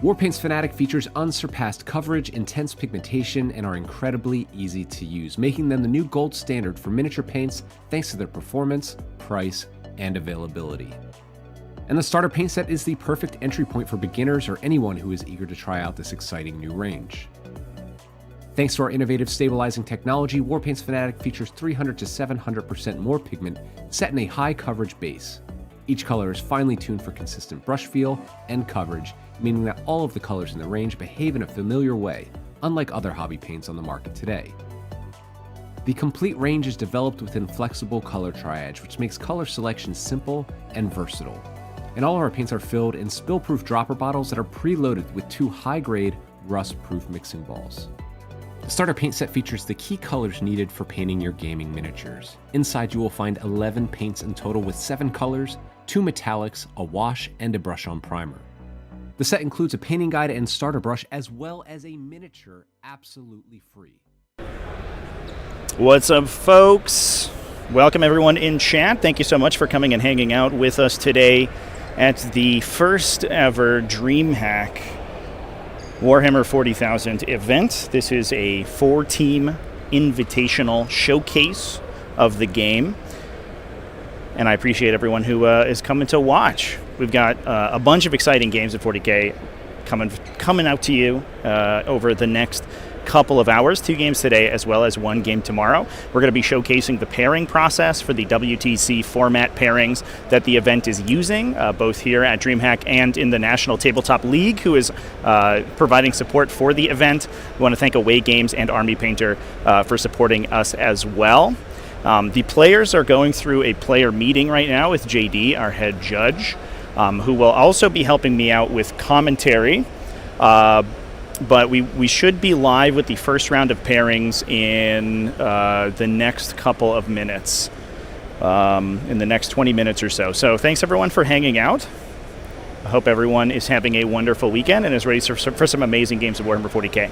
Warpaint's Fanatic features unsurpassed coverage, intense pigmentation, and are incredibly easy to use, making them the new gold standard for miniature paints thanks to their performance, price, and availability. And the starter paint set is the perfect entry point for beginners or anyone who is eager to try out this exciting new range. Thanks to our innovative stabilizing technology, Warpaint's Fanatic features 300 to 700% more pigment set in a high coverage base. Each color is finely tuned for consistent brush feel and coverage, meaning that all of the colors in the range behave in a familiar way, unlike other hobby paints on the market today. The complete range is developed within flexible color triage, which makes color selection simple and versatile. And all of our paints are filled in spill-proof dropper bottles that are preloaded with 2 high-grade, rust-proof mixing balls. The starter paint set features the key colors needed for painting your gaming miniatures. Inside you will find 11 paints in total with 7 colors, 2 metallics, a wash, and a brush-on primer. The set includes a painting guide and starter brush, as well as a miniature absolutely free. What's up, folks? Welcome everyone in chat. Thank you so much for coming and hanging out with us today at the first ever Dreamhack Warhammer 40,000 event. This is a 4-team invitational showcase of the game, and I appreciate everyone who is coming to watch. We've got a bunch of exciting games at 40k coming out to you over the next couple of hours. 2 games today as well as 1 game tomorrow. We're going to be showcasing the pairing process for the WTC format pairings that the event is using, both here at Dreamhack and in the National Tabletop League, who is providing support for the event. We want to thank Away Games and Army Painter for supporting us as well. The players are going through a player meeting right now with JD, our head judge, who will also be helping me out with commentary. But we should be live with the first round of pairings in the next couple of minutes, in the next 20 minutes or so. So thanks everyone for hanging out. I hope everyone is having a wonderful weekend and is ready for some amazing games of Warhammer 40k.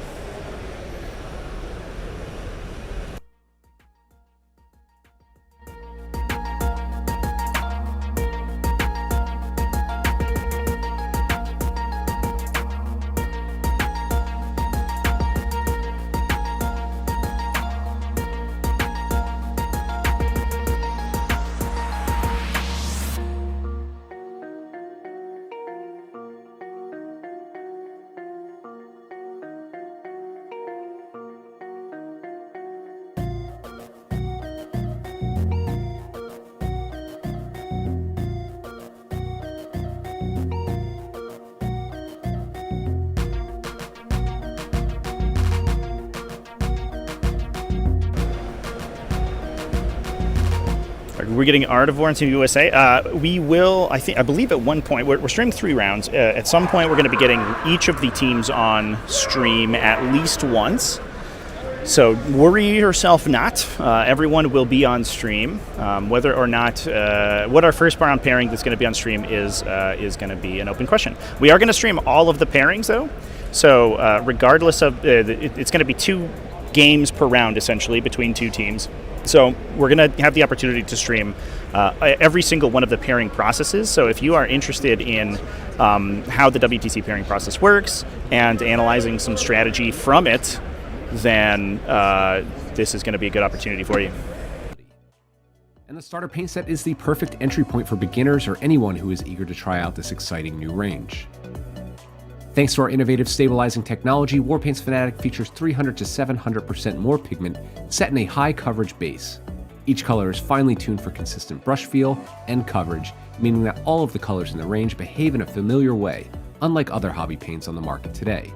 We're getting Art of War into the USA. We will, I believe at one point, we're streaming 3 rounds. At some point, we're going to be getting each of the teams on stream at least once. So worry yourself not. Everyone will be on stream. Whether or not, what our first round pairing that's going to be on stream is going to be an open question. We are going to stream all of the pairings, though. So regardless of, it's going to be 2 games per round, essentially, between 2 teams. So we're going to have the opportunity to stream every single one of the pairing processes. So if you are interested in how the WTC pairing process works and analyzing some strategy from it, then this is going to be a good opportunity for you. And the starter paint set is the perfect entry point for beginners or anyone who is eager to try out this exciting new range. Thanks to our innovative stabilizing technology, Warpaint's Fanatic features 300 to 700% more pigment set in a high coverage base. Each color is finely tuned for consistent brush feel and coverage, meaning that all of the colors in the range behave in a familiar way, unlike other hobby paints on the market today.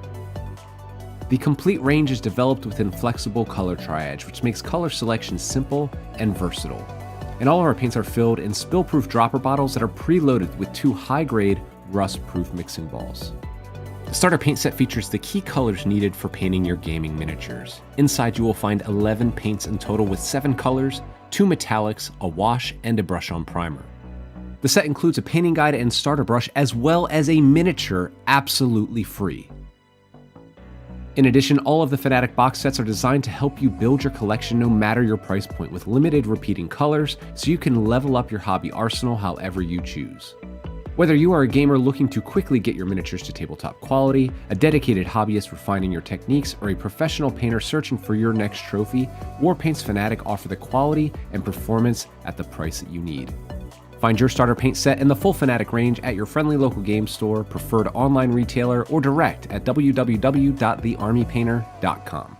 The complete range is developed within flexible color triage, which makes color selection simple and versatile. And all of our paints are filled in spill-proof dropper bottles that are preloaded with 2 high-grade, rust-proof mixing balls. The starter paint set features the key colors needed for painting your gaming miniatures. Inside you will find 11 paints in total with 7 colors, 2 metallics, a wash, and a brush-on primer. The set includes a painting guide and starter brush, as well as a miniature absolutely free. In addition, all of the Fanatic box sets are designed to help you build your collection no matter your price point, with limited repeating colors, so you can level up your hobby arsenal however you choose. Whether you are a gamer looking to quickly get your miniatures to tabletop quality, a dedicated hobbyist refining your techniques, or a professional painter searching for your next trophy, Warpaint's Fanatic offer the quality and performance at the price that you need. Find your starter paint set in the full Fanatic range at your friendly local game store, preferred online retailer, or direct at www.thearmypainter.com.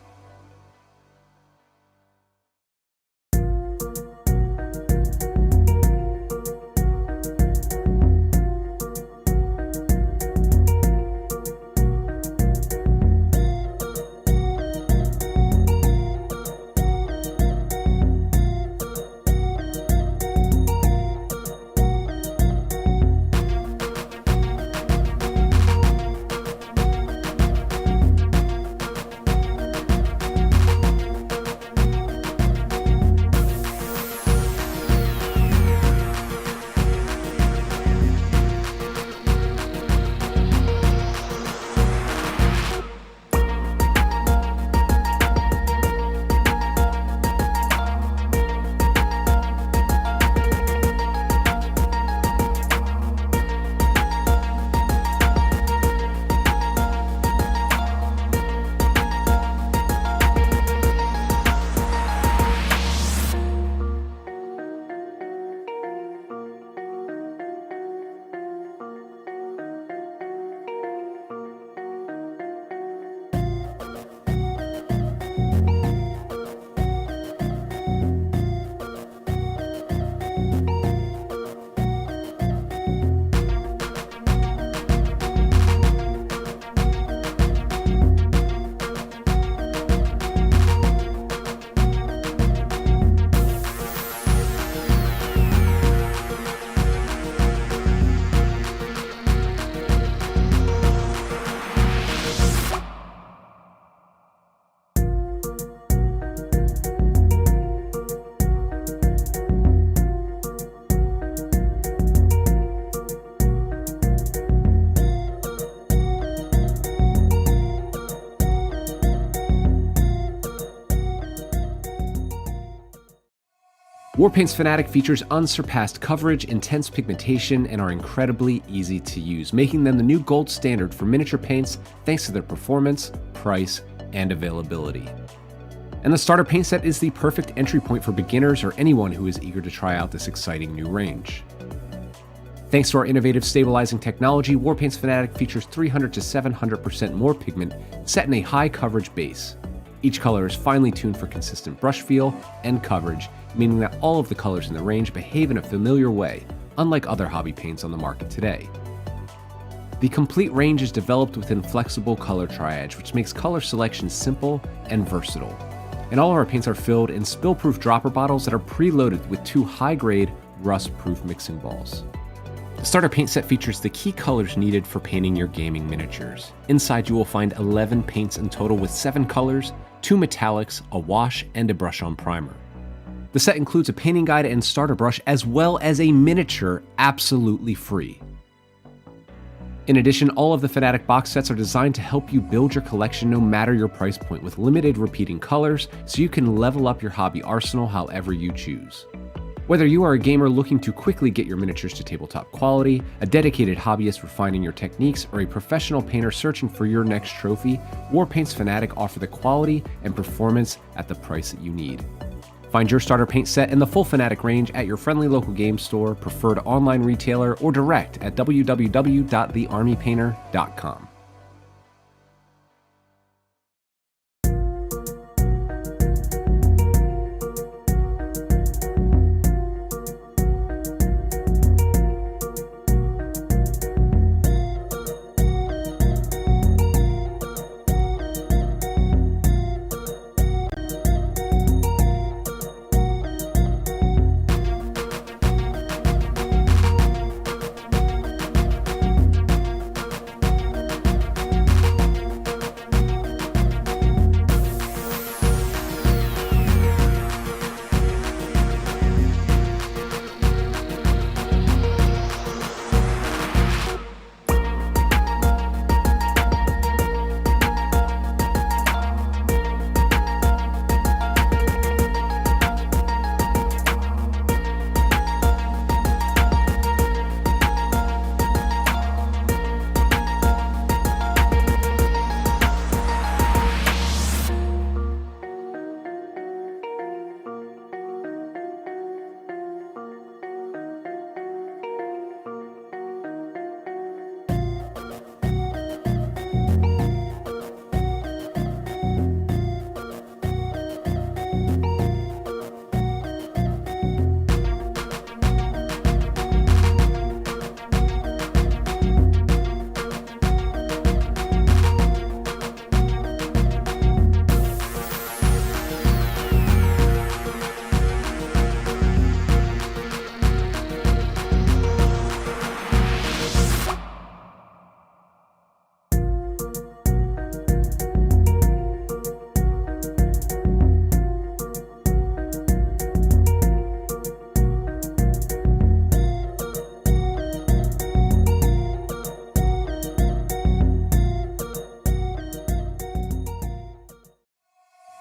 Warpaint's Fanatic features unsurpassed coverage, intense pigmentation, and are incredibly easy to use, making them the new gold standard for miniature paints thanks to their performance, price, and availability. And the starter paint set is the perfect entry point for beginners or anyone who is eager to try out this exciting new range. Thanks to our innovative stabilizing technology, Warpaint's Fanatic features 300 to 700% more pigment set in a high coverage base. Each color is finely tuned for consistent brush feel and coverage, meaning that all of the colors in the range behave in a familiar way, unlike other hobby paints on the market today. The complete range is developed within flexible color triage, which makes color selection simple and versatile. And all of our paints are filled in spill-proof dropper bottles that are preloaded with 2 high-grade, rust-proof mixing balls. The starter paint set features the key colors needed for painting your gaming miniatures. Inside you will find 11 paints in total with 7 colors, 2 metallics, a wash, and a brush-on primer. The set includes a painting guide and starter brush as well as a miniature absolutely free. In addition, all of the Fanatic box sets are designed to help you build your collection no matter your price point with limited repeating colors so you can level up your hobby arsenal however you choose. Whether you are a gamer looking to quickly get your miniatures to tabletop quality, a dedicated hobbyist refining your techniques, or a professional painter searching for your next trophy, Warpaint's Fanatic offer the quality and performance at the price that you need. Find your starter paint set in the full Fanatic range at your friendly local game store, preferred online retailer, or direct at www.thearmypainter.com.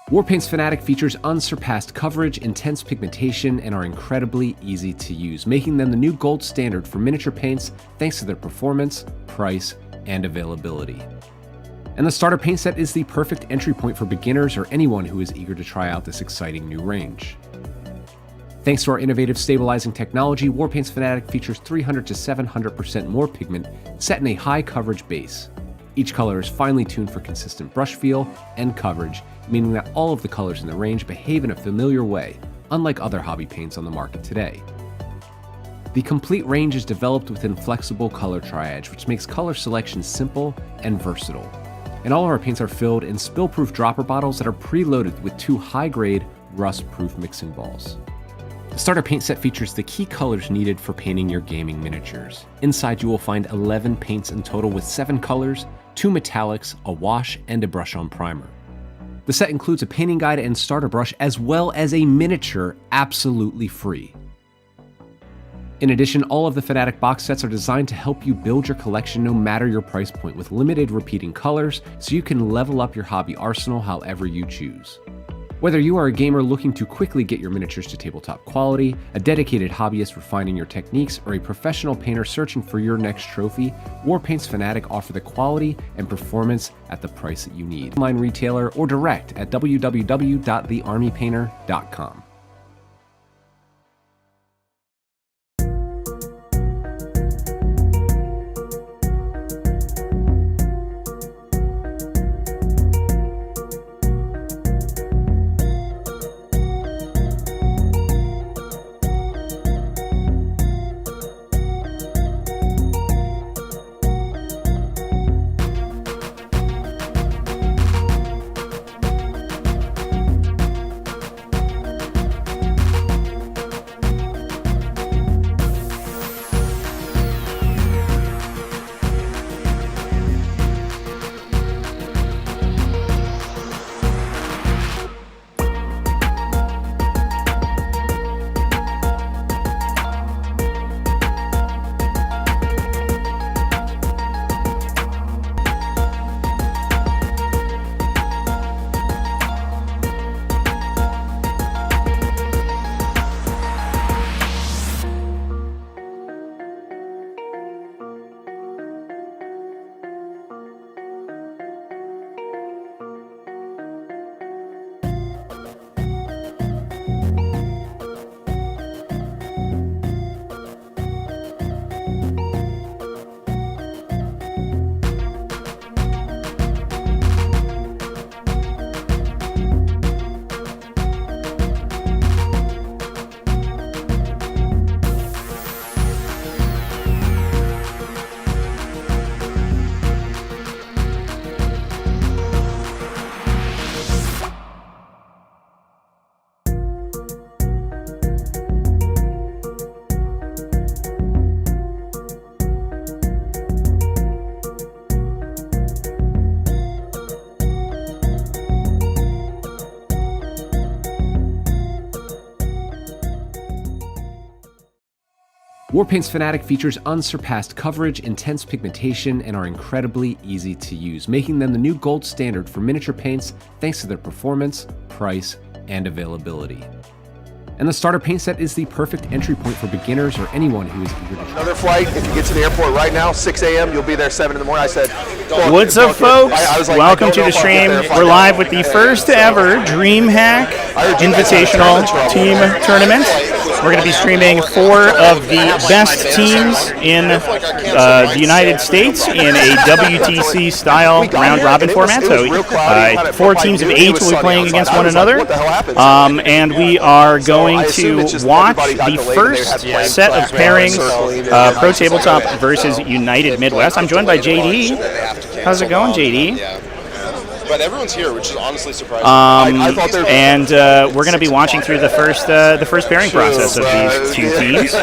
Warpaint's Fanatic features unsurpassed coverage, intense pigmentation, and are incredibly easy to use, making them the new gold standard for miniature paints thanks to their performance, price, and availability. And the starter paint set is the perfect entry point for beginners or anyone who is eager to try out this exciting new range. Thanks to our innovative stabilizing technology, Warpaint's Fanatic features 300 to 700% more pigment set in a high coverage base. Each color is finely tuned for consistent brush feel and coverage, meaning that all of the colors in the range behave in a familiar way, unlike other hobby paints on the market today. The complete range is developed within flexible color triage, which makes color selection simple and versatile. And all of our paints are filled in spill-proof dropper bottles that are preloaded with 2 high-grade, rust-proof mixing balls. The starter paint set features the key colors needed for painting your gaming miniatures. Inside you will find 11 paints in total with 7 colors, 2 metallics, a wash, and a brush-on primer. The set includes a painting guide and starter brush as well as a miniature absolutely free. In addition, all of the Fanatic box sets are designed to help you build your collection no matter your price point with limited repeating colors so you can level up your hobby arsenal however you choose. Whether you are a gamer looking to quickly get your miniatures to tabletop quality, a dedicated hobbyist refining your techniques, or a professional painter searching for your next trophy, Warpaint's Fanatic offer the quality and performance at the price that you need. Online retailer or direct at www.thearmypainter.com. Warpaint's Fanatic features unsurpassed coverage, intense pigmentation, and are incredibly easy to use, making them the new gold standard for miniature paints thanks to their performance, price, and availability. And the starter paint set is the perfect entry point for beginners or anyone who is eager to try. Another flight, if you get to the airport right now, 6 a.m., you'll be there 7 in the morning. I said, what's up, folks? Welcome to the stream. We're live with the first ever Dreamhack Invitational Team Tournament. We're going to be streaming 4 of the best teams in the United States in a WTC-style round-robin format. So 4 teams of 8 will be playing against one another. And we are going to watch the first set of pairings, Pro Tabletop versus United Midwest. I'm joined by JD. How's it going, JD? But everyone's here, which is honestly surprising. And we're going to be watching through the first pairing process of these 2 teams.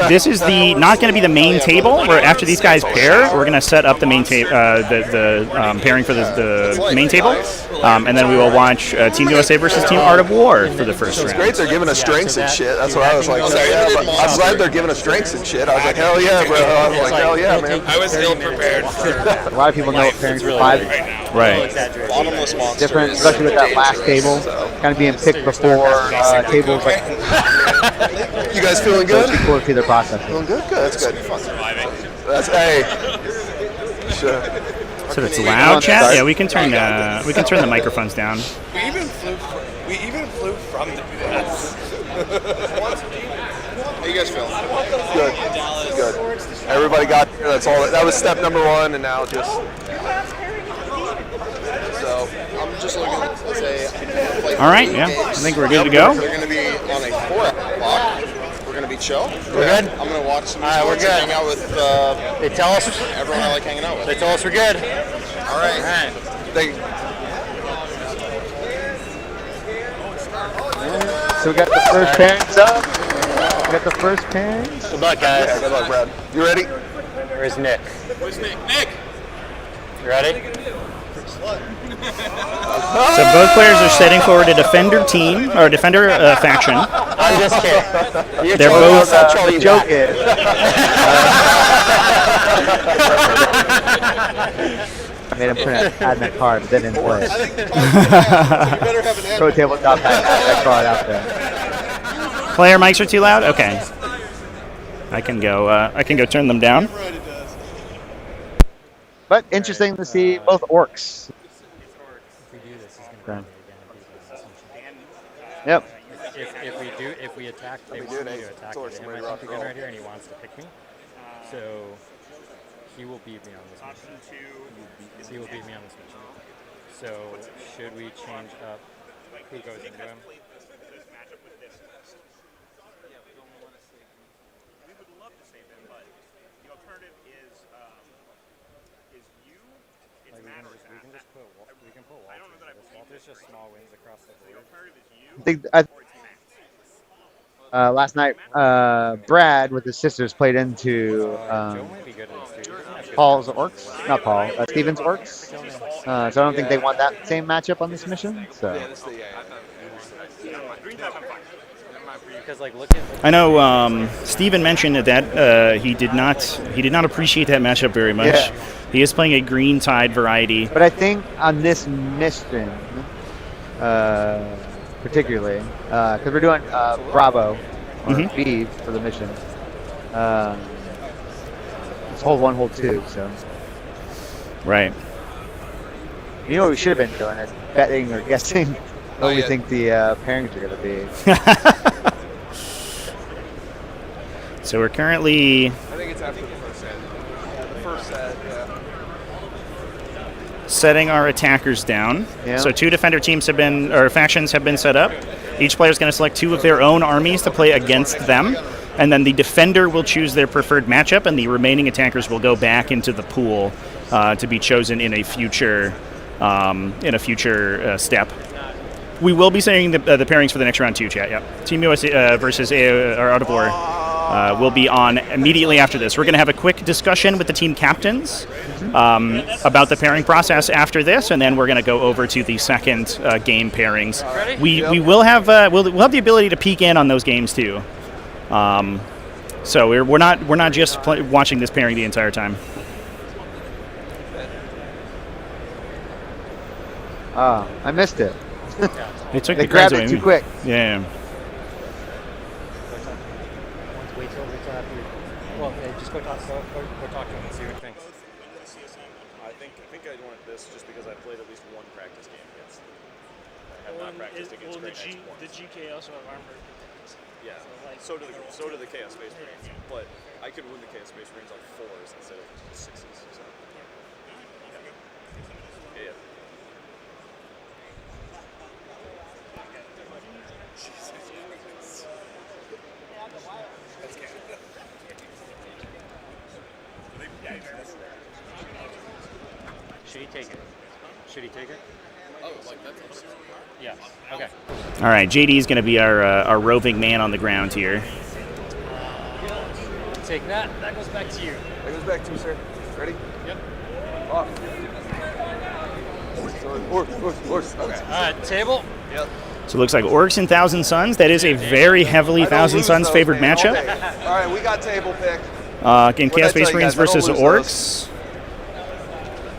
This is not going to be the main table. Where after these guys pair, we're going to set up the main pairing for the main table, and then we will watch Team USA versus Team Art of War for the first round. It's great they're giving us strengths and shit. That's what I was like. I'm glad they're giving us strengths and shit. I was like, hell yeah, bro. I was like, hell yeah, man. I was ill prepared. A lot of people know what pairings are 5. Right. Bottomless monsters. Different, especially with that last table, kind of being picked before tables like. You guys feeling good? It's cool to see their process. Feeling good? Good. That's good. That's hey. Sure. So it's loud, chat. Yeah, we can turn the microphones down. We even flew from the US. How you guys feeling? Good. Good. Everybody got there. That's all. That was step number 1, and now just. So I'm just looking to say. All right. Yeah, I think we're good to go. We're going to be on a 4 clock. We're going to be chill. we're good. I'm going to watch some All right, we're sports and good. hang out with They tell us. everyone I like hanging out with. They tell us we're good. All right. They, So we got the first pairings up. We got the first pairings. good luck, guys. Yeah, good luck, Brad. You ready? Where's Nick? Where's Nick? Nick! You ready? So both players are setting forward a defender team or defender faction. I'm just kidding. They're both. The joke is. I made him add that card, but then didn't play it. You better have an Pro tabletop had that card out there. Player mics are too loud. Okay. I can go turn them down. But interesting to see both orcs. Okay. Yep. If we attack, they want me to attack him. I think again right here, and he wants to pick me. So he will beat me on this mission. He will beat me on this mission. So should we change up who goes into him? We can put Walter into this. Walter's just small wins across the board. Last night, Brad with his sisters played into Joe might be good at this too. Paul's Orks, not Paul, Steven's Orks. So I don't think they want that same matchup on this mission. So Because like look at I know Steven mentioned that he did not appreciate that matchup very much. Yeah. He is playing a green tide variety. but I think on this mission, particularly, because we're doing Bravo or B for the mission. It's hold 1, hold 2. So Right. you know what we should have been doing is betting or guessing what we think the pairings are going to be. So we're currently I think it's after the first set. The first set, yeah. setting our attackers down. Yeah. So 2 defender teams factions have been set up. Each player is going to select 2 of their own armies to play against them, and then the defender will choose their preferred matchup, and the remaining attackers will go back into the pool to be chosen in a future step. We will be saying the pairings for the next round too, chat. Yep. Team USA versus Out of War will be on immediately after this. We're going to have a quick discussion with the team captains about the pairing process after this, and then we're going to go over to the second game pairings. We will have we'll have the ability to peek in on those games too. So we're not just watching this pairing the entire time. I missed it. They took They the cards grabbed it away. too quick. Yeah. wait till after. Well, just go talk to him and see what he thinks. I think I'd want this just because I played at least one practice game against them. I have not practiced against Great Knights once. The GK also have armor. Yeah, so do the Chaos Space Marines, but I could win the Chaos Space Marines on 4s instead of 6s. So. Yeah. Should he take it? Should he take it? Oh, like that's Yeah. Okay. All right, JD is going to be our roving man on the ground here. Take that. That goes back to you. That goes back to you, sir. Ready? Yep. Off. Horse. Okay. All right. Table. Yep. So it looks like Orks and Thousand Suns. That is a very heavily Thousand Suns favored matchup. All right, we got table pick. Again, What'd Chaos I tell Space you Marines guys? I don't versus lose Orks.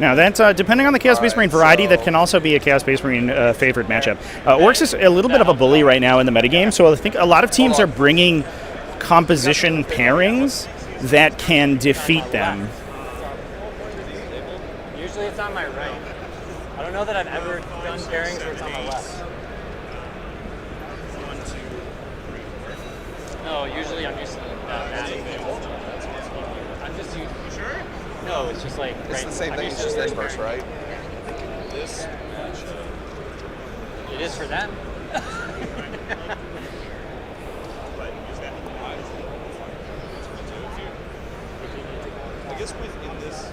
Now, that's depending on the Chaos Space Marine variety, that can also be a Chaos Space Marine favored matchup. Orks is a little bit of a bully right now in the metagame, so I think a lot of teams are bringing composition pairings that can defeat them. Usually it's on my right. I don't know that I've ever done pairings where it's on my left. No, usually I'm used to that. I'm just used. Sure? No, it's just like. It's the same thing. It's just inverse, right? This. It is for them. I guess within this.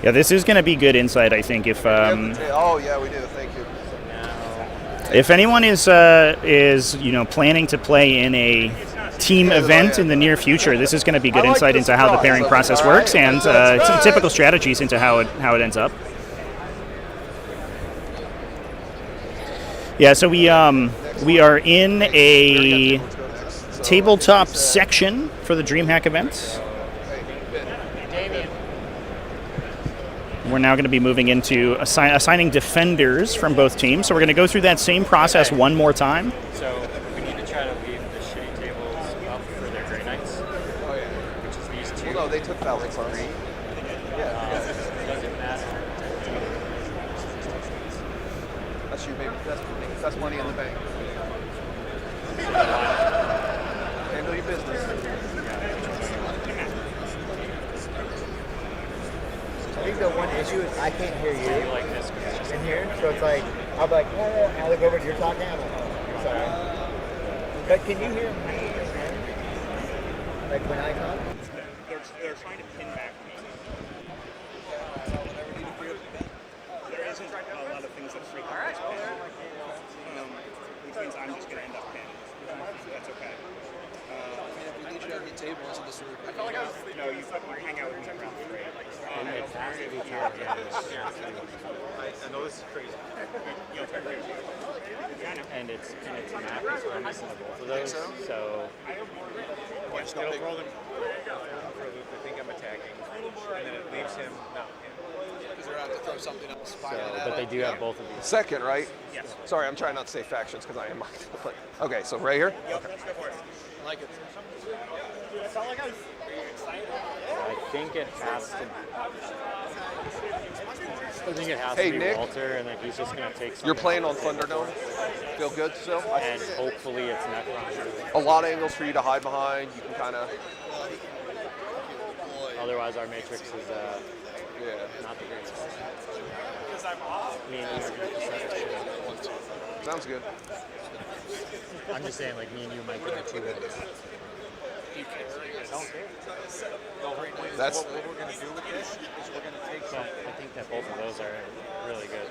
Yeah, this is going to be good insight, I think. If oh yeah, we do. Thank you. if anyone is planning to play in a team event in the near future, this is going to be good insight into how the pairing process works and some typical strategies into how it ends up. Yeah, so we are in a tabletop section for the Dreamhack event. We're now going to be moving into assigning defenders from both teams. So we're going to go through that same process one more time. So we need to try to leave the shitty tables up for their Grey Knights. Oh yeah. Which is these two. Well, no, they took Phalanx on. Yeah. Doesn't matter. That's you, baby. That's money in the bank. Handle your business. I think the one issue is I can't hear you Like this. in here, so it's like, I'll be like, I look over and you're talking, I'm like, oh, sorry. But can you hear me? Like when I come? They're trying to pin back me. There isn't a lot of things that freak out. Which means I'm just going to end up pinned. That's okay. I felt like I was. No, you hang out with me around 3. It has to be tower damage. I know this is crazy. And its map is reminiscent of both of those. So It'll throw them for a loop. They think I'm attacking, and then it leaves him not him. Because they're out to throw something else. but they do have both of these. Second, right? Yes. Sorry, I'm trying not to say factions because I am. Okay, so right here. Yep, let's go for it. I like it. I think it has to. Hey, be Nick. Walter, and then he's just gonna take. You're playing on something Thunderdome. Feel good still? and hopefully it's Necron. A lot of angles for you to hide behind. You can kind of. Otherwise, our matrix is Yeah. not the greatest. Me and you are gonna decide shit. Sounds good. I'm just saying, like me and you might get the 2 wins. That's. What we're going to do with this is we're going to take So I think that both of those are really good.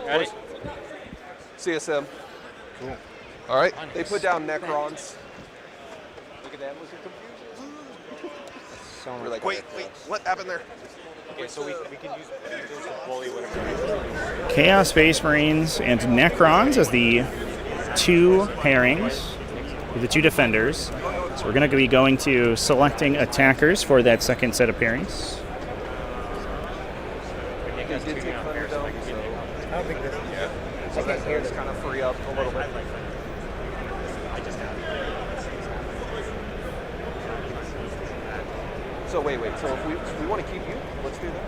Ready? CSM. Cool. All right. They put down Necrons. Look at that. Look at confusion. So We're like, wait, what happened there? Okay, so we can use those to bully whatever. Chaos Space Marines and Necrons as the 2 pairings, the 2 defenders. So we're going to be going to selecting attackers for that second set of pairings. They did take Thunderdome, so I don't think this is. yeah. So that does kind of free up a little bit. So wait. So if we want to keep you, let's do that.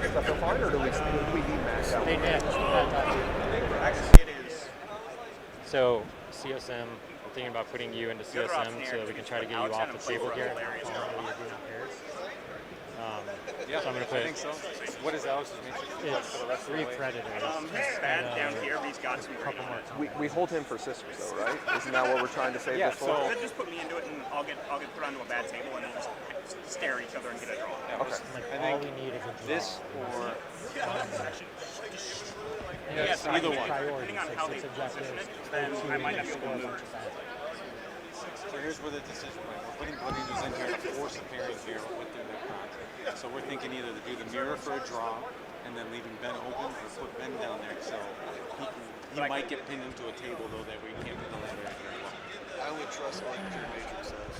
Does that feel fine, or do we need max out? They did. It is. So CSM, I'm thinking about putting you into CSM so that we can try to get you off the table here. So I'm going to put. I think so. What is Alex's matrix? It's 3 predators. Down here, he's got some Couple more. We hold him for sisters, though, right? Isn't that what we're trying to save Yeah, this for? so- Just put me into it, and I'll get put onto a bad table, and then just stare at each other and get a draw. Okay. Like I all think we need is a draw. this or Yes, either one. Priorities, Depending on how they objectives, position it, then I might have to score a move. bunch of battles. so here's here's where the decision point. We're putting Blood Angels in here to force a pairing here with their Necrons. So we're thinking either to do the mirror for a draw, and then leaving Ben open, or put Ben down there so he might get pinned into a table though that we can't put the land very well. I only trust what your matrix says.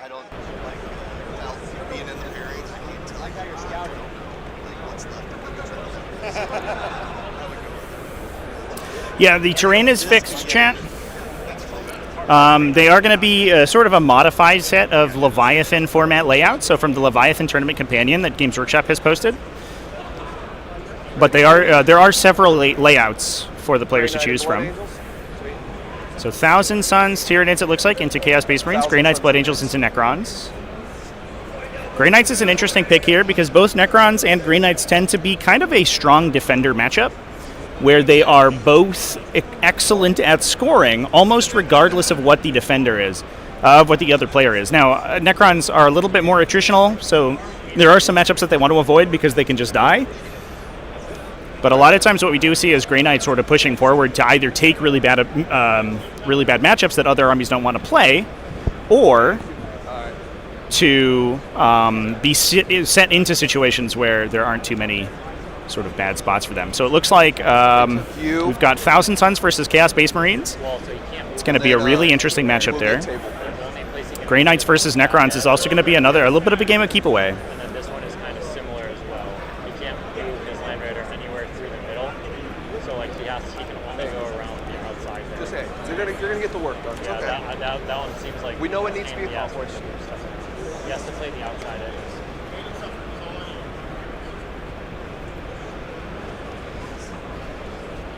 I don't like without being in the pairings. I can't tell. I got your scouting. Like what's left and what doesn't. Yeah, the terrain is fixed, chat. They are going to be sort of a modified set of Leviathan format layouts, so from the Leviathan Tournament Companion that Games Workshop has posted. But they are there are several layouts for the players to choose from. So Thousand Suns, Tyranids, it looks like, into Chaos Space Marines, Grey Knights, Blood Angels into Necrons. Grey Knights is an interesting pick here because both Necrons and Grey Knights tend to be kind of a strong defender matchup, where they are both excellent at scoring, almost regardless of what the defender is, of what the other player is. Now, Necrons are a little bit more attritional, so there are some matchups that they want to avoid because they can just die. But a lot of times what we do see is Grey Knights sort of pushing forward to either take really bad matchups that other armies don't want to play, or to be set into situations where there aren't too many sort of bad spots for them. So it looks like we've got Thousand Suns versus Chaos Space Marines. It's going to be a really interesting matchup there. Grey Knights versus Necrons is also going to be a little bit of a game of keep away. And then this one is kind of similar as well. He can't move his Land Raider anywhere through the middle, so like he can only go around the outside there. Just say, so you're gonna get the work done. It's Yeah, okay. that one seems like We know it needs to be he has accomplished. He has to play the outside edges.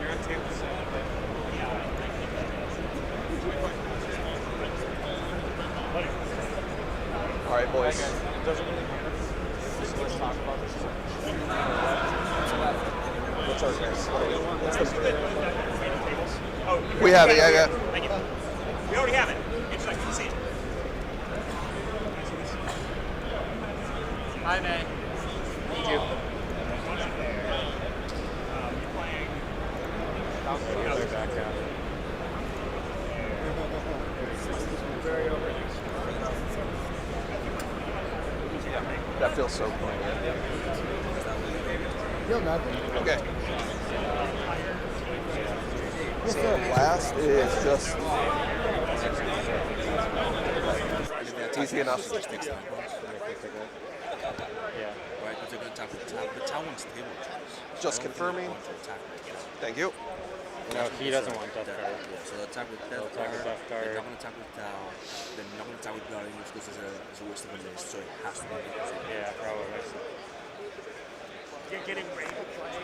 You're on table 7. All right, boys. It doesn't really matter. Just let's talk about this. What's our guys? We have it. Yeah. Thank you. We already have it. It's like you see it. Hi, May. Thank you. That feels so cool. Feel nothing. Okay. So last is just easy enough. Yeah. Right, but they're going to attack the town wants table choice. Just confirming. Thank you. No, he doesn't want Death Guard. Yeah, so they'll attack with They'll Death attack with Guard. Death Guard. They're not going to attack with Tau. They're not going to attack with Blood Angels because it's a waste of a list, so it has to be. Yeah, probably. You're getting ready to play.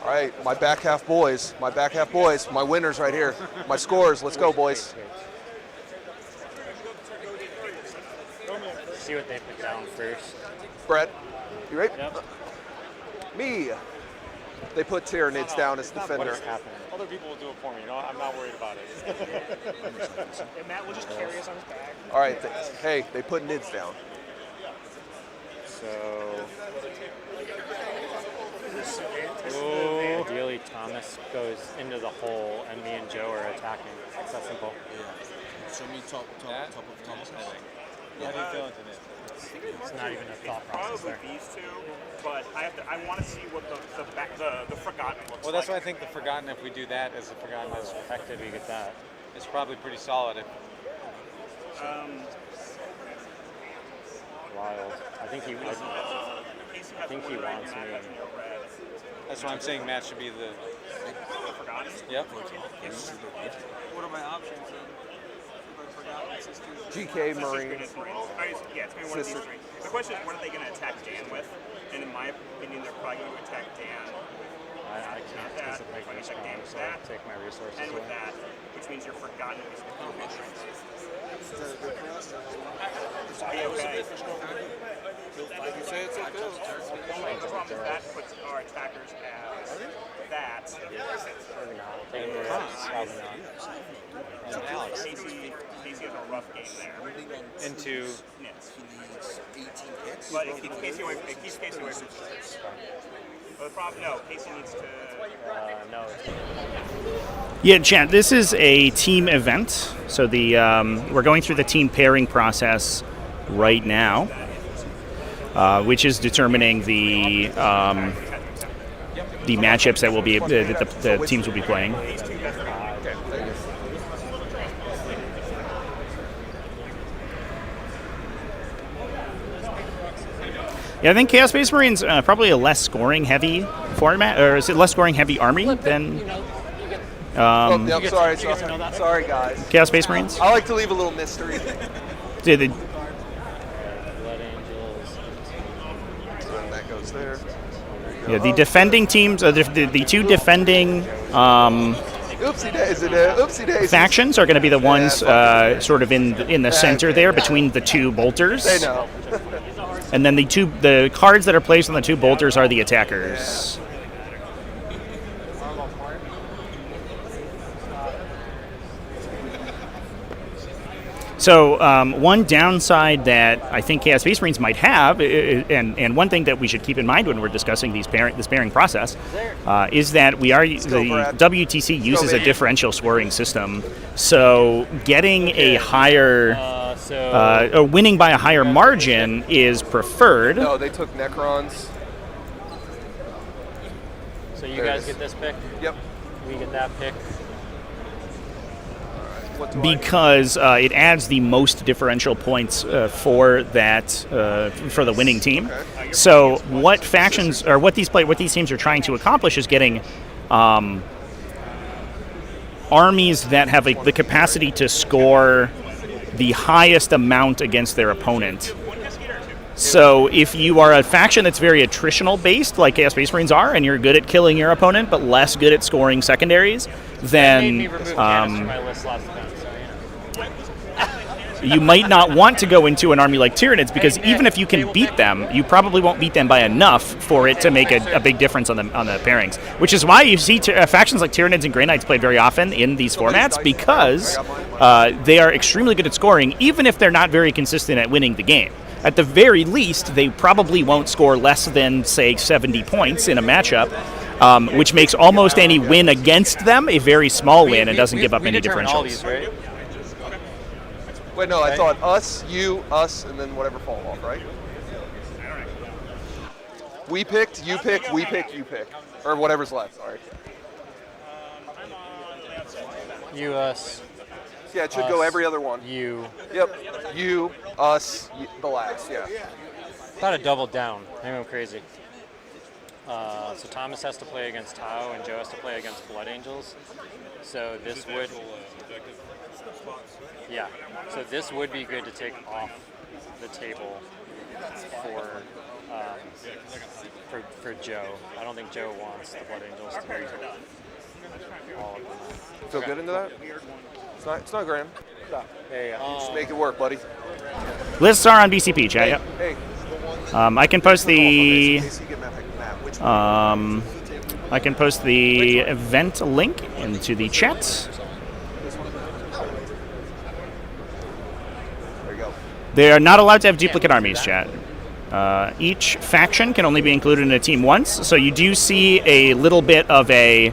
All right, my back half boys. My back half boys. My winners right here. My scores. Let's go, boys. See what they put down first. Brett, you ready? Yep. Me. They put Tyranids down as What defender. is happening? Other people will do it for me. You know, I'm not worried about it. And Matt will just carry us on his back. All right, hey, they put Nids down. So, ideally Thomas goes into the hole and me and Joe are attacking. It's that simple. Yeah. Show me top of Thomas. How do you feel into it? It's not even a thought process Probably there. these two, but I want to see what the Forgotten looks Well, like. that's why I think the Forgotten, if we do that as the Forgotten is affected, we get that. It's probably pretty solid. Wild. I think he wants me. That's why I'm saying Matt should be the. Forgotten. Yep. What are my options then? GK Marine. Yeah, it's going to be one of these three. The question is, what are they going to attack Dan with? And in my opinion, they're probably going to attack Dan. I can't anticipate this strong, so I'll take my resources And with away. that, which means you're Forgotten is the food entrance. Be okay. The problem is that puts our attackers as that. Probably not. Casey has a buff gain there. Into. Yes. But it keeps Casey away from shoots. Well, the problem, no, Casey needs to... No. Yeah, chat, this is a team event. So we're going through the team pairing process right now, which is determining the matchups that will be the teams will be playing. Yeah, I think Chaos Space Marines probably a less scoring heavy format, or is it less scoring heavy army than? Sorry, guys. Chaos Space Marines. I like to leave a little mystery. Did they, Blood Angels. That goes there. yeah, the defending teams, the two defending Oopsie daisy, oopsie daisy. factions are going to be the ones sort of in the center there between the two bolters. They know. And then the cards that are placed on the two bolters are the attackers. So one downside that I think Chaos Space Marines might have, and one thing that we should keep in mind when we're discussing this pairing process, is that the WTC uses a differential scoring system. So getting a higher, winning by a higher margin is preferred. No, they took Necrons. So you guys get this pick? Yep. We get that pick. Because it adds the most differential points for the winning team. Okay. So what factions or what these teams are trying to accomplish is getting armies that have the capacity to score the highest amount against their opponent. So if you are a faction that's very attritional based, like Chaos Space Marines are, and you're good at killing your opponent but less good at scoring secondaries, then you might not want to go into an army like Tyranids, because even if you can beat them, you probably won't beat them by enough for it to make a big difference on the pairings. Which is why you see factions like Tyranids and Grey Knights played very often in these formats, because they are extremely good at scoring, even if they're not very consistent at winning the game. At the very least, they probably won't score less than, say, 70 points in a matchup, which makes almost any win against them a very small win and doesn't give up any differentials. Right? Wait, no, I thought us, you, us, and then whatever fall off, right? We picked, you pick, we pick, you pick. Or whatever's left, sorry. You, us. Yeah, it should go every other one. You. Yep. You, us, the last, yeah. Thought it doubled down. I went crazy. So Thomas has to play against Tau, and Joe has to play against Blood Angels. So this would... Yeah. So this would be good to take off the table for Joe. I don't think Joe wants the Blood Angels to be all of them. Feel good into that? It's not grand. Hey, Just make it work, buddy. Lists are on BCP, chat. Yep. Hey. I can post the event link into the chat. There you go. They are not allowed to have duplicate armies, chat. Each faction can only be included in a team once, so you do see a little bit of a...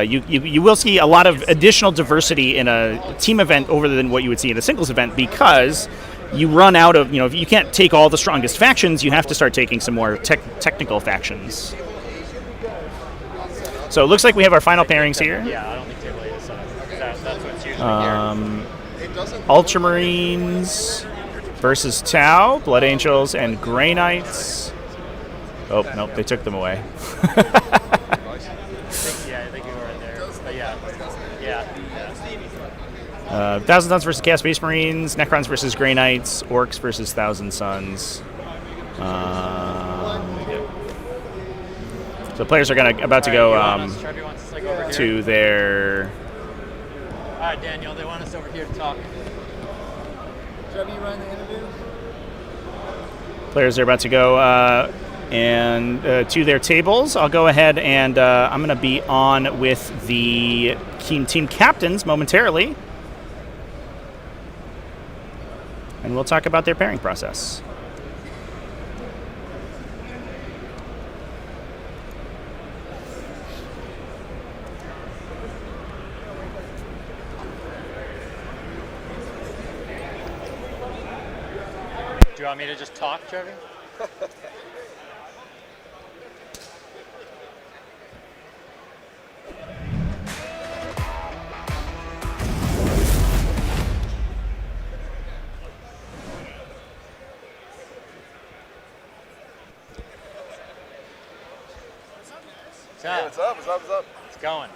you will see a lot of additional diversity in a team event over than what you would see in a singles event, because you run out of, if you can't take all the strongest factions, you have to start taking some more technical factions. So it looks like we have our final pairings here. Yeah, I don't think they laid this up. That's what's usually Ultramarines versus Tau, Blood Angels, and Grey Knights. Oh, nope, they took them away. I think you were in there. But yeah. Thousand Suns versus Chaos Space Marines, Necrons versus Grey Knights, Orks versus Thousand Suns. So players are about to go to their... All right, Daniel, they want us over here to talk. Should you run the interview? Players are about to go to their tables. I'll go ahead and I'm going to be on with the team captains momentarily. And we'll talk about their pairing process. Do you want me to just talk, Trevor? Hey, what's up? What's up? What's up? It's going.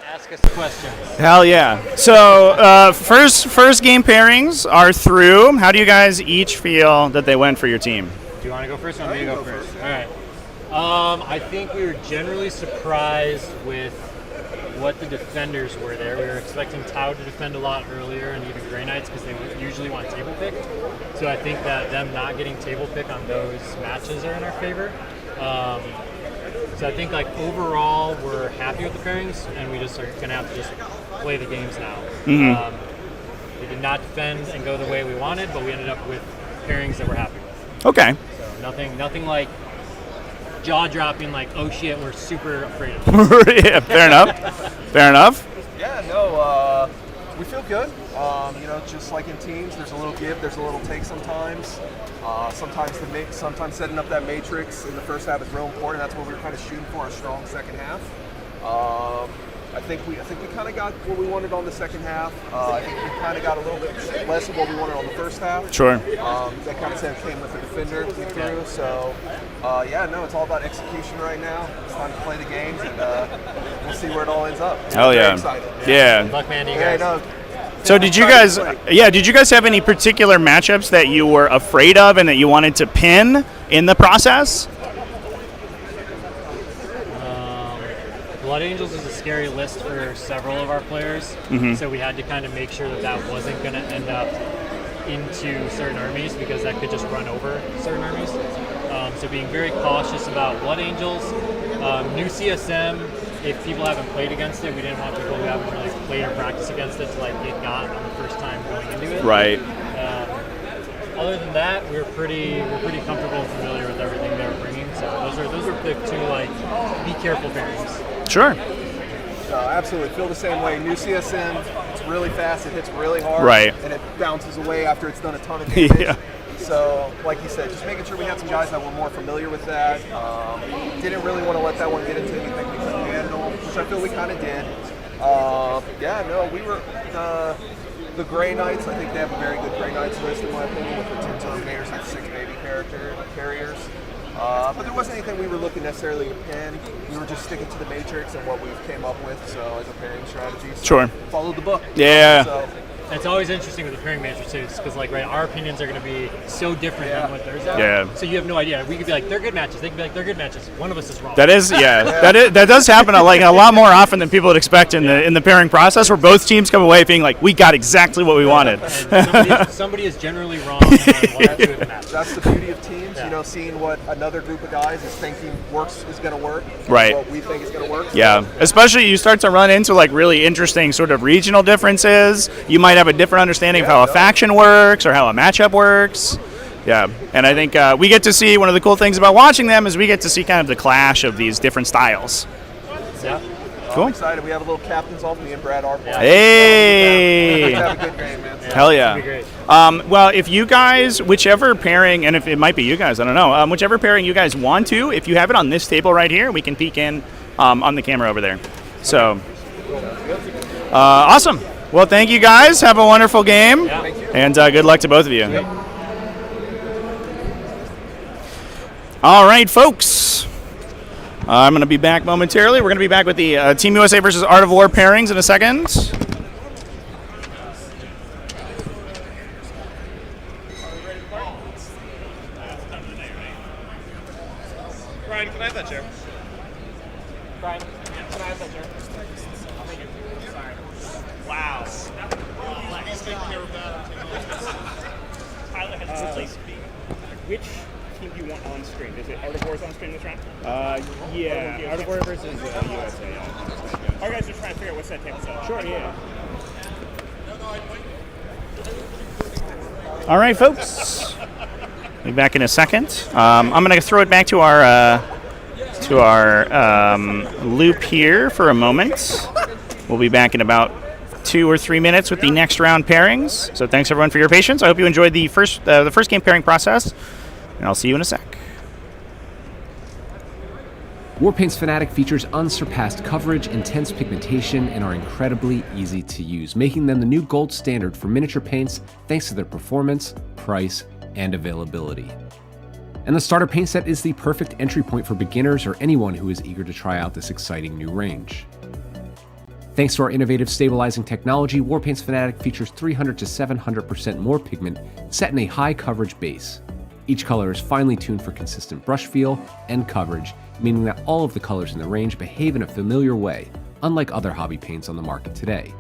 Ask us questions. Hell yeah. So first game pairings are through. How do you guys each feel that they went for your team? Do you want to go first or want me to go first? All right. I think we were generally surprised with what the defenders were there. We were expecting Tau to defend a lot earlier and even Grey Knights because they usually want table pick. So I think that them not getting table pick on those matches are in our favor. So I think like overall we're happy with the pairings and we just are going to have to just play the games now. We did not defend and go the way we wanted, but we ended up with pairings that we're happy with. Okay. So nothing like jaw-dropping like, oh shit, we're super afraid of this. Yeah, fair enough. Fair enough. Yeah, no, we feel good. You know, just like in teams, there's a little give, there's a little take sometimes. Sometimes setting up that matrix in the first half is real important. That's what we were kind of shooting for, a strong second half. I think we kind of got what we wanted on the second half. I think we kind of got a little bit less of what we wanted on the first half. Sure. That kind of came with the defender came through. So, yeah, no, it's all about execution right now. It's time to play the games, and we'll see where it all ends up. Hell yeah. Excited. Yeah. Good luck, man, to you guys. No, So did you guys have any particular matchups that you were afraid of and that you wanted to pin in the process? Blood Angels is a scary list for several of our players, so we had to kind of make sure that wasn't going to end up into certain armies because that could just run over certain armies. So being very cautious about Blood Angels. New CSM, if people haven't played against it, we didn't want people who haven't really played or practiced against it to like get got on the first time going into it. Right. Other than that, we're pretty comfortable and familiar with everything they were bringing. So those are the two like be careful pairings. Sure. Absolutely. Feel the same way. New CSM, it's really fast, it hits really hard, right, and it bounces away after it's done a ton of damage. Yeah. So, like you said, just making sure we had some guys that were more familiar with that. Didn't really want to let that one get into anything we couldn't handle, which I feel we kind of did. Yeah, no, we were the Grey Knights. I think they have a very good Grey Knights list, in my opinion, with the 10 Terminators and 6 baby carriers. But there wasn't anything we were looking necessarily to pin. We were just sticking to the matrix and what we came up with, so as a pairing strategy. So sure. Follow the book. Yeah. So, it's always interesting with the pairing matrices because, like, right, our opinions are going to be so different than what theirs are. Yeah. So you have no idea. We could be like, they're good matches. They could be like, they're good matches. One of us is wrong. That is, that does happen a lot more often than people would expect in the pairing process, where both teams come away being like, we got exactly what we wanted. And somebody is generally wrong on one or two of the matches. That's the beauty of teams, you know, seeing what another group of guys is thinking is going to work, right? What we think is going to work. Yeah, especially you start to run into like really interesting sort of regional differences. You might have a different understanding of how a faction works or how a matchup works. Yeah, and I think we get to see, one of the cool things about watching them is we get to see kind of the clash of these different styles. Yeah. Cool. I'm excited. We have a little captain's off. Me and Brad are playing. Hey! Have a good game, man. Hell yeah. Well, if you guys, whichever pairing, and if it might be you guys, I don't know, whichever pairing you guys want to, if you have it on this table right here, we can peek in on the camera over there. So, awesome. Well, thank you guys. Have a wonderful game. Yeah. And good luck to both of you. All right, folks. I'm going to be back momentarily. We're going to be back with the Team USA versus Art of War pairings in a second. Brian, can I have that chair? Brian, can I have that chair? Thank you. Sorry. Wow. Tyler has to place B. Which team do you want on screen? Is it Art of War's on screen this round? Yeah. Art of War versus USA. Our guys are trying All right, folks. Be back in a second. I'm going to throw it back to our loop here for a moment. We'll be back in about 2 or 3 minutes with the next round pairings. So thanks everyone for your patience. I hope you enjoyed the first game pairing process, and I'll see you in a sec. Warpaint's Fanatic features unsurpassed coverage, intense pigmentation, and are incredibly easy to use, making them the new gold standard for miniature paints thanks to their performance, price, and availability. And the starter paint set is the perfect entry point for beginners or anyone who is eager to try out this exciting new range. Thanks to our innovative stabilizing technology, Warpaint's Fanatic features 300 to 700% more pigment set in a high coverage base. Each color is finely tuned for consistent brush feel and coverage, meaning that all of the colors in the range behave in a familiar way, unlike other hobby paints on the market today.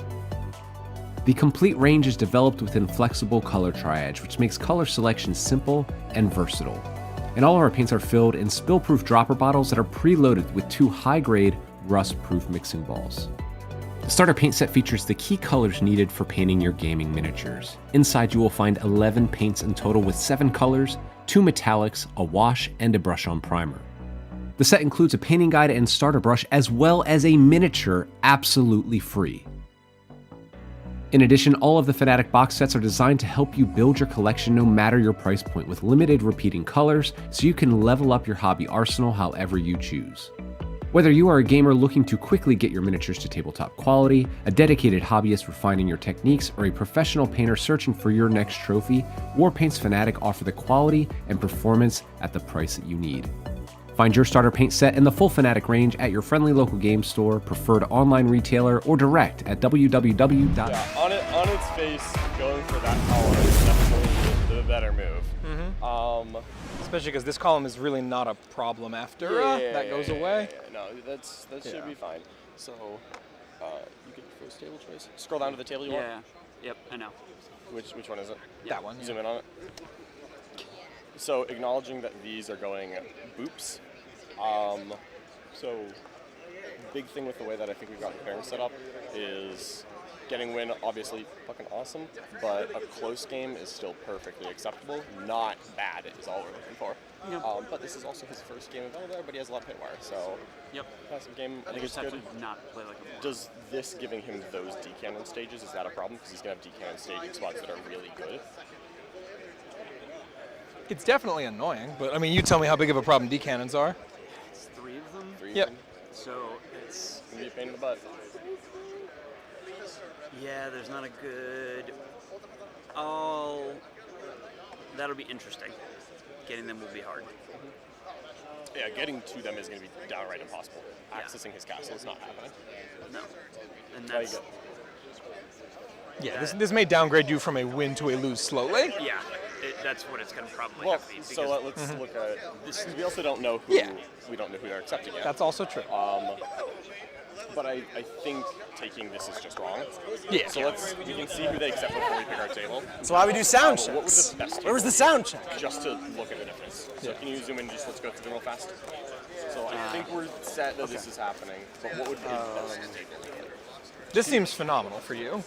The complete range is developed within flexible color triage, which makes color selection simple and versatile. And all of our paints are filled in spill-proof dropper bottles that are preloaded with 2 high-grade, rust-proof mixing balls. The starter paint set features the key colors needed for painting your gaming miniatures. Inside you will find 11 paints in total with 7 colors, 2 metallics, a wash, and a brush-on primer. The set includes a painting guide and starter brush, as well as a miniature absolutely free. In addition, all of the Fanatic box sets are designed to help you build your collection no matter your price point, with limited repeating colors, so you can level up your hobby arsenal however you choose. Whether you are a gamer looking to quickly get your miniatures to tabletop quality, a dedicated hobbyist refining your techniques, or a professional painter searching for your next trophy, Warpaint's Fanatic offer the quality and performance at the price that you need. Find your starter paint set in the full Fanatic range at your friendly local game store, preferred online retailer, or direct at www. Yeah, on its face, going for that column is definitely the better move. Especially because this column is really not a problem after that goes away. No, that should be fine. So, you get the first table choice. Scroll down to the table you want. Yep, I know. Which one is it? That one. Zoom in on it. So, acknowledging that these are going boops. So, big thing with the way that I think we've got the pairing set up is getting win, obviously fucking awesome, but a close game is still perfectly acceptable. Not bad is all we're looking for. Yep. But this is also his first game of Elder, but he has a lot of pit wire, so passive game, I think it's good. Not play like a Does this giving him those D-cannon stages, is that a problem? Because he's going to have D-cannon staging spots that are really good. It's definitely annoying, but I mean, you tell me how big of a problem D-cannons are. It's 3 of them. 3 of Yep. them. So it's It's going to be a pain in the butt. yeah. There's not a good. That'll be interesting. Getting them will be hard. Yeah, getting to them is going to be downright impossible. Accessing his castle is not happening. No, and How you that's go? Yeah, this may downgrade you from a win to a lose slowly. yeah. That's what it's going to probably Well, have to be. so let's look at this. We also don't know who we don't know who they're accepting yet. That's also true. But I think taking this is just wrong. Yeah. So we can see who they accept before we pick our table. So why we do sound What was checks? the best? Where was the sound check? Just to look at the difference. So can you zoom in? Just let's go through them real fast. So I think we're set that this is happening. But what would be the best table? This seems phenomenal for you.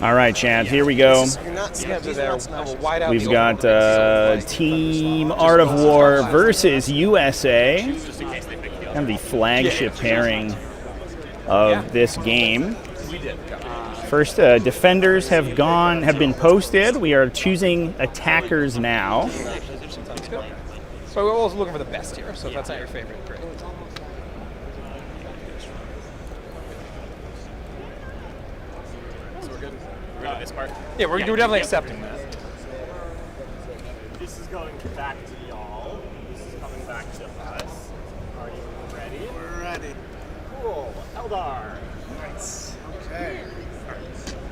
All right, Chad, here we go. You're not, these are not smashed. We've got Team Art of War versus USA. Kind of the flagship pairing of this game. First, defenders have been posted. We are choosing attackers now. So we're always looking for the best here, so if that's not your favorite, great. So we're good. We're good at this part. Yeah, we're definitely accepting that. This is going back to y'all. This is coming back to us. Are you ready? We're ready. Cool. Eldar. Nice. Okay.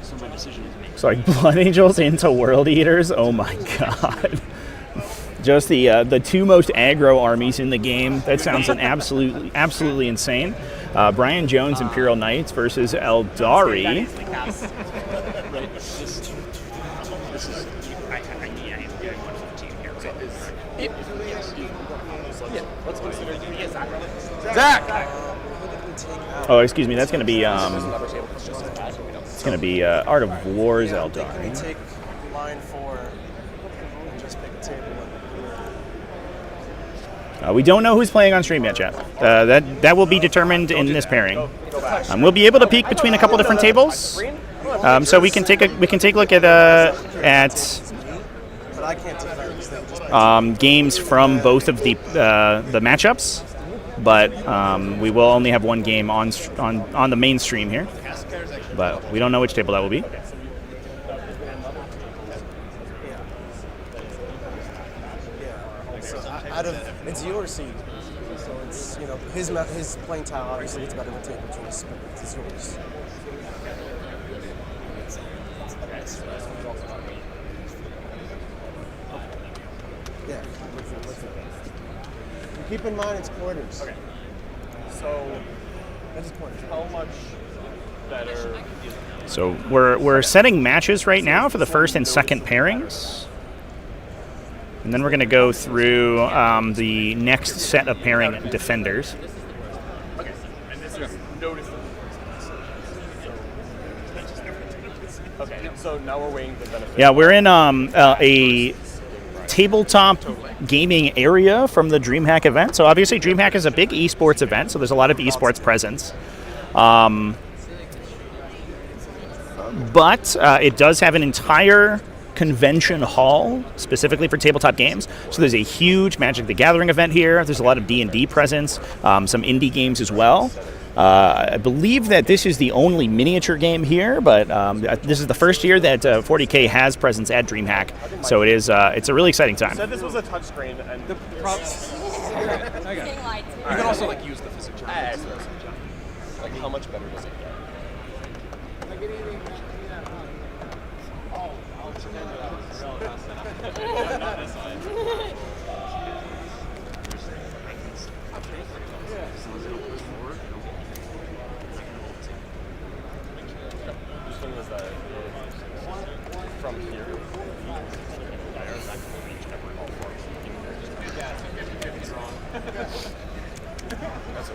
So my decision is made. Sorry, Blood Angels into World Eaters. Oh my god. Just the 2 most aggro armies in the game. That sounds absolutely insane. Brian Jones, Imperial Knights versus Eldari. This is I need one for the team here. So Let's consider Zach! Oh, excuse me. That's going to be It's going to be Art of War's Eldar. Can we take line 4 and just pick a table? We don't know who's playing on stream yet, chat. That will be determined in this pairing. We'll be able to peek between a couple different tables, so we can take a look at games from both of the matchups, but we will only have one game on the main stream here. But we don't know which table that will be. It's your seed, so it's his playing style obviously it's better than table choice, but it's yours. Yeah, look for it. Keep in mind it's quarters. Okay. So that is quarters. How much better? So we're setting matches right now for the first and second pairings. And then we're going to go through the next set of pairing defenders. Okay, and this is noticeable. Okay, so now we're weighing the benefits. Yeah, we're in a tabletop gaming area from the Dreamhack event. So obviously Dreamhack is a big esports event, so there's a lot of esports presence. But it does have an entire convention hall specifically for tabletop games. So there's a huge Magic the Gathering event here. There's a lot of D&D presence, some indie games as well. I believe that this is the only miniature game here, but this is the first year that 40k has presence at Dreamhack. So it is it's a really exciting time. You said this was a touchscreen, and the props. You can also use the physics. Like, how much better does it get? From here.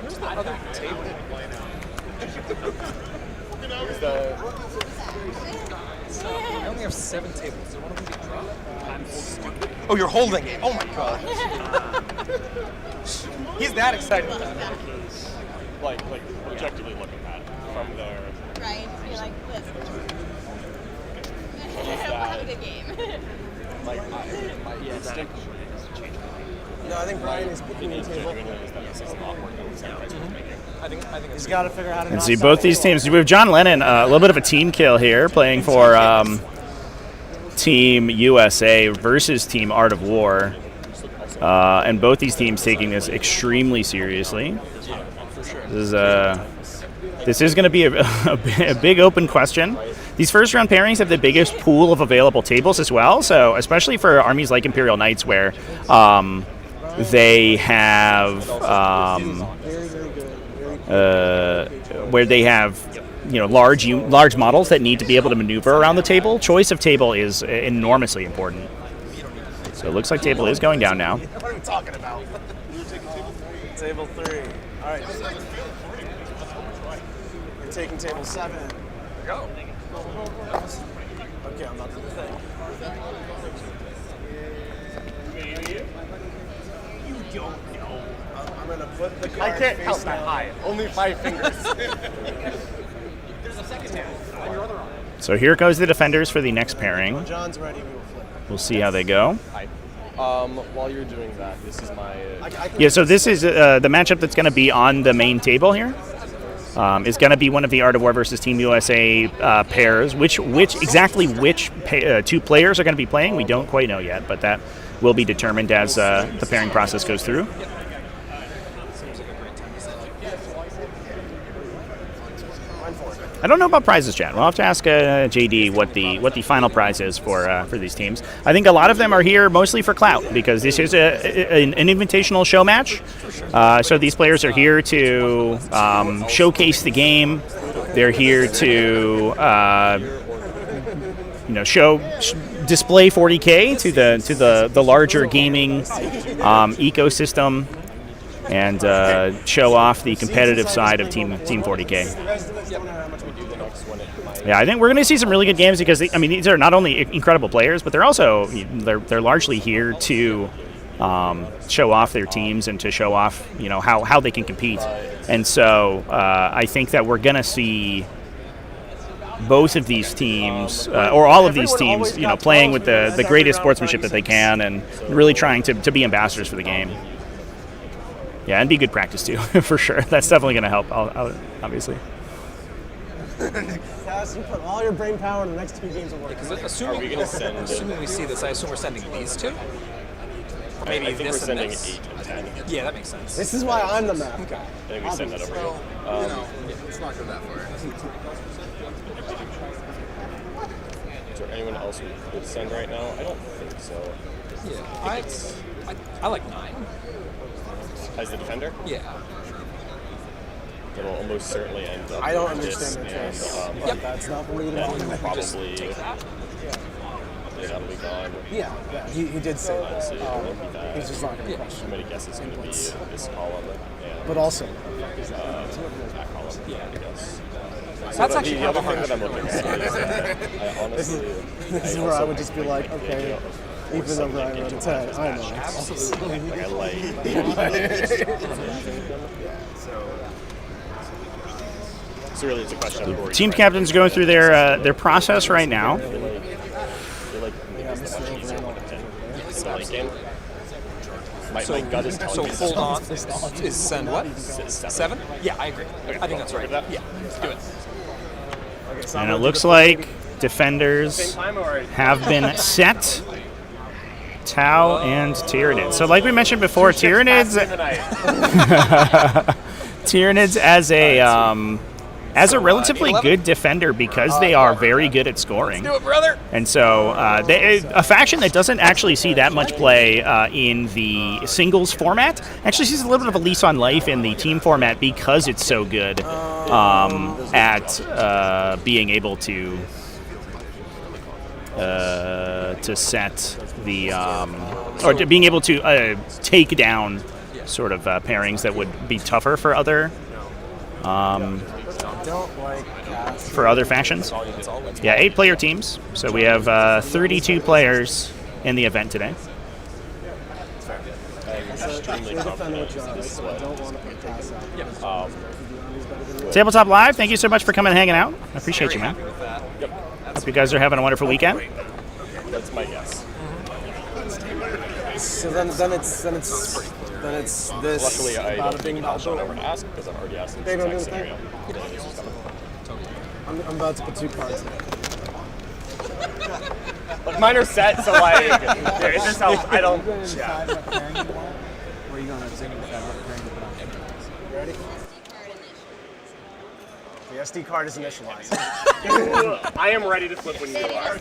Where's the other table? I only have 7 tables. Is there one of them being dropped? I'm stupid. Oh, you're holding it. Oh my god. He's that excited. Like objectively looking at it from there. Right. You're like, listen. We'll have a good game. My instinct. No, I think Brian is picking the table. I think he's got to figure out how to. And see both these teams. We have John Lennon, a little bit of a team kill here, playing for Team USA versus Team Art of War, and both these teams taking this extremely seriously. This is going to be a big open question. These first round pairings have the biggest pool of available tables as well. So especially for armies like Imperial Knights, where they have large models that need to be able to maneuver around the table. Choice of table is enormously important. So it looks like table is going down now. What are we talking about? Table 3. All right. We're taking table 7. Go. Okay, I'm not the thing. You don't know. I'm going to put the card. I can't count face that down. high. Only 5 fingers. There's a second table on your other arm. So here goes the defenders for the next pairing. When John's ready, we will flip. We'll see how they go. While you're doing that, this is my... Yeah, so this is the matchup that's going to be on the main table here. Is going to be one of the Art of War versus Team USA pairs. Which 2 players are going to be playing, we don't quite know yet, but that will be determined as the pairing process goes through. I don't know about prizes, Chad. We'll have to ask JD what the final prize is for these teams. I think a lot of them are here mostly for clout because this is an invitational show match. So these players are here to showcase the game. They're here to display 40k to the larger gaming ecosystem and show off the competitive side of Team 40k. Yeah, I think we're going to see some really good games because these are not only incredible players, but they're also they're largely here to show off their teams and to show off how they can compete. And so I think that we're going to see both of these teams or all of these teams playing with the greatest sportsmanship that they can and really trying to be ambassadors for the game. Yeah, and be good practice too, for sure. That's definitely going to help, obviously. Cass, you put all your brain power in the next 2 games of work. Assuming we see this, I assume we're sending these 2? Maybe I think this we're sending and this. 8 and 10. Yeah, that makes sense. This is why I'm the map. Okay. I think we send that over here. Let's not go that far. Is there anyone else we could send right now? I don't think so. Yeah, I like 9. As the defender? Yeah. It'll almost certainly end up. I don't with understand the this, choice. and, That's not the lead. Probably. That'll be gone. Yeah, he did say that. He's just not going to question. Somebody guesses it's going to be this column. And, but also. that column, I guess. That's actually the other thing that I'm looking at is that I honestly. This is where I would just be like, okay, even though I run 10, I know. Absolutely. Like I So really, it's a question of Team captains going through their process right now. My gut is telling me hold on. Is send what? 7? Yeah, I agree. I think that's right. Yeah, let's do it. And it looks like defenders have been set. Tau and Tyranids. So like we mentioned before, Tyranids as a relatively good defender because they are very good at scoring. Let's do it, brother. And so a faction that doesn't actually see that much play in the singles format actually sees a little bit of a lease on life in the team format because it's so good at being able to set the or to being able to take down sort of pairings that would be tougher for other factions. Yeah, 8-player teams. So we have 32 players in the event today. Tabletop Live, thank you so much for coming and hanging out. I appreciate you, man. Hope you guys are having a wonderful weekend. That's my guess. So then it's this. Luckily, I don't think I'll show over to ask because I've already asked the exact scenario. I'm about to put 2 cards in. Look, mine are set, so like, it just helps. I don't. Where are you going to decide what pairing to put on? You ready? The SD card is initialized. I am ready to flip when you are.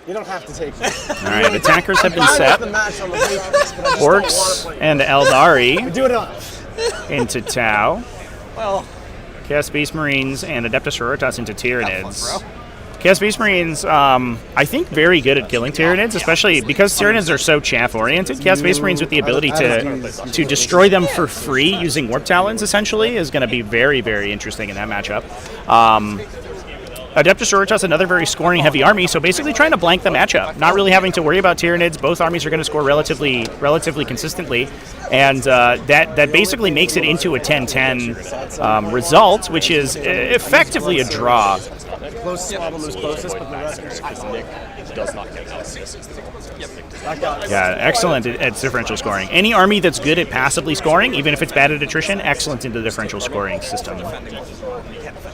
You don't have to take it. All right, attackers have been set. Orks and Eldari into Tau. Well, Chaos Space Marines and Adeptus Sororitas into Tyranids. Chaos Space Marines, I think, very good at killing Tyranids, especially because Tyranids are so chaff-oriented. Chaos Space Marines with the ability to destroy them for free using Warp Talons, essentially, is going to be very, very interesting in that matchup. Adeptus Sororitas, another very scoring-heavy army, so basically trying to blank the matchup, not really having to worry about Tyranids. Both armies are going to score relatively consistently, and that basically makes it into a 10-10 result, which is effectively a draw. Closest problem is closest, but the rest Nick does not get assists. Yeah, excellent at differential scoring. Any army that's good at passively scoring, even if it's bad at attrition, excellent into the differential scoring system.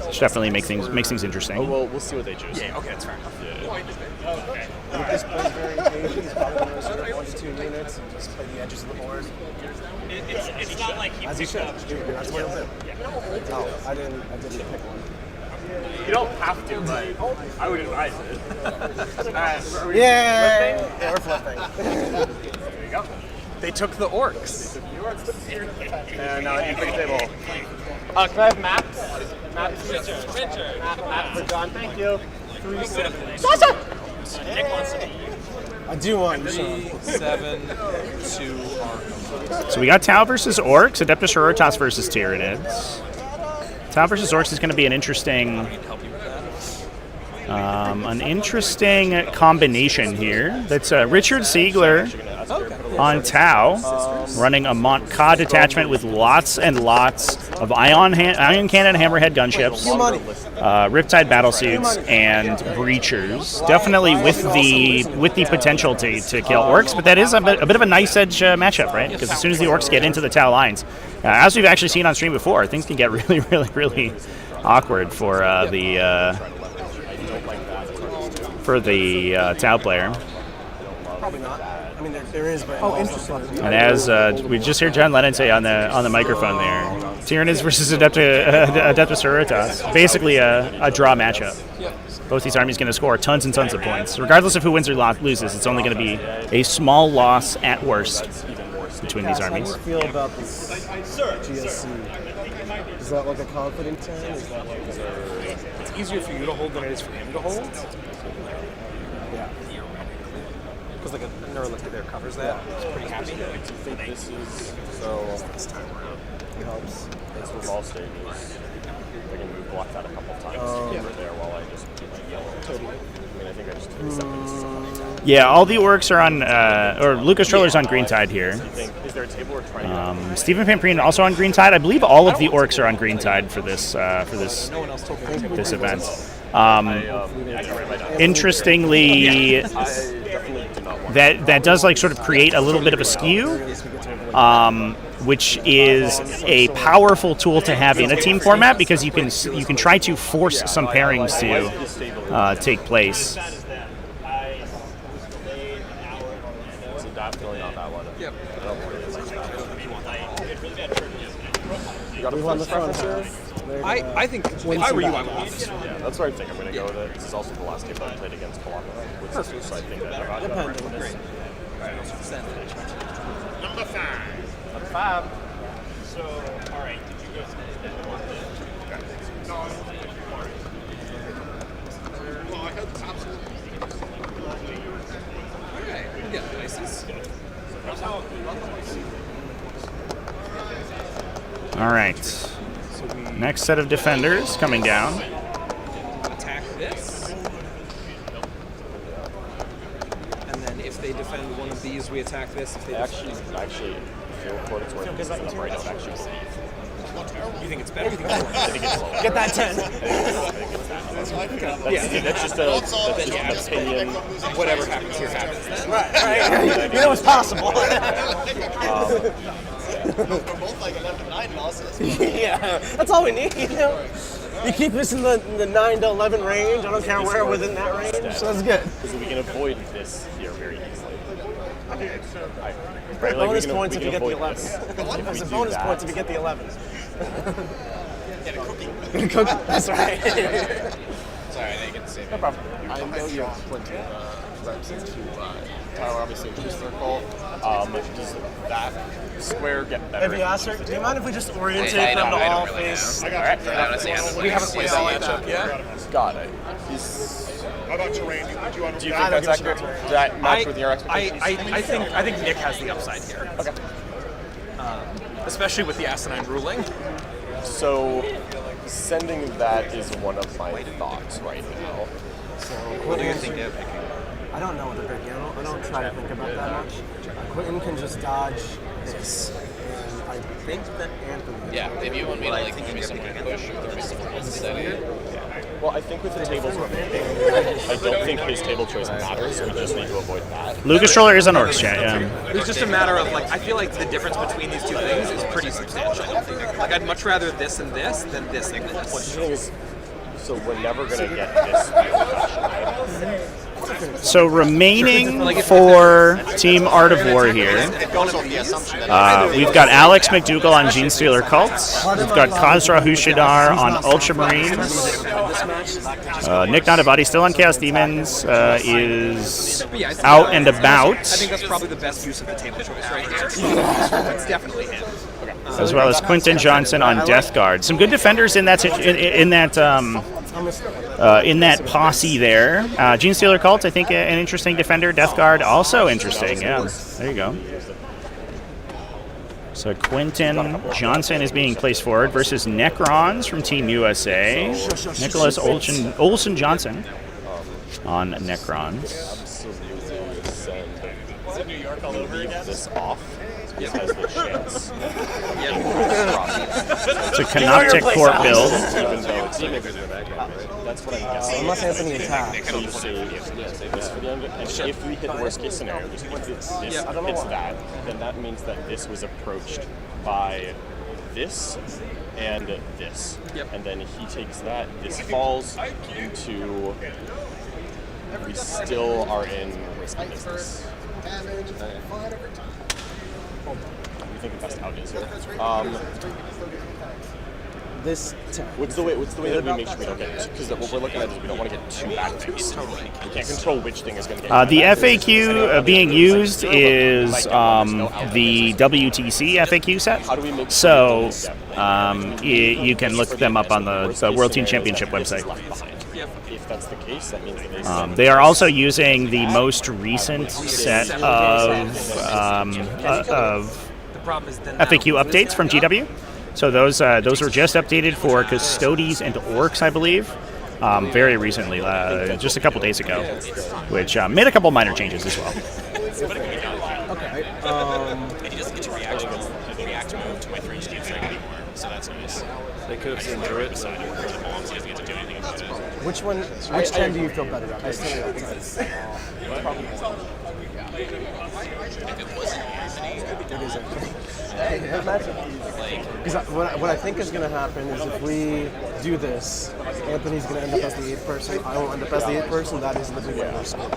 Which definitely makes things interesting. Oh, well, we'll see what they choose. Yeah, okay, that's fair enough. With this plays very engaging, he's probably going to reserve 1 to 2 units and just play the edges of the board. It's not like he As he should. That's what he'll do. No, I didn't pick one. You don't have to, but I would advise it. Yeah, we're flipping. There you go. They took the Orks. And now you pick the table. Can I have maps? Maps. Map for John. Thank you. 3 7. Nick wants to I do want you to show 7 to Orks. So we got Tau versus Orks, Adeptus Sororitas versus Tyranids. Tau versus Orks is going to be an interesting combination here. That's Richard Siegler on Tau, running a Mont-Ka detachment with lots and lots of ion cannon hammerhead gunships, Riptide battlesuits, and breachers. Definitely with the potential to kill Orks, but that is a bit of a nice edge matchup, right? Because as soon as the Orks get into the Tau lines, as we've actually seen on stream before, things can get really, really, really awkward for the Tau player. Probably not. I mean, there is, but interesting. And as we just heard John Lennon say on the microphone there, Tyranids versus Adeptus Sororitas, basically a draw matchup. Both these armies going to score tons and tons of points. Regardless of who wins or loses, it's only going to be a small loss at worst between these armies. How do you feel about this GSC? Is that like a confident turn? Is that like It's easier for you to hold than it is for him to hold. Yeah. Because like a Neuralink there covers that. It's pretty happy. I think this is this time around. It helps. It's with all stages. I can move blocks out a couple of times over there while I just keep my yellow. Totally. I mean, I think I just took 7 pieces on each time. Yeah, all the Orks are on, or Lukas Troller's on green tide here. Is there a table we're trying to Stephen Pamprine also on green tide. I believe all of the Orks are on green tide for this this event. Interestingly, that does like sort of create a little bit of a skew, which is a powerful tool to have in a team format because you can try to force some pairings to take place. Definitely not that one. Yep. You got a first preference here? I think if I were you, I would leave this. Yeah, that's what I think I'm going to go with it. This is also the last game that I played against Colombo. Perfect. So I think that I've got Great. Number 5. Number 5. So, all right. Did you guys well, I hope it's absolutely. Okay, we can get places. All right. Next set of defenders coming down. Attack this. And then if they defend one of these, we attack this. If they actually feel what it's worth. Because I'm right, it's actually safe. You think it's better? You think it's worse? I think it's lower. Get that 10. That's just an opinion. Whatever happens here happens. Right. You know it's possible. We're both like 11-9 losses. Yeah, that's all we need, you know? You keep us in the 9 to 11 range. I don't care where within that range, so that's good. Because we can avoid this here very easily. Bonus points if you get the 11s. There's a bonus points if you get the 11s. Get a cookie. Cookie, that's right. Sorry, I didn't get to say No problem. I know you have plenty of reps into Tyler, obviously, into circle. Does that square get better? Have you asked her? Do you mind if we just orientate them to all face? We haven't played that matchup yet. Got it. How about terrain? Do you think that's accurate? Does that match with your expectations? I think Nick has the upside here. Okay. Especially with the asinine ruling. So, sending that is one of my thoughts right now. So, what do you think they're picking? I don't know what they're picking. I don't try to think about that much. Quentin can just dodge this. And I think that Anthony... Yeah, if you want me to like give me someone to push or throw me someone else steady. Well, I think with the tables remaining, I don't think his table choice matters, so we just need to avoid that. Lucas Troller is on Orks chat, yeah. It's just a matter of, like, I feel like the difference between these two things is pretty substantial. Like, I'd much rather this and this than this and this. So we're never going to get this fashion. So remaining for Team Art of War here, we've got Alex McDougall on Genestealer Cults. We've got Khazra Hushadar on Ultramarines. Nick Nanavati still on Chaos Demons, is out and about. I think that's probably the best use of the table choice right here. It's definitely him. As well as Quentin Johnson on Death Guard. Some good defenders in that in that posse there. Genestealer Cult, I think, an interesting defender. Death Guard, also interesting. Yeah, there you go. So Quentin Johnson is being placed forward versus Necrons from Team USA. Nicholas Olsen Johnson on Necrons. Is it New York all over again? This off. It has the chance. It's a Canoptic Court build. Even though it's that's what I'm guessing. Unless Anthony attacks. So you say this for the end, and if we hit the worst case scenario, just if this hits that, then that means that this was approached by this and this. And then he takes that, this falls into, we still are in risky business. You think the best out is here? What's the way that we make sure we don't get, because what we're looking at is we don't want to get too back things. We can't control which thing is going to get. The FAQ being used is the WTC FAQ set. So you can look them up on the World Team Championship website. If that's the case, that means they are also using the most recent set of FAQ updates from GW. So those were just updated for Custodes and Orks, I believe, very recently, just a couple days ago, which made a couple minor changes as well. Okay. And he doesn't get to react move to my 3 HQ thing anymore, so that's nice. They could have seen through it. He doesn't get to do anything about it. Which 10 do you feel better about? I still don't know. It is because what I think is going to happen is if we do this, Anthony's going to end up as the 8th person. I will end up as the 8th person. That is literally what we're scoring.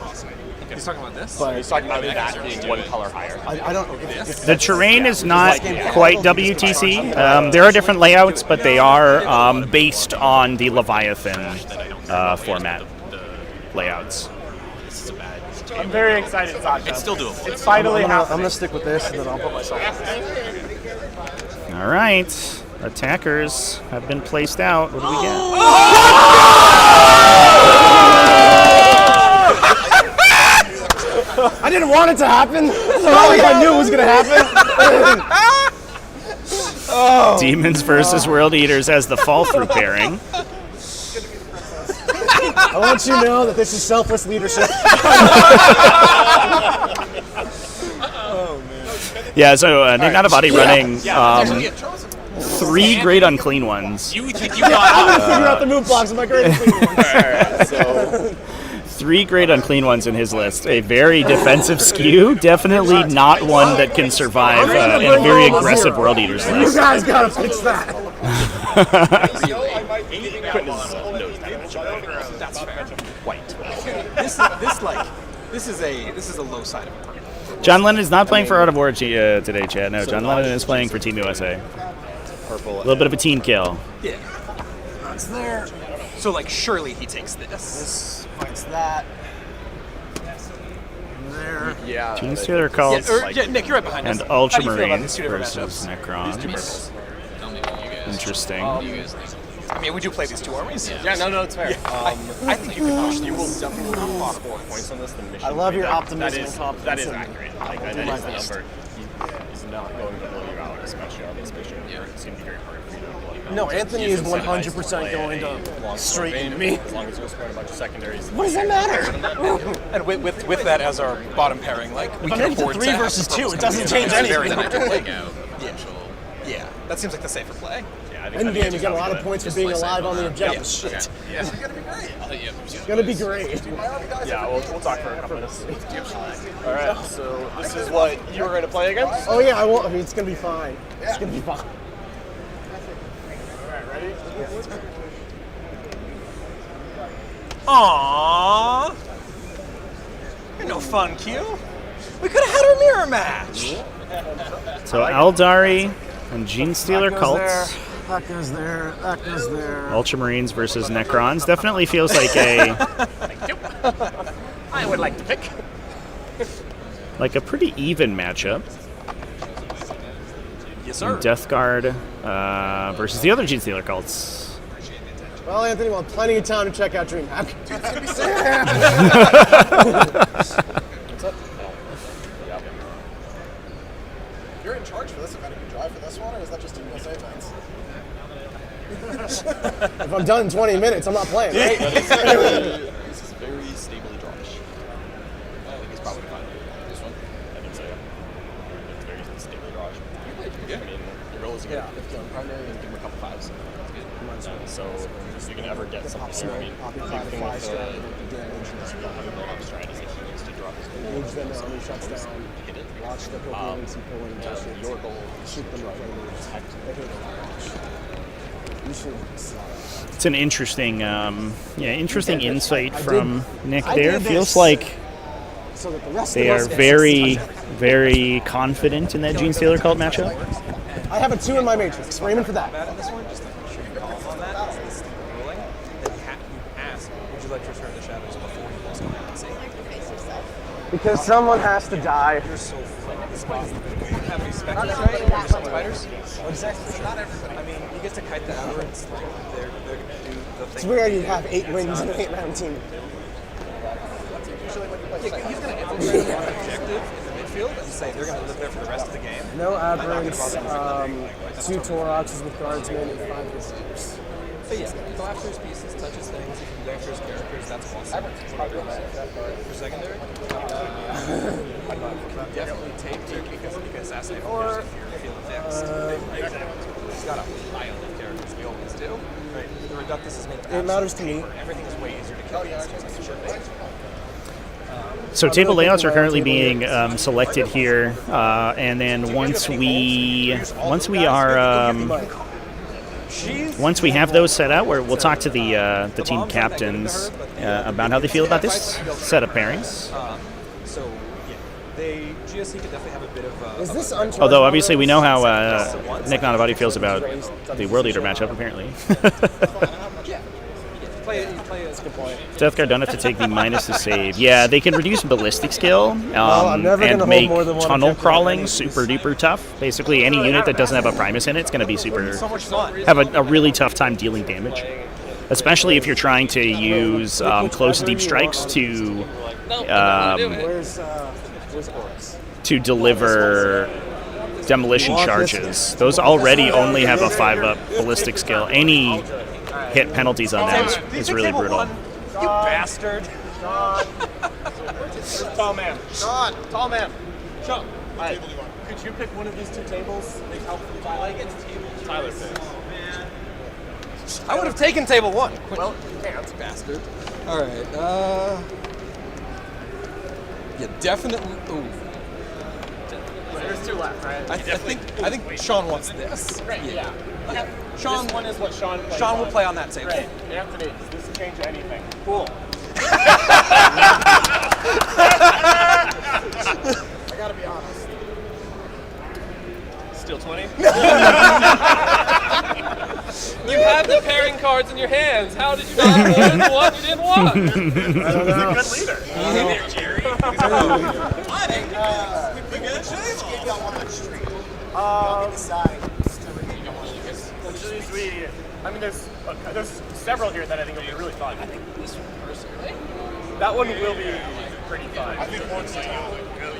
He's talking about this? But he's talking about that being one color higher. I don't. The terrain is not quite WTC. There are different layouts, but they are based on the Leviathan format layouts. I'm very excited, Sasha. It's still doable. It's finally happening. I'm going to stick with this, and then I'll put myself. All right, attackers have been placed out. What do we get? I didn't want it to happen. It's not like I knew it was going to happen. Demons versus World Eaters as the fall-through pairing. I want you to know that this is selfless leadership. Yeah, so Nanavati running 3 Great Unclean Ones. I'm going to figure out the move blocks of my Great Unclean Ones. So 3 Great Unclean Ones in his list. A very defensive skew. Definitely not one that can survive in a very aggressive World Eaters list. You guys got to fix that. That's fair. White. This is a low side of it. John Lennon is not playing for Art of War today, Chad. No, John Lennon is playing for Team USA. Purple. A little bit of a team kill. Yeah. That's there. So, surely he takes this. This fights that. There. Yeah. Genestealer Cult Nick, you're right behind us. and Ultramarines versus Necrons. Interesting. I mean, we do play these 2 armies. Yeah, no, it's fair. I think you can push. You will definitely lock more points on this than mission. I love your optimism and confidence. That is accurate. That is the number. He's not going to blow you out, especially on this mission. It's going to be very hard for you to blow you out. No, Anthony is 100% going to straighten me. As long as you score a bunch of secondaries. What does that matter? And with that as our bottom pairing, we can afford 3 versus 2. It doesn't change anything. Yeah, that seems like the safer play. Endgame, you got a lot of points for being alive on the objective. Shit. Yeah. It's gonna be great. It's gonna be great. Yeah, we'll talk for a couple minutes. All right, so this is what you were going to play against? Oh yeah, I won't. I mean, it's gonna be fine. It's gonna be fine. All right, ready? Aww. You're no fun, Q. We could have had our mirror match. So Eldari and Genestealer Cult. That goes there. That goes there. Ultramarines versus Necrons. Definitely feels like a I would like to pick. pretty even matchup. Yes, sir. Death Guard versus the other Genestealer Cults. Well, Anthony, we'll have plenty of time to check out Dreamhack. Dude, it's gonna be sick. What's up? You're in charge for this event. Can you drive for this one, or is that just a USA events? If I'm done in 20 minutes, I'm not playing, right? This is very stably drawish. I think it's probably fine. This one? I think so, yeah. It's very stably drawish. Yeah. I mean, your roll is going to get 50 on primary and give him a couple fives. That's good. So, if you can ever get something here, I mean, the big thing with the 100 million stride is that he needs to drop his goal. Engage them now, he shuts down. Hit it. Watch the coherence and pull in touch it. Your goal Shoot them with flamers. They hit it watch. You should It's an interesting, interesting insight from Nick there. Feels like they are very, very confident in that Gene Sailor Cult matchup. I have a 2 in my matrix. Raymond for that. This one, just make sure you call on that. As this thing rolling, then you ask, would you like to return the shadows before you post on and say, Because someone has to die. You're so funny. You have these specters, right? You're some spiders? Exactly. Not everybody. I mean, you get to kite the outer and like, they're going to do the thing. It's where you have 8 wins in an 8-round team. Yeah, he's going to infiltrate one objective in the midfield and say they're going to live there for the rest of the game. No aberrants, 2 Toroxes with guardsmen, and 5 visitors. But yeah, go after his pieces, touch his things, if you can go after his characters, that's awesome. For secondary, definitely take Turkey because you can assassinate or if you're feeling fixed. He's got a pile of characters, we always do. Right. The Reductus is made of It matters to me. Everything is way easier to kill than it should be. So table layouts are currently being selected here, and then once we have those set out, we'll talk to the team captains about how they feel about this set of pairings. So yeah, GSC could definitely have a bit of. Is this although obviously we know how Nick Nanavati feels about the World Leader matchup, apparently. That's a good point. Death Guard don't have to take the minus to save. Yeah, they can reduce ballistic skill I'm never and gonna make hold more than one tunnel objective crawling super duper tough. Basically, any unit that doesn't have a Primus in it's going to be super have a really tough time dealing damage, especially if you're trying to use close deep strikes to deliver demolition charges. Those already only have a 5-up ballistic skill. Any hit penalties on them is really brutal. You bastard. Tall man. Sean. Tall man. Sean. Right. Could you pick one of these 2 tables? They help from Tyler picks. I would have taken table 1. Well, you can't. Bastard. All right. Yeah, definitely. Ooh. There's 2 left, right? I think Sean wants this. Great. Yeah. Okay. Sean, this one is what Sean plays. Sean will play on that table. Great. Anthony, does this change anything? Cool. I gotta be honest. Still 20? You have the pairing cards in your hands. How did you not win what you didn't want? I don't know. He's a good leader. Hey there, Jerry. We good? Skate got one on the street. I mean, there's several here that I think will be really fun. I think this one personally. That one will be pretty fun. I think Orks and Tau.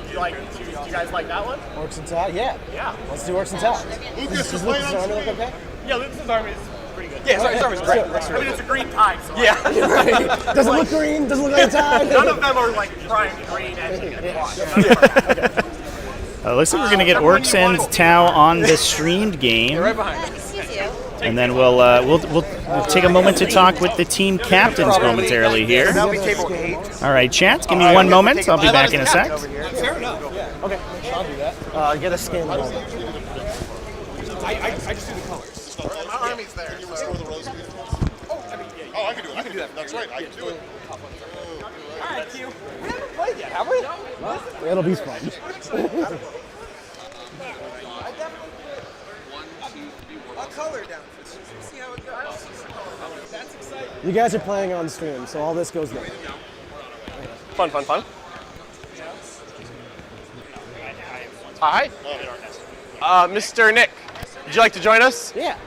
Do you guys like that one? Orks and Tau? Yeah. Yeah. Let's do Orks and Tau. Does Lucas' army look okay? Yeah, Lucas' army is pretty good. Yeah, his army's great. I mean, it's a green tide, so yeah. Right. Does it look green? Does it look like a tide? None of them are like prime green and watch. Looks like we're going to get Orks and Tau on the streamed game. Right behind you. And then we'll take a moment to talk with the team captains momentarily here. That'll be table 8. All right, chat. Give me 1 moment. I'll be back in a sec. Fair enough. Yeah. Okay. I'll do that. Get a skin. I just do the colors. My army's there. Can you restore the rose? Oh, I can do it. You can do that. That's right. I can do it. All right, Q. We haven't played yet, have we? It'll be fun. I'll color down. See how it goes. That's exciting. You guys are playing on stream, so all this goes there. Fun. Hi. Mr. Nick, would you like to join us? Yeah.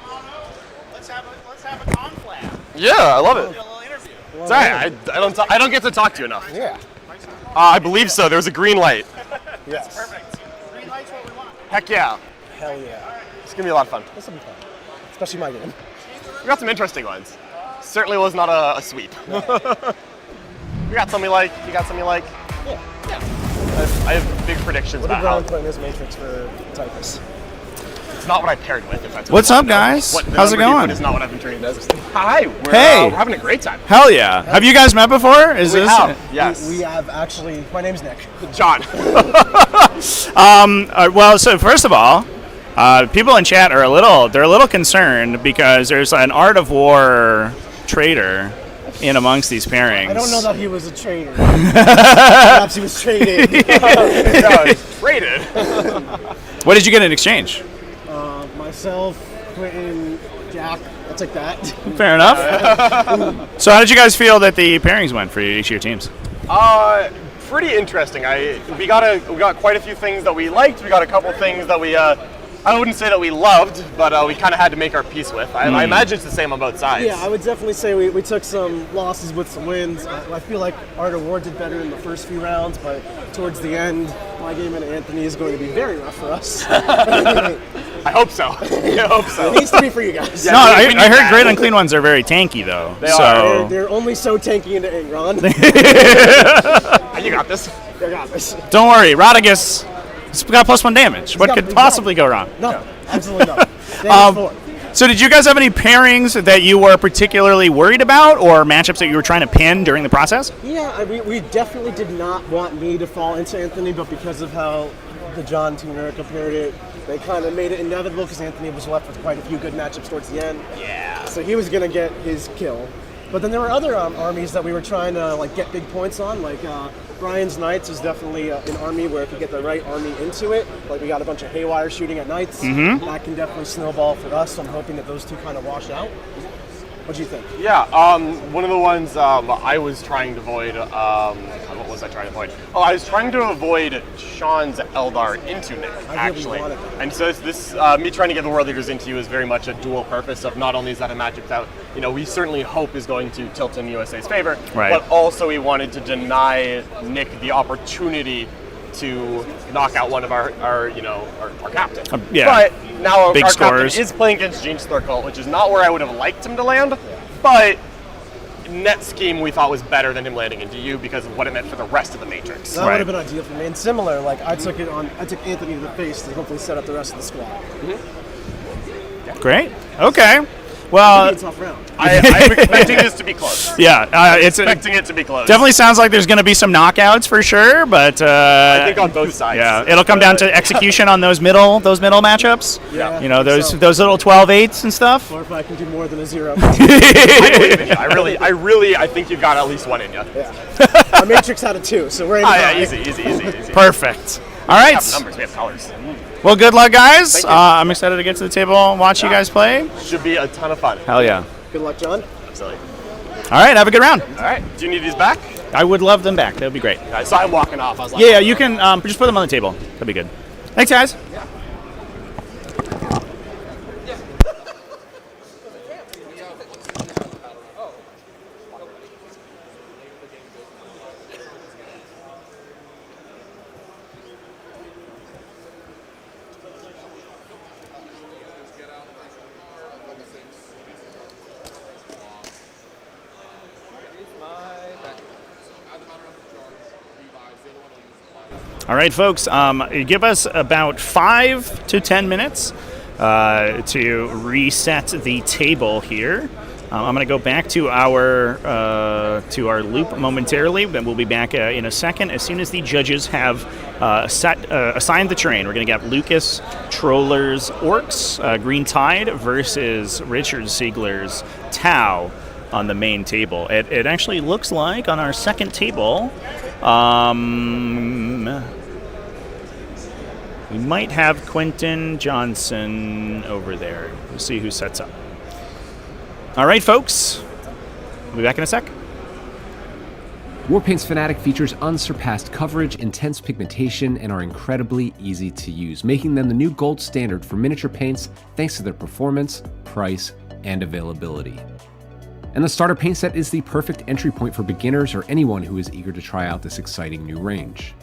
Let's have a conflab. Yeah, I love it. Sorry, I don't get to talk to you enough. Yeah. I believe so. There was a green light. Yes. Perfect. Green light's what we want. Heck yeah. Hell yeah. It's gonna be a lot of fun. This will be fun. Especially my game. We got some interesting ones. Certainly was not a sweep. We got some we like. You got some you like. Yeah. I have big predictions What about did Ron how. put in his matrix for Typhus? It's not what I paired with. If that's What's up, guys? What the How's it number you going? put is not what I've been trained as. Hi. We're, Hey. we're having a great time. Hell yeah. Have you guys met before? Is We this? have, yes. We have actually. My name's Nick. John. Well, so first of all, people in chat are a little concerned because there's an Art of War trader in amongst these pairings. I don't know that he was a trader. Perhaps he was traded. No, it's traded. What did you get in exchange? Myself, Quentin, Jack. I'll take that. Fair enough. So how did you guys feel that the pairings went for each of your teams? Pretty interesting. We got quite a few things that we liked. We got a couple things that we I wouldn't say that we loved, but we kind of had to make our peace with. I imagine it's the same on both sides. Yeah, I would definitely say we took some losses with some wins. I feel like Art of War did better in the first few rounds, but towards the end, my game and Anthony is going to be very rough for us. I hope so. I hope so. It needs to be for you guys. Yeah, no, I heard Great Unclean Ones are very tanky, though. They are. They're only so tanky into Angron. You got this. I got this. Don't worry, Rodigus, it's got +1 damage. What could possibly go wrong? Nothing. Absolutely nothing. So did you guys have any pairings that you were particularly worried about, or matchups that you were trying to pin during the process? Yeah, we definitely did not want me to fall into Anthony, but because of how the John Team America paired it, they kind of made it inevitable because Anthony was left with quite a few good matchups towards the end. Yeah. So he was going to get his kill. But then there were other armies that we were trying to get big points on, like Brian's Knights is definitely an army where if you get the right army into it, like we got a bunch of haywire shooting at Knights, that can definitely snowball for us, so I'm hoping that those two kind of wash out. What do you think? Yeah, one of the ones I was trying to avoid, what was I trying to avoid? Oh, I was trying to avoid Sean's Eldar into Nick, actually. wanted that. And so this me trying to get the World Leaders into you is very much a dual purpose of not only is that a matchup that, we certainly hope is going to tilt in USA's favor, Right. but also we wanted to deny Nick the opportunity to knock out one of our captain. Yeah. But now Big our scores. captain is playing against Gene Slurcult, which is not where I would have liked him to land, but net scheme we thought was better than him landing into you because of what it meant for the rest of the Matrix. That would have been ideal for me. And similar, I took Anthony to the face to hopefully set up the rest of the squad. Great. Okay. Well, It's a tough round. I'm expecting this to be close. yeah, it's Expecting it to be close. definitely sounds like there's going to be some knockouts for sure, but I think on both sides. yeah, it'll come down to execution on those middle matchups. Yeah, Those little 12-8s and stuff. Or if I can do more than a 0. I believe in you. I think you've got at least one in you. Yeah. Our Matrix had a 2, so we're in Easy. Perfect. All right. We have numbers, we have colors. Well, good luck, guys. Thank you. I'm excited to get to the table and watch you guys play. Should be a ton of fun. Hell yeah. Good luck, John. Absolutely. All right, have a good round. All right. Do you need these back? I would love them back. That would be great. I saw him walking off. I was like, Yeah, you can just put them on the table. That'd be good. Thanks, guys. All right, folks, give us about 5 to 10 minutes to reset the table here. I'm going to go back to our loop momentarily, but we'll be back in a second as soon as the judges have assigned the terrain. We're going to get Lukas, Trollers, Orks, Green Tide versus Richard Siegler's Tau on the main table. It actually looks like on our second table, we might have Quentin Johnson over there. We'll see who sets up. All right, folks. We'll be back in a sec. Warpaint's Fanatic features unsurpassed coverage, intense pigmentation, and are incredibly easy to use, making them the new gold standard for miniature paints thanks to their performance, price, and availability. And the starter paint set is the perfect entry point for beginners or anyone who is eager to try out this exciting new range.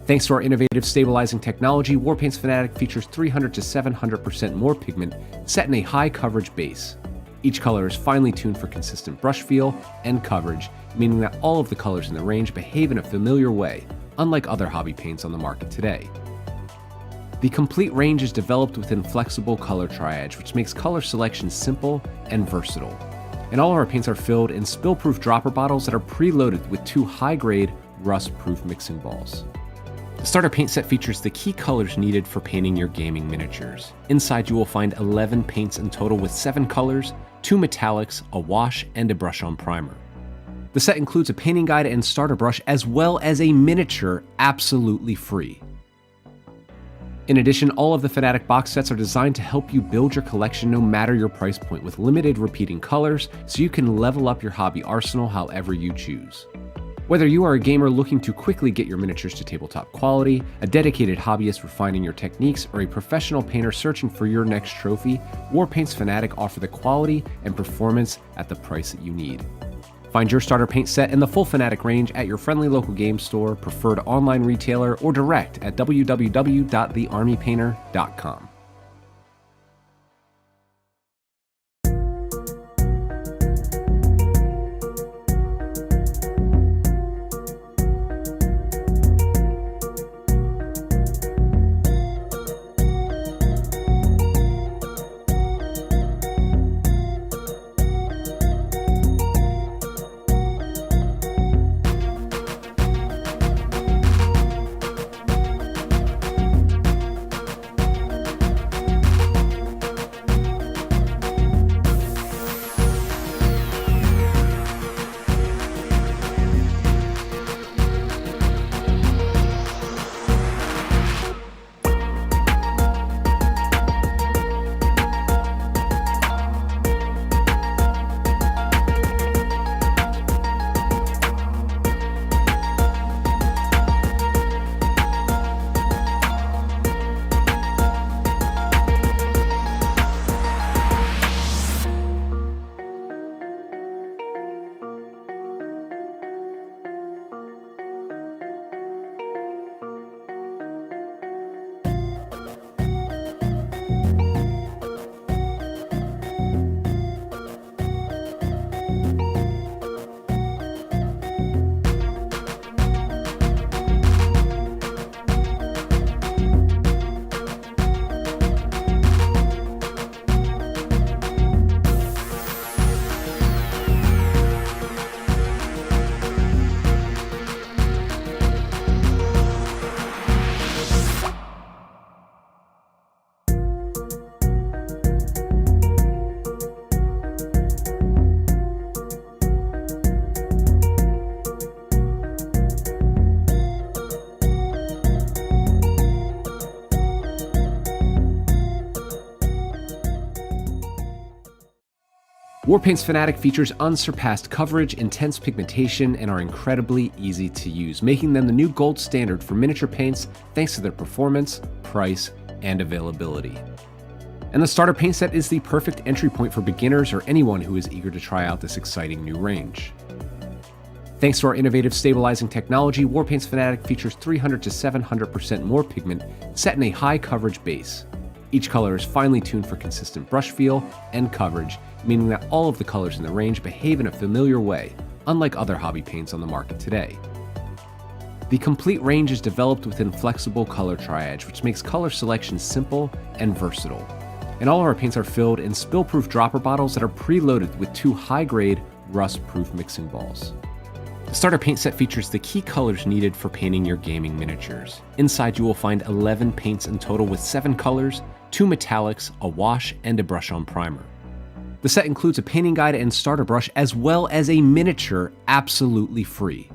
Thanks to our innovative stabilizing technology, Warpaint's Fanatic features 300 to 700% more pigment set in a high coverage base. Each color is finely tuned for consistent brush feel and coverage, meaning that all of the colors in the range behave in a familiar way, unlike other hobby paints on the market today. The complete range is developed within flexible color triage, which makes color selection simple and versatile. And all of our paints are filled in spill-proof dropper bottles that are preloaded with 2 high-grade, rust-proof mixing balls. The starter paint set features the key colors needed for painting your gaming miniatures. Inside you will find 11 paints in total with 7 colors, 2 metallics, a wash, and a brush-on primer. The set includes a painting guide and starter brush as well as a miniature absolutely free. In addition, all of the Fanatic box sets are designed to help you build your collection no matter your price point with limited repeating colors so you can level up your hobby arsenal however you choose. Whether you are a gamer looking to quickly get your miniatures to tabletop quality, a dedicated hobbyist refining your techniques, or a professional painter searching for your next trophy, Warpaint's Fanatic offer the quality and performance at the price that you need. Find your starter paint set in the full Fanatic range at your friendly local game store, preferred online retailer, or direct at www.thearmypainter.com. Warpaint's Fanatic features unsurpassed coverage, intense pigmentation, and are incredibly easy to use, making them the new gold standard for miniature paints thanks to their performance, price, and availability. And the starter paint set is the perfect entry point for beginners or anyone who is eager to try out this exciting new range. Thanks to our innovative stabilizing technology, Warpaint's Fanatic features 300 to 700% more pigment set in a high coverage base. Each color is finely tuned for consistent brush feel and coverage, meaning that all of the colors in the range behave in a familiar way, unlike other hobby paints on the market today. The complete range is developed within flexible color triage, which makes color selection simple and versatile. And all of our paints are filled in spill-proof dropper bottles that are preloaded with 2 high-grade, rust-proof mixing balls. The starter paint set features the key colors needed for painting your gaming miniatures. Inside you will find 11 paints in total with 7 colors, 2 metallics, a wash, and a brush-on primer. The set includes a painting guide and starter brush as well as a miniature absolutely free.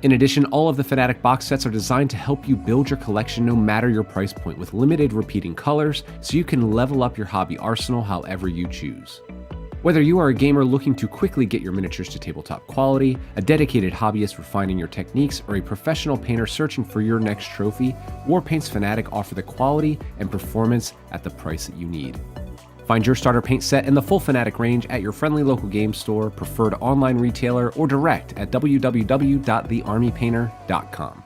In addition, all of the Fanatic box sets are designed to help you build your collection no matter your price point with limited repeating colors so you can level up your hobby arsenal however you choose. Whether you are a gamer looking to quickly get your miniatures to tabletop quality, a dedicated hobbyist refining your techniques, or a professional painter searching for your next trophy, Warpaint's Fanatic offer the quality and performance at the price that you need. Find your starter paint set in the full Fanatic range at your friendly local game store, preferred online retailer, or direct at www.thearmypainter.com.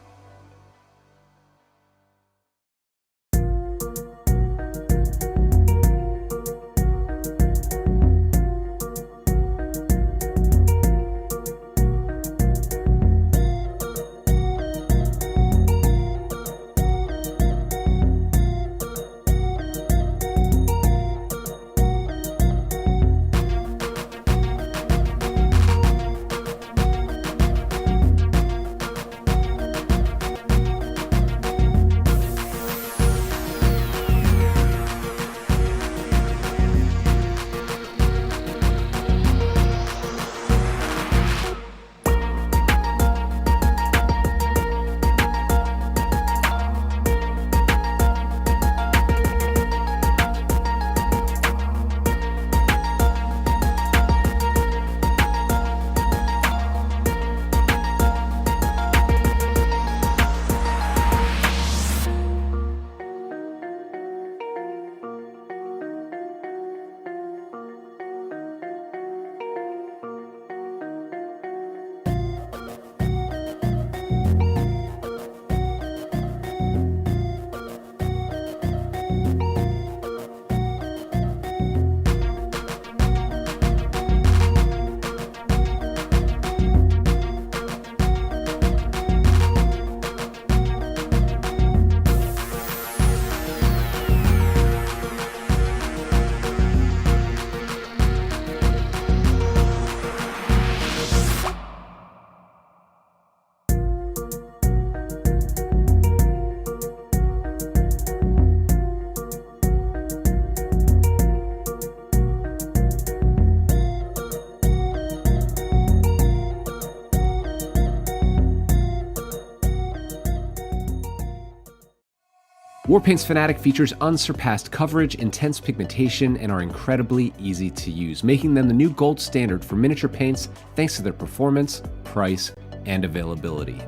Warpaint's Fanatic features unsurpassed coverage, intense pigmentation, and are incredibly easy to use, making them the new gold standard for miniature paints thanks to their performance, price, and availability.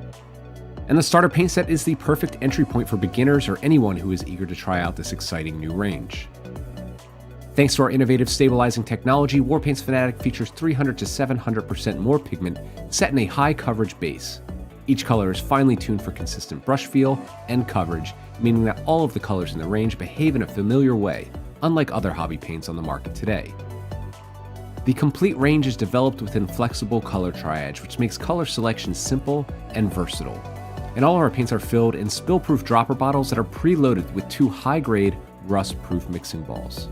And the starter paint set is the perfect entry point for beginners or anyone who is eager to try out this exciting new range. Thanks to our innovative stabilizing technology, Warpaint's Fanatic features 300 to 700% more pigment set in a high coverage base. Each color is finely tuned for consistent brush feel and coverage, meaning that all of the colors in the range behave in a familiar way, unlike other hobby paints on the market today. The complete range is developed within flexible color triage, which makes color selection simple and versatile. And all of our paints are filled in spill-proof dropper bottles that are preloaded with 2 high-grade, rust-proof mixing balls.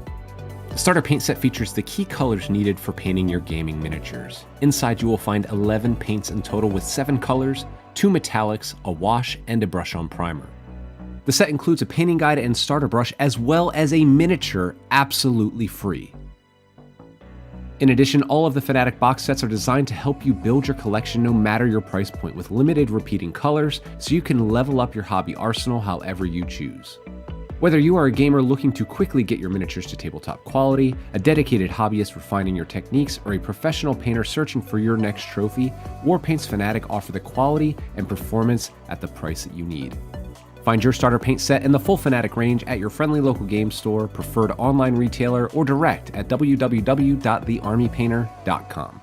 The starter paint set features the key colors needed for painting your gaming miniatures. Inside you will find 11 paints in total with 7 colors, 2 metallics, a wash, and a brush-on primer. The set includes a painting guide and starter brush as well as a miniature absolutely free. In addition, all of the Fanatic box sets are designed to help you build your collection no matter your price point with limited repeating colors so you can level up your hobby arsenal however you choose. Whether you are a gamer looking to quickly get your miniatures to tabletop quality, a dedicated hobbyist refining your techniques, or a professional painter searching for your next trophy, Warpaint's Fanatic offer the quality and performance at the price that you need. Find your starter paint set in the full Fanatic range at your friendly local game store, preferred online retailer, or direct at www.thearmypainter.com.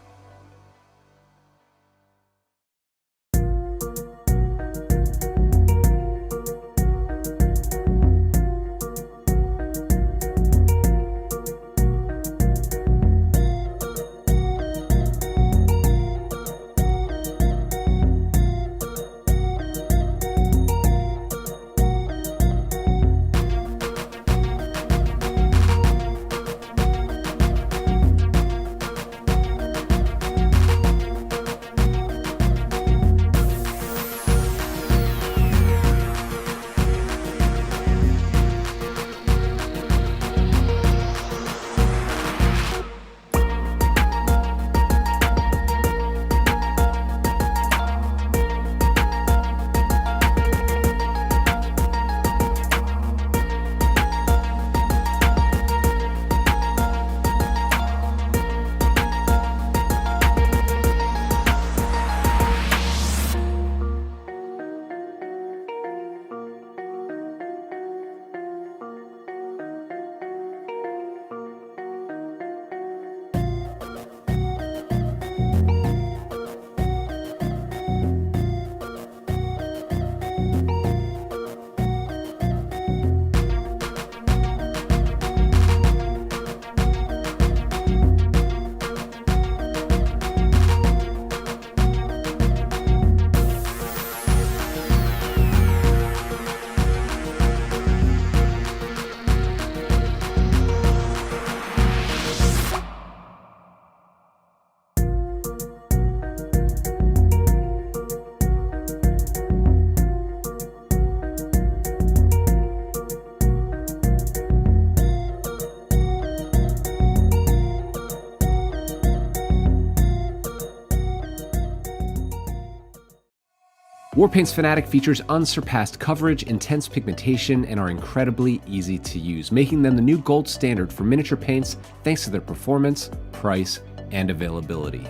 Warpaint's Fanatic features unsurpassed coverage, intense pigmentation, and are incredibly easy to use, making them the new gold standard for miniature paints thanks to their performance, price, and availability.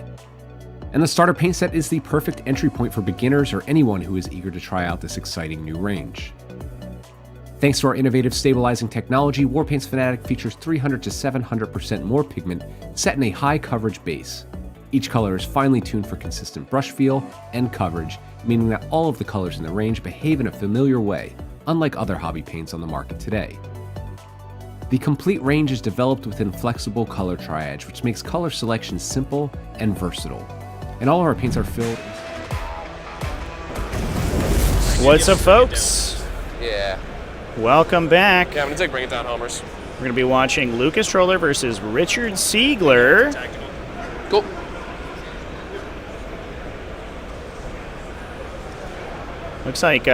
And the starter paint set is the perfect entry point for beginners or anyone who is eager to try out this exciting new range. Thanks to our innovative stabilizing technology, Warpaint's Fanatic features 300 to 700% more pigment set in a high coverage base. Each color is finely tuned for consistent brush feel and coverage, meaning that all of the colors in the range behave in a familiar way, unlike other hobby paints on the market today. The complete range is developed within flexible color triage, which makes color selection simple and versatile. And all of our paints are filled. What's up, folks? Yeah. Welcome back. Yeah, I'm gonna take Bring It Down Homers. We're gonna be watching Lukas Troller versus Richard Siegler. Cool. Looks like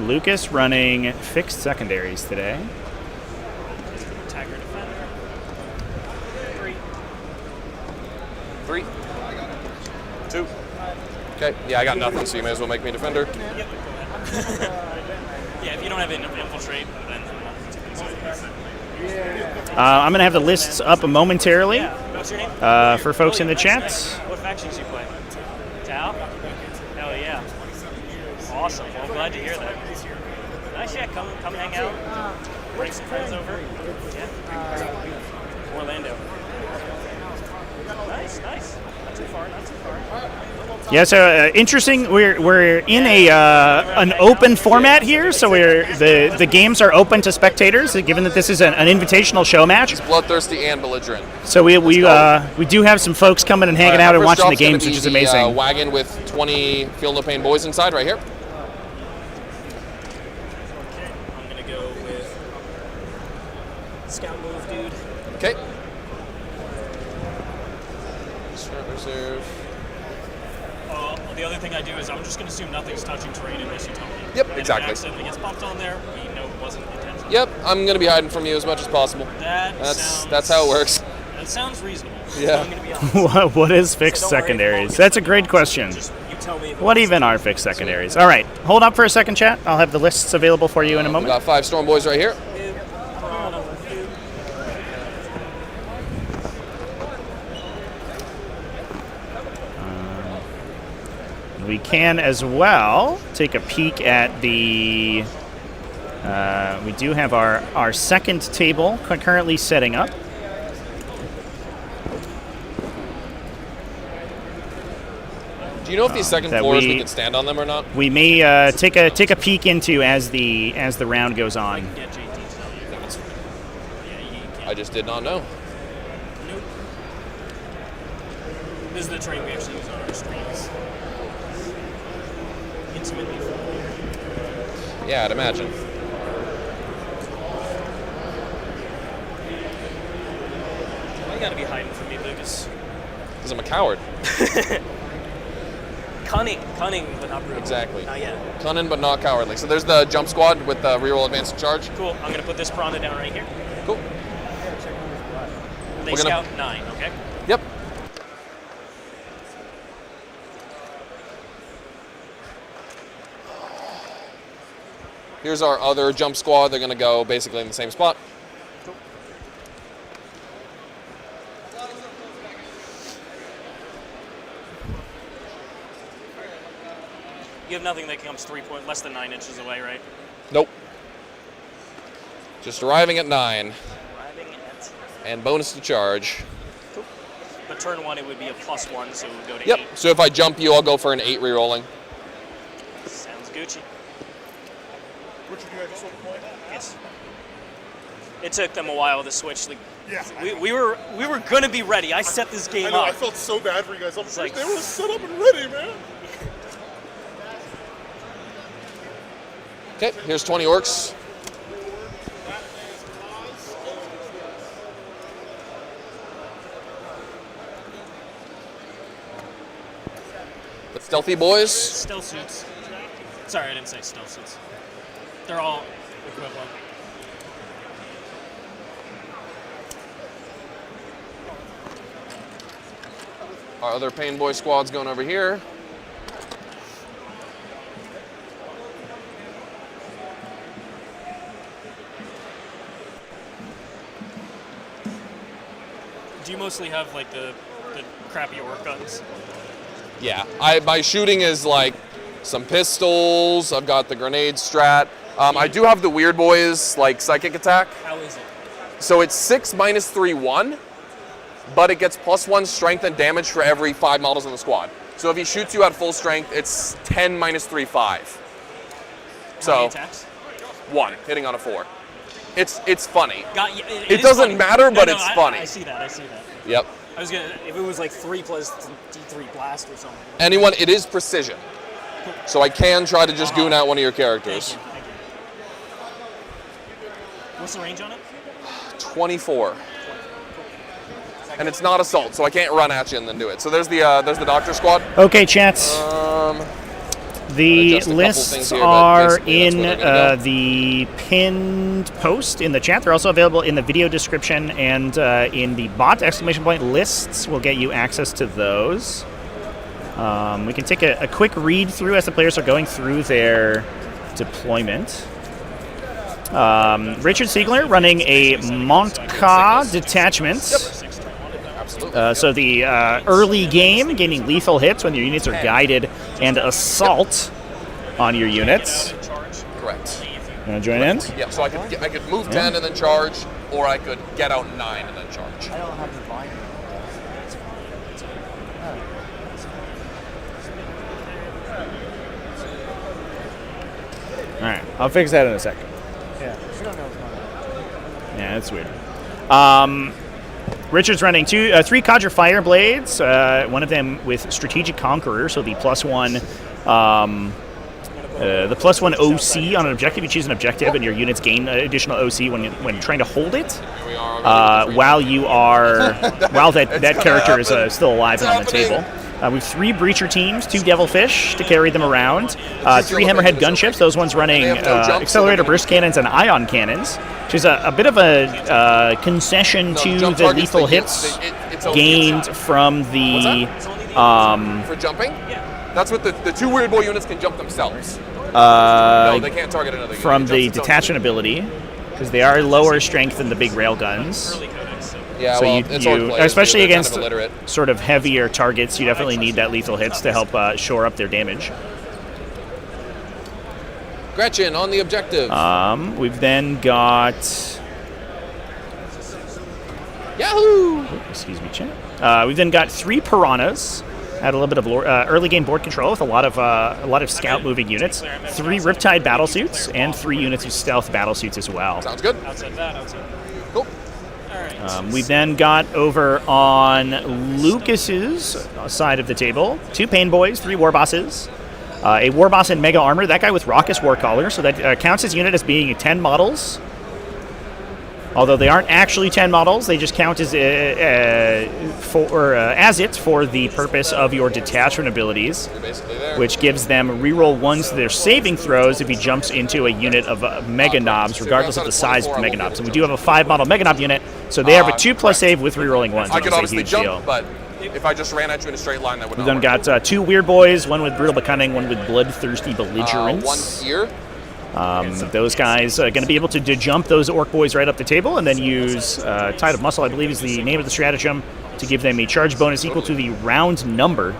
Lukas running fixed secondaries today. Attacker defender. 3. 2. Okay, yeah, I got nothing, so you may as well make me defender. Yep. Yeah, if you don't have infiltrate, then I'm gonna have the lists up momentarily What's your name? for folks in the chat. What factions you play? Tau? Hell yeah. Awesome. Well, glad to hear that. Nice, yeah. Come hang out. Bring some friends over. Yeah. Orlando. Nice. Not too far. Yeah, so interesting. We're in a an open format here, so the games are open to spectators, given that this is an invitational show match. He's bloodthirsty and belligerent. So we do have some folks coming and hanging out and watching the games, which is amazing. The wagon with 20 Feel No Pain boys inside, right here. I'm gonna go with scout move, dude. Okay. Reserve. The other thing I do is I'm just going to assume nothing's touching terrain unless you tell me. Yep, and exactly. If an accident gets bumped on there, we know it wasn't intentional. Yep, I'm going to be hiding from you as much as possible. That's how it works. That sounds reasonable. Yeah. I'm going to be honest. What is fixed secondaries? That's a great question. You tell me. What even are fixed secondaries? All right, hold up for a second, chat. I'll have the lists available for you in a moment. We got 5 Storm Boys right here. We can as well take a peek at the. We do have our second table currently setting up. Do you know if these second floors we can stand on them or not? We may take a peek into as the round goes on. I just did not know. Nope. This is the terrain we actually use on our streams. Intimately familiar. Yeah, I'd imagine. Why you gotta be hiding from me, Lucas? Because I'm a coward. Cunning, but not brutal. Exactly. Not yet. Cunning, but not cowardly. So there's the jump squad with the reroll advanced charge. Cool. I'm gonna put this piranha down right here. Cool. They scout 9, okay? Yep. Here's our other jump squad. They're going to go basically in the same spot. Cool. You have nothing that comes less than 9 inches away, right? Nope. Just arriving at 9. Arriving at. And bonus to charge. Cool. But turn 1, it would be a +1, so it would go to 8. Yep. So if I jump you, I'll go for an 8 rerolling. Sounds Gucci. Richard, you had just one point? Yes. It took them a while to switch. Like, yeah. We were gonna be ready. I set this game I know, up. I felt so bad for you guys. Like, they were set up and ready, man. Okay, here's 20 orcs. The stealthy boys. Stealth suits. Sorry, I didn't say stealth suits. They're all equivalent. Our other Pain Boy squad's going over here. Do you mostly have like the crappy orc guns? Yeah, my shooting is like some pistols. I've got the grenade strat. I do have the Weird Boys like psychic attack. How is it? So it's 6 minus 3 1, but it gets +1 strength and damage for every 5 models in the squad. So if he shoots you at full strength, it's 10 minus 3 5. So How many attacks? 1 hitting on a 4. It's funny. It It is doesn't funny. matter, but No, it's I funny. see that. I see that. Yep. I was gonna if it was like 3 plus D3 blast or something. Anyone, it is precision. So I can try to just goon out one of your characters. Thank you. What's the range on it? 24. And it's not assault, so I can't run at you and then do it. So there's the doctor squad. Okay, chats. The adjust a couple things lists here, but are basically in that's where they're gonna the pinned post in the chat. They're also available in the video description and in the bot exclamation point lists will get you access to those. We can take a quick read through as the players are going through their deployment. Richard Siegler running a Montka detachment. So the early game, gaining lethal hits when your units are guided, and assault on your units. Correct. You want to join in? Yeah, so I could move 10 and then charge, or I could get out 9 and then charge. I don't have the binder. All right, I'll fix that in a second. Yeah, we don't know what's going on. Yeah, that's weird. Richard's running 3 Codger Fire Blades, one of them with Strategic Conqueror, so the +1 OC on an objective. You choose an objective, and your units gain additional OC when trying to hold it. While that character is still alive and on the table. We have 3 Breacher teams, 2 Devilfish to carry them around, 3 Hammerhead gunships, those ones running Accelerator Burst Cannons and Ion Cannons, which is a bit of a concession to the lethal hits gained from the... For jumping? That's what the 2 Weird Boy units can jump themselves. No, they can't target another unit. From the detachment ability, because they are lower strength than the big railguns. Yeah, so well, you, it's hard players, especially they're kind against of illiterate. sort of heavier targets, you definitely need that lethal hits to help shore up their damage. Gretchen on the objective. We've then got... Yahoo! Oh, excuse me, chat. We've then got 3 Piranhas. Had a little bit of early game board control with a lot of scout moving units. 3 Riptide Battlesuits and 3 units of stealth battlesuits as well. Sounds good. Outside that. Cool. We've then got over on Lucas's side of the table 2 Pain Boys, 3 War Bosses, a War Boss in Mega Armor, that guy with Raucous Warcaller, so that counts his unit as being 10 models. Although they aren't actually 10 models, they just count as it for the purpose of your detachment abilities, which gives them reroll 1s to their saving throws if he jumps into a unit of Mega Knobs, regardless of the size of the Mega Knobs. And we do have a 5-model Mega Knob unit, so they have a 2+ save with rerolling 1s. I could That's a obviously huge jump, deal. but if I just ran at you in a straight line, that would We've not then work. got 2 Weird Boys, one with Brutal but Cunning, one with Bloodthirsty Belligerence. 1 here. Those guys are going to be able to jump those Orc Boys right up the table and then use Tide of Muscle, I believe is the name of the stratagem, to give them a charge bonus equal to the round number.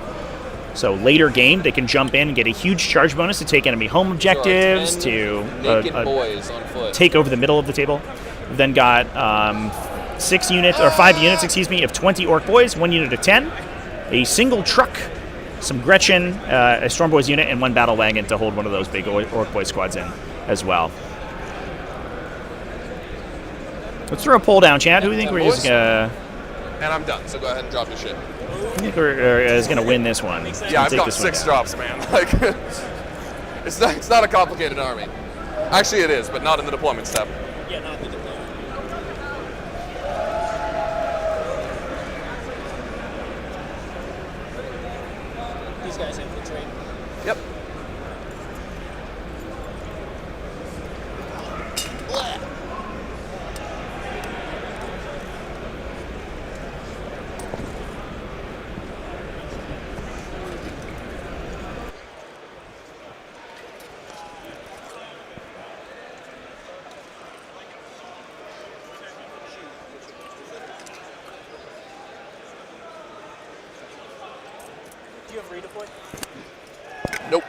So later game, they can jump in and get a huge charge bonus to take enemy home objectives, to boys on foot. take over the middle of the table. We've then got 5 units, of 20 Orc Boys, 1 unit of 10, a single truck, some Gretchen, a Storm Boys unit, and 1 Battle Wagon to hold one of those big Orc Boy squads in as well. Let's throw a poll down, chat. Who do you think we're just gonna... And I'm done, so go ahead and drop your shit. I think is going to win this one. Yeah, I've got 6 drops, man. Like, it's not a complicated army. Actually, it is, but not in the deployment step. Yeah, not in the deployment. These guys infiltrate. Yep. Do you have redeploy? Nope.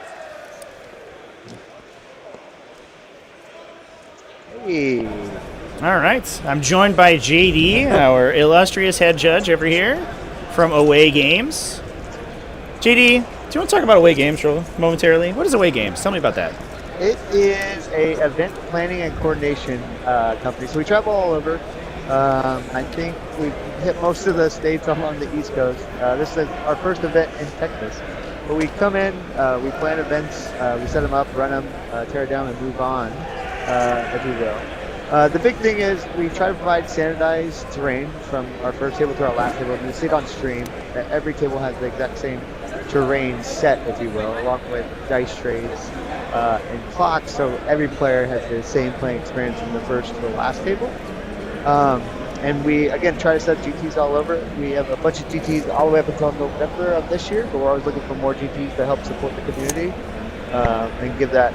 Hey. All right. I'm joined by JD, our illustrious head judge over here from Away Games. JD, do you want to talk about Away Games momentarily? What is Away Games? Tell me about that. It is a event planning and coordination company. So we travel all over. I think we've hit most of the states along the East Coast. This is our first event in Texas. But we come in, we plan events, we set them up, run them, tear it down, and move on, if you will. The big thing is we try to provide standardized terrain from our first table to our last table. And you see it on stream that every table has the exact same terrain set, if you will, along with dice trays and clocks, so every player has the same playing experience from the first to the last table. And we, again, try to set GTs all over. We have a bunch of GTs all the way up until November of this year, but we're always looking for more GTs to help support the community and give that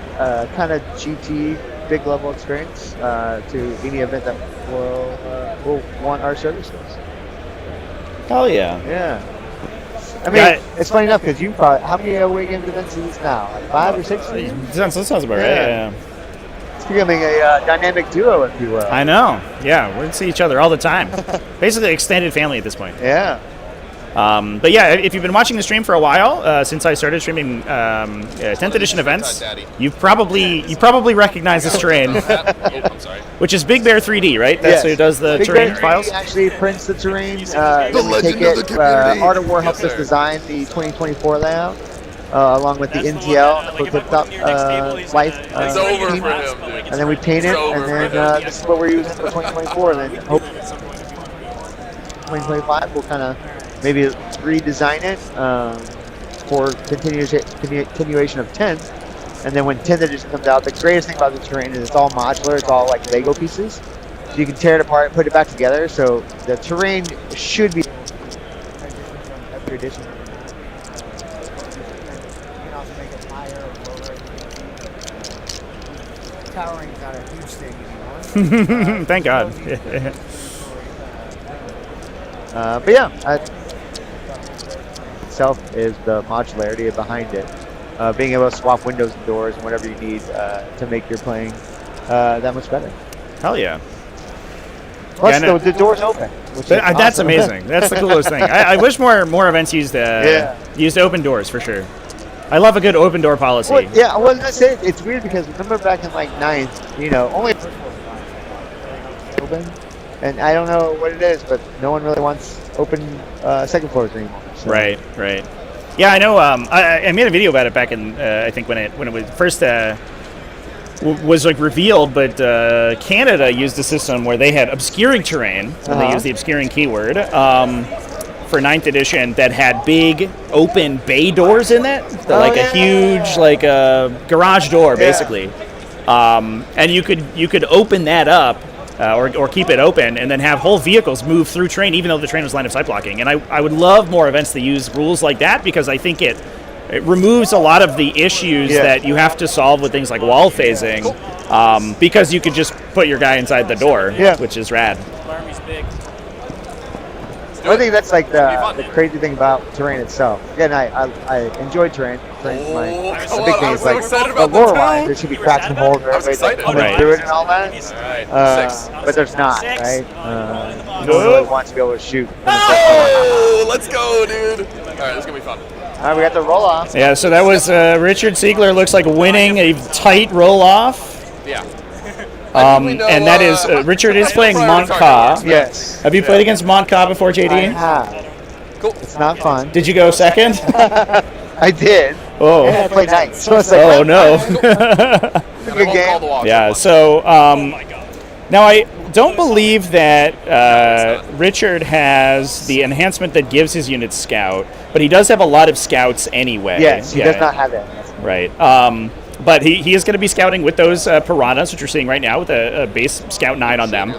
kind of GT big level experience to any event that will want our services. Hell yeah. Yeah. I mean, it's funny enough because you probably, how many Away Games events is this now? Like 5 or 6? That sounds about right, yeah. It's becoming a dynamic duo, if you will. I know. Yeah, we see each other all the time. Basically, extended family at this point. Yeah. But yeah, if you've been watching the stream for a while, since I started streaming 10th edition events, you probably recognize this terrain, which is Big Bear 3D, right? That's who does the Big terrain Bear 3D files. actually prints the terrain. We take it. Art of War helps us design the 2024 layout, along with the NTL, the tabletop life team. And then we paint it, and then this is what we're using for 2024. And then hope 2025 we'll kind of maybe redesign it for continuation of 10th. And then when 10th edition comes out, the greatest thing about the terrain is it's all modular. It's all like Lego pieces. So you can tear it apart, put it back together. So the terrain should be every edition. Towering's not a huge thing anymore. Thank God. But yeah, itself is the modularity behind it. Being able to swap windows and doors and whatever you need to make your playing that much better. Hell yeah. Plus, the door's open. That's amazing. That's the coolest thing. I wish more events used open doors for sure. I love a good open door policy. Well, yeah, I was gonna say it's weird because remember back in like 9th, only open, and I don't know what it is, but no one really wants open second floors anymore. So. Right. Yeah, I know. I made a video about it back in I think when it was first was like revealed, but Canada used a system where they had obscuring terrain, and they used the obscuring keyword for 9th edition that had big open bay doors in it, like a huge garage door basically, and you could open that up. Or keep it open and then have whole vehicles move through terrain even though the terrain was line of sight blocking. And I would love more events that use rules like that because I think it removes a lot of the issues that you have to solve with things like wall phasing because you could just put your guy inside the door, which is rad. Army's big. I think that's like the crazy thing about terrain itself. Again, I enjoy terrain. Terrain's the big thing is like the lore-wise, there should be cracks and holes where everybody's coming through it and all that. But there's not, right? No one really wants to be able to shoot. Oh, let's go, dude! All right, this is gonna be fun. All right, we got the roll-off. Yeah, so that was Richard Siegler looks like winning a tight roll-off. Yeah. And that is Richard is playing Montcalm. Yes. Have you played against Montcalm before, JD? I have. Cool. It's not fun. Did you go second? I did. Oh. And I played nice. So it's like, oh no. Good game. Yeah. So now I don't believe that Richard has the enhancement that gives his units scout, but he does have a lot of scouts anyway. Yes, he does not have that. Right. But he is going to be scouting with those piranhas, which you're seeing right now with a base scout 9 on them.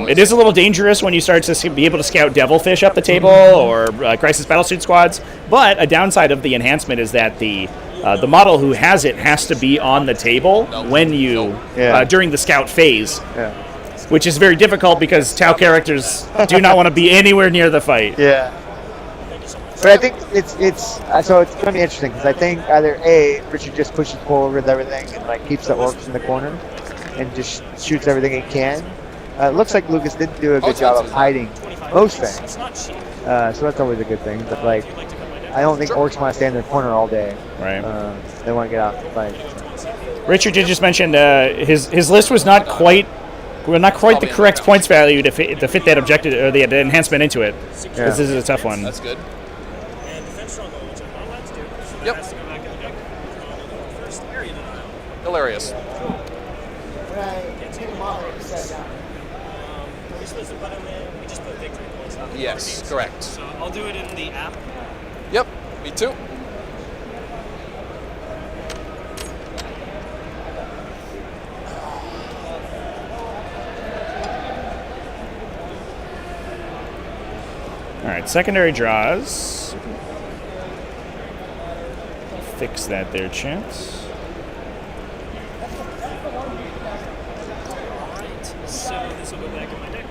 It is a little dangerous when you start to be able to scout devilfish up the table or crisis battlesuit squads. But a downside of the enhancement is that the model who has it has to be on the table when you during the scout phase, which is very difficult because Tau characters do not want to be anywhere near the fight. Yeah. But I think it's so it's going to be interesting because I think either A, Richard just pushes forward with everything and like keeps the orcs in the corner and just shoots everything he can. It looks like Lukas didn't do a good job of hiding most things, so that's always a good thing. But like, I don't think orcs want to stay in their corner all day. Right. They want to get out and fight. Richard did just mention his list was not quite the correct points value to fit that objective or the enhancement into it. Yeah. This is a tough one. That's good. And defense stronghold, which I'm not allowed to do. So Yep. that has to go back in the deck. First area denial. Hilarious. We're supposed to put them in. We just put victory points. Not Yes, RPs. correct. So I'll do it in the app. Yep, me too. All right, secondary draws. Fix that there, chance. Alright, so this will go back in my deck.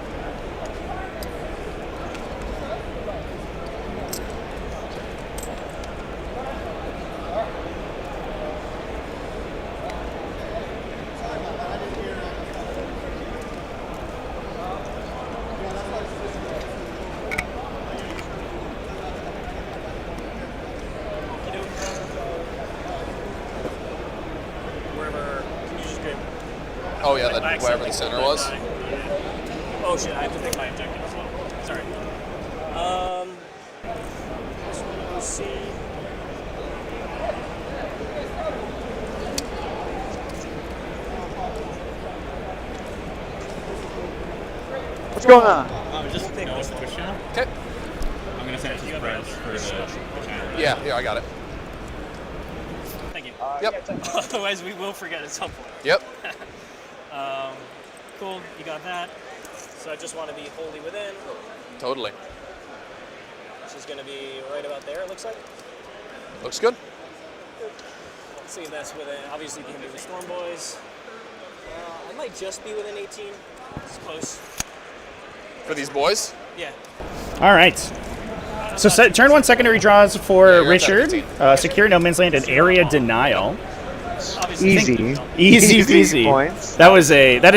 Oh yeah, wherever the center was. Oh shit, I have to pick my objective as well. Sorry. Let's see. What's going on? Just take this push now. Okay. I'm gonna send it to Spreads for the channel. Yeah, I got it. Thank you. Yep. Otherwise, we will forget at some point. Yep. Cool, you got that. So I just want to be wholly within. Totally. This is going to be right about there, it looks like. Looks good. Let's see if that's within. Obviously, you can do the Storm Boys. I might just be within 18. It's close. For these boys? Yeah. All right. So turn one secondary draws for Richard. Secure no man's land and area denial. Easy Easy points. That is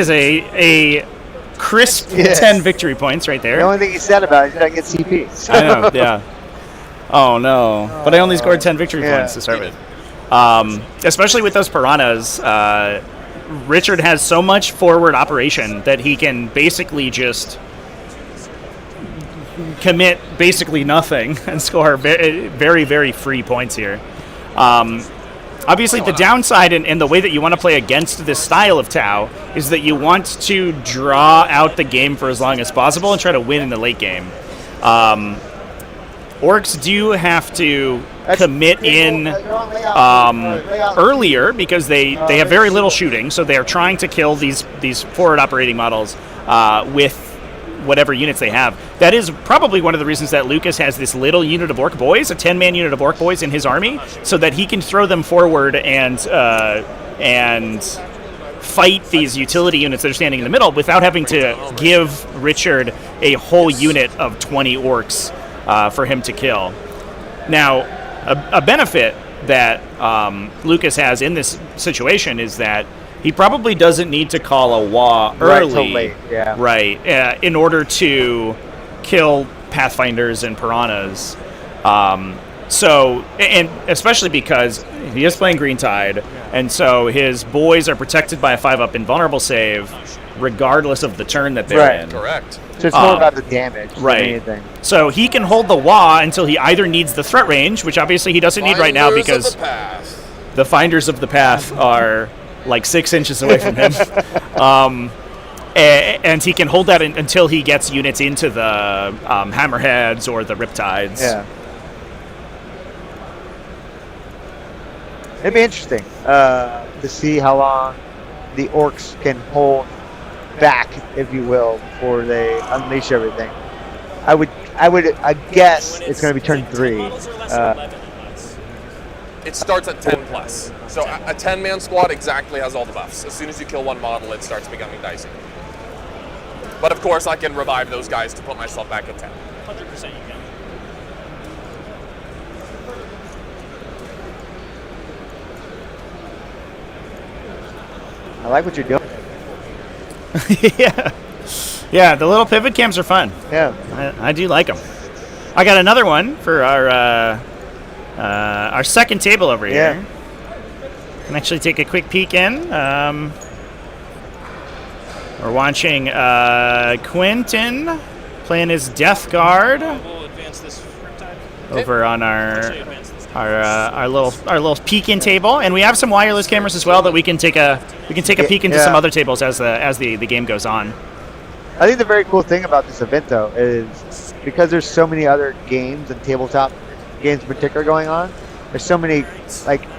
a crisp 10 victory points right there. The only thing he said about it is that I get CP. I know, yeah. Oh no! But I only scored 10 victory points to start with. Especially with those piranhas, Richard has so much forward operation that he can basically just commit basically nothing and score very, very, very free points here. Obviously, the downside and the way that you want to play against this style of Tau is that you want to draw out the game for as long as possible and try to win in the late game. Orcs do have to commit in earlier because they have very little shooting, so they are trying to kill these forward operating models with whatever units they have. That is probably one of the reasons that Lukas has this little unit of Orc boys, a 10-man unit of Orc boys in his army, so that he can throw them forward and fight these utility units that are standing in the middle without having to give Richard a whole unit of 20 Orcs for him to kill. Now, a benefit that Lukas has in this situation is that he probably doesn't need to call a WA early, till late, yeah. Right, in order to kill Pathfinders and Piranhas. So, and especially because he is playing Green Tide, and so his boys are protected by a 5-up invulnerable save, regardless of the turn that they're in. Correct. So it's more about the damage than Right. anything. So he can hold the WA until he either needs the threat range, which obviously he doesn't need right now because the Finders of the Path are like 6 inches away from him. And he can hold that until he gets units into the Hammerheads or the Riptides. Yeah. It'd be interesting to see how long the Orcs can hold back, if you will, before they unleash everything. I guess it's going to be turn 3. It starts at 10 plus. So a 10-man squad exactly has all the buffs. As soon as you kill one model, it starts becoming dicey. But of course, I can revive those guys to put myself back at 10. 100% you can. I like what you're doing. Yeah, the little pivot cams are fun. Yeah. I do like them. I got another one for our second table over here. Yeah. Can actually take a quick peek in. We're watching Quentin playing his Death Guard over on our little peek-in table, and we have some wireless cameras as well that we can take a peek into some other tables as the game goes on. I think the very cool thing about this event, though, is because there's so many other games and tabletop games in particular going on. There's so many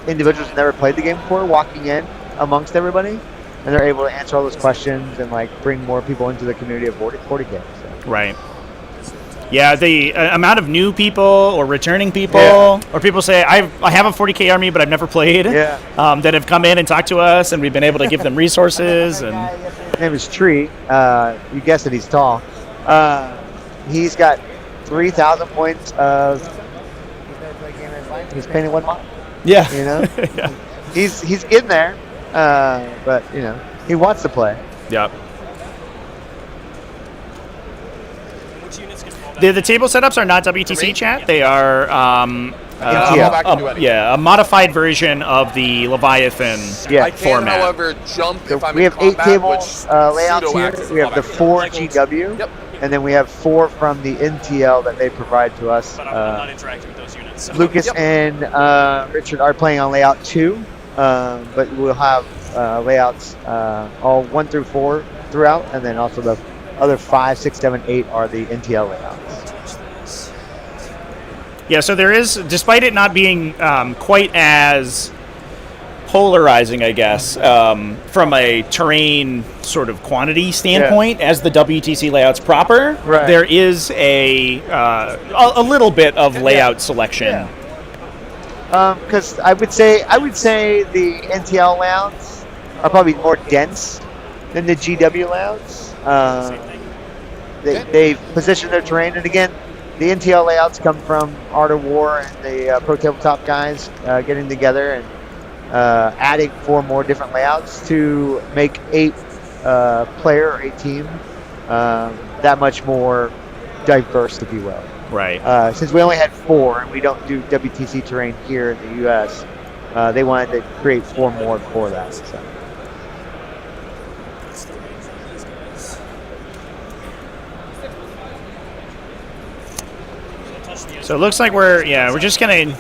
individuals who never played the game before walking in amongst everybody, and they're able to answer all those questions and bring more people into the community of 40k. So. Right. Yeah, the amount of new people or returning people, or people say, I have a 40k army, but I've never played, that have come in and talked to us, and we've been able to give them resources. And his name is Tree. You guessed it, he's tall. He's got 3,000 points of... He's painted one model. Yeah. Yeah. He's getting there, but, he wants to play. Yep. The table setups are not WTC chat. They are a modified version of the Leviathan I can, format. however, jump if I'm We in have 8 combat, tables layouts here. We have the 4 GW, and then we have 4 from the NTL that they provide to us. But I'm not interacting with those units. So. Lucas and Richard are playing on layout 2, but we'll have layouts all 1 through 4 throughout, and then also the other 5, 6, 7, 8 are the NTL layouts. Yeah, so there is, despite it not being quite as polarizing, I guess, from a terrain sort of quantity standpoint as the WTC layouts proper, there is a little bit of layout selection. Because I would say the NTL layouts are probably more dense than the GW layouts. They position their terrain, and again, the NTL layouts come from Art of War and the Pro Tabletop guys getting together and adding 4 more different layouts to make 8 player or 8 team that much more diverse, if you will. Right. Since we only had 4 and we don't do WTC terrain here in the U.S., they wanted to create 4 more for that. So. So it looks like we're just gonna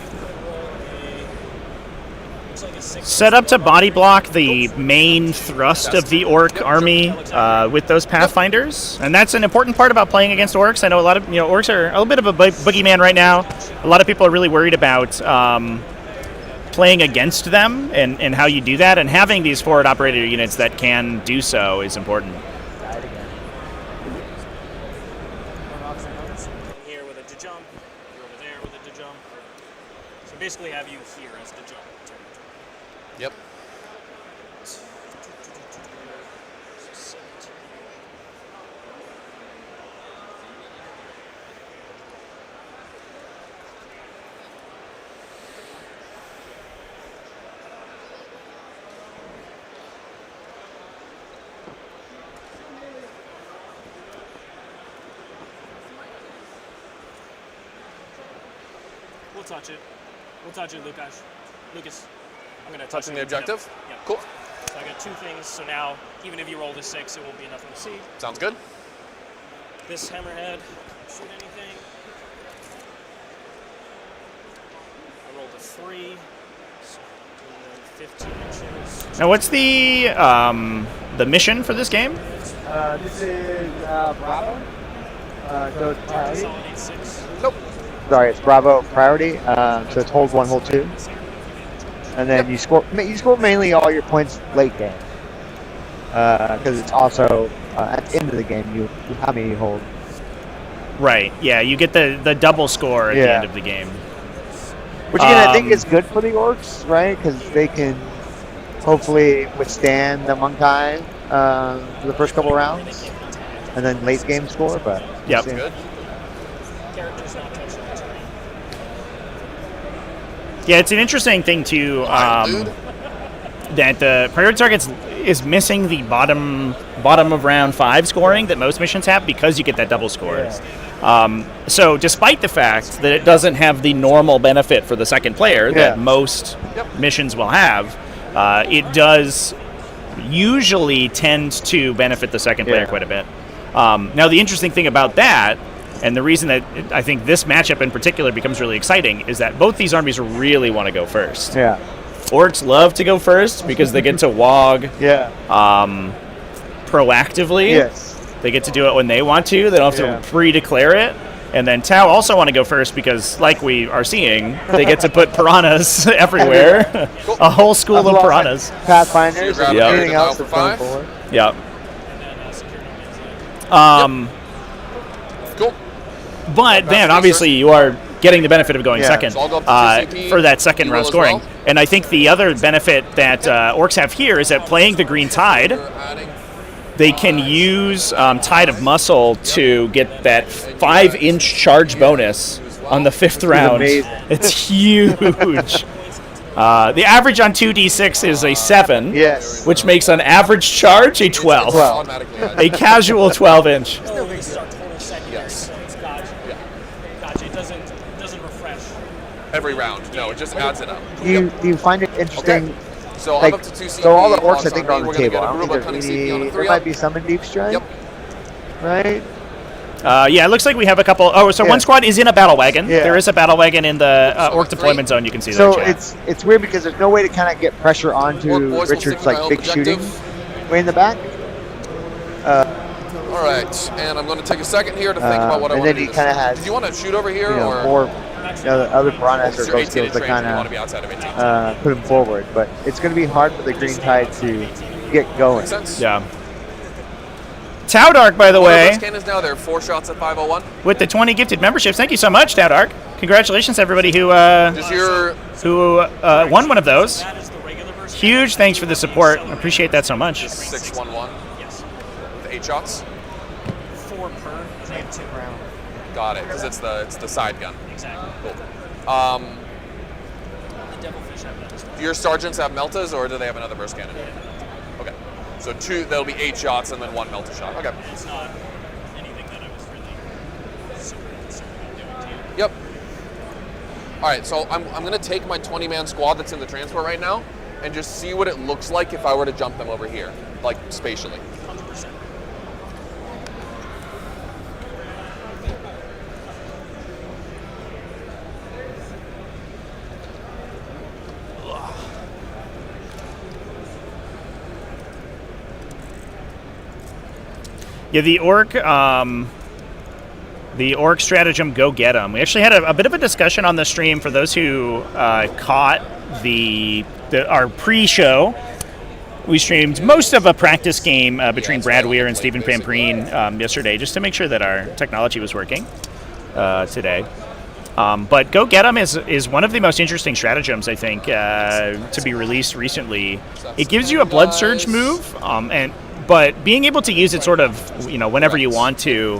set up to body block the main thrust of the Orc army with those Pathfinders, and that's an important part about playing against Orcs. I know a lot of Orcs are a little bit of a boogeyman right now. A lot of people are really worried about playing against them and how you do that, and having these forward operator units that can do so is important. Basically have you here as the jump. Yep. We'll touch it. We'll touch it, Lucas. I'm going to touching the objective? Yeah. Cool. So I got 2 things, so now even if you roll a 6, it will be nothing to see. Sounds good. This hammerhead, shoot anything. I rolled a 3, so 15 inches. Now, what's the mission for this game? This is Bravo. So it's priority. Consolidate 6. Nope. Sorry, it's Bravo priority. So it's hold 1, hold 2, and then you score mainly all your points late game. Because it's also at the end of the game how many you hold. Right. Yeah, you get the double score at the end of the game. Which again, I think is good for the Orcs, right? Because they can hopefully withstand the Monkai for the first couple rounds, and then late game score. But yep. Good. Characters not touching the terrain. Yeah, it's an interesting thing too. That the priority targets is missing the bottom of round 5 scoring that most missions have because you get that double score. So despite the fact that it doesn't have the normal benefit for the second player that most missions will have, it does usually tend to benefit the second player quite a bit. Now the interesting thing about that, and the reason that I think this matchup in particular becomes really exciting, is that both these armies really want to go first. Orcs love to go first because they get to WOG proactively. They get to do it when they want to. They don't have to pre-declare it. And then Tau also want to go first because, like we are seeing, they get to put piranhas everywhere. A whole school of piranhas. Pathfinders and everything else that's going forward. Cool. But then, obviously, you are getting the benefit of going second for that second round scoring. And I think the other benefit that Orcs have here is that playing the Green Tide, they can use Tide of Muscle to get that 5-inch charge bonus on the 5th round. It's huge. The average on 2d6 is a 7, which makes an average charge a 12. A casual 12-inch. Every round. No, it just adds it up. Do you find it interesting? So like, I'm up to 2 CP. so all the orcs I think are on the We're table. gonna I get a don't think Ruba cunning CP on a there 3 might be some in Deep Strike. Right? Yeah, it looks like we have a couple. Oh, so one squad is in a battle wagon. There is a battle wagon in the Orc deployment zone. You can see that. So it's weird because there's no way to kind of get pressure onto Richard's like big shooting way in the back. All right, and I'm going to take a second here to think about what I want to do. And then he kind of has. Did you want to shoot over here, or more? The other piranhas or ghost skills to kind of put him forward, but it's going to be hard for the Green Tide to get going. Yeah. Taudark, by the way, cannons now. There are 4 shots at 501 with the 20 gifted memberships. Thank you so much, Taudark. Congratulations, everybody who won one of those. Huge thanks for the support. Appreciate that so much. 611. Yes. With 8 shots. 4 per. 2 round. Got it, because it's the side gun. Exactly. Cool. The Devilfish have that as well. Do your sergeants have meltas, or do they have another burst cannon? Okay. So 2, that'll be 8 shots and then 1 melta shot. Okay. It's not anything that I was really super concerned about doing to you. Yep. All right, so I'm going to take my 20-man squad that's in the transport right now and just see what it looks like if I were to jump them over here, like spatially. 100%. Yeah, the orc stratagem, go get them. We actually had a bit of a discussion on the stream for those who caught our pre-show. We streamed most of a practice game between Brad Weir and Stephen Pampreen yesterday, just to make sure that our technology was working today. But Go Get 'em is one of the most interesting stratagems, I think, to be released recently. It gives you a Blood Surge move, but being able to use it sort of, whenever you want to,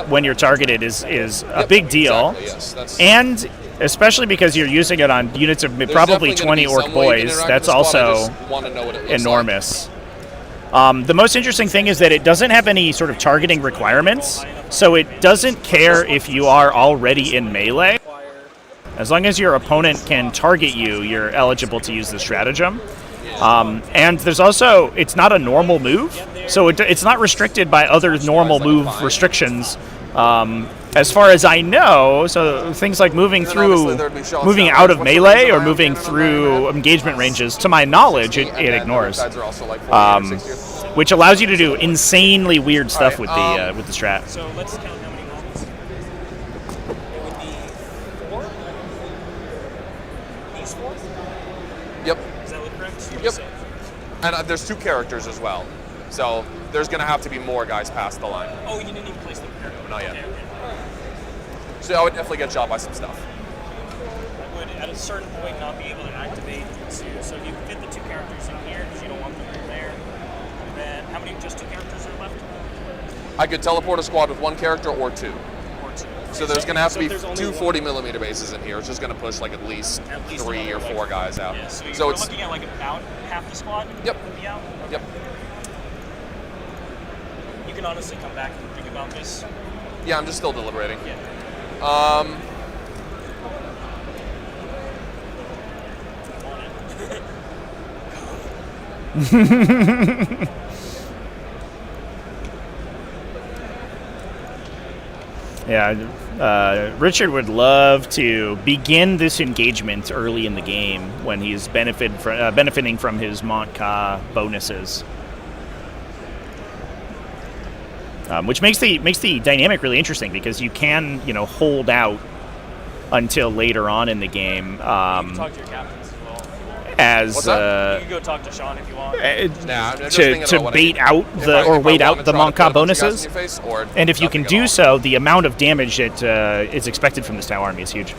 when you're targeted is a big deal. And especially because you're using it on units of probably 20 orc boys, that's also enormous. The most interesting thing is that it doesn't have any sort of targeting requirements, so it doesn't care if you are already in melee. As long as your opponent can target you, you're eligible to use the stratagem. And there's also, it's not a normal move, so it's not restricted by other normal move restrictions. As far as I know, so things like moving out of melee or moving through engagement ranges, to my knowledge, it ignores, which allows you to do insanely weird stuff with the strat. So let's count how many models. It would be 4. These 4. Yep. Is that correct? Yep. And there's 2 characters as well, so there's going to have to be more guys past the line. Oh, you didn't even place them here. Not yet. Okay. So I would definitely get shot by some stuff. I would, at a certain point, not be able to activate the 2. So if you fit the 2 characters in here, because you don't want them in there, then how many just 2 characters are left? I could teleport a squad with 1 character or 2. Or 2. So there's going to have to be if there's only two one- 40mm bases in here. It's just going to push like at least 3 or 4 guys out. Yeah, so So we're it's looking at like about half the squad. Yep. Would be out. Yep. You can honestly come back and think about this. Yeah, I'm just still deliberating. Yeah. Yeah, Richard would love to begin this engagement early in the game when he's benefiting from his Mont-Ka bonuses, which makes the dynamic really interesting because you can hold out until later on in the game. You can talk to your captains as well. As you can go talk to Sean if you want. to bait out wait out the Mont-Ka bonuses, and if you can do so, the amount of damage that is expected from this Tau army is huge.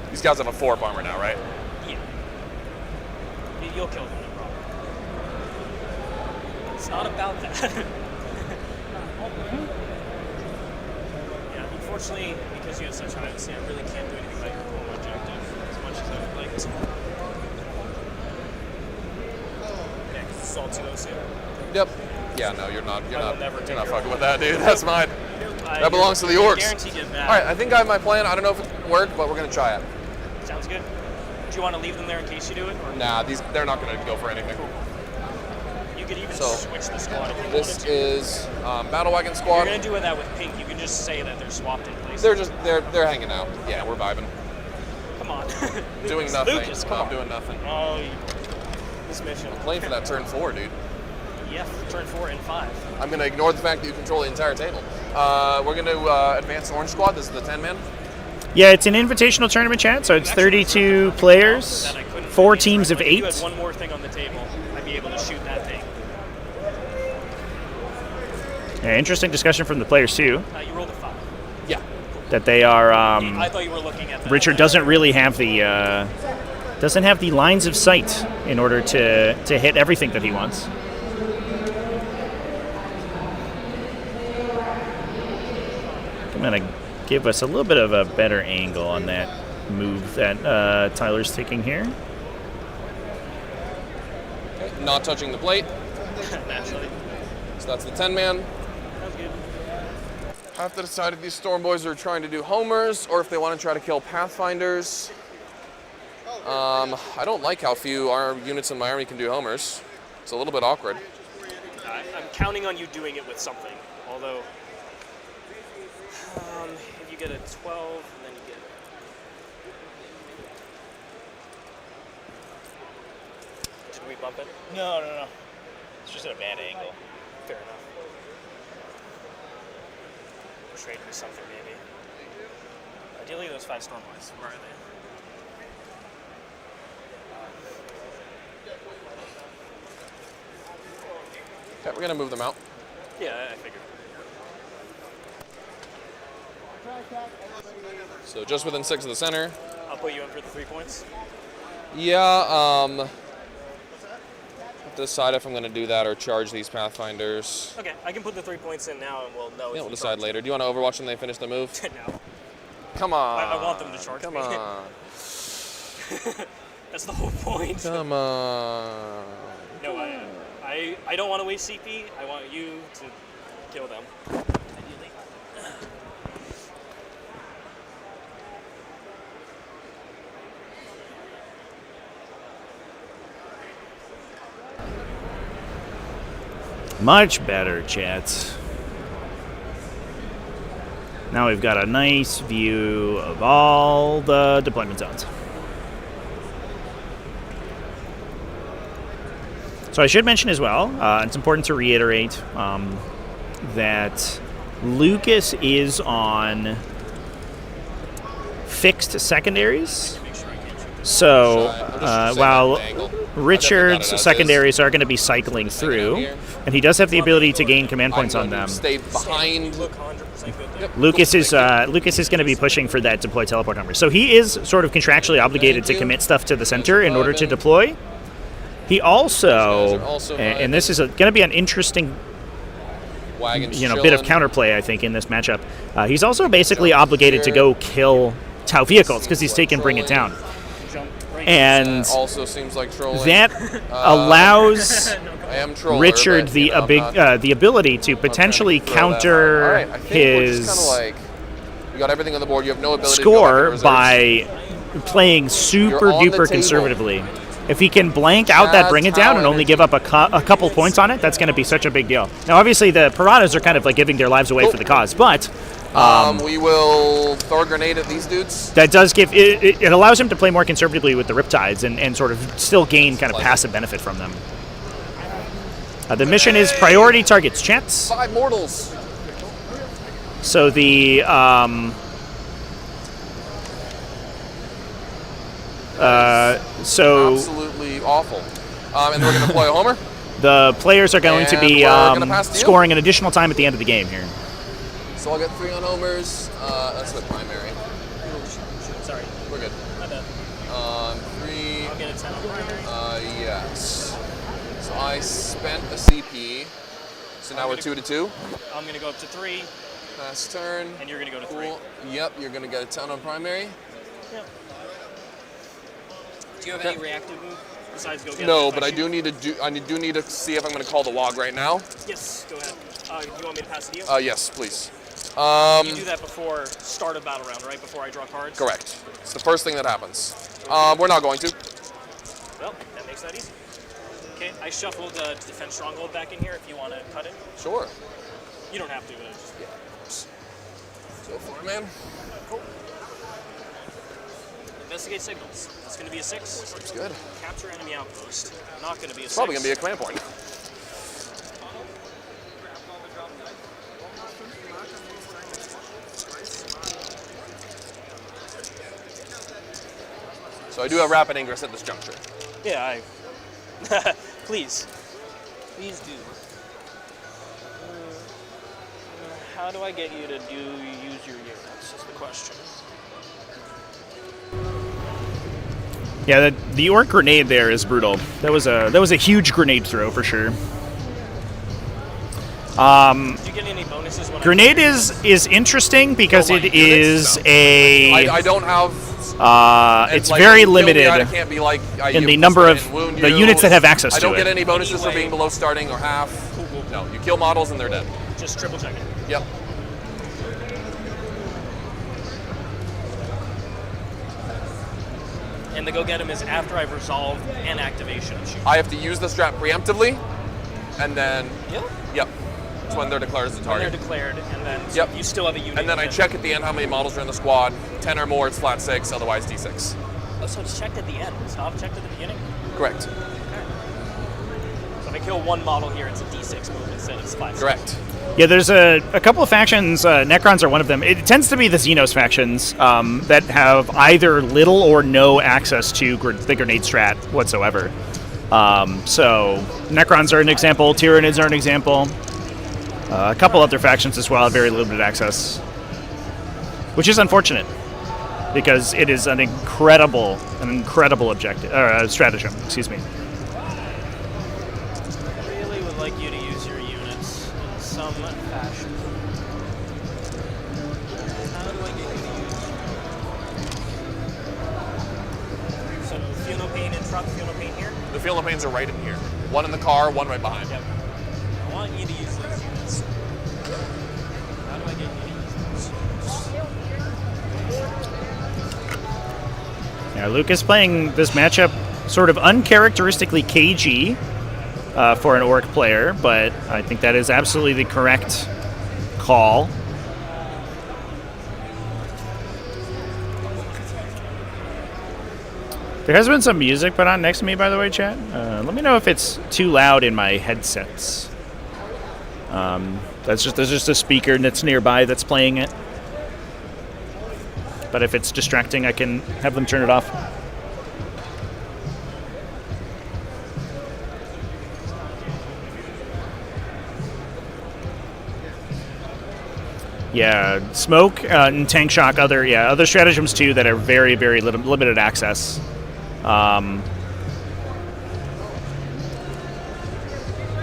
These guys have a 4-up armor now, right? Yeah. You'll kill them, no problem. It's not about that. Yeah, unfortunately, because you have such high OC, I really can't do anything about your home objective as much as I would like to. Yeah, because it's all 2 OC. Yep. Yeah, no, you're not fucking with that, dude. That's mine. That belongs to the Orks. Guaranteed it back. All right, I think I have my plan. I don't know if it worked, but we're gonna try it. Sounds good. Do you want to leave them there in case you do it? Or? Nah, they're not gonna go for anything. You could even So, switch the squad if you wanted This to. is Battle Wagon If squad. you're gonna do that with pink, you can just say that they're swapped in place. They're hanging out. Yeah, we're vibing. Come on. Doing nothing. Lucas, come I'm on. doing nothing. Oh, this mission. I'm playing for that turn 4, dude. Yeah, turn 4 and 5. I'm gonna ignore the fact that you control the entire table. We're gonna advance the orange squad. This is the 10-man. Yeah, it's an invitational tournament, chat, so it's 32 players, 4 teams of If you 8. had one more thing on the table, I'd be able to shoot that thing. Yeah, interesting discussion from the players too. You rolled a 5. Yeah. That they are. I thought you were looking at that. Richard doesn't really have the lines of sight in order to hit everything that he wants. I'm gonna give us a little bit of a better angle on that move that Tyler's taking here. Okay, not touching the plate. Naturally. So that's the 10-man. Sounds good. I have to decide if these Storm Boys are trying to do homers or if they want to try to kill Pathfinders. I don't like how few units in my army can do homers. It's a little bit awkward. I'm counting on you doing it with something. Although, if you get a 12, and then you get. Did we bump it? No. It's just at a bad angle. Fair enough. Trade me something, maybe. Ideally, those 5 Storm Boys. Where are they? Okay, we're gonna move them out. Yeah, I figured. So just within 6 of the center. I'll put you in for the 3 points. Yeah, decide if I'm gonna do that or charge these Pathfinders. Okay, I can put the 3 points in now, and we'll know. Yeah, we'll decide later. Do you want to Overwatch when they finish the move? No. Come on. I want them to charge Come me. on. That's the whole point. Come on. No, I don't want to waste CP. I want you to kill them. Ideally. Much better, chat. Now we've got a nice view of all the deployment zones. So I should mention as well, it's important to reiterate that Lukas is on fixed secondaries. So while Richard's secondaries are going to be cycling through, and he does have the ability to gain command points on them, Stay behind. Lucas is going to be pushing for that deploy teleport number. So he is sort of contractually obligated to commit stuff to the center in order to deploy. He also, also and this is going to be an interesting, Wagon's bit of chilling. counterplay, I think, in this matchup. He's also basically obligated to go kill Tau vehicles because he's taken Bring It Down. And also seems like trolling. that allows I am troller, Richard but, the ability to potentially counter All right, I think we're his just kind of like, you got everything on the board. You have no ability score to go by playing super You're on the duper table. conservatively. If he can blank out that Bring It Down and only give up a couple points on it, that's going to be such a big deal. Now, obviously, the Piranhas are kind of like giving their lives away for the cause, but we will throw a grenade at these dudes. that does give it allows him to play more conservatively with the Riptides and sort of still gain kind of passive benefit from them. The mission is priority targets chats. 5 mortals. So the Absolutely awful. And we're going to deploy a homer. The players are going to be And we're gonna pass the deal. scoring an additional time at the end of the game here. So I'll get 3 on homers. That's the primary. Sorry. We're good. My bad. 3. I'll get a 10 on primary. Yes. So I spent a CP. So now we're 2-2. I'm going to go up to 3. Pass turn. And you're going to go to Cool. 3. Yep, you're going to get a 10 on primary. Yep. Do you have any reactive move besides go get No, it? but I do need to see if I'm going to call the WOG right now. Yes, go ahead. Do you want me to pass it to you? Yes, please. You do that before start of battle round, right? Before I draw cards? Correct. It's the first thing that happens. We're not going to. Well, that makes that easy. Okay, I shuffled Defense Stronghold back in here if you want to cut it. Sure. You don't have to, but just... Go for it, man. Cool. Investigate signals. That's going to be a 6. Seems good. Capture enemy outpost. Not going to be a 6. Probably going to be a command point. So I do have rapid ingress at this juncture. Yeah, please. Please do. How do I get you to use your units is the question. Yeah, the Orc grenade there is brutal. That was a huge grenade throw for sure. Do you get any bonuses when Grenade is interesting because it is a. I don't have. It's like, very when you kill me, limited I can't be like, in the number of the units that have access to it. I don't get any bonuses for being below starting or half. No, you kill models and they're dead. Just triple check it. Yep. And the go get 'em is after I've resolved an activation issue. I have to use the strat preemptively, and then. Yeah. Yep. It's when they're declared as a When target. they're declared, and then Yep. you still have a unit. And then I check at the end how many models are in the squad. 10 or more, it's flat 6. Otherwise, D6. Oh, so it's checked at the end. It's not checked at the beginning. Correct. So if I kill one model here, it's a D6 move instead of 5. Correct. Yeah, there's a couple of factions. Necrons are one of them. It tends to be the Xenos factions that have either little or no access to the grenade strat whatsoever. So Necrons are an example. Tyranids are an example. A couple other factions as well have very limited access, which is unfortunate because it is an incredible objective stratagem. Excuse me. I really would like you to use your units in some fashion. How do I get you to use? So Funeral Pain and Truck Funeral Pain here. The Funeral Pains are right in here. One in the car, one right behind. Yep. I want you to use those units. How do I get you to use those? Yeah, Lukas playing this matchup sort of uncharacteristically cagey for an Orc player, but I think that is absolutely the correct call. There has been some music put on next to me, by the way, chat. Let me know if it's too loud in my headsets. There's just a speaker that's nearby that's playing it. But if it's distracting, I can have them turn it off. Yeah, smoke and tank shock. Other stratagems too that are very limited access.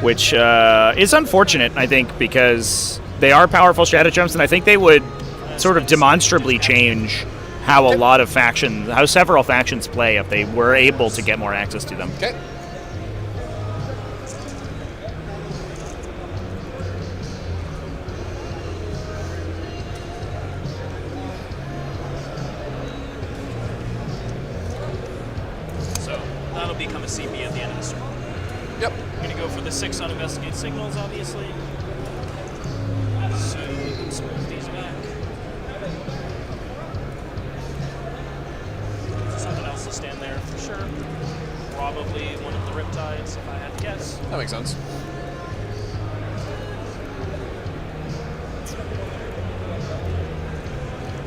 which is unfortunate, I think, because they are powerful stratagems, and I think they would sort of demonstrably change how how several factions play if they were able to get more access to them. Okay. So that'll become a CP at the end of this turn. Yep. I'm going to go for the 6 on Investigate Signals, obviously. So let's move these back. Something else will stand there for sure. Probably one of the Riptides, if I had to guess. That makes sense.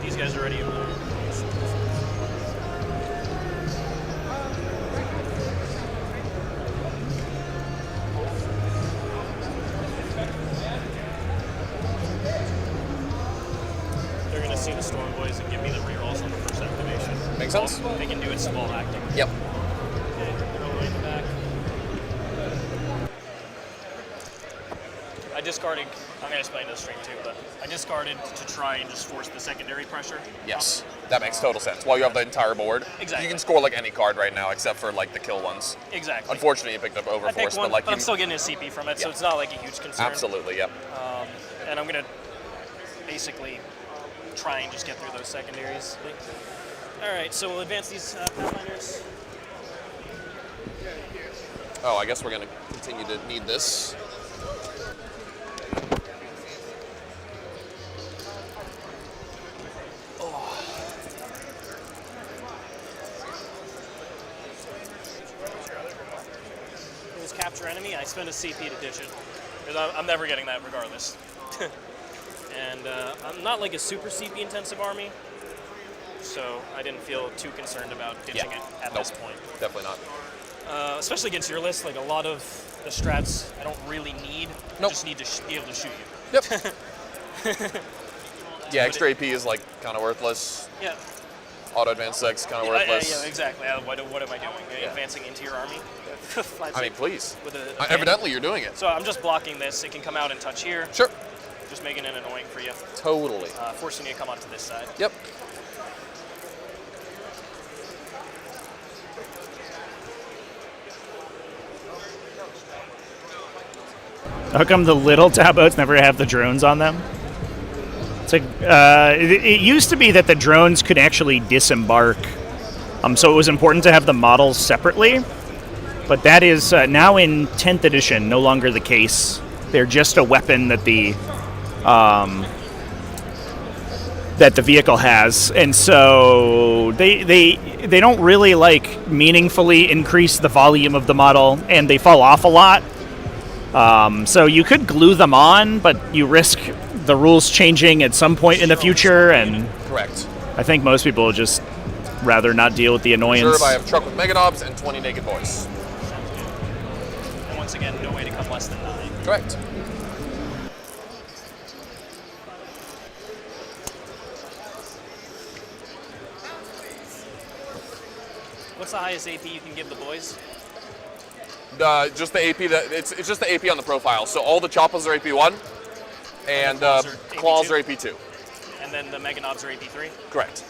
These guys are ready. They're going to see the Storm Boys and give me the rerolls on the first activation. Makes sense. They can do it small acting. Yep. Okay, they're all the way in the back. I discarded, I'm going to explain this stream too, but I discarded to try and just force the secondary pressure. Yes, that makes total sense. While you have the entire board, Exactly. you can score like any card right now except for like the kill ones. Exactly. Unfortunately, you picked up I Overforce, picked one, but like but I'm still getting a CP from it, so it's not like a huge concern. Absolutely, yep. And I'm going to basically try and just get through those secondaries. All right, so we'll advance these Pathfinders. Oh, I guess we're going to continue to need this. It was capture enemy. I spent a CP to ditch it. Because I'm never getting that regardless. And I'm not like a super CP intensive army, so I didn't feel too concerned about ditching it at this point. Definitely not. Especially against your list, like a lot of the strats I don't really need. I just need to be able to shoot you. Yep. Yeah, extra AP is like kind of worthless. Yeah. Auto advance 6 kind of worthless. Yeah, exactly. What am I doing? Advancing into your army? I mean, please. With Evidently, you're doing it. So I'm just blocking this. It can come out and touch here. Sure. Just making it annoying for you. Totally. Forcing you to come onto this side. Yep. How come the little tab boats never have the drones on them? It's like it used to be that the drones could actually disembark, so it was important to have the models separately. But that is now in 10th edition no longer the case. They're just a weapon that the vehicle has, and so they don't really like meaningfully increase the volume of the model, and they fall off a lot. So you could glue them on, but you risk the rules changing at some point in the future, and correct. I think most people would just rather not deal with the annoyance. Reserve, I have truck with Meganobs and 20 naked boys. And once again, no way to come less than 9. Correct. What's the highest AP you can give the boys? Just the AP it's just the AP on the profile. So all the Choppas are AP1, and Claws are AP2. And then the Meganobs are AP3? Correct.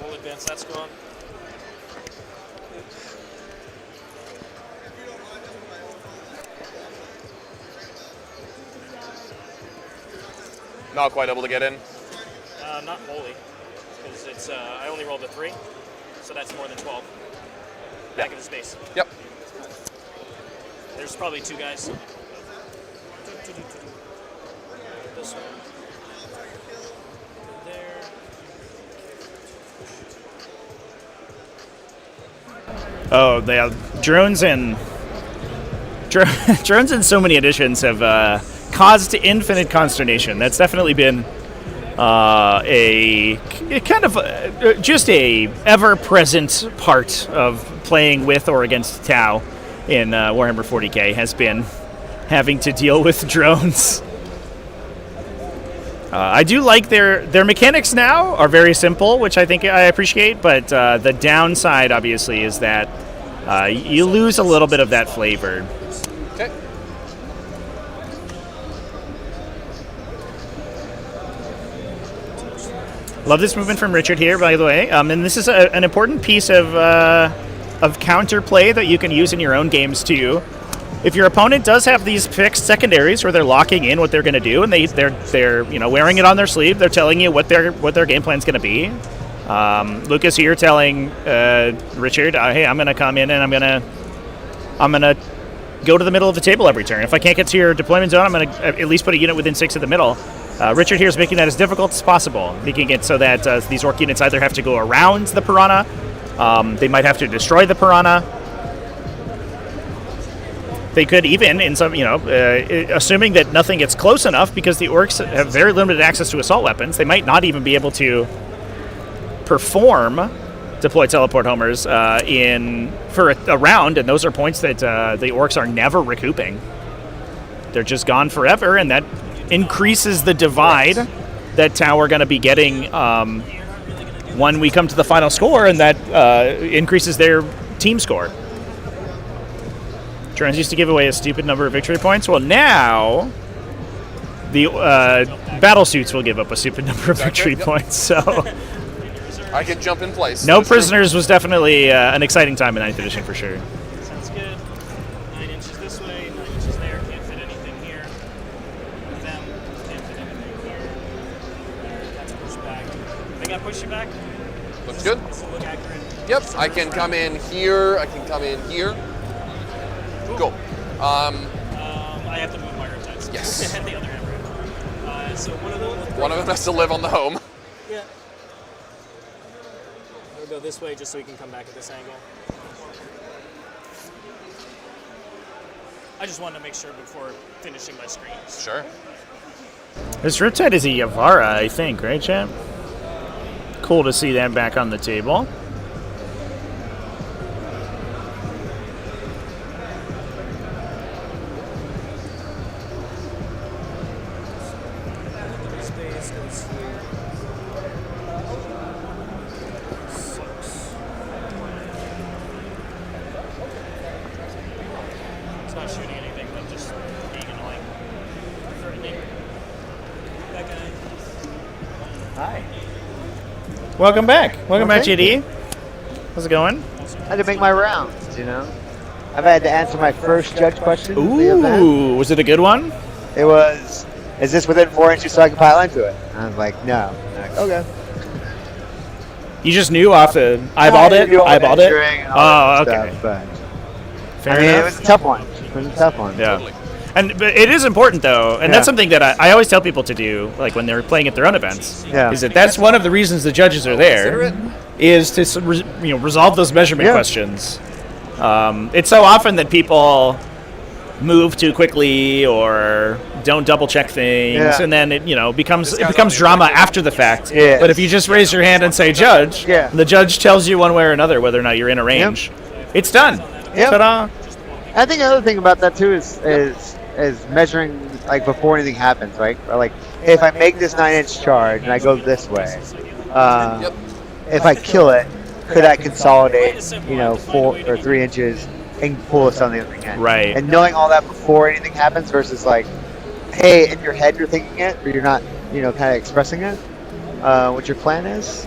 We'll advance that squad. Not quite able to get in. Not wholly, because it's I only rolled a 3, so that's more than 12. Back of the space. Yep. There's probably 2 guys. This one. There. Oh, drones and drones in so many editions have caused infinite consternation. That's definitely been a kind of just a ever-present part of playing with or against Tau in Warhammer 40k has been having to deal with drones. I do like their mechanics now are very simple, which I think I appreciate, but the downside obviously is that you lose a little bit of that flavor. Okay. Love this movement from Richard here, by the way. And this is an important piece of counterplay that you can use in your own games too. If your opponent does have these fixed secondaries where they're locking in what they're going to do, and they're wearing it on their sleeve, they're telling you what their game plan's going to be. Lukas here telling Richard, "Hey, I'm going to come in and I'm going to go to the middle of the table every turn. If I can't get to your deployment zone, I'm going to at least put a unit within 6 of the middle." Richard here is making that as difficult as possible, making it so that these Orc units either have to go around the Piranha, they might have to destroy the Piranha. They could even, in some, assuming that nothing gets close enough, because the Orcs have very limited access to assault weapons, they might not even be able to perform deploy teleport homers for a round, and those are points that the Orcs are never recouping. They're just gone forever, and that increases the divide that Tau are going to be getting when we come to the final score, and that increases their team score. Drones used to give away a stupid number of victory points. Well, now the battle suits will give up a stupid number of victory points. So I can jump in place. No prisoners was definitely an exciting time in 9th edition for sure. Sounds good. 9 inches this way, 9 inches there. Can't fit anything here. With them, can't fit anything here. That's pushed back. I think I pushed you back. Looks good. Does it look accurate? Yep, I can come in here. I can come in here. Cool. I have to move my riptides. Yes. The other hammer. So one of them has to live on the home. Yeah. We'll go this way just so we can come back at this angle. I just wanted to make sure before finishing my screens. Sure. This Riptide is a Yavara, I think, right, champ? Cool to see them back on the table. It's not shooting anything, but just being annoying. Threatening. That guy. Hi. Welcome back. Welcome back, thank JD. How's it going? I had to make my rounds, I've had to answer my first judge question. for the event. Ooh, was it a good one? It was, is this within 4 inches so I can pile into it? And I was like, no. And I'm like, okay. You just knew off the eyeballed it? Eyeballed it? Oh, okay. Stuff, but Fair it enough. was a tough one. It was a tough one. Yeah. But it is important, though, and that's something that I always tell people to do, like when they're playing at their own events, is that's one of the reasons the judges are there, is to resolve those measurement questions. It's so often that people move too quickly or don't double check things, and then it becomes drama after the fact. But if you just raise your hand and say judge, the judge tells you one way or another whether or not you're in a range. It's done. Ta-da. I think another thing about that too is measuring like before anything happens, right? Or like if I make this 9-inch charge and I go this way, if I kill it, could I consolidate, 4 or 3 inches and pull this on the other end? Right. And knowing all that before anything happens versus like, hey, in your head you're thinking it, but you're not, kind of expressing it, what your plan is.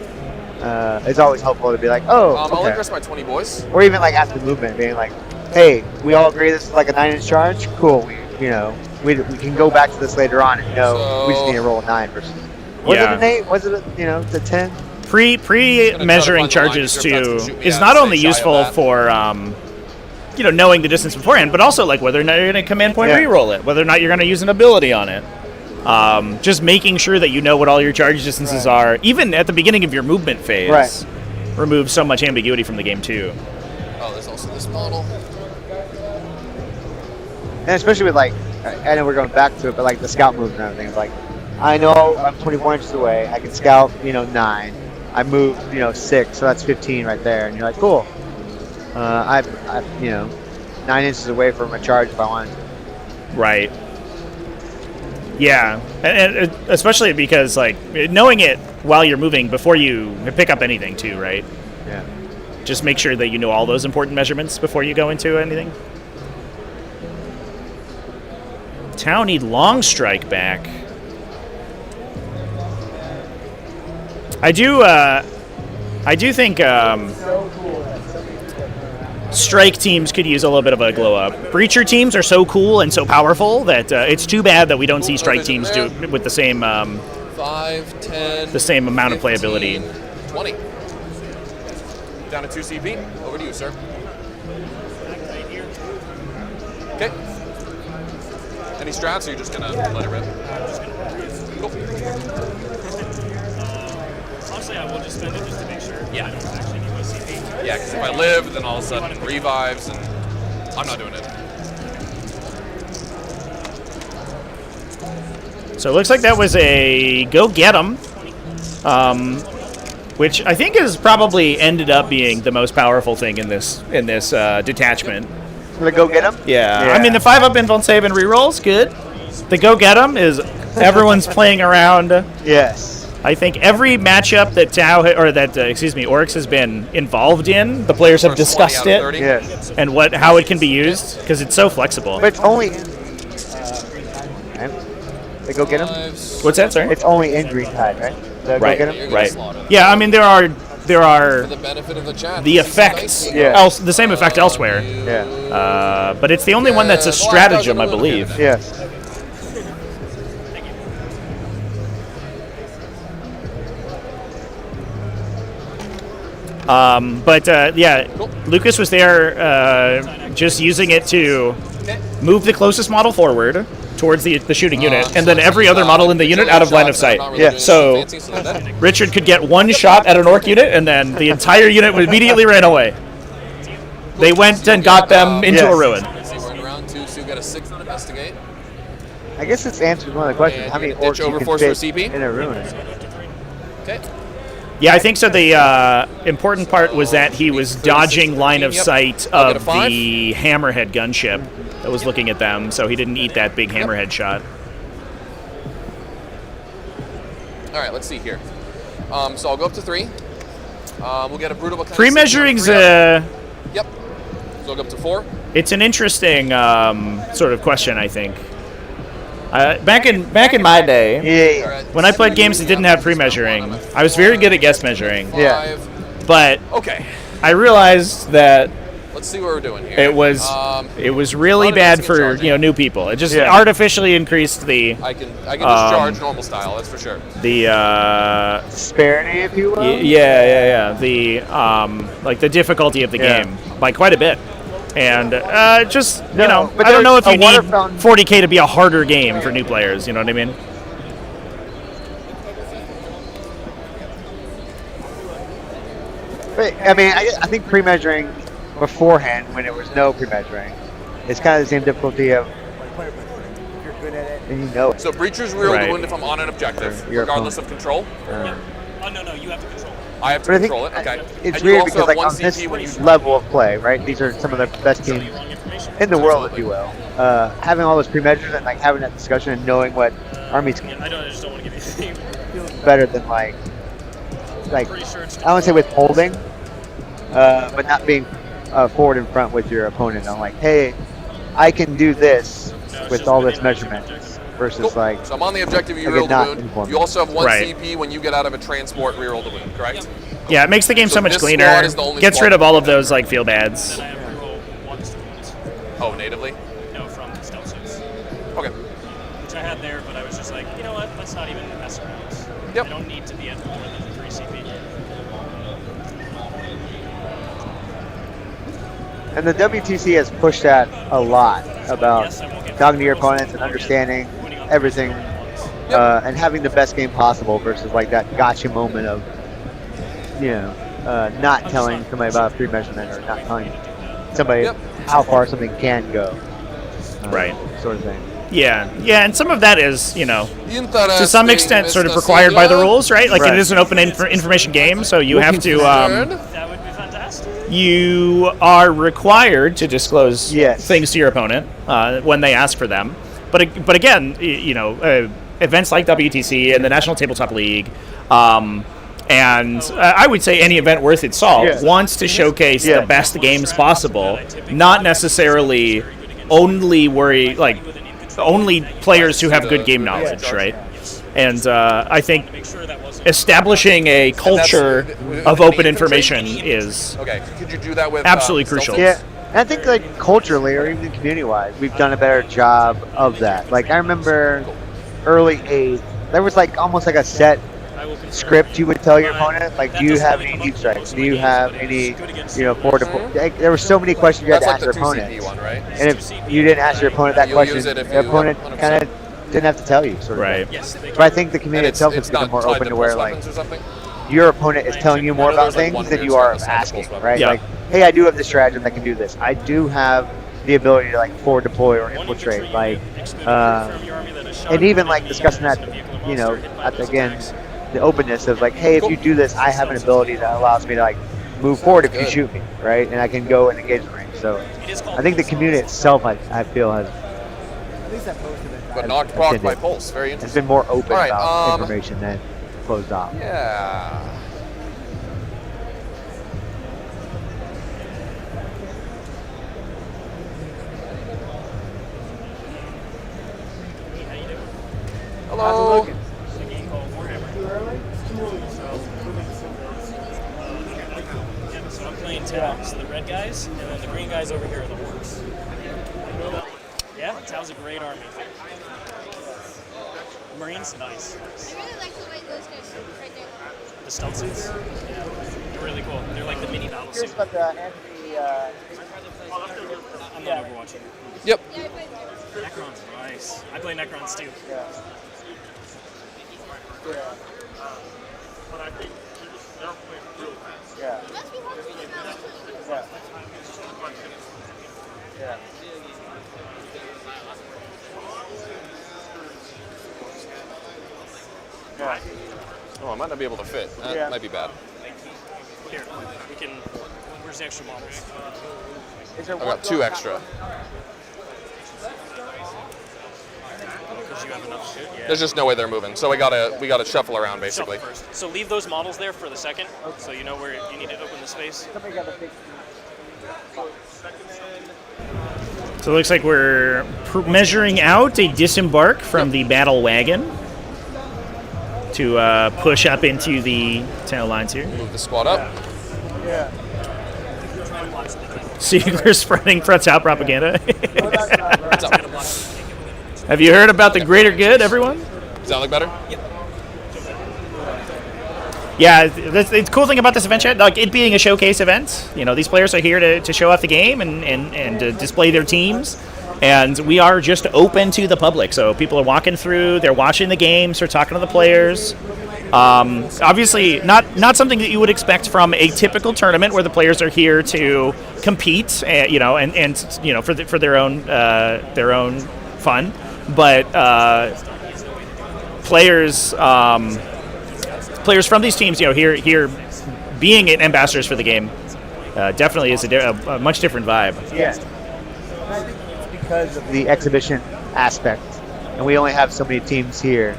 It's always helpful to be like, oh, I'll okay. increase my 20 boys. Or even like after movement, being like, hey, we all agree this is like a 9-inch charge. Cool. We can go back to this later on and know we just need to roll a 9 versus. Was it an 8? Was it a 10? Pre-measuring charges too is not only useful for knowing the distance beforehand, but also like whether or not you're going to command point reroll it, whether or not you're going to use an ability on it. Just making sure that you know what all your charge distances are, even at the beginning of your movement phase, removes so much ambiguity from the game too. Oh, there's also this model. And especially with like, I know we're going back to it, but like the scout move and everything. It's like, I know I'm 24 inches away. I can scout, 9. I move, 6, so that's 15 right there. And you're like, cool. I'm 9 inches away from a charge if I want. Right. Yeah, and especially because like knowing it while you're moving before you pick up anything too, right? Yeah. Just make sure that you know all those important measurements before you go into anything. Tau need long strike back. I do think strike teams could use a little bit of a glow up. Breacher teams are so cool and so powerful that it's too bad that we don't see strike teams do it with the same 5, 10, the same amount 15, of playability. 20. Down to 2 CP. Over to you, sir. Okay. Any strats, or you're just gonna let it rip? Cool. Honestly, I will just spend it just to make sure Yeah. I don't actually need my CP. Yeah, because if I live, then all of a sudden it revives, and I'm not doing it. So it looks like that was a go get 'em, which I think has probably ended up being the most powerful thing in this detachment. The go get 'em? Yeah. I mean the 5-up invuln save and reroll's good. The go get 'em is everyone's playing around. Yes. I think every matchup that Orks has been involved in, the players have discussed it, Yes. and how it can be used because it's so flexible. But it's only. They go get 'em? What's that? Sorry. It's only in Green Tide, right? The Right. Go get 'em? Right. Yeah. I mean there are For the benefit of the chat. the effects, Yeah. the same effect elsewhere. Yeah. But it's the only one that's a stratagem, I believe. Yes. Yeah, Lukas was there just using it to move the closest model forward towards the shooting unit, and then every other model in the unit out of line of sight. Yeah. So Richard could get one shot at an orc unit, and then the entire unit immediately ran away. They went and got them into a ruin. So we're in round 2, so you got a 6 on investigate. I guess it's answered one of the questions. And How many you're gonna ditch orcs you can Overforce for fit CP? in a ruin? Okay. Yeah, I think so. The important part was that he was dodging line of sight I'll get a of 5. the hammerhead gunship that was looking at them, so he didn't eat that big hammerhead shot. All right, let's see here. So I'll go up to 3. We'll get a brutal. Pre-measuring's Yep. So I'll go up to 4. it's an interesting sort of question, I think. Back in my day, when I played games that didn't have pre-measuring, I was very good at guess measuring. Yeah. But Okay. I realized that Let's see what we're doing here. it was really bad for new people. It just artificially increased the. I can just charge normal style. That's for sure. The disparity, if you will. Yeah. The like the difficulty of the game by quite a bit. And just I don't know if you need 40k to be a harder game for new players. You know what I mean? But, I mean, I think pre-measuring beforehand, when there was no pre-measuring, it's kind of the same difficulty of you're good at it and you know it. So breachers reroll the wound if I'm on an objective, regardless of control. Oh no, you have to control. I have to But I think control it. Okay. It's And you weird also because, have like, 1 on this CP when you level of play, right? These are some of the best teams in the world, if you will. Having all those pre-measures and like having that discussion and knowing what armies I just don't want to give you anything. better than like I don't want to say withholding, but not being forward in front with your opponent. I'm like, hey, I can do this with all this measurement versus like. So I'm on the objective, you like reroll not the wound. informed. You also have 1 Right. CP when you get out of a transport, reroll the wound, correct? Yeah, it makes the game so much this cleaner. squad is the only Gets squad rid of that all can of do those like feel bads. Oh, natively? No, from the stealth suits. Okay. Which I had there, but I was just like, you know what? Let's not even mess around. Yep. I don't need to be at more than 3 CP. And the WTC has pushed that a lot about talking to your opponents and understanding everything and having the best game possible versus like that gotcha moment of, not telling somebody about a pre-measurement or not telling somebody how far something can go. Right. Sort of thing. Yeah, and some of that is, to some Interesting, extent, sort of Mr. required by the Siegler. rules, right? Like Right. it is an open information game, so you have to. That would be fantastic. You are required to disclose Yes. things to your opponent when they ask for them. But again, events like WTC and the National Tabletop League, and I would say any event worth its salt wants to showcase the best games possible, not necessarily only only players who have good game knowledge, right? And I think establishing a culture of open information is Could you do that with absolutely crucial. Yeah, and I think like culturally or even community-wise, we've done a better job of that. Like I remember early 8th, there was like almost like a set script you would tell your opponent. Like, do you have any deep strikes? Do you have any, forward to like, there were so many questions you had to ask your opponent. One, right? And if you didn't ask your opponent that You'll question, use it if your you- opponent 100%. kind of didn't have to tell you, sort of Right. thing. But I think the community itself is getting more open to where like your opponent is telling you more about things than you are asking, right? Yeah. Like, hey, I do have this stratagem that can do this. I do have the ability to like forward deploy or infiltrate, like, and even like discussing that, at the, again, the openness of like, hey, if you do this, I have an ability that allows me to like move forward if you shoot me, right? And I can go and engage the range. So I think the community itself, I feel, has at least at most of it. But knocked proc by Pulse. Very It's interesting. been more open All right, about information than closed off. Yeah. Hello. It's a game called Warhammer. So I'm playing Tau. So the red guys, and then the green guys over here are the Orks. Yeah, Tau's a great army. Marines, nice. I really like the way those guys are right there. The stealth suits, yeah, they're really cool. They're like the mini battle suit. About the Anthony, I'm not overwatching. Yep. Necrons, nice. I play Necrons too. Yeah. But I think they're playing real fast. Yeah. Must be hard to get around too. Yeah. Yeah. Yeah. Oh, I might not be able to fit. That might be bad. Here, we can. Where's the extra models? I've got 2 extra. Because you have enough shit. Yeah. There's just no way they're moving, so we gotta shuffle around basically. Shuffle first. So leave those models there for the second, so you know where you need to open the space. So it looks like we're measuring out a disembark from the battle wagon to push up into the tail lines here. Move the squad up. Yeah. Siegler spreading Fret's out propaganda. What's up? Have you heard about the greater good, everyone? Does that look better? Yeah, the cool thing about this event, Chad, like it being a showcase event, these players are here to show off the game and to display their teams. And we are just open to the public. So people are walking through, they're watching the games, they're talking to the players. Obviously, not something that you would expect from a typical tournament where the players are here to compete, and for their own fun. But players from these teams, here being ambassadors for the game, definitely is a much different vibe. Yeah. I think it's because of the exhibition aspect, and we only have so many teams here.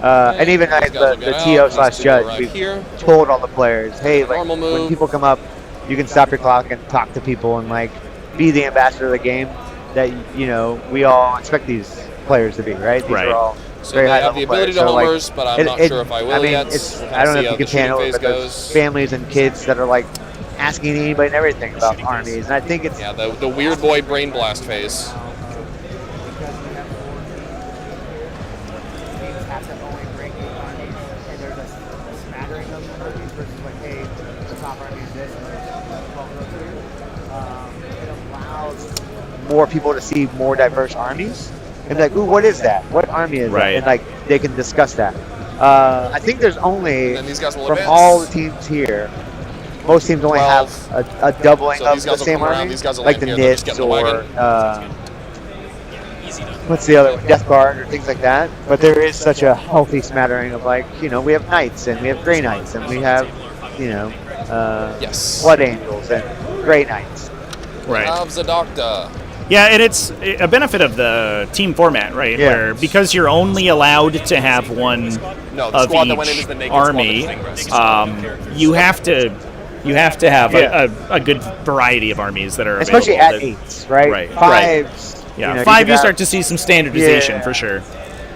And even like the TO/judge, we've told all the players, hey, like when people come up, you can stop your clock and talk to people and like be the ambassador of the game that we all expect these players to be, right? These are all So very they high have the level ability players. to So, homers, but I'm not sure if I will yet. I don't know if you can panel it, but there's families and kids that are like asking anybody and everything about armies, and I think it's the weird boy brain blast phase. more people to see more diverse armies and be like, ooh, what is that? What army is that? And like they can discuss that. I think there's only these guys will from advance. all the teams here, most teams only have a doubling So of these the guys will same come around, army, these guys will like land the here, they'll just Nits get in the or wagon. what's the other one? Death Guard or things like that. But there is such a healthy smattering of like, you know, we have Knights and we have Grey Knights and we have, you know, Blood Angels and Grey Knights. Right. Of the Doctor. Yeah, and it's a benefit of the team format, right? Yeah. Where because you're only allowed to have one No, the of squad that went in each is the naked army, squad that's you have to have a good variety of armies that are Especially available. at 8s, right? Right. 5s. Yeah, you know, 5 could you have- start to see some standardization for sure.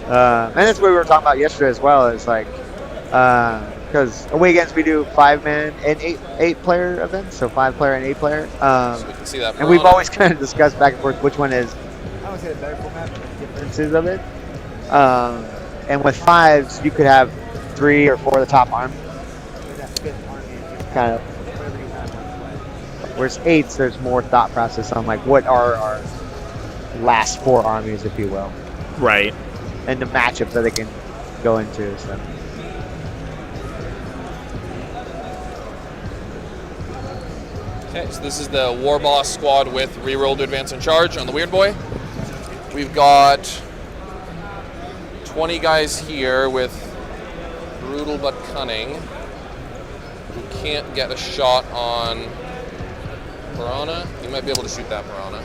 And that's what we were talking about yesterday as well. Is like, because away games we do 5-man and 8-player events, so 5-player and 8-player. So we can see that And we've Piranha. always kind of discussed back and forth which one is, I would say, the better format, but the differences of it. And with 5s, you could have 3 or 4 of the top armies. Kind of. Whereas 8s, there's more thought process on like what are our last 4 armies, if you will. Right. And the matchups that they can go into. So. Okay, so this is the War Boss squad with reroll to advance and charge on the Weird Boy. We've got 20 guys here with brutal but cunning who can't get a shot on Piranha. You might be able to shoot that Piranha.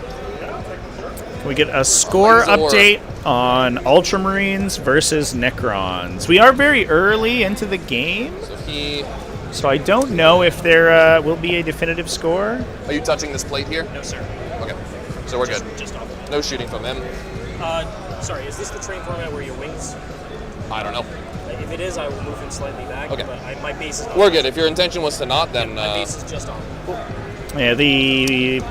We get a score Azor. update on Ultramarines versus Necrons. We are very early into the game, so I don't know if there will be a definitive score. Are you touching this plate here? No, sir. Okay, so we're good. Just off. No shooting from him. Sorry, is this the train format where your wings? I don't know. If it is, I will move him slightly back. Okay. But my base is not. We're good. If your intention was to not, then My base is just on. Cool. Yeah, the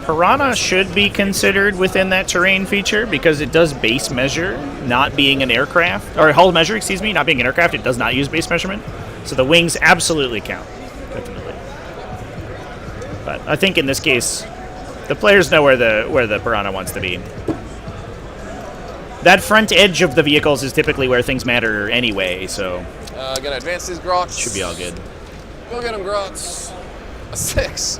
Piranha should be considered within that terrain feature because it does base measure, not being an aircraft, or hull measure, excuse me, not being an aircraft. It does not use base measurement, so the wings absolutely count, definitely. But I think in this case, the players know where the Piranha wants to be. That front edge of the vehicles is typically where things matter anyway, so gonna advance these Grots. should be all good. Go get him, Grots. A 6.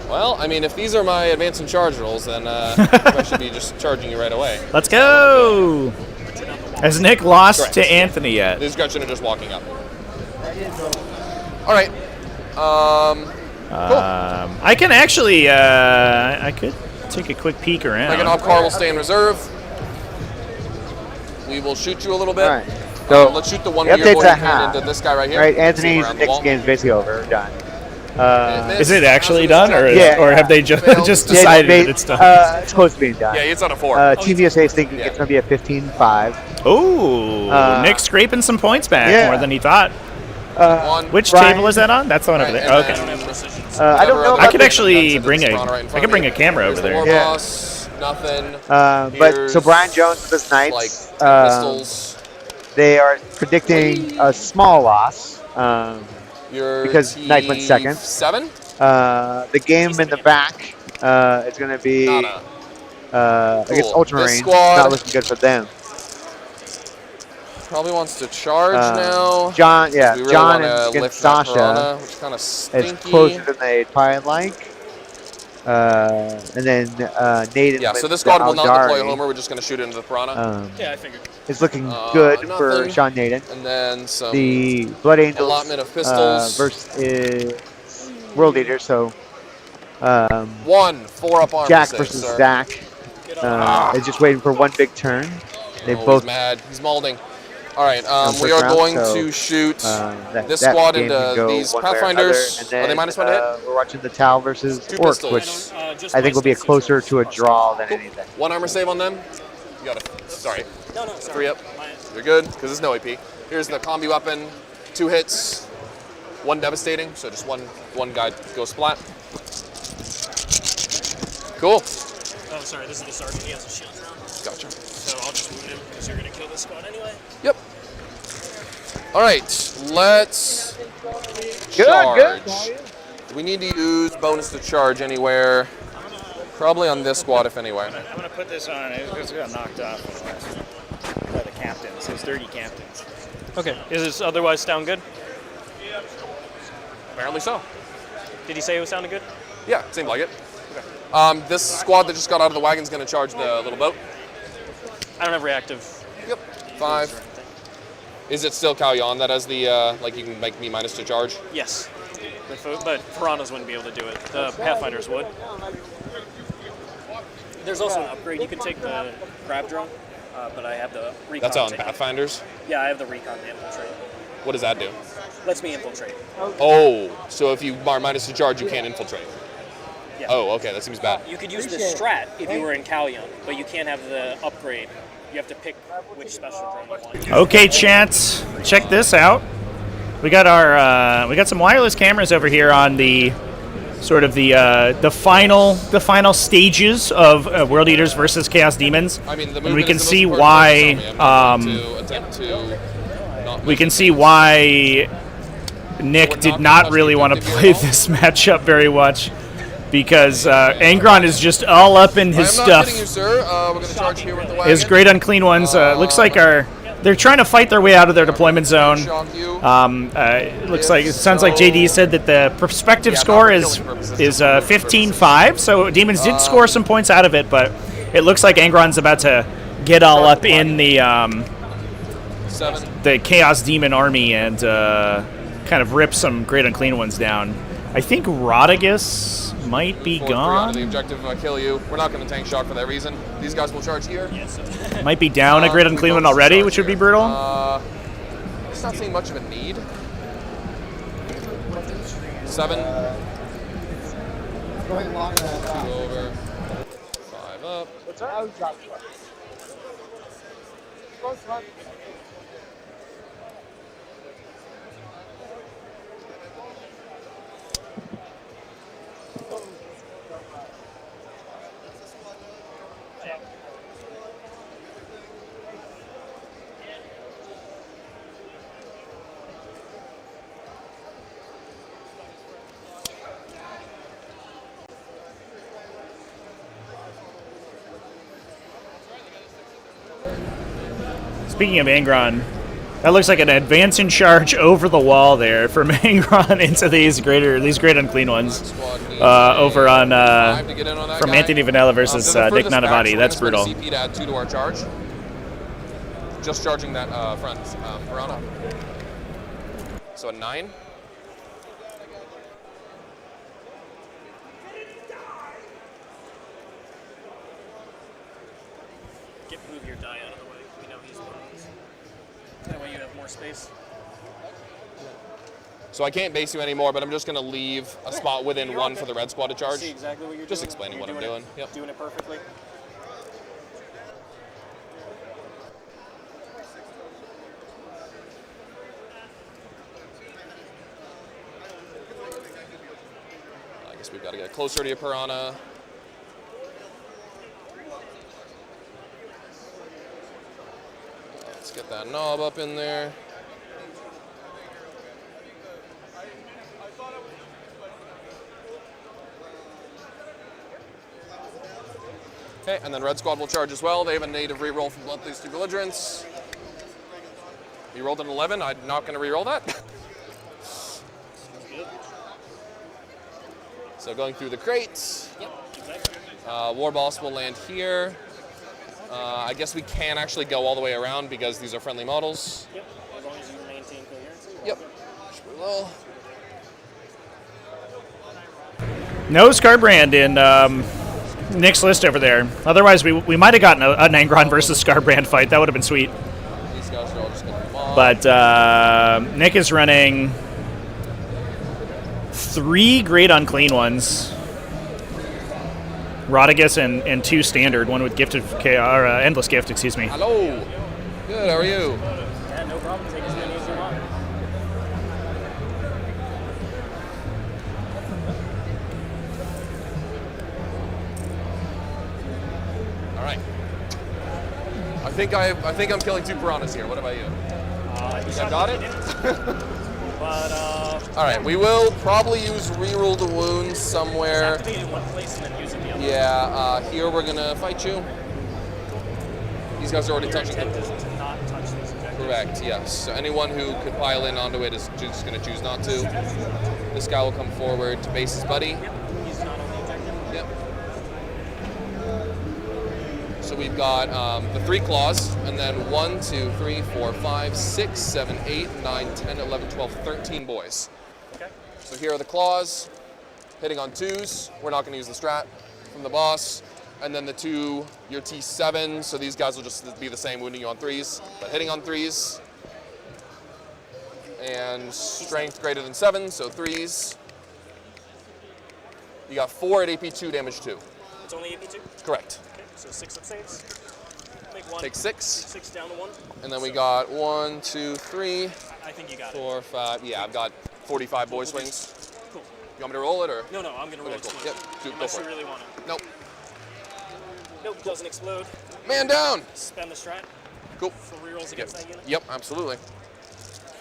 Well, I mean, if these are my advance and charge rolls, then I should be just charging you right away. Let's go! Has Nick lost Correct. to Anthony yet? These guys are just walking up. All right. Cool. I can actually, I could take a quick peek around. Meganov car will stay in reserve. We will shoot you a little bit. All right. So let's shoot the one the weird update's boy at who half. came into this guy right here. Right, See Anthony's around the next wall. game's basically over. Done. Is it actually done, or Yeah. or have they just just Yeah, decided they- that it's done? It's close to being done. Yeah, it's on a 4. Team USA is thinking it's going to be a 15-5. Oh, Nick's scraping some points back yeah. more than he thought. Which Brian- table is that on? That's the one over there. and Okay. I don't know. I about could the- actually bring a. Piranha right in I front could of bring you. a camera Here's over the there. War Yeah. Boss, nothing. But so Brian Jones with his Knights, Like pistols. they are predicting a small loss Your because Knight went second. 7? The game in the back is going to be against Cool. Ultramarines. This squad- Not looking good for them. Probably wants to charge now. John, yeah, We really John wanna and against lift that Sasha. Piranha, which kind of It's stinky. closer than they'd probably like. And then Naden. Yeah, with so this squad will not deploy a Aldari, Homer. We're just going to shoot into the Piranha. Yeah, I figured. It's looking good for nothing. Sean Naden. And then some The Blood Angels allotment of pistols. versus World Eater, so 4 up armor Jack save, versus sir. Zach is just waiting for one big turn. They Oh, both he's mad. He's molding. All right, first we are round, going so, to shoot that this squad game can into go these one way or Pathfinders. another. And Are they then, minus 1 to hit? We're watching the Tau versus 2 Orks, pistols. which I think will be a closer to a draw than anything. 1 armor save on them. You got a. Sorry. No, sorry. 3 up. You're good, because there's no AP. Here's the combi weapon. 2 hits, 1 devastating, so just one guy goes splat. Cool. Oh, sorry, this is the sergeant. He has a shield now. Gotcha. So I'll just wound him because you're going to kill this squad anyway. Yep. All right, let's Good, charge. good. We need to use bonus to charge anywhere. Probably on this squad, if anywhere. I'm gonna put this on. It just got knocked off by the captains. There's 30 captains. Okay. Is this otherwise sound good? Apparently so. Did he say it was sounding good? Yeah, seemed like it. Okay. This squad that just got out of the wagon is going to charge the little boat. I don't have reactive. Yep. 5. Is it still Kalyan that has the, like, you can make me -2 charge? Yes. But Piranhas wouldn't be able to do it. The Pathfinders would. There's also an upgrade. You can take the grab drone, but I have the recon. That's on Pathfinders? Yeah, I have the recon to infiltrate. What does that do? Lets me infiltrate. Oh, so if you are -2 charge, you can't infiltrate. Yeah. Oh, okay, that seems bad. You could use the strat if you were in Kalyan, but you can't have the upgrade. You have to pick which special drone you want. Okay, chat, check this out. We got our we got some wireless cameras over here on the sort of the final stages of World Eaters versus Chaos Demons, I mean, the and we movement can is the see most important why thing for me. I'm going to attempt to not we can see why Nick did not really want to play this matchup very much, because Angron is just all up in his I am stuff. not kidding you, sir. We're going to charge here with the wagon. His great unclean ones looks like they're trying to fight their way out of their deployment zone. It sounds like JD said that the prospective score is 15-5. So Demons did score some points out of it, but it looks like Angron's about to get all up in the Chaos Demon army and kind of rip some great unclean ones down. I think Rodigus might be gone. The objective kill you. We're not going to tank shock for that reason. These guys will charge here. Might be down a great unclean one already, which would be brutal. It's not seeing much of a need. 7. 2 over. 5 up. What's up? Speaking of Angron, that looks like an advance in charge over the wall there from Angron into these great unclean ones over on from Anthony Vanilla versus Nick Nanavati. That's brutal. CP to add 2 to our charge. Just charging that front Piranha. So a 9. Move your die out of the way. We know he's one of these. That way you have more space. So I can't base you anymore, but I'm just going to leave a spot within 1 for the red squad to charge. See exactly what you're just doing. Explaining what I'm doing. Yep. Doing it perfectly. I guess we've got to get closer to your Piranha. Let's get that knob up in there. Okay, and then red squad will charge as well. They have a native reroll from Bloodthirsty Belligerents. You rolled an 11. I'm not going to reroll that. So going through the crates. Yep, exactly. War Boss will land here. I guess we can actually go all the way around because these are friendly models. Yep, as long as you maintain coherency. Yep. We will. No Scarbrand in Nick's list over there. Otherwise, we might have gotten an Angron versus Scarbrand fight. That would have been sweet. These guys are all just going to come on. But Nick is running 3 great unclean ones. Rodigus and 2 standard, one with gifted or endless gift, excuse me. Hello. Good, how are you? Yeah, no problem. Take as many as you want. All right. I think I'm killing 2 Piranhas here. What about you? I got it. But all right, we will probably use reroll the wounds somewhere. activate in one place and then use it the other. Yeah, here we're gonna fight you. These guys are already touching Your them. intent is to not touch these objectives. Correct, yes. So anyone who could pile in onto it is just going to choose not to. This guy will come forward to base his buddy. He's not on the objective. Yep. So we've got the 3 claws, and then 1, 2, 3, 4, 5, 6, 7, 8, 9, 10, 11, 12, 13 boys. Okay. So here are the claws, hitting on 2s. We're not going to use the strat from the boss. And then the 2, your T7, so these guys will just be the same, wounding you on 3s, but hitting on 3s. And strength greater than 7, so 3s. You got 4 at AP 2, damage 2. It's only AP 2? Correct. Okay, so 6 up saves. Make 1. Take 6. 6 down to 1. And then we got 1, 2, 3. I think you got 4, 5. Yeah, I've got 45 boy swings. Cool. You want me to roll it or? No, I'm going to roll Okay, it. cool. Yep, go Unless for you it. really want to. Nope. Nope, doesn't explode. Man down. Spend the strat. Cool. For rerolls against that unit. Yep, absolutely.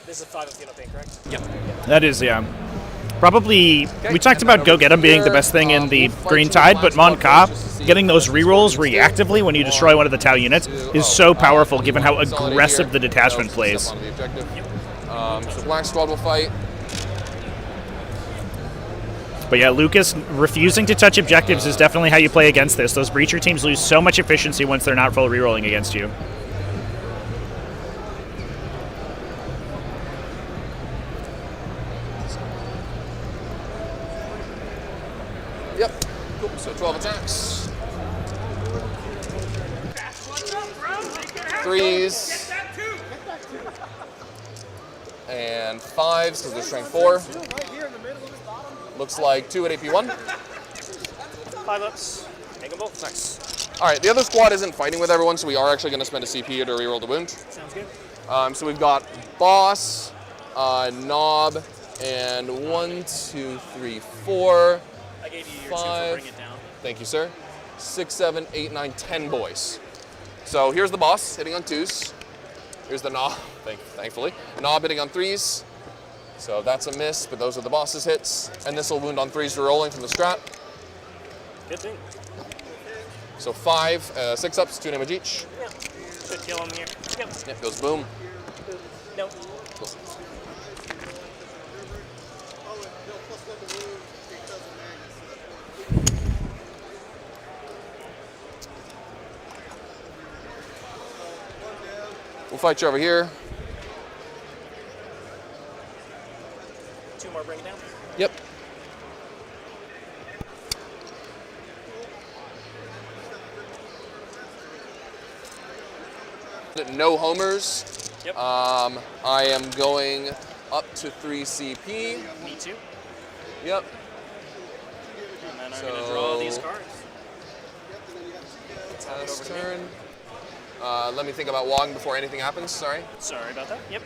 This is 5 of Phenopain, correct? Yep. That is, yeah. Probably, we talked about Go Get 'em being the best thing in the Green Tide, but Mon Ka, getting those rerolls reactively when you destroy one of the Tau units is so powerful given how aggressive the detachment plays. So Black Squad will fight. But yeah, Lukas, refusing to touch objectives is definitely how you play against this. Those Breacher teams lose so much efficiency once they're not full rerolling against you. Yep. Cool. So 12 attacks. 3s. And 5s because they're strength 4. Looks like 2 at AP 1. 5 ups. Take them both. Nice. All right, the other squad isn't fighting with everyone, so we are actually going to spend a CP to reroll the wound. Sounds good. So we've got Boss, Knob, and 1, 2, 3, 4. I gave you your 5. 2 for bring it down. Thank you, sir. 6, 7, 8, 9, 10 boys. So here's the boss hitting on 2s. Here's the Knob, thankfully. Knob hitting on 3s. So that's a miss, but those are the boss's hits. And this will wound on 3s rolling from the strat. Good thing. So 5, 6 ups, 2 damage each. Yeah. Should kill him here. Yep. Yep, goes boom. No. Cool. We'll fight you over here. 2 more, bring it down. Yep. No homers. Yep. I am going up to 3 CP. Me too. Yep. And then I'm going to draw these cards. Pass turn. Let me think about walking before anything happens. Sorry. Sorry about that. Yep.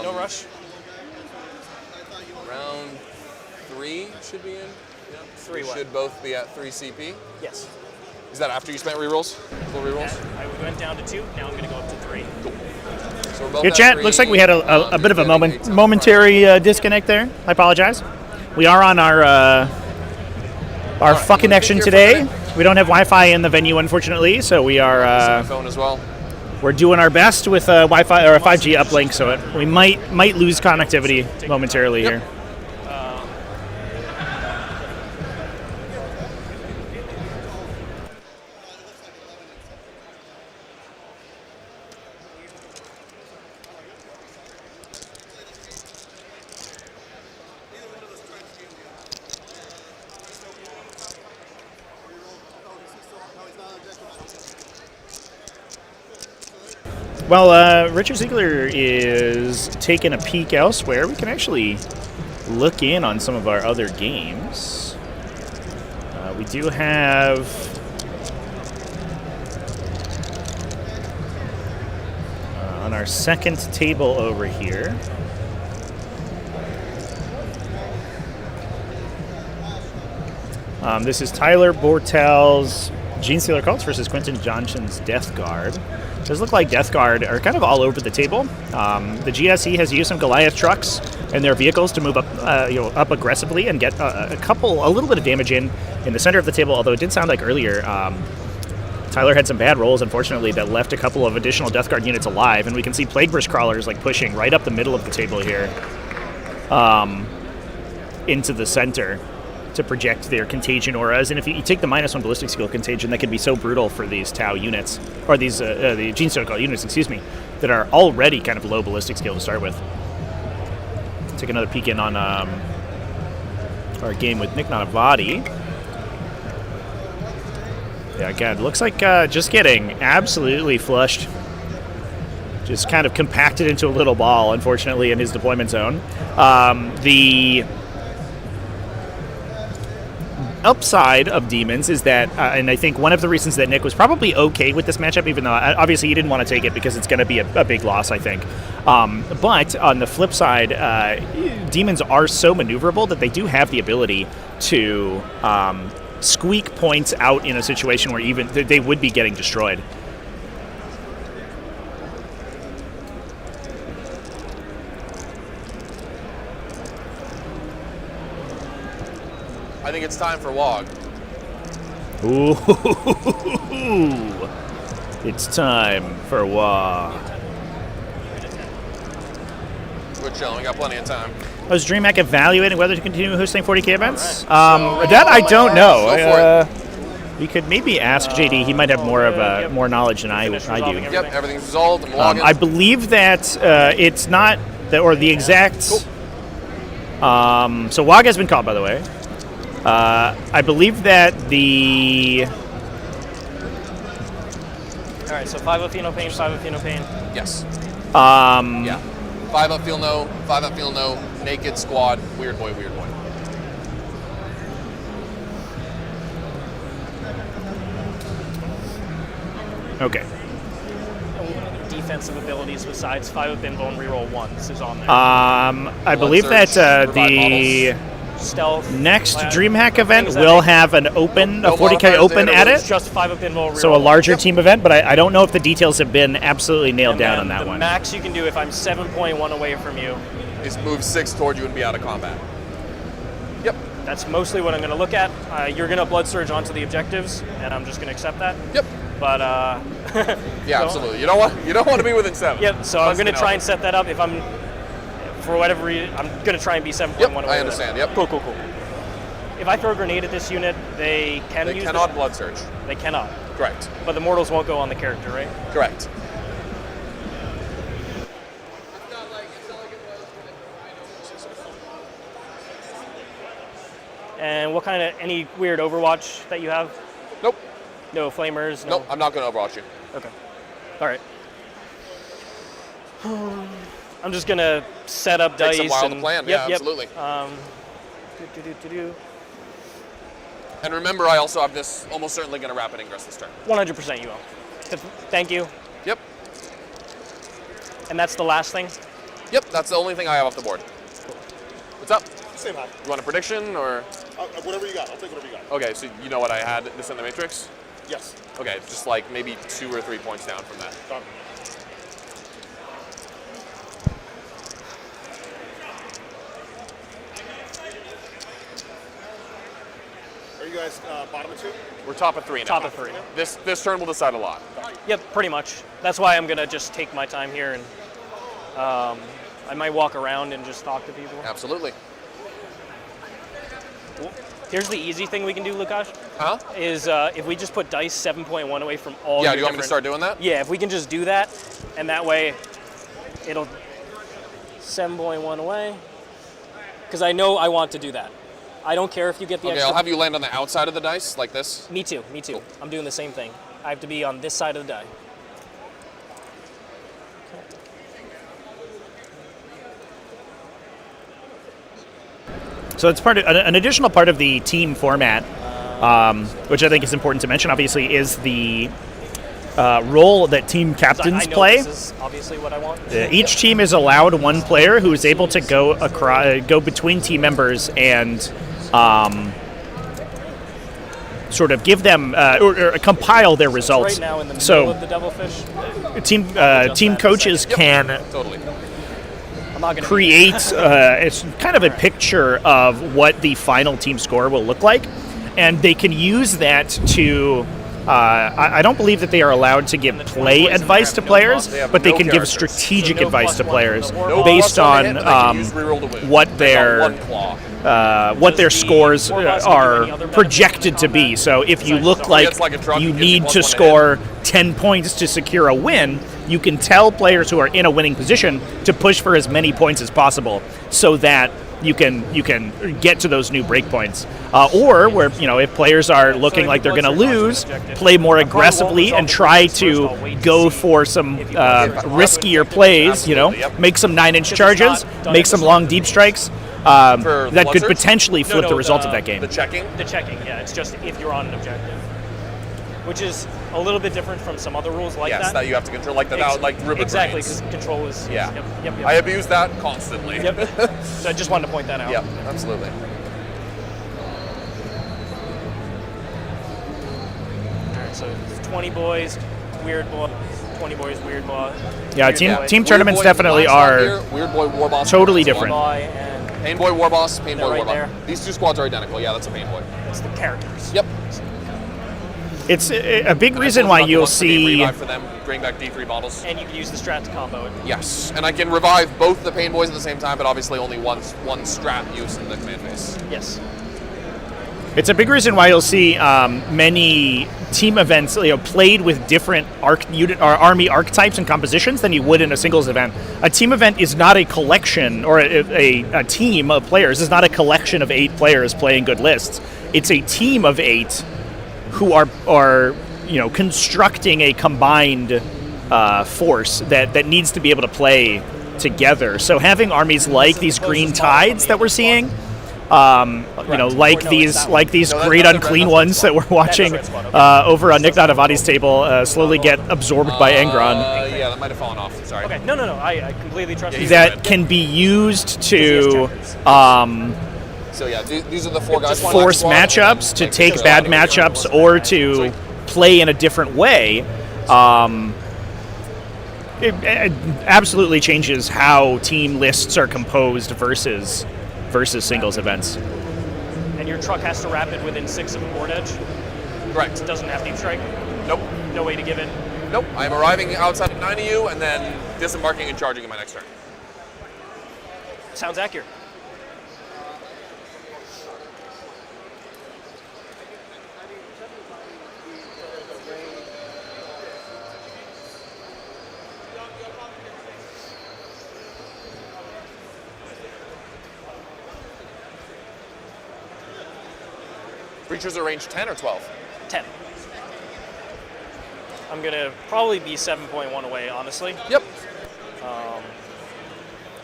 No rush. Round 3 should be in. Yep. 3 We what? should both be at 3 CP. Yes. Is that after you spent rerolls? Full rerolls? Yeah, I went down to 2. Now I'm going to go up to 3. Cool. So we're both Good at chat. 3. Looks like we had a bit of a momentary disconnect there. I apologize. We are on our fuck connection today. We don't have Wi-Fi in the venue, unfortunately, so we are. Phone as well. We're doing our best with a Wi-Fi or a 5G uplink, so we might lose connectivity momentarily here. While Richard Siegler is taking a peek elsewhere, we can actually look in on some of our other games. We do have on our second table over here. This is Tyler Bortel's Gene Stealer Cults versus Quentin Johnson's Death Guard. It does look like Death Guard are kind of all over the table. The GSE has used some Goliath trucks and their vehicles to move up, up aggressively and get a little bit of damage in the center of the table. Although it did sound like earlier, Tyler had some bad rolls, unfortunately, that left a couple of additional Death Guard units alive, and we can see Plague Burst Crawlers like pushing right up the middle of the table here, into the center to project their contagion auras. And if you take the -1 ballistic skill contagion, that can be so brutal for these Tau units, or these the Gene Stone units, excuse me, that are already kind of low ballistic skill to start with. Take another peek in on our game with Nick Nanavati. Yeah, again, looks like just getting absolutely flushed. Just kind of compacted into a little ball, unfortunately, in his deployment zone. The upside of Demons is that, and I think one of the reasons that Nick was probably okay with this matchup, even though obviously he didn't want to take it because it's going to be a big loss, I think. But on the flip side, Demons are so maneuverable that they do have the ability to squeak points out in a situation where even they would be getting destroyed. I think it's time for Wog. Ooh, it's time for Wog. We're chilling. We got plenty of time. Was Dreamhack evaluating whether to continue hosting 40k events? That I don't know. Go for it. You could maybe ask JD. He might have more knowledge than I do. Yep, everything's resolved. I'm logging. I believe that it's not the exact. So Wog has been called, by the way. I believe that the. All right, so 5 up, feel no pain, 5 up, feel no pain. Yes. Yeah. 5 up, feel no. 5 up, feel no. Naked squad. Weird boy, weird boy. Okay. Defensive abilities besides 5 up, invuln, reroll 1s is on there. I believe that the Stealth, next Dreamhack event will have a 40k open at it. Just 5 up, invuln, reroll. So a larger team event, but I don't know if the details have been absolutely nailed down on that the one. Max you can do if I'm 7.1 away from you is move 6 toward you and be out of combat. Yep. That's mostly what I'm going to look at. You're going to blood surge onto the objectives, and I'm just going to accept that. Yep. But yeah, so, absolutely. You don't want to be within 7. Yep. So I'm going to try and set that up. If I'm, for whatever reason, I'm going to try and be 7.1 Yep, away. I understand. Yep. Cool. If I throw a grenade at this unit, they cannot blood surge. They cannot. Correct. But the mortals won't go on the character, right? Correct. And what kind of, any weird Overwatch that you have? Nope. No flamers? Nope, I'm not going to Overwatch you. Okay. All right. I'm just going to set up dice. Take some wild and, plan, yep, yeah, absolutely. And remember, I also have this almost certainly going to wrap in Ingress this turn. 100% you will. Thank you. Yep. And that's the last thing? Yep, that's the only thing I have off the board. What's up? Same high. You want a prediction or? Whatever you got. I'll take whatever you got. Okay, so you know what I had this in the Matrix? Yes. Okay, just like maybe 2 or 3 points down from that. Done. Are you guys bottom of 2? We're top of 3 now. Top of 3. This turn will decide a lot. Yep, pretty much. That's why I'm going to just take my time here, and I might walk around and just talk to people. Absolutely. Here's the easy thing we can do, Lukas. Huh? Is if we just put dice 7.1 away from all. Yeah, your do you want me to start doing that? Yeah, if we can just do that, and that way, it'll 7.1 away. Because I know I want to do that. I don't care if you get the Okay, extra. I'll have you land on the outside of the dice, like this. Me too. Cool. I'm doing the same thing. I have to be on this side of the die. So it's part of an additional part of the team format, which I think is important to mention. Obviously, is the role that team captains play. This is obviously what I want. Each team is allowed one player who is able to go between team members and sort of give them or compile their results. Right now in the middle So of the devilfish. team coaches can totally create it's kind of a picture of what the final team score will look like, and they can use that to I don't believe that they are allowed to give play advice to players, but they can give strategic advice to players based on what their scores are projected to be. So if you look like you need to score 10 points to secure a win, you can tell players who are in a winning position to push for as many points as possible, so that you can get to those new breakpoints. Or where, if players are looking like they're going to lose, play more aggressively and try to go for some riskier plays. Make some 9-inch charges, make some long deep strikes. That could potentially flip the result of that game. The checking, yeah. It's just if you're on an objective, which is a little bit different from some other rules like that. Yes, that you have to control, like ribbon exactly, grenades. because control is. Yeah. Yep. I abuse that constantly. Yep. So I just wanted to point that out. Yep, absolutely. All right, so it's 20 boys, weird boy. 20 boys, weird boy. Yeah, team tournaments definitely are Weird boy, war boss, totally different. Pain boy, war boss, pain boy, right war boss. there. These two squads are identical. Yeah, that's a pain boy. It's the characters. Yep. It's a big reason why you'll see. Revive for them, bring back D3 bottles. And you can use the strat to combo it. Yes, and I can revive both the pain boys at the same time, but obviously only one strat use in the command phase. Yes. It's a big reason why you'll see many team events played with different army archetypes and compositions than you would in a singles event. A team event is not a collection, or a team of players is not a collection of 8 players playing good lists. It's a team of 8 who are constructing a combined force that needs to be able to play together. So having armies like these green tides that we're seeing, like these great unclean ones that we're watching over on Nick Nanavati's table slowly get absorbed by Engron. Yeah, that might have fallen off. Sorry. Okay, no, I completely trust you. That can be used to So yeah, these are the 4 guys. Force matchups, to take bad matchups, or to play in a different way. It absolutely changes how team lists are composed versus singles events. And your truck has to wrap it within 6 of a board edge? Correct. It doesn't have deep strike? Nope. No way to give it? Nope. I'm arriving outside of 9 of you and then disembarking and charging in my next turn. Sounds accurate. Creatures are range 10 or 12? 10. I'm going to probably be 7.1 away, honestly. Yep.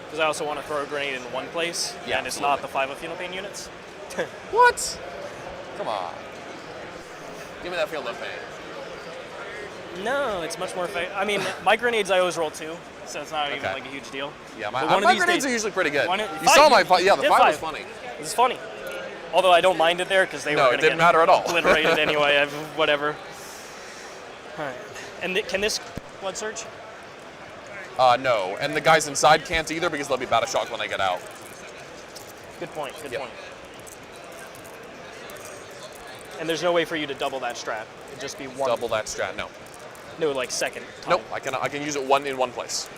Because I also want to throw a grenade in one place, yeah, and it's not the 5 of Phenol Pain units. What? Come on. Give me that field of pain. No, it's much more effective. I mean, my grenades I always roll 2, so it's not even like a huge deal. Yeah, my grenades are usually pretty good. You saw my 5. Yeah, the 5 was funny. It was funny. Although I don't mind it there because they were going to didn't matter at all. obliterated anyway. Whatever. All right. And can this blood surge? No, and the guys inside can't either because they'll be battle shocked when they get out. Good point. Good point. And there's no way for you to double that strat. It'd just be one. Double that strat? No. No, like second time. Nope. I can use it in one place.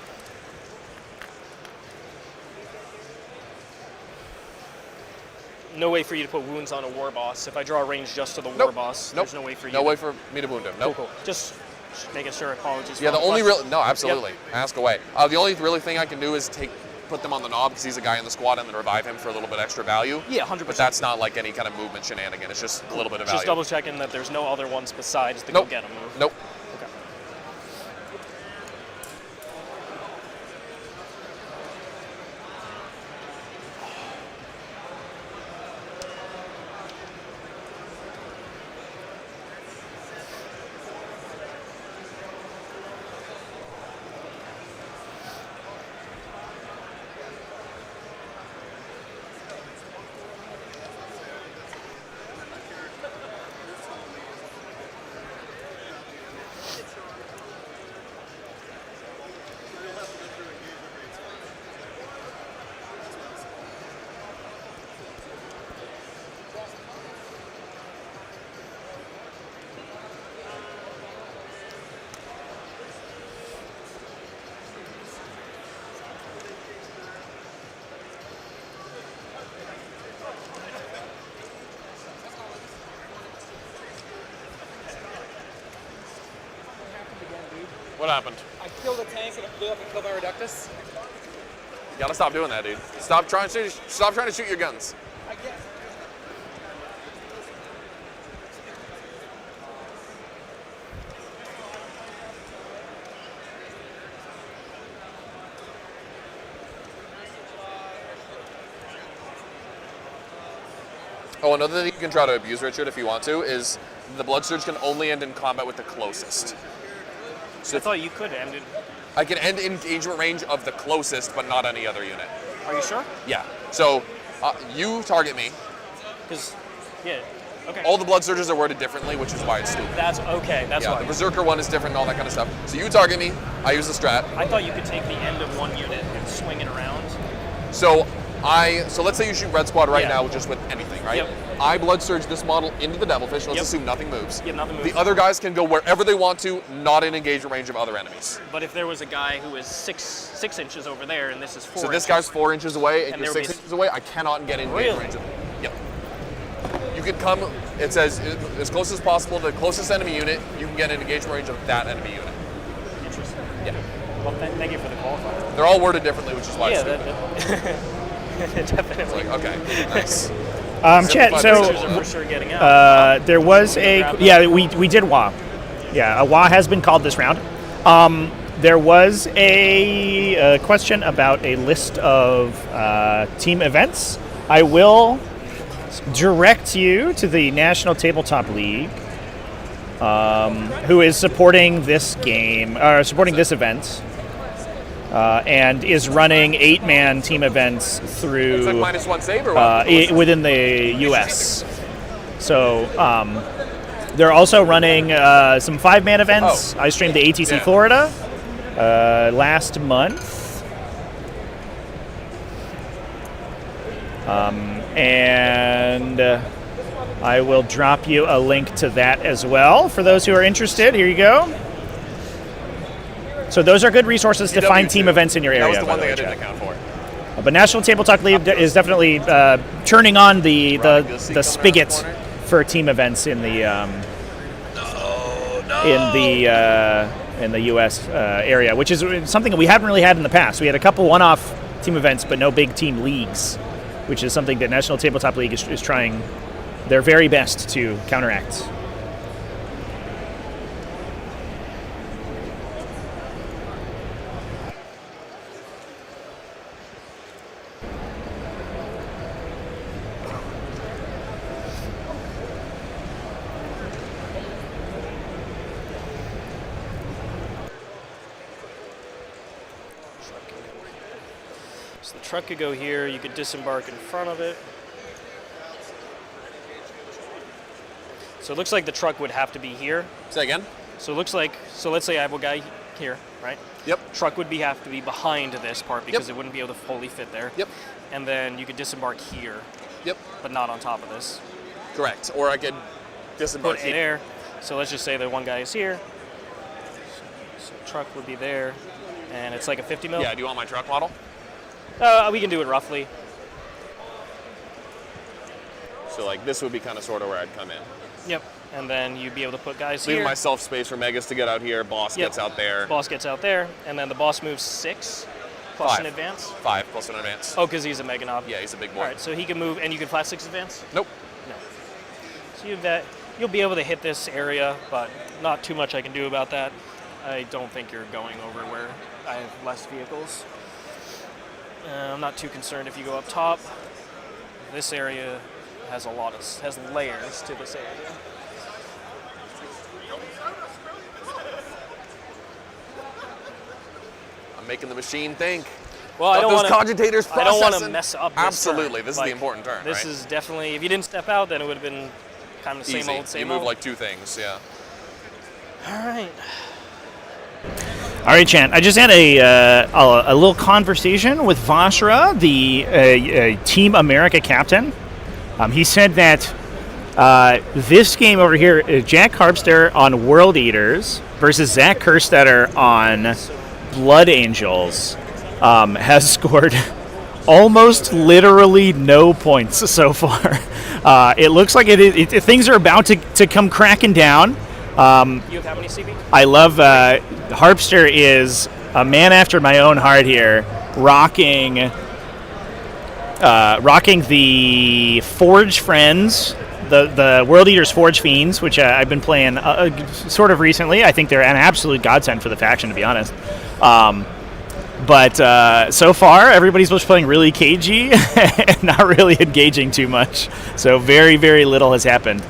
No way for you to put wounds on a war boss. If I draw a range just to the war boss, there's no way for you. No way for me to wound him. Nope. Cool. Just making sure. Apologies. Yeah, the only real absolutely. Ask away. The only really thing I can do is put them on the knob because he's a guy in the squad and then revive him for a little bit extra value. Yeah, 100%. But that's not like any kind of movement shenanigan. It's just a little bit of value. Just double checking that there's no other ones besides the go get 'em move. Nope. Okay. What happened? I killed a tank and it blew up and killed my Reductus. You gotta stop doing that, dude. Stop trying to shoot your guns. I guess. Oh, another thing you can try to abuse, Richard, if you want to, is the Blood Surge can only end in combat with the closest. So I thought you could end it. I can end engagement range of the closest, but not any other unit. Are you sure? Yeah. So you target me. Because, yeah, okay. All the Blood Surges are worded differently, which is why it's stupid. That's okay. That's yeah, why. the Berserker one is different and all that kind of stuff. So you target me. I use the strat. I thought you could take the end of one unit and swing it around. So let's say you shoot Red Squad right now just with anything, right? Yep. I Blood Surge this model into the Devilfish. Let's assume nothing moves. Yeah, nothing moves. The other guys can go wherever they want to, not in engagement range of other enemies. But if there was a guy who is six inches over there and this is 4 So inches. this guy's 4 inches away and, And you're there would 6 be- inches away, I cannot get in engagement Really? range of them. Yep. You can come, it says, as close as possible to the closest enemy unit, you can get in engagement range of that enemy unit. Interesting. Yeah. Well, thank you for the qualifier. They're all worded differently, which is why it's Yeah, stupid. definitely. It's like, okay, nice. Chet, so for sure getting out. there was we did WA. Yeah, a WA has been called this round. There was a question about a list of team events. I will direct you to the National Tabletop League, who is supporting this game, or supporting this event, and is running 8-man team events through It's like -1 save or what? within the U.S. So they're also running some 5-man events. I streamed the ATC Florida last month. And I will drop you a link to that as well for those who are interested. Here you go. So those are good resources to find team events in your area. That was the by one the thing way, I didn't Chad. account for. But National Tabletop League is definitely turning on the spigot for team events in the in the U.S. Area, which is something that we haven't really had in the past. We had a couple one-off team events, but no big team leagues, which is something that National Tabletop League is trying their very best to counteract. So the truck could go here. You could disembark in front of it. So it looks like the truck would have to be here. Say again? So it looks like, let's say I have a guy here, right? Yep. Truck would have to be behind this part because it wouldn't be able to fully fit there. Yep. And then you could disembark here. Yep. But not on top of this. Correct. Or I could disembark Put it there. So let's just say that one guy is here. So truck would be there. And it's like a 50 mil. Yeah, do you want my truck model? We can do it roughly. So like this would be kind of sort of where I'd come in. Yep. And then you'd be able to put guys Leaving here. myself space for Megas to get out here. Boss Yep. gets out there. Boss gets out there. And then the boss moves 6 plus 5. an advance. 5 plus an advance. Oh, because he's a Mega Knob. Yeah, he's a big boy. All right, so he can move, and you can flat 6 advance? Nope. No. So you'll be able to hit this area, but not too much I can do about that. I don't think you're going over where I have less vehicles. I'm not too concerned if you go up top. This area has has layers to this area. I'm making the machine think. Well, I don't those want cogitators I don't want to processing. mess up this Absolutely, turn. this is Like, the important turn, This right? is definitely, if you didn't step out, then it would have been kind of the Easy. same old, same You move old. like 2 things, yeah. All right. All right, Chan. I just had a little conversation with Vashra, the Team America captain. He said that this game over here, Jack Harpster on World Eaters versus Zach Kerstetter on Blood Angels, has scored almost literally no points so far. It looks like things are about to come cracking down. You have how many CP? I love Harpster is a man after my own heart here, rocking the Forge Friends, the World Eaters Forge Fiends, which I've been playing sort of recently. I think they're an absolute godsend for the faction, to be honest. But so far, everybody's just playing really cagey and not really engaging too much. So very, very little has happened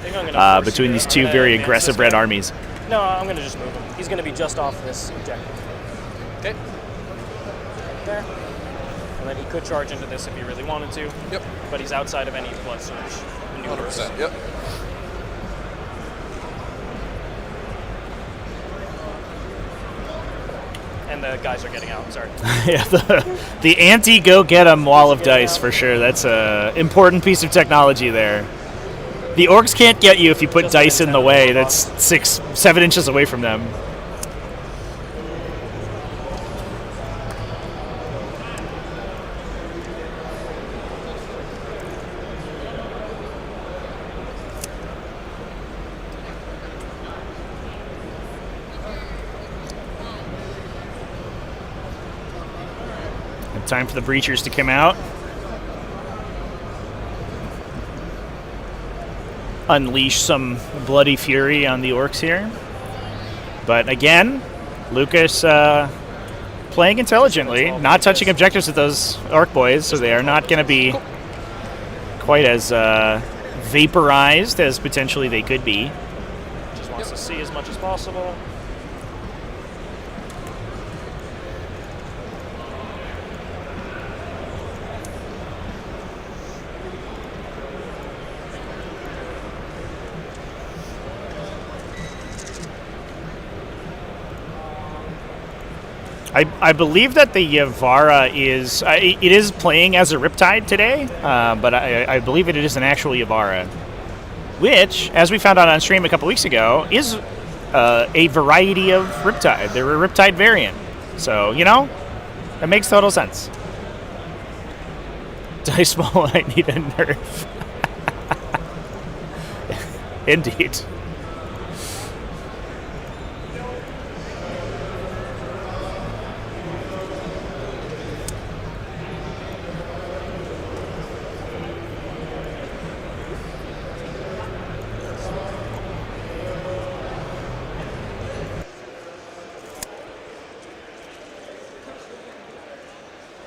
between these two very aggressive red armies. No, I'm going to just move him. He's going to be just off this objective. Okay. There. And then he could charge into this if he really wanted to. Yep. But he's outside of any blood surge maneuvers. 100%. Yep. And the guys are getting out. Sorry. Yeah, the anti-go-get-em wall of dice for sure. That's a important piece of technology there. The orcs can't get you if you put dice in the way. That's 6-7 inches away from them. Time for the breachers to come out. Unleash some bloody fury on the orcs here. But again, Lukas playing intelligently, not touching objectives with those orc boys, so they are not going to be quite as vaporized as potentially they could be. Just wants to see as much as possible. I believe that the Yavara is it is playing as a Riptide today, but I believe it is an actual Yavara, which, as we found out on stream a couple weeks ago, is a variety of Riptide. They're a Riptide variant, so you know, it makes total sense. Dice Ball, I need a nerf. Indeed.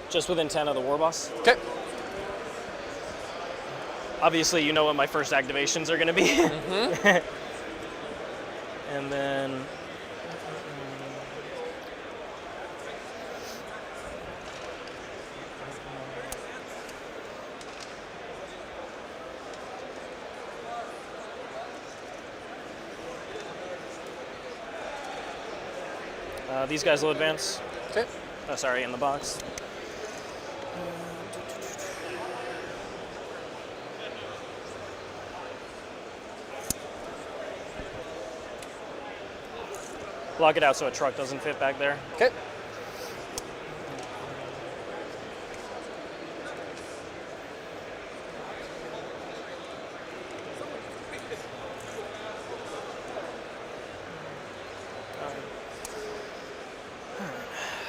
Just within 10 of the war boss. Okay. Obviously, you know what my first activations are going to be. Mm-hmm. And then... these guys will advance. Okay. Sorry, in the box. Block it out so a truck doesn't fit back there. Okay.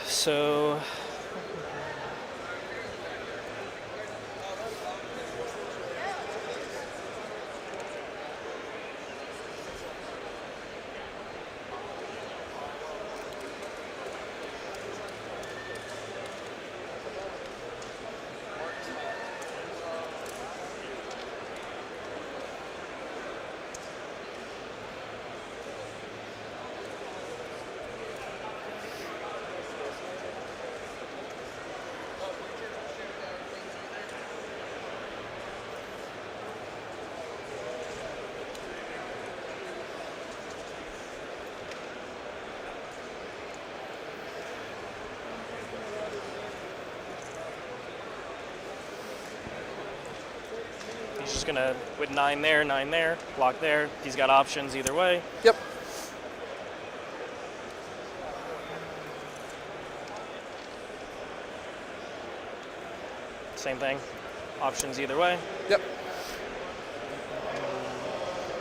So... He's just gonna, with 9 there, block there. He's got options either way. Yep. Same thing. Options either way. Yep.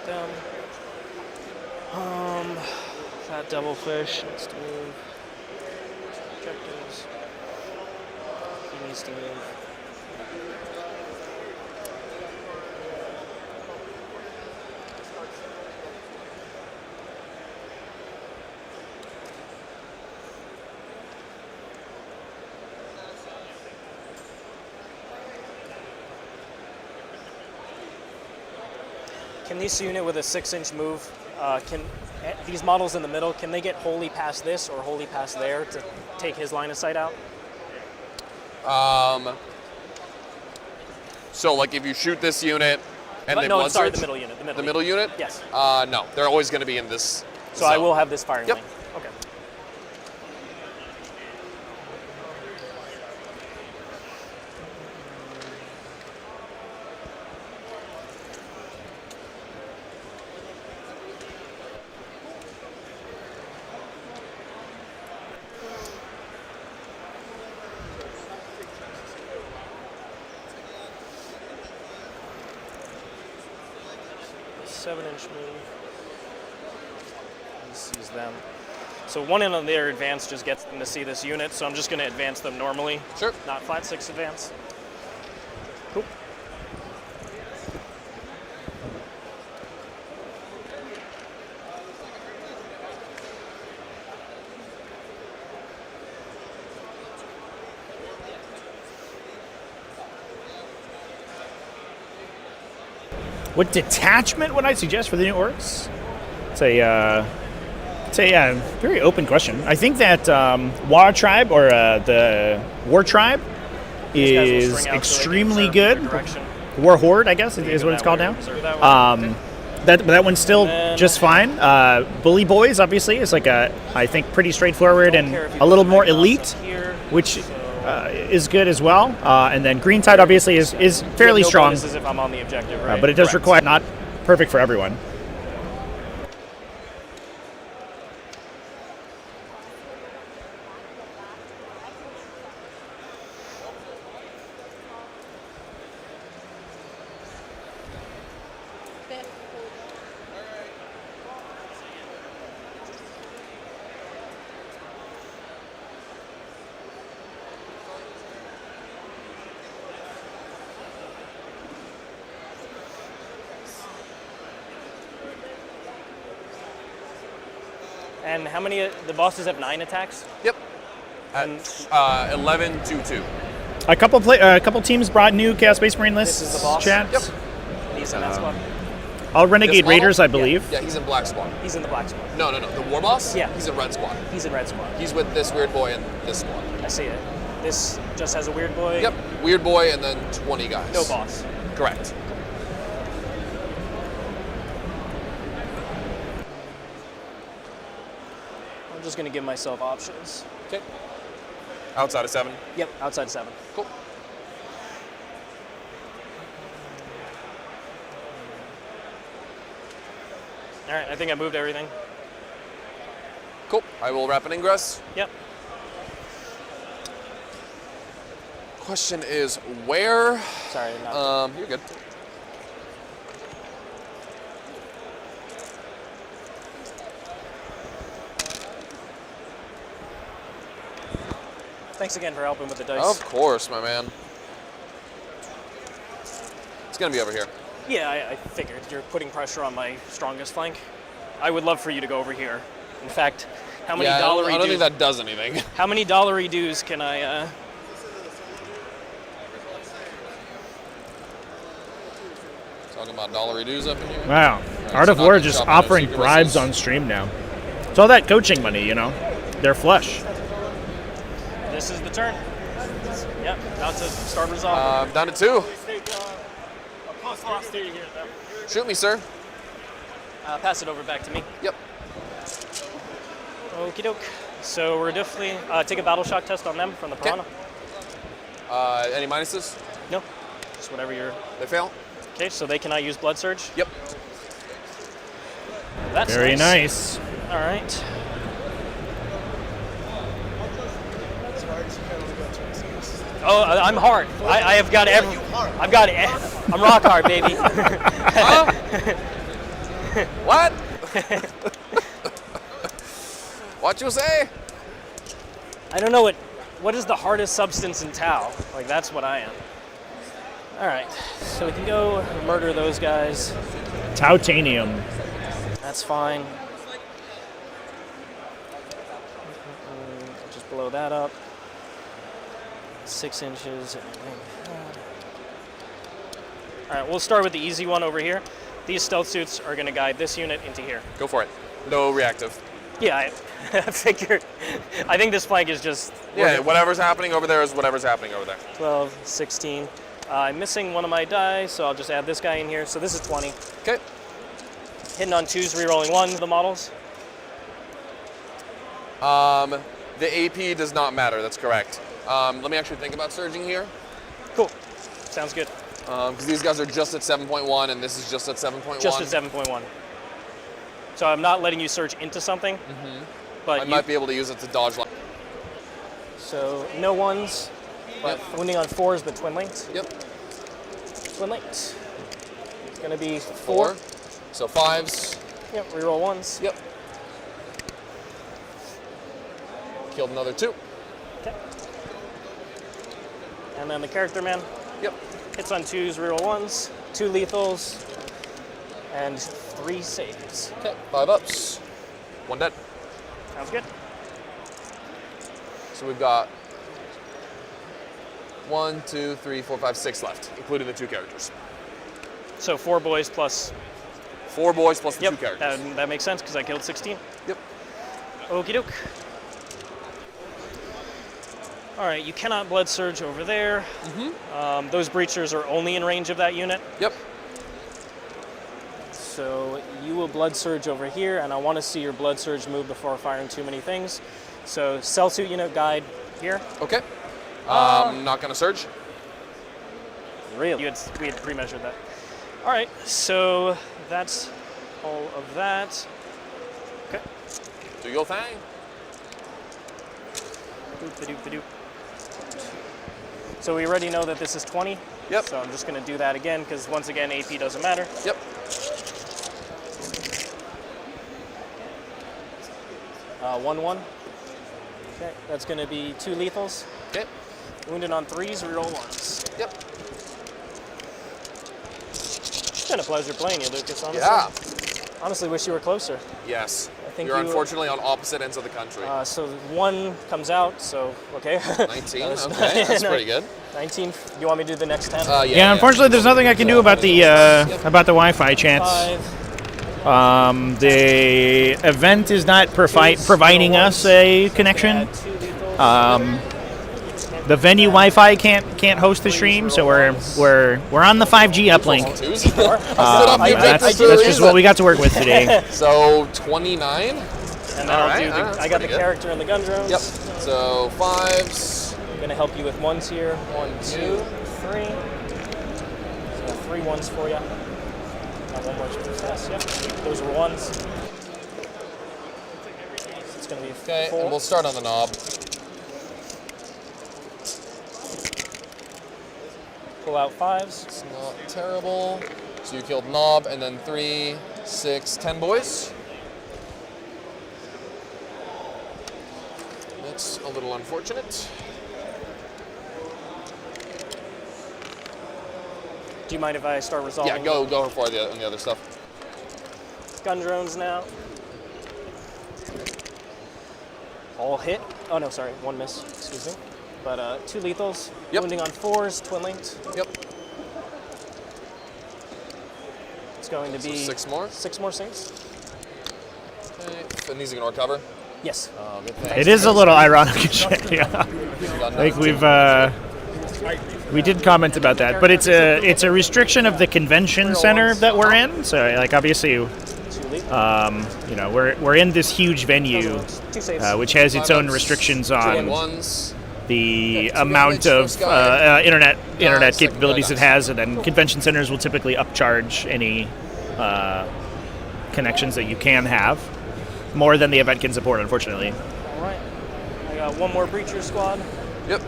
Down. Fat devilfish needs to move. Objectives. He needs to move. Can this unit with a 6-inch move, these models in the middle, can they get wholly past this or wholly past there to take his line of sight out? So like if you shoot this unit and they blood sorry, surge? the middle unit. The middle unit? Yes. No, they're always going to be in this So zone. I will have this firing Yep. lane. Okay. Seven-inch move. He sees them. So one in on their advance just gets them to see this unit, so I'm just going to advance them normally. Sure. Not flat 6 advance. Cool. What detachment would I suggest for the new orcs? It's a very open question. I think that War Tribe or the War Tribe is extremely good. War Horde, I guess, is what it's called now. That one's still just fine. Bully Boys, obviously, is like I think pretty straightforward and a little more elite, which is good as well. And then Green Tide, obviously, is fairly strong. This is if I'm on the objective, right? But it does require not perfect for everyone. And how many? The bosses have 9 attacks. Yep. At 11-2-2. A couple teams brought new Chaos Space Marine lists. This is the boss. Chat. Yep. He's in that squad. All Renegade This model? Raiders, I believe. Yeah, he's in Black Squad. He's in the Black Squad. No. The War Boss? Yeah. He's in Red Squad. He's in Red Squad. He's with this Weird Boy and this squad. I see it. This just has a Weird Boy. Yep. Weird Boy and then 20 guys. No boss. Correct. I'm just going to give myself options. Okay. Outside of 7? Yep, outside 7. Cool. All right, I think I moved everything. Cool. I will wrap an ingress. Yep. Question is where? Sorry, not. You're good. Thanks again for helping with the dice. Of course, my man. It's gonna be over here. Yeah, I figured. You're putting pressure on my strongest flank. I would love for you to go over here. In fact, how many I dollary don't dues? think that does anything. How many dollary dues can I? Talking about dollary dues up in here. Wow. Right, Art so of not War to just shop on offering secret bribes lists. on stream now. It's all that coaching money, you know. They're flush. This is the turn. Yep, down to start resolve. Down to 2. Close loss to you here, though. Shoot me, sir. Pass it over back to me. Yep. Okie doke. So we're definitely take a battle shock test on them from the Piranha. Any minuses? No, just whatever you're. They fail. Okay, so they cannot use Blood Surge. Yep. That's Very nice. All right. Oh, I'm hard. I have got every. I've got. I'm rock hard, baby. Huh? What? What you say? I don't know what is the hardest substance in Tau. Like, that's what I am. All right, so we can go murder those guys. Titanium. That's fine. Just blow that up. 6 inches. All right, we'll start with the easy one over here. These stealth suits are going to guide this unit into here. Go for it. No reactive. Yeah, I figured. I think this flank is just... Yeah, whatever's happening over there is whatever's happening over there. 12, 16. I'm missing one of my die, so I'll just add this guy in here. So this is 20. Okay. Hitting on 2s, rerolling 1, the models. The AP does not matter, that's correct. Let me actually think about surging here. Cool. Sounds good. Because these guys are just at 7.1 and this is just at 7.1. Just at 7.1. So I'm not letting you surge into something, but I might be able to use it to dodge. So no ones, but wounding on 4s, but twin linked. Yep. Twin linked. It's gonna be 4. So 5s. Yep, reroll 1s. Yep. Killed another 2. Okay. And then the character man. Yep. Hits on 2s, reroll 1s, 2 lethals, and 3 saves. Okay, 5 ups. 1 dead. Sounds good. So we've got 1, 2, 3, 4, 5, 6 left, including the 2 characters. So 4 boys plus... 4 boys plus the 2 characters. That makes sense because I killed 16. Yep. Okie doke. All right, you cannot blood surge over there. Those breachers are only in range of that unit. Yep. So you will blood surge over here, and I want to see your blood surge move before firing too many things. So cell suit unit guide here. Okay. Not gonna surge. Really? We had pre-measured that. All right, so that's all of that. Okay. Do your thing. Doop-a-doop-a-doop. So we already know that this is 20. Yep. So I'm just going to do that again because once again AP doesn't matter. Yep. 1-1. Okay, that's going to be 2 lethals. Okay. Wounded on 3s, reroll 1s. Yep. It's been a pleasure playing you, Lucas, honestly. Yeah. Honestly, wish you were closer. Yes. I think You're unfortunately on opposite ends of the country. So 1 comes out, so okay. 19, okay, that's pretty good. 19, you want me to do the next 10? Yeah, unfortunately there's nothing I can do about the Wi-Fi chance. 5. The event is not providing us a connection. The venue Wi-Fi can't host the stream, so we're on the 5G uplink. That's just what we got to work with today. So 29. And then I got the character and the gun drones. Yep. So 5s. I'm gonna help you with 1s here. 1, 2, 3. So 3 1s for you. One more success. Yep. Those were 1s. So it's gonna be 4. Okay, and we'll start on the knob. Pull out 5s. It's not terrible. So you killed knob, and then 3, 6, 10 boys. That's a little unfortunate. Do you mind if I start resolving? Yeah, go for the other stuff. Gun drones now. All hit. Oh no, sorry, 1 miss. Excuse me. But 2 lethals. Yep. Wounding on 4s, twin linked. Yep. It's going to be 6 more. 6 more saves. Okay. And these are gonna recover. Yes. Good thing. It is a little ironic, yeah. Like we did comment about that, but it's a restriction of the convention center that we're in. So like obviously, we're in this huge venue, which has its own restrictions on the amount of internet capabilities it has, and then convention centers will typically upcharge any connections that you can have more than the event can support, unfortunately. All right. I got 1 more breacher squad. Yep.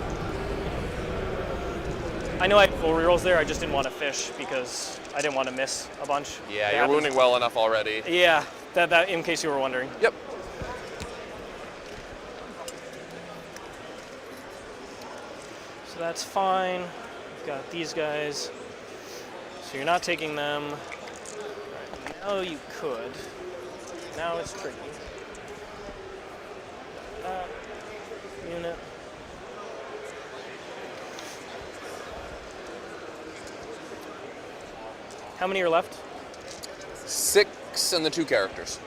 I know I had full rerolls there. I just didn't want to fish because I didn't want to miss a bunch. Yeah, you're wounding well enough already. Yeah, that in case you were wondering. Yep. So that's fine. We've got these guys. So you're not taking them. Right, now you could. Now it's tricky. Unit. How many are left? 6 and the 2 characters.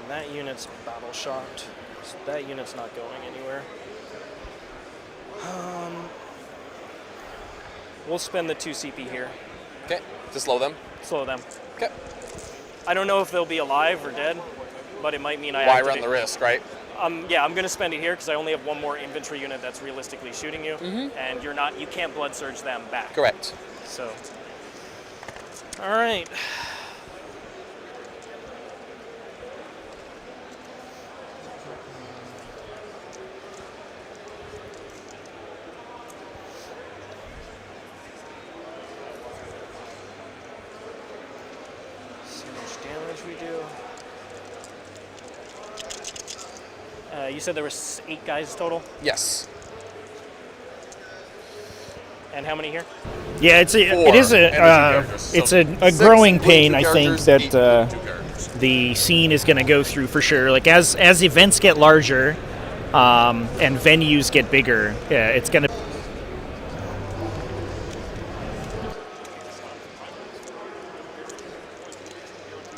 And that unit's battle shocked. So that unit's not going anywhere. We'll spend the 2 CP here. Okay, to slow them? Slow them. Okay. I don't know if they'll be alive or dead, but it might mean I Why activate. run the risk, right? Yeah, I'm going to spend it here because I only have 1 more infantry unit that's realistically shooting you, and you can't blood surge them back. Correct. So, all right. See how much damage we do. You said there was 8 guys total? Yes. And how many here? Yeah, it's a growing pain. I think that the scene is going to go through for sure. Like as events get larger, and venues get bigger, it's going to.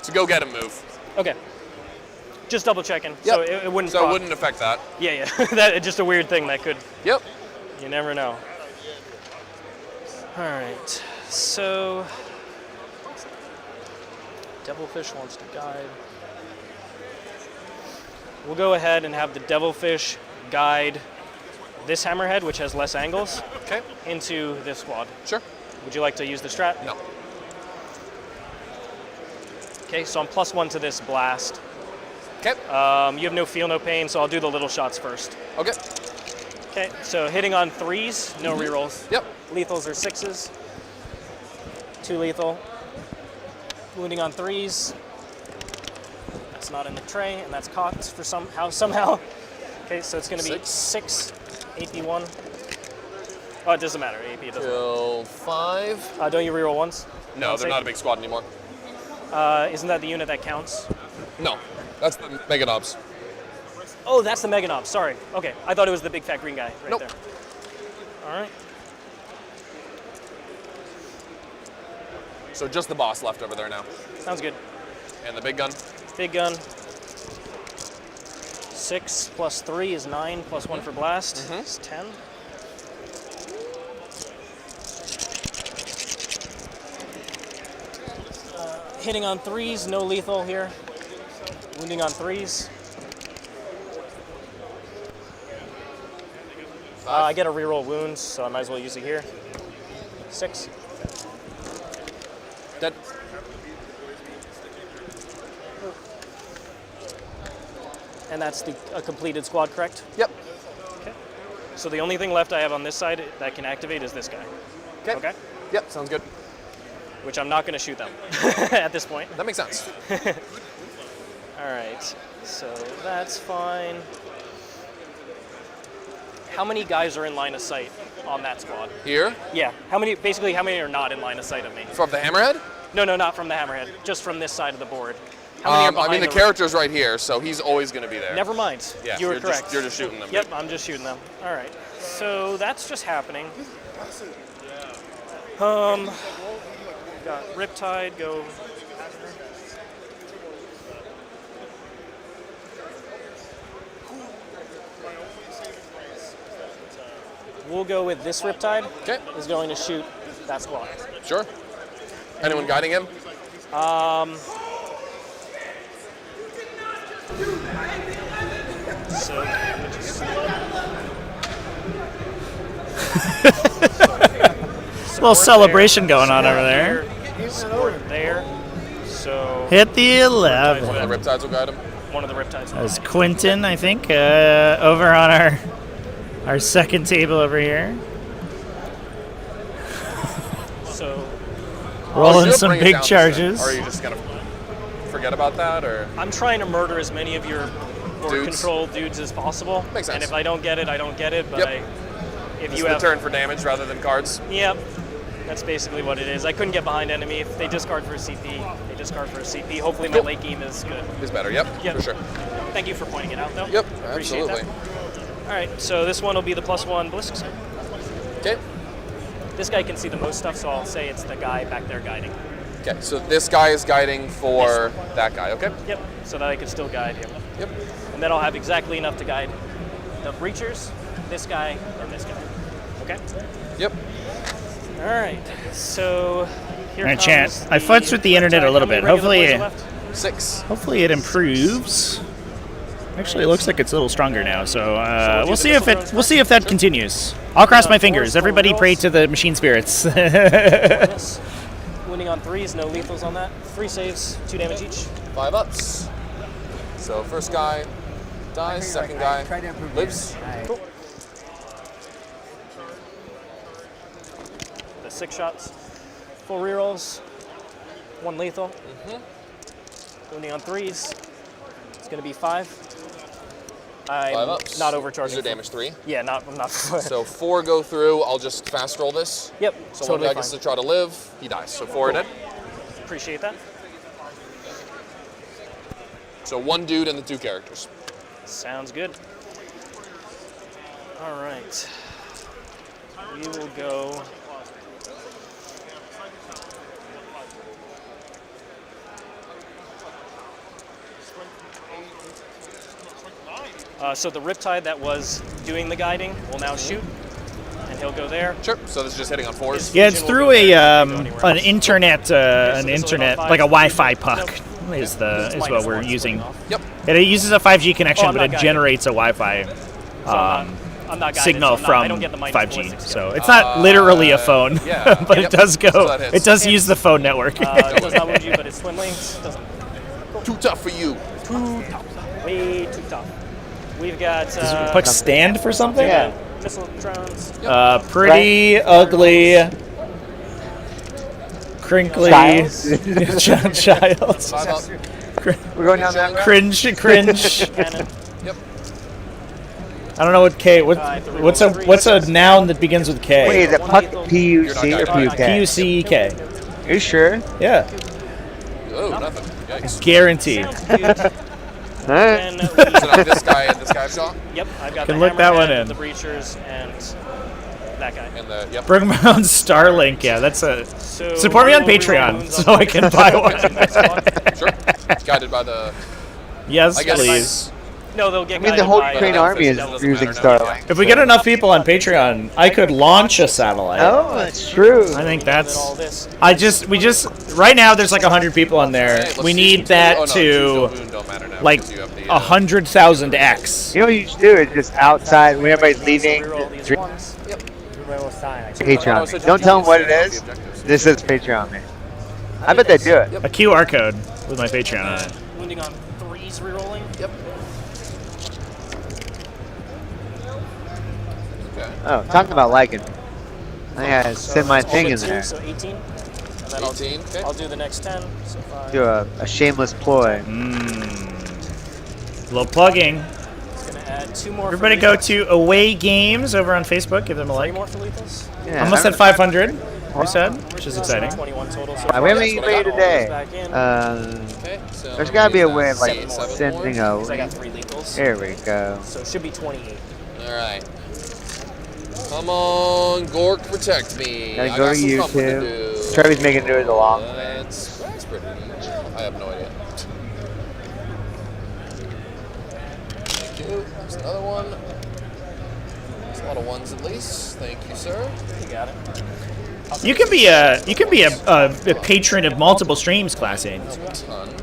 So go get him, move. Okay. Just double checking. Yep. So it wouldn't. So it wouldn't affect that. Yeah. That's just a weird thing that could. Yep. You never know. All right. So Devilfish wants to guide. We'll go ahead and have the Devilfish guide this Hammerhead, which has less angles, into this squad. Sure. Would you like to use the strat? No. Okay, so I'm +1 to this blast. Okay. You have no feel, no pain, so I'll do the little shots first. Okay. Okay, so hitting on 3s, no rerolls. Yep. Lethals are 6s. 2 lethal. Wounding on 3s. That's not in the tray, and that's caught for somehow. Okay, so it's going to be 6 AP1. Oh, it doesn't matter. AP doesn't Kill 5. Don't you reroll once? No, they're not a big squad anymore. Isn't that the unit that counts? No, that's the Mega Knobs. Oh, that's the Mega Knob. Sorry. Okay, I thought it was the big fat green guy right there. All right. So just the boss left over there now. Sounds good. And the big gun? Big gun. 6 + 3 is 9, +1 for blast. It's 10. Hitting on 3s, no lethal here. Wounding on 3s. I get a reroll wounds, so I might as well use it here. 6. Dead. And that's a completed squad, correct? Yep. Okay. So the only thing left I have on this side that can activate is this guy. Okay? Yep, sounds good. Which I'm not going to shoot them at this point. That makes sense. All right, so that's fine. How many guys are in line of sight on that squad? Here? Yeah. How many are not in line of sight of me? From the Hammerhead? No, not from the Hammerhead. Just from this side of the board. How many are behind I mean, the character's right here, so he's always going to be there. Never mind. Yeah, you were correct. You're just shooting them. Yep, I'm just shooting them. All right. So that's just happening. Got Riptide, go. We'll go with this Riptide. Okay. Is going to shoot that squad. Sure. Anyone guiding him? So, little celebration going on over there. Support there. So Hit the 11. One of the Riptides will guide him. One of the Riptides. That's Quentin, I think, over on our second table over here. So rolling some big charges. Or are you just gonna forget about that, or? I'm trying to murder as many of your board control dudes as possible. Makes sense. And if I don't get it, I don't get it. But if This you is have the turn for damage rather than cards. Yep. That's basically what it is. I couldn't get behind enemy. If they discard for a CP, they discard for a CP. Hopefully my late game is good. Is better, yep, for sure. Thank you for pointing it out, though. Yep, Appreciate absolutely. that. All right, so this one will be the +1 ballistic scope. Okay. This guy can see the most stuff, so I'll say it's the guy back there guiding. Okay, so this guy is guiding for that guy, okay? Yep, so that I can still guide him. Yep. And then I'll have exactly enough to guide the breachers, this guy, and this guy. Okay? Yep. All right, so here All right, comes chat. I futzed with the internet a little bit. Hopefully, hopefully it improves. Actually, it looks like it's a little stronger now. So we'll see if that continues. I'll cross my fingers. Everybody pray to the machine spirits. Winning on 3s, no lethals on that. 3 saves, 2 damage each. 5 ups. So first guy dies, second guy lives. Cool. The 6 shots, full rerolls, 1 lethal. Winning on 3s, it's going to be 5. I'm 5 ups. not overcharging. These are damage 3. Yeah, not. So 4 go through. I'll just fast roll this. Yep. So totally one guy gets to try to live. He dies. So 4 are dead. Appreciate that. So 1 dude and the 2 characters. Sounds good. All right. We will go. So the Riptide that was doing the guiding will now shoot, and he'll go there. Sure. So this is just hitting on 4s. Yeah, it's through an internet like a Wi-Fi puck is what we're using. Yep. It uses a 5G connection, I'm but not it guided. generates a Wi-Fi I'm not guided, signal so I from don't get the -4 5G. So it's not literally a phone, yeah. but Yep. it does go. So that hits. It does use the phone network. It does not wound you, but it's swim lanes. Doesn't. Too tough for you. Too tough. Way too tough. We've got. Does the puck stand for something? Yeah. Missile drones. Pretty ugly, crinkly child. We're going down that road? Cringe. Yep. I don't know what K. What's a noun that begins with K? Wait, is it puck P-U-C or P-U-K? P-U-C-E-K. Are you sure? Yeah. Oh, nothing. Yikes. Guaranteed. Then So now this guy and this guy shot. Yep, I've got Can the look that one Hammerhead, in. the Breachers, and that guy. And the yep. Bring my own Starlink. Yeah, that's a. So Support me on roll Patreon wounds so on I can buy one. Sure. Guided by the. Yes, I guess please. No, they'll get I mean, the guided whole by, Ukraine army is using Starlink. If we get enough people on Patreon, I could launch a satellite. Oh, that's true. I think that's. all this. We just. Right now, there's like 100 people on there. Let's We see need some- that oh, no, to Zoom don't matter now like because you have the, 100,000x. You know what you should do is just outside when everybody's leaving. Patreon. Don't tell them what it is. This is Patreon, man. I bet they do it. A QR code with my Patreon on it. Wounding on 3s rerolling. Yep. Oh, talking about liking. I gotta send my thing in there. So 18. And then 18. Okay. I'll do the next 10. So 5. Do a shameless ploy. A little plugging. It's going to add 2 more. Everybody for go lethals. to Away Games over on Facebook. Give them a 3 like. more for lethals. Yeah, Almost at 500, we said, which is exciting. 21 total. So we haven't That's what I anybody got. today. Back in. Okay. So There's gotta be a way of like seven more. sending Because I a. got 3 lethals. There we go. So it should be 28. All right. Come on, Gork, protect me. Gotta I go got to some thumping to YouTube. do. Trevor's making do it the long way. That's pretty. I have no idea. Thank you. There's another one. There's a lot of ones at least. Thank you, sir. You got it. You can be a patron of multiple streams, Classy.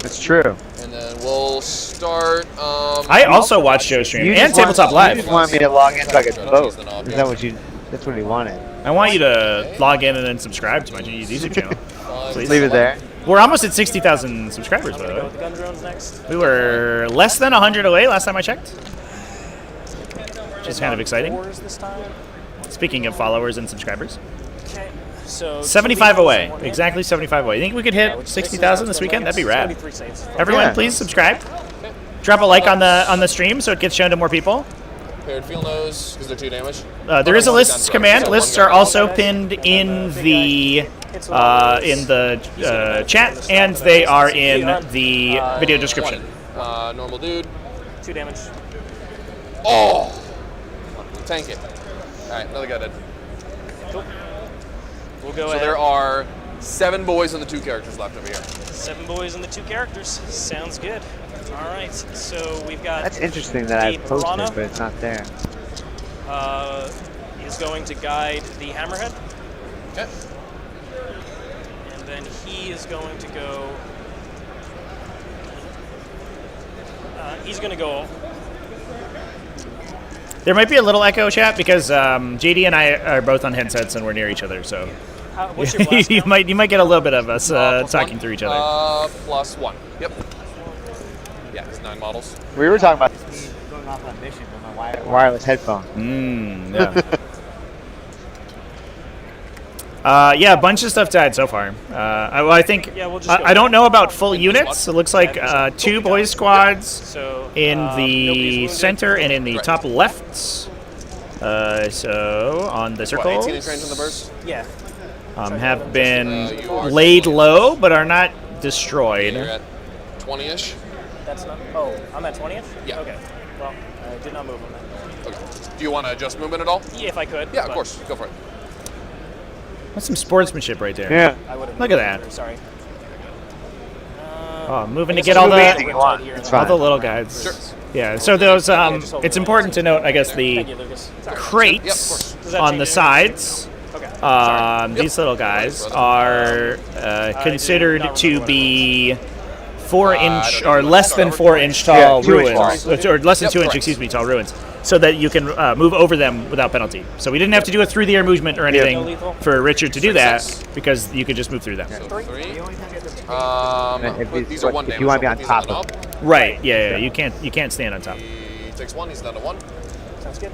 That's true. And then we'll start. I also watch Joe stream and Tabletop You Live. just want me to log in so I could vote. Is that what you? That's what he wanted. I want you to log in and then subscribe to my YouTube channel. Please. Leave it there. We're almost at 60,000 subscribers, by the Go way. with the gun drones next. We were less than 100 away last time I checked, which is kind of exciting. 4s this time. Speaking of followers and subscribers. Okay. So 75 away. One hit. Exactly 75 away. You think we could hit 60,000 this weekend? That'd be rad. 23 saves. Everyone, Yeah. please subscribe. drop a like on the stream so it gets shown to more people. Paired field nose, because they're 2 damage. There is a lists command. Lists are also pinned in the chat, and they are in the video description. Normal dude. 2 damage. Oh! Tank it. Alright, another guy dead. Cool. We'll go So ahead. there are 7 boys and the 2 characters left over here. 7 boys and the 2 characters. Sounds good. All right, so we've got. That's interesting that I Gabe posted, Rana, but it's not there. is going to guide the Hammerhead. Okay. And then he is going to go. He's going to go. There might be a little echo, chat, because JD and I are both on headsets and we're near each other, so What's your blast you might get a little bit of us talking through each other. +1. Yep. Yeah, it's 9 models. We were talking about going off on mission with my wireless headphone. Yeah. Yeah, a bunch of stuff died so far. I think I don't know about full units. It looks like 2 boys squads in the center and in the top left. So on the circles, 18 inch range on the burst? Yeah. Have been laid low but are not destroyed. You're at 20-ish. That's not. Oh, I'm at 20th? Yeah. Okay. Well, I did not move on that. Okay. Do you want to adjust movement at all? Yeah, if I could. Yeah, of course. Go for it. That's some sportsmanship right there. Yeah. Look at that. Sorry. Oh, moving to get all the fine. little guys. Sure. Yeah. So those it's important to note, I guess, the crates on the sides. These little guys are considered to be 4-inch or less than 4-inch tall ruins, or less than 2-inch, excuse me, tall ruins, so that you can move over them without penalty. So we didn't have to do a through-the-air movement or anything for Richard to do that, because you could just move through them. So 3. If you want to be on top of it. Right? Yeah. You can't stand on top. He takes 1. He's down to 1. Sounds good.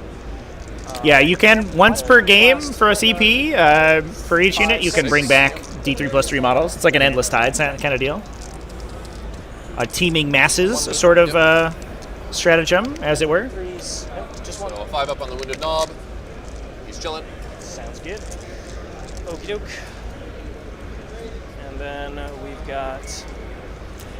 Yeah, you can once per game for a CP for each unit. You can bring back D3+3 models. It's like an endless tide kind of deal. A teaming masses sort of stratagem, as it were. Just one. So a 5 up on the wounded knob. He's chilling. Sounds good. Okie doke. And then we've got.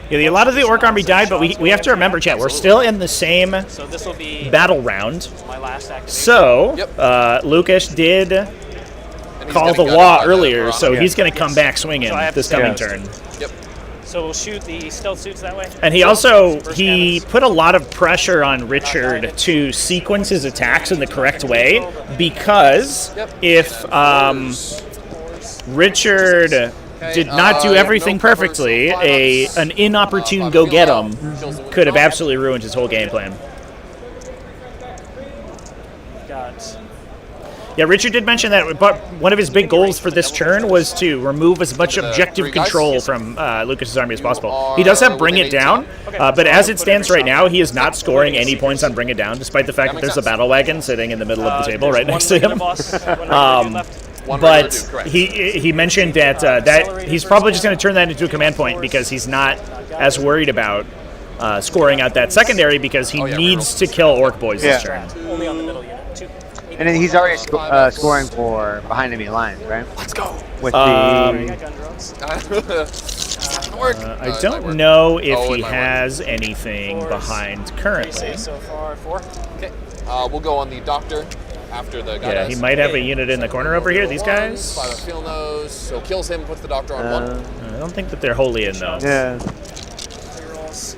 Yeah, a lot of the Orc army died, but we have to remember, chat, we're still in the same So this will be battle round. my last activation. So, Lukas did call the law earlier, so he's going to come back swinging So I have this to coming send- turn. Yep. So we'll shoot the stealth suits that way. And he also put a lot of pressure on Richard to sequence his attacks in the correct way, because if Richard did not do everything perfectly, an inopportune go get him could have absolutely ruined his whole game plan. Got. Yeah, Richard did mention that, but one of his big goals for this turn was to remove as much objective control from Lucas's army as possible. He does have Bring It Down, but as it stands right now, he is not scoring any points on Bring It Down, despite the fact that there's a battle wagon sitting in the middle of the table right next to him. But he mentioned that he's probably just going to turn that into a command point, because he's not as worried about scoring out that secondary, because he needs to kill Orc boys this turn. Only on the middle unit. 2. And then he's already scoring for behind enemy lines, right? Let's go. With I got gun drones. I don't know if he has anything behind currently. So far, 4. Okay. We'll go on the doctor after the guy. Yeah, he might have a unit in the corner over here, these guys. 5 up field nose. So kills him, puts the doctor on 1. I don't think that they're wholly in, though. Yeah. 3 rolls.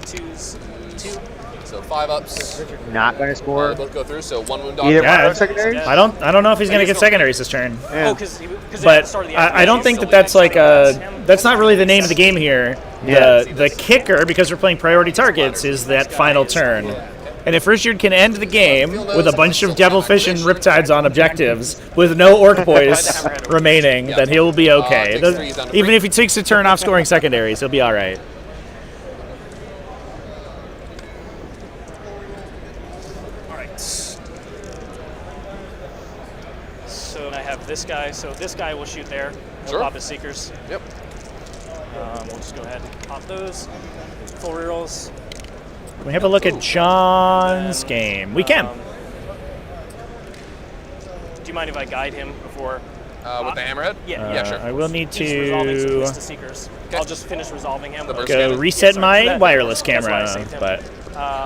2s. 2. So 5 ups. Not going to score. They both go through. So 1 wound Either doctor. one of secondaries? I don't know if he's gonna get secondaries this turn. Yeah. Oh, because But I don't think that that's like that's not really the name of the game here. The kicker, because we're playing priority targets, is that final turn. And if Richard can end the game with a bunch of Devilfish and Riptides on objectives with no Orc boys remaining, then he'll be okay. Even if he takes a turn off scoring secondaries, he'll be all right. So I have this guy. So this guy will shoot there. We'll pop his Seekers. Yep. We'll just go ahead and pop those. Full rerolls. Can we have a look at John's game? We can. Do you mind if I guide him before? With the hammerhead? Yeah, sure. I will need He's resolving some to Vista Seekers. I'll just finish resolving him. go reset my wireless that's why I camera, saved him. but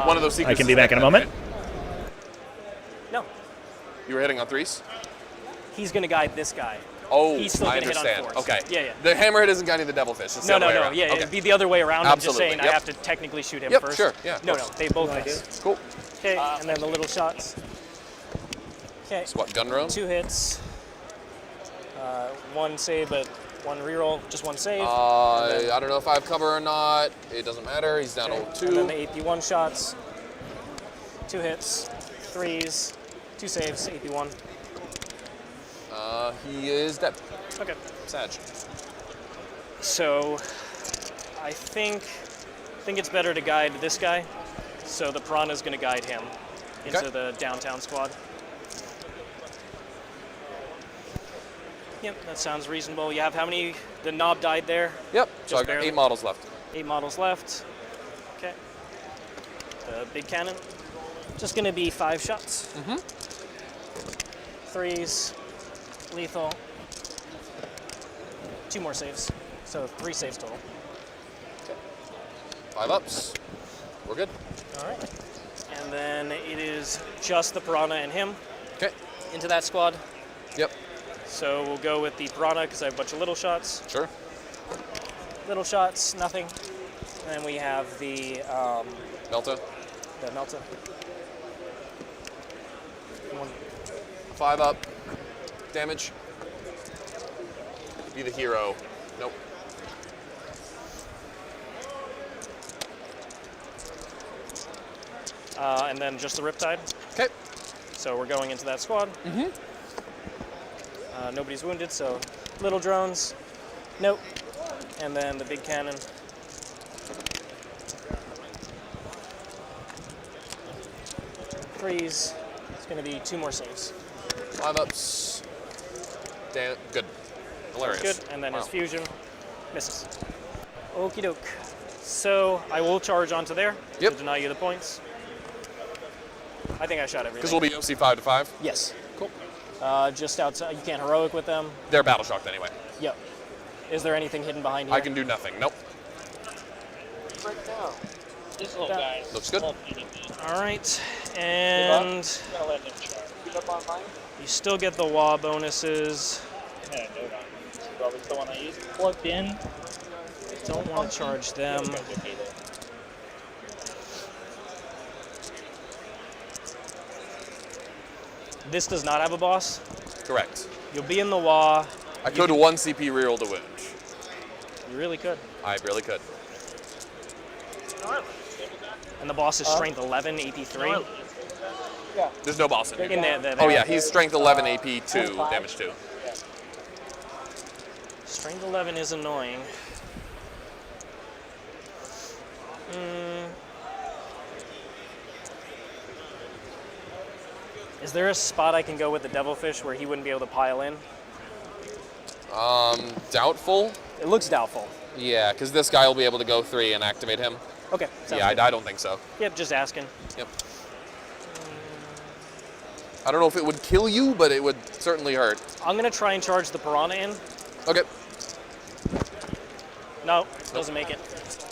One of those Seekers I can be is back in a moment. No. You were hitting on 3s? He's going to guide this guy. Oh, He's still I going to hit on understand. 4s. Okay. Yeah. The hammerhead isn't guiding the devilfish. It's the No. other way around. Yeah, Okay. it'd be the other way around. I'm just Absolutely, saying I yep. have to technically shoot him Yep, first. sure, yeah, of No, course. they both miss. Cool. Okay, and then the little shots. Okay. So what, gun round? 2 hits. 1 save, but 1 reroll. Just 1 save. I don't know if I have cover or not. It doesn't matter. He's down 0-2. And then the AP1 shots. 2 hits. 3s. 2 saves. AP1. He is dead. Okay. Sag. So I think it's better to guide this guy. So the Piranha is going to guide him into the downtown squad. Yep, that sounds reasonable. You have how many? The knob died there? Yep. Just So I got barely. 8 models left. 8 models left. Okay. The big cannon. Just going to be 5 shots. 3s. Lethal. 2 more saves. So 3 saves total. 5 ups. We're good. All right. And then it is just the Piranha and him. Okay. Into that squad. Yep. So we'll go with the Piranha because I have a bunch of little shots. Sure. Little shots, nothing. And then we have the Melta. The Melta. 1. 5 up. Damage. Be the hero. Nope. And then just the Riptide. Okay. So we're going into that squad. Nobody's wounded, so little drones. Nope. And then the big cannon. Threes. It's going to be 2 more saves. 5 ups. Good. Hilarious. Good. And then Wow. his fusion misses. Okie doke. So I will charge onto there to deny you the points. I think I shot everything. Because we'll be OC 5 to 5? Yes. Cool. Just outside. You can't heroic with them. They're battle shocked anyway. Yep. Is there anything hidden behind here? I can do nothing. Nope. Right now. This little guy. Looks good. All right. And Gonna let him charge. Keep up on mine? you still get the WA bonuses. Yeah, no, no. Probably the one I use. Plugged in. Don't want to charge them. Okay, though. This does not have a boss. Correct. You'll be in the WA. I could 1 CP reroll to wound. You really could. I really could. And the boss is strength 11, AP 3. Yeah. There's no boss in here. In there. Oh yeah, he's strength 11, AP 2, damage 2. Strength 11 is annoying. Is there a spot I can go with the Devilfish where he wouldn't be able to pile in? Doubtful. It looks doubtful. Yeah, because this guy will be able to go 3 and activate him. Okay. sounds Yeah, good. I don't think so. Yep, just asking. Yep. I don't know if it would kill you, but it would certainly hurt. I'm going to try and charge the Piranha in. Okay. No, doesn't make it.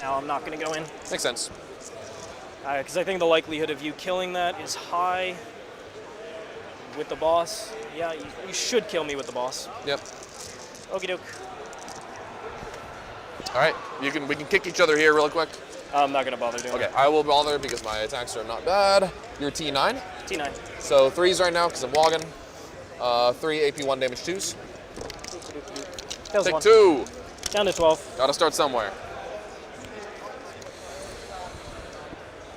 Now I'm not going to go in. Makes sense. Because I think the likelihood of you killing that is high with the boss. Yeah, you should kill me with the boss. Yep. Okie doke. All right, we can kick each other here real quick. I'm not going to bother doing Okay, it. I will bother because my attacks are not bad. You're T9. T9. So 3s right now because I'm logging. 3 AP 1 damage 2s. That was Take 1. 2. Down to 12. Gotta start somewhere.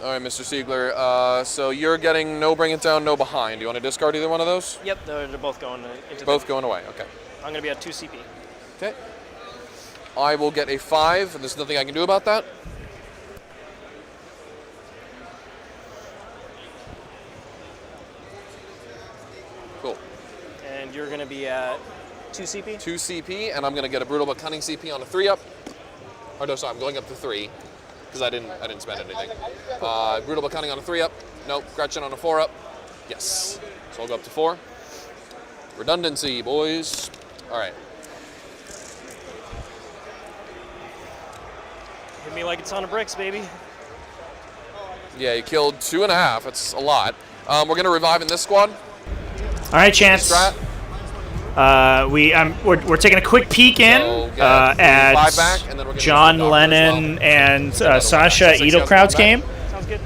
All right, Mr. Siegler. So you're getting no bring it down, no behind. Do you want to discard either one of those? Yep, they're both going into Both going away. Okay. I'm going to be at 2 CP. Okay. I will get a 5, and there's nothing I can do about that. Cool. And you're going to be at 2 CP? 2 CP, and I'm going to get a brutal but cunning CP on a 3-up. Oh no, sorry, I'm going up to 3 because I didn't spend anything. Brutal Accounting on a 3 up. Nope. Gretchen on a 4 up. Yes. So I'll go up to 4. Redundancy, boys. All right. Hit me like it's on a bricks, baby. Yeah, you killed 2.5. That's a lot. We're gonna revive in this squad. All right, Chance. We're taking a quick peek in at John Lennon and Sasha Edelkraut's game. Sounds good.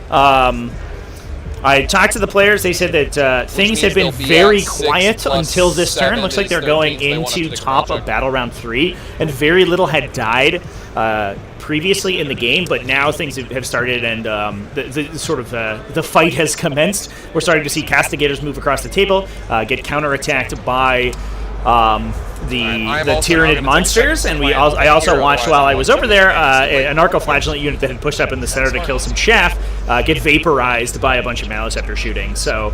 I talked to the players. They said that things had been very quiet until this turn. Looks like they're going into top of Battle Round 3, and very little had died previously in the game, but now things have started, and the fight has commenced. We're starting to see Castigators move across the table, get counterattacked by the Tyrannid monsters, and I also watched while I was over there a Narco-Flagellant unit that had pushed up in the center to kill some chaff get vaporized by a bunch of Maliceptor shooting. So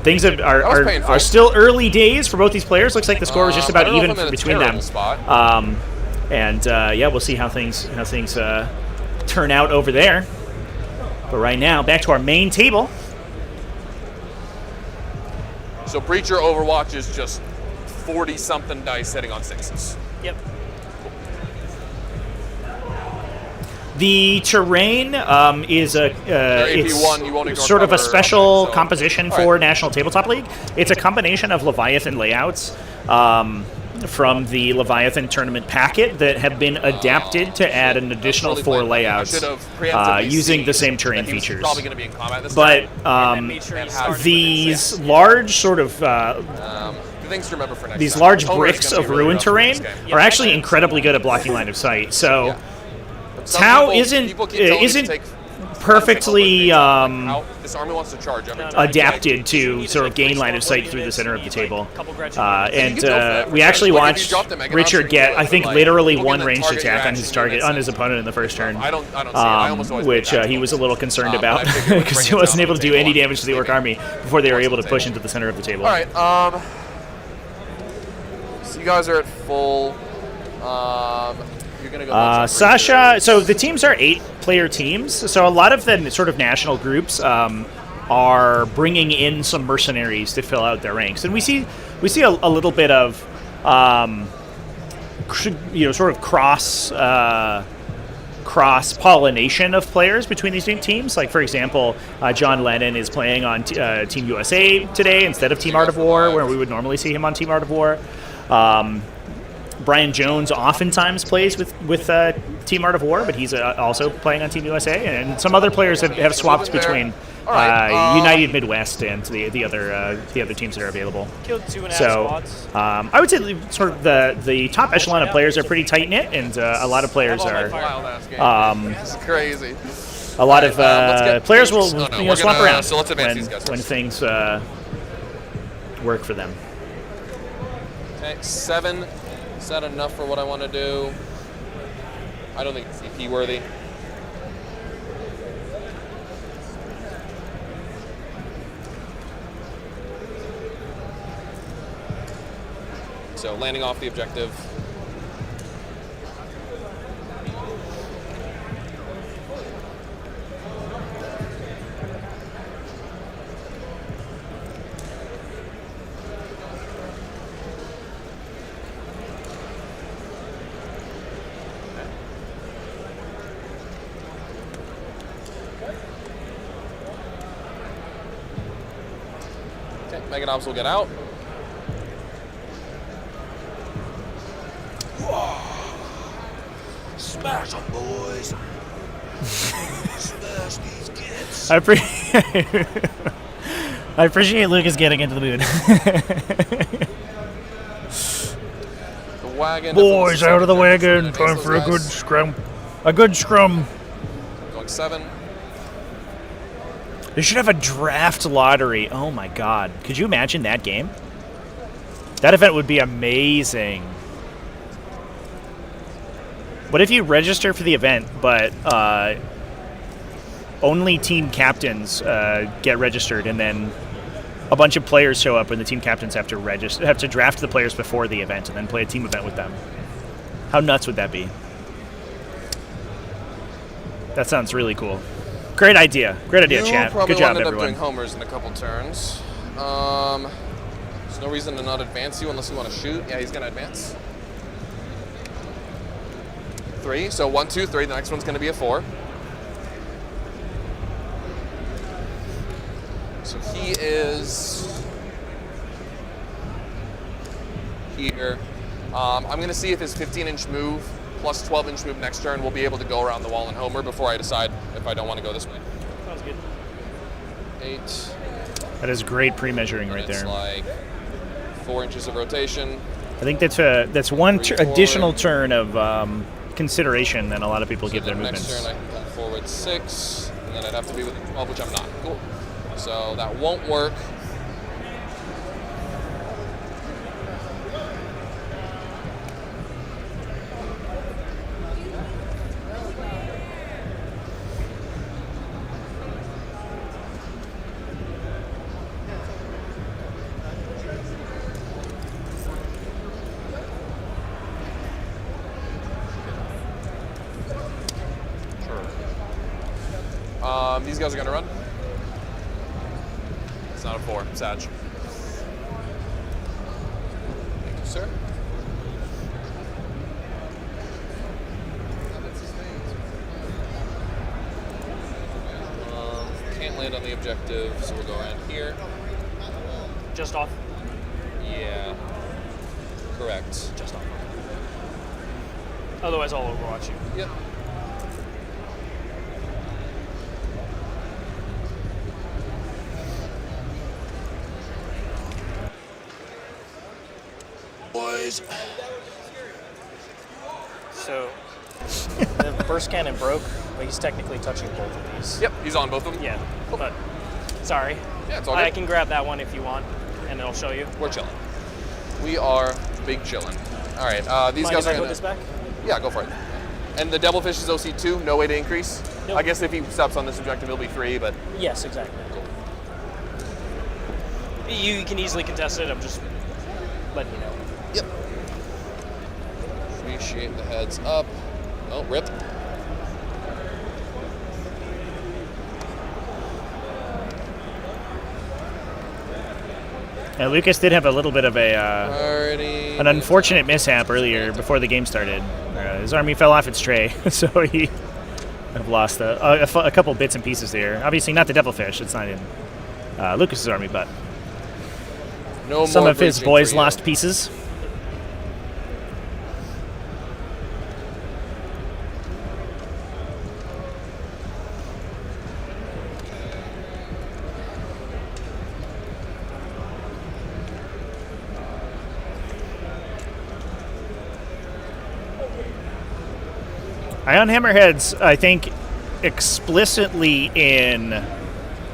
things are still early days for both these players. Looks like the score was just about even between them. Yeah, we'll see how things turn out over there. But right now, back to our main table. So Breacher Overwatch is just 40-something dice hitting on 6s. Yep. The terrain is it's sort of a special composition for National Tabletop League. It's a combination of Leviathan layouts from the Leviathan tournament packet that have been adapted to add an additional 4 layouts using the same terrain features. But these large sort of things to remember for next these time. large bricks of ruin terrain are actually incredibly good at blocking line of sight. So Tau isn't perfectly this army wants to charge adapted to sort of gain line of sight through the center of the table. We actually watched Richard get, I think, literally 1 ranged attack on his target, on his opponent in the first turn, which he was a little concerned about because he wasn't able to do any damage to the Orc army before they were able to push into the center of the table. All right. So you guys are at full. You're gonna go Sasha, so the teams are 8-player teams, so a lot of the sort of national groups are bringing in some mercenaries to fill out their ranks, and we see a little bit of sort of cross pollination of players between these teams. Like, for example, John Lennon is playing on Team USA today instead of Team Art of War, where we would normally see him on Team Art of War. Brian Jones oftentimes plays with Team Art of War, but he's also playing on Team USA, and some other players have swapped between United Midwest and the other teams that are available. Killed 2.5 squads. I would say sort of the top echelon of players are pretty tight knit, and a lot of players are. This is crazy. A lot of players will swap around so let's advance these guys when things work for them. Okay, 7. Is that enough for what I want to do? I don't think it's CP worthy. So landing off the objective. Meganobs will get out. Smash them, boys. Smash these kids. I appreciate Lucas getting into the mood. The wagon. Boys, out of the wagon. Time for a good scrum. A good scrum. Going 7. They should have a draft lottery. Oh my god. Could you imagine that game? That event would be amazing. What if you register for the event, but only team captains get registered, and then a bunch of players show up and the team captains have to draft the players before the event and then play a team event with them? How nuts would that be? That sounds really cool. Great idea. Great idea, You chat. probably Good job, ended up everyone. doing homers in a couple turns. There's no reason to not advance you unless you want to shoot. Yeah, he's going to advance. 3. So 1, 2, 3. The next one's going to be a 4. So he is here. I'm going to see if his 15-inch move plus 12-inch move next turn will be able to go around the wall and homer before I decide if I don't want to go this way. Sounds good. 8. That is great pre-measuring right It's there. like 4 inches of rotation. I think that's one additional turn of consideration that a lot of people give their Next movements. turn I can come forward 6, and then I'd have to be within 12, which I'm not. Cool. So that won't work. These guys are going to run. It's not a 4, Sag. Thank you, sir. Can't land on the objective, so we'll go around here. Just off? Yeah. Correct. Just off. Otherwise, I'll overwatch you. Yep. Boys. So, the burst cannon broke, but he's technically touching both of these. Yep, he's on both of them. Yeah, but sorry. Yeah, it's all I good. can grab that one if you want, and it'll show you. We're chilling. We are big chilling. All right, these Mind guys if I are put gonna. this back? Yeah, go for it. And the Devilfish is OC2, no way to increase. Nope. I guess if he steps on this objective, it'll be 3, but Yes, exactly. cool. You can easily contest it. I'm just letting you know. Yep. Appreciate the heads up. Oh, rip. Lucas did have a little bit of an unfortunate mishap earlier before the game started. His army fell off its tray, so he have lost a couple bits and pieces there. Obviously not the Devilfish. It's not in Lucas's army, but No some more of his breaching boys for you. lost pieces. Ion Hammerheads, I think, explicitly in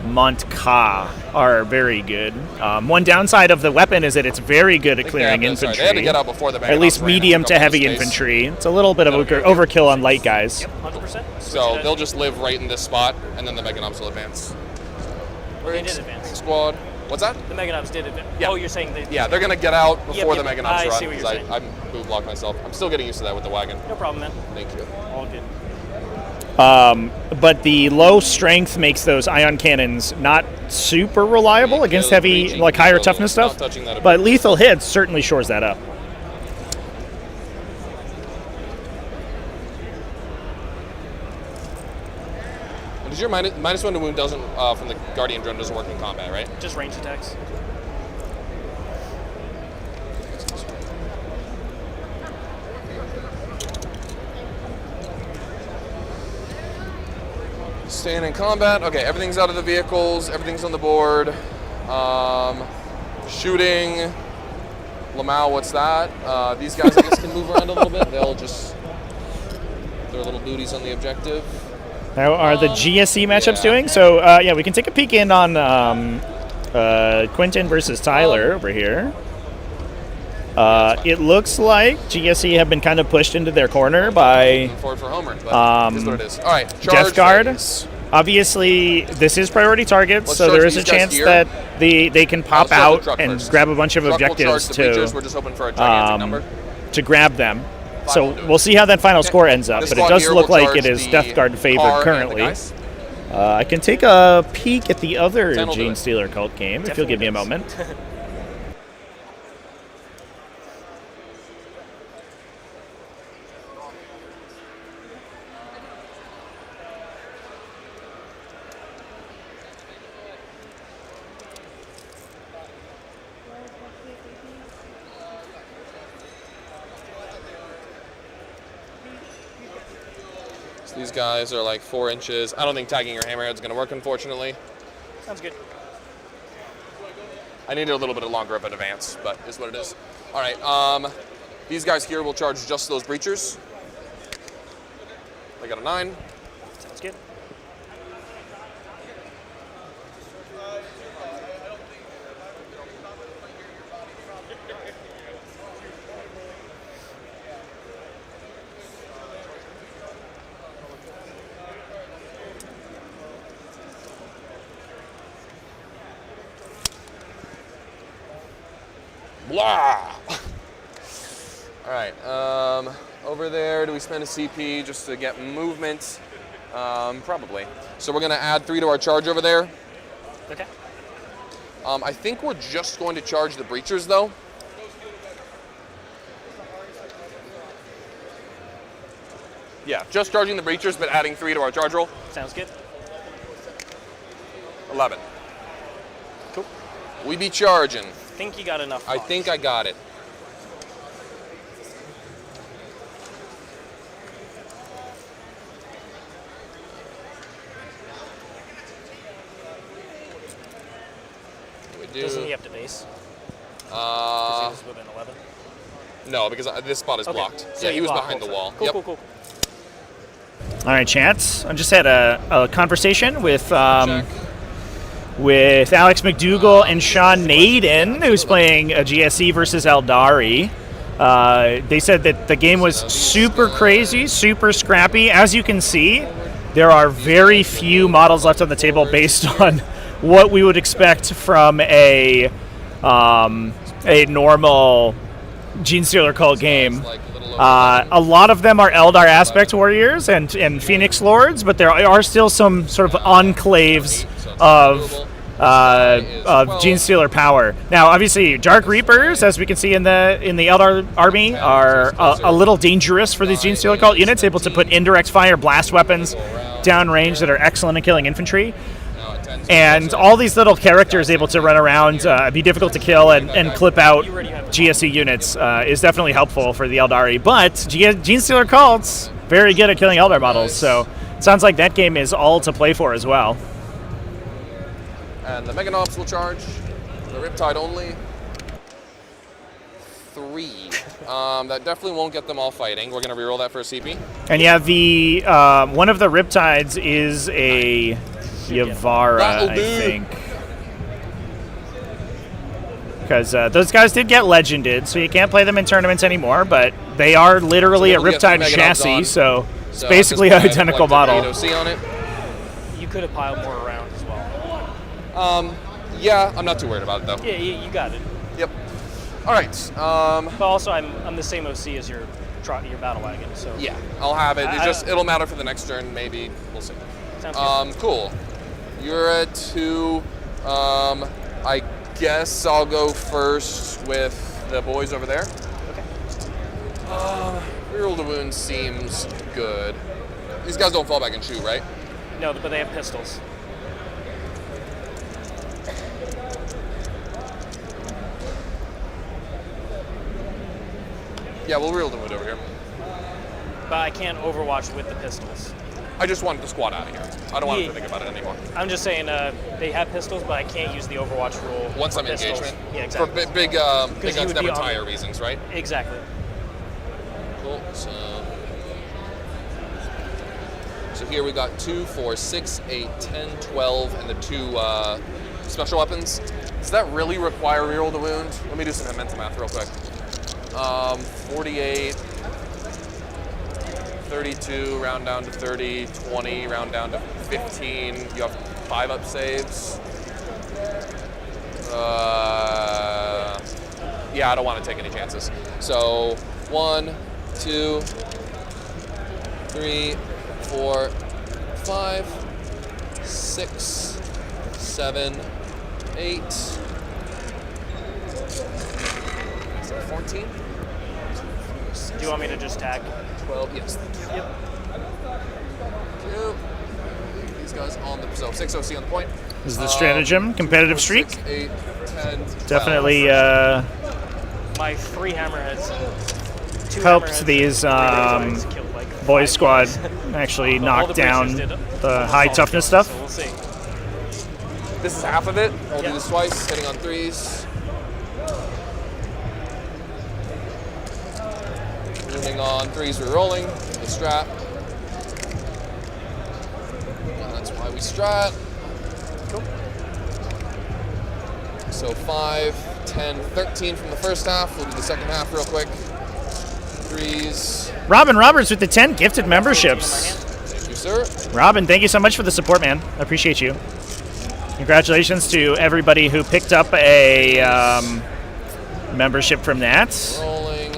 Mont-Ka are very good. One downside of the weapon is that it's very good at clearing infantry. They had to get out before the or at least Megadots ran medium and to cover heavy space. infantry. It's a little bit of overkill on light guys. 100%. So they'll just live right in this spot, and then the Meganobs will advance. Well, they did advance. Squad. What's that? The Meganobs did advance. Yeah. Oh, you're saying they... Yeah, they're going to get out before Yep, the yep. Meganobs I run. see what you're saying. I'm move block myself. I'm still getting used to that with the wagon. No problem, man. Thank you. All good. But the low strength makes those ion cannons not super reliable against heavy, like higher toughness stuff. touching that a But lethal hits certainly shores that up. And does your minus 1 to wound doesn't from the Guardian drone doesn't work in combat, right? Just range attacks. Staying in combat. Okay, everything's out of the vehicles. Everything's on the board. Shooting. Lamau, what's that? These guys, I guess, can move around a little bit. They'll just their little booties on the objective. How are the GSE matchups doing? So, yeah, we can take a peek in on Quentin versus Tyler over here. It looks like GSE have been kind of pushed into their corner by Forward for Homer, but is what it is. All right, charge. Death Guard. Obviously, this is priority targets, Let's so charge there is a these guys chance here. that they can pop start with out truck and first. grab a bunch of Truck will objectives charge the breachers. We're just hoping for a gigantic number. to grab them. So we'll see how that final score ends up, This but it squad does here look will like charge it is the Death Guard favored car and the currently. guys. I can take a peek at the other 10 will do Gene it. Stealer cult game if you'll give me a moment. So these guys are like 4 inches. I don't think tagging your hammerhead is going to work, unfortunately. Sounds good. I needed a little bit longer of an advance, but is what it is. All right, these guys here will charge just those breachers. I got a 9. Sounds good. Blah! All right, over there, do we spend a CP just to get movement? Probably. So we're gonna add 3 to our charge over there. Okay. I think we're just going to charge the breachers though. Yeah, just charging the breachers, but adding 3 to our charge roll. Sounds good. 11. Cool. We be charging. I think you got enough. I think I got it. We do. Doesn't he have to base? Because he was within 11. No, because this spot is blocked. So Yeah, he you was block behind the both wall. Cool, Yep. cool, cool. All right, chats. I just had a conversation with Alex McDougall and Sean Naden, who's playing a GSE versus Eldari. They said that the game was super crazy, super scrappy. As you can see, there are very few models left on the table based on what we would expect from a normal Gene Stealer cult game. A lot of them are Eldar Aspect Warriors and Phoenix Lords, but there are still some sort of enclaves of Gene Stealer power. Now, obviously, Dark Reapers, as we can see in the Eldar army, are a little dangerous for these Gene Stealer cult units, able to put indirect fire blast weapons downrange that are excellent at killing infantry. And all these little characters able to run around, be difficult to kill, and clip out GSE units is definitely helpful for the Eldari. But Gene Stealer cults, very good at killing Eldar models, so it sounds like that game is all to play for as well. And the Meganobs will charge. The Riptide only. 3. That definitely won't get them all fighting. We're going to reroll that for a CP. And yeah, the one of the Riptides is a Yavara, I think. Because those guys did get legended, so you can't play them in tournaments anymore, but they are literally a Riptide chassis, so it's basically an identical model. On it. You could have piled more around as well. Yeah, I'm not too worried about it, though. Yeah, you got it. Yep. All right. But also, I'm the same OC as your battle wagon, so. Yeah, I'll have it. It'll matter for the next turn, maybe. We'll see. Sounds good. Cool. You're at 2. I guess I'll go first with the boys over there. Okay. Reroll the wound seems good. These guys don't fall back and shoot, right? No, but they have pistols. Yeah, we'll reroll the wound over here. But I can't overwatch with the pistols. I just wanted the squad out of here. I don't want to think about it anymore. I'm just saying they have pistols, but I can't use the Overwatch rule. Once I'm in pistols. engagement. Yeah, exactly. For big guns never tire reasons, right? Exactly. Cool. So here we got 2, 4, 6, 8, 10, 12, and the 2 special weapons. Does that really require reroll the wound? Let me do some mental math real quick. 48. 32, round down to 30, 20, round down to 15. You have 5 up saves. Yeah, I don't want to take any chances. So 1, 2, 3, 4, 5, 6, 7, 8. Is that 14? Do you want me to just tag? 12, yes. Yep. Two. These guys on the, so 6 OC on the point. This is the stratagem, competitive 6, streak. 8, 10, 12. Definitely My 3 hammerheads. 2 helped hammerheads these and 3 killed like boys 5 squad guys. actually All knock the down breaches did the high almost all toughness killing, stuff. So we'll see. This is half of it. I'll do this twice, hitting on 3s. Moving on 3s, we're rolling. The strat. And that's why we strat. Cool. So 5, 10, 13 from the first half. We'll do the second half real quick. 3s. Robin Roberts with the 10 gifted memberships. Thank you, sir. Robin, thank you so much for the support, man. I appreciate you. Congratulations to everybody who picked up a membership from that. Rolling.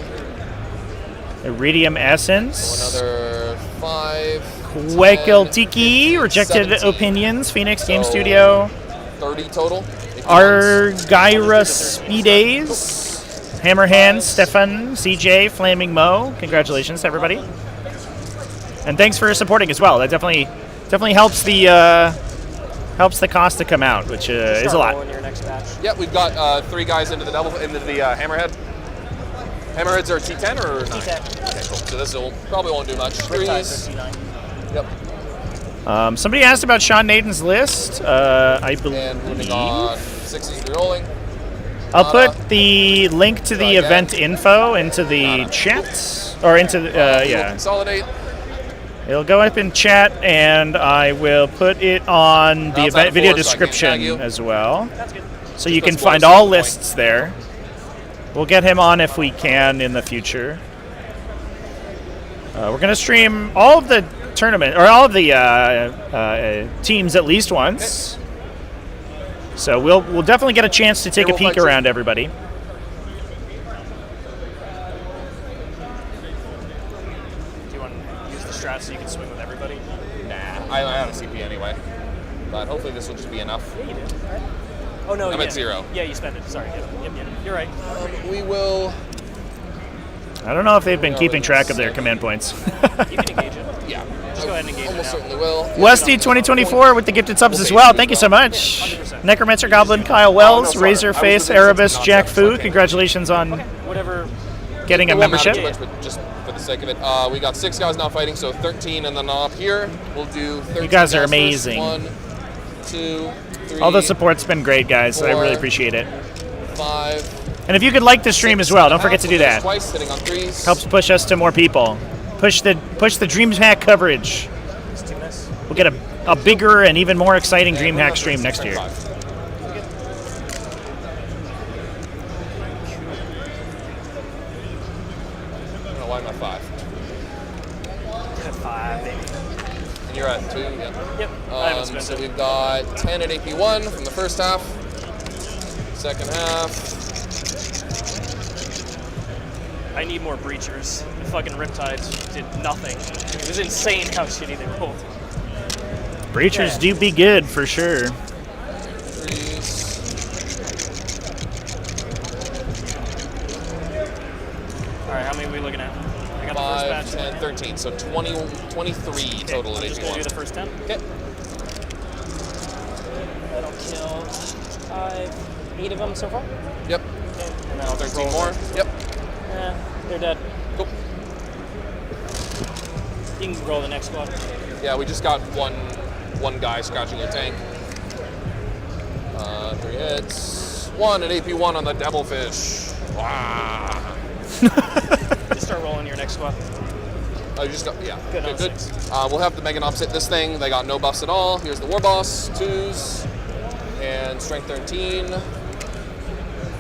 Iridium Essence. Another 5. Quakel Tiki, Rejected 17. Opinions, Phoenix Game Studio. 30 total. Argyra Speedays, Hammerhand, Stefan, CJ, Flaming Mo. Congratulations, everybody. And thanks for supporting as well. That definitely helps the cost to come out, which is a lot. Your next batch. Yeah, we've got 3 guys into the hammerhead. Hammerheads are T10 or 9? T10. Okay, cool. So this probably won't do much. 3s. Yep. Somebody asked about Sean Naden's list. I believe. And moving on 6s, rolling. I'll put the link to the event info into the chat, or into the yeah. Consolidate. It'll go up in chat, and I will put it on the event video description as well. That's good. So you can find all lists there. We'll get him on if we can in the future. We're going to stream all of the tournament, or all of the teams at least once. So we'll definitely get a chance to take a peek around everybody. Do you want to use the strat so you can swing with everybody? Nah, I have a CP anyway. But hopefully this will just be enough. Yeah, you do. Right? Oh, no, I'm at 0. Yeah, you spend it. Sorry. Yep. You're right. We will... I don't know if they've been keeping track of their command points. You can engage it. Yeah. Just go ahead and engage Almost it now. certainly will. Westy 2024 with the gifted subs as well. Thank you so much. Necromancer Goblin, Kyle Wells, Razorface, Erebus, Jack Fu. Congratulations on getting a membership. Not too much, but just for the sake of it. We got 6 guys now fighting, so 13 and then up here. We'll do 13. You guys are first. amazing. 1, 2, 3. All the support's been great, guys. 4, I really appreciate it. 5. And if you could like the stream as well, don't forget to do that. Twice, hitting on 3s. Helps push us to more people. Push the Dreamhack coverage. We'll get a bigger and even more exciting Dreamhack stream next year. I don't know why I'm at 5. At 5, baby. And you're at 2, yeah. Yep. I haven't spent So it. we've got 10 at AP1 from the first half. Second half. I need more breachers. The fucking Riptides did nothing. It was insane how shitty they rolled. Breachers do be good for sure. 3s. Alright, how many are we looking at? I got 5, the first batch. 10, 13. So 23 total at I'm just gonna do AP1. the first 10. Okay. That'll kill 8 of them so far. Yep. Okay. And then I'll 13 roll more. them. Yep. They're dead. Cool. You can roll the next squad. Yeah, we just got one guy scratching a tank. 3 hits. 1 at AP1 on the Devilfish. Wow. Just start rolling your next squad. Oh, you just got, yeah. Good, Okay, on good. 6. We'll have the Meganops hit this thing. They got no buffs at all. Here's the War Boss, 2s, and Strength 13.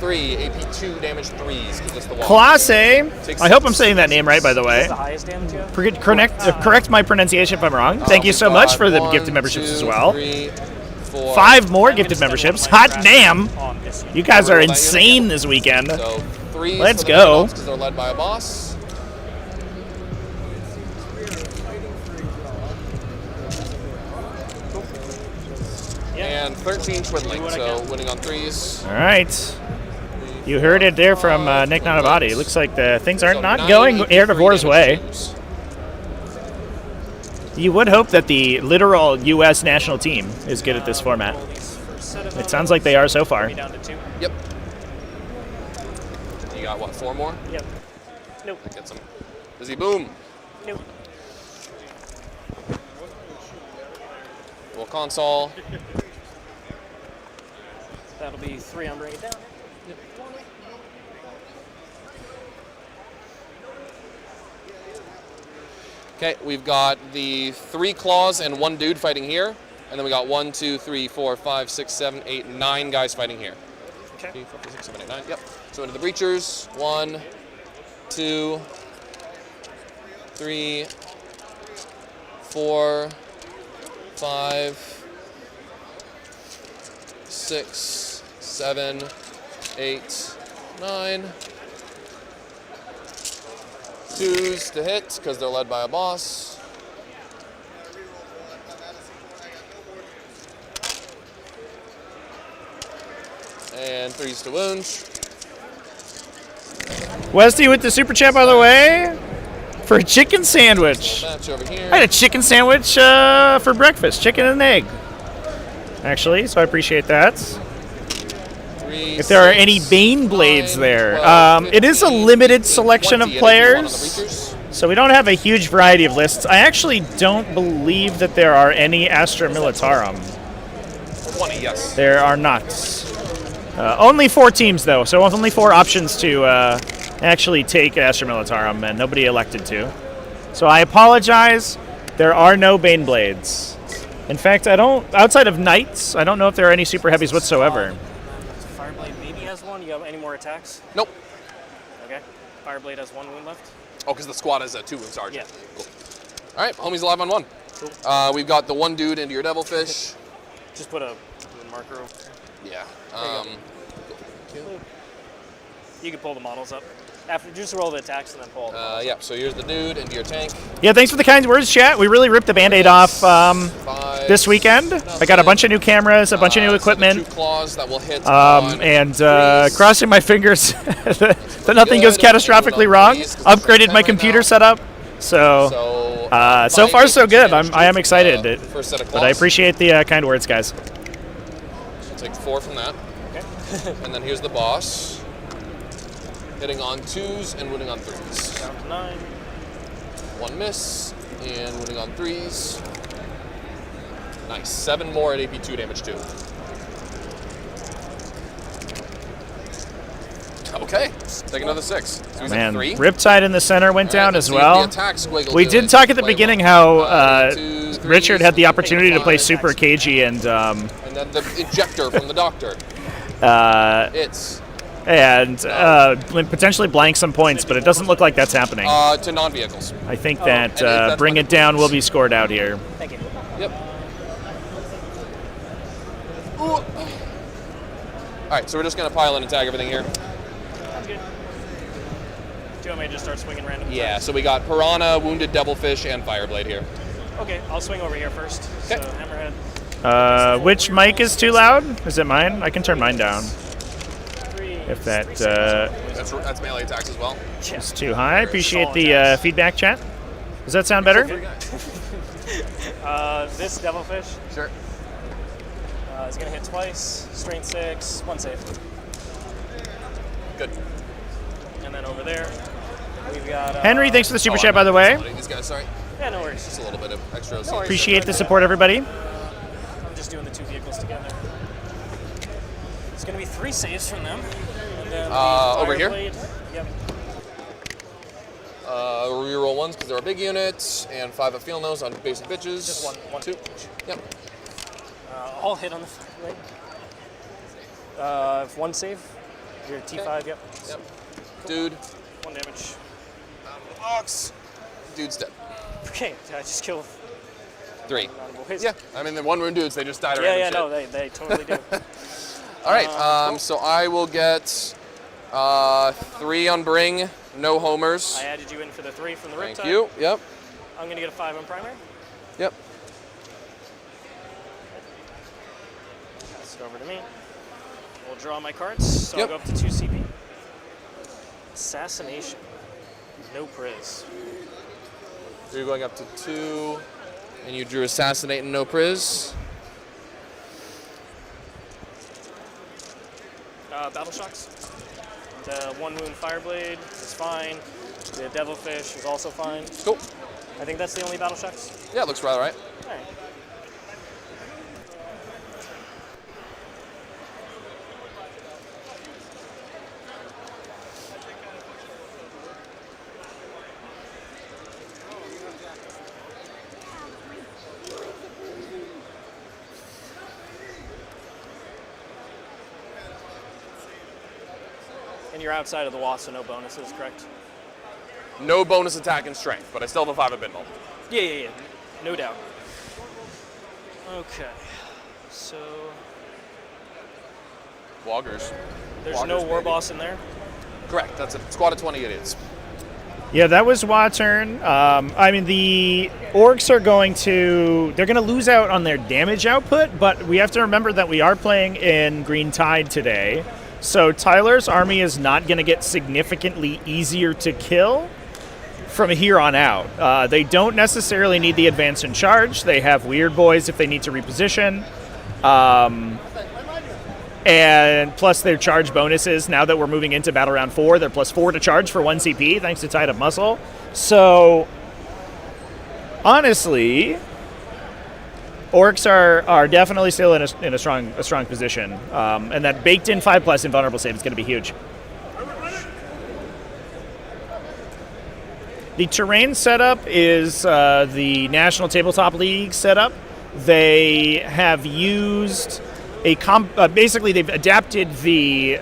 3, AP2 damage 3s. Give us the wall. Classe. I hope I'm saying that name right, by the way. What's the highest damage you have? Correct my pronunciation if I'm wrong. Thank you so we've much got for the 1, gifted memberships 2, as well. 3, 4. 5 more gifted memberships. Hot damn! You guys are insane this weekend. So 3s Let's for the go. because they're led by a boss. and 13 twiddling, so winning on 3s. All right. You heard it there from Nick Nanavati. Looks like the things aren't not going Heir to Vor's way. You would hope that the literal U.S. national team is good at this format. It sounds like they are so far. Yep. You got, what, 4 more? Yep. Nope. Get some. Busy boom. Nope. Well, console. That'll be 3 on bring it down. Yep. Okay, we've got the 3 claws and 1 dude fighting here. And then we got 1, 2, 3, 4, 5, 6, 7, 8, 9 guys fighting here. Okay. 3, 4, 5, 6, 7, 8, 9. Yep. So into the breachers. 1, 2, 3, 4, 5, 6, 7, 8, 9. 2s to hit because they're led by a boss. And 3s to wound. Westy with the super chat, by the way, for a chicken sandwich. Match over here. I had a chicken sandwich for breakfast, chicken and egg, actually, so I appreciate that. 3, If there are any Bane Blades there. It is a limited selection of players, so we don't have a huge variety of lists. I actually don't believe that there are any Astra Militarum. 20, yes. There are not. Only 4 teams, though, so only 4 options to actually take Astra Militarum, and nobody elected to. So I apologize. There are no Bane Blades. In fact, outside of Knights, I don't know if there are any super heavies whatsoever. Fireblade maybe has 1. You have any more attacks? Nope. Okay. Fireblade has 1 wound left. Oh, because the squad has a 2 wound sergeant. Yeah. Cool. All right, homie's alive on 1. Cool. We've got the 1 dude into your devilfish. Just put a marker over there. Yeah. You can pull the models up. After just roll the attacks and then pull. Yeah. So here's the dude into your tank. Yeah, thanks for the kind words, chat. We really ripped the Band-Aid off this weekend. I got a bunch of new cameras, a bunch of new equipment. 2 claws that will hit And crossing my fingers that nothing goes catastrophically wrong. Upgraded my computer setup. So far so good. I am excited. First set of But I appreciate the kind words, guys. Take 4 from that. Okay. And then here's the boss. Hitting on 2s and winning on 3s. Down to 9. 1 miss and winning on 3s. Nice. 7 more at AP2 damage too. Okay. Take another 6. So he's at 3. Riptide in the center went down as well. We do did it. talk at the beginning how 2, 3, Richard had the 4, opportunity to play 5, super cagey and then the ejector from the doctor. potentially blank some points, but it doesn't look like that's happening. To non-vehicles. I think that Bring It Down will be scored out here. Thank you. Yep. All right, so we're just going to pile in and tag everything here. Sounds good. Do you want me to just start swinging random? Yeah, so we got Piranha, Wounded Devilfish, and Fireblade here. Okay, I'll swing over here first. So Hammerhead. Which mic is too loud? Is it mine? I can turn mine down. If that that's melee attacks as well. is too high. Appreciate the feedback, chat. Does that sound better? This Devilfish. Sure. Is going to hit twice. Strength 6, 1 save. Good. And then over there, we've got... Henry, thanks for the super chat, by the way. These guys, sorry. Yeah, no worries. Just a little bit of extra. Appreciate the support, everybody. I'm just doing the 2 vehicles together. It's going to be 3 saves from them. And then over here? Blade. Yep. Reroll 1s because they're a big unit, and 5 of Field Nose on basic bitches. Just one 2. Yep. All hit on the blade. 1 save. Your T5, yep. Yep. Dude. 1 damage. Box. Dude's dead. Okay, I just killed 3. boys. Yeah, I mean the 1 wound dudes, they just died around. Yeah, no, they totally do. All right, cool. so I will get 3 on Bring, no homers. I added you in for the 3 from the Riptide. Thank you. Yep. I'm gonna get a 5 on primary. Yep. Pass it over to me. We'll draw my cards, so Yep. I'll go up to 2 CP. Assassination. No priz. So you're going up to 2, and you drew Assassinate and no priz. Battle Shocks. The 1 wound Fireblade is fine. The Devilfish is also fine. Cool. I think that's the only Battle Shocks. Yeah, it looks rather right. All right. And you're outside of the wall, so no bonuses, correct? No bonus attack and strength, but I still have a 5 at bid multi. Yeah. No doubt. Okay. So Woggers. there's no war boss in there? Correct. That's a squad of 20 idiots. Yeah, that was Wa turn. I mean, the Orks are going to lose out on their damage output, but we have to remember that we are playing in Green Tide today. So Tyler's army is not going to get significantly easier to kill from here on out. They don't necessarily need the advance and charge. They have Weird Boys if they need to reposition. And plus their charge bonuses. Now that we're moving into Battle Round 4, they're +4 to charge for 1 CP, thanks to Tide of Muscle. So, honestly, Orks are definitely still in a strong position. And that baked-in 5+ invulnerable save is going to be huge. The terrain setup is the National Tabletop League setup. They have used basically they've adapted the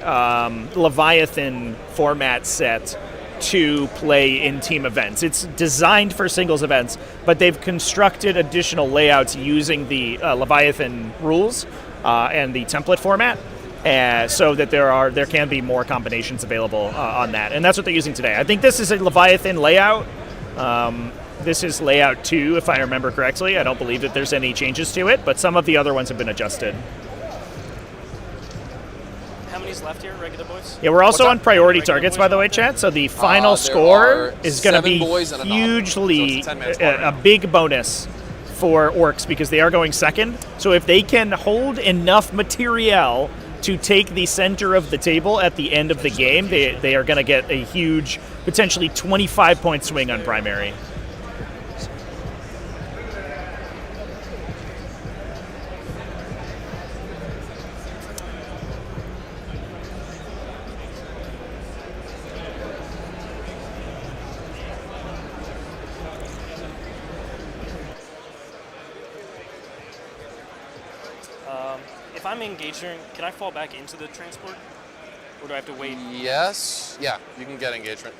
Leviathan format set to play in team events. It's designed for singles events, but they've constructed additional layouts using the Leviathan rules and the template format, so that there can be more combinations available on that. And that's what they're using today. I think this is a Leviathan layout. This is layout 2, if I remember correctly. I don't believe that there's any changes to it, but some of the other ones have been adjusted. How many's left here, regular boys? Yeah, we're also on priority targets, by the way, chat. So the final score is going to be hugely a big bonus for Orks because they are going second. So if they can hold enough materiel to take the center of the table at the end of the game, they are going to get a huge, potentially 25-point swing on primary. If I'm engaged here, can I fall back into the transport? Or do I have to wait? Yes. Yeah, you can get engagement.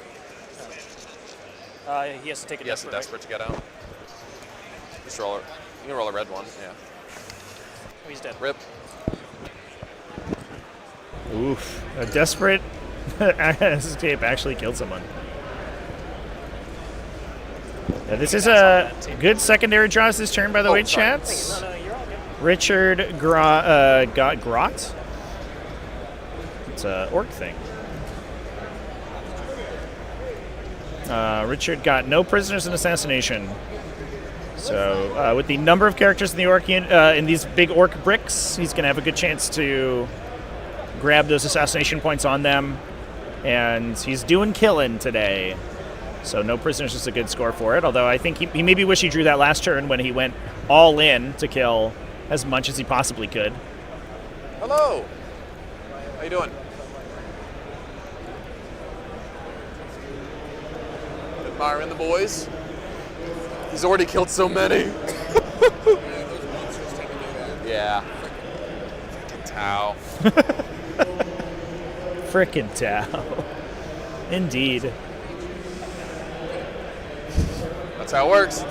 He has to take a desperate, desperate to get out. Just roll it. You can roll a red one, yeah. Oh, he's dead. Rip. Oof. A desperate escape actually killed someone. Yeah, this is a good secondary draws this turn, by the way, chats. Richard Grot. It's an orc thing. Richard got no prisoners in assassination. So with the number of characters in the orc in these big orc bricks, he's going to have a good chance to grab those assassination points on them. And he's doing killing today. So no prisoners is a good score for it. Although I think he maybe wish he drew that last turn when he went all in to kill as much as he possibly could. Hello. How you doing? Admiring the boys. He's already killed so many. Yeah. Frickin' Tau. Frickin' Tau. Indeed. That's how it works.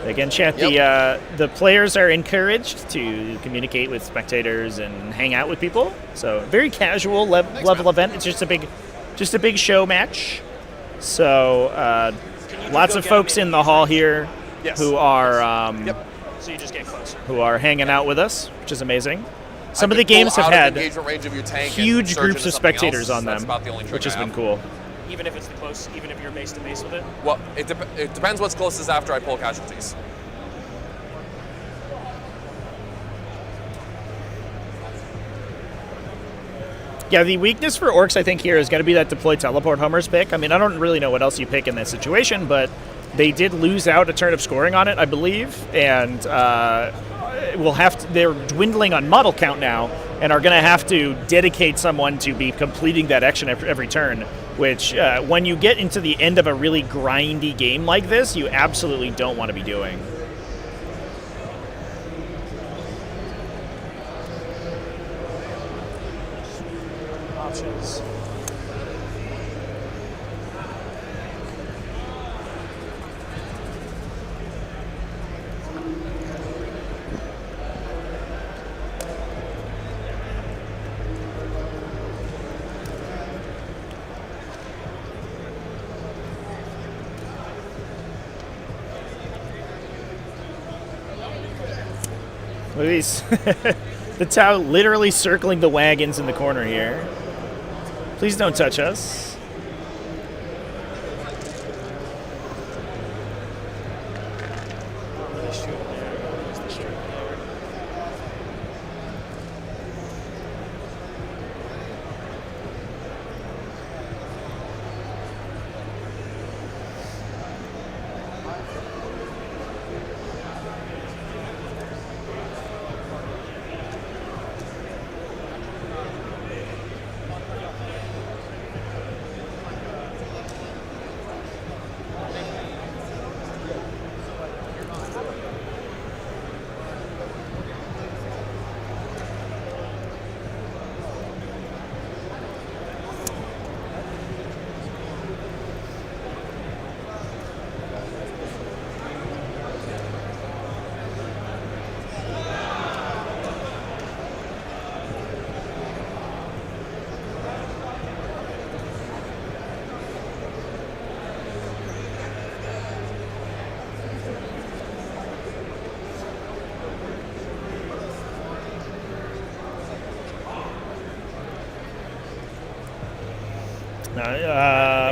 Again, chat, the players are encouraged to communicate with spectators and hang out with people. So very casual level event. It's just a big show match. So lots of folks in the hall here who are So you just get closer. who are hanging out with us, which is amazing. some of the games have had huge groups of spectators on them, which has been cool. Even if it's the close, even if you're base to base with it? Well, it depends what's closest after I pull casualties. Yeah, the weakness for Orks, I think, here is going to be that deploy teleport homers pick. I mean, I don't really know what else you pick in that situation, but they did lose out a turn of scoring on it, I believe, and they're dwindling on model count now, and are going to have to dedicate someone to be completing that action every turn, which when you get into the end of a really grindy game like this, you absolutely don't want to be doing. Options. Look at these. The Tau literally circling the wagons in the corner here. Please don't touch us.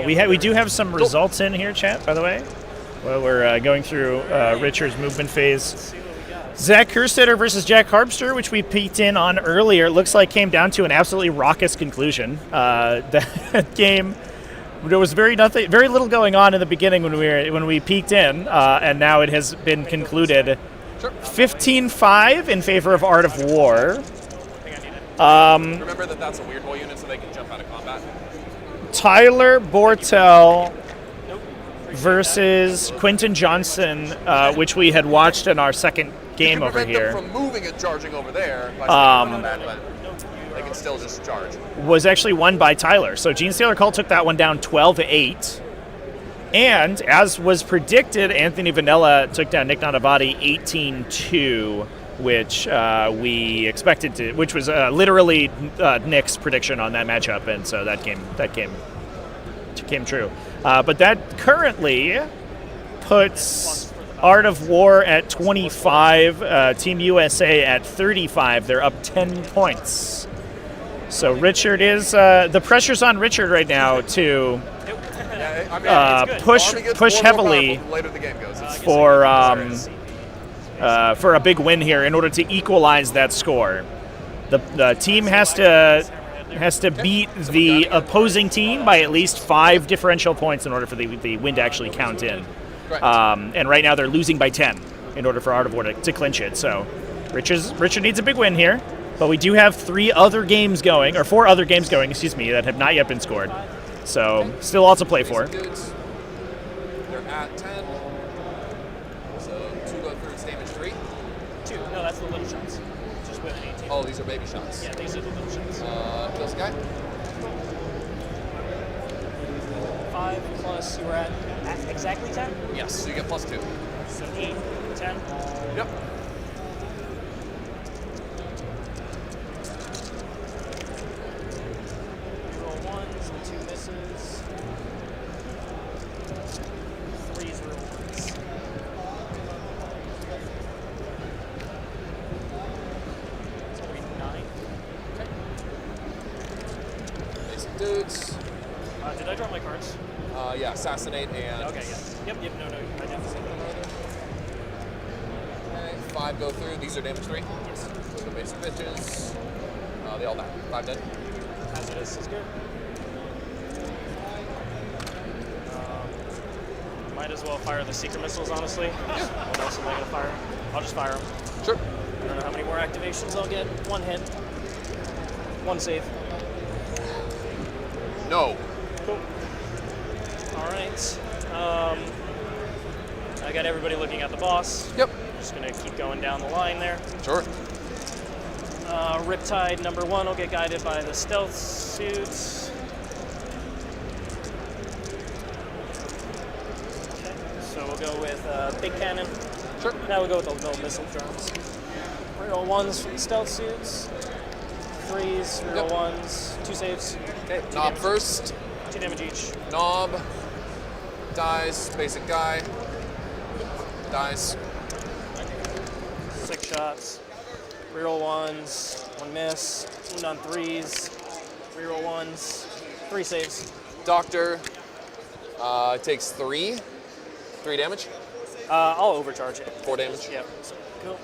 We do have some results in here, chat, by the way. Well, we're going through Richard's movement phase. Zach Kerstetter versus Jack Harpster, which we peeked in on earlier, looks like came down to an absolutely raucous conclusion. That game, there was very little going on in the beginning when we peeked in, and now it has been concluded 15-5 in favor of Art of War. Remember that that's a Weird Boy unit, so they can jump out of combat. Tyler Bortel versus Quentin Johnson, which we had watched in our second game over here. Them from moving and charging over there, but they can still just charge. Was actually won by Tyler. So Gene Stealer Cult took that one down 12-8. And as was predicted, Anthony Vanilla took down Nick Nanavati 18-2. Which we expected to, which was literally Nick's prediction on that matchup, and so that came true. But that currently puts Art of War at 25, Team USA at 35. They're up 10 points. So Richard is the pressure's on Richard right now to push heavily for a big win here in order to equalize that score. The team has to beat the opposing team by at least 5 differential points in order for the win to actually count in. And right now they're losing by 10 in order for Art of War to clinch it. So Richard needs a big win here, but we do have 4 other games going, that have not yet been scored. So still all to play for. They're at 10. No, that's the little shots. Just with an 18. Oh, these are baby shots. Yeah, these are the little shots. Kill this guy. 5 plus, you were at exactly 10? Yes, so you get +2. So 8, 10? Yep. You roll 1s and 2 misses. 3s roll 1s. It's going to be 9. dudes. Did I drop my cards? Yeah, assassinate and. Okay, yeah. Yep, no, I did the same thing. Okay, 5 go through. These are damage 3. Yes. So basic bitches. They all die. 5 dead. Hazardous is good. Might as well fire the Seeker missiles, honestly. What else am I going to fire? I'll just fire them. Sure. I don't know how many more activations I'll get. 1 hit. 1 save. No. Cool. Alright. I got everybody looking at the boss. Yep. Just going to keep going down the line there. Sure. Riptide number 1 will get guided by the stealth suits. So we'll go with big cannon. Sure. Now we'll go with the little missile drones. Reroll 1s from the stealth suits. 3s, reroll 1s, 2 saves. Okay, Knob first. 2 damage each. Knob. Dies. Basic guy. Dies. 6 shots. Reroll 1s, 1 miss. Wound on 3s. Reroll 1s, 3 saves. Doctor takes 3 damage. I'll overcharge it. 4 damage. Yep. Cool.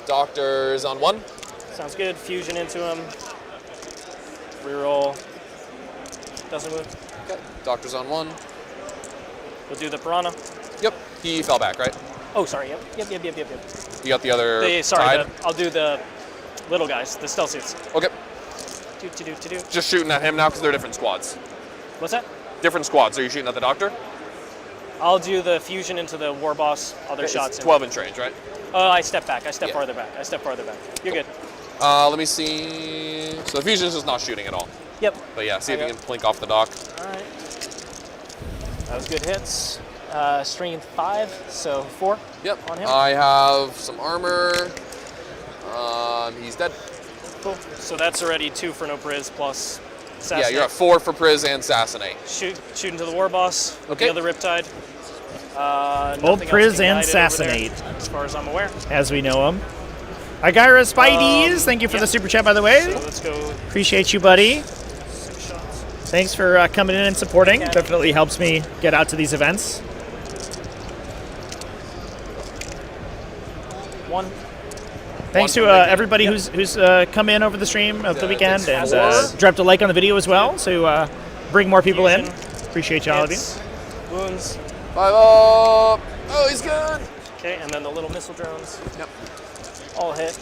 Doctor's on 1. Sounds good. Fusion into him. Reroll. Doesn't move. Okay. Doctor's on 1. We'll do the piranha. Yep. He fell back, right? Oh, sorry. Yep. You got the other Sorry, side? I'll do the little guys, the stealth suits. Okay. Do. Just shooting at him now because they're different squads. What's that? Different squads. Are you shooting at the doctor? I'll do the fusion into the war boss. Other Okay, shots. It's 12 inch range, right? I step back. I step farther back. You're good. Let me see. So the fusion is just not shooting at all. Yep. But yeah, see if you can plink off the dock. All right. That was good hits. Strength 5, so 4. Yep. On him. I have some armor. He's dead. Cool. So that's already 2 for no priz plus assassinate. Yeah, you're at 4 for priz and assassinate. Shoot into the war boss with Okay. the other Riptide. Old Nothing priz else being and guided over there, assassinate, as far as I'm aware. as we know him. Agira Spideys, thank you for the super chat, by the way. So let's go. Appreciate you, buddy. Thanks for coming in and supporting. Definitely helps me get out to these events. 1. Thanks to everybody who's come in over the stream of the weekend and dropped a like on the video as well, so bring more people in. Appreciate y'all of you. Wounds. 5 up. Oh, he's good. Okay, and then the little missile drones. Yep. All hit.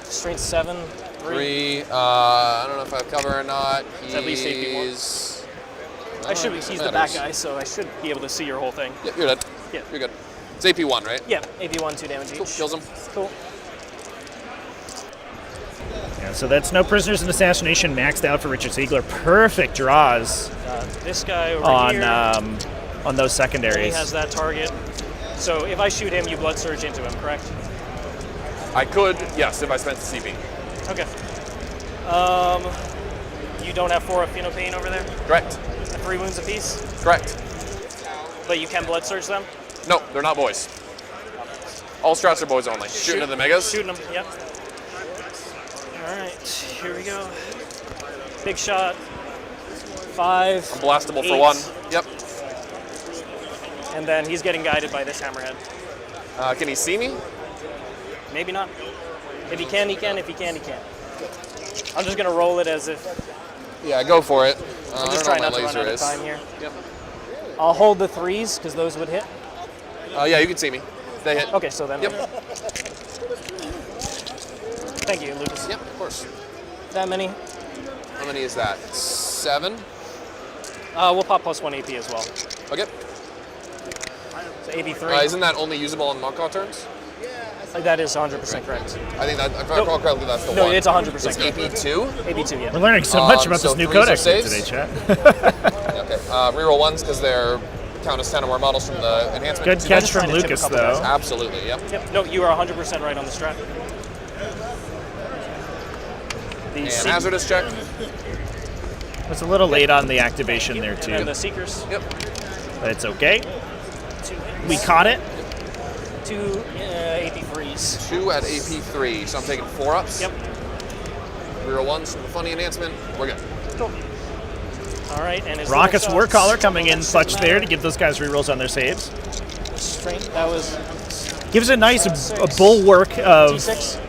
Strength 7. 3. I don't know if I have cover or not. It's at least He's he's the back guy, so I should be able to see your whole thing. Yep, you're dead. Yeah. You're good. It's AP1, right? Yeah, AP1, 2 damage each. Cool. Kills him. Cool. Yeah, so that's no prisoners in assassination maxed out for Richard Siegler. Perfect draws. This guy over on here on those secondaries. He has that target. So if I shoot him, you blood surge into him, correct? I could, yes, if I spent the CP. Okay. You don't have 4 of Phenopain over there? Correct. 3 wounds apiece? Correct. But you can blood surge them? No, they're not boys. All strats are boys only. Shooting at the megas? Shooting them, yep. Alright, here we go. Big shot. 5. Unblastable 8. for 1. Yep. And then he's getting guided by this hammerhead. Can he see me? Maybe not. If he can, he can. If he can, he can. I'm just going to roll it as if... Yeah, go for it. I'm just I trying don't know not what to my run laser out of is. time here. Yep. I'll hold the 3s, because those would hit. Yeah, you can see me. They hit. Okay, so then... Yep. Thank you, Lucas. Yep, of course. That many? How many is that? 7? We'll pop +1 AP as well. Okay. So AP3. Isn't that only usable on Monkaw turns? That is 100% correct. I think that, if I recall correctly, that's the one. No, it's 100% It's correct. AP2? AP2, yeah. We're learning so much about so this new 3s are codex here saves? today, chat. Okay. Reroll 1s because they're count as 10 or more models from the enhancement. Good catch from Lucas, though. Absolutely, yep. Yep. No, you are 100% right on the strat. And hazardous check. It's a little late on the activation there, And too. then the Seekers. Yep. But it's okay. We caught it. 2 AP3s. 2 at AP3, so I'm taking 4 ups. Yep. Reroll 1s from the funny enhancement. We're good. Cool. All right, and his Raucous little Warcaller shots, coming in doesn't clutch there matter. to give those guys rerolls on their saves. Strength, that was Gives a nice a bulwark of D6.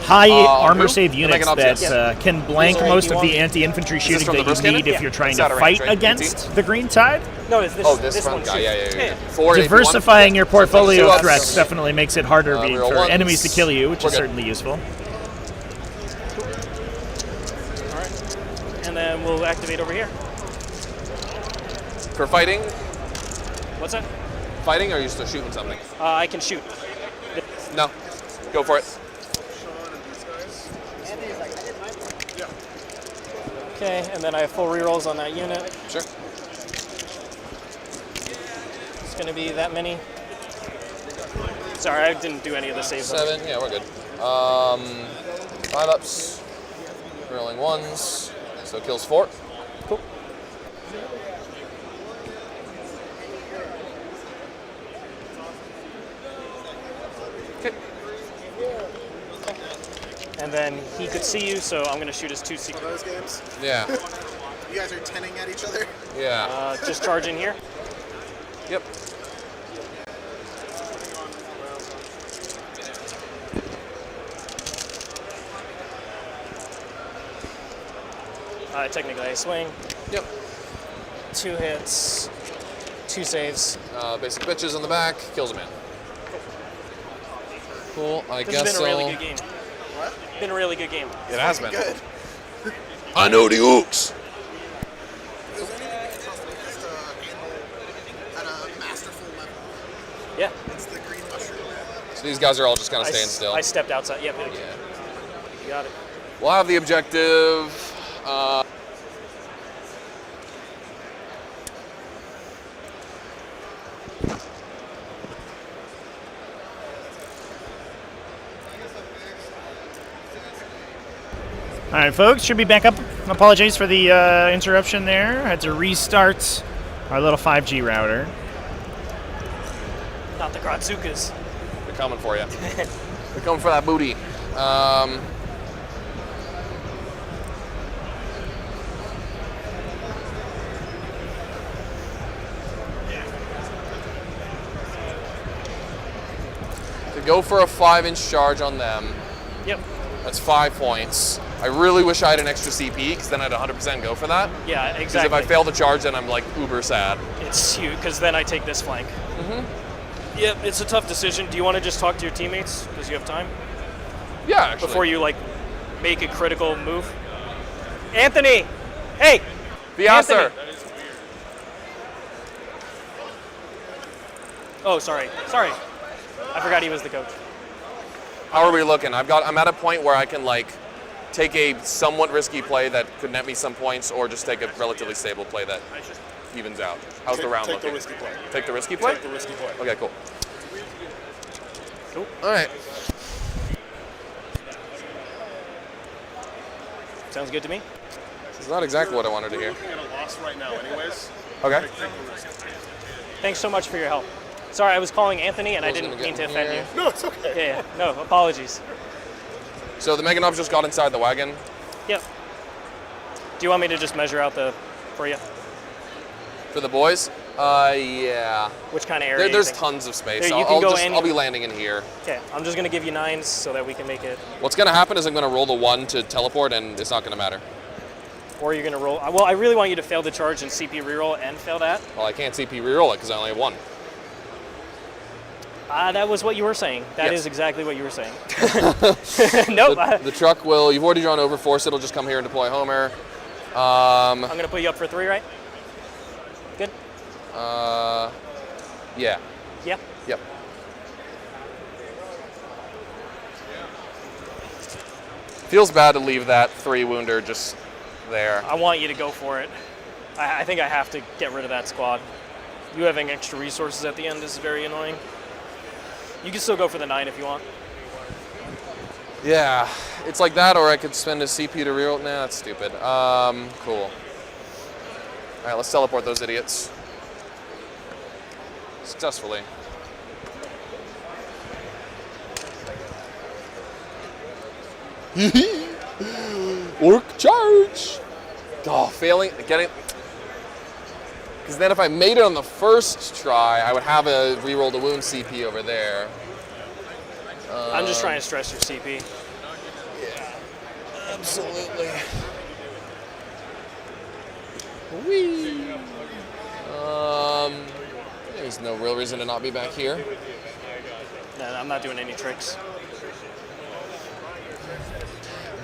high who? armor save The units Meganobs, that yes. can blank Sorry, most you of the want- anti-infantry this shooting from the that burst you cannon? need if Yeah. you're trying It's to out of fight range, right? against the Green Tide. No, it's this. Oh, this one front guy. too. Yeah. 4 Diversifying your portfolio of threats ups. definitely makes it harder Reroll for ones. enemies to kill you, which We're is good. certainly useful. All right, and then we'll activate over here. For fighting? What's that? Fighting, or are you still shooting something? I can shoot. No. Go for it. Okay, and then I have full rerolls on that unit. Sure. It's going to be that many. Sorry, I didn't do any of the saves. 7. Yeah, we're good. 5 ups. Rolling 1s. So kills 4. Cool. Okay. And then he could see you, so I'm going to shoot his 2 secret. Those games? Yeah. You guys are tenning at each other? Yeah. Just charge in here. Yep. Technically, I swing. Yep. 2 hits, 2 saves. Basic bitches in the back. Kills a man. Cool. I This guess has been a really I'll- good game. What? Been a really good game. It has been. Good. I know the Orks. Is there anything that's possible just to handle at a masterful level? Yeah. It's the green mushroom. So these guys are all just kind of staying still. I stepped outside. Yep. Yeah. You got it. We'll have the objective. All right, folks, should be back up. Apologies for the interruption there. Had to restart our little 5G router. Not the Gratsukas. They're coming for you. They're coming for that booty. To go for a 5-inch charge on them. Yep. That's 5 points. I really wish I had an extra CP, because then I'd 100% go for that. Yeah, Because exactly. if I fail to charge, then I'm like uber sad. It's you, because then I take this flank. Mm-hmm. Yep, it's a tough decision. Do you want to just talk to your teammates, because you have time? Yeah, actually. Before you, make a critical move? Anthony! Hey! Yes, sir. Anthony. Oh, sorry. Sorry. I forgot he was the coach. How are we looking? I'm at a point where I can take a somewhat risky play that could net me some points, or just take a relatively stable play that evens out. How's the round Take looking? the risky play. Take the risky play? Take the risky play. Okay, cool. Cool. All right. Sounds good to me. It's not exactly what I wanted to hear. We're looking at a loss right now anyways. Okay. Thanks so much for your help. Sorry, I was calling Anthony, and I didn't mean to offend you. No, it's okay. Yeah, no, apologies. So the Meganobs just got inside the wagon. Yep. Do you want me to just measure out for you? For the boys? Yeah. Which kind of area? you There's think? tons of space. There, you can go I'll be landing in here. Okay, I'm just going to give you 9s so that we can make it. What's going to happen is I'm going to roll the 1 to teleport, and it's not going to matter. Or you're going to roll. Well, I really want you to fail the charge and CP reroll and fail that. Well, I can't CP reroll it because I only have 1. That was what you were saying. That Yes. is exactly what you were saying. Nope. The truck will, you've already drawn over force, it'll just come here and deploy Homer. I'm going to put you up for 3, right? Good? Yeah. Yeah? Yep. Feels bad to leave that 3-wounder just there. I want you to go for it. I think I have to get rid of that squad. You having extra resources at the end is very annoying. You can still go for the 9 if you want. Yeah, it's like that, or I could spend a CP to reroll. Nah, that's stupid. Cool. All right, let's teleport those idiots. Successfully. Orc charge! Oh, failing, getting. Because then if I made it on the first try, I would have a reroll the wound CP over there. I'm just trying to stress your CP. Yeah, absolutely. Whee! There's no real reason to not be back here. No, I'm not doing any tricks.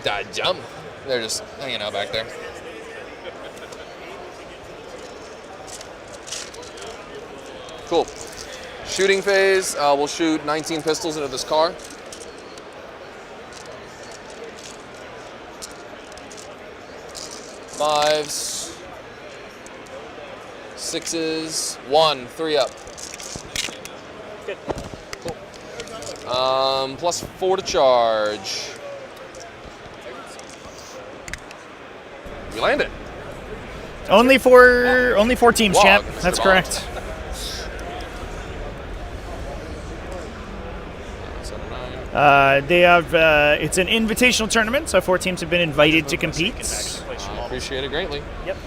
Da jump. They're just hanging out back there. Cool. Shooting phase, we'll shoot 19 pistols into this car. Fives, sixes, 1, 3 up. Good. Cool. Plus 4 to charge. We land it. Only four teams, Wow, champ. that's That's good correct. They have. It's an invitational tournament, so 4 teams have been invited to compete. I appreciate it greatly. Yep.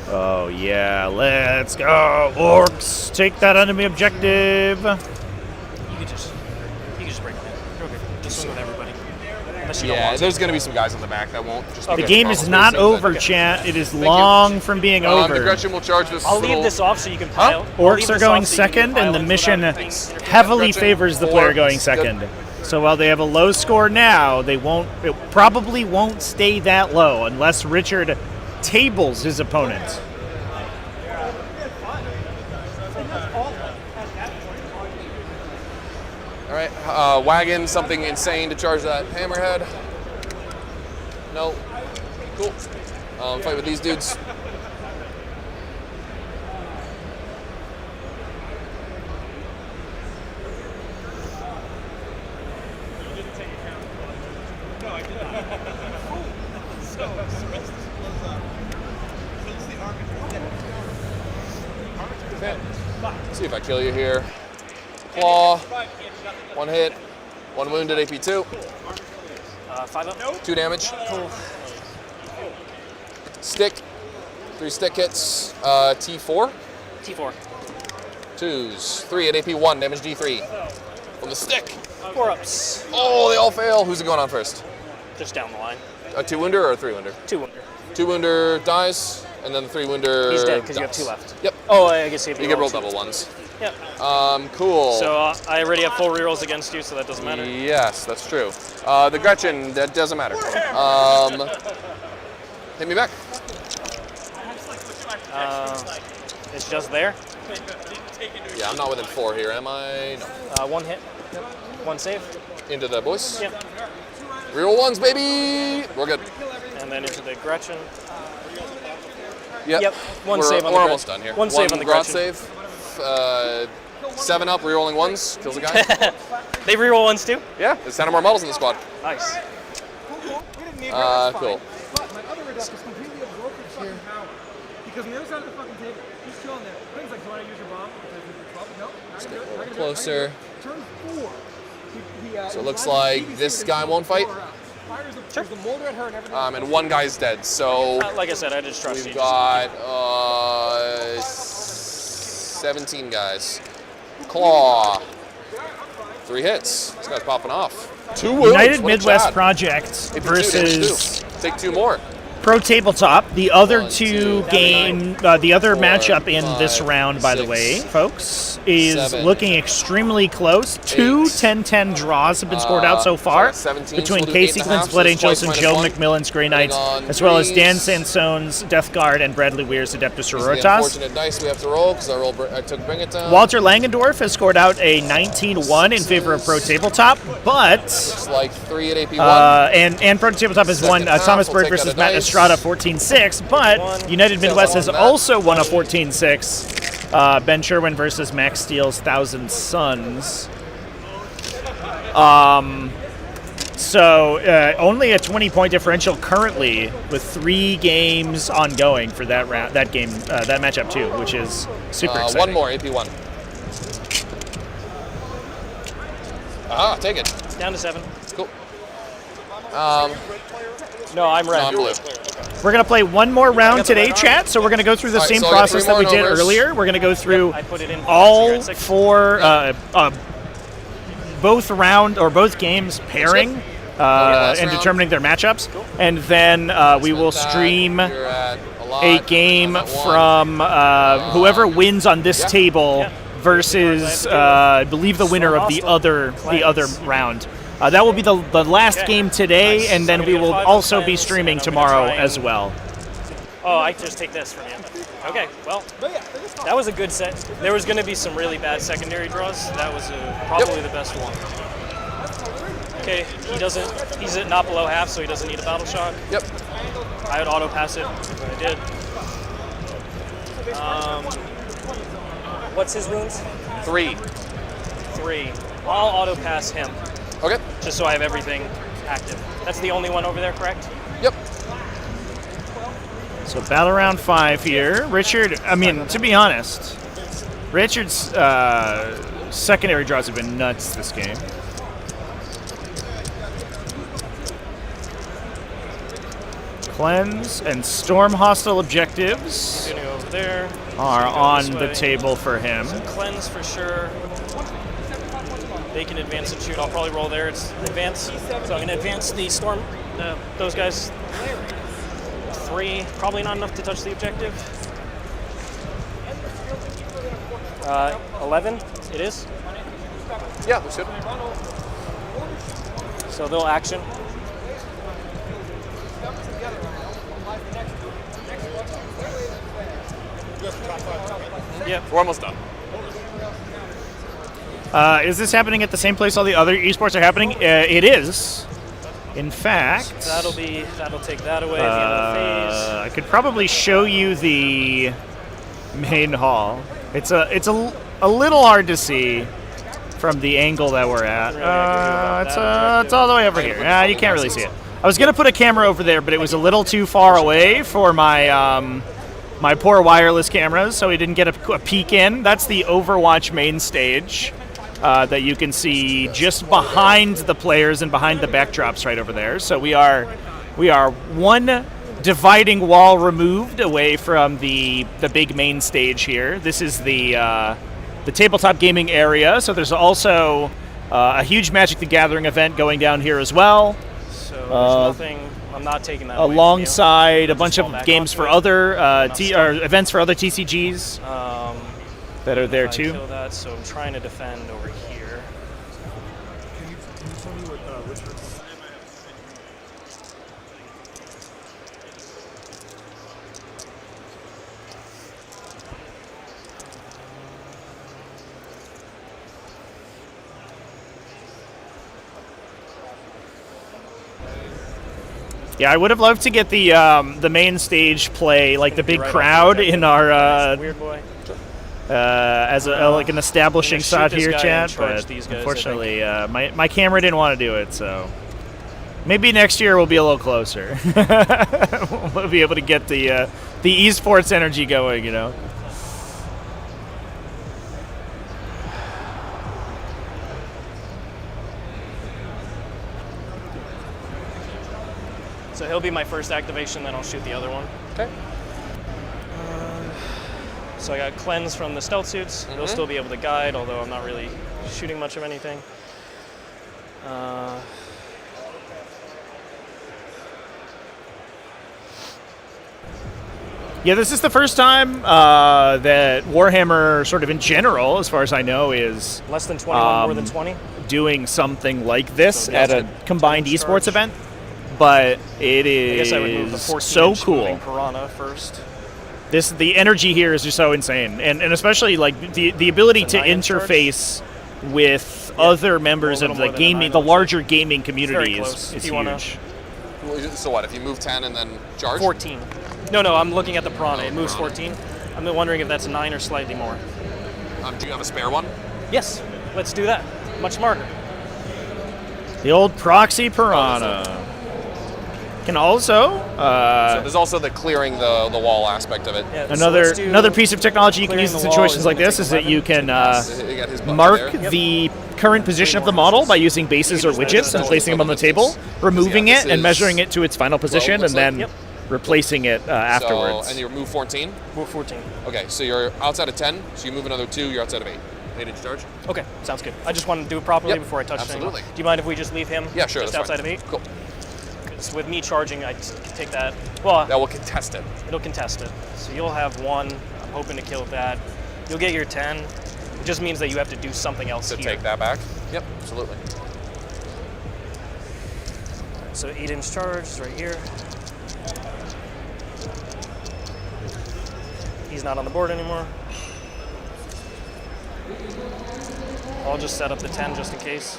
Oh yeah, let's go, Orks! Take that enemy objective. You could just break it in. Okay. Just swing with everybody. Unless you don't Yeah, want there's going to be some guys on the back that won't. Just The game is not over, chat. It is long from being over. The Gretchen will charge this. I'll leave this off so you can pile. Orcs are going second, and the mission heavily favors the player going second. So while they have a low score now, they won't. It probably won't stay that low unless Richard tables his opponent. All right, wagon, something insane to charge that hammerhead. No. Cool. Fight with these dudes. Okay. See if I kill you here. Claw. 1 hit. 1 wounded, AP 2. 5 up. 2 damage. Cool. Stick. 3 stick hits. T4. T4. 2s. 3 at AP 1. Damage D3. From the stick. 4 ups. Oh, they all fail. Who's it going on first? Just down the line. A 2 wounder or a 3 wounder? 2 wounder. 2 wounder dies, and then the 3 wounder. He's dead because you have dies. 2 left. Yep. Oh, I guess you get roll double ones. Yep. Cool. So I already have full rerolls against you, so that doesn't matter. Yes, that's true. The Gretchen, that doesn't matter. Hit me back. It's just there. Yeah, I'm not within 4 here, am I? No. 1 hit. 1 save. Into the boys. Yep. Reroll 1s, baby. We're good. And then into the Gretchen. Yep. 1 save on the We're almost done here. 1 save on the Grot Gretchen. save. 7 up, rerolling 1s, kills a guy. They reroll 1s too? Yeah, there's 10 or more models in the squad. Nice. Cool. But my other deck is completely absorbed here because on the other side of the fucking table, he's chilling there. Things like, do I use your bomb? No, Let's get a little closer. Turn 4. So it looks like this guy won't fight. Sure. The mortar at her and everything. And 1 guy's dead. So like I said, I just trust you. we've got 17 guys. Claw. 3 hits. This guy's popping off. 2 wounds. United What a Midwest Chad. Project AP 2, versus damage 2. Take 2 more. Pro Tabletop. The other 1, two 2, game, the other 4, matchup in 5, this round, by the 6, way, folks, is 7, looking extremely close. 2 10-10 draws have been scored out so far 17, between so we'll do Casey 8.5, Glynn, so Split it's Angels, twice and Joe minus 1. McMillan's Grey Knights, on as well as 3s. Dan Sansone's Death Guard and Bradley Weir's Adeptus These are the Sororitas. unfortunate dice we have to roll because I took Bring It Down. Walter Langendorf has scored out a 19-1 in favor of Pro Tabletop, but Looks like 3 at AP 1. and Pro Tabletop has won Second half, Thomas we'll Bird take versus out a Matt dice. Estrada 14-6, but United Midwest has also won a 14-6. Ben Sherwin versus Max Steele's Thousand Suns. So only a 20-point differential currently, with 3 games ongoing for that round, that game, that matchup too, which is super exciting. 1 more, AP 1. Take it. Down to 7. Cool. No, I'm red. No, I'm blue. We're going to play one more round today, chat, so we're going to go through the All right, same so I got process 3 that we more did numbers. earlier. We're going to go through I put it in. all 4 both games pairing last and round. determining their matchups. And then we will stream You're at a lot. a game I'm at 1. from whoever wins on this table versus I believe the winner of the other round. That will be the last game today, and then we will also be streaming tomorrow as well. Oh, I just take this from you. Okay, well, that was a good set. There was going to be some really bad secondary draws. That was probably the best one. Okay, he's at not below half, so he doesn't need a battle shock. Yep. I would auto pass it, but I did. What's his runes? 3. 3. I'll auto pass him. Okay. Just so I have everything active. That's the only one over there, correct? Yep. So battle round 5 here. Richard, I mean, to be honest, Richard's secondary draws have been nuts this game. Cleanse and storm hostile objectives Over there. are So on this the way. table for him. So cleanse for sure. They can advance and shoot. I'll probably roll there. It's advance. So I'm going to advance the storm. Those guys. 3. Probably not enough to touch the objective. 11. It is. Yeah, we should. So they'll action. Yeah, we're almost done. Is this happening at the same place all the other esports are happening? It is. In fact, So that'll take that away at the end of the phase. I could probably show you the main hall. It's a little hard to see from the angle that we're at. It's all the way over here. You can't really see it. I was gonna put a camera over there, but it was a little too far away for my my poor wireless cameras, so we didn't get a peek in. That's the Overwatch main stage that you can see just behind the players and behind the backdrops right over there. So we are one dividing wall removed away from the big main stage here. This is the tabletop gaming area. So there's also a huge Magic the Gathering event going down here as well. So there's nothing. I'm not taking that away alongside from you. a bunch of Back games onto for it. other or events for other TCGs that are there If I too. kill that, so I'm trying to defend over here. Can you tell me what Richard's... Yeah, I would have loved to get the main stage play, like the big crowd in our Weird boy. as like an establishing shoot shot this here, guy Chad. and charge But these guys, I unfortunately, my camera didn't want to do it. So maybe next year we'll be a little closer. We'll be able to get the esports energy going, you know. So he'll be my first activation, then I'll shoot the other one. Okay. So I got cleanse from the stealth suits. They'll still be able to guide, although I'm not really shooting much of anything. Yeah, this is the first time that Warhammer, sort of in general, as far as I know, is less than 21, more than 20, doing something like this So at yes, a combined esports event. But it I guess I would move the is 14 so inch cool. moving piranha first. The energy here is just so insane, and especially like the ability to 9 inch interface with other members little of more the than gaming, 9 the inch. larger gaming community Very close. is If you wanna- huge. So what, if you move 10 and then charge? 14. No, I'm looking at the piranha. It moves 14. I'm wondering if that's 9 or slightly more. Do you have a spare one? Yes, let's do that. Much smarter. The old proxy piranha can also So there's also the clearing the wall aspect of it. Yeah, another piece of technology you can use in situations like this is that you can mark the current position of the model by using bases or widgets and placing them on the table, removing it and measuring it to its final position, and then replacing it afterwards. And you move 14? Move 14. Okay, so you're outside of 10, so you move another 2, you're outside of 8. 8-inch charge? Okay, sounds good. I just wanted to do it properly before I touch it. Absolutely. Do you mind if we just leave him sure, just that's outside fine. of 8? Cool. Because with me charging, I can take that. Well, that will contest it. It'll contest it. So you'll have 1. I'm hoping to kill that. You'll get your 10. It just means that you have to do something else to here. take that back? Yep, absolutely. So 8-inch charge is right here. He's not on the board anymore. I'll just set up the 10 just in case.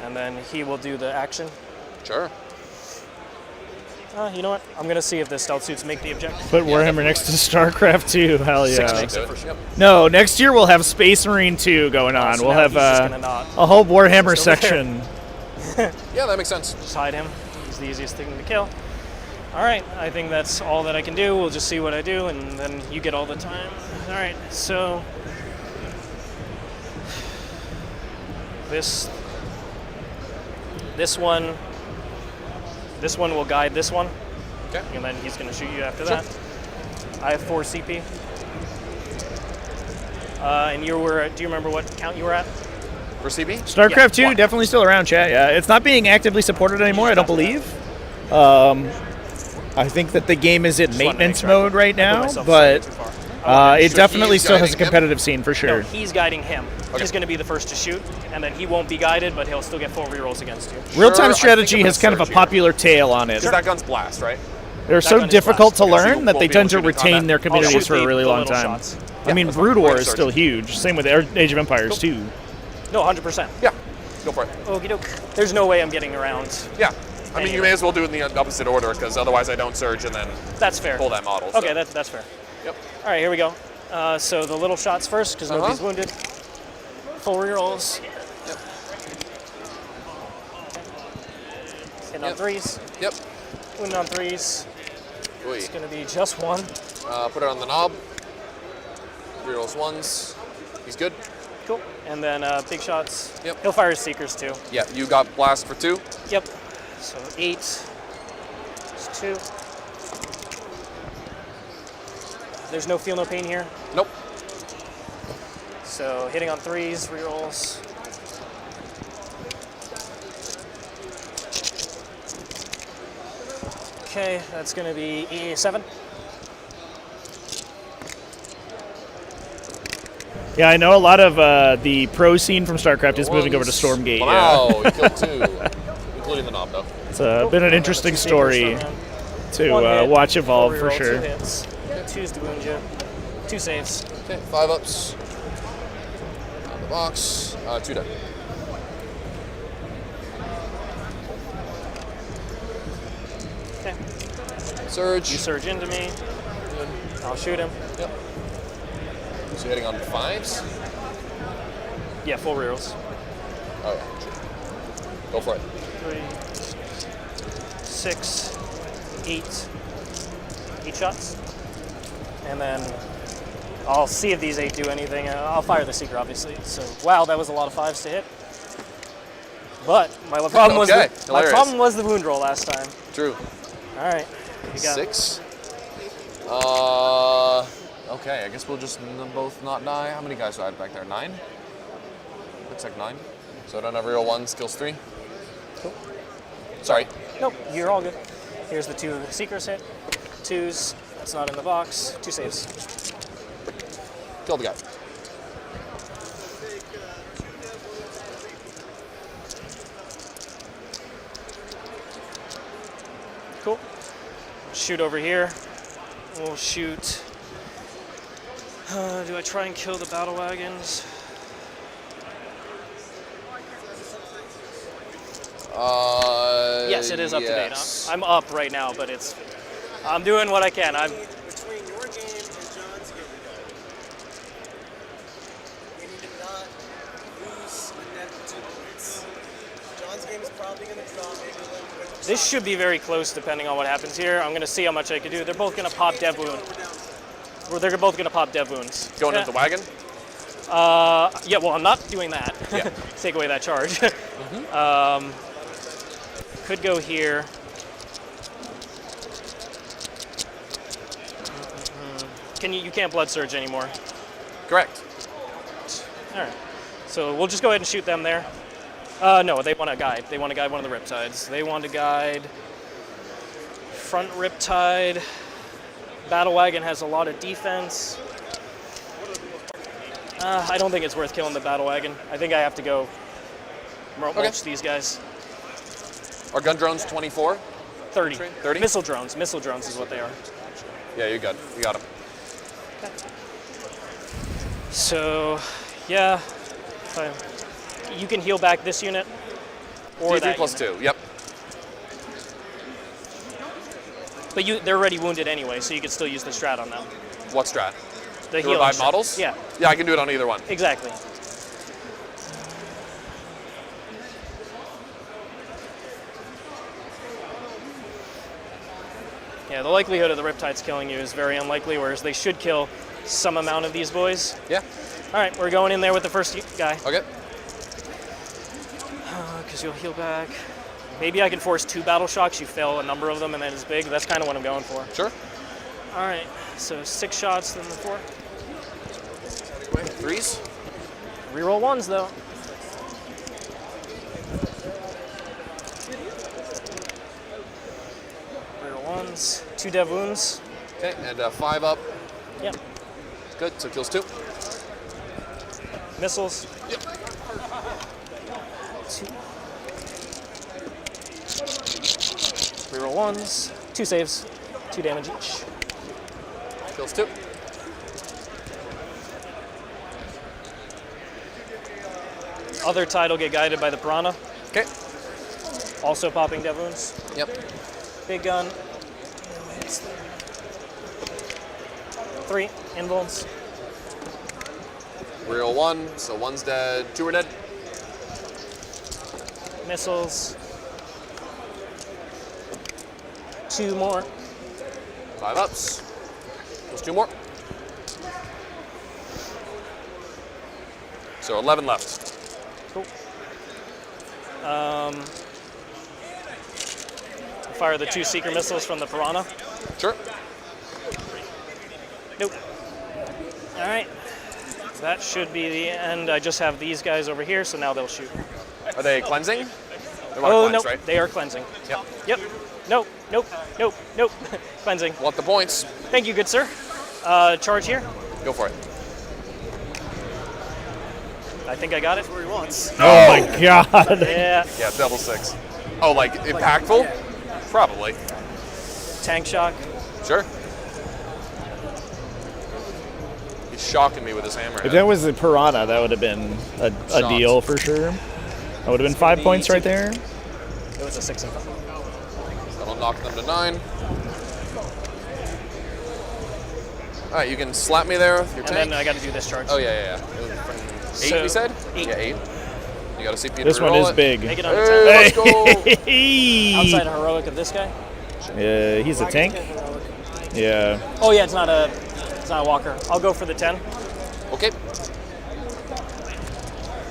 And then he will do the action. Sure. You know what? I'm going to see if the stealth suits make the objective. Put Warhammer next to StarCraft 2. Hell yeah. 6 makes it. Yep. No, next year we'll have Space Marine 2 going on. So we'll now have he's just gonna a whole Warhammer He's over section. Yeah, that makes sense. Just hide him. He's the easiest thing to kill. All right, I think that's all that I can do. We'll just see what I do, and then you get all the time. All right, so this one will guide this one. Okay. And then he's going to shoot you after that. I have 4 CP. And you were, do you remember what count you were at? For CP? StarCraft 2 definitely still around, chat. Yeah, it's not being actively supported anymore, I don't believe. I think that the game is in maintenance mode right now, but it definitely still has a competitive scene for sure. No, he's guiding him. Okay. He's going to be the first to shoot, and then he won't be guided, but he'll still get 4 rerolls against you. Real-time strategy has kind of a popular tale on it. Because that gun's blast, right? They're so difficult to learn that they tend to retain their communities for a really long time. I mean, Brood War is still huge. Same with Age of Empires, too. No, 100%. Yeah, go for it. Okie doke. There's no way I'm getting around. Yeah. I mean, you may as well do it in the opposite order, because otherwise I don't surge and then that's fair. Pull that model. Okay, so. that's fair. Yep. All right, here we go. So the little shots first, because nobody's wounded. Full rerolls. Yep. Hitting on 3s. Yep. Wounded on 3s. Oy. It's going to be just 1. Put it on the knob. Rerolls 1s. He's good. Cool. And then big shots. Yep. He'll fire his Seekers too. Yeah, you got blast for 2. Yep. So 8. It's 2. There's no feel, no pain here. Nope. So hitting on 3s, rerolls. Okay, that's going to be E7. Yeah, I know a lot of the pro scene from StarCraft is moving over to Stormgate. Wow, yeah. you killed 2, including the knob, though. It's been an interesting story to watch evolve for sure. 2 hits. 2s to wound you. 2 saves. Okay, 5 ups. On the box. 2 dead. Okay. Surge. You surge into me. I'll shoot him. Yep. So hitting on 5s? Yeah, full rerolls. Oh, yeah, sure. Go for it. 3, 6, 8. 8 shots. And then I'll see if these 8 do anything. I'll fire the Seeker, obviously. So, wow, that was a lot of 5s to hit. But my problem was my problem was the wound roll last time. True. All right. You got 6. Okay, I guess we'll just both not die. How many guys do I have back there? 9? Looks like 9. So I don't have real 1, skills 3. Cool. Sorry. Nope, you're all good. Here's the 2 Seekers hit. 2s. That's not in the box. 2 saves. Kill the guy. Cool. Shoot over here. We'll shoot. Do I try and kill the battle wagons? Yes, it is up to date. I'm up right now, but I'm doing what I can. Between your game and John's game, we need to not lose a net 2 points. John bronze game is probably going to drop maybe a little bit. This should be very close depending on what happens here. I'm going to see how much I can do. They're both going to pop dev wound. They're both going to pop dev wounds. Going into the wagon? Yeah, well, I'm not doing that. Yeah. Take away that charge. Could go here. You can't blood surge anymore. Correct. All right. So we'll just go ahead and shoot them there. No, they want to guide. They want to guide one of the Riptides. They want to guide front Riptide. Battle Wagon has a lot of defense. I don't think it's worth killing the Battle Wagon. I think I have to go mulch these guys. Are gun drones 24? 30. 30? Missile drones. Missile drones is what they are. Yeah, you're good. You got them. So, yeah. You can heal back this unit. Or D3 that plus unit. 2, yep. But they're already wounded anyway, so you can still use the strat on them. What strat? The revive healing strat. models? Yeah. Yeah, I can do it on either one. Exactly. Yeah, the likelihood of the Riptides killing you is very unlikely, whereas they should kill some amount of these boys. Yeah. All right, we're going in there with the first guy. Okay. Because you'll heal back. Maybe I can force 2 battle shocks. You fail a number of them, and then it's big. That's kind of what I'm going for. Sure. All right, so 6 shots, then the 4. 3s. Reroll 1s, though. Reroll 1s. 2 dev wounds. Okay, and 5 up. Yep. Good, so kills 2. Missiles. Yep. 2. Reroll 1s. 2 saves. 2 damage each. Kills 2. Other tide will get guided by the Piranha. Okay. Also popping dev wounds. Yep. Big gun. 3 invulns. Real 1, so 1's dead, 2 are dead. Missiles. 2 more. 5 ups. Kills 2 more. So 11 left. Cool. Fire the 2 Seeker missiles from the Piranha. Sure. Nope. All right. That should be the end. I just have these guys over here, so now they'll shoot. Are they cleansing? They want Oh, to cleanse, nope. right? They are cleansing. Yep. Yep. Nope. Nope. Nope. Nope. Cleansing. Want the points. Thank you, good sir. Charge here. Go for it. I think I got it. Where he wants. Oh my god. Yeah. Yeah, double 6. Oh, like impactful? Probably. Tank shock. Sure. He's shocking me with his hammer. If that was the Piranha, that would have been a deal for sure. That would have been 5 points right there. It was a 6 and 5. That'll knock them to 9. All right, you can slap me there with your And tank. then I got to do this charge. Oh, yeah. 8, we said? 8. Yeah, 8. You got a CP to This one reroll is it. big. Make it on Hey, let's go. Outside of heroic of this guy. Yeah, he's a tank. Yeah. Oh yeah, it's not a walker. I'll go for the 10. Okay.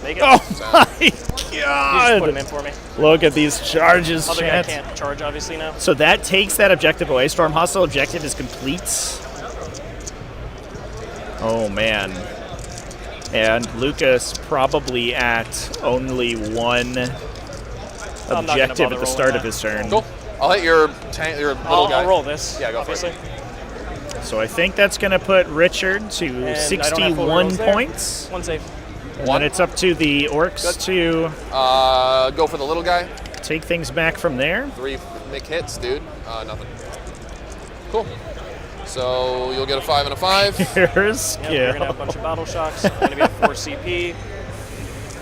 Make it. Oh my You just god! put him in for me. Look at these charges, Other guy chat. can't charge obviously now. So that takes that objective away. Storm hostile objective is complete. Oh man. And Lukas probably at only 1 objective at the start of his turn. Cool. I'll hit your tank, your little guy. I'll roll this. Yeah, go obviously. for it. So I think that's going to put Richard to And I don't have full 61 rolls there. points. 1 save. And then it's up to the Orks to Go for the little guy. take things back from there. 3 Nick hits, dude. Nothing. Cool. So you'll get a 5 and a 5. Here's Yep, we're gonna have a bunch of battle shocks. I'm gonna be at 4 CP.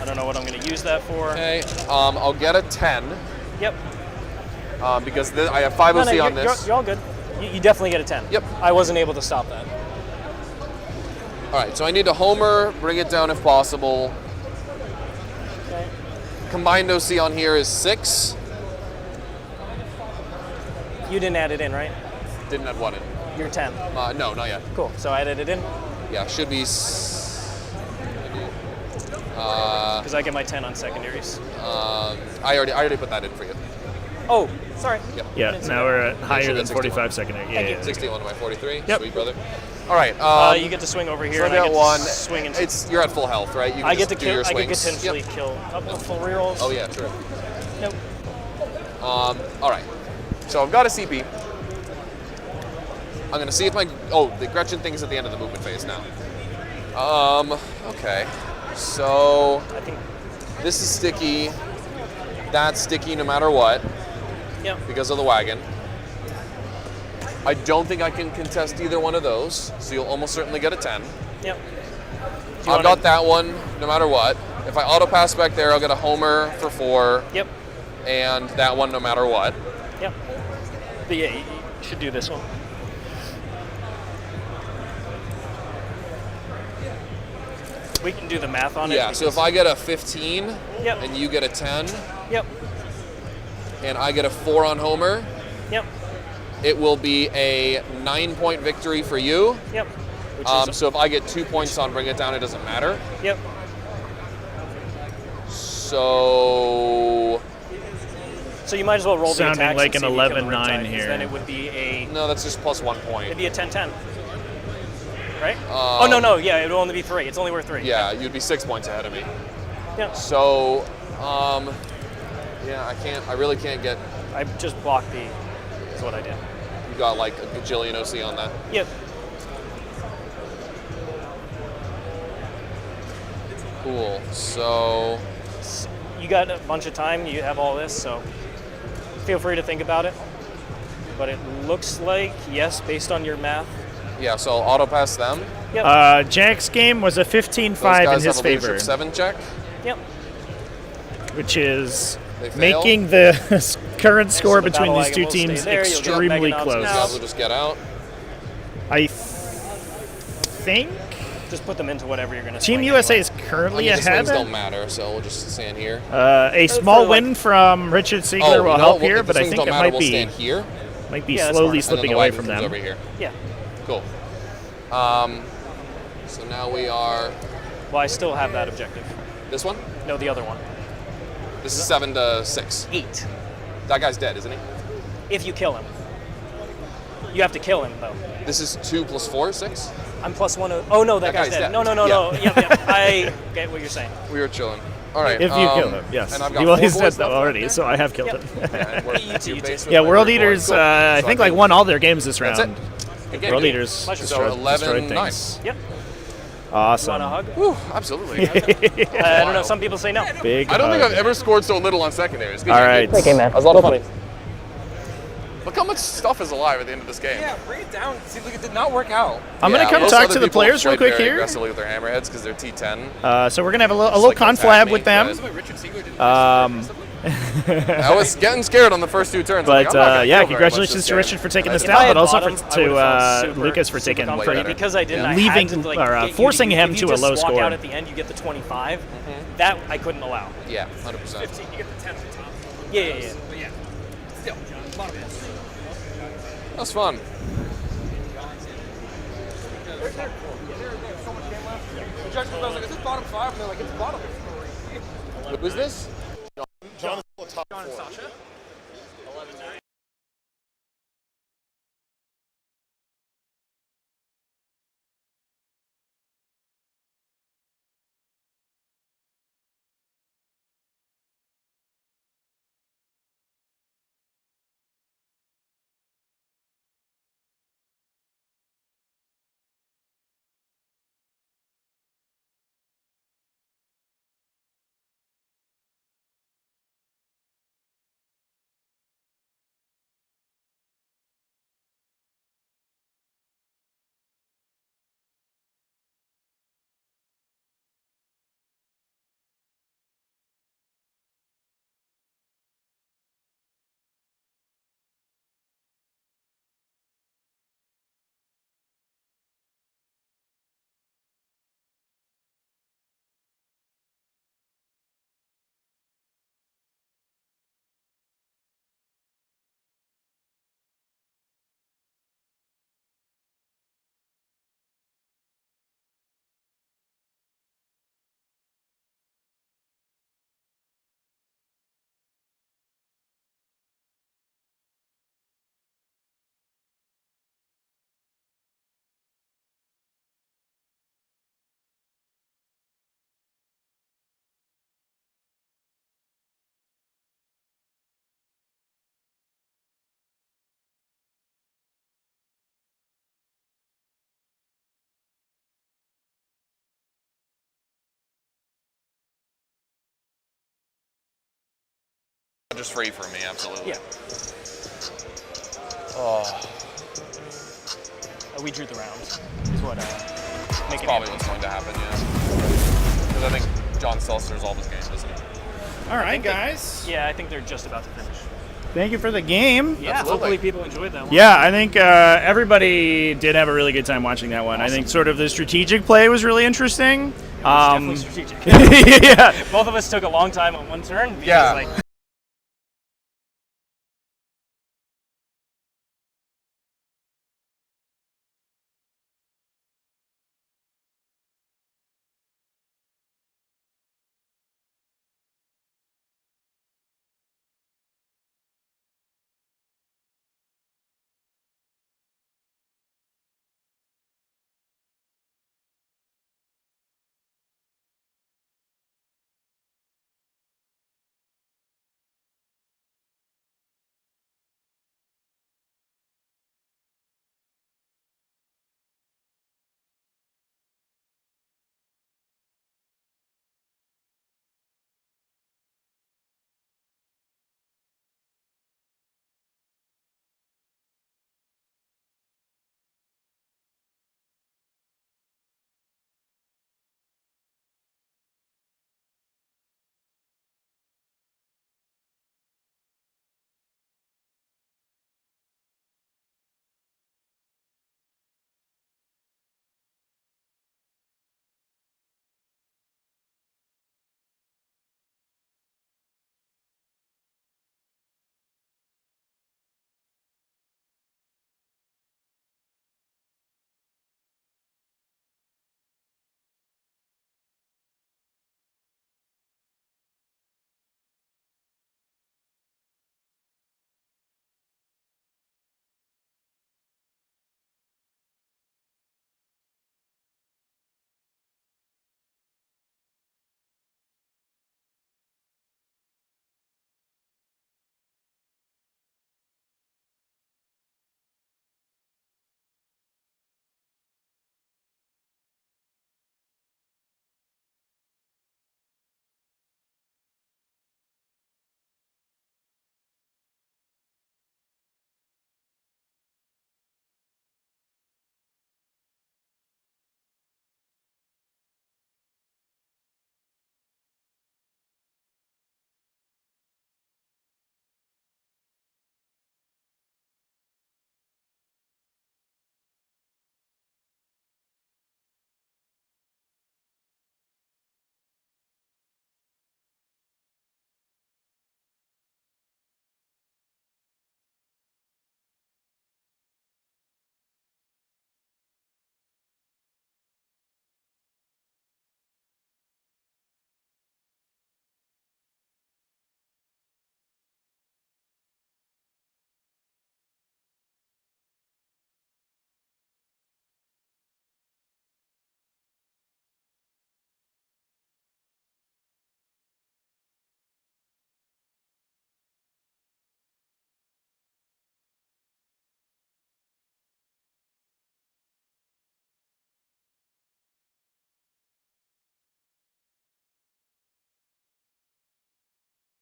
I don't know what I'm gonna use that for. Okay. I'll get a 10. Yep. Because I have 5 OC on this. You're all good. You definitely get a 10. Yep. I wasn't able to stop that. All right. So I need to homer, bring it down if possible. Okay. combined OC on here is 6. You didn't add it in, right? Didn't add what in? You're 10. No, not yet. Cool. So I added it in? Yeah, should be. Because I get my 10 on secondaries. I already put that in for you. Oh, sorry. Yep. Yeah, now we're at higher than 45 secondary. Yeah, 61 to my 43. Yep. Sweet, brother. All right. You get to swing over here. So and I get one. To swing into. You're at full health, right? You can I get to just do kill. your I could swings. potentially kill up to full rerolls. Oh yeah, true. Nope. All right. So I've got a CP. I'm gonna see if my the Gretchen thing is at the end of the movement phase now. Okay. So I think this is sticky. That's sticky no matter what. Yep. Because of the wagon. I don't think I can contest either one of those, so you'll almost certainly get a 10. Yep. I've got that one no matter what. If I auto pass back there, I'll get a homer for 4. Yep. And that one no matter what. Yep. But yeah, you should do this one. We can do the math on it. Yeah, so if I get a 15 Yep. and you get a 10 Yep. and I get a 4 on homer, Yep. it will be a 9-point victory for you. Yep. So if I get 2 points on Bring It Down, it doesn't matter. Yep. So you might as well roll Sounding the attacks like and an see if you kill the 11-9 riptide, 'cause here. Then it would be a... No, that's just plus 1 point. It'd be a 10-10. Right? Oh, no, yeah, it would only be 3. It's only worth 3. Yeah, you'd be 6 points ahead of me. Yeah. So, yeah, I really can't get... I just blocked the... That's what I did. You got like a gajillion OC on that. Yep. Cool, so... You got a bunch of time, you have all this, so feel free to think about it. But it looks like, yes, based on your math. Yeah, so I'll auto pass them. Yep. Jack's game was a 15-5 in his Those guys have a favor. leadership 7 check. Yep. Which is They fail. making the current score So the between battle these two wagon will teams stay there, you'll get extremely Meganauts close. now. Guys will just get out. I think Just put them into whatever you're going to Team USA is currently The ahead. swings don't matter, so we'll just stand here. A small win from Richard Siegler will help here, if the but I swings think don't it matter, might we'll be stand here. Yeah, slowly smart. slipping And then the away wagon from comes them. over here. Yeah. Cool. So now we are... Well, I still have that objective. This one? No, the other one. This is 7 to 6. 8. That guy's dead, isn't he? If you kill him. You have to kill him, though. This is 2 plus 4, 6? I'm plus 1. Oh, no, that guy's dead. No. Yeah. Yep. I get what you're saying. We were chilling. All right. If you kill him, yes. And I've got Well, 4 he's dead boys though left already, right so I have killed Yep. him. And we're You too. base with Yeah, my World third boy. Eaters, Cool. I So think like won all their games this That's round. it. Good game. World Eaters Pleasure. So destroyed 11, things. Yep. Awesome. Want a hug? Whew, absolutely. I don't know. Some people say no. Big I don't think hug. I've ever scored so little on secondaries. Good All job, right. dude. Okay, man. That was a lot of fun. Look how much stuff is alive at the end of this game. Yeah, bring it down. See, look, it did not work out. I'm going to come most talk other to the people players real played quick very here. aggressively with their hammerheads because they're T10. So we're going to have a Just little like attack conflab me, with them. but- Um, I was getting scared on the first 2 turns. But I'm not gonna yeah, kill very much congratulations this to game. Richard for taking If this I down, had but also bottom, I to would've felt super- Lucas for super taking confident. better. Because I didn't. Yeah. I Leaving had to, like, or, get you forcing to, him if to you a just low walk score. out at the end, you get the 25. That I couldn't allow. Yeah, 100%. 15, you get the 10 at the top. Yeah. But yeah, still, bottom end. That was fun. The judge was like, is this bottom 5? And they're like, it's bottom 3. Who's this? John is top John and 4. Sasha? Just free for me, absolutely. Yeah. Oh. We drew the round. Is what That's probably what's going to happen, yeah. Because I think John Seltzer's all this game, doesn't he? All right, guys. Yeah, I think they're just about to finish. Thank you for the game. Yeah, hopefully people enjoyed that one. Yeah, I think everybody did have a really good time watching that one. Awesome. I think sort of the strategic play was really interesting. It was definitely strategic. Yeah. Both of us took a long time on one turn. Because, Yeah. like,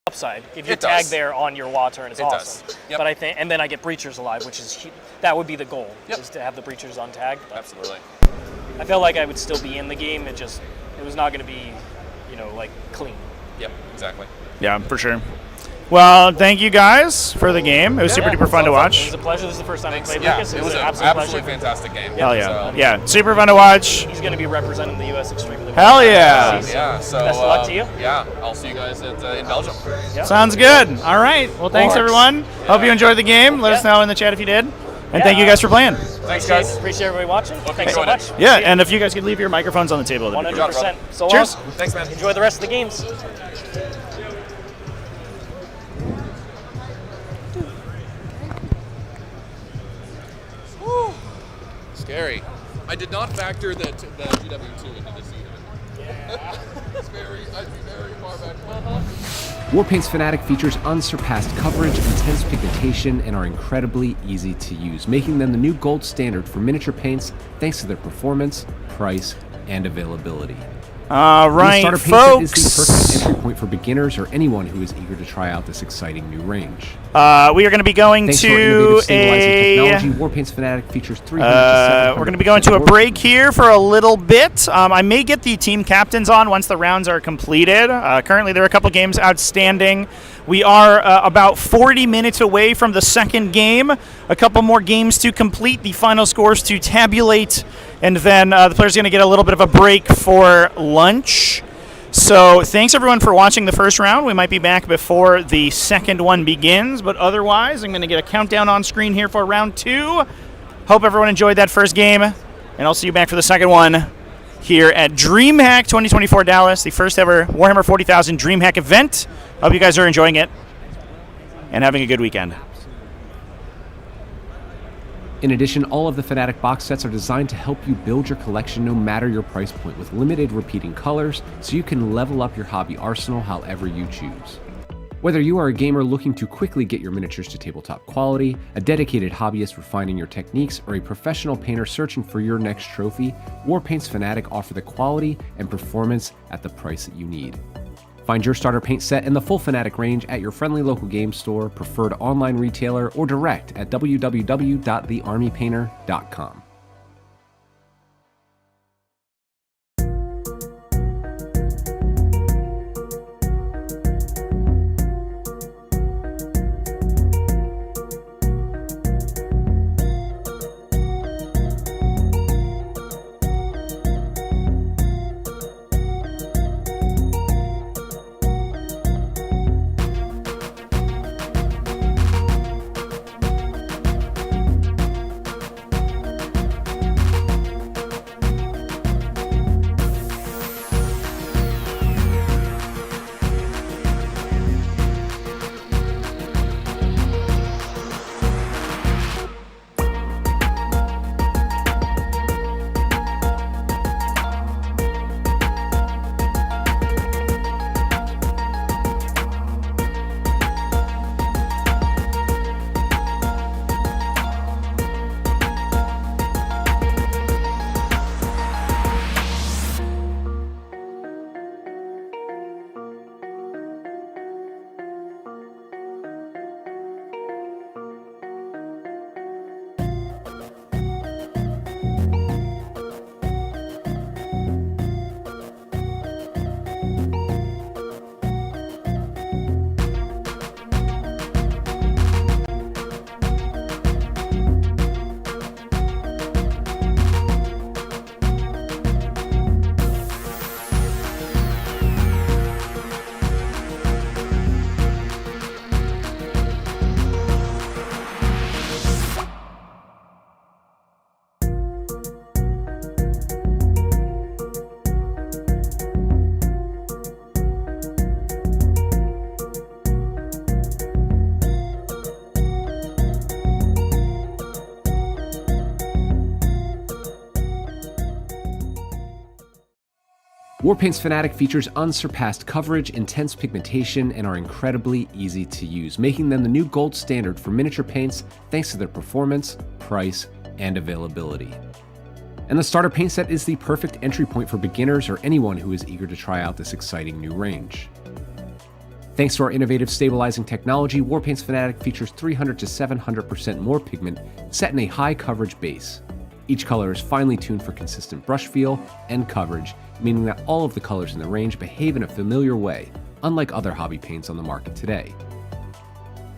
upside. If you tag there on your WA turn, it's awesome. But I think, and then I get Breachers alive, which is that would be the goal, is to have the Breachers on tag. Absolutely. I felt like I would still be in the game. It was not going to be, like clean. Yep, exactly. Yeah, for sure. Well, thank you guys for the game. It was super duper fun to watch. It was a pleasure. This is the first time I played Yeah, Lucas. it was an an absolute fantastic game. Hell yeah. Yeah, super fun to watch. He's going to be representing the U.S. extremely well. Hell yeah. Yeah, so best of luck to you. Yeah, I'll see you guys in Belgium. Yep. Sounds good. All right. Well, thanks, Orks. everyone. Hope you enjoyed the game. Let us know in the chat if you did. And thank you guys for playing. Thanks, guys. Appreciate everybody watching. Thanks so much. Yeah, and if you guys could leave your microphones on the table. that'd be great. 100%. So Cheers. long. Thanks, man. Enjoy the rest of the games. Scary. I did not factor the GW2 into this either. Yeah. I'd be very far back. Warpaint's Fanatic features unsurpassed coverage, intense pigmentation, and are incredibly easy to use, making them the new gold standard for miniature paints thanks to their performance, price, and availability. All right, the starter paint set is the perfect entry point for beginners or anyone who is eager to try out this exciting new range. We are going to be going Thanks to to our innovative stabilizing a. technology, Warpaint's Fanatic features 300 to We're 700% going to be going to a break here for a little bit. I may get the team captains on once the rounds are completed. Currently, there are a couple games outstanding. We are about 40 minutes away from the second game. A couple more games to complete, the final scores to tabulate, and then the players are going to get a little bit of a break for lunch. So thanks everyone for watching the first round. We might be back before the second one begins, but otherwise I'm going to get a countdown on screen here for round 2. Hope everyone enjoyed that first game, and I'll see you back for the second one here at Dreamhack 2024 Dallas, the first ever Warhammer 40,000 Dreamhack event. Hope you guys are enjoying it and having a good weekend. In addition, all of the Fanatic box sets are designed to help you build your collection no matter your price point, with limited repeating colors, so you can level up your hobby arsenal however you choose. Whether you are a gamer looking to quickly get your miniatures to tabletop quality, a dedicated hobbyist refining your techniques, or a professional painter searching for your next trophy, Warpaint's Fanatic offer the quality and performance at the price that you need. Find your starter paint set and the full Fanatic range at your friendly local game store, preferred online retailer, or direct at www.thearmypainter.com. Warpaint's Fanatic features unsurpassed coverage, intense pigmentation, and are incredibly easy to use, making them the new gold standard for miniature paints thanks to their performance, price, and availability. And the starter paint set is the perfect entry point for beginners or anyone who is eager to try out this exciting new range. Thanks to our innovative stabilizing technology, Warpaint's Fanatic features 300 to 700% more pigment set in a high coverage base. Each color is finely tuned for consistent brush feel and coverage, meaning that all of the colors in the range behave in a familiar way, unlike other hobby paints on the market today.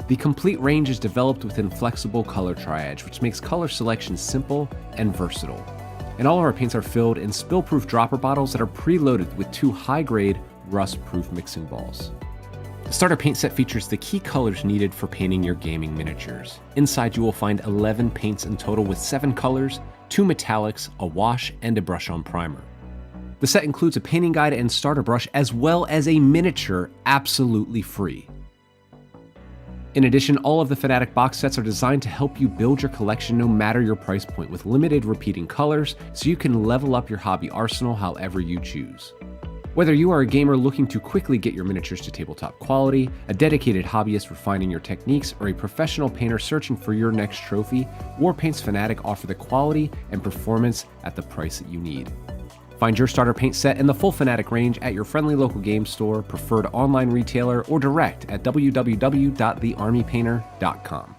The complete range is developed within flexible color triage, which makes color selection simple and versatile. And all of our paints are filled in spill-proof dropper bottles that are preloaded with 2 high-grade, rust-proof mixing balls. The starter paint set features the key colors needed for painting your gaming miniatures. Inside you will find 11 paints in total with 7 colors, 2 metallics, a wash, and a brush-on primer. The set includes a painting guide and starter brush, as well as a miniature absolutely free. In addition, all of the Fanatic box sets are designed to help you build your collection no matter your price point, with limited repeating colors, so you can level up your hobby arsenal however you choose. Whether you are a gamer looking to quickly get your miniatures to tabletop quality, a dedicated hobbyist refining your techniques, or a professional painter searching for your next trophy, Warpaint's Fanatic offer the quality and performance at the price that you need. Find your starter paint set in the full Fanatic range at your friendly local game store, preferred online retailer, or direct at www.thearmypainter.com.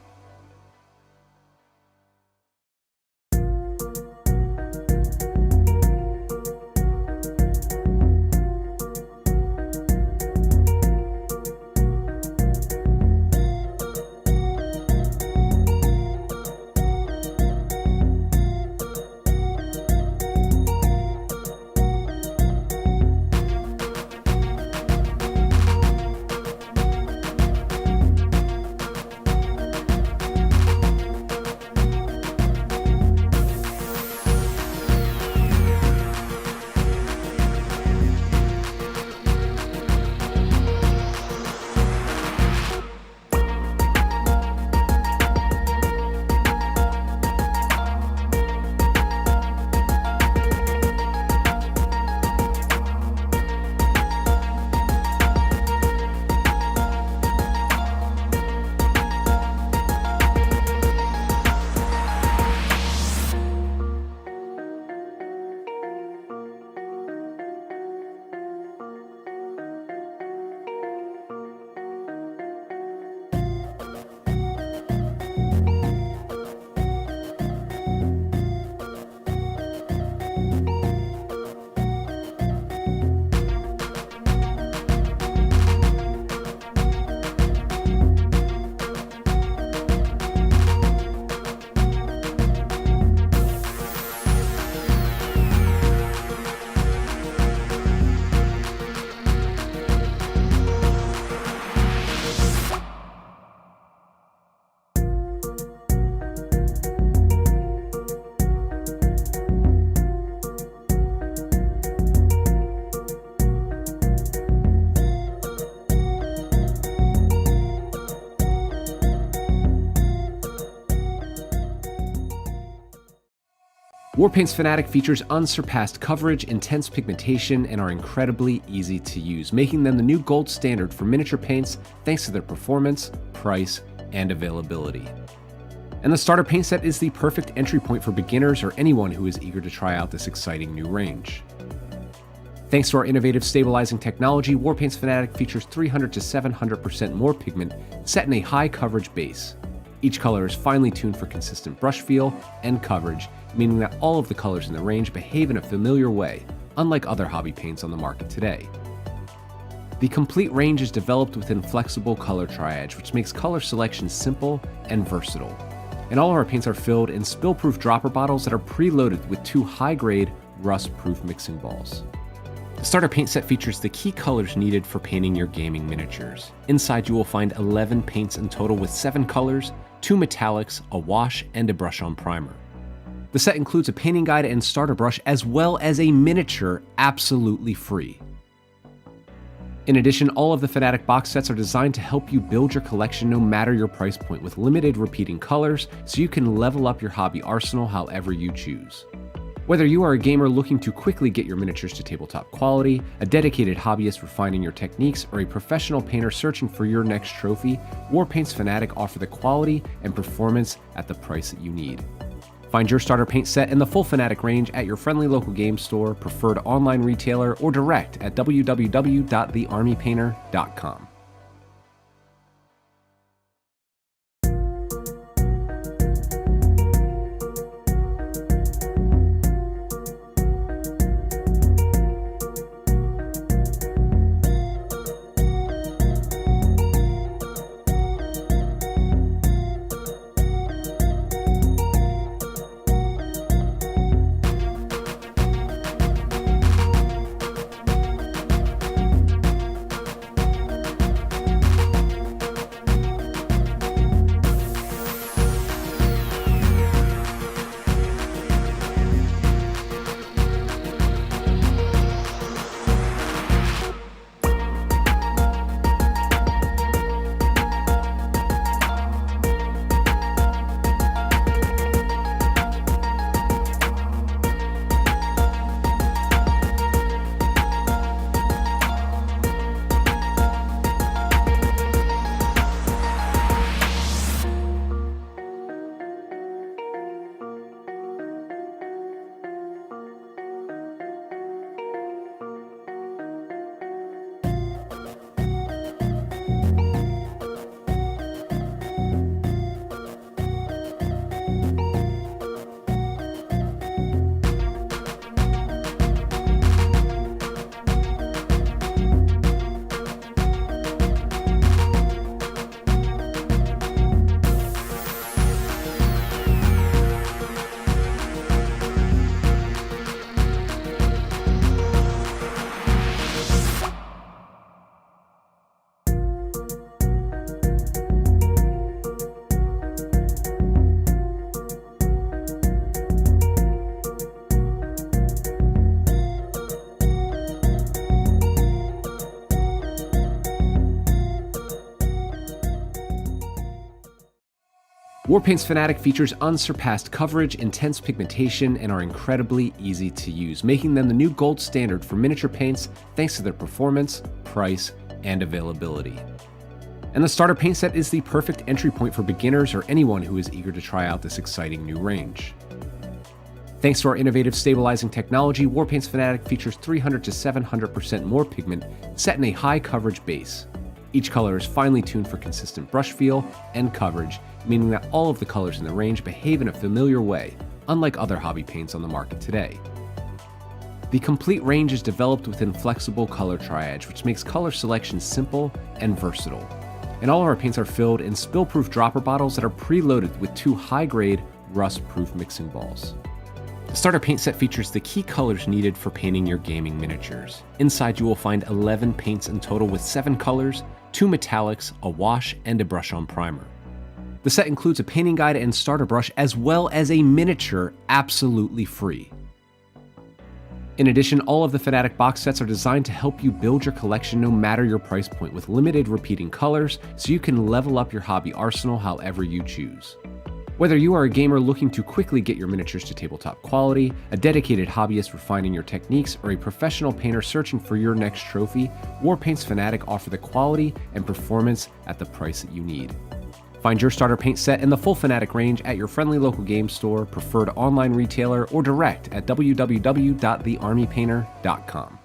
Warpaint's Fanatic features unsurpassed coverage, intense pigmentation, and are incredibly easy to use, making them the new gold standard for miniature paints thanks to their performance, price, and availability. And the starter paint set is the perfect entry point for beginners or anyone who is eager to try out this exciting new range. Thanks to our innovative stabilizing technology, Warpaint's Fanatic features 300 to 700% more pigment set in a high coverage base. Each color is finely tuned for consistent brush feel and coverage, meaning that all of the colors in the range behave in a familiar way, unlike other hobby paints on the market today. The complete range is developed within flexible color triage, which makes color selection simple and versatile. And all of our paints are filled in spill-proof dropper bottles that are preloaded with 2 high-grade, rust-proof mixing balls. The starter paint set features the key colors needed for painting your gaming miniatures. Inside you will find 11 paints in total with 7 colors, 2 metallics, a wash, and a brush-on primer. The set includes a painting guide and starter brush as well as a miniature absolutely free. In addition, all of the Fanatic box sets are designed to help you build your collection no matter your price point with limited repeating colors so you can level up your hobby arsenal however you choose. Whether you are a gamer looking to quickly get your miniatures to tabletop quality, a dedicated hobbyist refining your techniques, or a professional painter searching for your next trophy, Warpaint's Fanatic offer the quality and performance at the price that you need. Find your starter paint set in the full Fanatic range at your friendly local game store, preferred online retailer, or direct at www.thearmypainter.com. Warpaint's Fanatic features unsurpassed coverage, intense pigmentation, and are incredibly easy to use, making them the new gold standard for miniature paints thanks to their performance, price, and availability. And the starter paint set is the perfect entry point for beginners or anyone who is eager to try out this exciting new range. Thanks to our innovative stabilizing technology, Warpaint's Fanatic features 300 to 700% more pigment set in a high coverage base. Each color is finely tuned for consistent brush feel and coverage, meaning that all of the colors in the range behave in a familiar way, unlike other hobby paints on the market today. The complete range is developed within flexible color triage, which makes color selection simple and versatile. And all of our paints are filled in spill-proof dropper bottles that are preloaded with 2 high-grade, rust-proof mixing balls. The starter paint set features the key colors needed for painting your gaming miniatures. Inside you will find 11 paints in total with 7 colors, 2 metallics, a wash, and a brush-on primer. The set includes a painting guide and starter brush as well as a miniature absolutely free. In addition, all of the Fanatic box sets are designed to help you build your collection no matter your price point with limited repeating colors, so you can level up your hobby arsenal however you choose. Whether you are a gamer looking to quickly get your miniatures to tabletop quality, a dedicated hobbyist refining your techniques, or a professional painter searching for your next trophy, Warpaint's Fanatic offer the quality and performance at the price that you need. Find your starter paint set in the full Fanatic range at your friendly local game store, preferred online retailer, or direct at www.thearmypainter.com.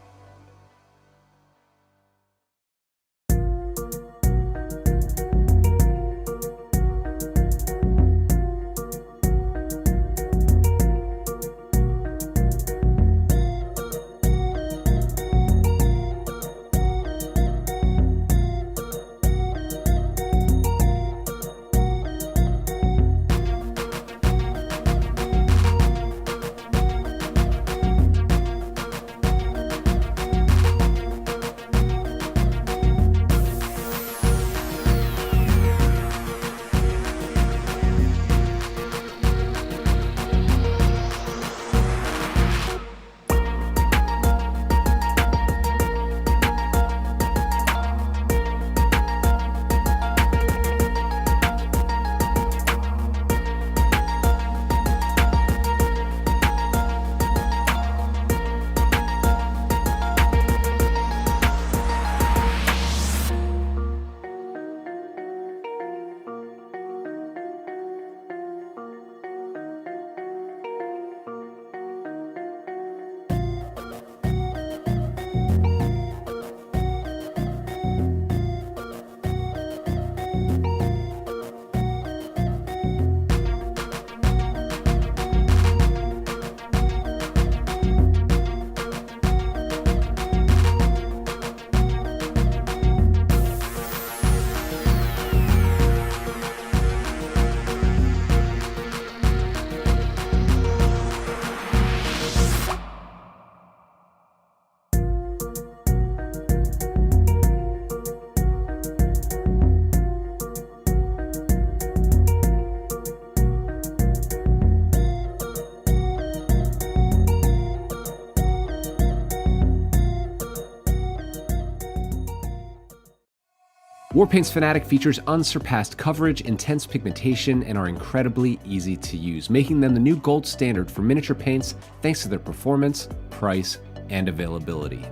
Warpaint's Fanatic features unsurpassed coverage, intense pigmentation, and are incredibly easy to use, making them the new gold standard for miniature paints thanks to their performance, price, and availability.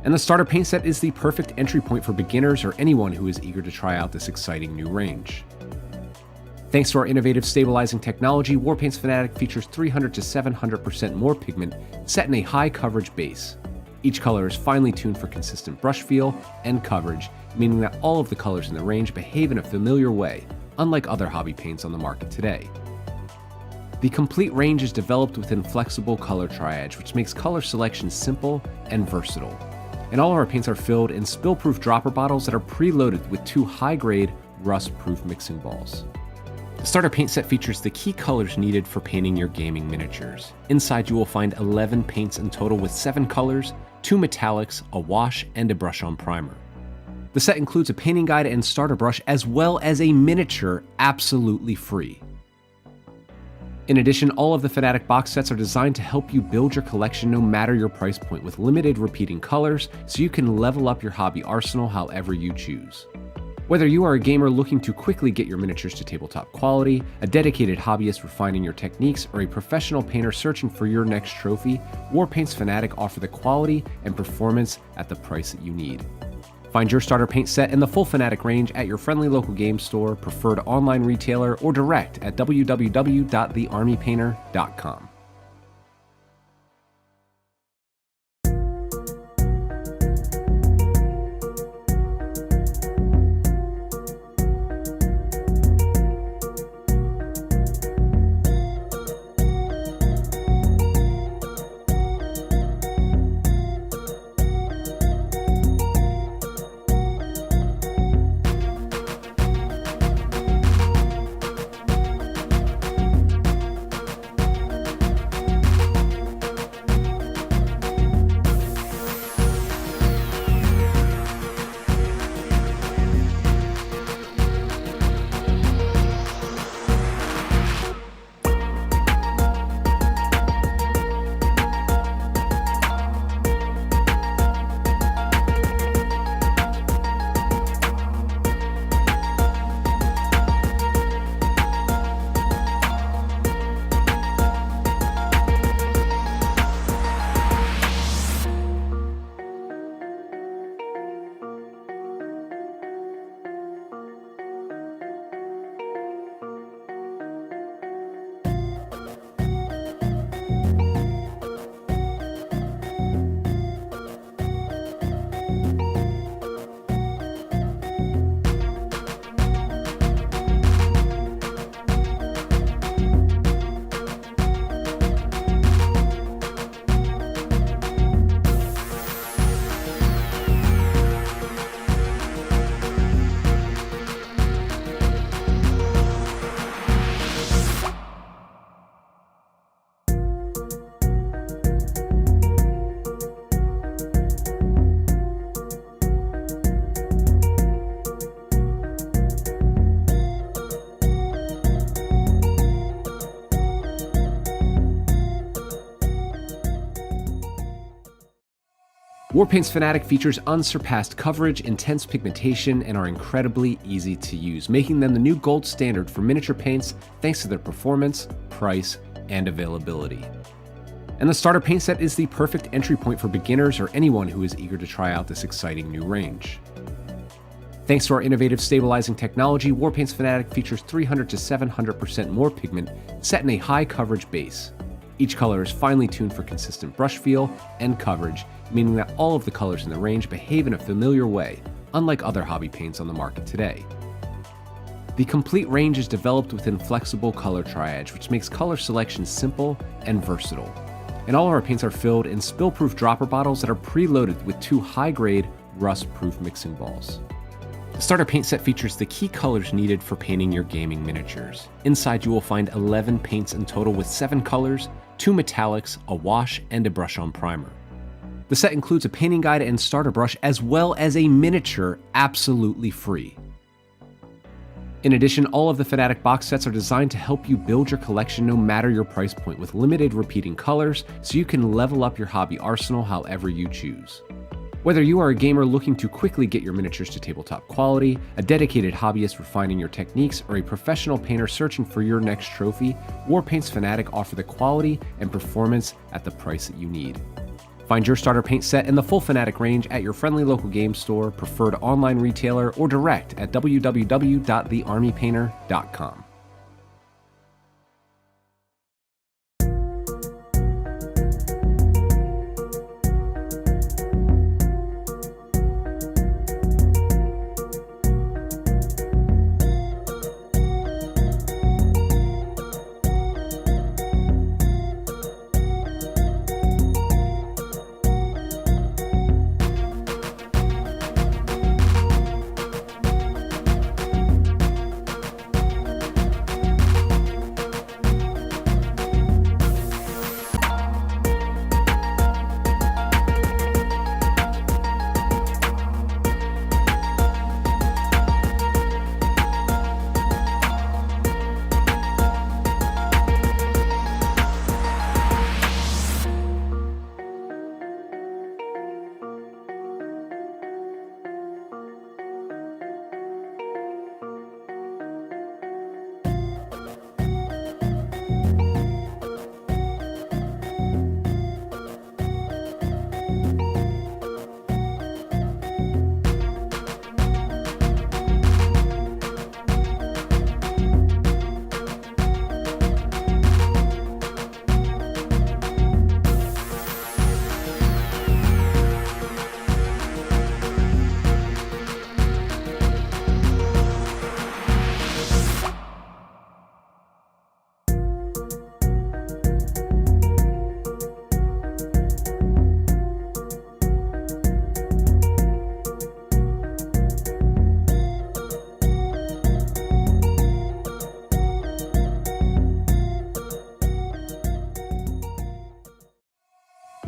And the starter paint set is the perfect entry point for beginners or anyone who is eager to try out this exciting new range. Thanks to our innovative stabilizing technology, Warpaint's Fanatic features 300 to 700% more pigment set in a high coverage base. Each color is finely tuned for consistent brush feel and coverage, meaning that all of the colors in the range behave in a familiar way, unlike other hobby paints on the market today. The complete range is developed within flexible color triage, which makes color selection simple and versatile. And all of our paints are filled in spill-proof dropper bottles that are preloaded with 2 high-grade, rust-proof mixing balls. The starter paint set features the key colors needed for painting your gaming miniatures. Inside you will find 11 paints in total with 7 colors, 2 metallics, a wash, and a brush-on primer. The set includes a painting guide and starter brush as well as a miniature absolutely free. In addition, all of the Fanatic box sets are designed to help you build your collection no matter your price point with limited repeating colors, so you can level up your hobby arsenal however you choose. Whether you are a gamer looking to quickly get your miniatures to tabletop quality, a dedicated hobbyist refining your techniques, or a professional painter searching for your next trophy, Warpaint's Fanatic offer the quality and performance at the price that you need. Find your starter paint set in the full Fanatic range at your friendly local game store, preferred online retailer, or direct at www.thearmypainter.com. Warpaint's Fanatic features unsurpassed coverage, intense pigmentation, and are incredibly easy to use, making them the new gold standard for miniature paints thanks to their performance, price, and availability. And the starter paint set is the perfect entry point for beginners or anyone who is eager to try out this exciting new range. Thanks to our innovative stabilizing technology, Warpaint's Fanatic features 300 to 700% more pigment set in a high coverage base. Each color is finely tuned for consistent brush feel and coverage, meaning that all of the colors in the range behave in a familiar way, unlike other hobby paints on the market today. The complete range is developed within flexible color triage, which makes color selection simple and versatile. And all of our paints are filled in spill-proof dropper bottles that are preloaded with 2 high-grade, rust-proof mixing balls. The starter paint set features the key colors needed for painting your gaming miniatures. Inside you will find 11 paints in total with 7 colors, 2 metallics, a wash, and a brush-on primer. The set includes a painting guide and starter brush, as well as a miniature absolutely free. In addition, all of the Fanatic box sets are designed to help you build your collection no matter your price point, with limited repeating colors, so you can level up your hobby arsenal however you choose. Whether you are a gamer looking to quickly get your miniatures to tabletop quality, a dedicated hobbyist refining your techniques, or a professional painter searching for your next trophy, Warpaint's Fanatic offer the quality and performance at the price that you need. Find your starter paint set in the full Fanatic range at your friendly local game store, preferred online retailer, or direct at www.thearmypainter.com.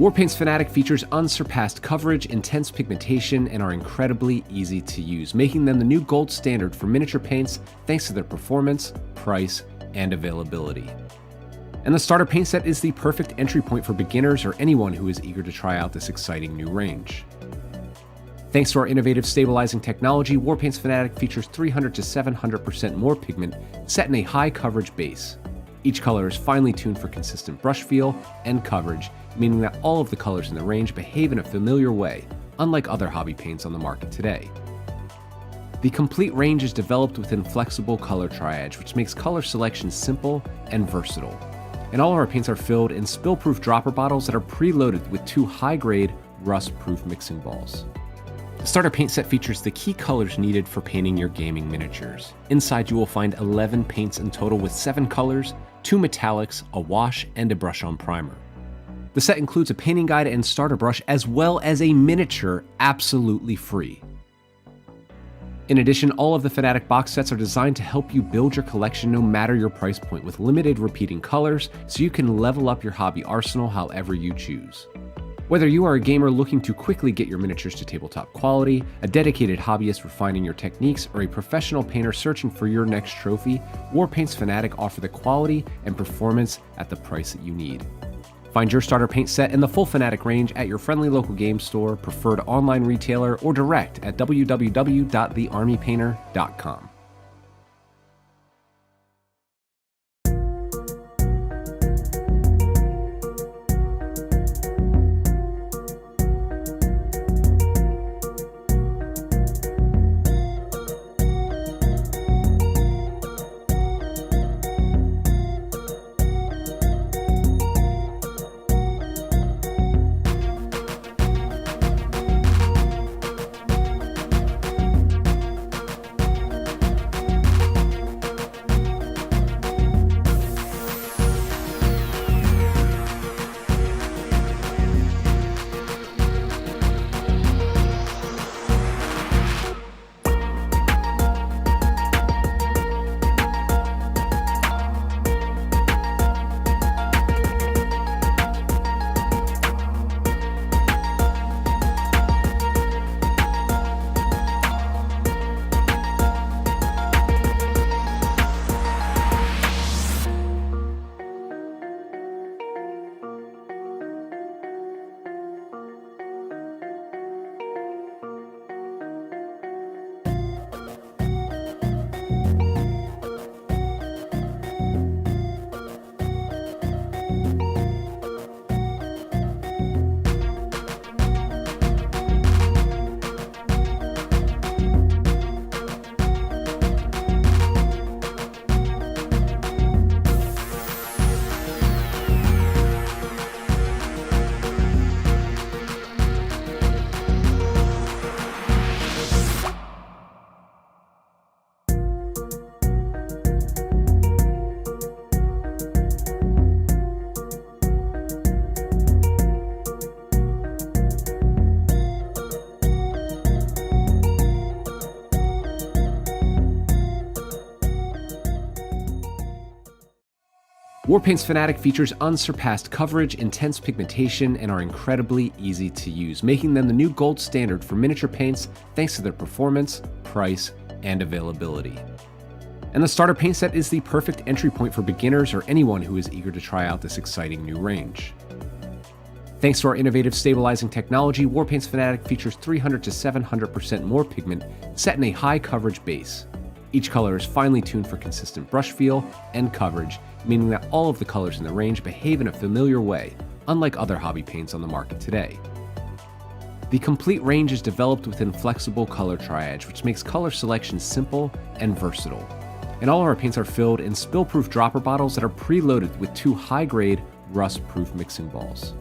Warpaint's Fanatic features unsurpassed coverage, intense pigmentation, and are incredibly easy to use, making them the new gold standard for miniature paints thanks to their performance, price, and availability. And the starter paint set is the perfect entry point for beginners or anyone who is eager to try out this exciting new range. Thanks to our innovative stabilizing technology, Warpaint's Fanatic features 300 to 700% more pigment set in a high coverage base. Each color is finely tuned for consistent brush feel and coverage, meaning that all of the colors in the range behave in a familiar way, unlike other hobby paints on the market today. The complete range is developed within flexible color triage, which makes color selection simple and versatile. And all of our paints are filled in spill-proof dropper bottles that are preloaded with 2 high-grade, rust-proof mixing balls. The starter paint set features the key colors needed for painting your gaming miniatures. Inside you will find 11 paints in total with 7 colors, 2 metallics, a wash, and a brush-on primer. The set includes a painting guide and starter brush as well as a miniature absolutely free. In addition, all of the Fanatic box sets are designed to help you build your collection no matter your price point with limited repeating colors so you can level up your hobby arsenal however you choose. Whether you are a gamer looking to quickly get your miniatures to tabletop quality, a dedicated hobbyist refining your techniques, or a professional painter searching for your next trophy, Warpaint's Fanatic offer the quality and performance at the price that you need. Find your starter paint set in the full Fanatic range at your friendly local game store, preferred online retailer, or direct at www.thearmypainter.com. Warpaint's Fanatic features unsurpassed coverage, intense pigmentation, and are incredibly easy to use, making them the new gold standard for miniature paints thanks to their performance, price, and availability. And the starter paint set is the perfect entry point for beginners or anyone who is eager to try out this exciting new range. Thanks to our innovative stabilizing technology, Warpaint's Fanatic features 300 to 700% more pigment set in a high coverage base. Each color is finely tuned for consistent brush feel and coverage, meaning that all of the colors in the range behave in a familiar way, unlike other hobby paints on the market today. The complete range is developed within flexible color triage, which makes color selection simple and versatile. And all of our paints are filled in spill-proof dropper bottles that are preloaded with 2 high-grade, rust-proof mixing balls.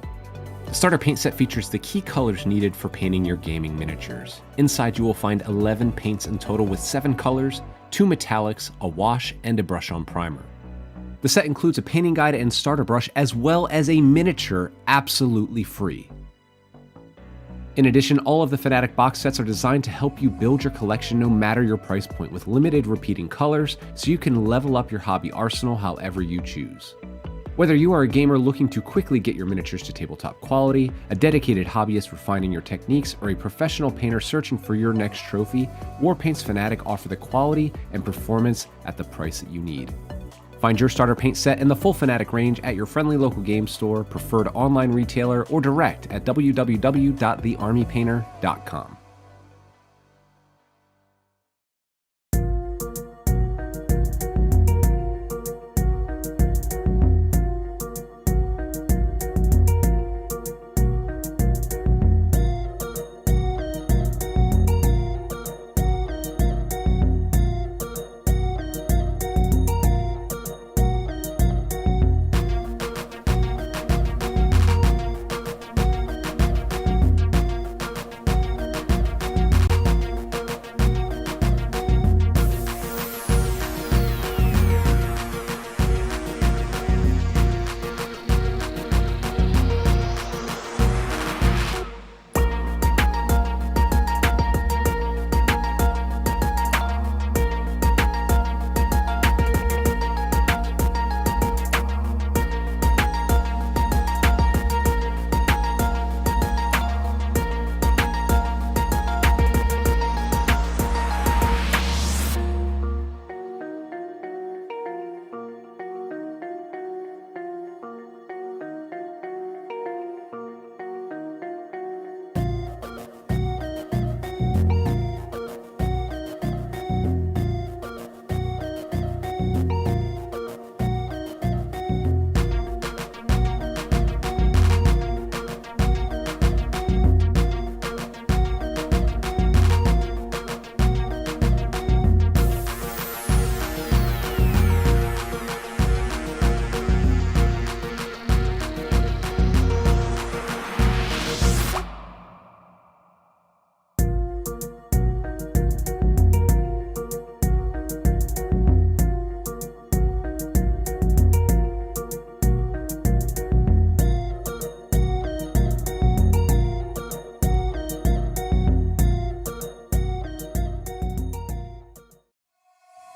The starter paint set features the key colors needed for painting your gaming miniatures. Inside you will find 11 paints in total with 7 colors, 2 metallics, a wash, and a brush-on primer. The set includes a painting guide and starter brush as well as a miniature absolutely free. In addition, all of the Fanatic box sets are designed to help you build your collection no matter your price point with limited repeating colors so you can level up your hobby arsenal however you choose. Whether you are a gamer looking to quickly get your miniatures to tabletop quality, a dedicated hobbyist refining your techniques, or a professional painter searching for your next trophy, Warpaint's Fanatic offer the quality and performance at the price that you need. Find your starter paint set in the full Fanatic range at your friendly local game store, preferred online retailer, or direct at www.thearmypainter.com.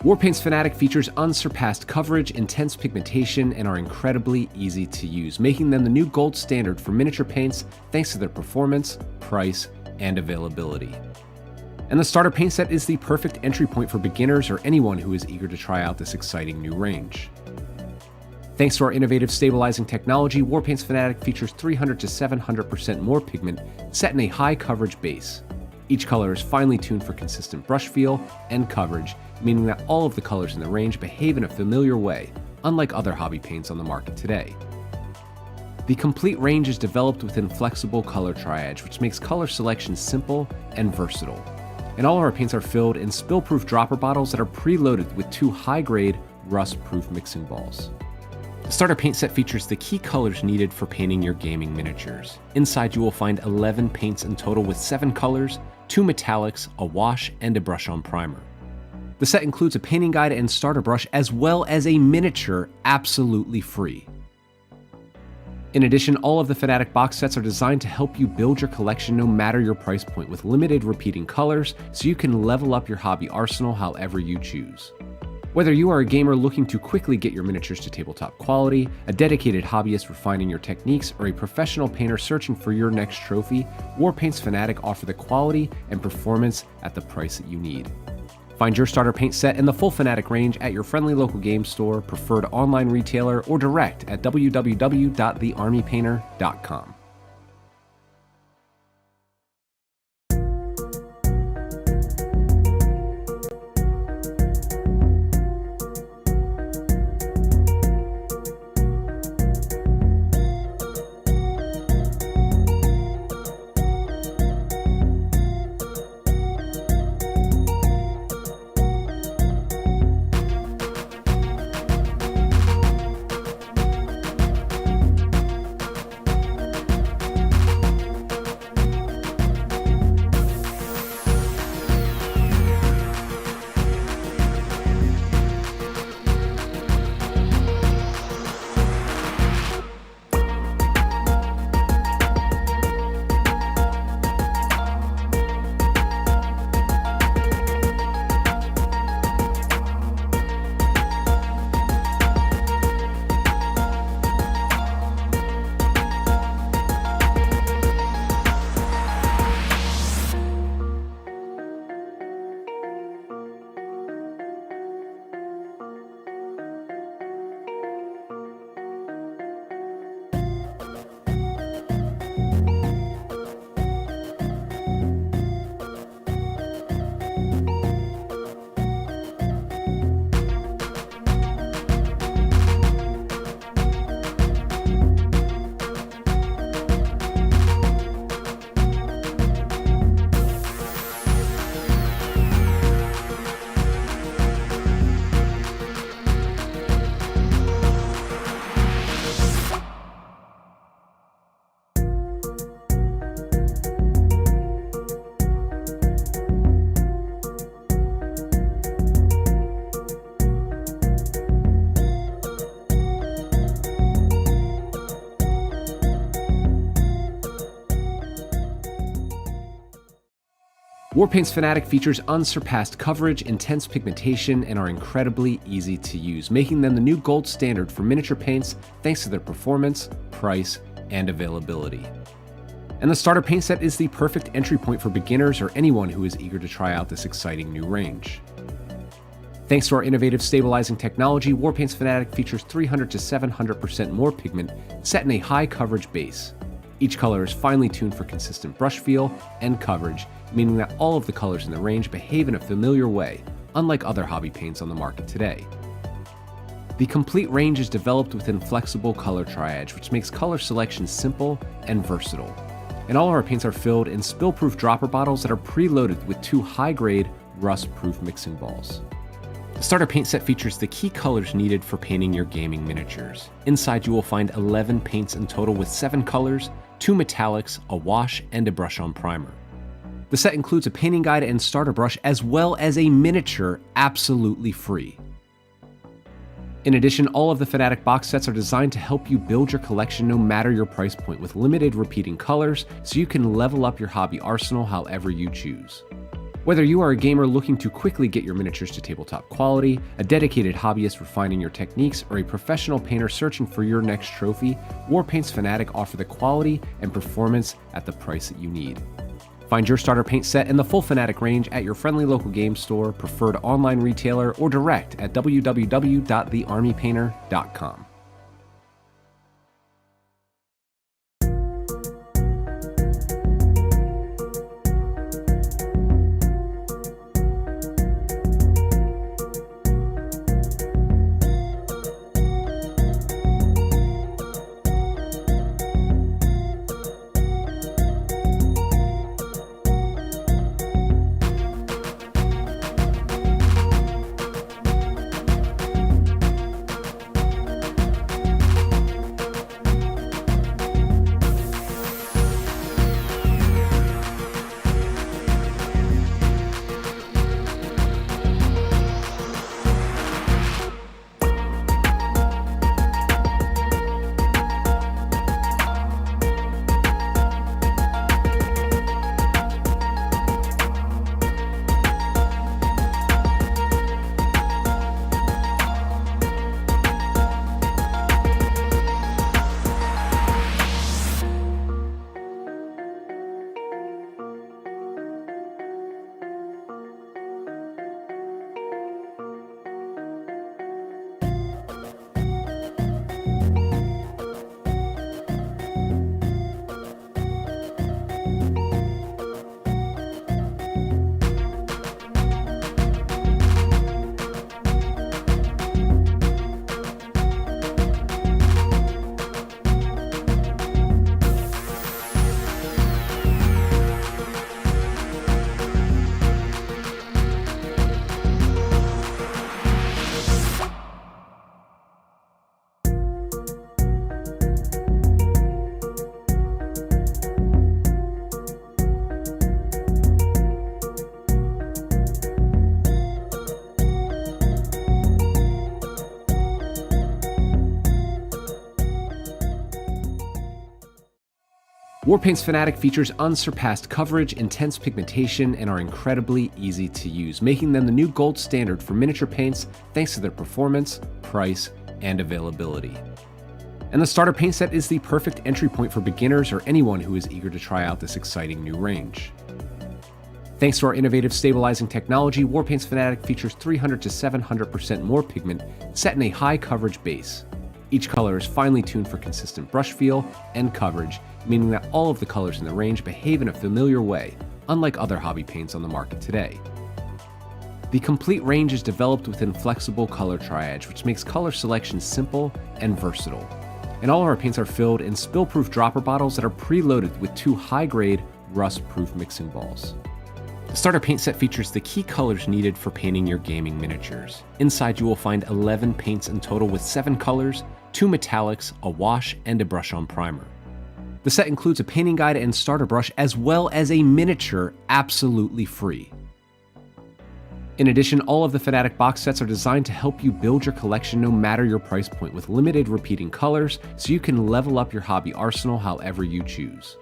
Warpaint's Fanatic features unsurpassed coverage, intense pigmentation, and are incredibly easy to use, making them the new gold standard for miniature paints thanks to their performance, price, and availability. And the starter paint set is the perfect entry point for beginners or anyone who is eager to try out this exciting new range. Thanks to our innovative stabilizing technology, Warpaint's Fanatic features 300 to 700% more pigment set in a high coverage base. Each color is finely tuned for consistent brush feel and coverage, meaning that all of the colors in the range behave in a familiar way, unlike other hobby paints on the market today. The complete range is developed within flexible color triage, which makes color selection simple and versatile. And all of our paints are filled in spill-proof dropper bottles that are preloaded with 2 high-grade, rust-proof mixing balls. The starter paint set features the key colors needed for painting your gaming miniatures. Inside you will find 11 paints in total with 7 colors, 2 metallics, a wash, and a brush-on primer. The set includes a painting guide and starter brush as well as a miniature absolutely free. In addition, all of the Fanatic box sets are designed to help you build your collection no matter your price point with limited repeating colors so you can level up your hobby arsenal however you choose. Whether you are a gamer looking to quickly get your miniatures to tabletop quality, a dedicated hobbyist refining your techniques, or a professional painter searching for your next trophy, Warpaint's Fanatic offer the quality and performance at the price that you need. Find your starter paint set in the full Fanatic range at your friendly local game store, preferred online retailer, or direct at www.thearmypainter.com. Warpaint's Fanatic features unsurpassed coverage, intense pigmentation, and are incredibly easy to use, making them the new gold standard for miniature paints thanks to their performance, price, and availability. And the starter paint set is the perfect entry point for beginners or anyone who is eager to try out this exciting new range. Thanks to our innovative stabilizing technology, Warpaint's Fanatic features 300 to 700% more pigment set in a high coverage base. Each color is finely tuned for consistent brush feel and coverage, meaning that all of the colors in the range behave in a familiar way, unlike other hobby paints on the market today. The complete range is developed within flexible color triage, which makes color selection simple and versatile. And all of our paints are filled in spill-proof dropper bottles that are preloaded with 2 high-grade, rust-proof mixing balls. The starter paint set features the key colors needed for painting your gaming miniatures. Inside you will find 11 paints in total with 7 colors, 2 metallics, a wash, and a brush-on primer. The set includes a painting guide and starter brush as well as a miniature absolutely free. In addition, all of the Fanatic box sets are designed to help you build your collection no matter your price point with limited repeating colors so you can level up your hobby arsenal however you choose. Whether you are a gamer looking to quickly get your miniatures to tabletop quality, a dedicated hobbyist refining your techniques, or a professional painter searching for your next trophy, Warpaint's Fanatic offer the quality and performance at the price that you need. Find your starter paint set and the full Fanatic range at your friendly local game store, preferred online retailer, or direct at www.thearmypainter.com. Warpaint's Fanatic features unsurpassed coverage, intense pigmentation, and are incredibly easy to use, making them the new gold standard for miniature paints thanks to their performance, price, and availability. And the starter paint set is the perfect entry point for beginners or anyone who is eager to try out this exciting new range. Thanks to our innovative stabilizing technology, Warpaint's Fanatic features 300 to 700% more pigment set in a high coverage base. Each color is finely tuned for consistent brush feel and coverage, meaning that all of the colors in the range behave in a familiar way, unlike other hobby paints on the market today. The complete range is developed within flexible color triage, which makes color selection simple and versatile. And all of our paints are filled in spill-proof dropper bottles that are preloaded with 2 high-grade, rust-proof mixing balls. The starter paint set features the key colors needed for painting your gaming miniatures. Inside you will find 11 paints in total with 7 colors, 2 metallics, a wash, and a brush-on primer. The set includes a painting guide and starter brush as well as a miniature absolutely free. In addition, all of the Fanatic box sets are designed to help you build your collection no matter your price point with limited repeating colors so you can level up your hobby arsenal however you choose.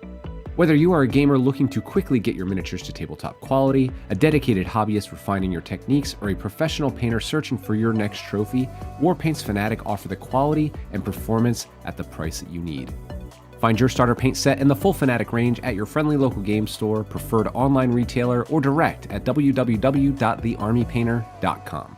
Whether you are a gamer looking to quickly get your miniatures to tabletop quality, a dedicated hobbyist refining your techniques, or a professional painter searching for your next trophy, Warpaint's Fanatic offer the quality and performance at the price that you need. Find your starter paint set in the full Fanatic range at your friendly local game store, preferred online retailer, or direct at www.thearmypainter.com.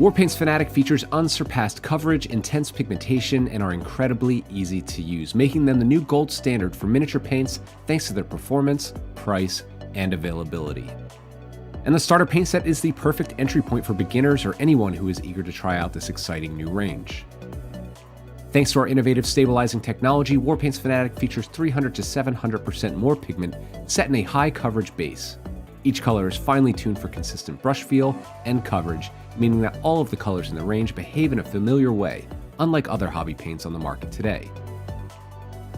Warpaint's Fanatic features unsurpassed coverage, intense pigmentation, and are incredibly easy to use, making them the new gold standard for miniature paints thanks to their performance, price, and availability. And the starter paint set is the perfect entry point for beginners or anyone who is eager to try out this exciting new range. Thanks to our innovative stabilizing technology, Warpaint's Fanatic features 300 to 700% more pigment set in a high coverage base. Each color is finely tuned for consistent brush feel and coverage, meaning that all of the colors in the range behave in a familiar way, unlike other hobby paints on the market today.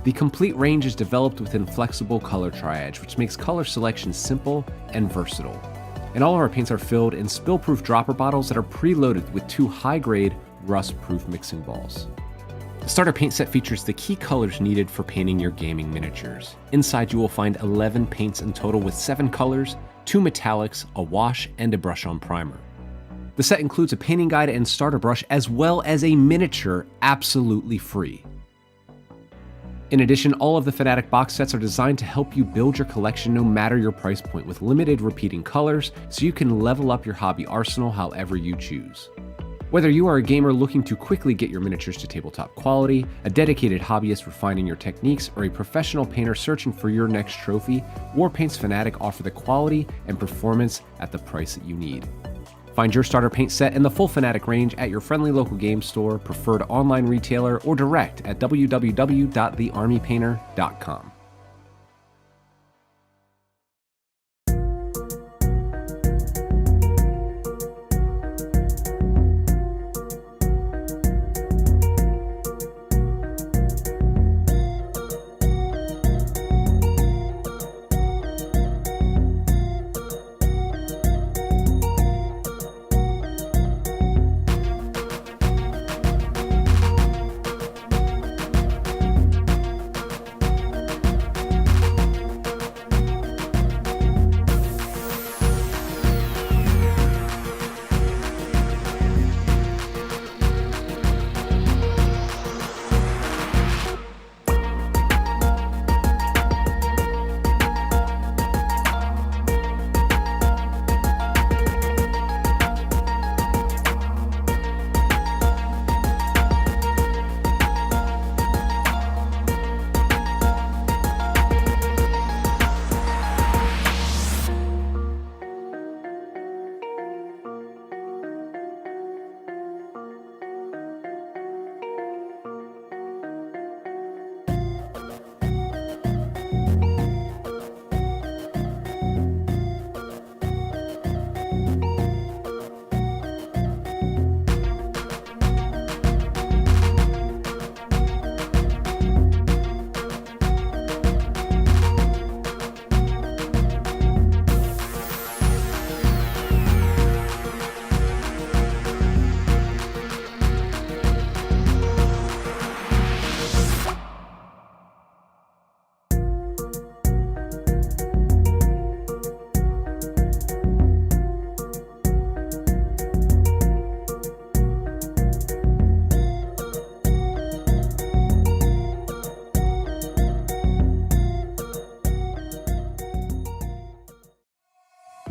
The complete range is developed within flexible color triage, which makes color selection simple and versatile. And all of our paints are filled in spill-proof dropper bottles that are preloaded with 2 high-grade, rust-proof mixing balls. The starter paint set features the key colors needed for painting your gaming miniatures. Inside you will find 11 paints in total with 7 colors, 2 metallics, a wash, and a brush-on primer. The set includes a painting guide and starter brush as well as a miniature absolutely free. In addition, all of the Fanatic box sets are designed to help you build your collection no matter your price point with limited repeating colors so you can level up your hobby arsenal however you choose. Whether you are a gamer looking to quickly get your miniatures to tabletop quality, a dedicated hobbyist refining your techniques, or a professional painter searching for your next trophy, Warpaint's Fanatic offer the quality and performance at the price that you need. Find your starter paint set in the full Fanatic range at your friendly local game store, preferred online retailer, or direct at www.thearmypainter.com.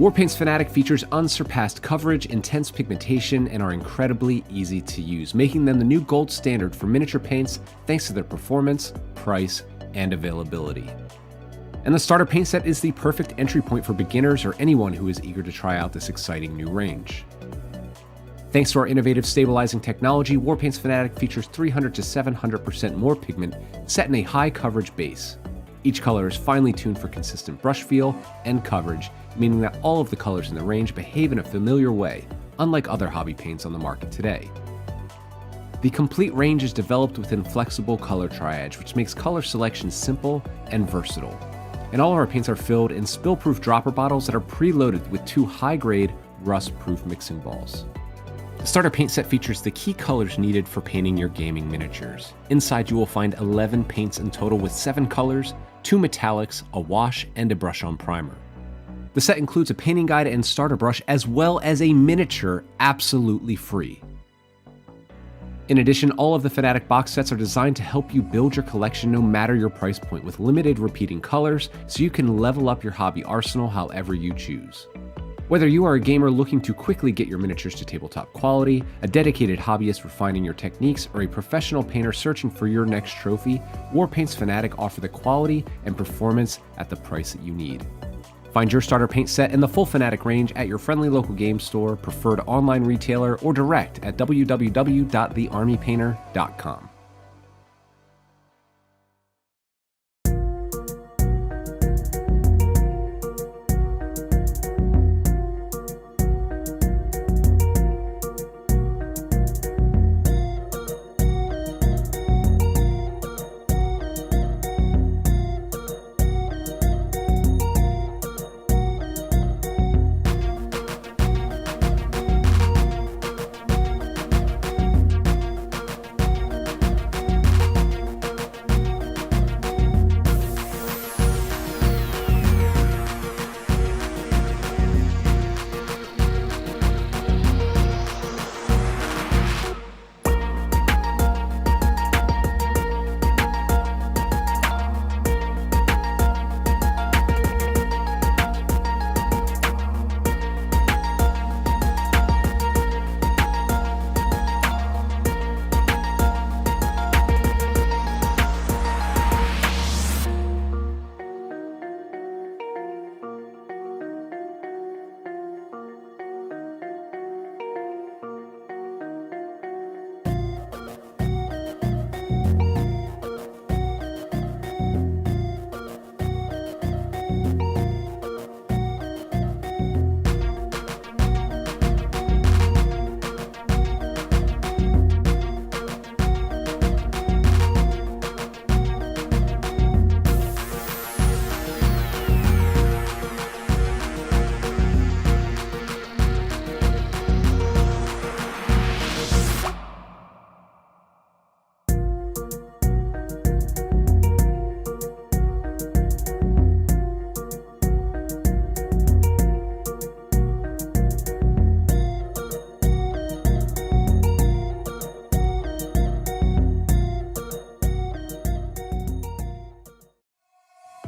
Warpaint's Fanatic features unsurpassed coverage, intense pigmentation, and are incredibly easy to use, making them the new gold standard for miniature paints thanks to their performance, price, and availability. And the starter paint set is the perfect entry point for beginners or anyone who is eager to try out this exciting new range. Thanks to our innovative stabilizing technology, Warpaint's Fanatic features 300 to 700% more pigment set in a high coverage base. Each color is finely tuned for consistent brush feel and coverage, meaning that all of the colors in the range behave in a familiar way, unlike other hobby paints on the market today. The complete range is developed within flexible color triage, which makes color selection simple and versatile. And all of our paints are filled in spill-proof dropper bottles that are preloaded with 2 high-grade, rust-proof mixing balls. The starter paint set features the key colors needed for painting your gaming miniatures. Inside you will find 11 paints in total with 7 colors, 2 metallics, a wash, and a brush-on primer. The set includes a painting guide and starter brush as well as a miniature absolutely free. In addition, all of the Fanatic box sets are designed to help you build your collection no matter your price point with limited repeating colors so you can level up your hobby arsenal however you choose. Whether you are a gamer looking to quickly get your miniatures to tabletop quality, a dedicated hobbyist refining your techniques, or a professional painter searching for your next trophy, Warpaint's Fanatic offer the quality and performance at the price that you need. Find your starter paint set in the full Fanatic range at your friendly local game store, preferred online retailer, or direct at www.thearmypainter.com.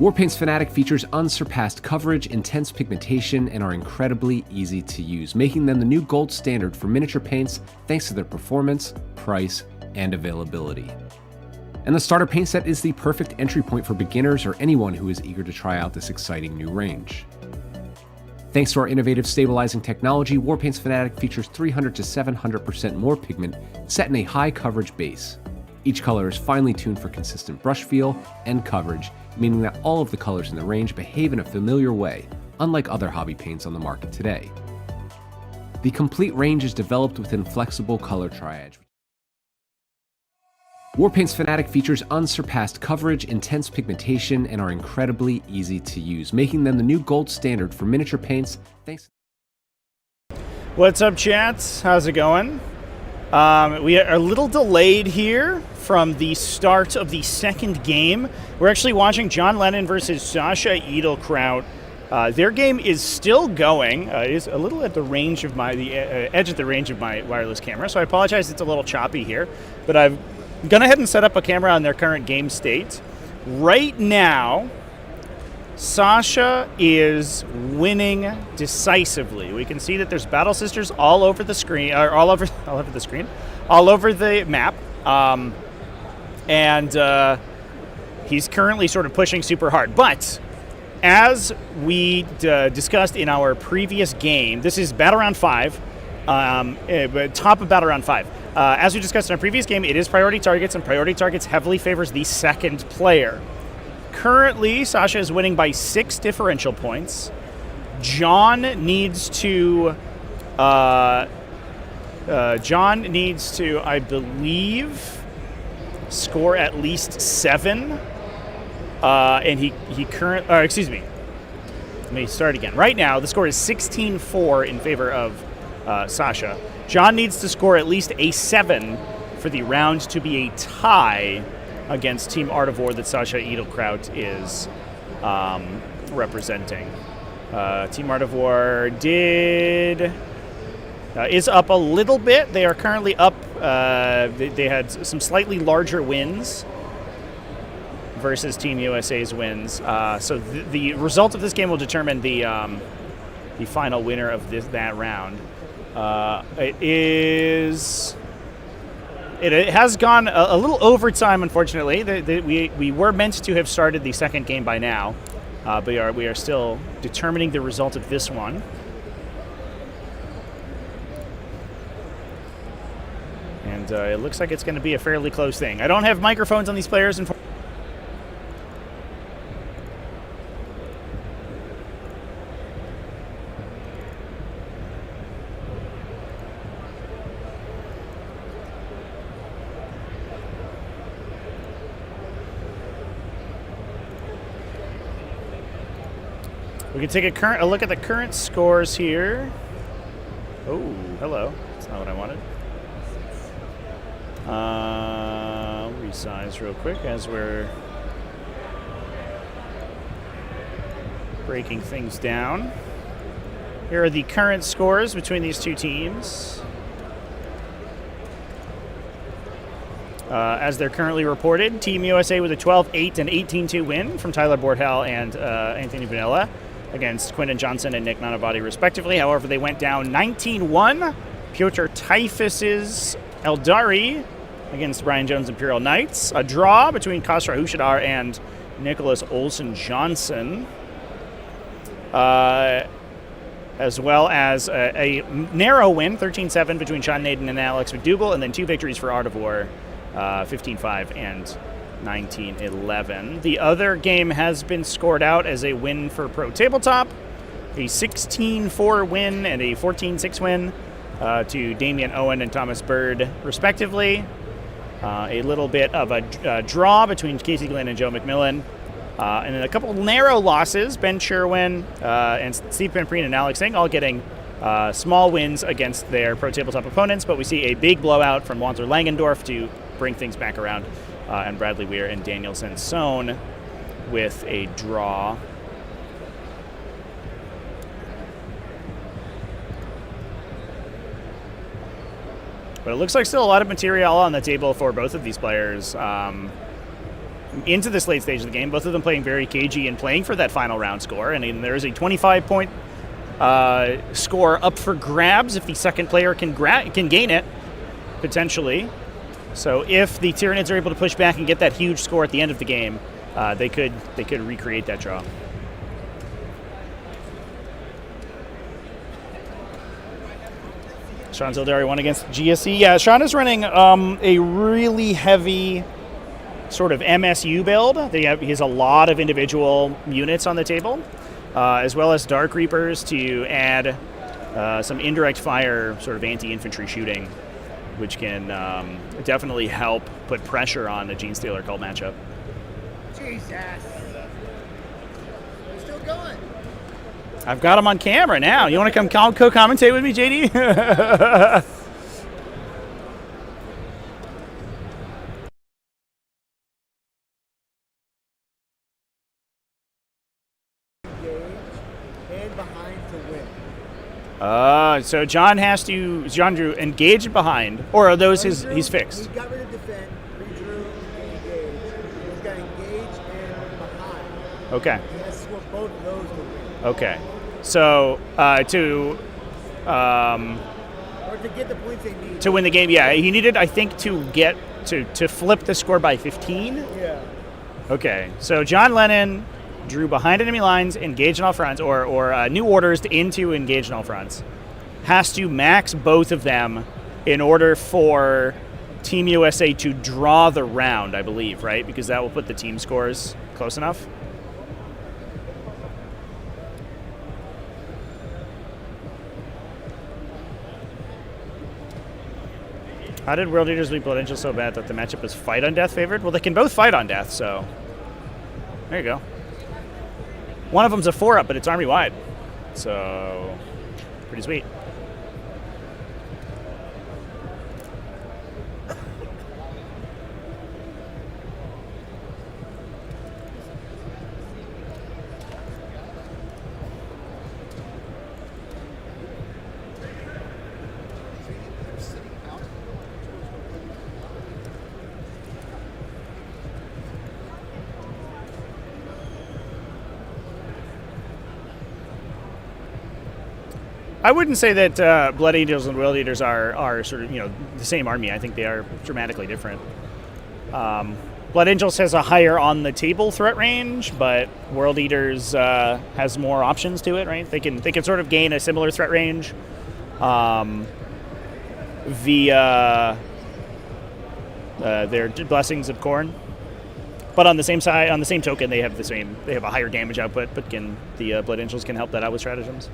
Warpaint's Fanatic features unsurpassed coverage, intense pigmentation, and are incredibly easy to use, making them the new gold standard for miniature paints thanks to their performance, price, and availability. And the starter paint set is the perfect entry point for beginners or anyone who is eager to try out this exciting new range. Thanks to our innovative stabilizing technology, Warpaint's Fanatic features 300 to 700% more pigment set in a high coverage base. Each color is finely tuned for consistent brush feel and coverage, meaning that all of the colors in the range behave in a familiar way, unlike other hobby paints on the market today. The complete range is developed within flexible color triage. Warpaint's Fanatic features unsurpassed coverage, intense pigmentation, and are incredibly easy to use, making them the new gold standard for miniature paints thanks. What's up, chats? How's it going? We are a little delayed here from the start of the second game. We're actually watching John Lennon versus Sasha Edelkraut. Their game is still going. It is a little at the range of edge at the range of my wireless camera, so I apologize it's a little choppy here. But I've gone ahead and set up a camera on their current game state. Right now, Sasha is winning decisively. We can see that there's Battle Sisters all over the screen, or all over the map, and he's currently sort of pushing super hard. But as we discussed in our previous game, this is Battle Round 5, top of Battle Round 5. As we discussed in our previous game, it is priority targets, and priority targets heavily favors the second player. Currently, Sasha is winning by 6 differential points. John needs to, I believe, score at least 7. And excuse me. Let me start again. Right now, the score is 16-4 in favor of Sasha. John needs to score at least a 7 for the round to be a tie against Team Artivore that Sasha Edelkraut is representing. Team Artivore is up a little bit. They are currently up. They had some slightly larger wins versus Team USA's wins. So the result of this game will determine the final winner of that round. It has gone a little overtime, unfortunately. We were meant to have started the second game by now, but we are still determining the result of this one. And it looks like it's going to be a fairly close thing. I don't have microphones on these players. We can take a look at the current scores here. Oh, hello. That's not what I wanted. Resize real quick as we're breaking things down. Here are the current scores between these two teams. As they're currently reported, Team USA with a 12-8 and 18-2 win from Tyler Bordhall and Anthony Vanilla against Quinton Johnson and Nick Nanavati, respectively. However, they went down 19-1. Piotr Typhus's Eldari against Brian Jones' Imperial Knights. A draw between Kasra Hushadar and Nicholas Olsen Johnson. As well as a narrow win, 13-7, between Sean Naden and Alex McDougall, and then 2 victories for Artivore, 15-5 and 19-11. The other game has been scored out as a win for Pro Tabletop, a 16-4 win and a 14-6 win to Damian Owen and Thomas Bird, respectively. A little bit of a draw between Casey Glenn and Joe McMillan. And then a couple narrow losses, Ben Sherwin and Steve Pempreen and Alex Singh all getting small wins against their Pro Tabletop opponents, but we see a big blowout from Walter Langendorf to bring things back around, and Bradley Weir and Daniel Sansone with a draw. But it looks like still a lot of material on the table for both of these players into this late stage of the game. Both of them playing very cagey and playing for that final round score. And there is a 25-point score up for grabs if the second player can gain it, potentially. So if the Tyranids are able to push back and get that huge score at the end of the game, they could recreate that draw. Sean Zildari won against GSE. Yeah, Sean is running a really heavy sort of MSU build. He has a lot of individual units on the table, as well as Dark Reapers to add some indirect fire, sort of anti-infantry shooting, which can definitely help put pressure on the Gene Stealer cult matchup. Jesus. We're still going. I've got him on camera now. You want to come co-commentate with me, JD? And behind to win. So John drew engage behind, or are those he's fixed? He got rid of defend, redrew, and engage. He's got engage and behind. Okay. He has to score both of those to win. Okay. So Or to get the points they need. to win the game, yeah, he needed, I think, to get to flip the score by 15. Yeah. Okay. So John Lennon drew behind enemy lines, engaged in all fronts, or new orders into engaged in all fronts. Has to max both of them in order for Team USA to draw the round, I believe, right? Because that will put the team scores close enough. How did World Eaters beat Blood Angel so bad that the matchup is fight on death favored? Well, they can both fight on death, so there you go. One of them's a 4-up, but it's army wide, so pretty sweet. I wouldn't say that Blood Angels and World Eaters are sort of, the same army. I think they are dramatically different. Blood Angels has a higher on-the-table threat range, but World Eaters has more options to it, right? They can sort of gain a similar threat range via their Blessings of Khorne. But on the same side, on the same token, they have a higher damage output, but the Blood Angels can help that out with stratagems.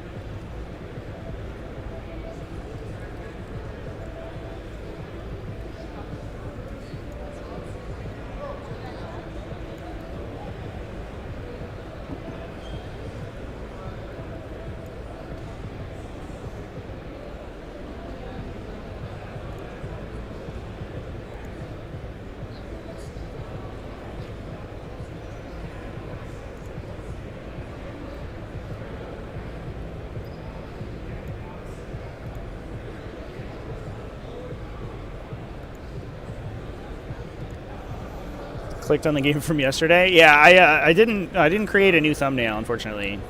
Clicked on the game from yesterday. Yeah, I didn't create a new thumbnail, unfortunately.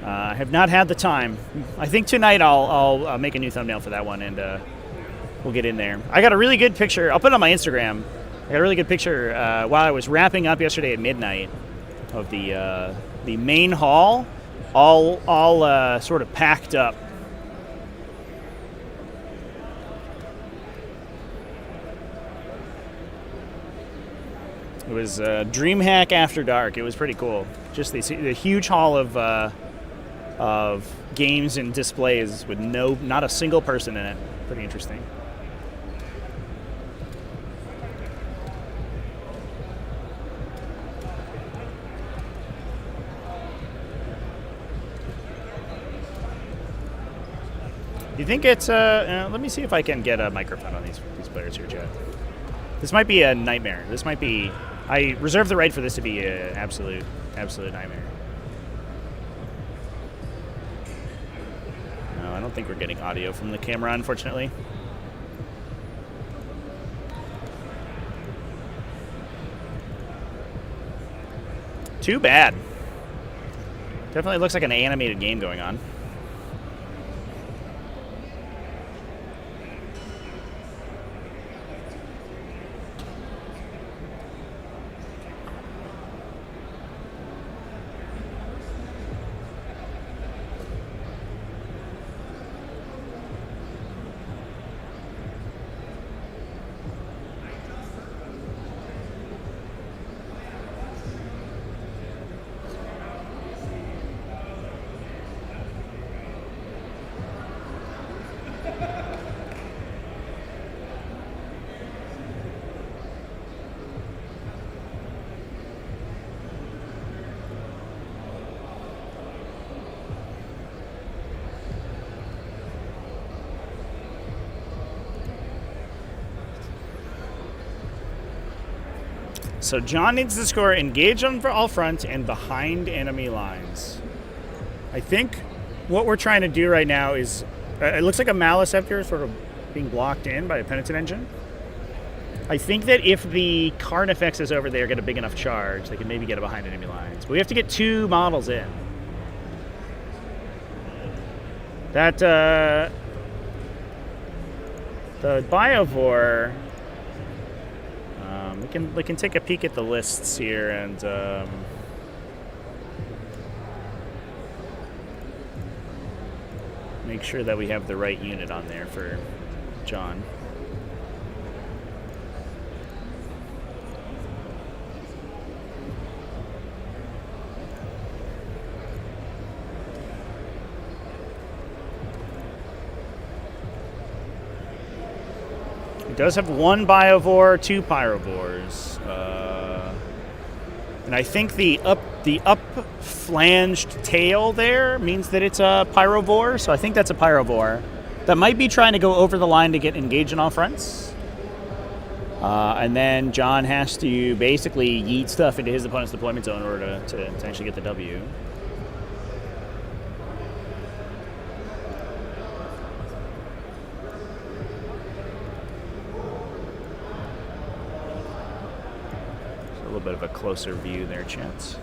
I have not had the time. I think tonight I'll make a new thumbnail for that one, and we'll get in there. I got a really good picture. I'll put it on my Instagram. I got a really good picture while I was wrapping up yesterday at midnight of the main hall, all sort of packed up. It was Dreamhack after dark. It was pretty cool. Just the huge hall of games and displays with not a single person in it. Pretty interesting. Do you think it's let me see if I can get a microphone on these players here, Chad. This might be a nightmare. This might be. I reserve the right for this to be an absolute nightmare. No, I don't think we're getting audio from the camera, unfortunately. Too bad. Definitely looks like an animated game going on. So John needs to score engage on all fronts and behind enemy lines. I think what we're trying to do right now is, it looks like a Maliceptor sort of being blocked in by a Penitent Engine. I think that if the Carnifexes over there get a big enough charge, they can maybe get it behind enemy lines. But we have to get 2 models in. That, the Biovore, we can take a peek at the lists here and make sure that we have the right unit on there for John. It does have 1 Biovore, 2 Pyrovores, and I think the up flanged tail there means that it's a Pyrovore. So I think that's a Pyrovore that might be trying to go over the line to get engaged on all fronts, and then John has to basically yeet stuff into his opponent's deployment zone in order to actually get the W. A little bit of a closer view there, Chance.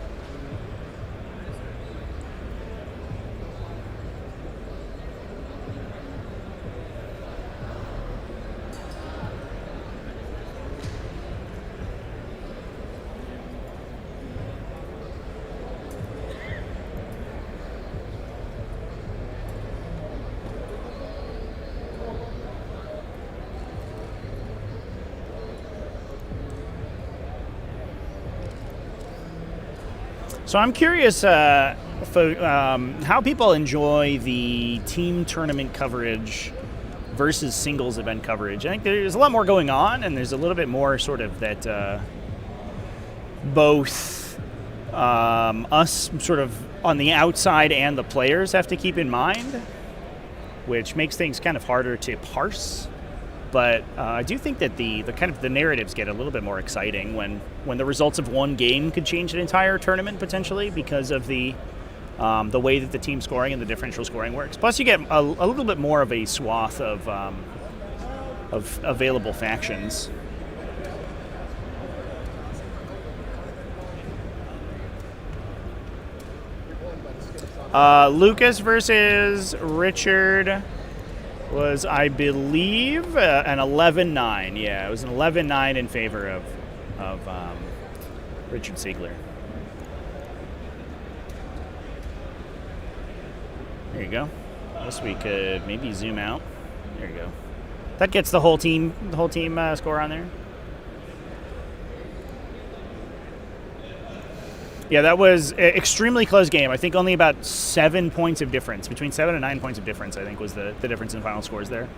So I'm curious how people enjoy the team tournament coverage versus singles event coverage. I think there's a lot more going on, and there's a little bit more sort of that both us sort of on the outside and the players have to keep in mind, which makes things kind of harder to parse. But I do think that the kind of the narratives get a little bit more exciting when the results of one game could change an entire tournament potentially because of the way that the team scoring and the differential scoring works. Plus, you get a little bit more of a swath of available factions. Lukas versus Richard was, I believe, an 11-9. Yeah, it was an 11-9 in favor of Richard Siegler. There you go. I guess we could maybe zoom out. There you go. That gets the whole team score on there. Yeah, that was an extremely close game. I think only about 7 points of difference, between 7 and 9 points of difference, I think, was the difference in final scores there.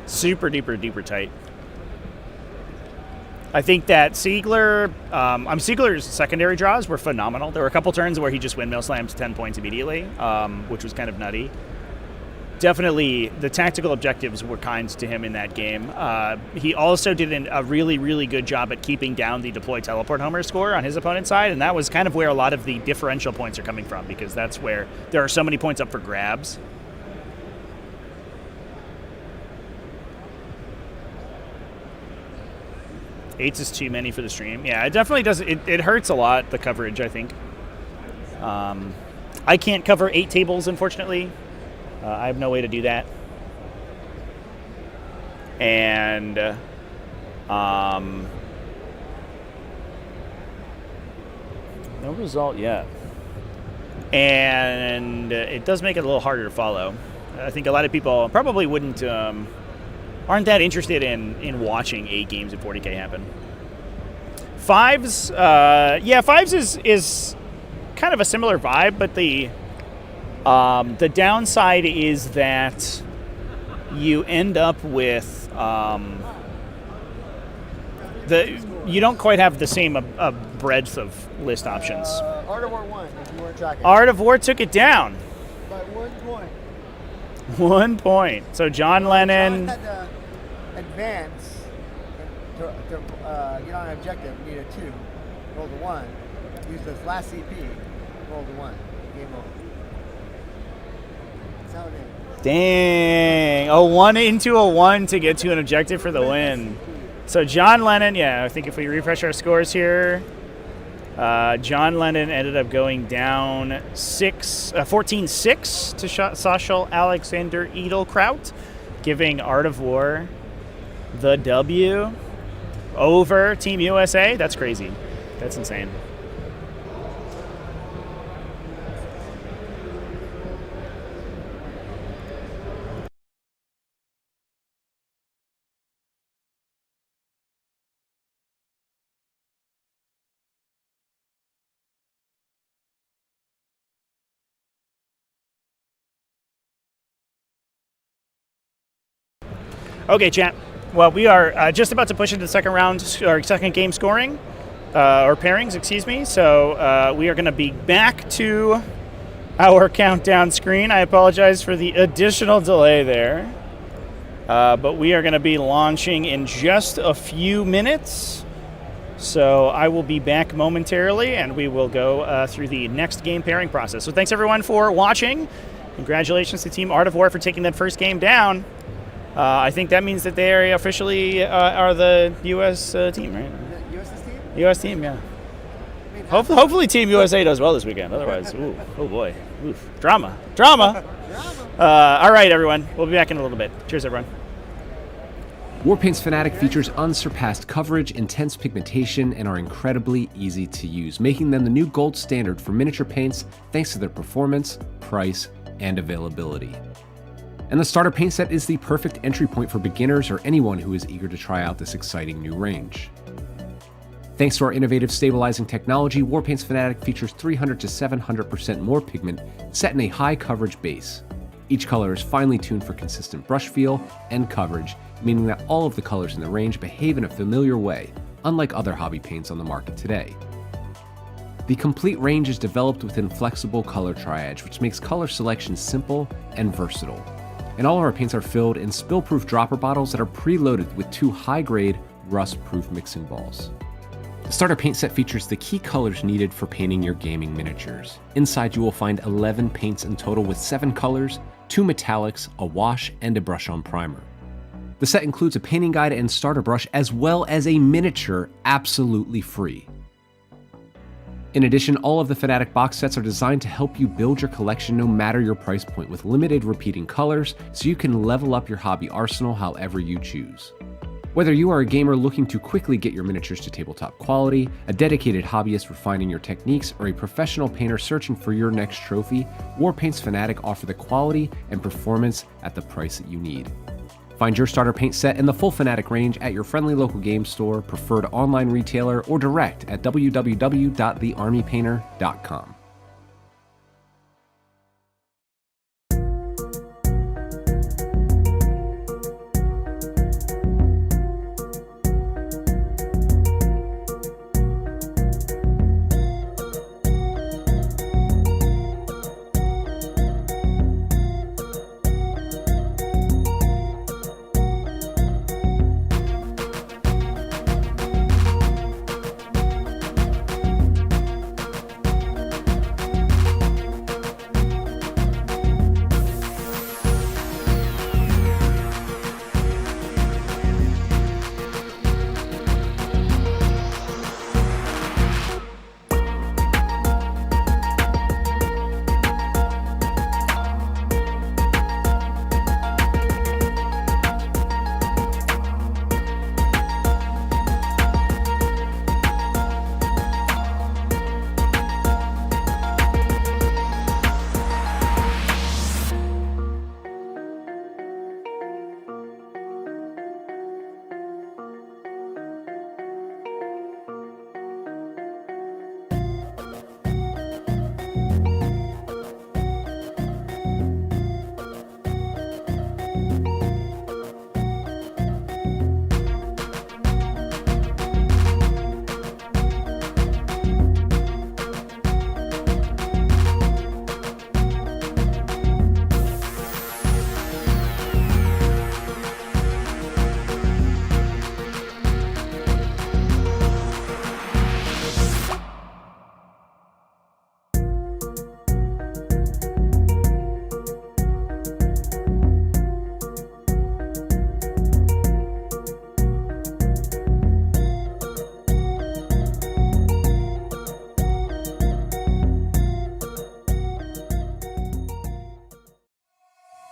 Super duper tight. I think that Siegler's secondary draws were phenomenal. There were a couple turns where he just windmill slammed 10 points immediately, which was kind of nutty. Definitely, the tactical objectives were kind to him in that game. He also did a really, really good job at keeping down the deploy teleport homer score on his opponent's side, and that was kind of where a lot of the differential points are coming from, because that's where there are so many points up for grabs. Eights is too many for the stream. Yeah, it definitely does. It hurts a lot, the coverage, I think. I can't cover 8 tables, unfortunately. I have no way to do that. And no result yet. And it does make it a little harder to follow. I think a lot of people probably aren't that interested in watching 8 games of 40k happen. Fives, Fives is kind of a similar vibe, but the downside is that you end up with you don't quite have the same breadth of list options. Art of War 1, if you weren't tracking. Art of War took it down. By 1 point. 1 point. So John Lennon. John had to advance to get on an objective. Need a 2. Rolled a 1. Used his last CP. Rolled a 1. Game over. That's how it is. Dang. A 1 into a 1 to get to an objective for the win. So John Lennon, yeah, I think if we refresh our scores here, John Lennon ended up going down 14-6 to Sachel Alexander Edelkraut, giving Art of War the W over Team USA. That's crazy. That's insane. Okay, chat. Well, we are just about to push into the second round, or second game scoring, or pairings, excuse me. So we are going to be back to our countdown screen. I apologize for the additional delay there. But we are going to be launching in just a few minutes. So I will be back momentarily, and we will go through the next game pairing process. So thanks, everyone, for watching. Congratulations to Team Art of War for taking that first game down. I think that means that they officially are the U.S. Team, right? U.S. team? U.S. team, yeah. Hopefully Team USA does well this weekend. Otherwise, ooh, oh boy. Oof. Drama. All right, everyone. We'll be back in a little bit. Cheers, everyone. Warpaint's Fanatic features unsurpassed coverage, intense pigmentation, and are incredibly easy to use, making them the new gold standard for miniature paints thanks to their performance, price, and availability. And the starter paint set is the perfect entry point for beginners or anyone who is eager to try out this exciting new range. Thanks to our innovative stabilizing technology, Warpaint's Fanatic features 300 to 700% more pigment set in a high coverage base. Each color is finely tuned for consistent brush feel and coverage, meaning that all of the colors in the range behave in a familiar way, unlike other hobby paints on the market today. The complete range is developed within flexible color triage, which makes color selection simple and versatile. And all of our paints are filled in spill-proof dropper bottles that are preloaded with 2 high-grade, rust-proof mixing balls. The starter paint set features the key colors needed for painting your gaming miniatures. Inside you will find 11 paints in total with 7 colors, 2 metallics, a wash, and a brush-on primer. The set includes a painting guide and starter brush as well as a miniature absolutely free. In addition, all of the Fanatic box sets are designed to help you build your collection no matter your price point with limited repeating colors, so you can level up your hobby arsenal however you choose. Whether you are a gamer looking to quickly get your miniatures to tabletop quality, a dedicated hobbyist refining your techniques, or a professional painter searching for your next trophy, Warpaint's Fanatic offer the quality and performance at the price that you need. Find your starter paint set in the full Fanatic range at your friendly local game store, preferred online retailer, or direct at www.thearmypainter.com.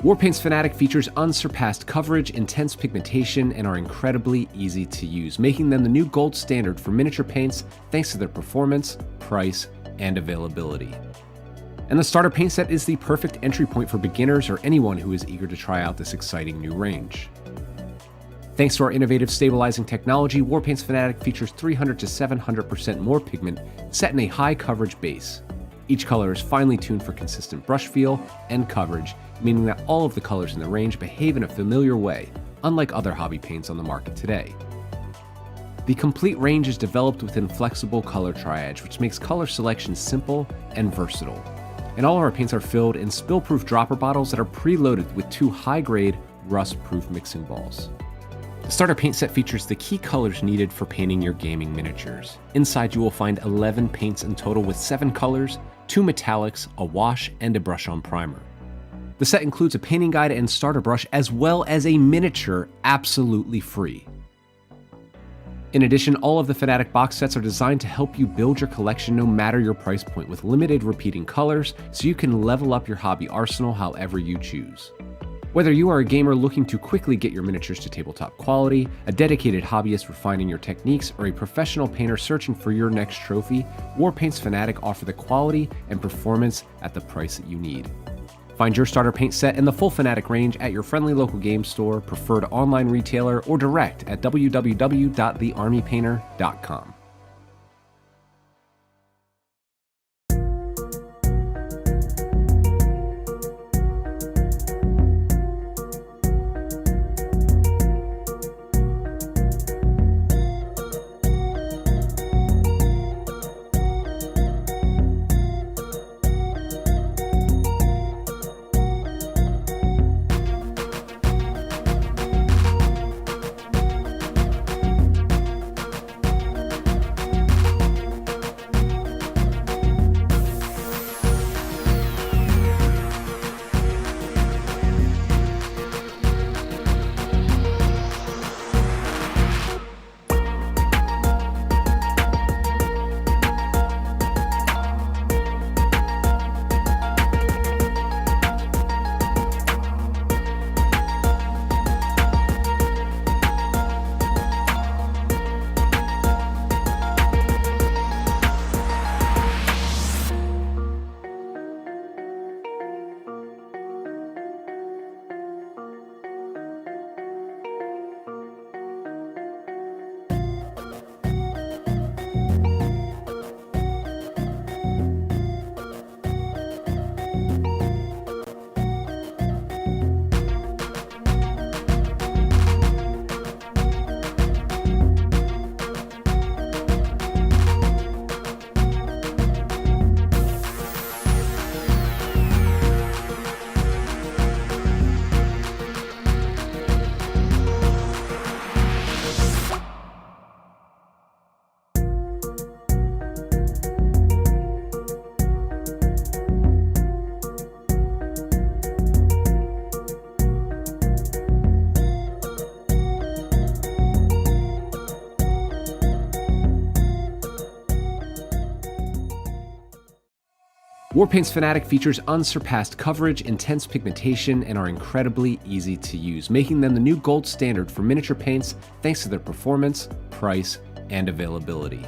Warpaint's Fanatic features unsurpassed coverage, intense pigmentation, and are incredibly easy to use, making them the new gold standard for miniature paints thanks to their performance, price, and availability. And the starter paint set is the perfect entry point for beginners or anyone who is eager to try out this exciting new range. Thanks to our innovative stabilizing technology, Warpaint's Fanatic features 300 to 700% more pigment set in a high coverage base. Each color is finely tuned for consistent brush feel and coverage, meaning that all of the colors in the range behave in a familiar way, unlike other hobby paints on the market today. The complete range is developed within flexible color triage, which makes color selection simple and versatile. And all of our paints are filled in spill-proof dropper bottles that are preloaded with 2 high-grade, rust-proof mixing balls. The starter paint set features the key colors needed for painting your gaming miniatures. Inside you will find 11 paints in total with 7 colors, 2 metallics, a wash, and a brush-on primer. The set includes a painting guide and starter brush as well as a miniature absolutely free. In addition, all of the Fanatic box sets are designed to help you build your collection no matter your price point with limited repeating colors so you can level up your hobby arsenal however you choose. Whether you are a gamer looking to quickly get your miniatures to tabletop quality, a dedicated hobbyist refining your techniques, or a professional painter searching for your next trophy, Warpaint's Fanatic offer the quality and performance at the price that you need. Find your starter paint set and the full Fanatic range at your friendly local game store, preferred online retailer, or direct at www.thearmypainter.com. Warpaint's Fanatic features unsurpassed coverage, intense pigmentation, and are incredibly easy to use, making them the new gold standard for miniature paints thanks to their performance, price, and availability.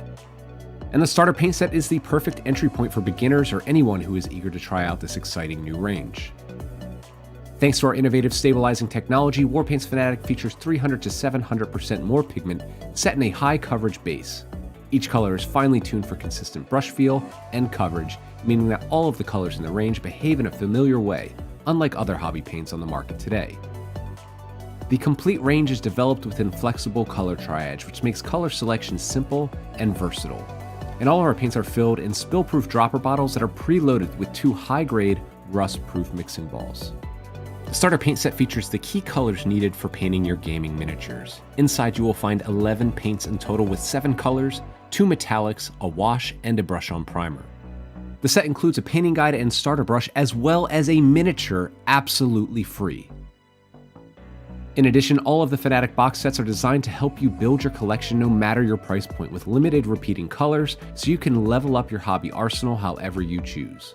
And the starter paint set is the perfect entry point for beginners or anyone who is eager to try out this exciting new range. Thanks to our innovative stabilizing technology, Warpaint's Fanatic features 300 to 700% more pigment set in a high coverage base. Each color is finely tuned for consistent brush feel and coverage, meaning that all of the colors in the range behave in a familiar way, unlike other hobby paints on the market today. The complete range is developed within flexible color triage, which makes color selection simple and versatile. And all of our paints are filled in spill-proof dropper bottles that are preloaded with 2 high-grade, rust-proof mixing balls. The starter paint set features the key colors needed for painting your gaming miniatures. Inside you will find 11 paints in total with 7 colors, 2 metallics, a wash, and a brush-on primer. The set includes a painting guide and starter brush as well as a miniature absolutely free. In addition, all of the Fanatic box sets are designed to help you build your collection no matter your price point with limited repeating colors so you can level up your hobby arsenal however you choose.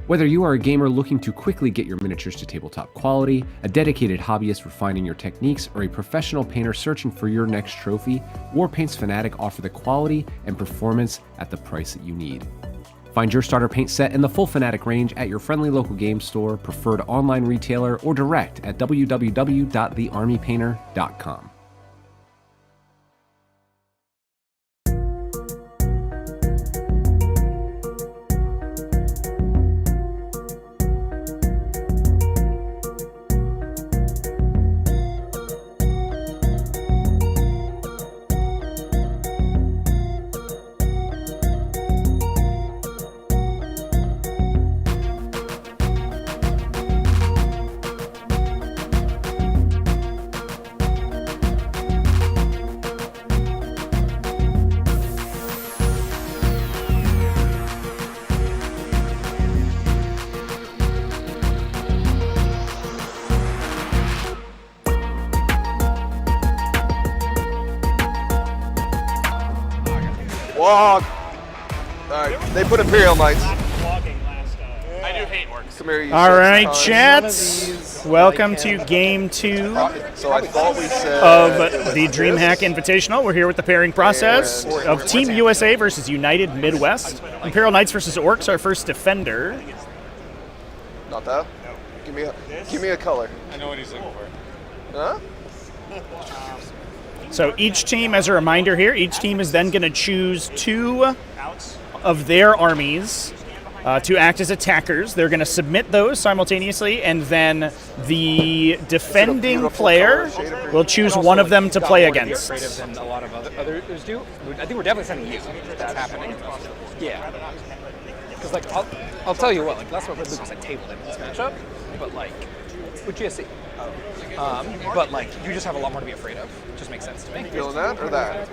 Whether you are a gamer looking to quickly get your miniatures to tabletop quality, a dedicated hobbyist refining your techniques, or a professional painter searching for your next trophy, Warpaint's Fanatic offer the quality and performance at the price that you need. Find your starter paint set in the full Fanatic range at your friendly local game store, preferred online retailer, or direct at www.thearmypainter.com. Walk. All right, they put Imperial Knights. I do hate Orks. Come here, you All sexy right, cunt. chats. Welcome to Game 2 So I thought we said of the Dreamhack Invitational. We're here with the pairing process of Team USA versus United Midwest. Imperial Knights versus Orks, our first defender. Not that. Give me a color. I know what he's looking for. Huh? So each team, as a reminder here, each team is then going to choose 2 of their armies to act as attackers. They're going to submit those simultaneously, and then the defending player will choose one of them to play against. Than a lot of others do. I think we're definitely sending you. That's happening. Yeah. Because like I'll tell you what, like last time I played Lukas, I tabled him in this matchup, but like with GSC. But like you just have a lot more to be afraid of. It just makes sense to me. Feeling that or that?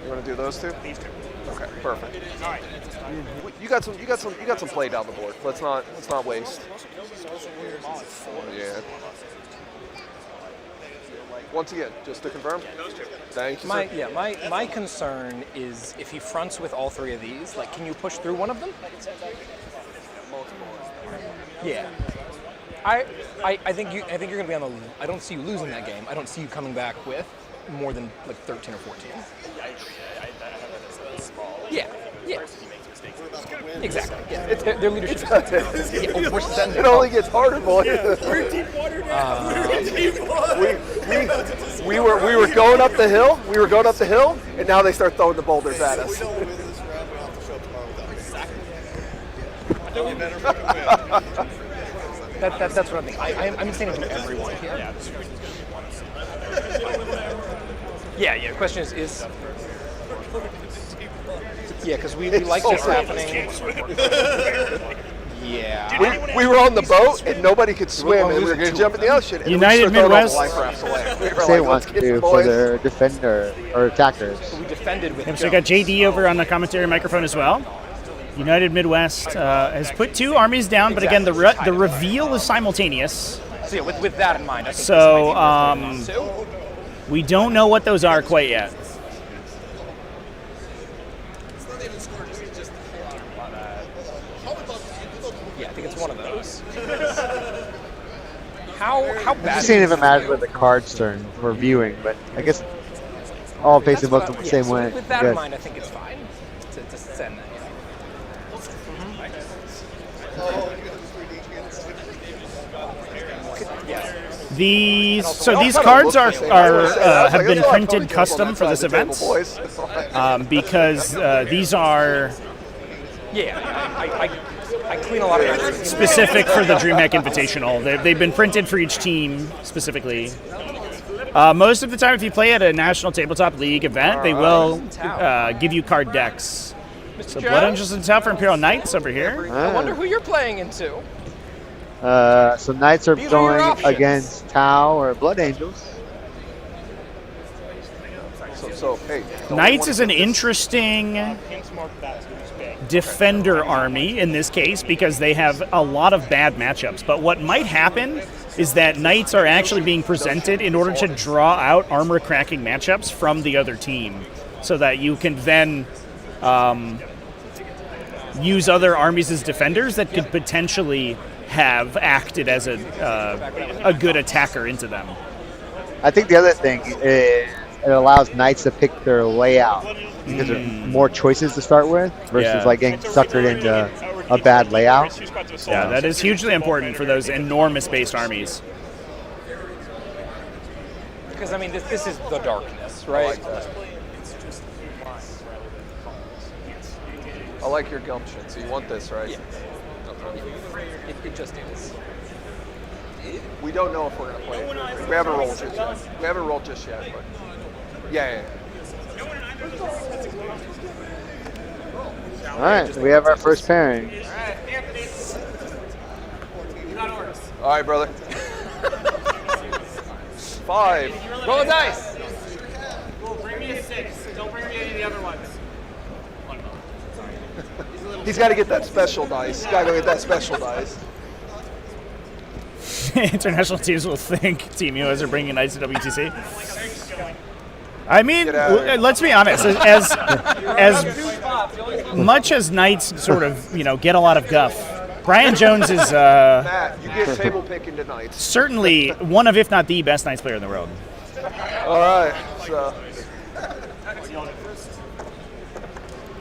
You want to do those two? These two. Okay, perfect. All right. You got some play down the board. Let's not waste. Yeah. Once again, just to confirm. Thank you, sir. My concern is if he fronts with all 3 of these, like can you push through one of them? Yeah. I think you're going to be on the. I don't see you losing that game. I don't see you coming back with more than like 13 or 14. Yeah. Yeah. Exactly. Yeah. Their leadership. It only gets harder, boy. We're deep water now. We were going up the hill. We were going up the hill, and now they start throwing the boulders at us. That's what I'm thinking. I'm saying it to everyone here. Yeah. The question is yeah, because we like this happening. Yeah. We were on the boat and nobody could swim, and we were going to jump in the ocean. And United Midwest. They want to do for their defender or attackers. We defended with. So we got JD over on the commentary microphone as well. United Midwest has put 2 armies down, but again, the reveal is simultaneous. So yeah, with that in mind, I think so we don't know what those are quite yet. Yeah, I think it's one of those. How bad? I'm just seeing if it matters with the cards turn for viewing, but I guess all facing both of them the same way. With that in mind, I think it's fine to send that. These cards have been printed custom for this event because these are I clean a lot of specific for the Dreamhack Invitational. They've been printed for each team specifically. Most of the time, if you play at a National Tabletop League event, they will give you card decks. So Blood Angels and Tau for Imperial Knights over here. I wonder who you're playing into. So Knights are going against Tau or Blood Angels. Hey, Knights is an interesting defender army in this case because they have a lot of bad matchups. But what might happen is that Knights are actually being presented in order to draw out armor cracking matchups from the other team so that you can then use other armies as defenders that could potentially have acted as a good attacker into them. I think the other thing is it allows knights to pick their layout because there are more choices to start with versus like getting suckered into a bad layout. Yeah, that is hugely important for those enormous based armies. Because I mean, this is the darkness, right? I like your gumption. So you want this, right? Yeah. It just is. We don't know if we're gonna play it. We haven't rolled just yet. We haven't rolled just yet, but yeah. All right, so we have our first pairing. All right, brother. 5. Roll a dice. Bring me a 6. Don't bring me any of the other ones. He's got to get that special dice. Got to go get that special dice. International teams will think Team US are bringing knights to WTC. I mean, let's be honest. As much as knights sort of get a lot of guff, Brian Jones is Matt, you get table picking tonight. Certainly one of, if not the best knights player in the world. All right, so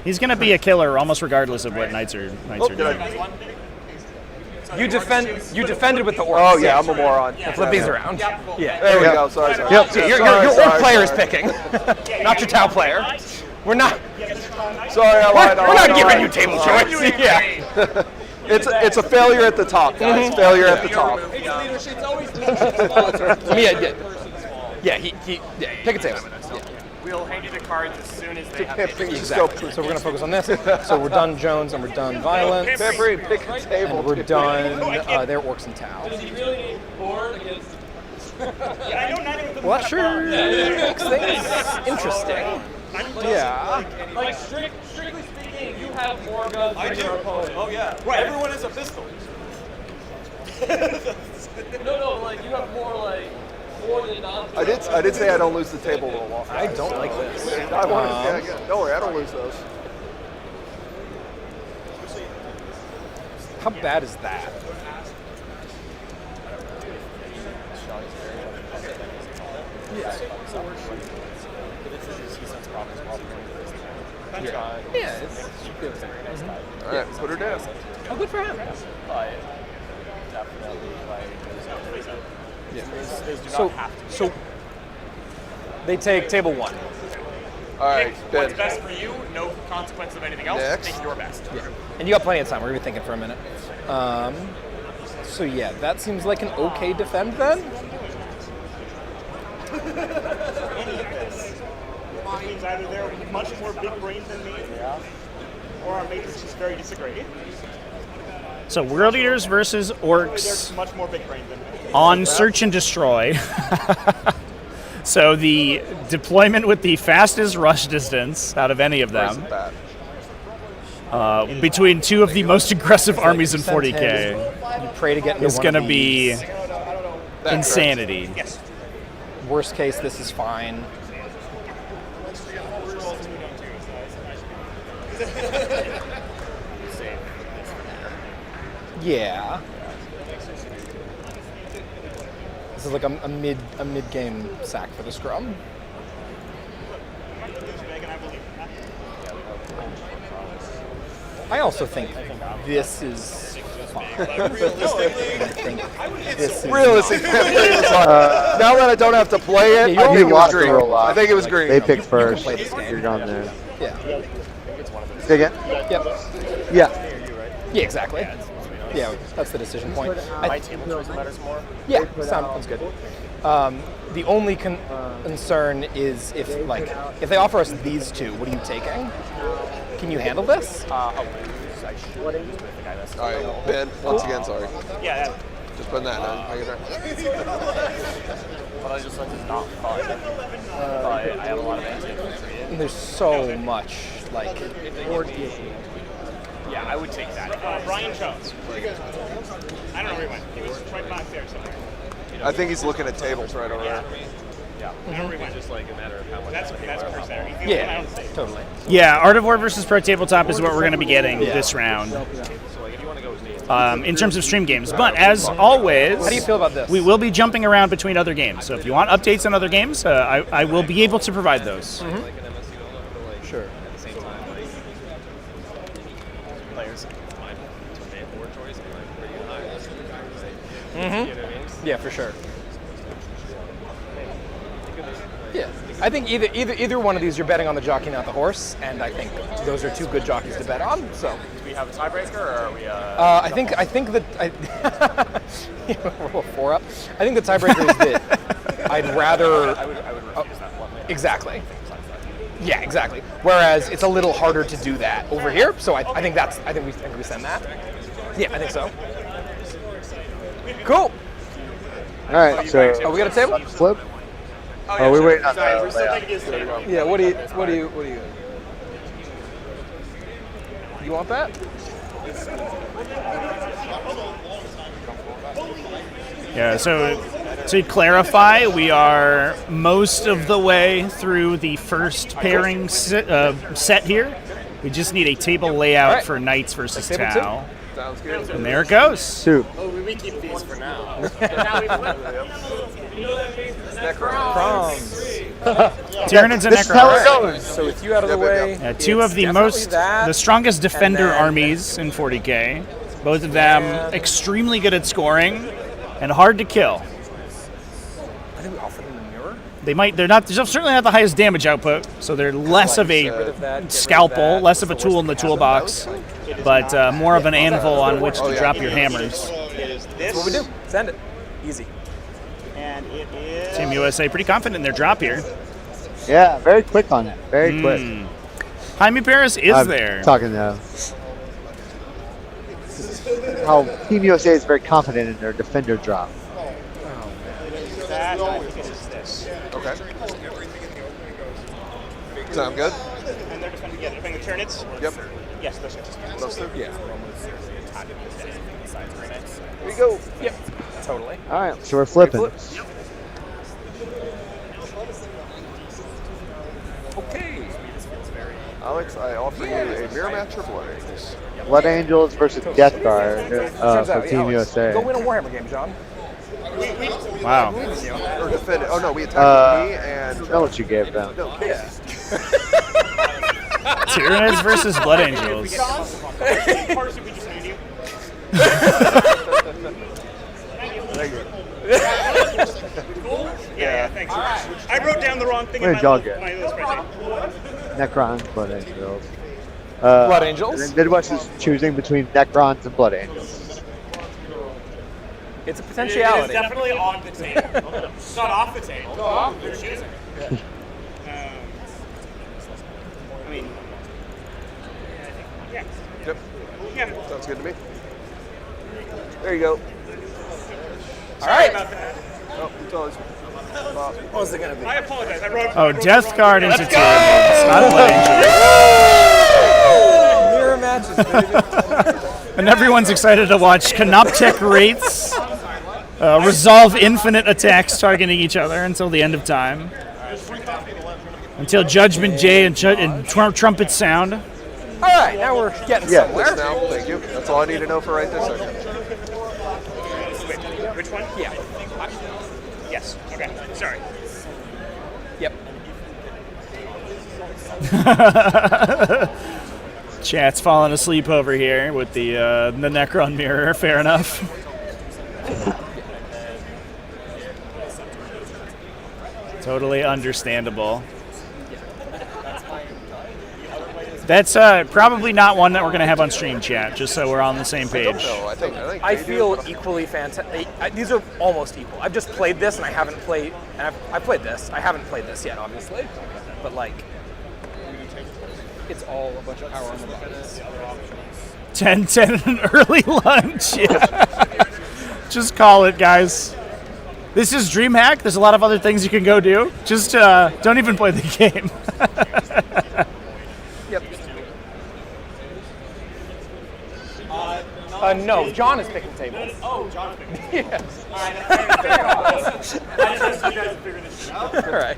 he's going to be a killer almost regardless of what knights are doing. You defended with the orcs. Oh yeah, I'm a moron. Flip these around. Yeah. There we go. Sorry. Yep. Your orc player is picking, not your Tau player. We're not. Sorry, I lied. We're not giving you table choice. Yeah. It's a failure at the top, guys. Failure at the top. He pick a table. We'll hand you the cards as soon as they have it. Exactly. So we're gonna focus on this. So we're done Jones and we're done Violence. Pick a table. And we're done their Orcs and Tau. Does he really need board against? Well, that sure makes things interesting. Yeah. Like strictly speaking, you have more guns than your opponent. Oh yeah. Right. Everyone has a pistol. No, like you have more than non. I did say I don't lose the table roll off. I don't like this. I want don't worry, I don't lose those. How bad is that? Yeah, it's good. All right, put her down. Oh, good for him. So they take table 1. All right, What's best for you? No consequence of anything else. Next. Take your best. Yeah. And you got plenty of time. We're gonna be thinking for a minute. So yeah, that seems like an okay defend then. It means either they're much more big brain than me, or our matrix is very disagreeing. So World Eaters versus Orcs They're much more big brain than me. on Search and Destroy. So the deployment with the fastest rush distance out of any of them. Between two of the most aggressive armies in 40k. You pray to get is going to be insanity. Yes. Worst case, this is fine. Yeah. This is like a mid game sack for the scrum. I also think this is fine. I think this is realistic. Now that I don't have to play it, I think it was green. I think it was green. They pick first. You're gone there. Yeah. Say again? Yep. Yeah. Yeah, exactly. Yeah, that's the decision point. My table choice matters more. Yeah, sounds good. The only concern is if they offer us these two, what are you taking? Can you handle this? All right, Ben. Once again, sorry. Yeah. Just putting that down. But I just like to not fun. But I have a lot of anti-infantry. And there's so much Yeah, I would take that. Brian Jones. I don't know where he went. He was right back there somewhere. I think he's looking at tables right over there. Yeah. Mhm. It's just like a matter of how much. That's pretty fair. Yeah, totally. Yeah, Art of War versus Pro Tabletop is what we're going to be getting this round. So like if you want to go with me. In terms of stream games. But as always, How do you feel about this? we will be jumping around between other games. So if you want updates on other games, I will be able to provide those. Sure. At the same time, like players, my board choice, I'm like, where do you hire? You know what I mean? Yeah, for sure. Yeah, I think either one of these you're betting on the jockey, not the horse, and I think those are two good jockeys to bet on. So. Do we have a tiebreaker, or are we? I think that roll 4 up. I think the tiebreaker is that I'd rather. I would refuse that one. Exactly. Yeah, exactly. Whereas it's a little harder to do that over here. So I think we send that. Yeah, I think so. Cool. All right, so Oh, we got a table? flip. Oh, we're waiting on that. Yeah. What do you? You want that? Yeah, so to clarify, we are most of the way through the first pairing set here. We just need a table layout for Knights versus Table Tau. Sounds good. And there it goes. Two. Oh, we keep these for now. Tyranids and This is how it Necrons. goes. So with you out of the way, Two of the the strongest defender then- armies in 40k. Both of them extremely good at scoring and hard to kill. I think we offer them the mirror. They're certainly not the highest damage output, so they're less of a scalpel, less of a tool in the toolbox, but more of an anvil on which to drop your hammers. That's what we do. Send it. Easy. And it is. Team USA pretty confident in their drop here. Yeah, very quick on it. Very quick. Jaime Paris is I'm there. talking now. How Team USA is very confident in their defender drop. That, I think it is this. Okay. Sound good? And they're defending together. Defending the Tyranids? Yep. Yes, those two. Those two? Yeah. Here we go. Yep. Totally. All right, so we're flipping. Okay. Alex, I offer you a mirror match or Blood Angels. Blood Angels versus Death Guard for Team USA. Go win a Warhammer game, John. Wow. Or defend it. Oh no, we attacked me and. Know what you gave them. No, Yeah. Tyranids versus Blood Angels. Thank you. Yeah, thanks. I wrote down the wrong thing Where in did y'all my get? little spreadsheet. Necrons, Blood Angels. Blood Angels? And Midwest is choosing between Necrons and Blood Angels. It's a potentiality. It's definitely on the table. It's not off the table. They're choosing. I mean, yeah. Yep. Yeah. Sounds good to me. There you go. All right. About that. Oh, it's always. What was it going to be? I apologize. I wrote. Oh, Death Guard into Tyranids, not Blood Angels. Mirror matches, baby. And everyone's excited to watch Canoptech Wraiths resolve infinite attacks targeting each other until the end of time. Until Judgment J and trumpets sound. All right, now we're getting somewhere. This now. Thank you. That's all I need to know for right this second. Which one? Yeah. Yes. Okay. Sorry. Yep. Chat's falling asleep over here with the Necron mirror. Fair enough. Totally understandable. That's probably not one that we're going to have on stream, chat, just so we're on the same page. I feel equally fantastic. These are almost equal. I've just played this, and I haven't played. And I've played this. I haven't played this yet, obviously. But like, it's all a bunch of power on the buttons. 10-10 an early lunch. Yeah. Just call it, guys. This is Dreamhack. There's a lot of other things you can go do. Just don't even play the game. Yep. No, John is picking tables. Oh, John's picking. Yes. All right, that's fair enough. I just trust you guys to figure this shit out. All right.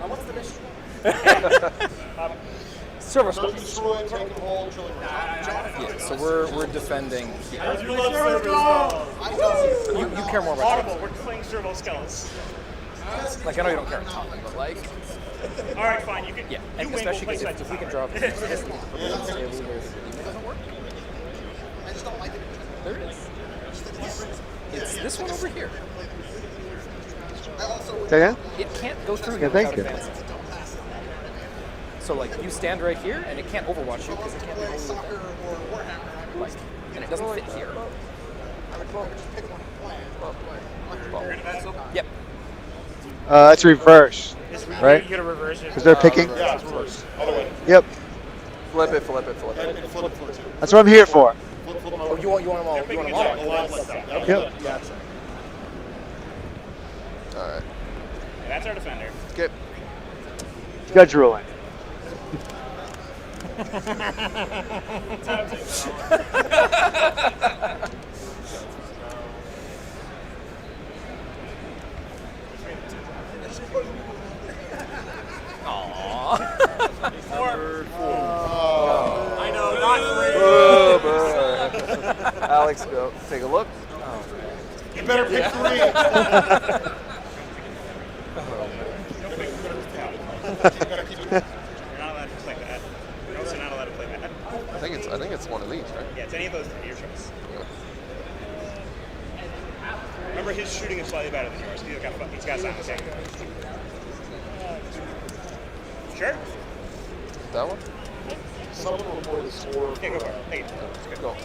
What's the mission? Server So destroy, take the whole trilogy. Yeah, so we're defending here. I really love servo skulls. You care more about Audible, we're playing servo skulls. Like, I know you don't care a ton, but like... All right, fine, you can. Yeah, you and win, especially we'll because play if we can drop this table where the demon doesn't work. I just don't like it. There is. It's this one over here. Say again? It can't go through Yeah, here thank without you. advancing. So like you stand right here and it can't overwatch you because it can't be like, and it doesn't fit here. Yep. It's reverse, right? You gotta reverse it. Because they're picking. Yeah, it's reverse. Other way. Yep. Flip it, flip it, flip it. That's what I'm here for. Oh, you want them all? You want them all? Yep. All right. Yeah, that's our defender. Skip. Judge ruling. I know, not Oh, Alex, go take a look. You better pick three. You're not allowed to play that. You're also not allowed to play that. I think it's one of these, right? Yeah, it's any of those three, your choice. Remember, his shooting is slightly better than yours. He's got something. Sure? That one? Someone will avoid the score. Yeah, go for it. Hey, go.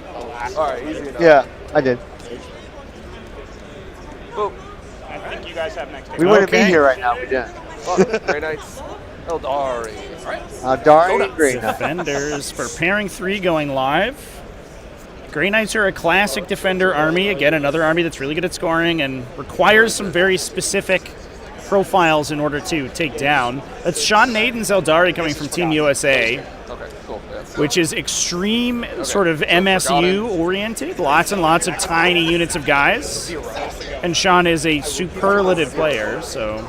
All right, easy enough. Yeah, I did. Boom. I think you guys have next. We wouldn't be here right now. We didn't. Grey Knights. Eldari. Dari and Grey Knights. Defenders for pairing 3 going live. Grey Knights are a classic defender army. Again, another army that's really good at scoring and requires some very specific profiles in order to take down. That's Sean Naden's Eldari coming from Team USA. Okay, cool. Yeah. Which is extreme sort of MSU oriented. Lots and lots of tiny units of guys. And Sean is a superlative player, so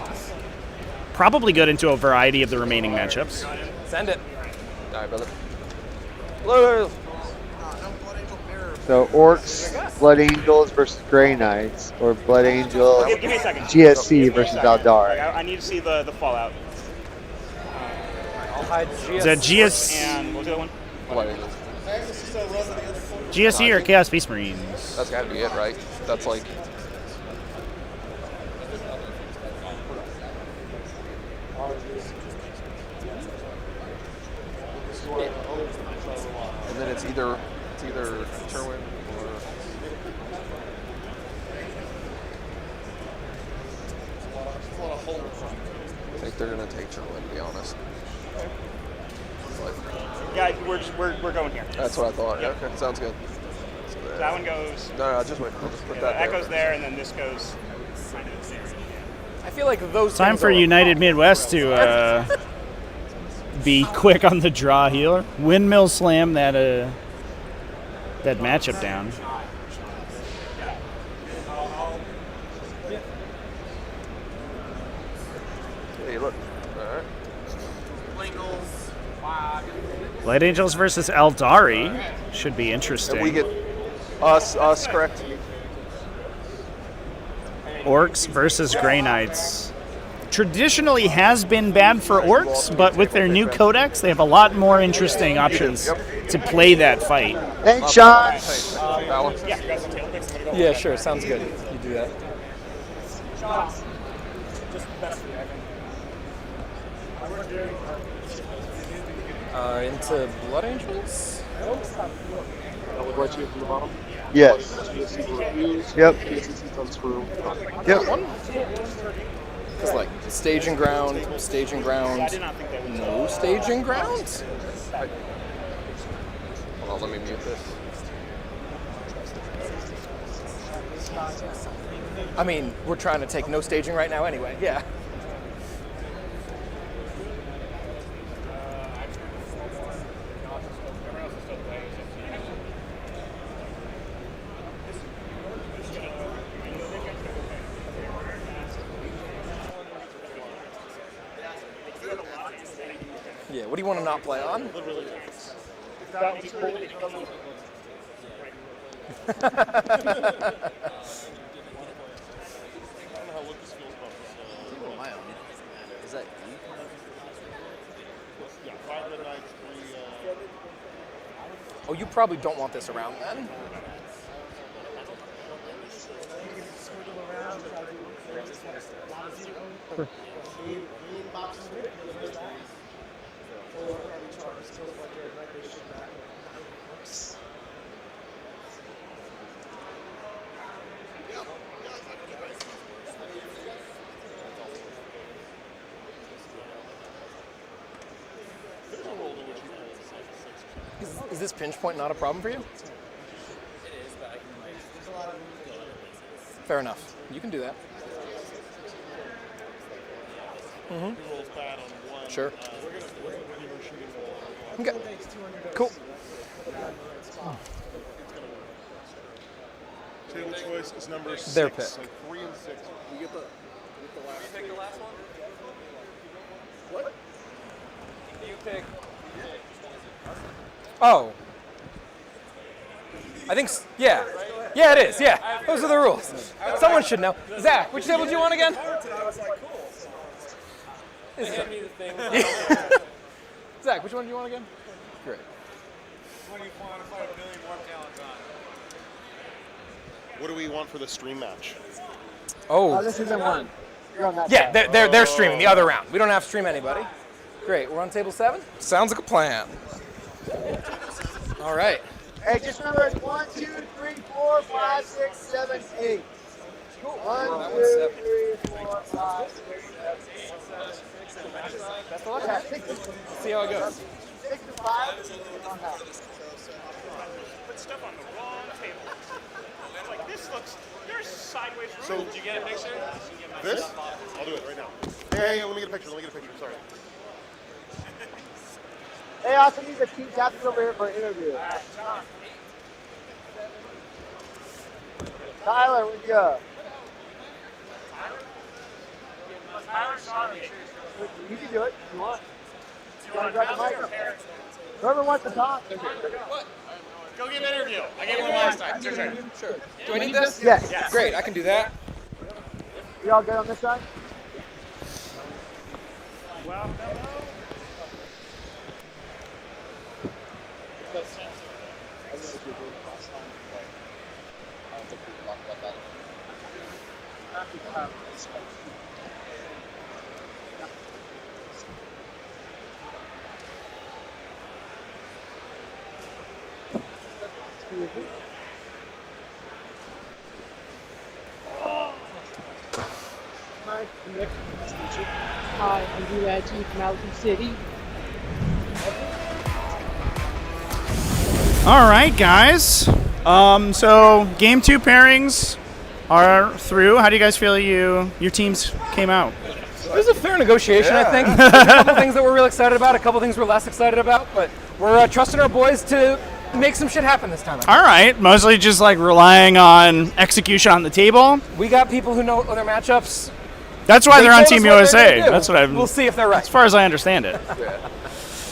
probably good into a variety of the remaining matchups. Send it. All right, brother. Blue. So Orks, Blood Angels versus Grey Knights, or Blood Angel Give me a second. GSC versus Eldari. I need to see the fallout. I'll hide GS. Is that GS? And what was the other one? Blood Angels. GSC or Chaos Beast Marines? That's gotta be it, right? That's like. And then it's either Terwin or. I think they're gonna take Terwin, to be honest. But Yeah, we're going here. that's what I thought. Yep. Okay, sounds good. So So that one goes. No, just wait. We'll just put that That there. goes there, and then this goes. I feel like those. Time things for are- United Midwest to be quick on the draw healer. Windmill slam that matchup down. Hey, look. All right. Light Angels versus Eldari should be interesting. And we get us correct. Orcs versus Grey Knights. Traditionally has been bad for Orcs, but with their new codex, they have a lot more interesting options to play that fight. Thanks, Sean. Yeah, sure. Sounds good. You do that. Into Blood Angels? That would right you from the bottom? Yes. Yep. Yep. It's like staging ground, no staging ground. Hold on, let me mute this. I mean, we're trying to take no staging right now anyway. Yeah. What do you want to not play on? Is that Yeah, 5 red knights, 3. Oh, you probably don't want this around then. Is this pinch point not a problem for you? Fair enough. You can do that. Sure. Okay. Cool. Table choice is number 6. Their pick. So 3 and 6. We get the last. You pick the last one? What? You pick. Oh. I think, yeah. Yeah, it is, yeah. Those are the rules. Someone should know. Zach, which table do you want again? Zach, which one do you want again? Great. What do we want for the stream match? Oh. This isn't one. You're on that Yeah, side. they're streaming the other round. We don't have to stream anybody. Great, we're on table 7? Sounds like a plan. All right. Hey, just remember it's 1, 2, 3, 4, 5, 6, 7, 8. 1, 2, 3, 4, 5, 6, 7, 8. Best of luck. Yeah, See how it goes. 6 to 5. Put stuff on the wrong table. It's like, this looks, there's sideways room. So, did you get a picture? This? I'll do it right now. Hey, let me get a picture. Sorry. Hey, I also need the team captain over here for an interview. Tyler, where'd you go? You can do it if you want. You want to grab the mic? Whoever wants to talk. Go get an interview. I gave one last time. It's your turn. Sure. Do I need this? Yes. Great, I can do that. You all good on this side? Hi, I'm Dreamhack from Mountain City. All right, guys. So game 2 pairings are through. How do you guys feel your teams came out? It was a fair negotiation, I think. There's a couple things that we're real excited about, a couple things we're less excited about, but we're trusting our boys to make some shit happen this time. All right, mostly just like relying on execution on the table. We got people who know their matchups. That's why They they're on told us Team what they're USA. gonna do. That's what I've. We'll see if they're right. As far as I understand it.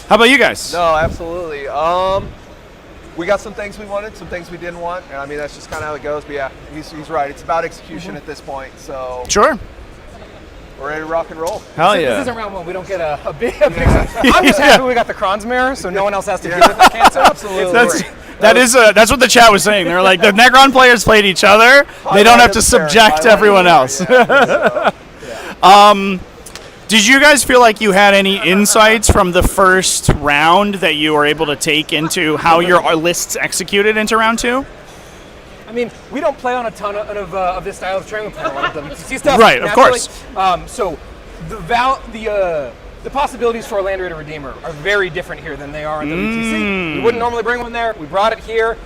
How about you guys? No, absolutely. We got some things we wanted, some things we didn't want. And I mean, that's just kind of how it goes. But yeah, he's right. It's about execution at this point. So Sure. we're ready to rock and roll. Hell This yeah. isn't round 1. We don't get a big. I'm just happy we got the Kron's mirror, so no one else has to deal with the cancer. Absolutely. That's what the chat was saying. They're like, the Necron players played each other. They don't have to subject everyone else. Did you guys feel like you had any insights from the first round that you were able to take into how your lists executed into round 2? I mean, we don't play on a ton of this style of training. We play on a lot of WTC stuff. Right, of course. So the possibilities for a Land Raider Redeemer are very different here than they are in WTC. We wouldn't normally bring one there. We brought it here.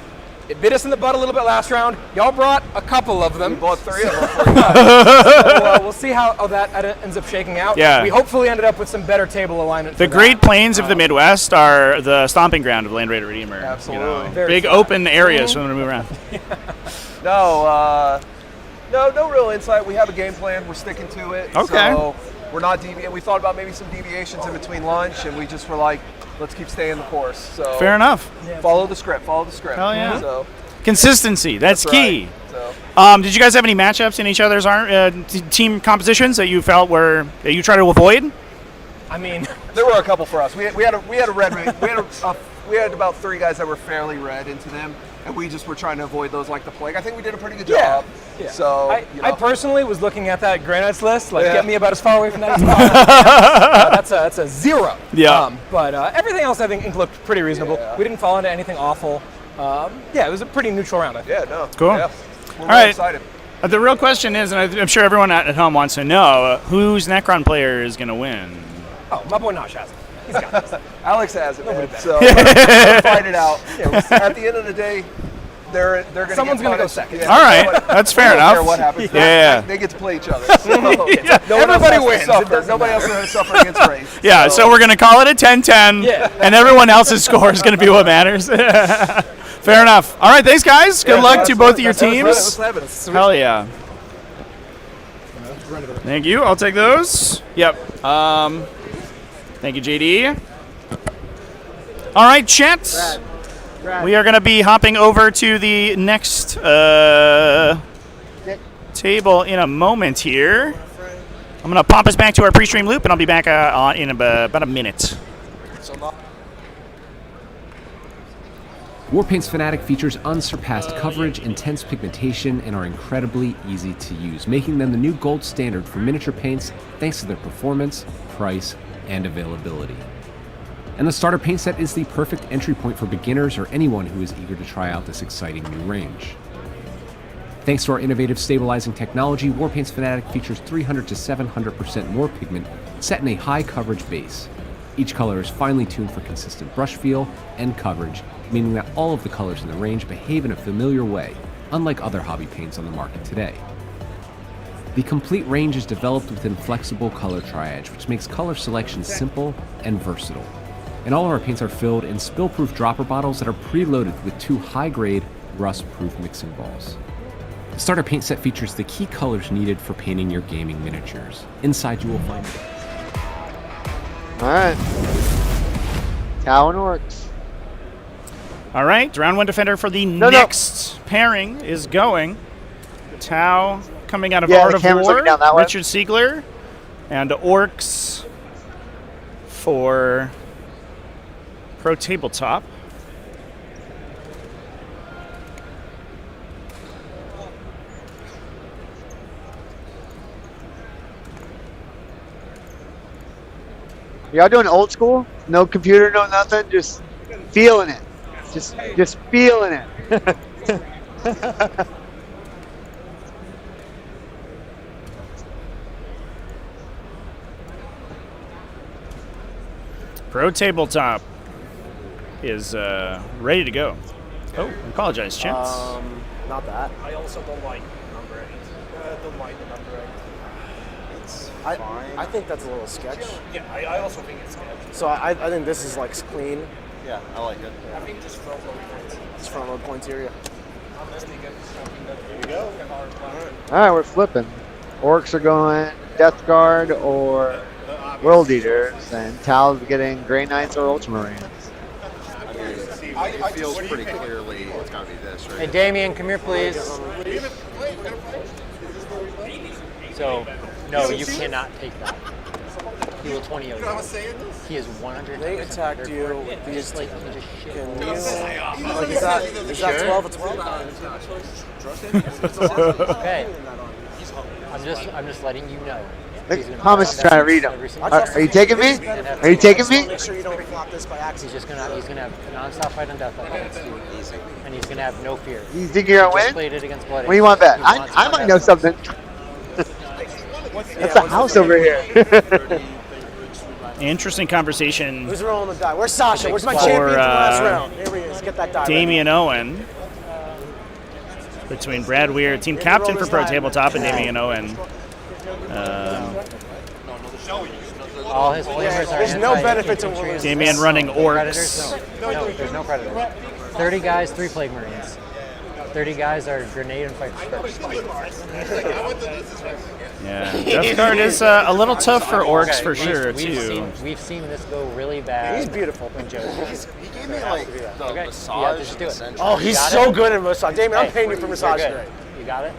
It bit us in the butt a little bit last round. Y'all brought a couple of them. We bought 3 of them. So we'll see how that ends up shaking out. Yeah. We hopefully ended up with some better table alignment. The for Great that. Plains of the Midwest are the stomping ground of Land Raider Redeemer. Absolutely. Very Big fun. open areas for them to move around. No real insight. We have a game plan. We're sticking to it. Okay. So we're not deviating. We thought about maybe some deviations in between lunch, and we just were like, let's keep staying the course. So Fair enough. Follow the script. Follow the script. Hell yeah. So Consistency. That's key. Right. So. Did you guys have any matchups in each other's team compositions that you felt that you try to avoid? I mean, there were a couple for us. We had a red raid. We had about 3 guys that were fairly red into them, and we just were trying to avoid those like the plague. I think we did a pretty good job. Yeah. So I personally was looking at that Granites list, like get me about as far away from that as possible. That's a 0. Yeah. But everything else I think looked pretty reasonable. Yeah. We didn't fall into anything awful. It was a pretty neutral round, I think. Yeah, no. Cool. Yeah. We're All right. excited. The real question is, and I'm sure everyone at home wants to know, whose Necron player is going to win? Oh, my boy Nosh has it. He's got this. Alex has it, man. So we'll fight it out. At the end of the day, they're going to. Someone's going to go second. Yeah. All right, that's fair I don't enough. care what happens. Yeah. They get to play each other. So Everybody wins. Nobody else has to suffer against race. Yeah, so we're going to call it a 10-10, and everyone else's score is going to be what matters. Fair enough. All right, thanks, guys. Good luck to both of your teams. Hell yeah. Thank you. I'll take those. Yep. Thank you, JD. All right, chat. We are going to be hopping over to the next table in a moment here. I'm going to pop us back to our pre-stream loop, and I'll be back in about a minute. Warpaint's Fanatic features unsurpassed coverage, intense pigmentation, and are incredibly easy to use, making them the new gold standard for miniature paints thanks to their performance, price, and availability. And the starter paint set is the perfect entry point for beginners or anyone who is eager to try out this exciting new range. Thanks to our innovative stabilizing technology, Warpaint's Fanatic features 300 to 700% more pigment set in a high coverage base. Each color is finely tuned for consistent brush feel and coverage, meaning that all of the colors in the range behave in a familiar way, unlike other hobby paints on the market today. The complete range is developed within flexible color triage, which makes color selection simple and versatile. And all of our paints are filled in spill-proof dropper bottles that are preloaded with 2 high-grade, rust-proof mixing balls. The starter paint set features the key colors needed for painting your gaming miniatures. Inside you will find it. Alright. Tau and Orks. All right, round 1 defender for the next pairing is going. Tau coming out of Art of War, Richard Siegler, and Orks for Pro Tabletop. Y'all doing old school? No computer, no nothing, just feeling it. Just feeling it. Pro Tabletop is ready to go. Oh, I apologize, Chance. Not that. I also don't like number 8. Don't like the number 8. It's fine. I think that's a little sketch. Yeah, I also think it's sketch. So I think this is like clean. Yeah, I like it. I think just front load points. Just front load points here. Here we go. Alright, we're flipping. Orks are going Death Guard or World Eaters, and Tal's getting Grey Knights or Ultramarines. It feels pretty clearly it's got to be this, right? Hey, Damien, come here, please. So, no, you cannot take that. He will 20 over. He is 100. They attacked you with these. Just like, just shit. Can you? Like, is that 12 or 12? Okay. I'm just letting you know. Thomas is trying to read them. Are you taking me? Are you taking me? Make sure you don't flop this by accident. He's gonna have non-stop fight on death against you, and he's gonna have no fear. You think you're gonna win? Played it against Blood. What do you want bet? I might know something. That's a house over here. Interesting conversation. Who's rolling the die? Where's Sasha? Where's my champion from last round? Here he is. Get that die. Damien Owen. Between Brad Weir, team captain for Pro Tabletop, and Damien Owen. All his flavors are. There's no benefit to Warriors. Damien running Orks. No, there's no predators. 30 guys, 3 Plague Marines. 30 guys are grenade and fighters first. Yeah, Death Guard is a little tough for Orks for sure, too. We've seen this go really bad. He's beautiful. When Joe. He gave me like the massage. Yeah, just do it. Oh, he's so good at massage. Damien, I'm paying you for massage today. You got it?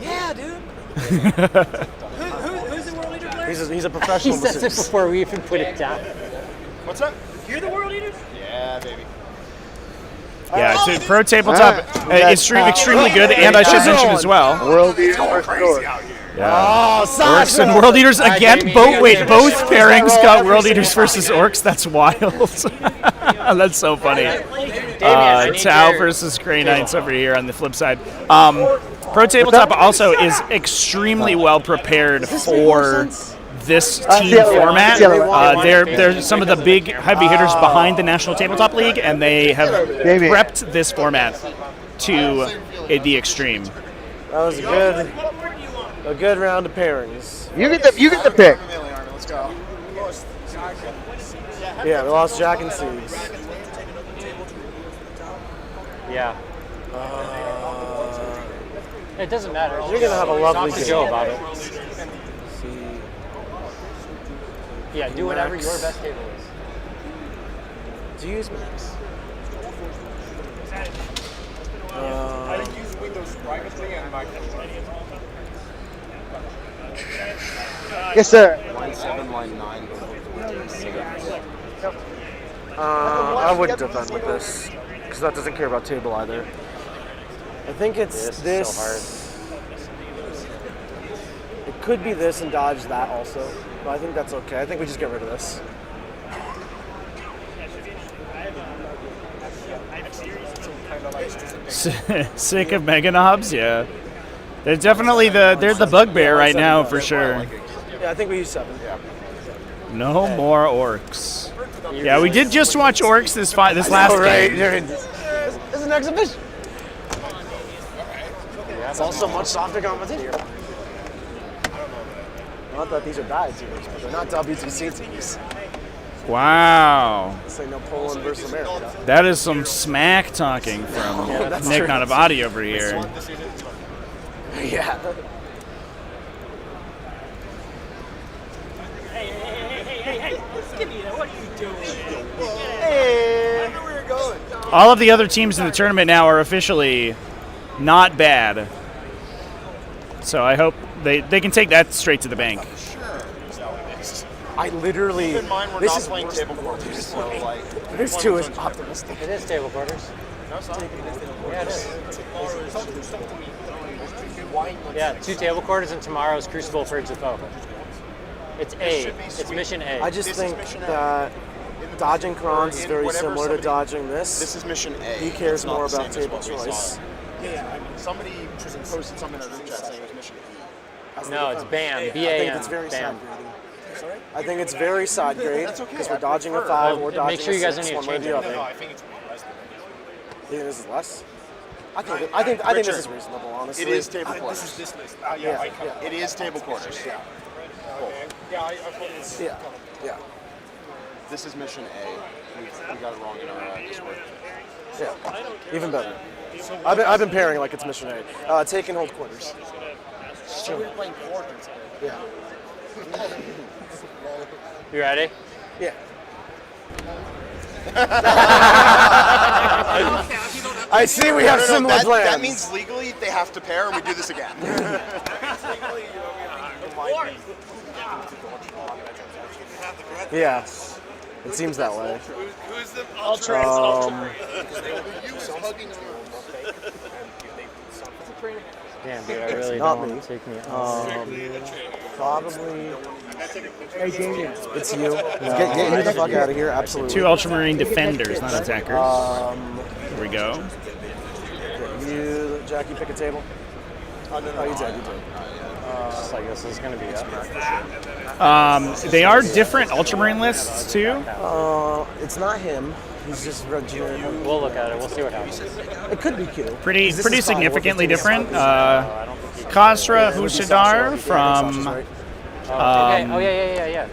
Yeah, dude. Who's the world leader player? He's a professional He says it masseuse. before we even put it down. What's up? You're the world leader? Yeah, baby. Yeah, so Pro Tabletop extremely good, and I should mention as well. World Eaters are crazy Yeah. Oh, Orks and World Eaters again. Both pairings got World Eaters versus Orks. That's wild. That's so funny. Tau versus Grey Knights over here on the flip side. Pro Tabletop also is extremely well prepared for this team format. They're some of the big heavy hitters behind the National Tabletop League, and they have prepped this format to the extreme. That was a good round of pairings. You get the pick. Let's go. Yeah, we lost Jack and Siegs. Yeah. It doesn't matter. You're gonna have a lovely Talk to game. Joe about it. Yeah, do whatever Max. your best table is. Do you use Max? I think use Windows privately and Mac. Yes, sir. Line 7, line 9. I wouldn't defend with this because that doesn't care about table either. I think it's this. So hard. It could be this and dodge that also, but I think that's okay. I think we just get rid of this. Sick of Mega Knobs, yeah. They're definitely they're the bugbear right now for sure. Yeah, I think we use 7. Yeah. No more Orks. Yeah, we did just watch Orks this last Right. game. This is an exhibition. It's also much softer competition. Not that these are bad teams, but they're not WTC teams. Wow. It's like no Poland versus America. That is some smack talking from that's Nick true. Nanavati over here. Yeah. Hey, give me that. What are you doing? Hey. I knew where you're going. All of the other teams in the tournament now are officially not bad. So I hope they can take that straight to the bank. I literally. Keep in mind, we're this not is playing worse table than quarters, so like. This too is optimistic. It is table quarters. No, it's not. Yeah, it is. Yeah, 2 table quarters and tomorrow's Crucible Purge the Foe. It's A. It's mission A. I just think that dodging Krons is very similar to dodging this. This is mission A. He cares It's not more the about same as table what we choice. saw. Yeah, somebody posted something in our group chat saying it was mission E. No, it's BAM. I think BAM. it's very BAM. side grading. I think it's very side grade because we're dodging a 5 Well, or dodging make sure you guys a 6, don't need one to way or change the it. other. I think it's less than this. You think this is less? I think this is reasonable, honestly. It is table quarters. This is this list. Yeah, it is table quarters. Yeah. Yeah. This is mission A. We got it wrong in our Discord. Yeah. Even better. I've been pairing like it's mission A. Take and hold quarters. So we're playing quarters. Yeah. You ready? Yeah. I see we have similar plans. That means legally they have to pair and we do this again. Yeah. It seems that way. Who's the Ultra? Damn, dude, I really Not don't me. want to take me Probably. Hey, Damien. It's you. Get you the fuck out of here. Absolutely. 2 Ultramarine defenders, not attackers. Here we go. You, Jackie, pick a table. Oh, no, you did. Just like this is going to be up. They are different Ultramarine lists too. It's not him. He's just generic. We'll look at it. We'll see what happens. It could be Q. Pretty 'Cause this is fine. significantly We'll figure different. this out. Khosra Hushadar from Okay. Oh, yeah.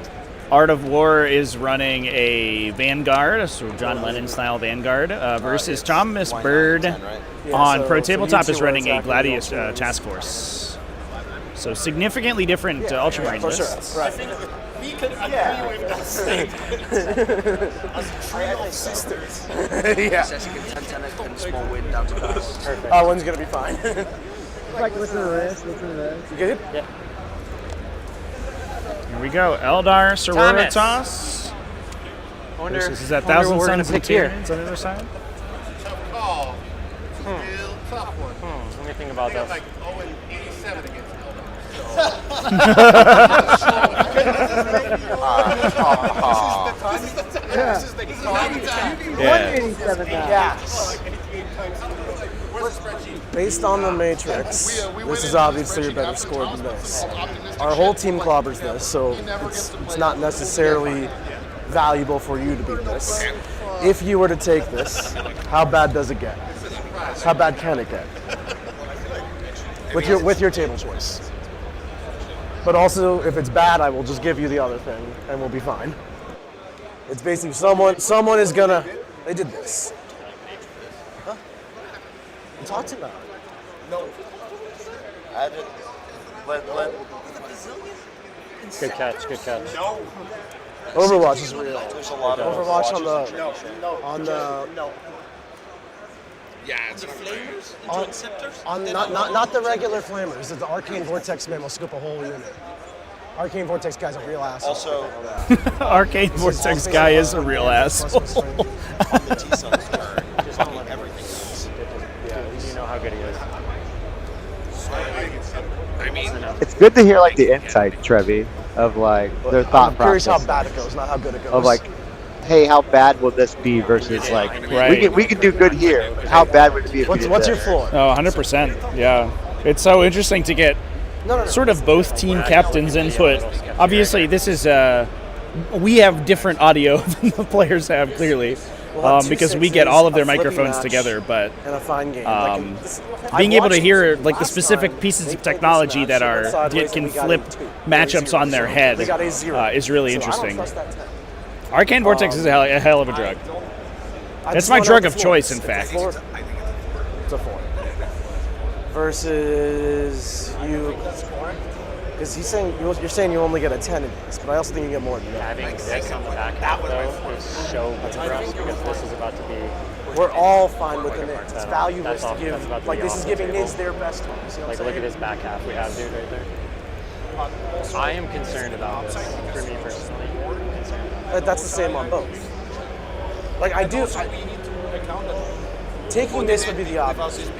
Art of War is running a Vanguard, a sort of John Lennon-style Vanguard, versus Thomas Bird on Pro Tabletop is running a Gladius Task Force. So significantly different Ultramarine lists. Right. We could agree with that. As a trio of sisters. Yeah. Small win down to us. Perfect. One's gonna be fine. Like, listen to this. Listen to this. You good? Yeah. Here we go. Eldar Sororitas. Versus is that Thousand Sons of Tyrants on the other side? Tough call. Real tough one. Let me think about this. Like 0-87 against This is the time. Based on the Matrix, this is obviously a better score than this. Our whole team clobbers this, so it's not necessarily valuable for you to beat this. If you were to take this, how bad does it get? How bad can it get? With your table choice. But also, if it's bad, I will just give you the other thing, and we'll be fine. It's basically someone is gonna. They did this. Huh? Talk to me. No. I did. Let. Good catch. Good catch. No. Overwatch is real. There's a lot of Overwatch on the. No. Yeah, it's Not the regular flamers. It's the Arcane Vortex man will scoop a whole unit. Arcane Vortex guy's a real asshole. Also, Arcane Vortex guy is a real asshole. Yeah, you know how good he is. I mean, It's good to hear like the insight, Trevi, of like their thought I'm curious process. how bad it goes, not how good it goes. Of like, hey, how bad will this be versus like Right. we can do good here. How bad would it be if we did What's that? your floor? Oh, 100%. Yeah. It's so interesting to get sort of both team captains' input. Obviously, this is we have different audio than the players have, clearly, because we get all of their microphones together. But and a fine game. being able to hear like the specific pieces of technology that can flip matchups on their head is really interesting. Arcane Vortex is a hell of a drug. That's my drug of choice, in fact. It's a 4. Versus you, because you're saying you only get a 10 in this, but I also think you get more than that. Having this on the back half, though, is so good for us because this is about to be. We're all fine with the nids. It's valueless to give. Like this is giving nids their best ones. Like look at this back half we have, dude, right there. I am concerned about this. For me personally, That's the same on both. Like I do. Taking this would be the obvious.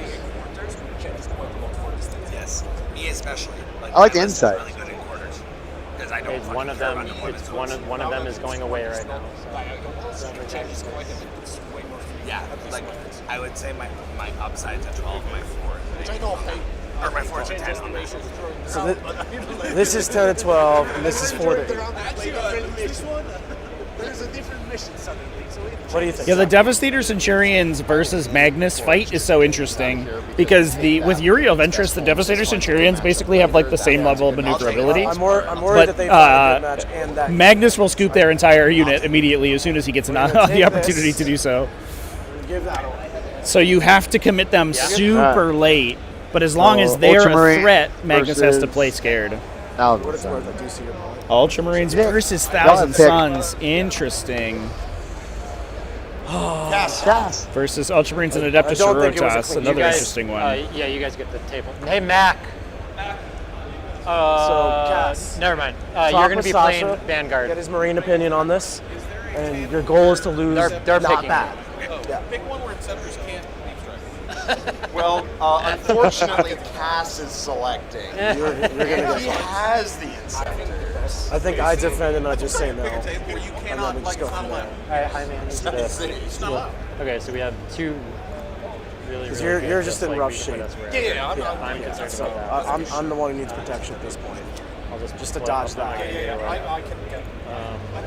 yes, me especially. I like the insight. Really good in quarters. Because I don't. it's one of them. It's one of them is going away right now. So. Yeah, like I would say my upside's a 12, my floor. Which I don't pay. Or my floor's a 10 on that. So this is 10 to 12, and this is 4 to 8. There's a different mission suddenly. What do you think? Yeah, the Devastator Centurions versus Magnus fight is so interesting because with Uriel Ventress, the Devastator Centurions basically have like the same level of maneuverability. I'm worried that they find a good match and that Magnus will scoop their entire unit immediately as soon as he gets the opportunity to do so. give that away. So you have to commit them super late, but as long as they're a threat, Magnus has to play scared. What it's worth, I do see your point. Ultramarines versus Thousand Sons. Interesting. Yes. Versus Ultramarines and Adeptus Sororitas. Another interesting one. Yeah, you guys get the table. Hey, Mac. Cass. Never mind. You're going to be playing Vanguard. Get his Marine opinion on this, and your goal is to lose. They're not picking. bad. Yeah. Pick one where Inceptors can't leave strike. Well, unfortunately, Cass is selecting. You're gonna get he has the Inceptors. I think I defend and I just say no. And then we just go from there. Alright, hi man. Okay, so we have two really. Because you're just in rough shape. Yeah, I'm concerned about that. I'm the one who needs protection at this point. I'll just to dodge that. I can get it.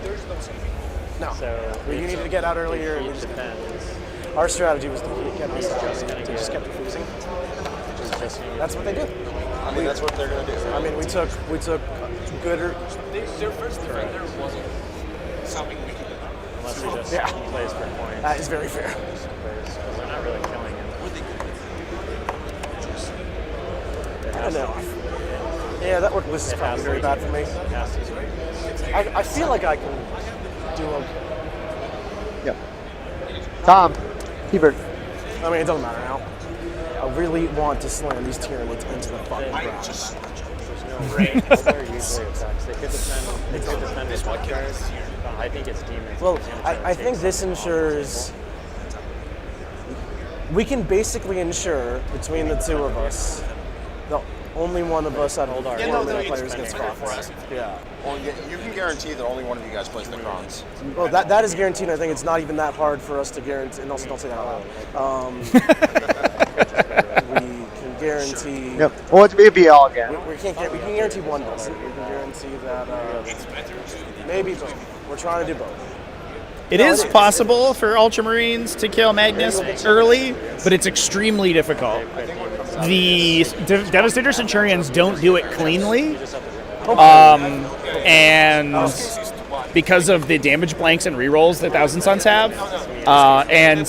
There's no saving. No. So you needed to get out earlier. Our strategy was to get this out. To just keep freezing. That's what they did. I mean, that's what they're going to do. I mean, we took good. Their first defender wasn't something we could. Unless he just Yeah. plays for points. That is very fair. Because they're not really killing him. I don't know. Yeah, that work list is probably very bad for me. I feel like I can do okay. Yep. Tom, Hebert. I mean, it doesn't matter now. I really want to slam these Tyranids into the fucking ground. There's no range. They're usually attacks. They could defend with what cards. I think it's Demons. Well, I think this ensures we can basically ensure between the two of us the only one of us out of 4-mana players gets fucked. Yeah. Well, you can guarantee that only one of you guys plays Necrons. Well, that is guaranteed. I think it's not even that hard for us to guarantee. And also, don't say that out loud. We can guarantee. Yep. Well, it'd be all again. We can guarantee one doesn't. We can guarantee that maybe both. We're trying to do both. It is possible for Ultramarines to kill Magnus early, but it's extremely difficult. The Devastator Centurions don't do it cleanly, and because of the damage blanks and rerolls that Thousand Sons have, and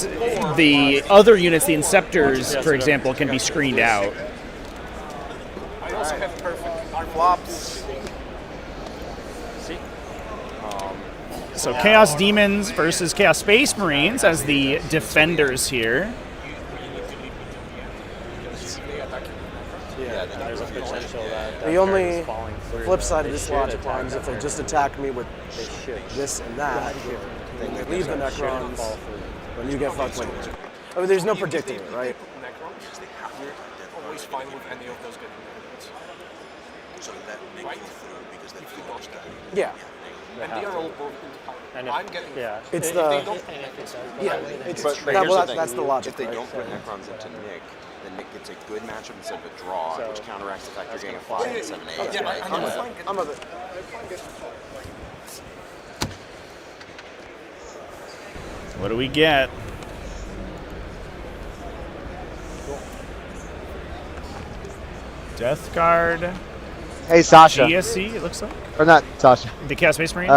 the other units, the Inceptors, for example, can be screened out. I also have perfect flops. So Chaos Demons versus Chaos Space Marines as the defenders here. Yeah, there's a potential that The only flip side of this logic line is if they just attack me with this and that, then they leave the Necrons, then you get fucked later. I mean, there's no predicting it, right? You're always fine with any of those getting hits. So that make you through because they feel lost that. Yeah. And they are all both into I'm getting. Yeah. It's if the. they don't, Yeah. It's But here's the thing. that's the logic. If they right? don't put Necrons into Nick, then Nick gets a good matchup instead of a draw, which counteracts the fact you're getting a 5 and 7 8. Yeah, Right? I'm of it. What do we get? Death Guard. Hey, Sasha. GSC, it looks like. Or not Sasha. The Chaos Space Marines.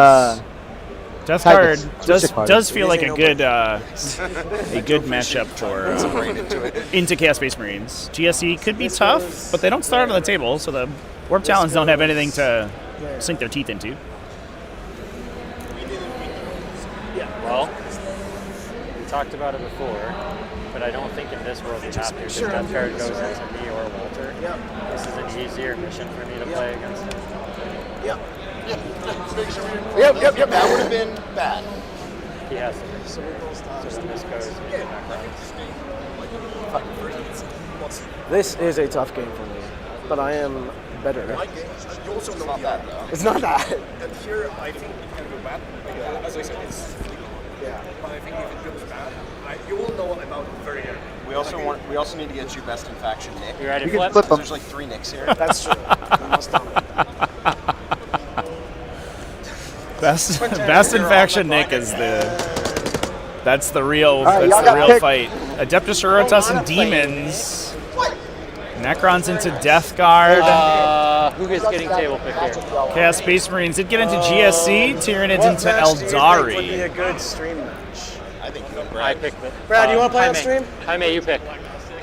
Death Titus. Guard does feel like a good matchup for into Chaos Space Marines. GSC could be tough, but they don't start on the table, so the Warp Talons don't have anything to sink their teeth into. Well, we talked about it before, but I don't think in this world you have to, because Death Guard goes into me or Walter. This is an easier mission for me to play against him. Yep. That would have been bad. He has to. So then this goes into Necrons. This is a tough game for me, but I am better. You also know Not though. It's not that. And here, I think it can go bad. Like, as I said, it's but I think if it goes bad, you will know about it very early. We also need to get you best in faction Nick. You ready You to can flip? flip them. There's like 3 Nicks here. That's true. You must dominate. Best in faction Nick is that's the real right, y'all got picked. fight. Adeptus Sororitas and Demons. Necrons into Death Guard. Who is getting table pick here? Chaos Space Marines did get into GSC. Tyranids What into match do you think would be Eldari. a good stream match? I think you and I Brad. picked it. Brad, you want to play on stream? Jaime, you pick.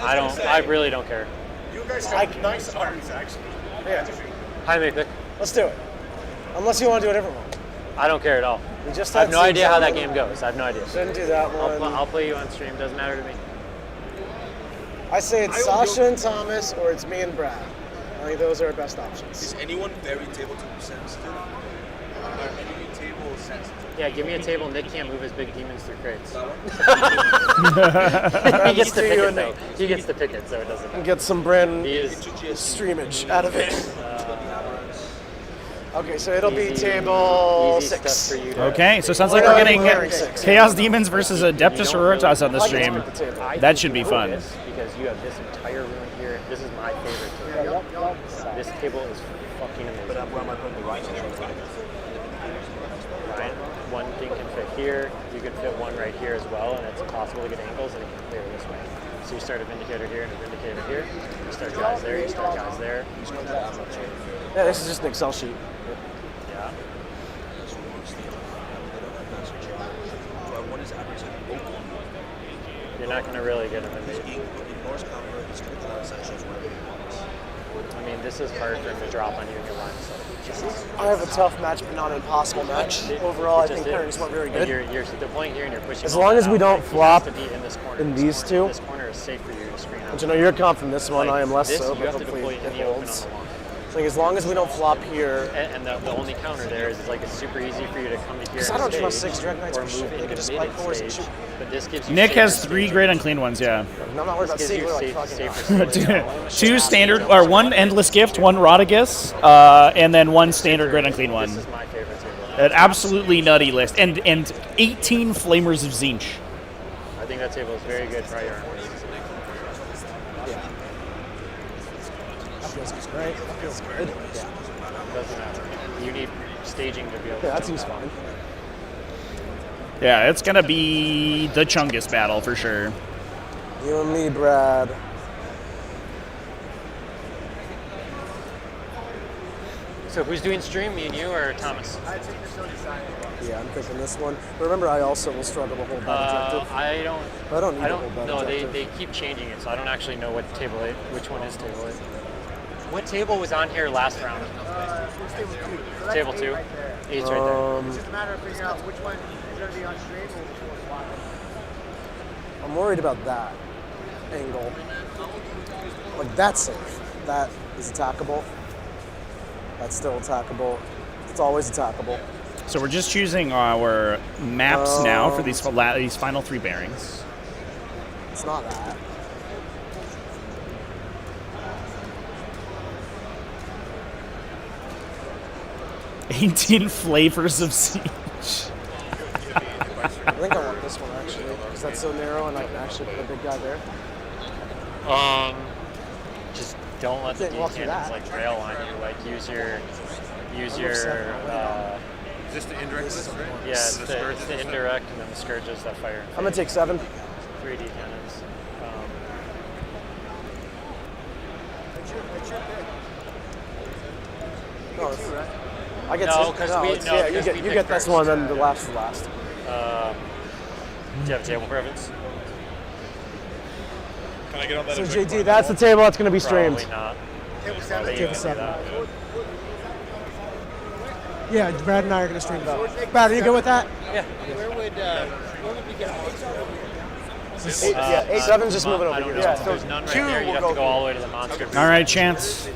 I really don't care. You guys have nice arms, actually. Yeah. Jaime, pick. Let's do it. Unless you want to do a different one. I don't care at all. We just I have had no idea how that Siegler. game goes. I have no idea. Shouldn't do that one. I'll play you on stream. Doesn't matter to me. I say it's Sasha and Thomas, or it's me and Brad. I think those are our best options. Is anyone very table sensitive? Are any table sensitive? Yeah, give me a table. Nick can't move his big demons through crates. He He gets to pick it though. He gets to pick it, so it doesn't matter. And get some brand He is streamage out of it. Okay, so it'll be table easy 6. stuff for you to Okay, so it sounds like we're getting Pairing 6. Chaos Demons versus Adeptus Sororitas on the stream. I That think should be you know fun. this because you have this entire room here. This is my favorite table. This table is fucking amazing. But where am I putting the right Right? One thing can fit here. You can fit one right here as well, and it's possible to get angles, and it can clear this way. So you start a Vindicator here and a Vindicator here. You start guys there, you start guys there. Yeah, this is just an Excel sheet. Yeah. You're not going to really get him in the... I mean, this is hard for him to drop on you in your line. So I have a tough match, but not an impossible match. Overall, I think pairings went very good. You're the point here, and you're pushing. As long as we don't flop to be in this corner. in these two. This corner is safe for you to screen out. But you know, you're calm from this one. Like I am less this, so, you but have to hopefully deploy in it the open holds. on the lawn. So as long as we don't flop here. And the only counter there is like it's super easy for you to come to here. Because I don't trust 6 Dread Knights or for shit. move They into could just mid spike forwards and stage. shoot. But this gives you Nick safer has 3 great unclean ones, yeah. I'm not worried about This gives you Siegler like safer fucking 2 standard, or 1 endless gift, 1 Rodagus, and then 1 standard great unclean one. This is my favorite table. An absolutely nutty list, and 18 Flamers of Zinch. I think that table is very good for your armor. That feels great. That feels good. Yeah. Doesn't matter. You need staging to be able to. Yeah, that seems fine. Yeah, it's gonna be the Chungus battle for sure. You and me, Brad. So who's doing stream, me and you or Thomas? Yeah, I'm thinking this one. But remember, I also will struggle to hold that objective. I don't need to hold that no, objective. they keep changing it, so I don't actually know what table which one is table 8. What table was on here last round? Table 2. 8's right there. It's just a matter of figuring out which one is going to be on stream or which one is live. I'm worried about that angle. Like, that's safe. That is attackable. That's still attackable. It's always attackable. So we're just choosing our maps now for these final 3 bearings. It's not that. Flavors of Siege. I think I want this one actually, because that's so narrow and I can actually put a big guy there. Just don't let the D cannons like rail on you. Like use your. Is this the indirect? Yeah, it's the indirect and then the scourges that fire. I'm gonna take 7. 3 D cannons. No, I get no, because you get this one, then the last is last. Do you have table preference? Can I get on that? So JD, that's the table that's going to be streamed. Probably not. Table 7. Table 7. Yeah, Brad and I are going to stream that. Brad, are you good with that? Yeah. Where would we get 8? 7's just moving over here. Yeah, so there's none right there. You have to go all the way to the monster. All right, Chance.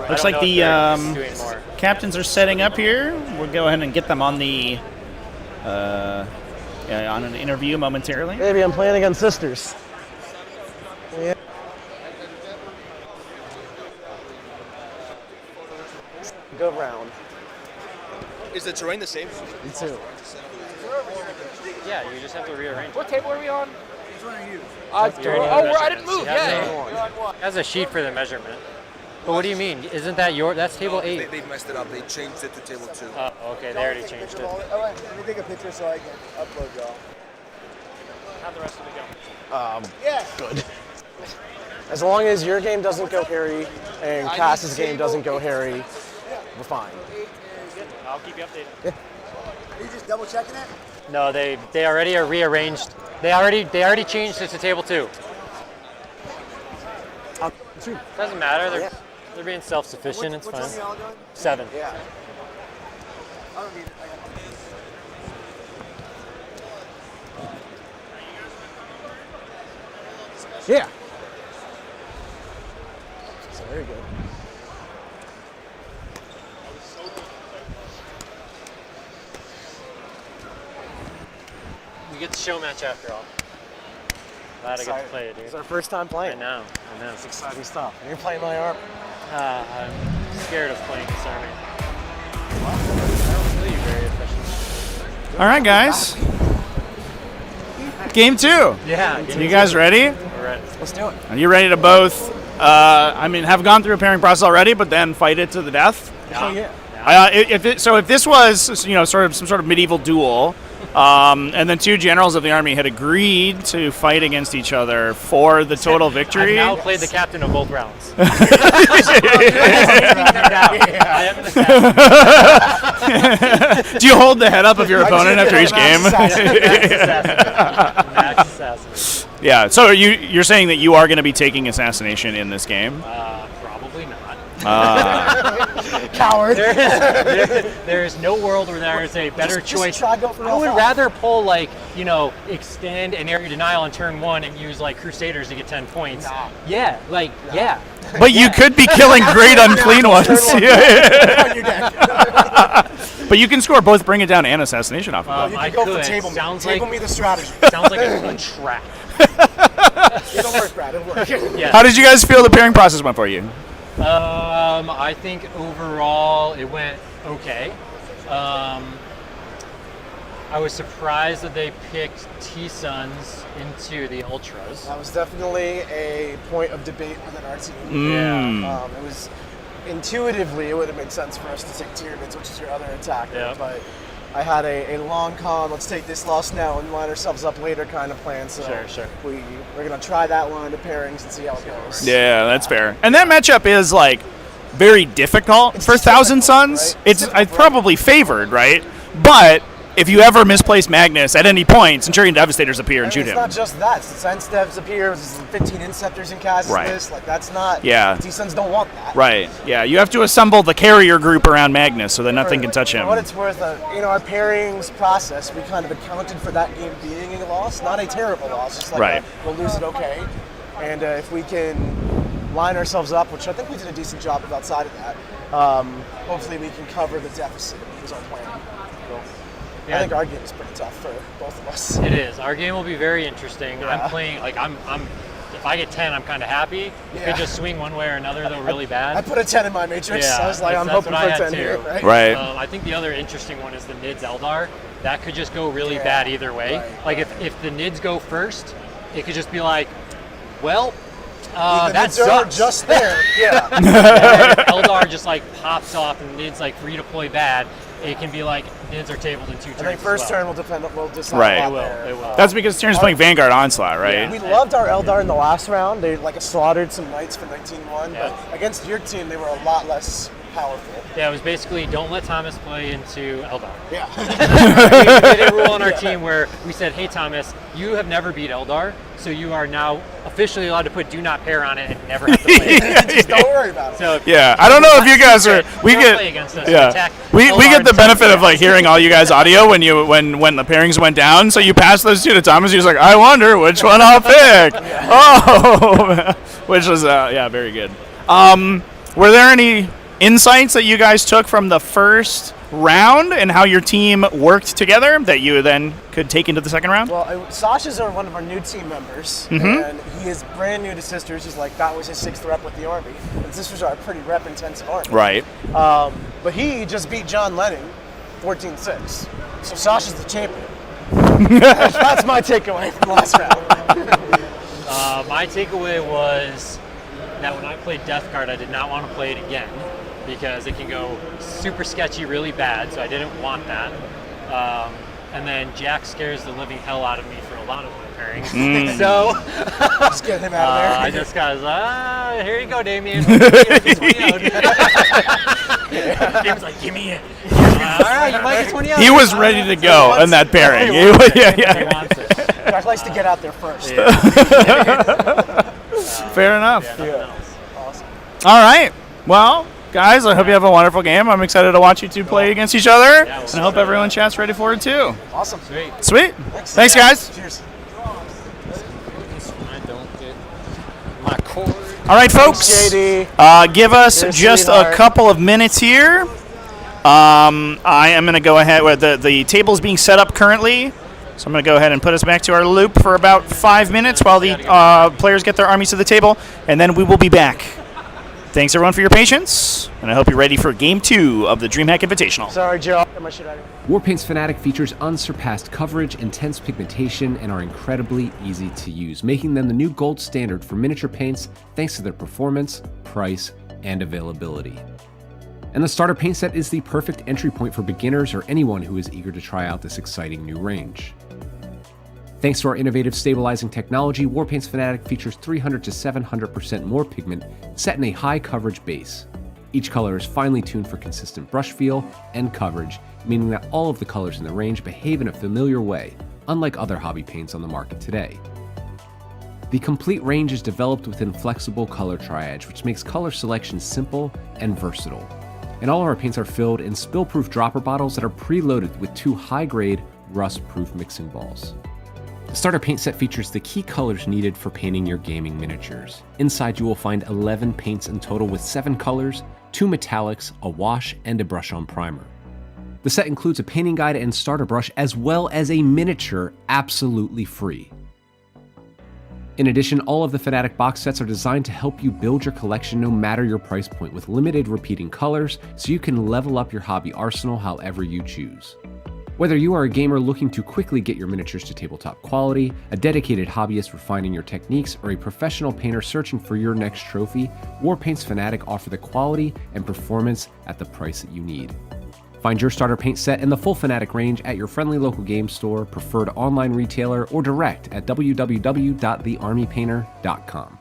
Looks like the captains are setting up here. We'll go ahead and get them on the on an interview momentarily. Maybe I'm playing against sisters. Yeah. Go round. Is the terrain the same? Me too. Yeah, you just have to rearrange. What table are we on? Which one are you? I didn't move. Yeah. It has a sheet for the measurement. But what do you mean? Isn't that that's table 8? They messed it up. They changed it to table 2. Oh, okay. They already changed it. Let me take a picture so I can upload y'all. How'd the rest of it go? Yeah. Good. As long as your game doesn't go hairy and Cass's game doesn't go hairy, we're fine. I'll keep you updated. Yeah. Are you just double checking it? No, they already are rearranged. They already changed it to table 2. Doesn't matter. They're being self-sufficient. It's fine. Which one are y'all doing? 7. Yeah. I don't need it. Yeah. That's very good. We get the show match after all. Glad I get to play it, dude. It's our first time playing. I know. It's exciting stuff. You're playing my arm. I'm scared of playing this army. I don't feel you very efficient. All right, guys. Game 2. Yeah. You guys ready? We're ready. Let's do it. Are you ready to both? Have gone through a pairing process already, but then fight it to the death. Oh yeah. If this was sort of some sort of medieval duel, And the two generals of the army had agreed to fight against each other for the total victory. I've now played the captain of both rounds. Do you hold the head up of your opponent after each game? Yeah. So you're saying that you are going to be taking assassination in this game? Probably not. Coward. There is no world where there is a better choice. Try go for I would rather pull extend an area denial on turn 1 and use Crusaders to get 10 points. Nah. Yeah, yeah. But you could be killing great unclean ones. But you can score both Bring It Down and Assassination off of it. You could go for table me. Sounds Table me the strategy. Sounds like a trap. It'll work, Brad. It'll work. Yeah. How did you guys feel the pairing process went for you? I think overall it went okay. I was surprised that they picked T-Suns into the Ultras. That was definitely a point of debate within our team. Yeah. It was intuitively, it would have made sense for us to take Tyranids, which is your other attacker. Yep. But I had a long con, let's take this loss now and line ourselves up later kind of plan. So Sure. we're going to try that line of pairings and see how it goes. Yeah, that's fair. And that matchup is very difficult for Thousand Suns. Right? It's probably favored, right? But if you ever misplace Magnus at any point, Centurion Devastators appear and shoot him. It's not just that. It's the Sense Devs appear, there's 15 Inceptors in Casus. Right. That's not. Yeah. T-Suns don't want that. Right. Yeah, you have to assemble the carrier group around Magnus so that nothing can touch him. For what it's worth, our pairings process, we kind of accounted for that game being a loss, not a terrible loss. Just like we'll lose it okay. And if we can line ourselves up, which I think we did a decent job of outside of that, hopefully we can cover the deficit is our plan. I think our game is pretty tough for both of us. It is. Our game will be very interesting. Yeah. I'm playing I'm if I get 10, I'm kind of happy. It could just swing one way or another, though, really bad. I put a 10 in my matrix. Yeah, I was like, I'm hoping for a 10 here. Right. I think the other interesting one is the Nids Eldar. That could just go really bad either way. If the Nids go first, it could just be that sucks. Just there. Yeah. If Eldar just pops off and Nids redeploy bad, it can be Nids are tabled in 2 turns. I think first turn will decide. Right. It will. That's because Tyrion's playing Vanguard Onslaught, right? Yeah. We loved our Eldar in the last round. They slaughtered some knights for 19-1, but against your team, they were a lot less powerful. Yeah, it was basically don't let Thomas play into Eldar. Yeah. We did a rule on our team where we said, hey Thomas, you have never beat Eldar, so you are now officially allowed to put do not pair on it and never have to play it. Just don't worry about it. So I don't know if you guys are. We play against us. we get the benefit of hearing all you guys' audio when the pairings went down. So you pass those two to Thomas. He was like, I wonder which one I'll pick. Oh, which was very good. Were there any insights that you guys took from the first round and how your team worked together that you then could take into the second round? Well, Sasha's one of our new team members, and he is brand new to Sisters. He's that was his 6th rep with the Army, and Sisters are a pretty rep-intensive army. Right. But he just beat John Lennon 14-6, so Sasha's the champion. That's my takeaway from the last round. My takeaway was that when I played Death Guard, I did not want to play it again because it can go super sketchy really bad, so I didn't want that. And then Jack scares the living hell out of me for a lot of my pairings. So just get him out of there. I just got here you go, Damien. Damon's like, give me it. All right, you might get 20 out. He was ready to go in that pairing. He wants it. Jack likes to get out there first. Fair enough. Awesome. All right. Well, guys, I hope you have a wonderful game. I'm excited to watch you two play against each other, and I hope everyone chat's ready for it too. Awesome. Sweet. Thanks, guys. Cheers. I don't get my cord. All right, folks. Give us just a couple of minutes here. I am going to go ahead with the table's being set up currently. So I'm going to go ahead and put us back to our loop for about 5 minutes while the players get their armies to the table, and then we will be back. Thanks, everyone, for your patience, and I hope you're ready for Game 2 of the Dreamhack Invitational. Sorry, Joe. Get my shit out of here. Warpaint's Fanatic features unsurpassed coverage, intense pigmentation, and are incredibly easy to use, making them the new gold standard for miniature paints thanks to their performance, price, and availability. And the starter paint set is the perfect entry point for beginners or anyone who is eager to try out this exciting new range. Thanks to our innovative stabilizing technology, Warpaint's Fanatic features 300 to 700% more pigment set in a high coverage base. Each color is finely tuned for consistent brush feel and coverage, meaning that all of the colors in the range behave in a familiar way, unlike other hobby paints on the market today. The complete range is developed within flexible color triage, which makes color selection simple and versatile. And all of our paints are filled in spill-proof dropper bottles that are preloaded with 2 high-grade, rust-proof mixing balls. The starter paint set features the key colors needed for painting your gaming miniatures. Inside you will find 11 paints in total with 7 colors, 2 metallics, a wash, and a brush-on primer. The set includes a painting guide and starter brush as well as a miniature absolutely free. In addition, all of the Fanatic box sets are designed to help you build your collection no matter your price point with limited repeating colors so you can level up your hobby arsenal however you choose. Whether you are a gamer looking to quickly get your miniatures to tabletop quality, a dedicated hobbyist refining your techniques, or a professional painter searching for your next trophy, Warpaint's Fanatic offer the quality and performance at the price that you need. Find your starter paint set and the full Fanatic range at your friendly local game store, preferred online retailer, or direct at www.thearmypainter.com.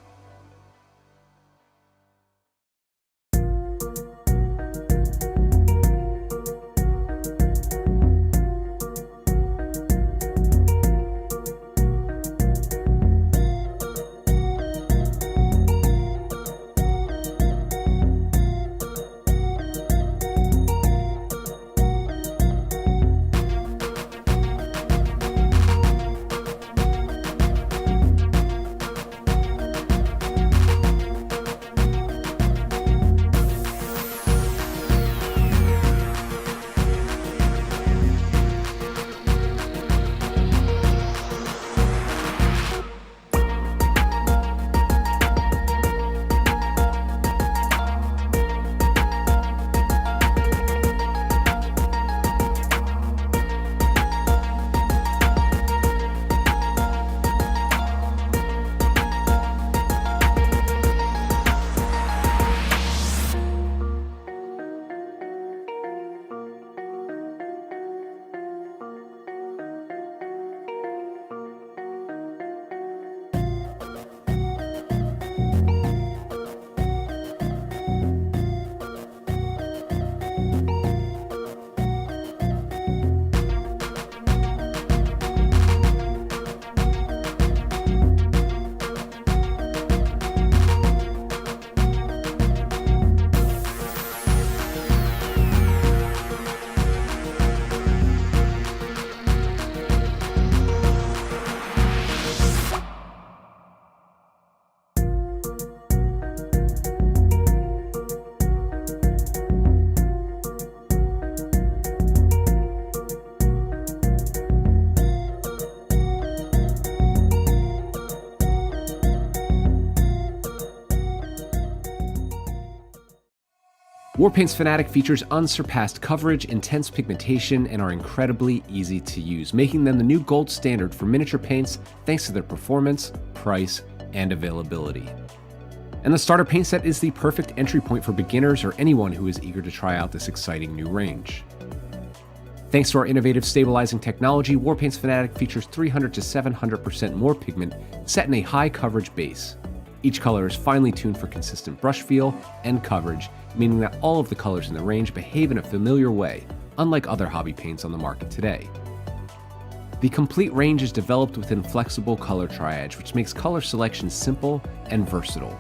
Warpaint's Fanatic features unsurpassed coverage, intense pigmentation, and are incredibly easy to use, making them the new gold standard for miniature paints thanks to their performance, price, and availability. And the starter paint set is the perfect entry point for beginners or anyone who is eager to try out this exciting new range. Thanks to our innovative stabilizing technology, Warpaint's Fanatic features 300 to 700% more pigment set in a high coverage base. Each color is finely tuned for consistent brush feel and coverage, meaning that all of the colors in the range behave in a familiar way, unlike other hobby paints on the market today. The complete range is developed within flexible color triage, which makes color selection simple and versatile.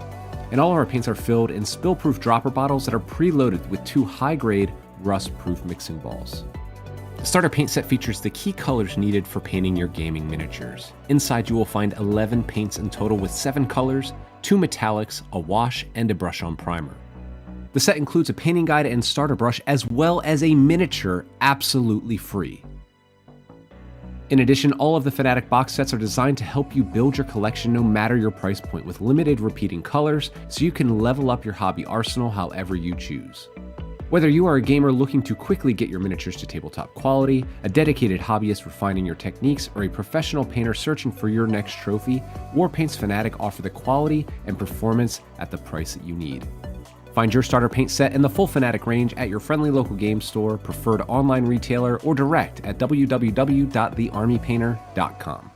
And all of our paints are filled in spill-proof dropper bottles that are preloaded with 2 high-grade, rust-proof mixing balls. The starter paint set features the key colors needed for painting your gaming miniatures. Inside you will find 11 paints in total with 7 colors, 2 metallics, a wash, and a brush-on primer. The set includes a painting guide and starter brush as well as a miniature absolutely free. In addition, all of the Fanatic box sets are designed to help you build your collection no matter your price point with limited repeating colors so you can level up your hobby arsenal however you choose. Whether you are a gamer looking to quickly get your miniatures to tabletop quality, a dedicated hobbyist refining your techniques, or a professional painter searching for your next trophy, Warpaint's Fanatic offer the quality and performance at the price that you need. Find your starter paint set in the full Fanatic range at your friendly local game store, preferred online retailer, or direct at www.thearmypainter.com.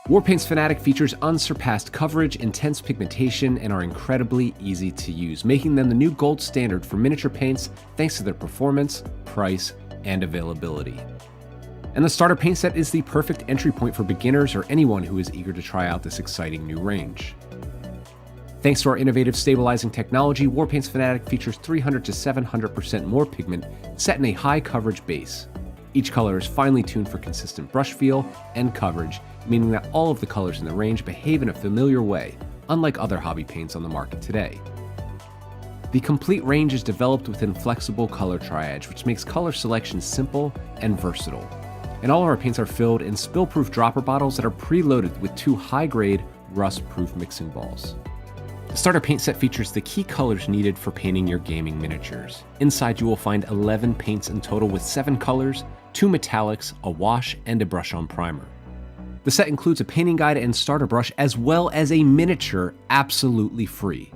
Warpaint's Fanatic features unsurpassed coverage, intense pigmentation, and are incredibly easy to use, making them the new gold standard for miniature paints thanks to their performance, price, and availability. And the starter paint set is the perfect entry point for beginners or anyone who is eager to try out this exciting new range. Thanks to our innovative stabilizing technology, Warpaint's Fanatic features 300 to 700% more pigment set in a high coverage base. Each color is finely tuned for consistent brush feel and coverage, meaning that all of the colors in the range behave in a familiar way, unlike other hobby paints on the market today. The complete range is developed within flexible color triage, which makes color selection simple and versatile. And all of our paints are filled in spill-proof dropper bottles that are preloaded with 2 high-grade, rust-proof mixing balls. The starter paint set features the key colors needed for painting your gaming miniatures. Inside you will find 11 paints in total with 7 colors, 2 metallics, a wash, and a brush-on primer. The set includes a painting guide and starter brush as well as a miniature absolutely free.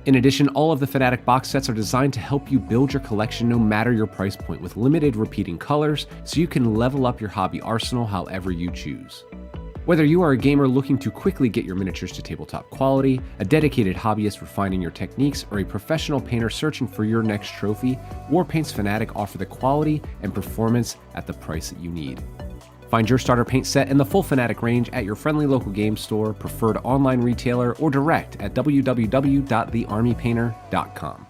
In addition, all of the Fanatic box sets are designed to help you build your collection no matter your price point with limited repeating colors so you can level up your hobby arsenal however you choose. Whether you are a gamer looking to quickly get your miniatures to tabletop quality, a dedicated hobbyist refining your techniques, or a professional painter searching for your next trophy, Warpaint's Fanatic offer the quality and performance at the price that you need. Find your starter paint set in the full Fanatic range at your friendly local game store, preferred online retailer, or direct at www.thearmypainter.com.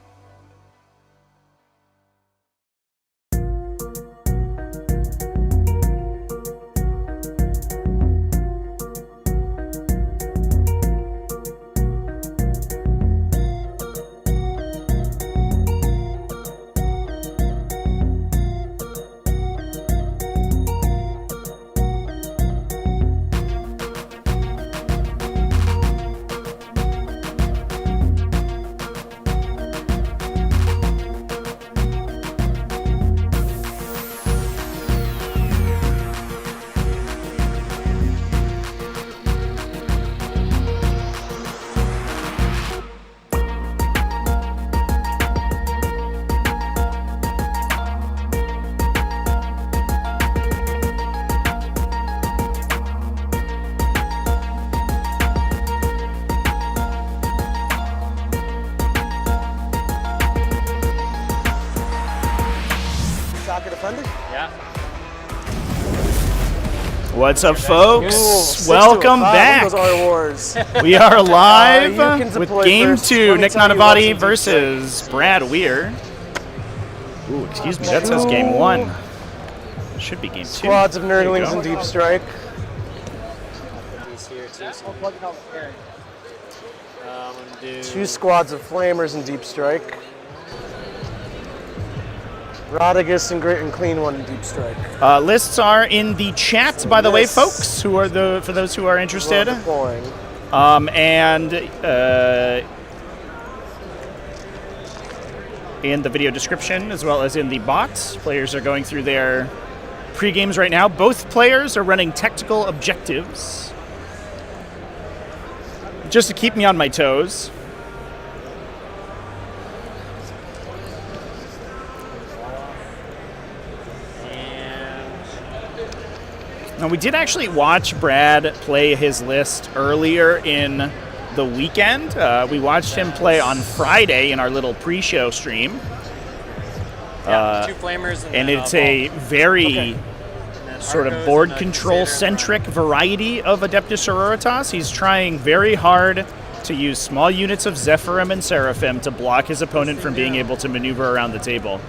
What's up, folks? Cool. Welcome back. Those are wars. We are live You can with deploy Game first. 2, Let me Nick tell you Nanavati what's in versus Brad Weir. Ooh, excuse me, that says Game 1. Should be Game 2. Squads of nerdlings in Deep Strike. Two squads of flamers in Deep Strike. Rodigus and Great and Clean one in Deep Strike. Lists are in the chat, by the way, folks, who are for those who are interested. In the video description, as well as in the box, players are going through their pre-games right now. Both players are running tactical objectives, just to keep me on my toes. Now, we did actually watch Brad play his list earlier in the weekend. We watched him play on Friday in our little pre-show stream. Yeah, 2 flamers and it's a very sort of board control-centric variety of Adeptus Sororitas. He's trying very hard to use small units of Zephyrim and Seraphim to block his opponent from being able to maneuver around the table.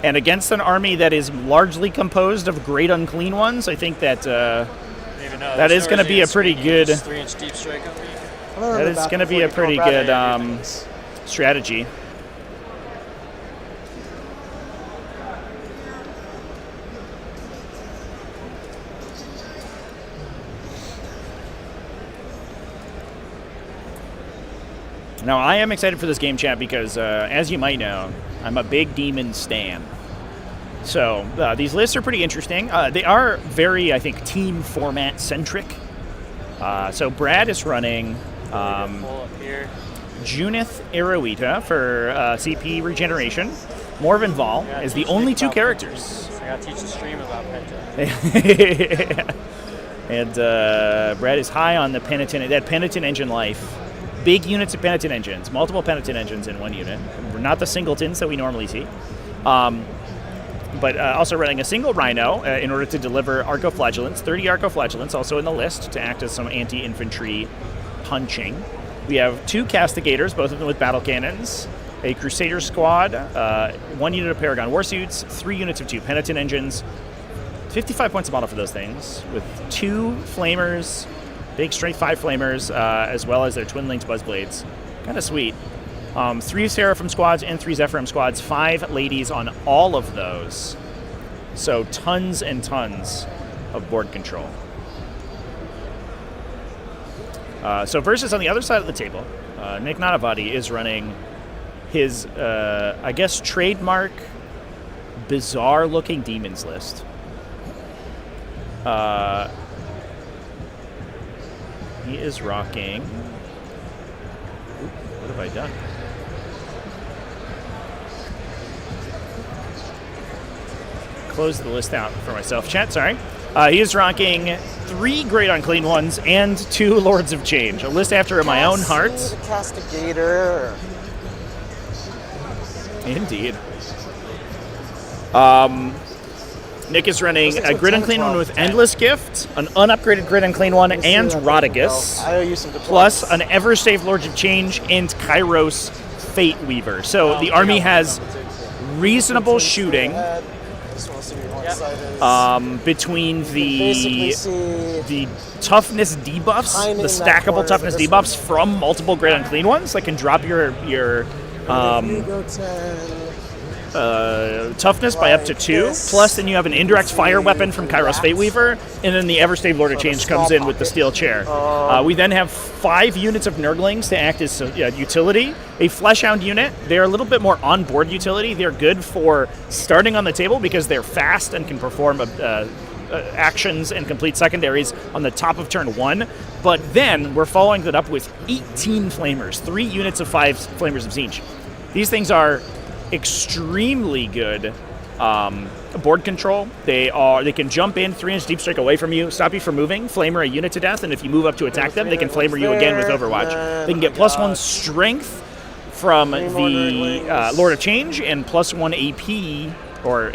And against an army that is largely composed of Great Unclean Ones, I think that that is going to be a pretty good. That is going to be a pretty good strategy. Now, I am excited for this game, chat, because as you might know, I'm a big Demon stan. So these lists are pretty interesting. They are very, I think, team format centric. So Brad is running Junith Eroita for CP regeneration. Morven Val is the only 2 characters. I gotta teach the stream about Penta. And Brad is high on the Penitent engine life. Big units of Penitent engines, multiple Penitent engines in one unit. Not the singletons that we normally see. But also running a single Rhino in order to deliver Arcoflagellants, 30 Arcoflagellants also in the list to act as some anti-infantry punching. We have 2 Castigators, both of them with battle cannons, a Crusader squad, 1 unit of Paragon Warsuits, 3 units of 2 Penitent engines, 55 points a model for those things, with 2 Flamers, big Strength 5 Flamers, as well as their Twin Linked Buzzblades. Kind of sweet. 3 Seraphim squads and 3 Zephyrim squads, 5 ladies on all of those. So tons and tons of board control. So versus on the other side of the table, Nick Nanavati is running his, I guess, trademark bizarre-looking Demons list. He is rocking... What have I done? Close the list out for myself. Chat, sorry. He is rocking 3 Great Unclean Ones and 2 Lords of Change. A list after my own heart. Castigator. Indeed. Nick is running a Grid Unclean one with Endless Gift, an unupgraded Grid Unclean one, and Rodigus, plus an Everstave Lords of Change and Kairos Fate Weaver. So the army has reasonable shooting between the toughness debuffs, the stackable toughness debuffs from multiple Great Unclean ones that can drop your toughness by up to 2, plus then you have an indirect fire weapon from Kairos Fate Weaver, and then the Everstave Lord of Change comes in with the Steel Chair. We then have 5 units of Nurglings to act as utility. A Fleshhound unit, they're a little bit more on-board utility. They're good for starting on the table because they're fast and can perform actions and complete secondaries on the top of turn 1. But then we're following that up with 18 Flamers, 3 units of 5 Flamers of Siege. These things are extremely good board control. They can jump in 3-inch deep strike away from you, stop you from moving, flamer a unit to death, and if you move up to attack them, they can flamer you again with Overwatch. They can get +1 strength from the Lord of Change and +1 AP or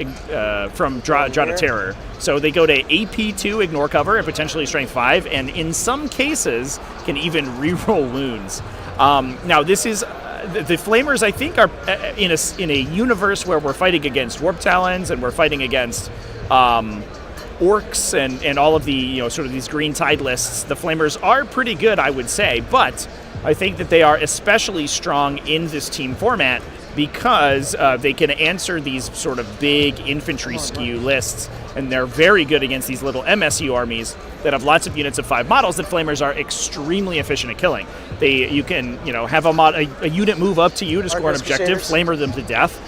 from Draw to Terror. So they go to AP2, Ignore Cover, and potentially Strength 5, and in some cases can even reroll wounds. Now this is the Flamers, I think, are in a universe where we're fighting against Warp Talons and we're fighting against Orks and all of the sort of these green tide lists. The Flamers are pretty good, I would say, but I think that they are especially strong in this team format because they can answer these sort of big infantry skew lists, and they're very good against these little MSU armies that have lots of units of 5 models that Flamers are extremely efficient at killing. You can have a unit move up to you to score an objective, Flamer them to death,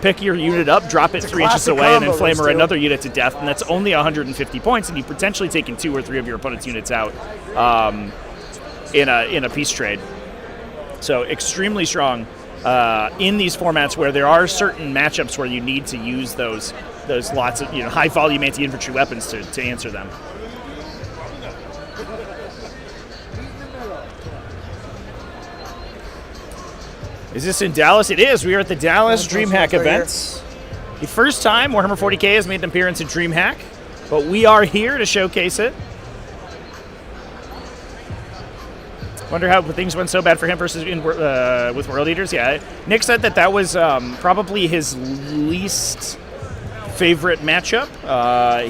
pick your unit up, drop it 3 inches away, and then Flamer another unit to death, and that's only 150 points, and you've potentially taken 2 or 3 of your opponent's units out in a peace trade. So extremely strong in these formats where there are certain matchups where you need to use those lots of high volume anti-infantry weapons to answer them. Is this in Dallas? It is. We are at the Dallas Dreamhack event. The first time Warhammer 40k has made an appearance in Dreamhack, but we are here to showcase it. Wonder how things went so bad for him versus with World Eaters. Yeah, Nick said that was probably his least favorite matchup.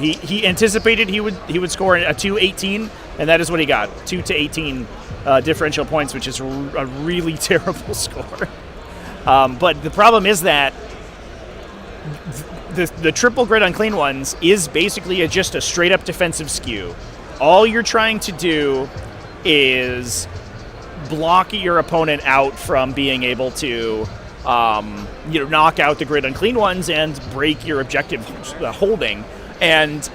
He anticipated he would score a 2-18, and that is what he got. 2 to 18 differential points, which is a really terrible score. But the problem is that the triple grid on clean ones is basically just a straight up defensive skew. All you're trying to do is block your opponent out from being able to knock out the grid on clean ones and break your objective holding. And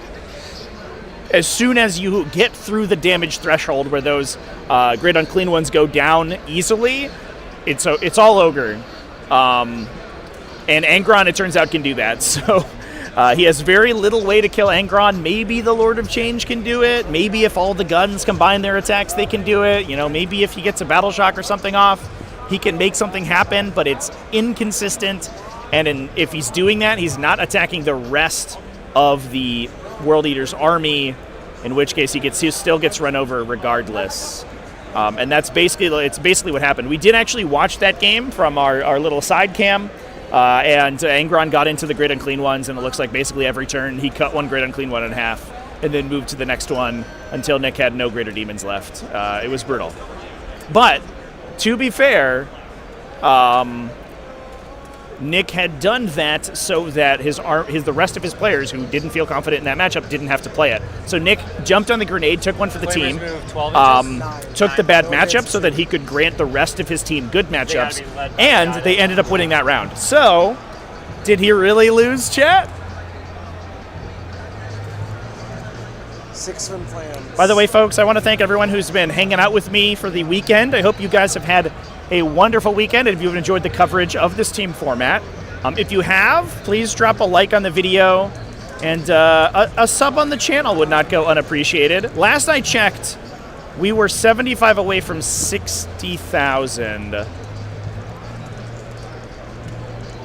as soon as you get through the damage threshold where those grid on clean ones go down easily, it's all ogre. And Angron, it turns out, can do that. So he has very little way to kill Angron. Maybe the Lord of Change can do it. Maybe if all the guns combine their attacks, they can do it. Maybe if he gets a Battle Shock or something off, he can make something happen, but it's inconsistent. And if he's doing that, he's not attacking the rest of the World Eater's army, in which case he still gets run over regardless. And that's basically what happened. We did actually watch that game from our little side cam. And Angron got into the grid unclean ones, and it looks like basically every turn he cut one grid unclean one in half and then moved to the next one until Nick had no greater demons left. It was brutal. But to be fair, Nick had done that so that the rest of his players who didn't feel confident in that matchup didn't have to play it. So Nick jumped on the grenade, took one for the team, took the bad matchup so that he could grant the rest of his team good matchups, and they ended up winning that round. So, did he really lose, chat? 6 swim plans. By the way, folks, I want to thank everyone who's been hanging out with me for the weekend. I hope you guys have had a wonderful weekend, and if you've enjoyed the coverage of this team format. If you have, please drop a like on the video, and a sub on the channel would not go unappreciated. Last I checked, we were 75 away from 60,000.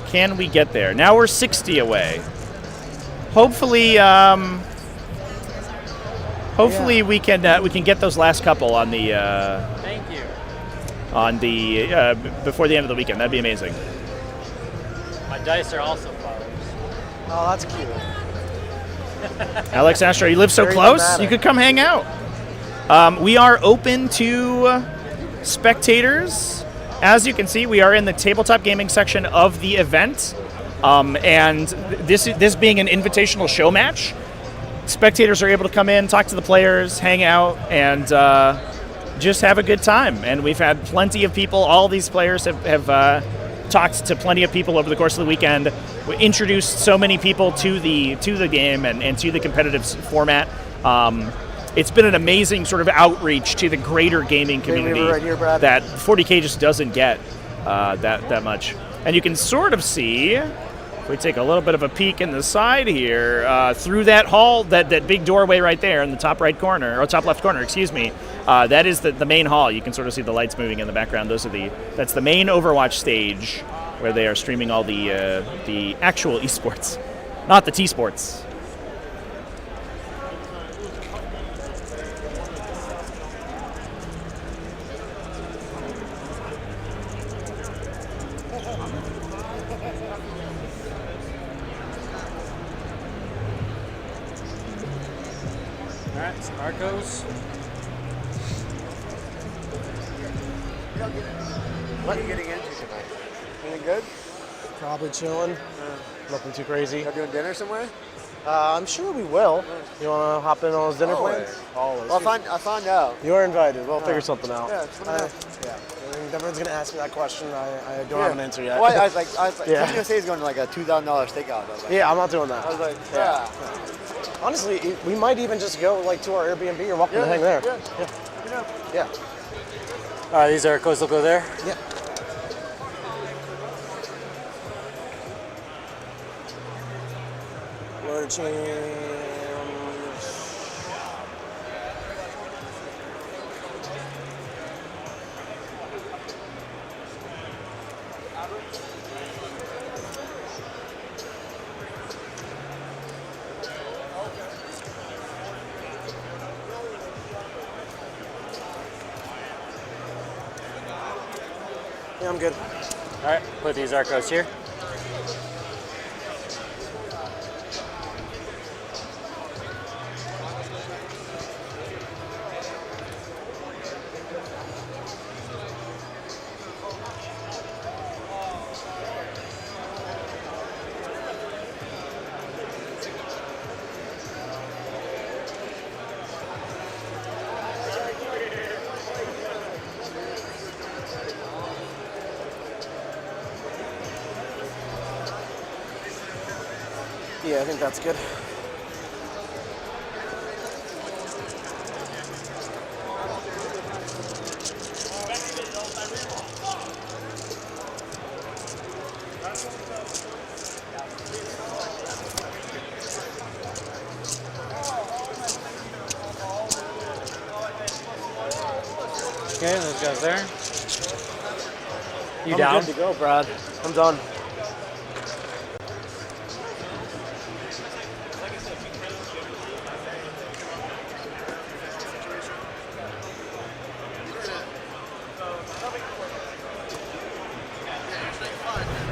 Can we get there? Now we're 60 away. Hopefully, we can get those last couple on the. Thank you. On the before the end of the weekend. That'd be amazing. My dice are also flowers. Oh, that's cute. Alex Astro, you live so close, dramatic. You could come hang out. We are open to spectators. As you can see, we are in the tabletop gaming section of the event, and this being an invitational show match, spectators are able to come in, talk to the players, hang out, and just have a good time. And we've had plenty of people. All these players have talked to plenty of people over the course of the weekend. We introduced so many people to the game and to the competitive format. It's been an amazing sort of outreach to the greater gaming community that 40k just doesn't get that much. And you can sort of see, if we take a little bit of a peek in the side here, through that hall, that big doorway right there in the top right corner, or top left corner, excuse me, that is the main hall. You can sort of see the lights moving in the background. That's the main Overwatch stage. where they are streaming all the actual esports, not the T-sports. Alright, some Arcos. What are you getting into tonight? Anything good? Probably chilling. Nothing too crazy. Y'all doing dinner somewhere? I'm sure we will. You want to hop in on those dinner plans? Always. Well, I found out. You're invited. We'll figure something out. Yeah, it's fine. Yeah. I mean, everyone's gonna ask me that question. I don't have an answer yet. Well, I was like, yeah. I was gonna say he's going to like a $2,000 steakhouse. I was like, Yeah, I'm not doing that. I was like, Yeah. Honestly, we might even just go like to our Airbnb. You're welcome to hang there. Yeah. All right, these Arcos will go there. Yeah. Word change. Yeah, I'm good. All right, put these Arcos here. Yeah, I think that's good. Okay, those guys there. You I'm down? good to go, Brad. I'm done.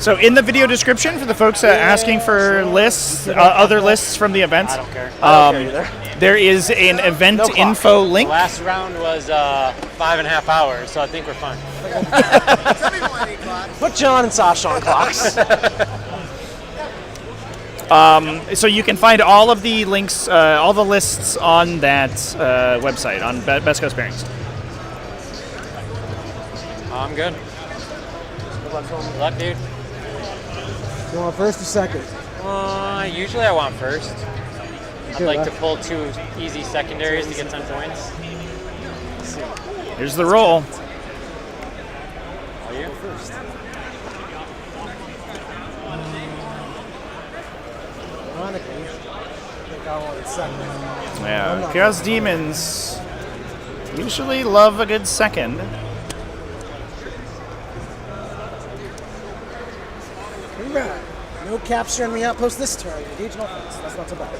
So in the video description for the folks asking for lists, other lists from the event, I don't care. I don't care either. there is an event No clock. info link. The last round was 5.5 hours, so I think we're fine. Put John and Sasha on clocks. So you can find all of the links, all the lists on that website, on Best Coast Pairings. I'm good. Good luck, dude. You want first or second? Usually I want first. I'd Good like luck. to pull 2 easy secondaries to get some points. Here's the roll. Are you? First. Ironically, I think I wanted second. Yeah, Chaos Demons usually love a good second. Right. No capture enemy outpost this turn. Engage no offense. That's not so bad.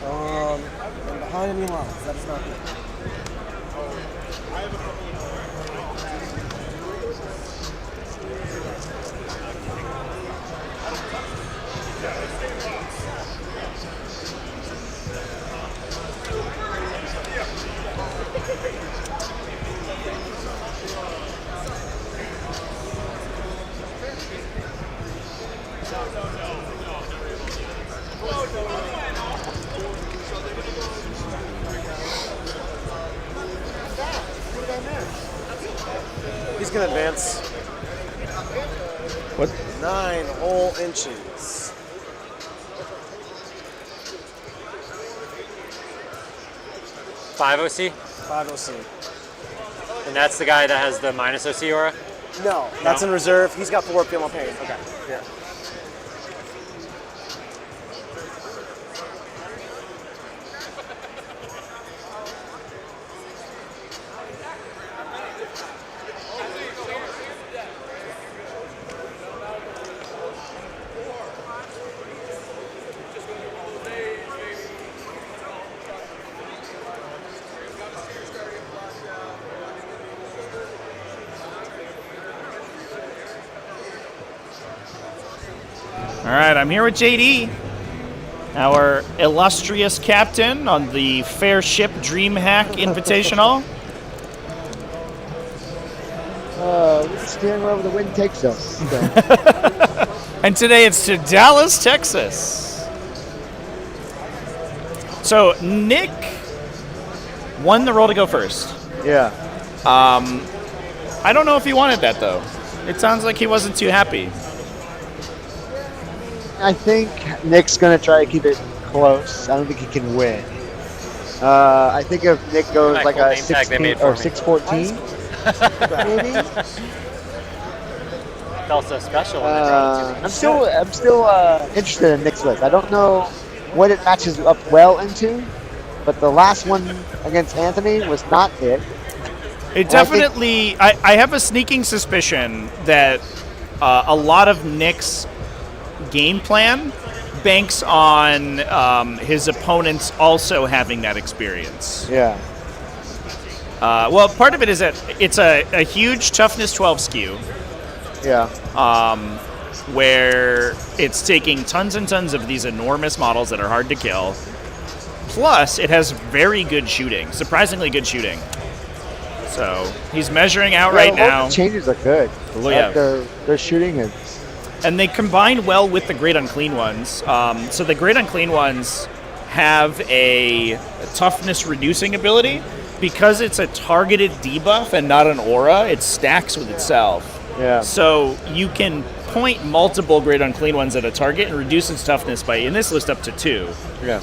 And behind enemy lines. That is not good. He's gonna advance. What? 9 whole inches. Five OC? 5 OC. And that's the guy that has the minus OC aura? No, that's in reserve. He's got 4 Feel No Pain. Okay. Yeah. All right, I'm here with JD, our illustrious captain on the fair ship Dreamhack Invitational. Steering wherever the wind takes us. So. And today it's to Dallas, Texas. So Nick won the roll to go first. Yeah. I don't know if he wanted that though. It sounds like he wasn't too happy. I think Nick's going to try to keep it close. I don't think he can win. I think if Nick goes like a 16 or 6-14, maybe. Felt so special. I'm still interested in Nick's list. I don't know what it matches up well into, but the last one against Anthony was not it. It definitely. I have a sneaking suspicion that a lot of Nick's game plan banks on his opponents also having that experience. Yeah. Well, part of it is that it's a huge toughness 12 skew. Yeah. Where it's taking tons and tons of these enormous models that are hard to kill. Plus, it has very good shooting, surprisingly good shooting. So he's measuring out right now. The changes are good. Oh, yeah. Their shooting is. And they combine well with the Great Unclean Ones. So the Great Unclean Ones have a toughness reducing ability. Because it's a targeted debuff and not an aura, it stacks with itself. Yeah. So you can point multiple Great Unclean Ones at a target and reduce its toughness by, in this list, up to 2. Yeah.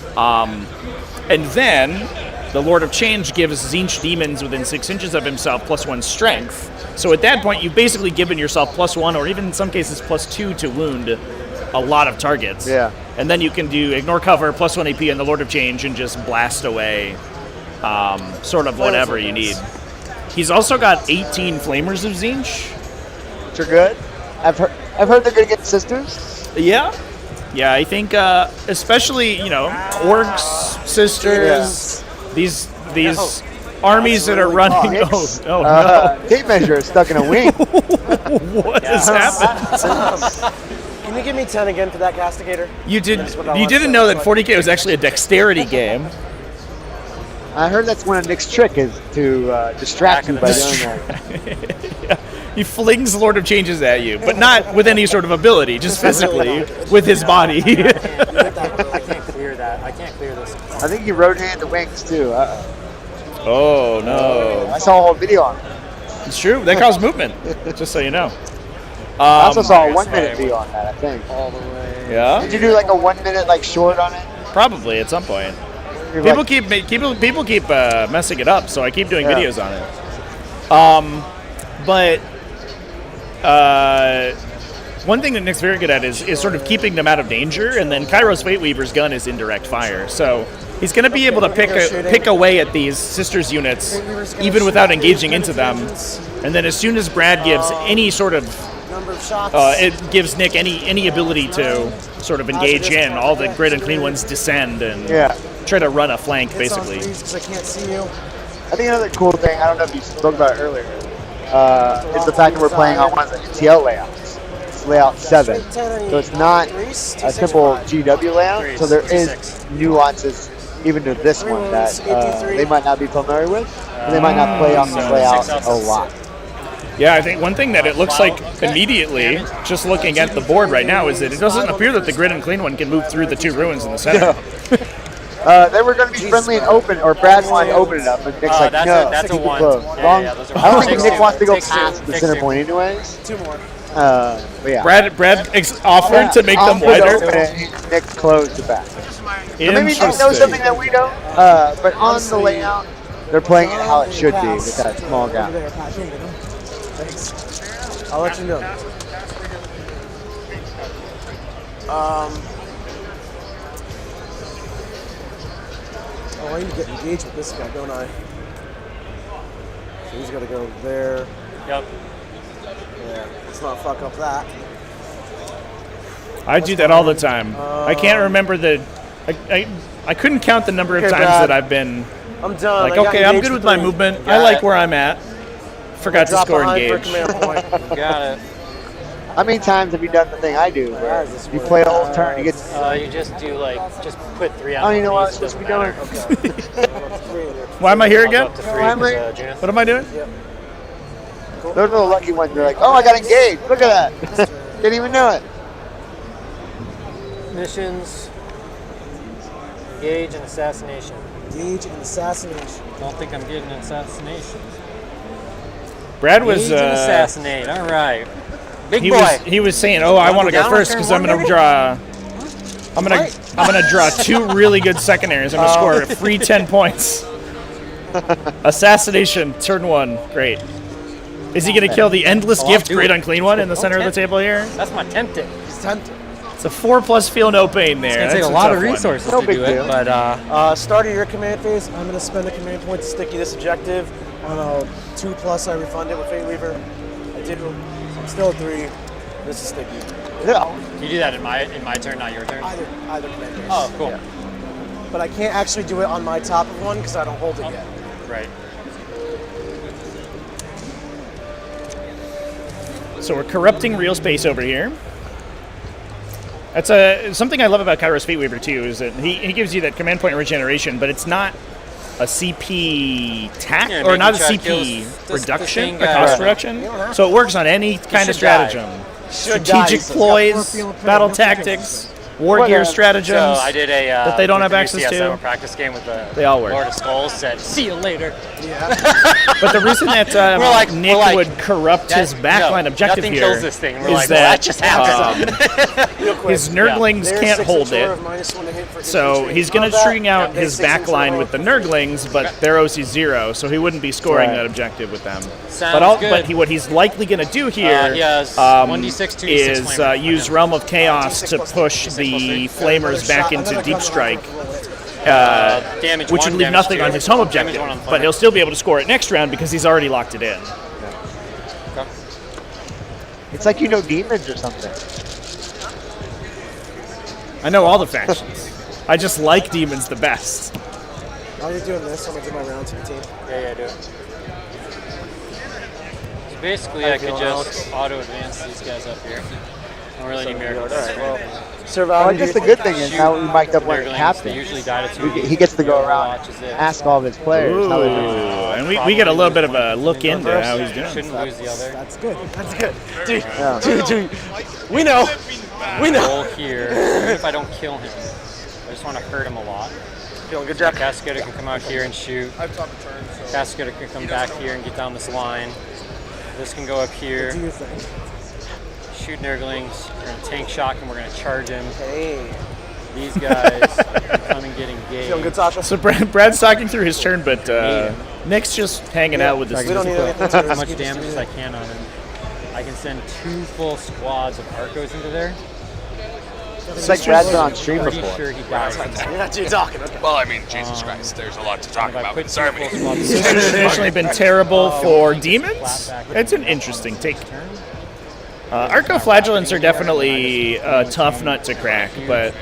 And then the Lord of Change gives Tzeentch demons within 6 inches of himself +1 strength. So at that point, you've basically given yourself +1, or even in some cases +2 to wound a lot of targets. Yeah. And then you can do ignore cover, +1 AP, and the Lord of Change, and just blast away sort of whatever you need. He's also got 18 Flamers of Tzeentch. Which are good. I've heard they're good against sisters. Yeah. Yeah, I think especially, Orks, sisters, these armies that are running. Oh no. Tape measure is stuck in a wing. What has happened? Can you give me 10 again for that castigator? You didn't know that 40k was actually a dexterity game. I heard that's one of Nick's trick is to distract you by doing that. Yeah. He flings Lord of Changes at you, but not with any sort of ability, just physically with his body. I can't clear that. I can't clear this. I think he rotated the wings too. Oh no! I saw a whole video on it. It's true. That caused movement. Just so you know. I also saw a 1 minute video on that. I think. All the way. Yeah. Did you do like a 1 minute short on it? Probably at some point. People keep messing it up, so I keep doing videos on it. But one thing that Nick's very good at is sort of keeping them out of danger, and then Kairos Fateweaver's gun is indirect fire, so he's going to be able to pick away at these sisters units even without engaging into them. And then as soon as Brad gives any sort of it gives Nick any ability to sort of engage in, all the Great Unclean Ones descend and try to run a flank, basically. I can't see you. I think another cool thing, I don't know if you spoke about it earlier, is the fact that we're playing on one of the TL layouts. It's layout 7. So it's not a simple GW layout, so there is nuances even to this one that they might not be familiar with, and they might not play on this layout a lot. Yeah, I think one thing that it looks like immediately, just looking at the board right now, is that it doesn't appear that the Great Unclean One can move through the 2 ruins in the center. They were going to be friendly and open, or Brad wanted to open it up, and Nick's like, no, that's keep a it one. closed. Yeah, those are I don't think Nick wants to go past the center point anyways. 2 more. But yeah. Brad offered to make them wider. Nick closed the back. So maybe Nick knows something that we don't, but on the layout, they're playing it how it should be with that small gap. Thanks. I'll let you know. Oh, I need to get engaged with this guy, don't I? So he's got to go there. Yep. Yeah, let's not fuck up that. I do that all the time. I can't remember I couldn't count the number of times Brad. that I've been I'm done. like, okay, I'm good with my movement. I like where I'm at. Forgot to score engage. Got it. How many times have you done the thing I do, where you play a whole turn, you get... You just do just put 3 on. Oh, you know what? It Supposed doesn't to be matter. doing. Why am I here again? Up to 3 Junus. What am I doing? Those are the lucky ones. They're like, oh, I got engaged. Look at that. Didn't even know it. Missions. Engage and assassination. Engage and assassination. Don't think I'm getting an assassination. Brad was. Engage and assassinate. All right. Big he boy. He was saying, "Oh, I want to go first because I'm going to draw. I'm gonna draw 2 really good secondaries. I'm gonna score a free 10 points. Assassination, turn 1. Great. Is he gonna kill the endless gift, great unclean one in the center of the table here? That's my tempted. He's tempted. It's a 4+ feel no pain there. It's gonna take a lot of resources to do it, but start of your command phase, I'm gonna spend a command point to sticky this objective. On a 2+, I refund it with Fate Weaver. I'm still at 3. This is sticky. Yeah. You do that in my turn, not your turn. Either command phase. Oh, cool. Yeah. But I can't actually do it on my top of one because I don't hold it yet. Right. So we're corrupting real space over here. That's something I love about Kairos Fate Weaver too, is that he gives you that command point regeneration, but it's not a CP or not a CP reduction, a cost reduction. So it works on any kind of stratagem. Strategic ploys, battle tactics, war gear stratagems So I did a that they don't have access to. Practice game with the They all work. Lord of Skulls. Said, "See you later." Yeah. But the reason that Nick would corrupt his backline objective nothing here kills this thing. We're is like, that that just happened. his Nurglings can't hold it. So he's going to string out his backline with the Nurglings, but they're OC 0, so he wouldn't be scoring that objective with them. But what he's likely going to do here has 1d6, 2d6 is use Realm of Chaos to push the Flamers back into Deep Strike. Which would leave nothing on his home objective, but he'll still be able to score it next round because he's already locked it in. Okay. It's like you know Demons or something. I know all the factions. I just like Demons the best. While you're doing this, I'm going to do my round 15. Yeah, do it. So basically, I could just auto-advance these guys up here. I don't really need miracles. Well, I guess the good thing is now we mic'd up one captain. They usually die to 2. He gets to go around and ask all of his players how they're doing. And we get a little bit of a look into how he's doing. Shouldn't lose the other. That's good. That's good. Dude, Yeah. dude, we know. We know. Roll here. Even if I don't kill him, I just want to hurt him a lot. Feeling good, Jack. Cascada can come out here and shoot. Cascada can come back here and get down this line. This can go up here. Do your thing. Shoot Nurglings. We're going to tank shock and we're going to charge him. Hey. These guys come and get engaged. Feeling good, Sasha? So Brad's talking through his turn, but Nick's just hanging out with his. We don't need as much damage as I can on him. I can send 2 full squads of Arcos into there. It's like Brad's been on stream Pretty before. sure he dies. You're not too talking. Okay. Well, I mean, Jesus Christ, there's a lot to talk about with this army. This has traditionally been terrible for Demons. It's an interesting take. Arcoflagellants are definitely a tough nut to crack, but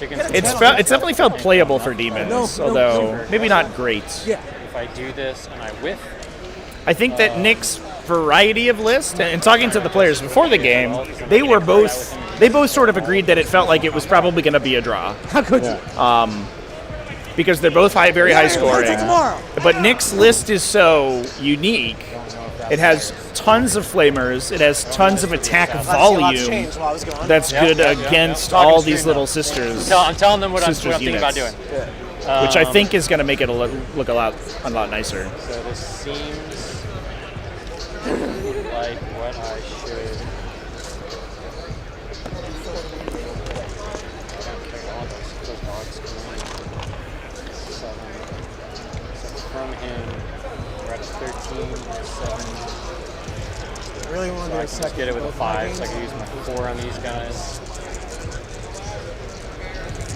it's definitely felt playable for Demons, although maybe not great. If I do this and I whiff, I think that Nick's variety of list, and talking to the players before the game, they both sort of agreed that it felt like it was probably going to be a draw. How could you? Because they're both very high scoring. But Nick's list is so unique. It has tons of flamers. It has tons of attack volume. That's good against all these little sisters. I'm telling them what I'm thinking about doing. Which I think is going to make it look a lot nicer. So this seems like what I should. From him, we're at 13, 7. I really want to do a second. Just get it with a 5, so I can use my 4 on these guys.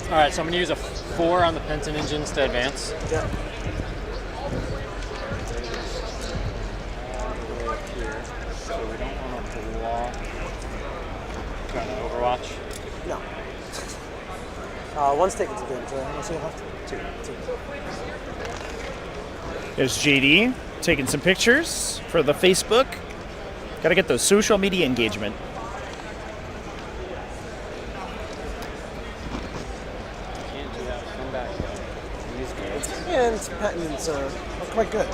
All right, so I'm going to use a 4 on the Penton engines to advance. Yeah. Here, so we don't want to block. Got an Overwatch? No. One's taken to damage, right? How much do you have? 2. There's JD taking some pictures for the Facebook. Got to get those social media engagement. Can't do that. Come back. These guys. And Patton's are quite good.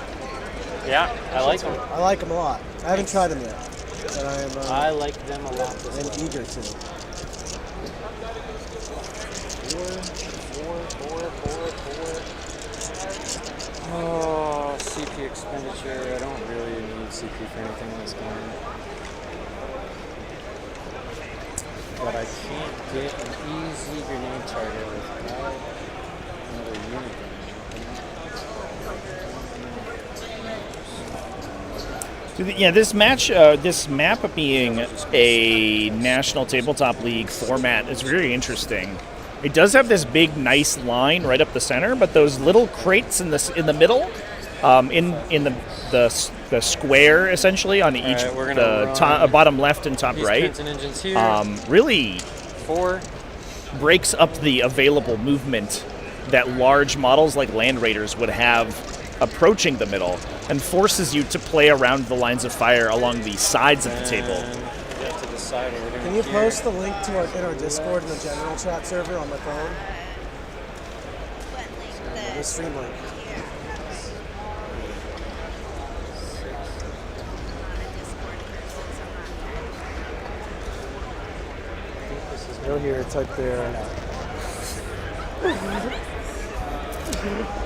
Yeah, I like them. I like them a lot. I haven't tried them yet, but I am. I like them a lot. I'm eager to. Four. Oh, CP expenditure. I don't really need CP for anything in this game. But I can't get an easy grenade target without another unit. Yeah, this map being a National Tabletop League format is very interesting. It does have this big, nice line right up the center, but those little crates in the middle, in the square essentially on each bottom left and top right, really breaks up the available movement that large models like Land Raiders would have approaching the middle, and forces you to play around the lines of fire along the sides of the table. Can you post the link to in our Discord in the general chat server on my phone? The stream link. Go here, type there.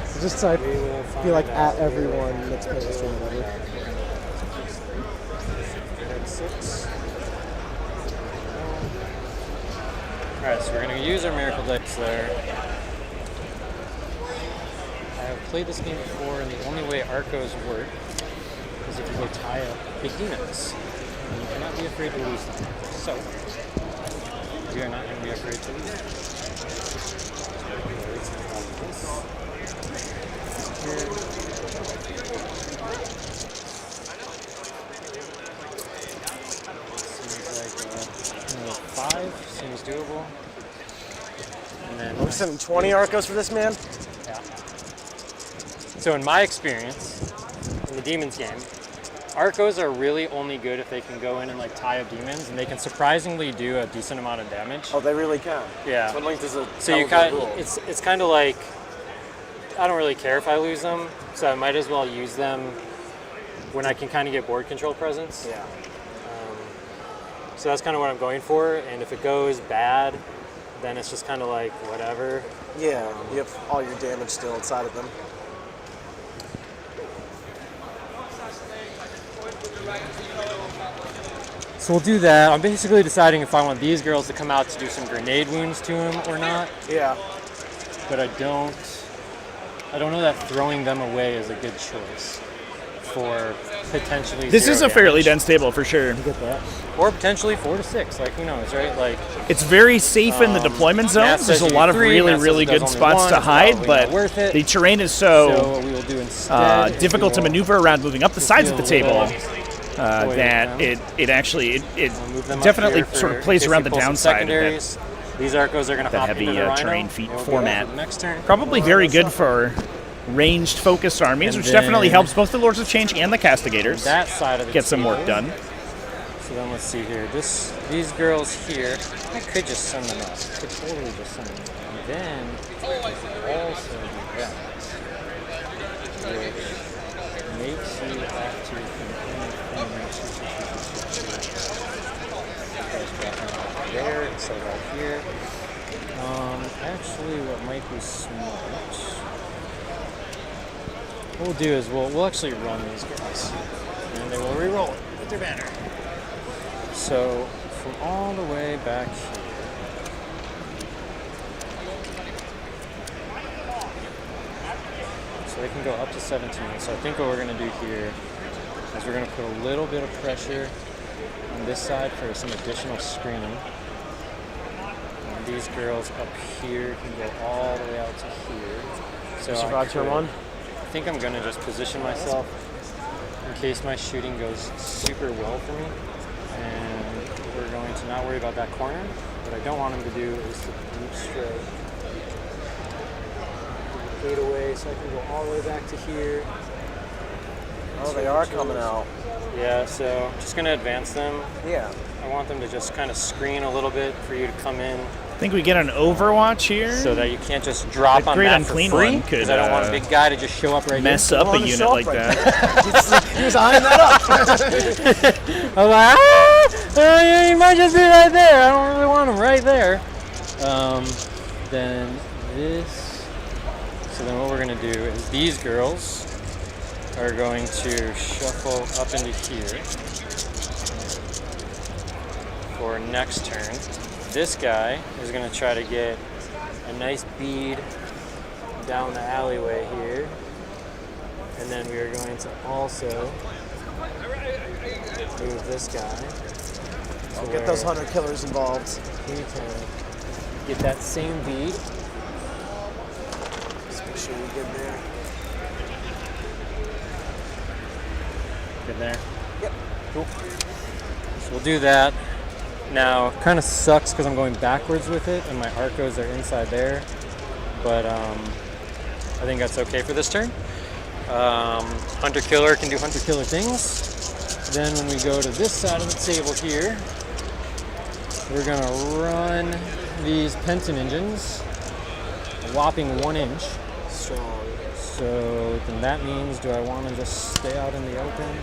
So just type, be like at everyone that's playing the stream or whatever. 6. Alright, so we're going to use our Miracle Dice there. I have played this game before, and the only way Arcos work is if you go tie up big demons. And you cannot be afraid to lose them. So, we are not going to be afraid to lose them. Here. Seems doable. And then we're sending 20 Arcos for this man? Yeah. So in my experience, in the Demons game, Arcos are really only good if they can go in and like tie up demons, and they can surprisingly do a decent amount of damage. Oh, they really can. Yeah. So linked is a so you it's kind of like, I don't really care if I lose them, so I might as well use them when I can kind of get board control presence. Yeah. So that's kind of what I'm going for, and if it goes bad, then it's just kind of like whatever. Yeah, you have all your damage still inside of them. So we'll do that. I'm basically deciding if I want these girls to come out to do some grenade wounds to him or not. Yeah. But I don't know that throwing them away is a good choice for potentially. This is a fairly dense table for sure. You get that? Or potentially 4 to 6, like who knows, right? Like it's very safe in the deployment zones. There's a lot of really good spots to hide, but the terrain is so difficult to maneuver around moving up the sides of the table that it actually definitely sort of plays around the downside of that. These Arcos are going to hop heavy into the terrain feat format. Next turn. Probably very good for ranged focused armies, which definitely helps both the Lords of Change and the Castigators that side of the get some work done. So then let's see here. These girls here, I could just send them up. I could totally just send them up. And then I could also do that. Which makes you have to there instead of out here. Actually, what might be smart, what we'll do is we'll actually run these guys, and they will re-roll it with their banner. So from all the way back here, so they can go up to 17. So I think what we're going to do here is we're going to put a little bit of pressure on this side for some additional screening. And these girls up here can go all the way out to here. So survive turn 1? I think I'm going to just position myself in case my shooting goes super well for me. And we're going to not worry about that corner. What I don't want him to do is to deep strike. Gate away so I can go all the way back to here. Oh, they are coming out. Yeah, so just going to advance them. Yeah. I want them to just kind of screen a little bit for you to come in. I think we get an Overwatch here. So that you can't just drop That on great that unclean for free. one could, Because I don't want a big guy to just show up right mess here. up a unit like that. He was eyeing that up. I'm like, yeah, you might just be right there. I don't really want him right there. Then this. So then what we're going to do is these girls are going to shuffle up into here for next turn. This guy is going to try to get a nice bead down the alleyway here. And then we are going to also move this guy. I'll get those hunter killers involved. He can get that same bead. Just make sure you're good there. Good there? Yep. Cool. So we'll do that. Now, kind of sucks because I'm going backwards with it and my Arcos are inside there. But I think that's okay for this turn. Hunter Killer can do Hunter Killer things. Then when we go to this side of the table here, we're gonna run these Penton engines, a whopping 1 inch. Strong. So then that means, do I want to just stay out in the open?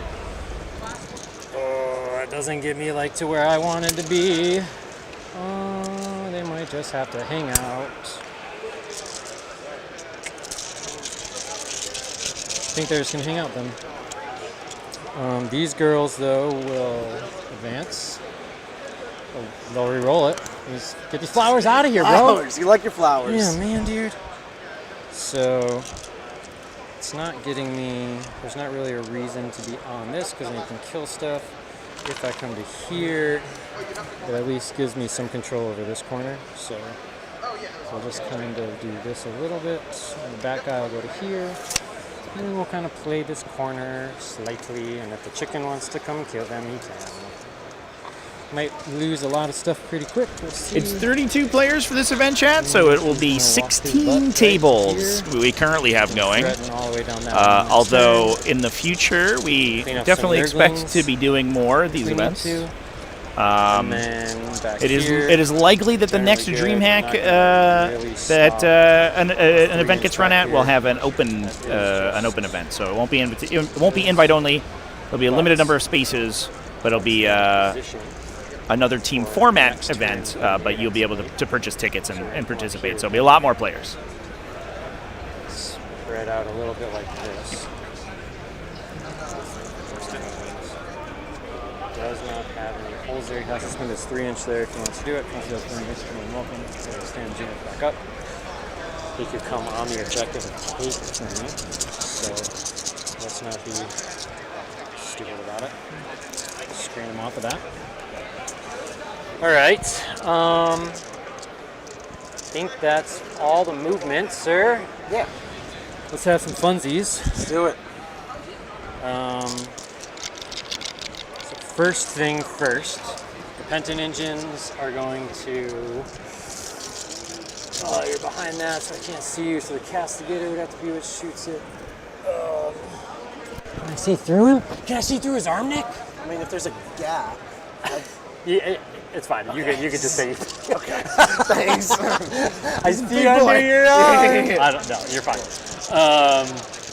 Oh, it doesn't get me like to where I wanted to be. Oh, they might just have to hang out. I think they're just gonna hang out then. These girls though will advance. Oh, they'll re-roll it. Get these flowers out of here, bro. Flowers. You like your flowers. Yeah, man, dude. So it's not getting me. There's not really a reason to be on this because I can kill stuff. If I come to here, it at least gives me some control over this corner. So I'll just kind of do this a little bit. And the back guy will go to here. And then we'll kind of play this corner slightly, and if the chicken wants to come kill them, he can. Might lose a lot of stuff pretty quick. We'll see. It's 32 players for this event, chat, so it will be 16 tables we currently have going. Although in the future, we definitely expect to be doing more of these events. It is likely that the next Dreamhack that an event gets run at will have an open event. So it won't be invite only. There'll be a limited number of spaces, but it'll be another team format event. But you'll be able to purchase tickets and participate. So it'll be a lot more players. Spread out a little bit like this. Does not have any holes there. He has to spend his 3-inch there if he wants to do it. If he wants to do it, welcome. So stand Jim back up. He could come on the objective and take it from me. So let's not be stupid about it. Screen him off of that. Alright. I think that's all the movement, sir. Yeah. Let's have some funsies. Let's do it. First thing first, the Penton engines are going to. Oh, you're behind that, so I can't see you. So the castigator would have to be what shoots it. Can I see through him? Can I see through his arm, Nick? I mean, if there's a gap. Yeah, it's fine. Okay. You could just say. Okay. Thanks. I see under your arm. I don't know. You're fine.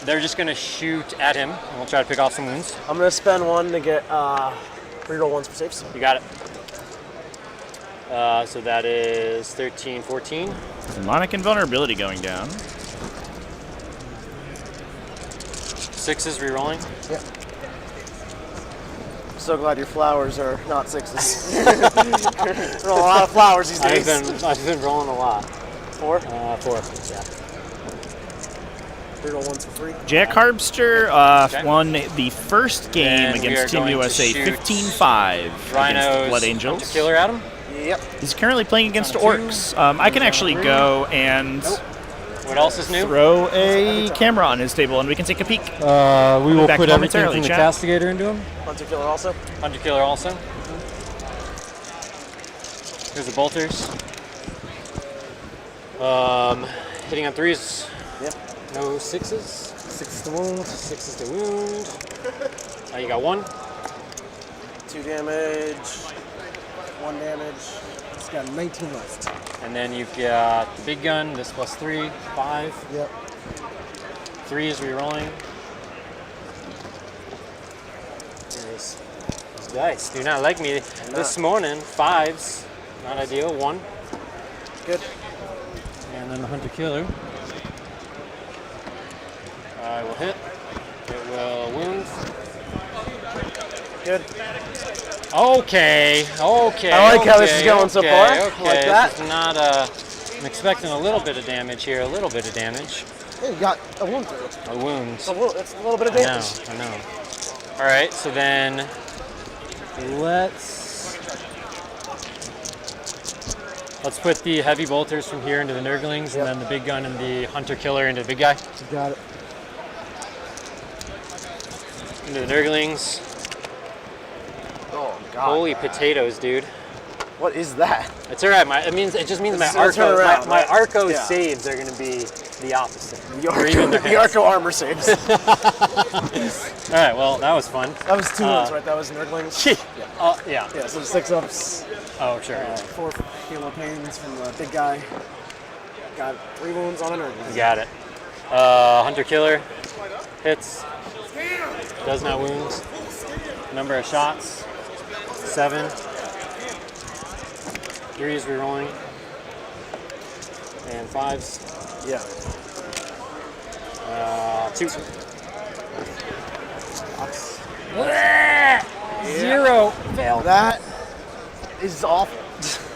They're just gonna shoot at him, and we'll try to pick off some wounds. I'm gonna spend 1 to get reroll 1s for safes. You got it. So that is 13, 14. Demonic invulnerability going down. 6s re-rolling. Yep. So glad your flowers are not 6s. Roll a lot of flowers these days. I've been rolling a lot. 4? 4. Yeah. Reroll 1s for free. Jack Harbster won the first game against Team USA 15-5 against Blood Angels. Killer at him? Yep. He's currently playing against Orks. I can actually go and what else is new? Throw a camera on his table and we can take a peek. We will put everything from the castigator into him. Hunter Killer also? Hunter Killer also. Here's the bolters. Hitting on 3s. Yep. No 6s. 6 is the wound. 6 is the wound. You got 1. 2 damage. 1 damage. It's got 19 left. And then you've got the big gun, this plus 3, 5. Yep. 3 is rerolling. These dice do not like me this morning. 5s, not ideal. 1. Good. And then the Hunter Killer. I will hit. It will wound. Good. Okay. I like how this is going so far. Okay. I like that. This is not I'm expecting a little bit of damage here. A little bit of damage. Yeah, you got a wound through. A wound. That's a little bit of damage. I know. All right. So then let's put the heavy bolters from here into the Nurglings, and then the big gun and the Hunter Killer into the big guy. You got it. Into the Nurglings. Oh God! Holy potatoes, dude! What is that? It's all right. It just means my Arco saves are going to be the opposite. The Arco armor saves. All right. Well, that was fun. That was 2 wounds, right? That was Nurglings. Yeah. Yeah. So 6 ups. Oh, sure. 4 Halo pains from the big guy. Got 3 wounds on a Nurgling. You got it. Hunter Killer hits. Does not wound. Number of shots, 7. 3 is rerolling. And 5s. Yeah. 2. 0. Failed. That is awful.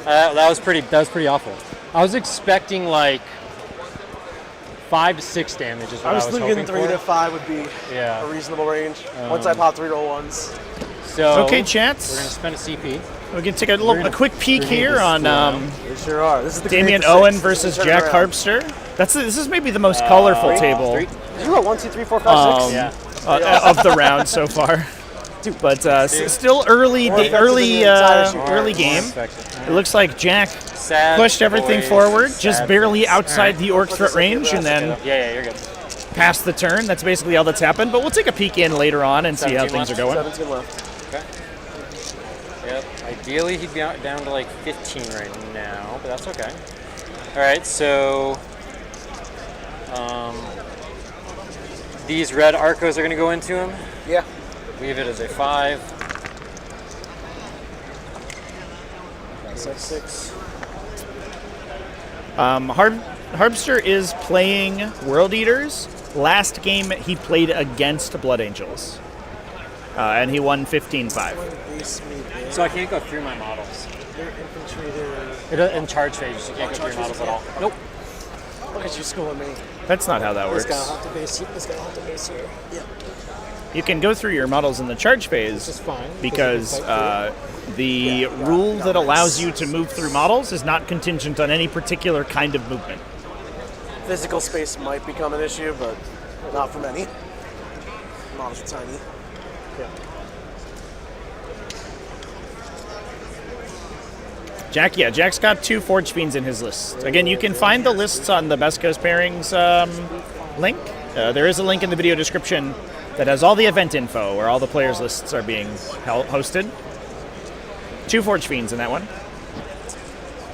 That was pretty awful. I was expecting like 5 to 6 damage is what I was thinking hoping 3 for. to 5 would be a reasonable range. Once I pop 3 roll ones. So okay, chats. We're gonna spend a CP. We can take a quick peek here on we sure are. This is the Damien Owen versus Jack Harpster. This is maybe the most colorful table. Did you roll 1, 2, 3, 4, 5, 6? Of the round so far. But still early game. It looks like Jack pushed everything forward, just barely outside the Orc threat range, and then you're good. Passed the turn. That's basically all that's happened. But we'll take a peek in later on and see how things are going. 17 left. Okay. Yep. Ideally, he'd be down to like 15 right now, but that's okay. All right. So these red Arcos are going to go into him. Yeah. Leave it as a 5. That's 6. Harpster is playing World Eaters. Last game he played against Blood Angels, and he won 15-5. So I can't go through my models. They're infantry. In charge phase, you can't go through your models at all. Nope. Look at you schooling me. That's not how that works. This guy will have to base here. Yeah. You can go through your models in the charge phase because the rule that allows you to move through models is not contingent on any particular kind of movement. Physical space might become an issue, but not for many. Models are tiny. Yeah. Jack's got 2 Forge Fiends in his list. Again, you can find the lists on the Best Coast Pairings link. There is a link in the video description that has all the event info where all the players' lists are being hosted. 2 Forge Fiends in that one.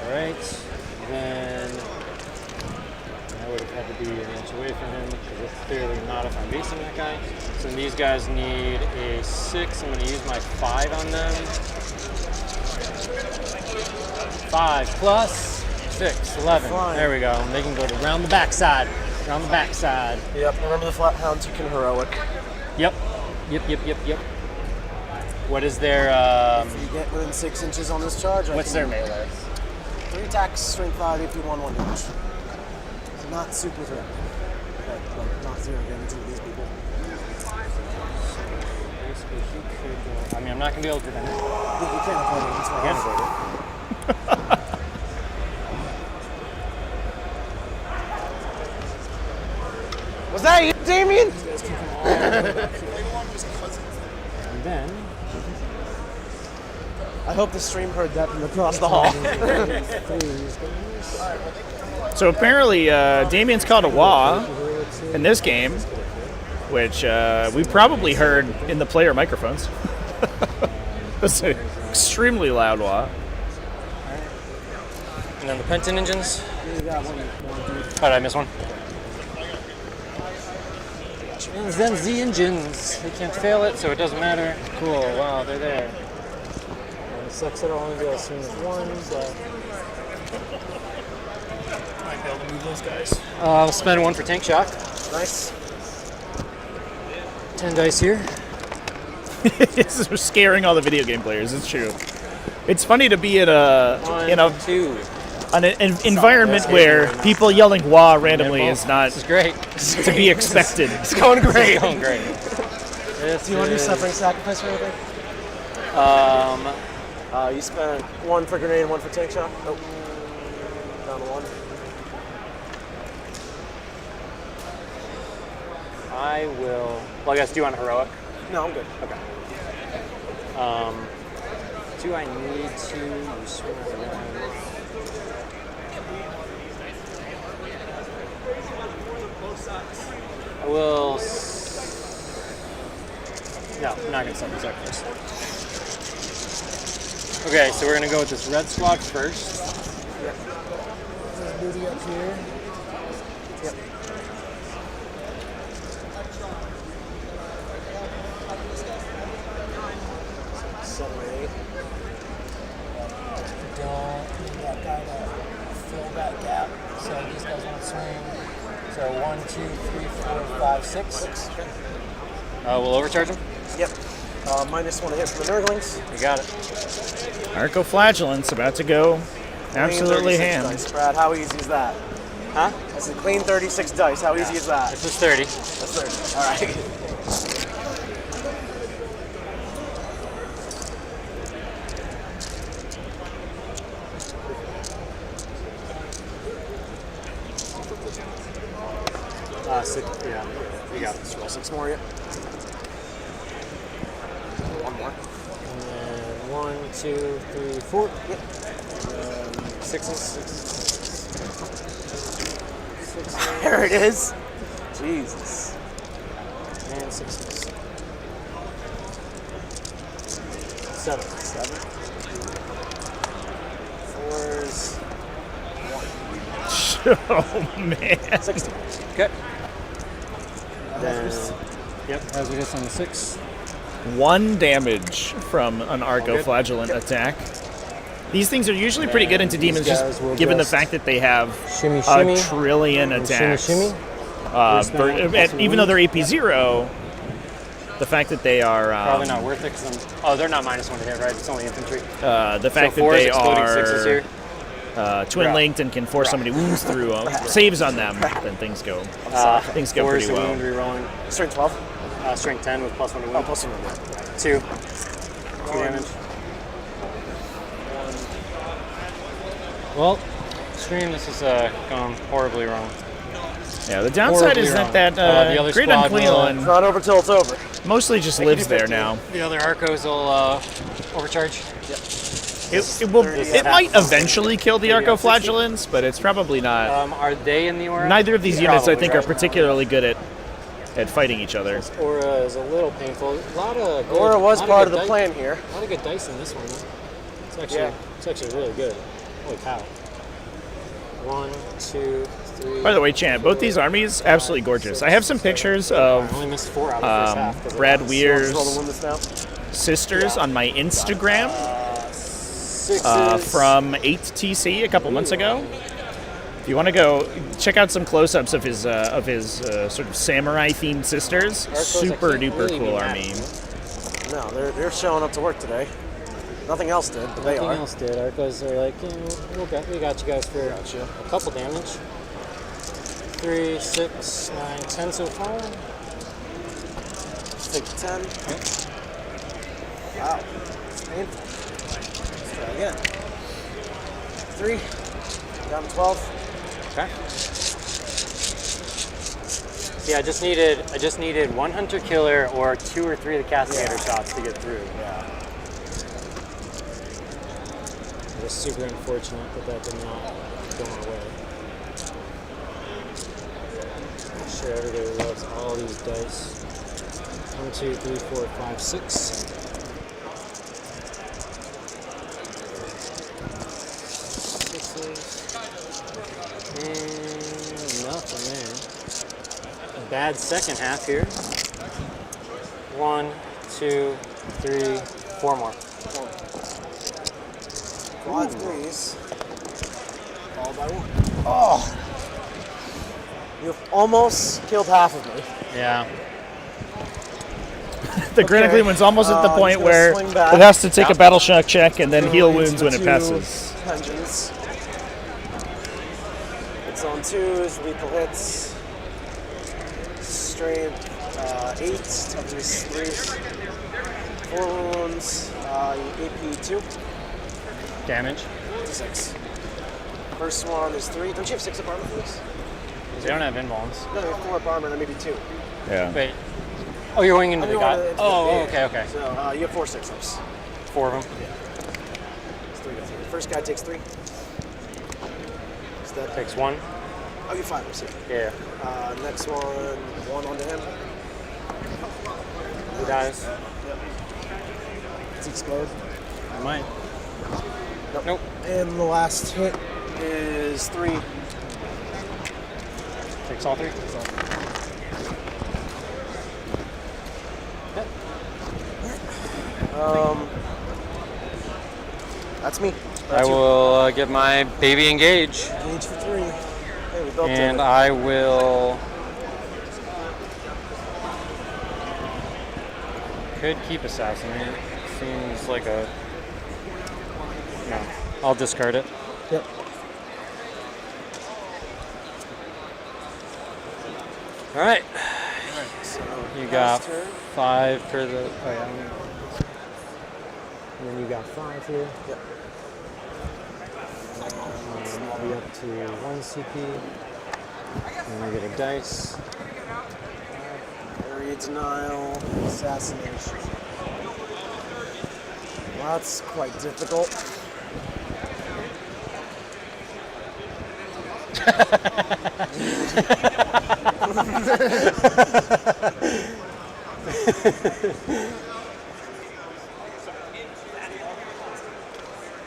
All right. Then I would have had to be an inch away from him because it's clearly not if I'm basing that guy. So these guys need a 6. I'm going to use my 5 on them. 5 plus 6, 11. Fine. There we go. And they can go around the backside. Around the backside. Yep. Remember the flat hounds, you can heroic. Yep. What is their? If you get within 6 inches on this charge, What's their melee? 3 attacks, strength 5, AP 1 damage. Not super threat. Like not 0 damage to these people. Basically, he could go. I mean, I'm not gonna be able to defend it. You can't avoid it. That's why I avoid it. Was that you, Damien? And then I hope the stream heard that from across the hall. So apparently, Damien's called a wah in this game. which we probably heard in the player microphones. That's an extremely loud wah. And then the Penton engines. Oh, did I miss one? And then the engines. They can't fail it, so it doesn't matter. Cool, wow, they're there. And it sucks that I'll only be able to swing with one, so... Might be able to move those guys. I'll spend 1 for tank shock. Nice. 10 dice here. This is scaring all the video game players. It's true. It's funny to be in an environment where people yelling "wah" randomly is not great. to be expected. It's going great. It's going great. Do you want to do suffering sacrifice or anything? You spent 1 for grenade and 1 for tank shot. Nope. Down to 1. I will. Well, I guess, do you want heroic? No, I'm good. Okay. Do I need to swing around? I will. No, I'm not going to summon sacrifice. Okay, so we're going to go with this red squad first. Yep. This booty up here. Yep. Don't need that guy to fill that gap. So these guys won't swing. So 1, 2, 3, 4, 5, 6. We'll overcharge him? Yep. -1 to hit from the Nurglings. You got it. Arco-flagellant's about to go absolutely Clean 36 ham. dice, Brad, how easy is that? Huh? I said clean 36 dice. How easy is that? This is 30. That's 30. All right. Six, yeah, you got it. Roll 6 more, yeah. 1 more. And then 1, 2, 3, 4. Yep. 6s. There it is. Jesus. And 6s. 7. 4s. 1. Oh man. 60. Okay. Then, yep, as we hit on the 6. 1 damage from an Arco-flagellant attack. These things are usually pretty good into demons, just given the fact that they have shimmy, a trillion attacks. Shimmy. Even though they're AP0, the fact that they are probably not worth it. Cause they're not -1 to hit, right? It's only infantry. The fact that they are twin-linked and can force so many wounds through saves on them, then things go pretty well. Wound rerolling. Strength 12. Strength 10 with +1 to wound. +1 to wound. 2. 2 damage. Well, stream, this is gone horribly wrong. Yeah, the downside is that the other Great squad Unquilon It's not over till it's over. mostly just lives there now. The other Arcos will overcharge. Yep. It might eventually kill the Arco-flagellants, but it's probably not. Are they in the aura? Neither of these units, I think, are particularly good at fighting each other. This aura is a little painful. A lot of good, Aura was part of the plan here. A lot of good dice in this one. It's actually really good. Holy cow. 1, 2, 3. By the way, Chan, both these armies absolutely gorgeous. I have some pictures of I only missed 4 out of the first half. Brad Weir's Roll the win this now. sisters on my Instagram. 6s. From 8TC a couple months ago. If you want to go check out some close-ups of his sort of samurai-themed sisters, super duper cool army. No, they're showing up to work today. Nothing else did, but they are. Nothing else did. Arcos are like, we got you guys for a couple damage. 3, 6, 9, 10 so far. Let's take 10. Okay. Wow. It's painful. Let's try again. 3. Down to 12. Okay. Yeah, I just needed 1 hunter killer or 2 or 3 of the castigator shots to get through. Yeah. It was super unfortunate that did not go my way. I'm sure everybody loves all these dice. 1, 2, 3, 4, 5, 6. 6s. And nothing there. Bad second half here. 1, 2, 3, 4 more. Quad threes. All by 1. Oh! You've almost killed half of me. Yeah. The Granite Gleam one's almost at the point just where swing it back. has to take a battle shock check and then heal Into wounds when it two passes. Engines. It's on 2s, lethal hits. Strength 8, toughness 3. 4 wounds, AP 2. Damage. 6. First one is 3. Don't you have 6 up armor, please? They don't have invulns. No, you have 4 up armor, then maybe 2. Yeah. Wait. Oh, you're going into I'm the going guy. into Oh, the- okay. So you have 4 6-ups. 4 of them. Yeah. It's 3 to 3. First guy takes 3. Takes 1. Oh, you 5 see. Yeah. Next one, 1 onto him. He dies. Yep. Does he explode? I might. Nope. And the last hit is 3. Takes all 3? Takes all 3. That's me. I will get my baby engage. Engage for 3. Hey, we built And it. I will. Could keep assassinate. Seems like a. No. I'll discard it. Yep. All right. So You got turn. 5 for the. Oh, yeah. And then you got 5 here. Yep. I'll be up to 1 CP. And I get a dice. Area denial, assassination. Well, that's quite difficult.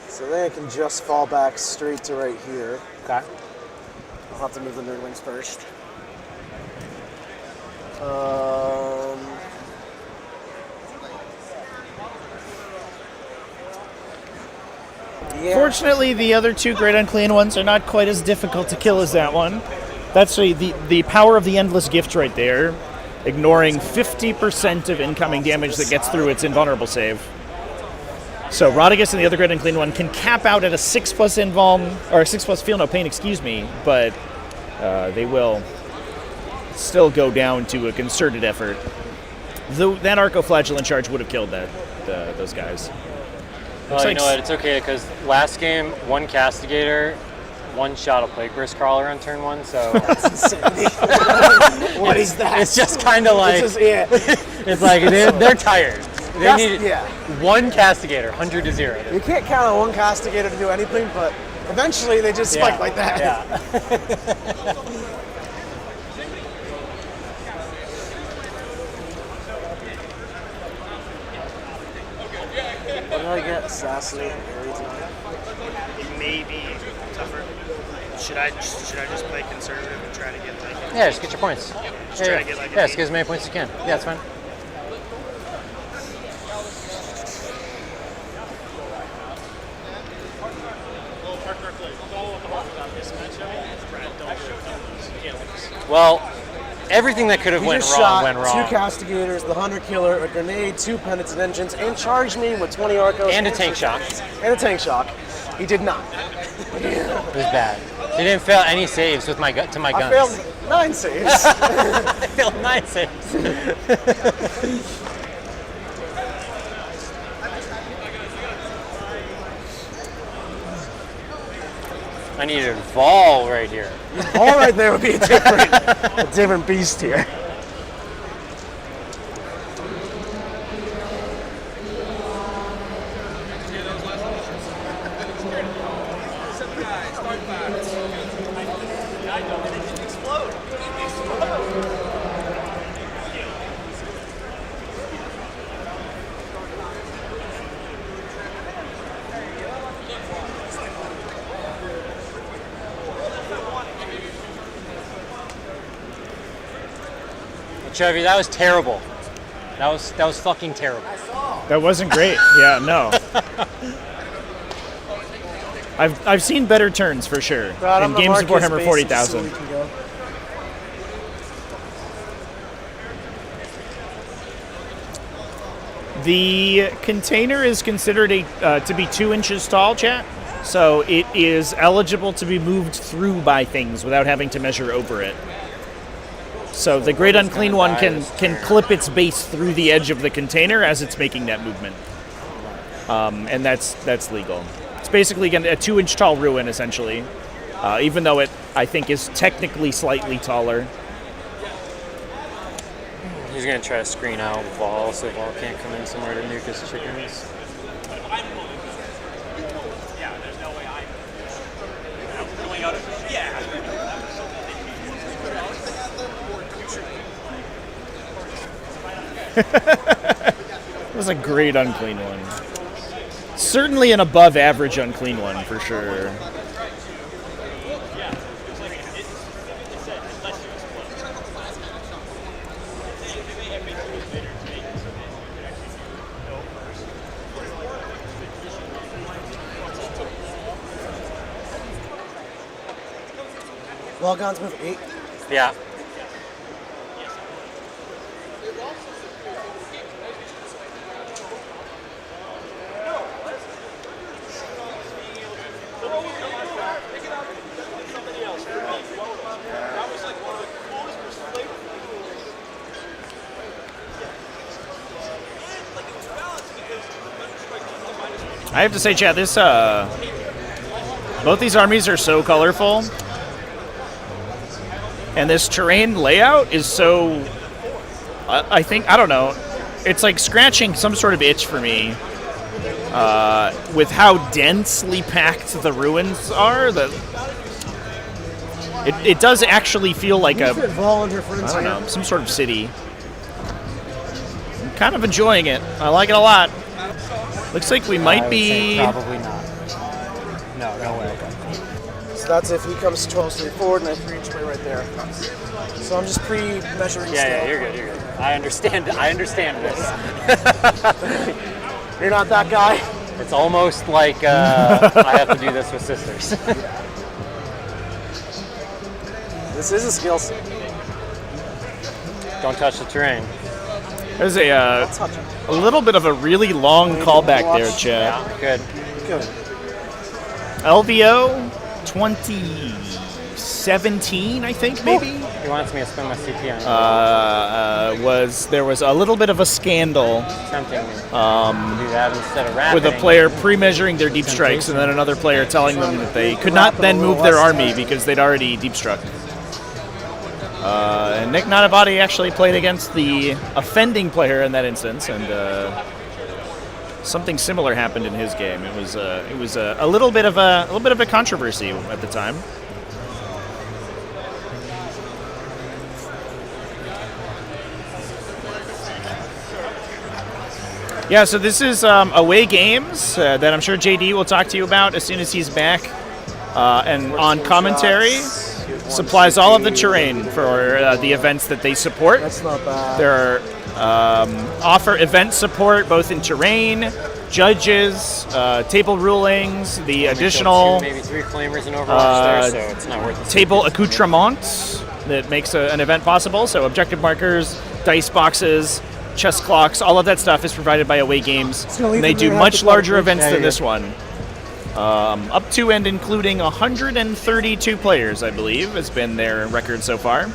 So then I can just fall back straight to right here. Okay. I'll have to move the nerdlings first. Yeah. Fortunately, the other 2 Great Unclean ones are not quite as difficult to kill as that one. That's the power of the Endless Gift right there, ignoring 50% of incoming damage that gets through its invulnerable save. So Rodigus and the other Great Unclean one can cap out at a 6+ invuln, or a 6+ feel no pain, excuse me, but they will still go down to a concerted effort. Though that Arcoflagellant charge would have killed those guys. Well, you know what? It's okay because last game, 1 Castigator, 1 shot a Plague Burst Crawler on turn 1. So that's insanity. What is that? It's just kind of like it's like they're tired. They need 1 Castigator, 100 to 0. You can't count on 1 Castigator to do anything, but eventually they just spike like that. Yeah. What did I get? Assassinate and area denial. It may be tougher. Should I just play conservative and try to get like? Yeah, just get your points. Just try to get like. Yeah, just get as many points as you can. Yeah, it's fine. Well, everything that could have went wrong went wrong. 2 Castigators, the Hunter Killer, a grenade, 2 Penitent Engines, and charged me with 20 Arcos. And a tank shock. And a tank shock. He did not. It was bad. He didn't fail any saves with my to my guns. I failed 9 saves. I failed 9 saves. I needed a Vol right here. Vol right there would be a different beast here. Chevy, that was terrible. That was fucking terrible. That wasn't great. Yeah, no. I've seen better turns for sure in games of Warhammer 40,000. The container is considered to be 2 inches tall, chat. So it is eligible to be moved through by things without having to measure over it. So the Great Unclean One can clip its base through the edge of the container as it's making that movement. And that's legal. It's basically a 2-inch tall ruin, essentially. Even though it, I think, is technically slightly taller. He's going to try to screen out Vol, so Vol can't come in somewhere to nuke his chickens. It was a great unclean one. Certainly an above average unclean one, for sure. Logons move 8. Yeah. I have to say, chat, this both these armies are so colorful, and this terrain layout is so. I think, I don't know, it's like scratching some sort of itch for me with how densely packed the ruins are. It does actually feel like I don't know, some sort of city. I'm kind of enjoying it. I like it a lot. Looks like we might be. Probably not. No way. Okay. So that's if he comes 12 straight forward and I 3-inch away right there. So I'm just pre-measuring. Yeah, you're good. I understand this. You're not that guy. It's almost like I have to do this with sisters. This is a skill set. Don't touch the terrain. There's a little bit of a really long callback there, Chad. Yeah, good. LVO 2017, I think, maybe? He wants me to spend my CP on There was a little bit of a scandal tempting me to do that instead of rapping. with a player pre-measuring their deep strikes and then another player telling them that they could not then move their army because they'd already deep struck. And Nick Nanavati actually played against the offending player in that instance, and something similar happened in his game. It was a little bit of a controversy at the time. Yeah, so this is away games that I'm sure JD will talk to you about as soon as he's back, and on commentary. Supplies all of the terrain for the events that they support. That's not bad. There are offer event support both in terrain, judges, table rulings, the additional maybe 3 flamers in Overwatch there, so it's not worth it. Table accoutrements that makes an event possible. So objective markers, dice boxes, chess clocks, all of that stuff is provided by Away Games. And they do much larger events than this one. Up to and including 132 players, I believe, has been their record so far.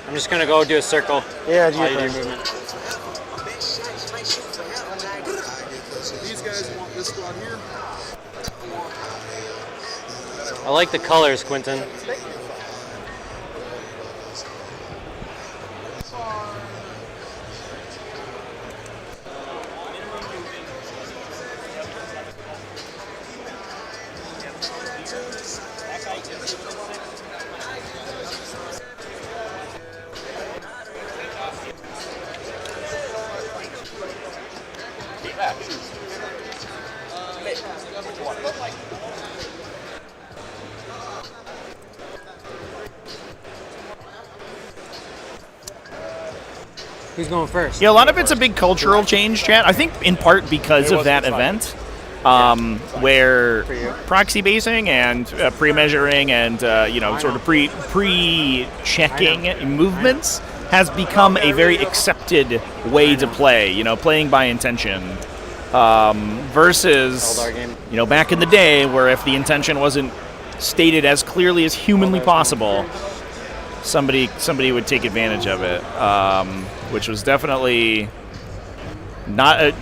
I'm just gonna go do a circle. Yeah, do your movement. These guys want this squad here. I like the colors, Quentin. Who's going first? Yeah, a lot of it's a big cultural change, chat. I think in part because of that event, where proxy basing and pre-measuring and sort of pre-checking movements has become a very accepted way to play. Playing by intention, versus back in the day where if the intention wasn't stated as clearly as humanly possible, somebody would take advantage of it, which was definitely not a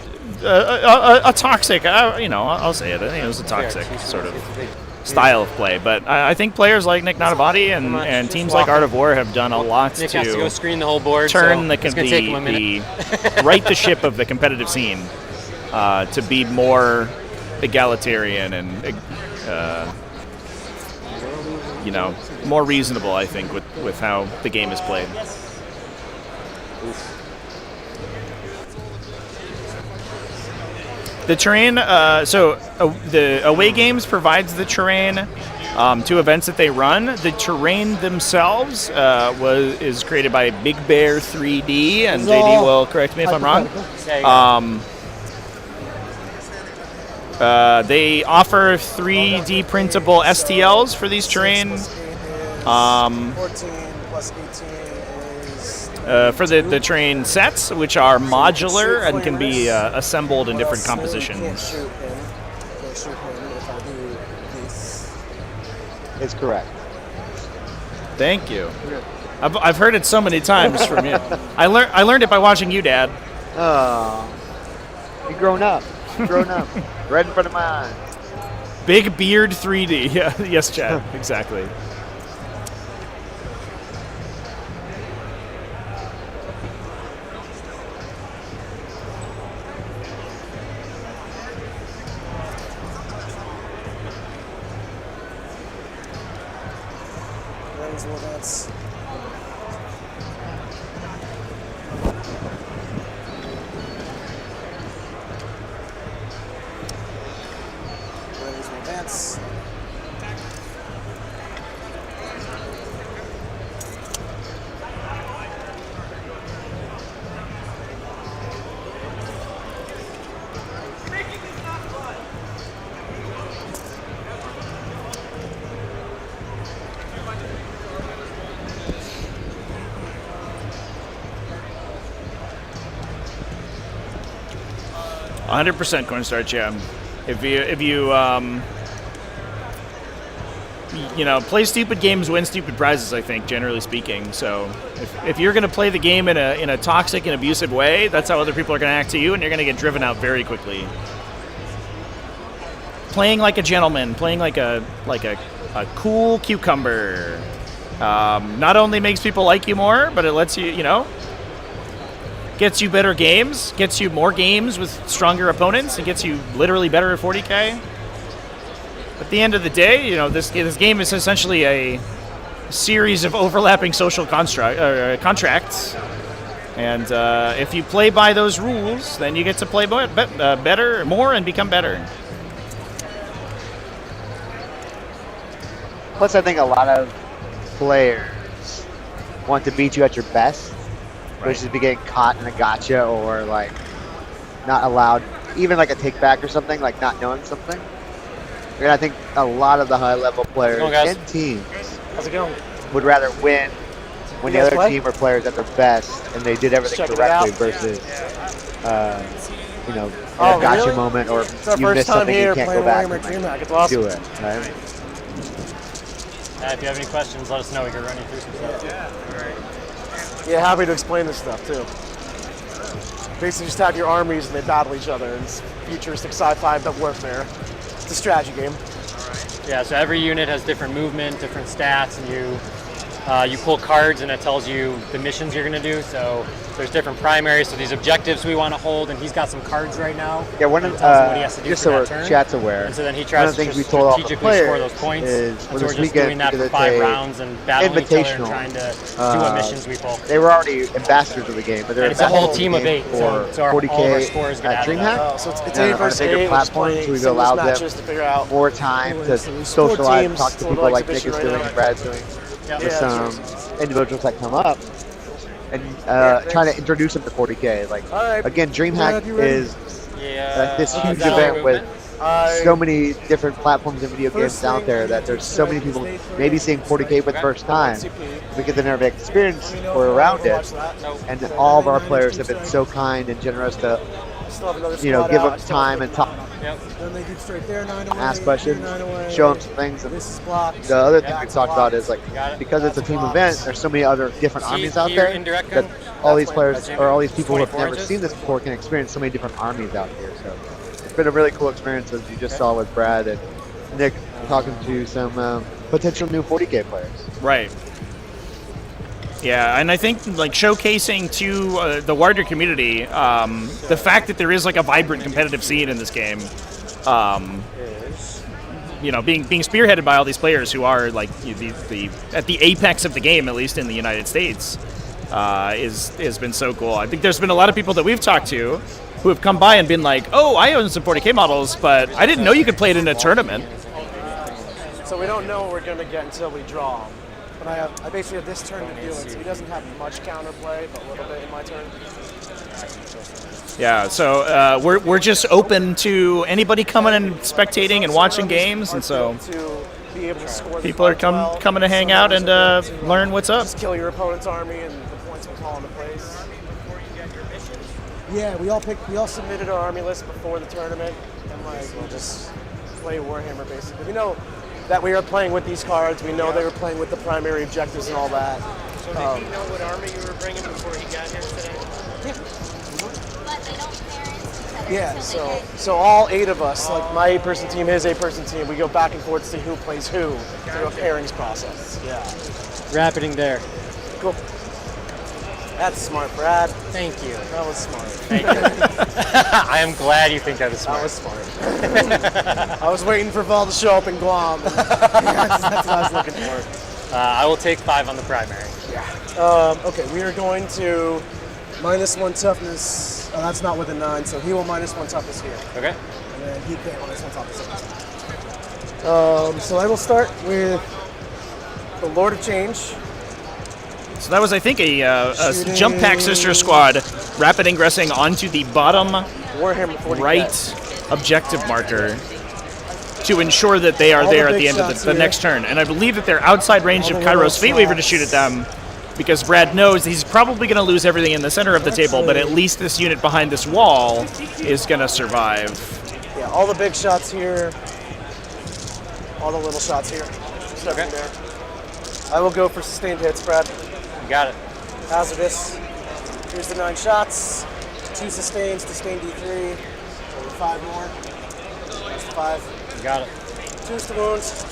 toxic. I'll say it. I think it was a toxic sort of style of play. But I think players like Nick Nanavati and teams like Art of War have done a lot Nick has to go screen the whole board, turn so it's gonna take him a minute. right the ship of the competitive scene to be more egalitarian and more reasonable, I think, with how the game is played. The terrain, the away games provides the terrain to events that they run. The terrain themselves is created by Big Bear 3D, and JD will correct me if I'm wrong. They offer 3D printable STLs for these terrain. 14 plus 18 is... for the terrain sets, which are modular and can be assembled in different compositions. Can't shoot him if I do this. It's correct. Thank you. I've heard it so many times from you. I learned it by watching you, Dad. Oh, you've grown up. Right in front of my eyes. Big Beard 3D. Yeah, yes, Chad. Exactly. That's advance. %, Cornstarch, yeah. If you play stupid games, win stupid prizes, I think, generally speaking. So if you're going to play the game in a toxic and abusive way, that's how other people are going to act to you, and you're going to get driven out very quickly. Playing like a gentleman, playing like a cool cucumber, not only makes people like you more, but it lets you, gets you better games, gets you more games with stronger opponents, and gets you literally better at 40k. At the end of the day, this game is essentially a series of overlapping social contracts, and if you play by those rules, then you get to play better, more, and become better. Plus, I think a lot of players want to beat you at your best, versus be getting caught in a gotcha or like not allowed, even like a take back or something, like not knowing something. And I think a lot of the high level players and teams would rather win when the other team or players at their best and they did everything correctly versus in a gotcha moment, or you missed something you can't go back and do it. Right? If you have any questions, let us know. We can run you through some stuff. Yeah, happy to explain this stuff too. Basically, just have your armies and they battle each other. And it's futuristic sci-fi warfare. It's a strategy game. Yeah, so every unit has different movement, different stats, and You pull cards and it tells you the missions you're going to do. So there's different primaries. So these objectives we want to hold, and he's got some cards right now. Yeah, one of what he has to do just for so that turn. chat's aware. And so then he one tries of the to things we told all the strategically score players those points. is And for so we're this just weekend, doing that for because 5 it's a rounds and battling each other and invitational, trying to do what missions we pull. They were already ambassadors of the game, but they're And it's a whole ambassadors team of of the game 8, so- for so all of 40k our scores get at added Dreamhack. up. Oh, so it's And 8 on a versus bigger 8, platform, which is so we've singles allowed matches to them figure out more time to so there's 4 socialize, teams, talk to total people like Nick exhibition is right doing now. and Brad's doing. Yeah. With Yeah, some individuals that come up and trying to introduce them to 40k. Like again, Dreamhack is this huge event with so many different platforms and video games out there that there's so many people maybe seeing 40k for the first time because they never experienced or around it. And all of our players have been so kind and generous to give them time and talk. Then they keep straight there, 9 away. Ask questions, 9 away. show them some things. And This is blocked. the other thing we've talked about is like because it's a team event, there's so many other different armies out there that all these players or all these people who have never seen this before can experience so many different armies out here. So it's been a really cool experience, as you just saw with Brad and Nick talking to some potential new 40k players. Right. Yeah, and I think like showcasing to the wider community the fact that there is like a vibrant competitive scene in this game, being spearheaded by all these players who are like the at the apex of the game, at least in the United States, has been so cool. I think there's been a lot of people that we've talked to who have come by and been like, "Oh, I own some 40k models, but I didn't know you could play it in a tournament." So we don't know what we're going to get until we draw. But I basically have this turn to do it, so he doesn't have much counterplay, but a little bit in my turn. Yeah, so we're just open to anybody coming and spectating and watching games, and so be able to score people are coming to hang out and learn what's up. Just kill your opponent's army, and the points will fall into place. Yeah, we all submitted our army list before the tournament, and we'll just play Warhammer basically. We know that we are playing with these cards. We know they were playing with the primary objectives and all that. So did he know what army you were bringing before he got here today? Yeah, so all 8 of us, like my 8-person team, his 8-person team, we go back and forth to see who plays who through a pairings process. Yeah. Wrapping there. Cool. That's smart, Brad. Thank you. That was smart. Thank you. I am glad you think that is smart. That was smart. I was waiting for Val to show up in Guam. That's what I was looking for. I will take 5 on the primary. Yeah. Okay, we are going to -1 toughness. Oh, that's not with a 9, so he will -1 toughness here. Okay. And then he can't -1 toughness. So I will start with the Lord of Change. So that was, I think, a Jump Pack Sister Squad rapid ingressing onto the bottom Warhammer 40k. right objective marker to ensure that they are there at the end of the next turn. And I believe that they're outside range of Kairos Fateweaver to shoot at them, because Brad knows he's probably going to lose everything in the center of the table, but at least this unit behind this wall is going to survive. Yeah, all the big shots here, all the little shots here. Okay. There. I will go for sustained hits, Brad. You got it. Hazardous. Here's the 9 shots. 2 sustains, sustained D3. 5 more. There's the 5. You got it. 2 to wounds.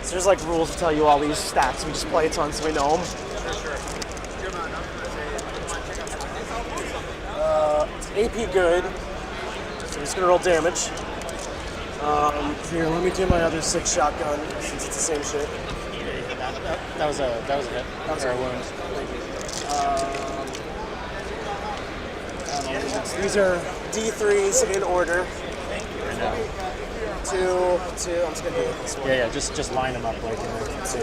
So there's like rules to tell you all these stats. We just play a ton so we know them. It's AP good. So we're just gonna roll damage. Here, let me do my other 6 shotgun since it's the same shit. That was a hit. That was a wound. These are D3s in order. 2, 2. I'm just gonna do this one. Yeah. Just line them up like in there. Let's see.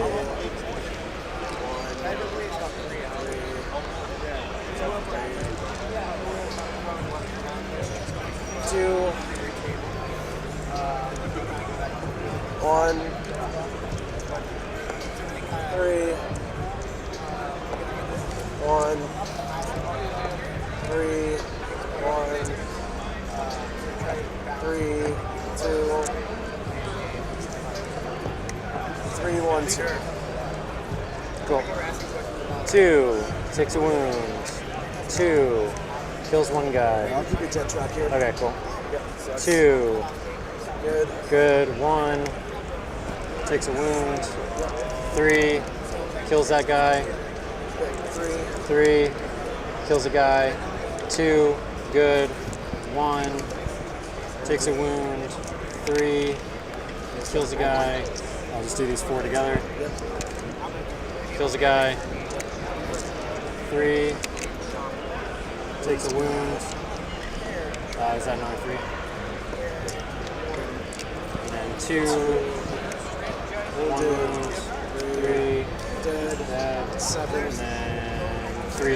2. 1. 3. 1. 3. 1. 3. 2. 3, 1, 2. Cool. 2 takes a wound. 2 kills 1 guy. I'll keep your jet track here. Okay, cool. Yep, so 2. Good. 1 takes a wound. 3 kills that guy. 3, kills a guy. 2, good. 1, takes a wound. 3, kills a guy. I'll just do these 4 together. Kills a guy. 3, takes a wound. Is that another 3? And then 2, 1 wound, 3, dead, 7, and then 3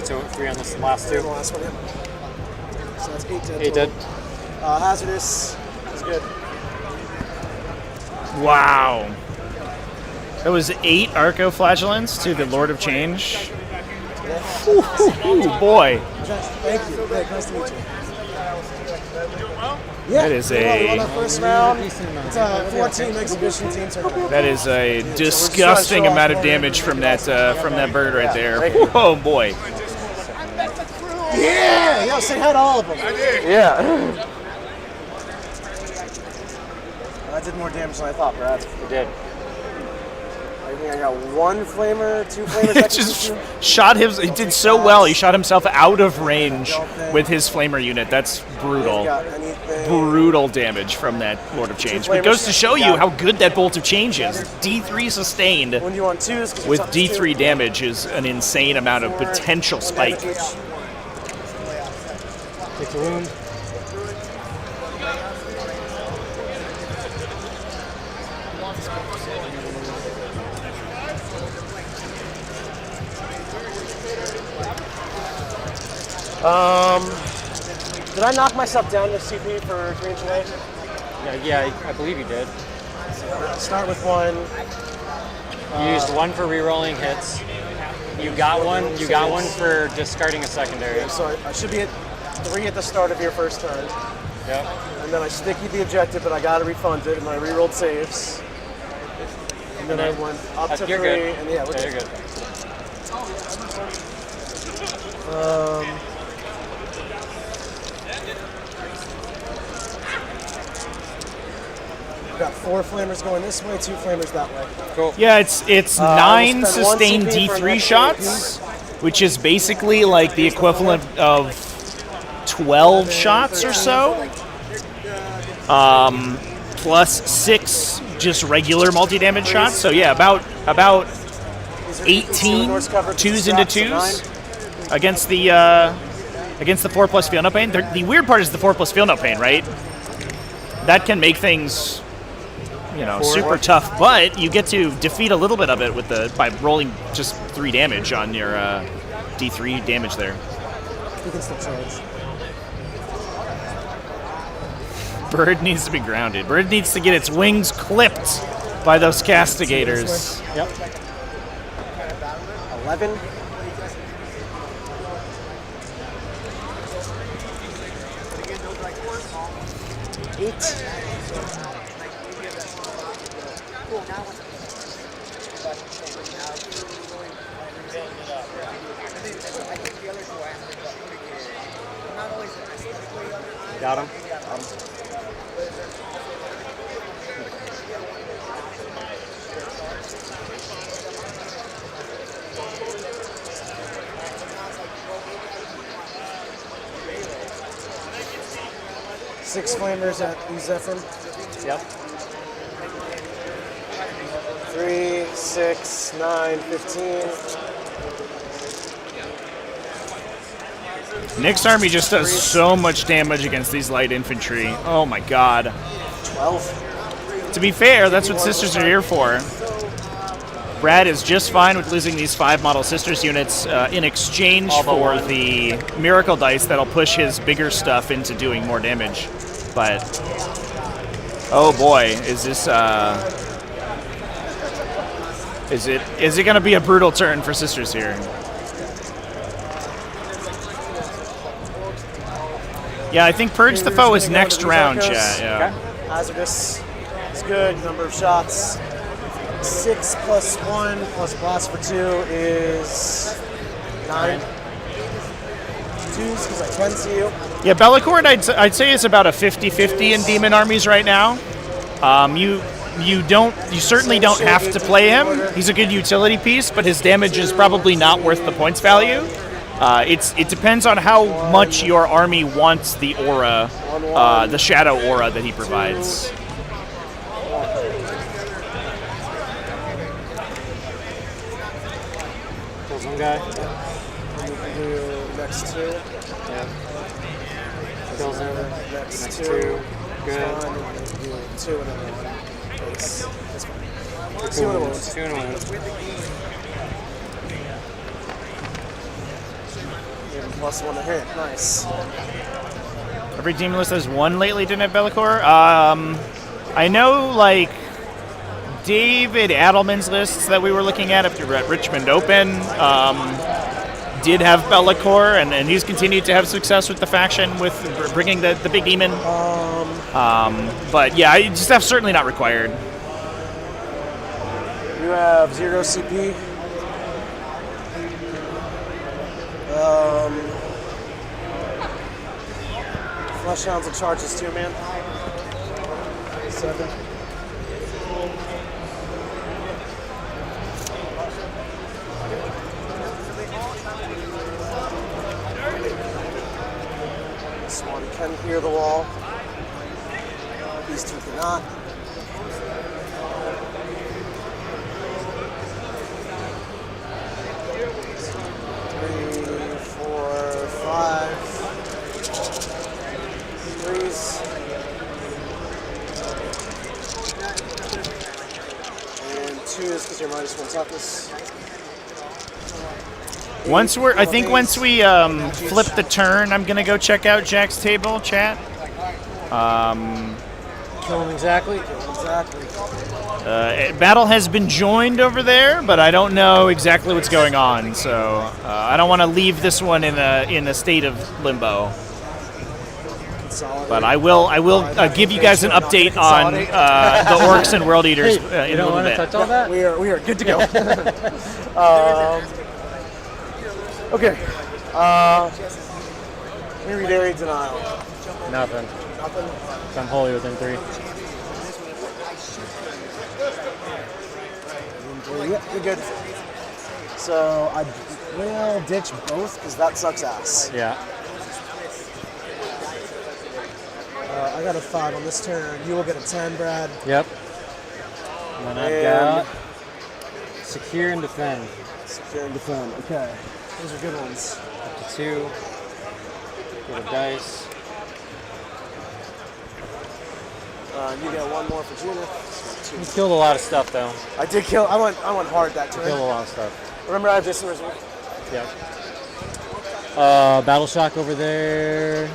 on this last 2. Last one, yeah. So that's 8 dead. 8 dead. Hazardous is good. Wow. That was 8 Arco-Flagellants to the Lord of Change. Ooh, boy. Thank you. Nick, nice to meet you. That is we won our first round. It's a 14 exhibition team tournament. That is a disgusting amount of damage from that bird right there. Whoa, boy. Yeah! Yo, say hi to all of them. Yeah. That did more damage than I thought, Brad. It did. I think I got 1 flamer, 2 flamers. Just shot him. He did so well. He shot himself out of range with his flamer unit. That's brutal. Brutal damage from that Lord of Change. But it goes to show you how good that Bolt of Change is. D3 sustained When you want 2s, with D3 damage is an insane amount of potential spike. Takes a wound. Did I knock myself down to CP for green today? Yeah, I believe you did. Start with 1. You used 1 for rerolling hits. You got one. You got 1 for discarding a secondary. Yeah, so I should be at 3 at the start of your first turn. Yep. And then I sticky the objective, but I got to refund it, and I rerolled saves. And then I went up to 3, you're good. and yeah, You're good. We've got 4 flamers going this way, 2 flamers that way. Cool. Yeah, it's 9 sustained D3 shots, which is basically like the equivalent of 12 shots or so. Plus 6 just regular multi-damage shots. So yeah, about 18 2s into 2s against the 4+ Feel No Pain. The weird part is the 4+ Feel No Pain, right? That can make things, super tough, but you get to defeat a little bit of it by rolling just 3 damage on your D3 damage there. You can still charge. Bird needs to be grounded. Bird needs to get its wings clipped by those castigators. Yep. 11. Got him. Six flamers at Zephyr. Yep. 3, 6, 9, 15. Nick's army just does so much damage against these light infantry. Oh my god. 12. To be fair, that's what Sisters are here for. Brad is just fine with losing these 5 model Sisters units in exchange for the Miracle Dice that'll push his bigger stuff into doing more damage. But, oh boy, is this, is it going to be a brutal turn for Sisters here? Yeah, I think Purge the Foe is next round, chat. Yeah. Hazardous is good. Number of shots. 6 plus 1 plus blast for 2 is 9. 2s because I can see you. Yeah, Bellicord, I'd say is about a 50-50 in Demon armies right now. you certainly don't have to play him. He's a good utility piece, but his damage is probably not worth the points value. It depends on how much your army wants the aura, the shadow aura that he provides. Kills one guy. Next two. Yeah. Kills him. Next two. Good. Two and a one. That's fine. Two and a one. Two and a one. Plus one to hit. Nice. Every demon list has one lately didn't have Be'lakor. I know, like, David Adelman's lists that we were looking at after at Richmond Open did have Be'lakor, and he's continued to have success with the faction with bringing the big demon. But yeah, just that's certainly not required. You have 0 CP. Flesh Hounds will charge us 2, man. 7. This one can clear the wall. These two cannot. Because you're -1 toughness. Once we flip the turn, I'm gonna go check out Jack's table, chat. Kill him exactly. Battle has been joined over there, but I don't know exactly what's going on, so I don't want to leave this one in a state of limbo. But I will give you guys an update on the Orks and World Eaters in a little bit. You don't want to touch all that? We are good to go. Okay. Maybe Dairy Denial. Nothing. Nothing? I'm wholly within 3. Yeah, you're good. So I will ditch both because that sucks ass. Yeah. I got a 5 on this turn. You will get a 10, Brad. Yep. And then I've got Secure and Defend. Secure and Defend. Okay. Those are good ones. Up to 2. Get a dice. You get 1 more for Junior. You killed a lot of stuff, though. I did kill. I went hard that turn. You killed a lot of stuff. Remember, I have this in reserve. Yep. Battle Shock over there.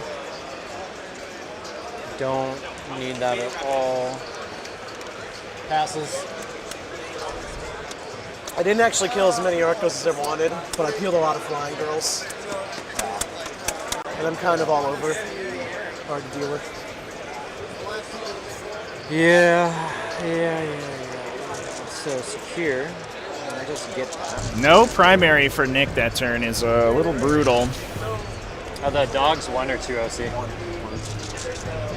Don't need that at all. Passes. I didn't actually kill as many Orcos as I wanted, but I peeled a lot of Flying Girls. And I'm kind of all over. Hard to deal with. Yeah. So secure. I just get that. No primary for Nick that turn is a little brutal. Are the dogs 1 or 2 OC?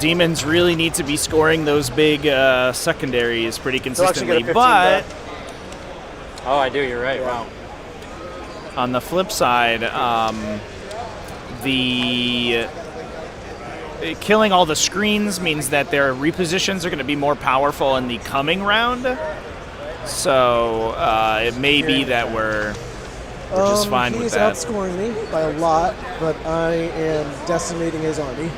Demons really need to be scoring those big secondaries pretty consistently, but oh, I do. You're right. Wow. On the flip side, the killing all the screens means that their repositions are going to be more powerful in the coming round. So it may be that we're just fine with that. He's outscoring me by a lot, but I am decimating his army.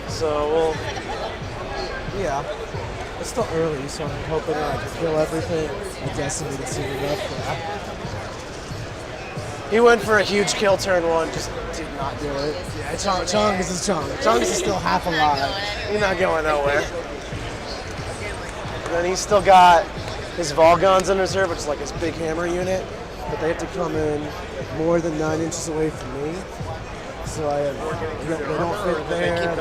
So, yeah. It's still early, so I'm hoping I can kill everything. I decimated soon enough. He went for a huge kill turn 1, just did not do it. Yeah, Chongus is Chong. Chongus is still half alive. He's not going nowhere. And then he's still got his Volgons in reserve, which is like his big hammer unit, but they have to come in more than 9 inches away from me. So I have, they don't fit there.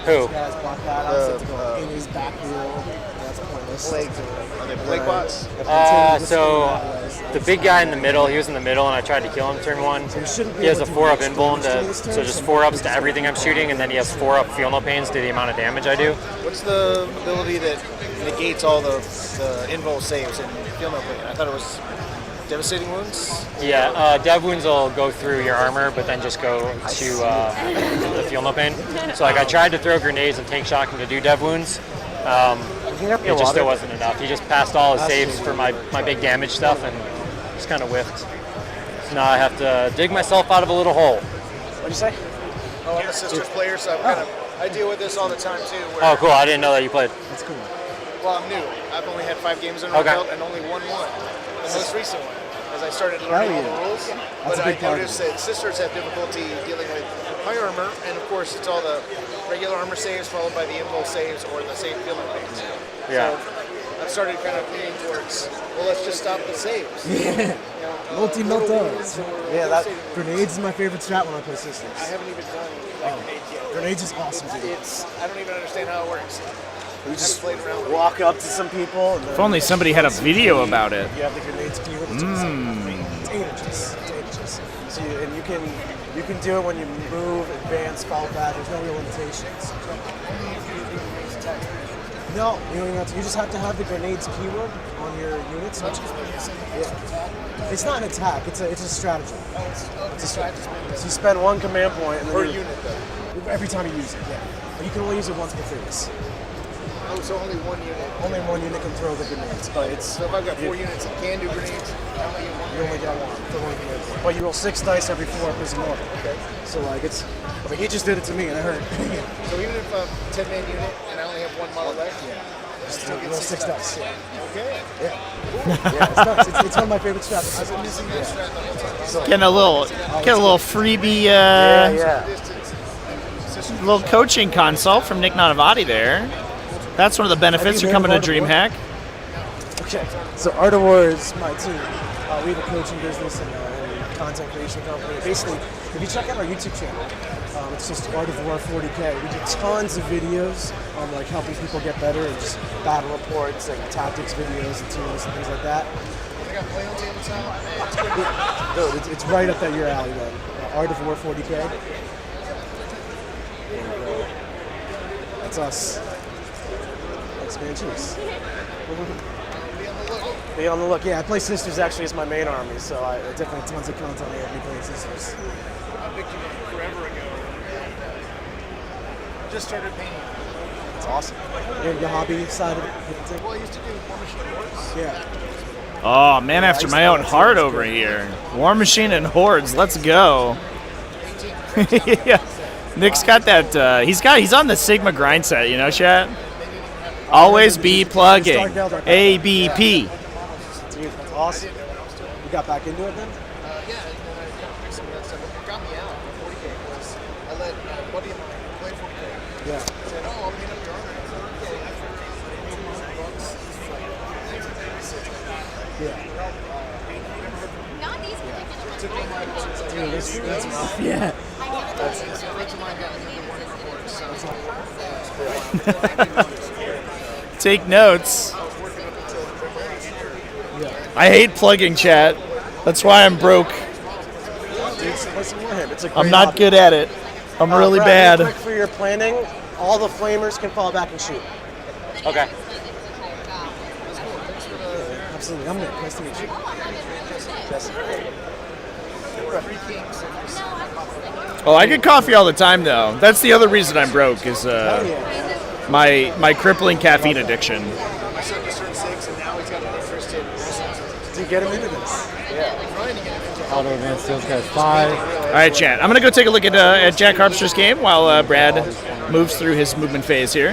Who? These guys block that. I have to go in his back wheel. That's pointless. list. Are they plague bots? So the big guy in the middle, he was in the middle, and I tried to kill him turn 1. He has a 4-up invuln, so just 4-ups to everything I'm shooting, and then he has 4-up feel no pains to the amount of damage I do. What's the ability that negates all the invul saves and feel no pain? I thought it was devastating wounds? Yeah, dev wounds will go through your armor, but then just go to the feel no pain. So like I tried to throw grenades and tank shocking to do dev wounds. It just still wasn't enough. He just passed all his saves for my big damage stuff and just kind of whiffed. So now I have to dig myself out of a little hole. What'd you say? Oh, I'm a Sisters player, so I deal with this all the time too. Oh, cool. I didn't know that you played. That's cool. Well, I'm new. I've only had 5 games under my belt and only won one. The most recent one, as I started learning all the rules. But I noticed that Sisters have difficulty dealing with high armor, and of course it's all the regular armor saves followed by the invul saves or the save feeling pains. Yeah. So I've started kind of leaning towards, well, let's just stop the saves. Yeah. Multi-meltdowns. Yeah, that grenades is my favorite strat when I play Sisters. I haven't even done grenades yet. Grenades is awesome, dude. I don't even understand how it works. We just walk up to some people. And If only somebody had a video about it. You have the grenades keyword. It's ages. It's ages. So you can do it when you move, advance, fall back. There's no real limitations. No, you don't even have to. You just have to have the grenades keyword on your units. Yeah. It's not an attack. It's a strategy. It's a strategy. So you spend 1 command point and then per unit, though. Every time you use it. Yeah. But you can only use it once per phase. Oh, so only 1 unit. Only 1 unit can throw the grenades, but it's. So if I've got 4 units that can do grenades, I only get 1. You only get 1 for 1 grenade. But you roll 6 dice every 4 plus more. Okay. So like it's. I mean, he just did it to me and it hurt. So even if I'm a 10-man unit and I only have 1 model left, I still get 6 dice. Yeah. Okay. Yeah. Yeah, it's nuts. It's one of my favorite strategies. I've been missing that strat the whole time. So, Getting a little freebie, little coaching consult from Nick Nanavati there. That's one of the benefits for coming to Dreamhack. Okay, so Art of War is my team. We have a coaching business and content creation company. Basically, if you check out our YouTube channel, it's just Art of War 40k. We do tons of videos on like helping people get better and just battle reports and tactics videos and tools and things like that. They got play on tabletop. Dude, it's right up at your alley, man. Art of War 40k. That's us. Man, cheers. Be on the look. Yeah, I play Sisters actually as my main army, so I definitely tons of content here of me playing Sisters. I picked you up forever ago. Just started painting. That's awesome. You're the hobby side of it? Well, I used to do War Machine Hordes. Yeah. Oh, man after my own heart over here. War Machine and Hordes, let's go. Yeah. Nick's got that, he's on the Sigma grind set, you know, chat? Always be plugging. ABP. Dude, that's awesome. You got back into it then? Yeah, and then I kind of fixed some of that stuff. What got me out of 40k was I let a buddy of mine play 40k. Yeah. Said, oh, I'll paint up your armor. Dude, that's rough. Yeah. Take notes. I hate plugging, chat. That's why I'm broke. I'm not good at it. I'm really Brad, bad. real quick for your planning, all the flamers can fall back and shoot. Okay. Absolutely. I'm Nick. Nice to meet you. Jesse. Oh, I get coffee all the time, though. That's the other reason I'm broke, is my crippling caffeine addiction. My son just turned 6, and now he's got an interest in. To get him into this. Yeah. I'm trying to get him into Auto Advanced Sales Guys 5. All right, chat. I'm going to go take a look at Jack Harpster's game while Brad moves through his movement phase here.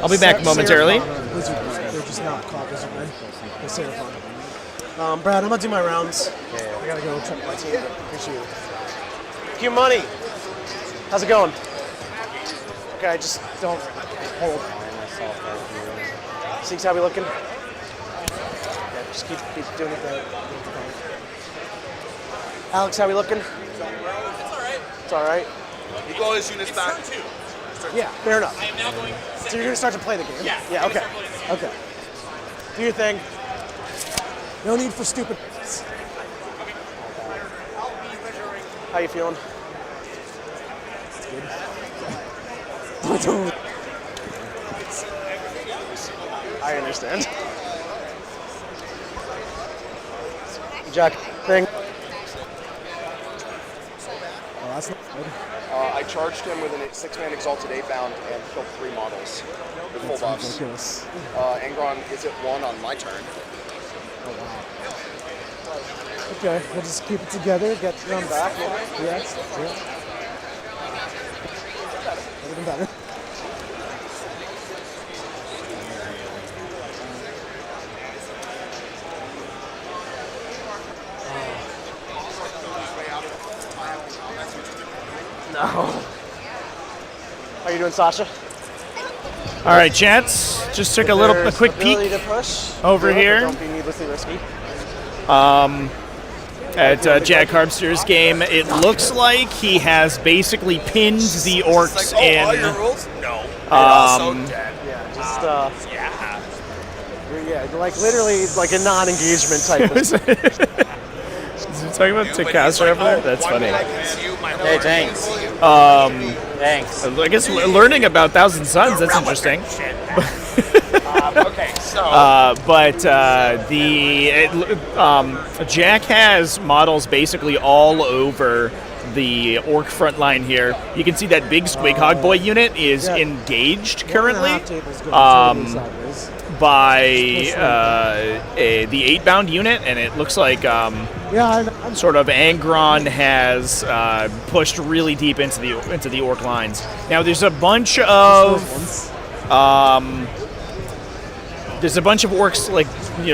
I'll be back momentarily. They're just not called Wizard Red. They're Seraphon. Brad, I'm going to do my rounds. I got to go check my team. Appreciate it. Q Money. How's it going? Okay, just don't hold. Siegs, how we looking? Yeah, just keep doing it. Alex, how we looking? It's alright. It's alright. You go his units back. Yeah, fair enough. I am now going. So you're gonna start to play the game? Yeah. Yeah. Okay. Okay. Do your thing. No need for stupid. How you feeling? It's good. I understand. Jack, thing. Oh, that's not good. I charged him with a 6-man Exalted 8-bound and killed 3 models with full buffs. Ridiculous. Angron is at 1 on my turn. Oh, wow. Okay, we'll just keep it together, get them back. Yes. Yeah. Even better. No. How you doing, Sasha? All right, gents. Just took a quick peek to push, over here. Don't be needlessly risky. At Jack Harpster's game, it looks like he has basically pinned the orcs in. No. Yeah, just yeah, like literally like a non-engagement type. Is he talking about Takasra over there? That's funny. Hey, thanks. Thanks. I guess learning about Thousand Suns, that's interesting. Okay, so. Jack has models basically all over the orc front line here. You can see that big Squig Hog Boy unit is engaged currently by the 8-bound unit, and it looks like sort of Angron has pushed really deep into the orc lines. Now there's a bunch of orcs, like,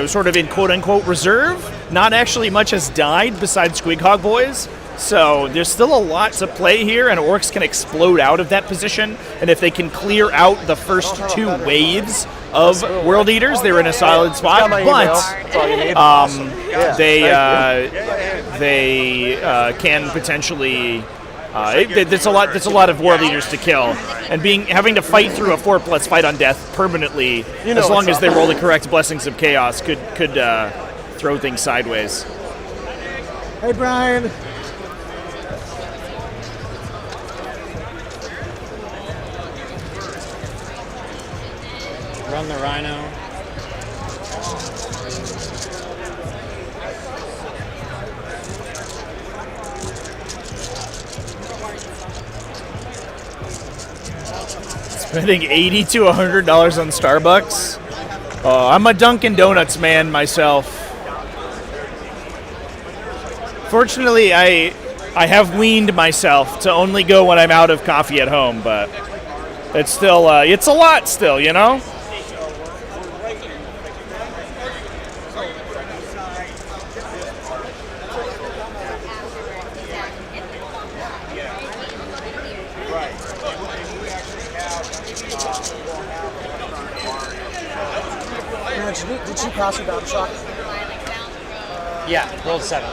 sort of in quote-unquote reserve. Not actually much has died besides Squig Hog Boys, so there's still a lot to play here, and orcs can explode out of that position, and if they can clear out the first 2 waves of World Eaters, they're in a solid spot, but they can potentially... That's a lot of World Eaters to kill, and having to fight through a 4+ fight on death permanently, as long as they roll the correct Blessings of Chaos, could throw things sideways. Hey, Brian. Run the Rhino. Spending $80 to $100 on Starbucks. Oh, I'm a Dunkin' Donuts man myself. Fortunately, I have weaned myself to only go when I'm out of coffee at home, but it's still it's a lot still, you know. Did she pass her down shock? Yeah, rolled 7.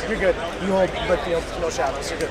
You're good. You hold Brickfield, no shadows. You're good.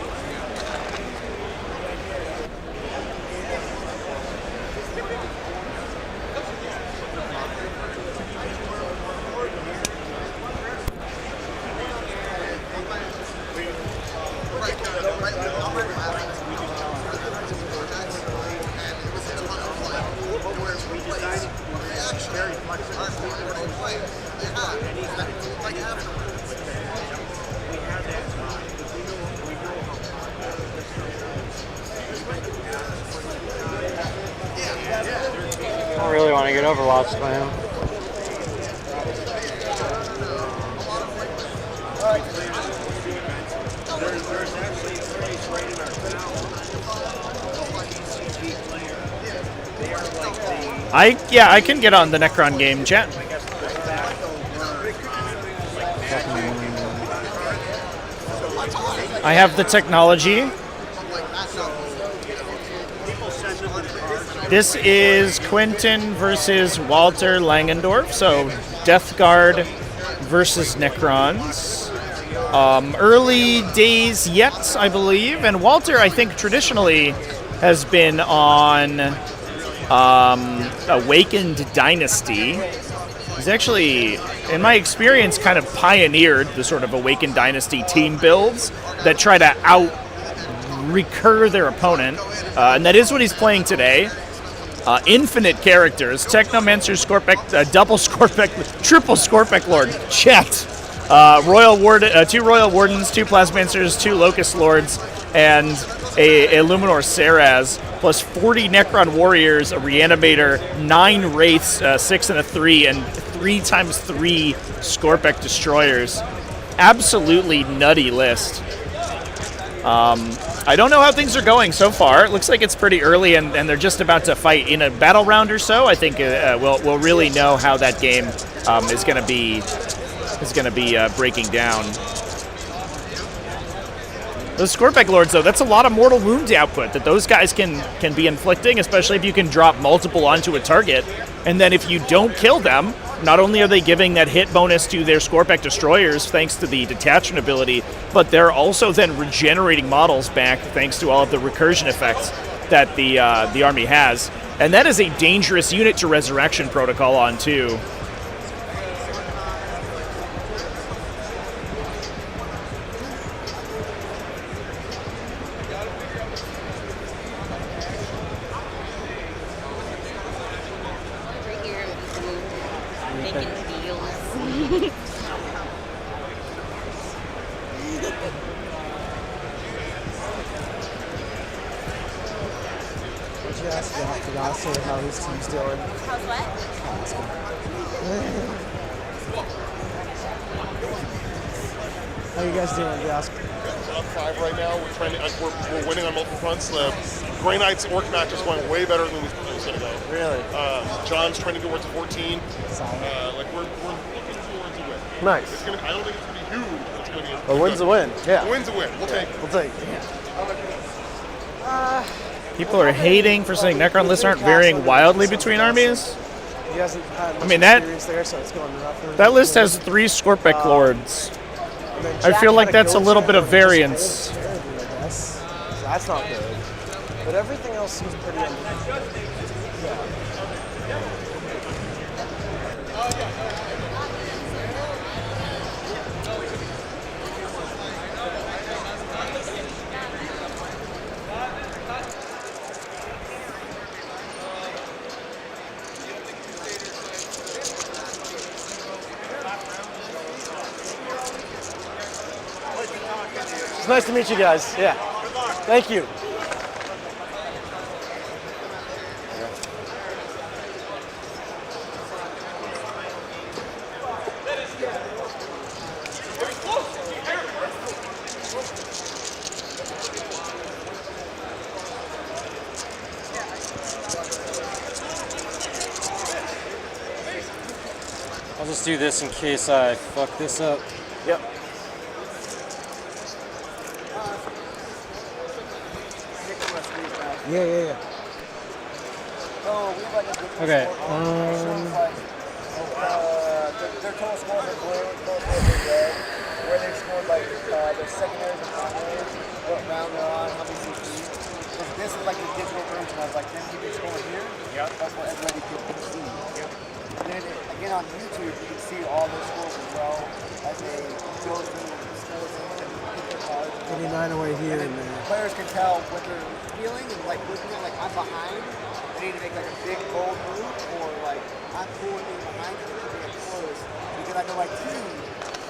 I don't really want to get overwatched by him. I can get on the Necron game, chat. I have the technology. This is Quentin versus Walter Langendorf, so Death Guard versus Necrons. Early days yet, I believe, and Walter, I think, traditionally has been on Awakened Dynasty. He's actually, in my experience, kind of pioneered the sort of Awakened Dynasty team builds that try to recur their opponent, and that is what he's playing today. Infinite characters, Technomancer, double Scorpec, triple Scorpec Lord, checked. Two Royal Wardens, 2 Plasmancers, 2 Locust Lords, and a Luminor Saraz, plus 40 Necron Warriors, a Reanimator, 9 Wraiths, 6 and a 3, and 3x3 Scorpec Destroyers. Absolutely nutty list. I don't know how things are going so far. It looks like it's pretty early, and they're just about to fight in a battle round or so. I think we'll really know how that game is going to be breaking down. Those Scorpec Lords, though, that's a lot of mortal wound output that those guys can be inflicting, especially if you can drop multiple onto a target. And then if you don't kill them, not only are they giving that hit bonus to their Scorpec Destroyers thanks to the detachment ability, but they're also then regenerating models back thanks to all of the recursion effects that the army has. And that is a dangerous unit to Resurrection Protocol on, too. How his team's doing. How's what? How you guys doing, Josh? Top 5 right now. We're trying to. We're winning on multiple fronts. The Grey Knights Orc match is going way better than we thought it was going to go. Really? John's trying to go towards 14. We're looking towards a win. Nice. I don't think it's going to be huge. But it's going to be. A win's a win. Yeah. A win's a win. We'll take it. We'll take it. People are hating for saying Necron lists aren't varying wildly between armies. He hasn't had much experience there, so it's going rougher. That list has 3 Scorpec Lords. I feel like that's a little bit of variance. So that's not good. But everything else seems pretty yeah. It's nice to meet you guys. Yeah. Thank you. I'll just do this in case I fuck this up. Yep. Yeah. Okay. Their total scores are blue, total scores are red. Where they've scored like their secondaries and primaries, what round they're on, how many CP. Because this is like the digital version of like them keeping score here. Yep. That's what everybody can see. Yep. And then again on YouTube, you can see all those scores as well as they go through the scores and pick their cards. 29 away here and there. Players can tell what they're feeling and like looking at like I'm behind. They need to make like a big bold move, or like I'm cool with being behind and keeping it close because I know my team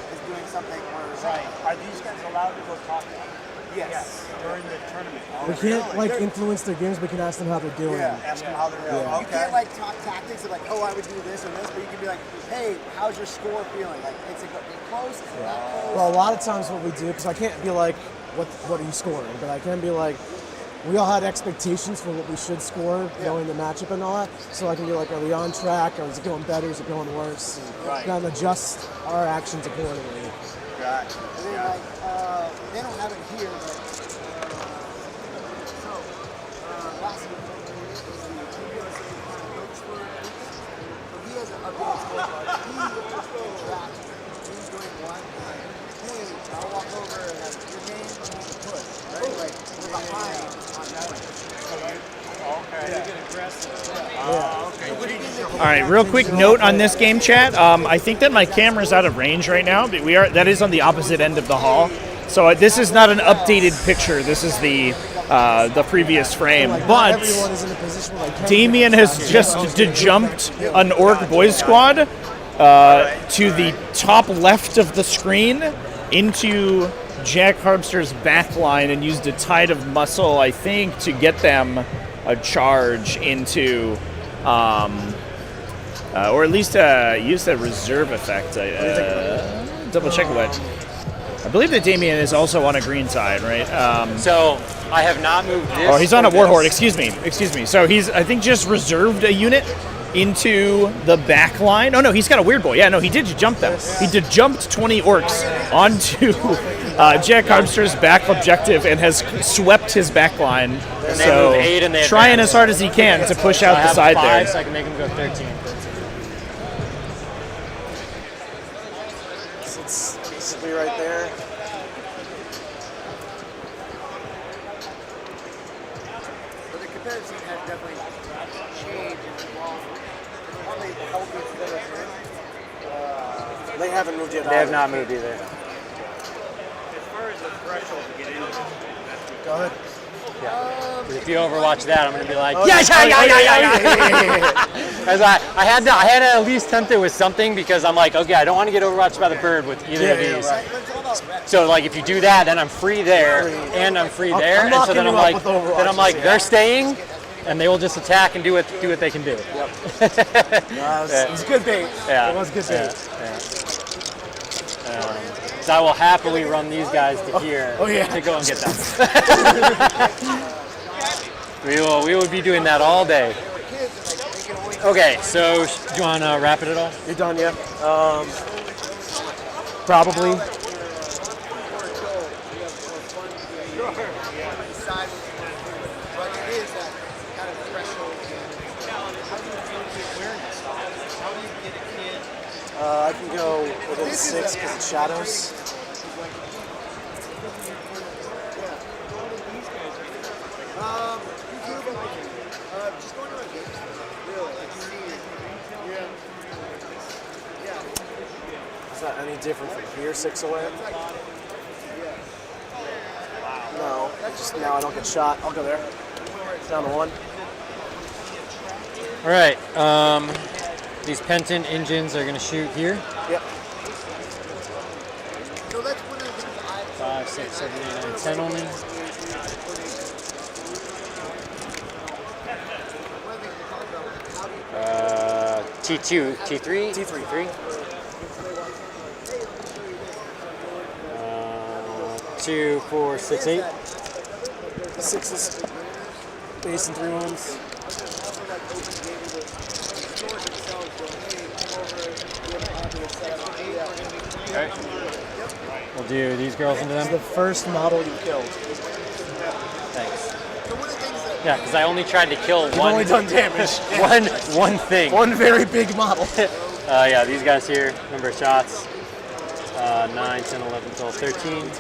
is doing something where right. Are these guys allowed to go talk to them? Yes. During the tournament. We can't like influence their games. We can ask them how they're doing. Yeah. Ask them how they're doing. Yeah. You can't like talk tactics of like, oh, I would do this or this, but you can be like, hey, how's your score feeling? Like, is it close? Is it not close? Well, a lot of times what we do, because I can't be like, what are you scoring? But I can be like, we all had expectations for what we should score, knowing the matchup and all that. So I can be like, are we on track? Or is it going better? Is it going worse? And kind of adjust our actions accordingly. Gotcha. And then like, they don't have it here, but last week is the TBSA coach for Orks. So he has a big scorecard. He can track who's doing what. Hey, I'll walk over and like, your game needs to push, right? Like, we're behind on that. So, right? Okay. All right, real quick note on this game chat. I think that my camera's out of range right now, but that is on the opposite end of the hall. So this is not an updated picture. This is the previous frame. But Damien has just jumped an Orc boys squad to the top left of the screen into Jack Harpster's backline and used a tide of muscle, I think, to get them a charge into, or at least use the reserve effect. Double check what. I believe that Damien is also on a green side, right? So I have not moved this. Oh, he's on a Warhorde. Excuse me. So he's, I think, just reserved a unit into the back line. Oh no, he's got a Weird Boy. Yeah, no, he did jump them. He did jumped 20 Orcs onto Jack Harpster's back objective and has swept his back line. So trying as hard as he can to push out the side there. So I can make him go 13. It's basically right there. But the competitive scene has definitely changed and evolved. One of the healthiest players They haven't moved yet. They have not moved either. As far as the threshold to get into it, go ahead. Yeah. If you overwatch that, I'm gonna be like, Oh, yeah. yeah. I had to at least tempt it with something because I'm like, okay, I don't want to get overwatched by the bird with either of these. Right. So like, if you do that, then I'm free there and I'm free there, and so then I'm like, they're staying, and they will just attack and do what they can do. Yep. It was good bait. Yeah. It was good bait. So I will happily run these guys to here to go and get them. we will be doing that all day. Okay, so do you want to wrap it at all? You're done, yeah. Probably. I can go within 6 because it's shadows. Is that any different from here, 6 away? No, just now I don't get shot. I'll go there. Down to 1. All right. These Penton engines are going to shoot here. Yep. 5, 6, 7, 8, 9, 10 only. T2, T3? T3. 2, 4, 6, 8. 6s. Base and 3 ones. Okay. We'll do these girls into them. This is the first model you killed. Thanks. Yeah, because I only tried to kill You've one. only done damage. one thing. One very big model. Yeah, these guys here, number of shots. 9, 10, 11, 12, 13.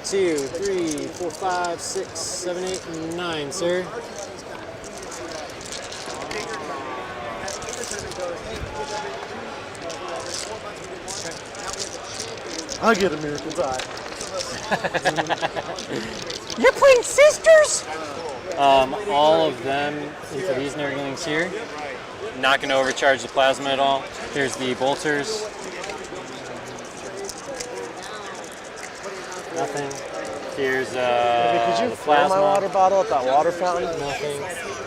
2, 3, 4, 5, 6, 7, 8, 9, sir. I get a miracle die. You're playing sisters? All of them into these nurglings here. Not going to overcharge the plasma at all. Here's the bolters. Nothing. Here's Could you the fill my plasma. water bottle at that water fountain? Nothing.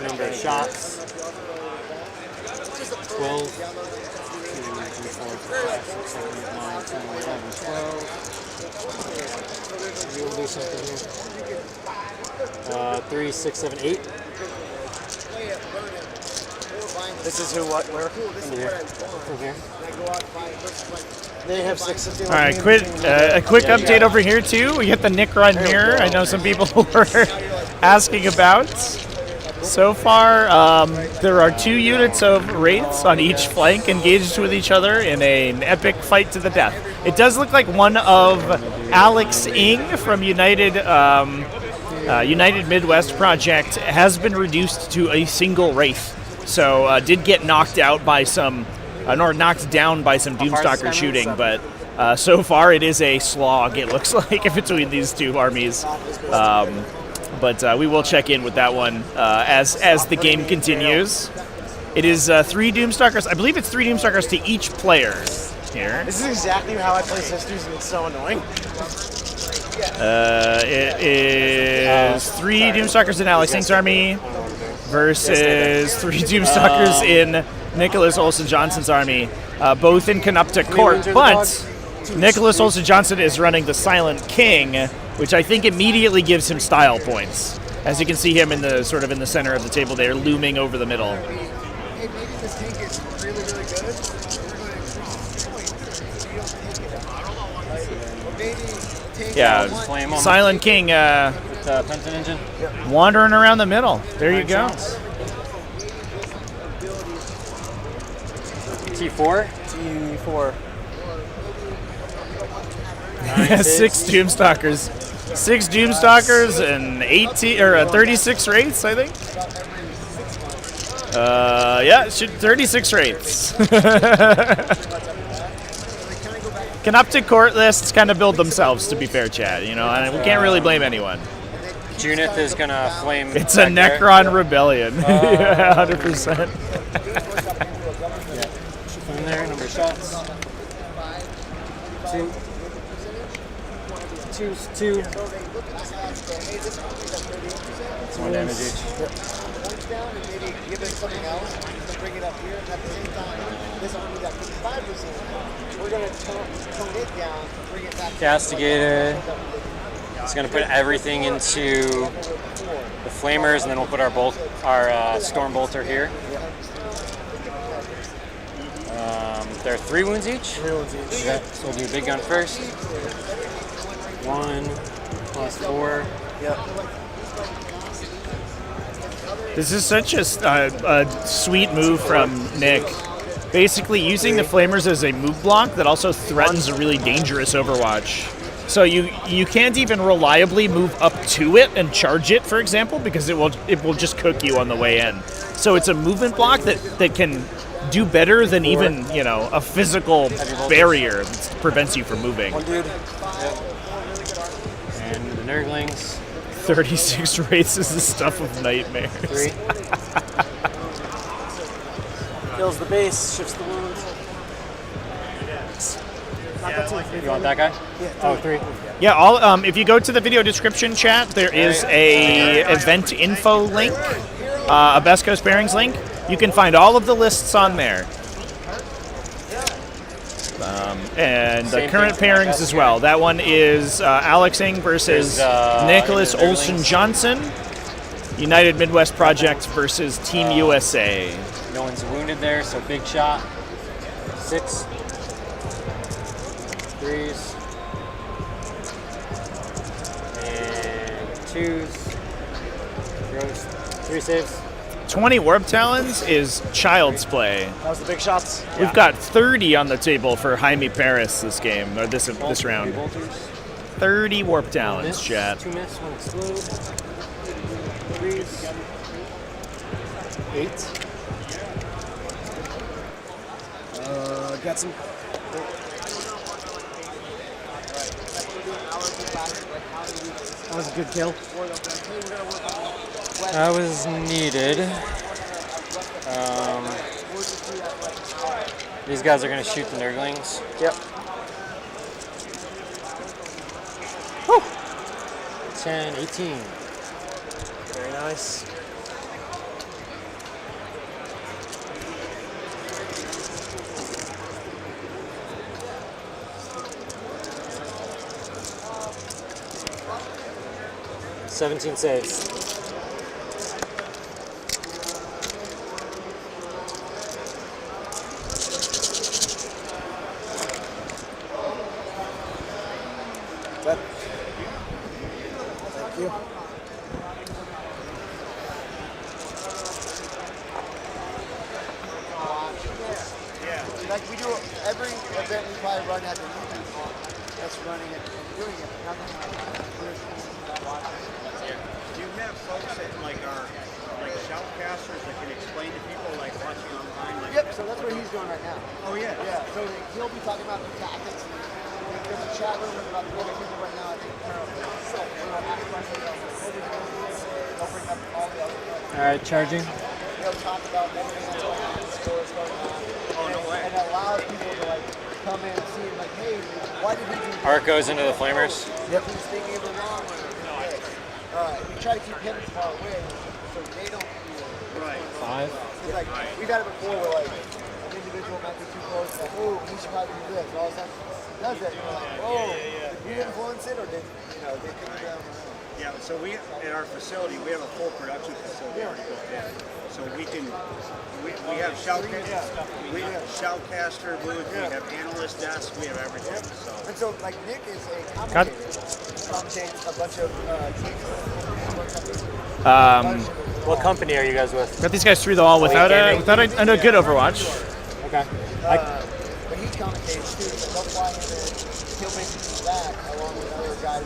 Number of shots. 12. 2, 3, 4, 5, 6, 7, 8, 9, 10, 11, 12. We'll do something here. 3, 6, 7, 8. This is who, what, where? Over here. They have 6 All right, a quick update over here too. We get the Nicron mirror. I know some people were asking about. So far, there are 2 units of Wraiths on each flank engaged with each other in an epic fight to the death. It does look like one of Alex Ing from United Midwest Project has been reduced to a single Wraith. So did get knocked out by some, or knocked down by some Doomstalker shooting, but so far it is a slog, it looks like, between these 2 armies. But we will check in with that one as the game continues. It is 3 Doomstalkers. I believe it's 3 Doomstalkers to each player here. This is exactly how I play Sisters, and it's so annoying. It is 3 Doomstalkers in Alex Ing's army versus 3 Doomstalkers in Nicholas Olsen Johnson's army, both in Canupta Court, but Nicholas Olsen Johnson is running the Silent King, which I think immediately gives him style points. As you can see him in the sort of in the center of the table there, looming over the middle. Yeah, Silent King Penton engine. wandering around the middle. There you go. T4? T4. 6 Doomstalkers. 6 Doomstalkers and 18 or 36 Wraiths, I think. Yeah, 36 Wraiths. Canupta Court lists kind of build themselves, to be fair, Chad. You know, and we can't really blame anyone. Junith is gonna flame. It's a Necron rebellion. Yeah, 100%. In there, number of shots. 2. 2. It's 1 damage each. Down and maybe give it something else to bring it up here. And at the same time, this army got 55%. We're going to tone it down to bring it back. Castigated. It's going to put everything into the flamers, and then we'll put our storm bolter here. There are 3 wounds each. 3 wounds each. Okay, so we'll do big gun first. 1 plus 4. Yep. This is such a sweet move from Nick. Basically using the Flamers as a move block that also threatens a really dangerous Overwatch. So you can't even reliably move up to it and charge it, for example, because it will just cook you on the way in. So it's a movement block that can do better than even, you know, a physical barrier that prevents you from moving. 1 dude. Yep. And the Nurglings. 36 Wraiths is the stuff of nightmares. 3. Kills the base, shifts the wounds. You want that guy? Yeah, 3. Yeah, all if you go to the video description chat, there is a event info link, a Best Coast Pairings link. You can find all of the lists on there. And the current pairings as well. That one is Alex Ing versus Nicholas Olsen Johnson. United Midwest Project versus Team USA. No one's wounded there, so big shot. 6. 3s. And 2s. 3 saves. 20 Warp Talons is child's play. That was the big shots. We've got 30 on the table for Jaime Paris this game, or this round. 30 Warp Talons, chat. 2 miss, 1 explode. 3s. 8. Got some. That was a good kill. That was needed. These guys are going to shoot the Nurglings. Yep. Woo! 10, 18. Very nice. $17 saves. Thank you. like we do every event we probably run has a new people that's running it and doing it. Nothing like we're not watching. Do you have folks that are like shoutcasters that can explain to people like watching online? Like, yep. So that's what he's doing right now. Oh yeah. Yeah. So he'll be talking about the tactics. There's a chat room with about 40 people right now. I think. So we'll ask questions. They'll bring up all the other. All right, charging. They'll talk about everything that's going on, the scores going on. Oh, no way. And it allows people to come in and see like, hey, why did he do that? Arc goes into the flamers. Yep. He's thinking of the wrong way. We try to keep him far away so they don't feel right. 5. Because we've had it before where an individual might be too close, like, oh, he should probably do this. And all of a sudden he does it, and you're like, oh, did we influence it or did they think of them? Yeah, so we at our facility we have a full production facility already built in. So we have shoutcaster booth, we have analyst desk, we have everything. So. And so Nick is a commentator. Commentates a bunch of teams. What company are you guys with? Got these guys through the wall without a good Overwatch. Okay. But he commentates too, so they'll fly him in, he'll make you back along with other guys.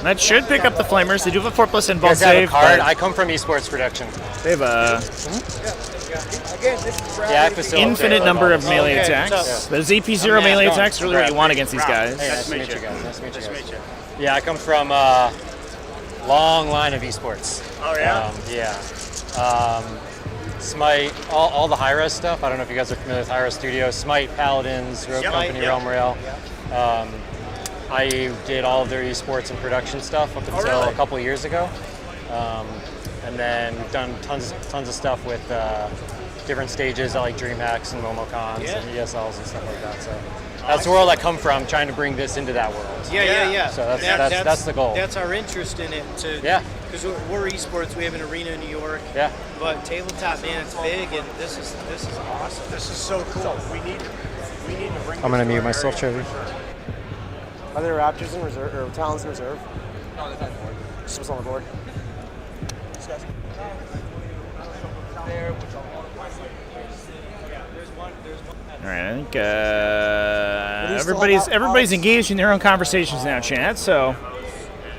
That should pick up the flamers. They do have a 4+ invuln You guys have save. a card? I come from esports production. They have a Again, this is infinite number of melee attacks. Those AP0 melee attacks are really what you want against these guys. Hey, nice to meet you guys. Nice to meet you guys. Yeah, I come from long line of esports. Oh yeah? Smite, all the high-res stuff. I don't know if you guys are familiar with high-res studios. Smite, Paladins, Rogue Company, Realm Rail. I did all of their esports and production stuff up until a couple of years ago. And then we've done tons of stuff with different stages at Dreamhacks and MomoCons and ESLs and stuff like that. So that's the world I come from, trying to bring this into that world. Yeah. So that's the goal. That's our interest in it. Because we're esports, we have an arena in New York. Yeah. But tabletop, man, it's big, and this is awesome. This is so cool. We need to bring. I'm gonna mute myself, Trevor. Are there Raptors in reserve or Talons in reserve? No, they're on the board. Just what's on the board. All right, I think everybody's engaged in their own conversations now, chat. So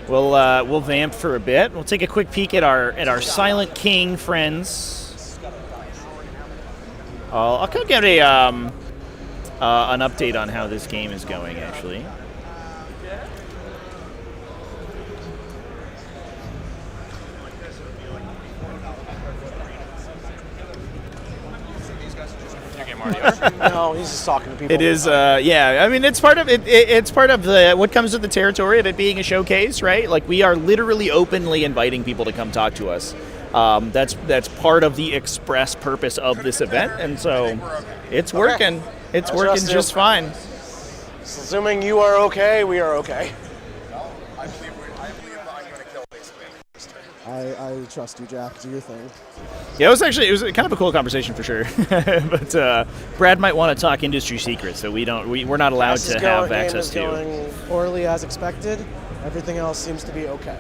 we'll vamp for a bit. We'll take a quick peek at our Silent King friends. I'll kind of get an update on how this game is going, actually. No, he's just talking to people. It is, yeah. I mean, it's part of it. It's part of what comes with the territory of it being a showcase, right? Like, we are literally openly inviting people to come talk to us. That's part of the express purpose of this event, and so it's working. It's working just fine. Assuming you are okay, we are okay. I believe I'm going to kill basically. I trust you, Jack. Do your thing. Yeah, it was kind of a cool conversation for sure. But Brad might want to talk industry secrets that we're not allowed to have access to. Going poorly as expected. Everything else seems to be okay.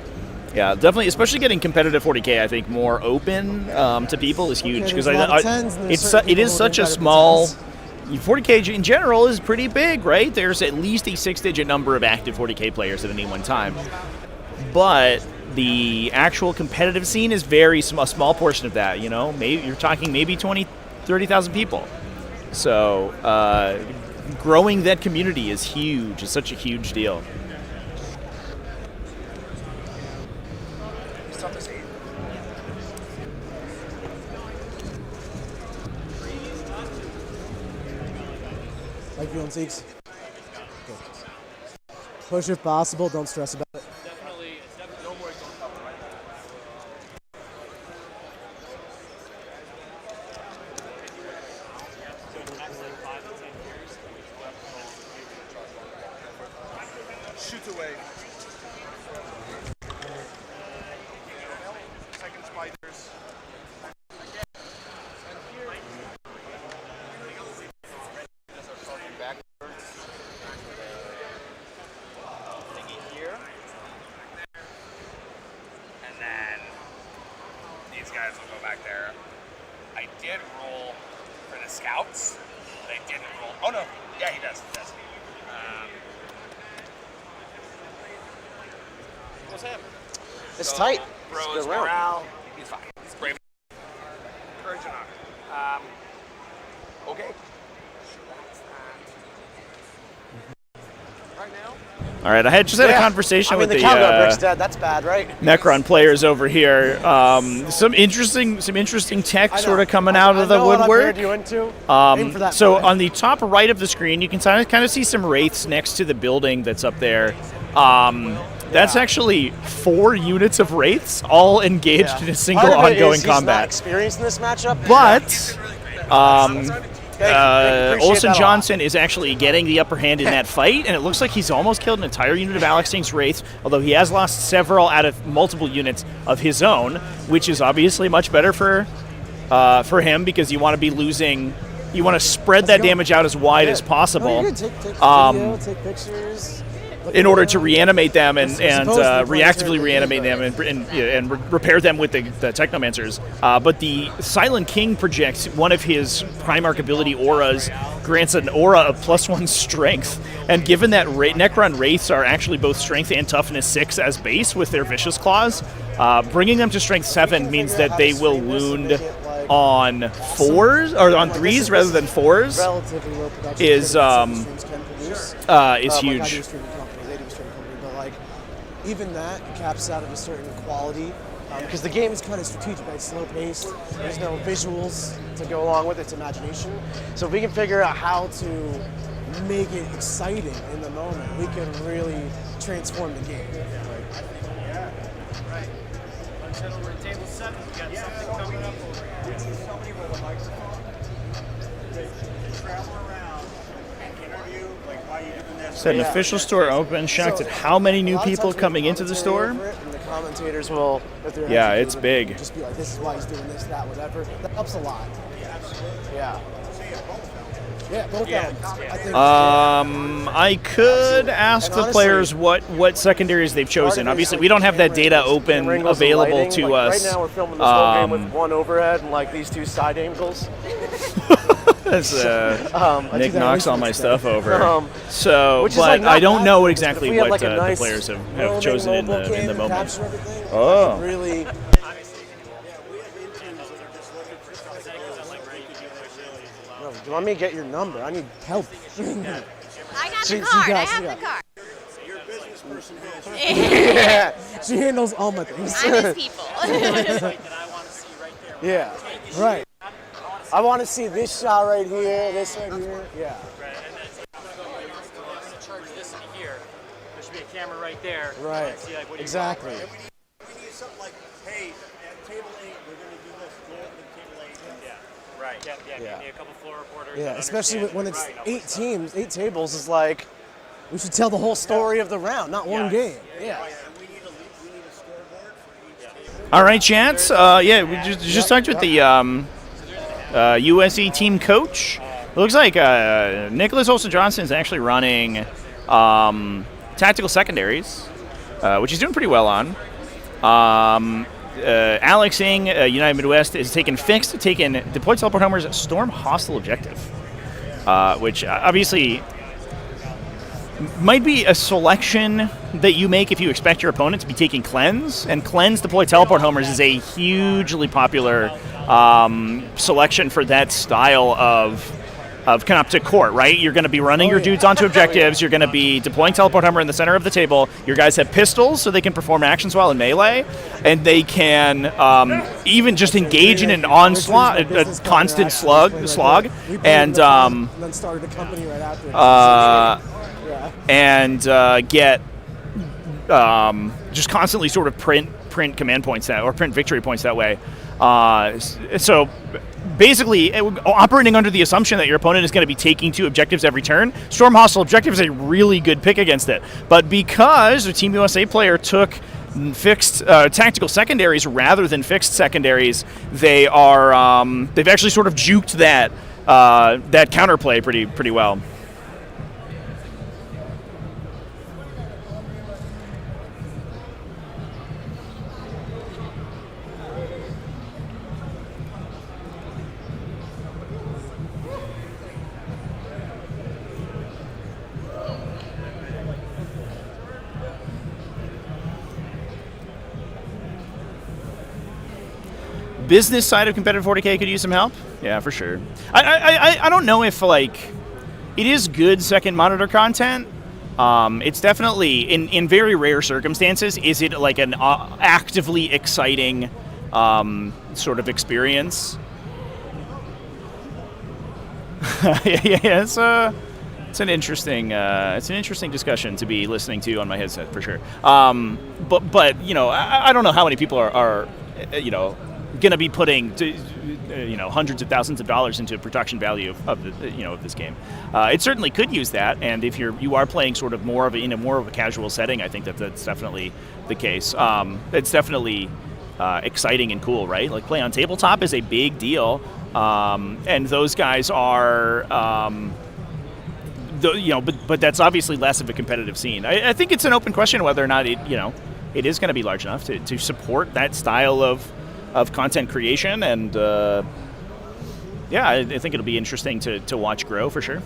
Yeah, definitely, especially getting competitive 40k. I think more open to people is huge because it is such a small. 40k in general is pretty big, right? There's at least a 6-digit number of active 40k players at any one time, but the actual competitive scene is a small portion of that. Maybe you're talking 20, 30,000 people. So growing that community is huge. It's such a huge deal. How you feeling, Siegs? Push if possible. Don't stress about it. Shoot away. Second spiders. And then these guys will go back there. I did roll for the scouts. It didn't roll. Oh no, yeah, he does. What's happening? It's tight. Bros, It's a good round. morale. He's fine. He's brave. Courage and honor. Okay. Right now. All right, I had just had a conversation with the the cowbell brick's dead. That's bad, right? Necron players over here. Some interesting tech sort of coming out of the woodwork. What I've you into. Aim for that So point. on the top right of the screen, you can kind of see some wraiths next to the building that's up there. That's actually 4 units of wraiths, all engaged in a single Part of it ongoing is he's not combat. experienced in this matchup, But appreciate Olsen that a Johnson is actually getting the upper hand in that fight, and it looks like he's almost killed an entire unit of Alex Sting's wraiths, although he has lost several out of multiple units of his own, which is obviously much better for him because you want to be losing. You want to spread that damage out as wide as possible. No, take video, take pictures. In order to reanimate them and reactively reanimate them and repair them with the Technomancers. But the Silent King projects one of his Primarch ability auras, grants an aura of +1 strength. And given that Necron Wraiths are actually both strength and toughness 6 as base with their Vicious Claws, bringing them to strength 7 means that they will wound on 4s, or on 3s rather than 4s, is huge. Even that caps out of a certain quality because the game is kind of strategic, right? Slow paced. There's no visuals to go along with it. It's imagination. So if we can figure out how to make it exciting in the moment, we can really transform the game. Yeah, right. Let's head over to table 7. We got something coming up over here. Somebody with a microphone. Travel around and interview, like, why you doing this? Said an official store open. Shocked at how many new people coming into the store. And the commentators will, if they're Yeah, it's big. just be like, this is why he's doing this, that, whatever. That helps a lot. Yeah. Yeah, both ends. I think, I could ask the players what secondaries they've chosen. Obviously, we don't have that data open available to us. Right now, we're filming this whole game with one overhead and like these 2 side angles. As Nick knocks all my stuff over. So, Which is, but like, not I don't bad, know because exactly if we had, what like, a nice the players have roaming chosen in mobile cam the to moment. capture everything, Oh. really. No, do you want me to get your number? I need help. I got the card. I have the card. Your business person has Yeah, she handles all my things. I miss people. Yeah, right. I want to see this shot right here, this right here. Yeah. Charge this in here. There should be a camera right there. Right. See, like, what Exactly. We need something like, hey, at table 8, we're going to do this. Go up to table 8. Yeah. Right. Yeah. Yeah. Maybe a couple floor reporters. Yeah, that especially understand when it's right, 8 teams, 8 tables is like, we should tell the whole story of the round, not one game. Yeah. All right, Chance. We just talked with the USE team coach. It looks like Nicholas Olsen Johnson is actually running tactical secondaries, which he's doing pretty well on. Alex Singh, United Midwest, is taking deployed teleport homers, storm hostile objective, which obviously might be a selection that you make if you expect your opponent to be taking cleanse, and cleanse deploy teleport homers is a hugely popular selection for that style of come up to court, right? You're going to be running your dudes onto objectives. You're going to be deploying teleport hammer in the center of the table. Your guys have pistols, so they can perform actions while in melee, and they can even just engage in an onslaught, a constant slog, and then started a company right after. Get just constantly sort of print command points or print victory points that way. So basically, operating under the assumption that your opponent is going to be taking 2 objectives every turn, Storm Hostile Objective is a really good pick against it. But because a Team USA player took fixed tactical secondaries rather than fixed secondaries, they've actually sort of juked that counterplay pretty well. business side of competitive 40k could use some help. Yeah, for sure. I don't know if like it is good second monitor content. It's definitely in very rare circumstances. Is it like an actively exciting sort of experience? Yeah, it's an interesting discussion to be listening to on my headset for sure. But you know, I don't know how many people are you know, going to be putting you know, hundreds of thousands of dollars into production value of the, you know, of this game. It certainly could use that, and if you are playing sort of more of a casual setting, I think that's definitely the case. It's definitely exciting and cool, right? Like play on tabletop is a big deal, and those guys are. You know, but that's obviously less of a competitive scene. I think it's an open question whether or not it is going to be large enough to support that style of content creation, and yeah, I think it'll be interesting to watch grow for sure.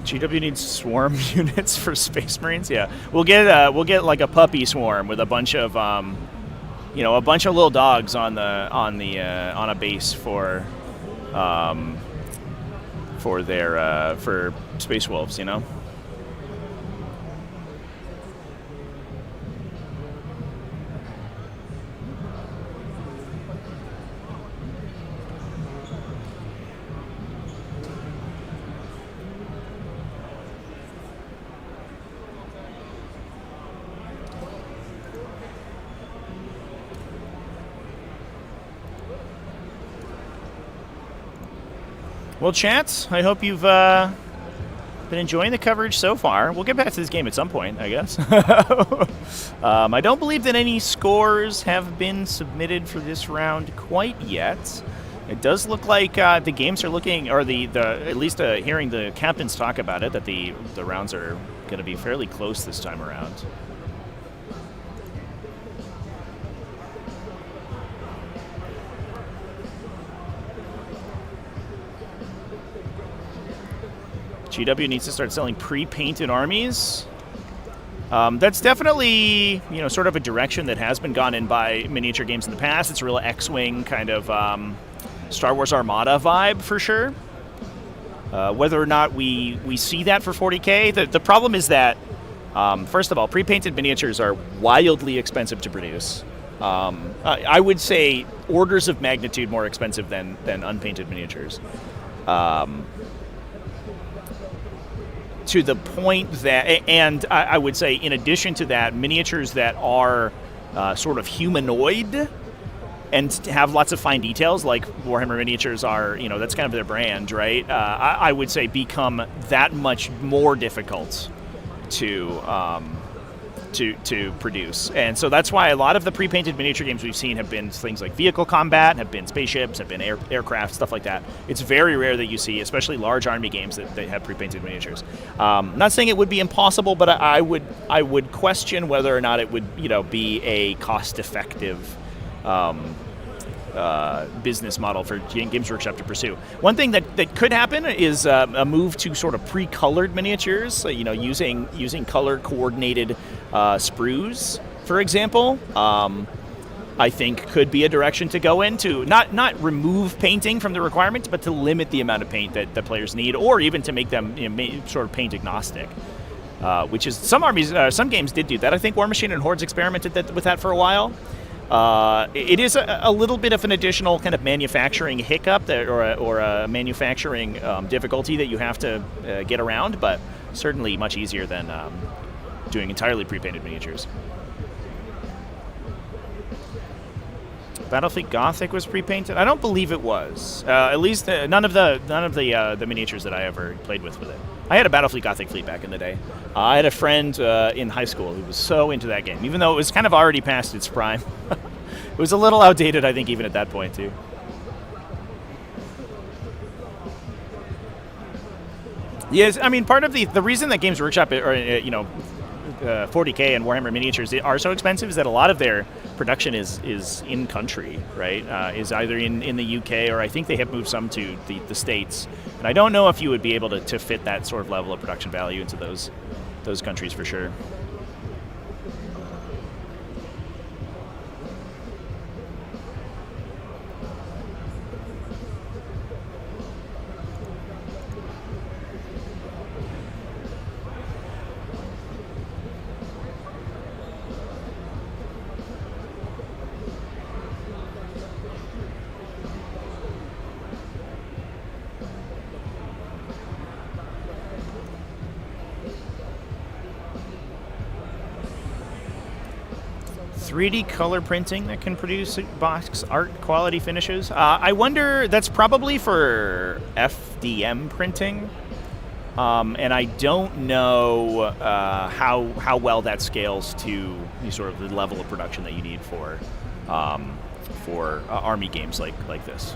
GW needs swarm units for Space Marines. Yeah, we'll get like a puppy swarm with a bunch of you know, a bunch of little dogs on a base for Space Wolves, you know. Well, chat, I hope you've been enjoying the coverage so far. We'll get back to this game at some point, I guess. I don't believe that any scores have been submitted for this round quite yet. It does look like the games are looking, or at least hearing the captains talk about it, that the rounds are going to be fairly close this time around. GW needs to start selling pre-painted armies. That's definitely, you know, sort of a direction that has been gone in by miniature games in the past. It's a real X-Wing kind of Star Wars Armada vibe for sure. Whether or not we see that for 40k, the problem is that, first of all, pre-painted miniatures are wildly expensive to produce. I would say orders of magnitude more expensive than unpainted miniatures. To the point that, and I would say in addition to that, miniatures that are sort of humanoid and have lots of fine details, like Warhammer miniatures are, you know, that's kind of their brand, right? I would say become that much more difficult to produce. And so that's why a lot of the pre-painted miniature games we've seen have been things like vehicle combat, have been spaceships, have been aircraft, stuff like that. It's very rare that you see, especially large army games, that they have pre-painted miniatures. Not saying it would be impossible, but I would question whether or not it would, you know, be a cost-effective business model for Games Workshop to pursue. One thing that could happen is a move to sort of pre-colored miniatures, so, you know, using color-coordinated sprues, for example. I think could be a direction to go into. Not remove painting from the requirements, but to limit the amount of paint that players need, or even to make them, you know, sort of paint agnostic. Which is some games did do that. I think War Machine and Hordes experimented with that for a while. It is a little bit of an additional kind of manufacturing hiccup or a manufacturing difficulty that you have to get around, but certainly much easier than doing entirely pre-painted miniatures. Battlefleet Gothic was pre-painted. I don't believe it was. At least none of the miniatures that I ever played with it. I had a Battlefleet Gothic fleet back in the day. I had a friend in high school who was so into that game, even though it was kind of already past its prime. It was a little outdated, I think, even at that point too. Yes, I mean, part of the reason that Games Workshop, or 40k and Warhammer miniatures are so expensive is that a lot of their production is in country, right? Is either in the UK, or I think they have moved some to the States. And I don't know if you would be able to fit that sort of level of production value into those countries for sure. 3D color printing that can produce box art quality finishes. I wonder, that's probably for FDM printing. And I don't know how well that scales to sort of the level of production that you need for army games like this.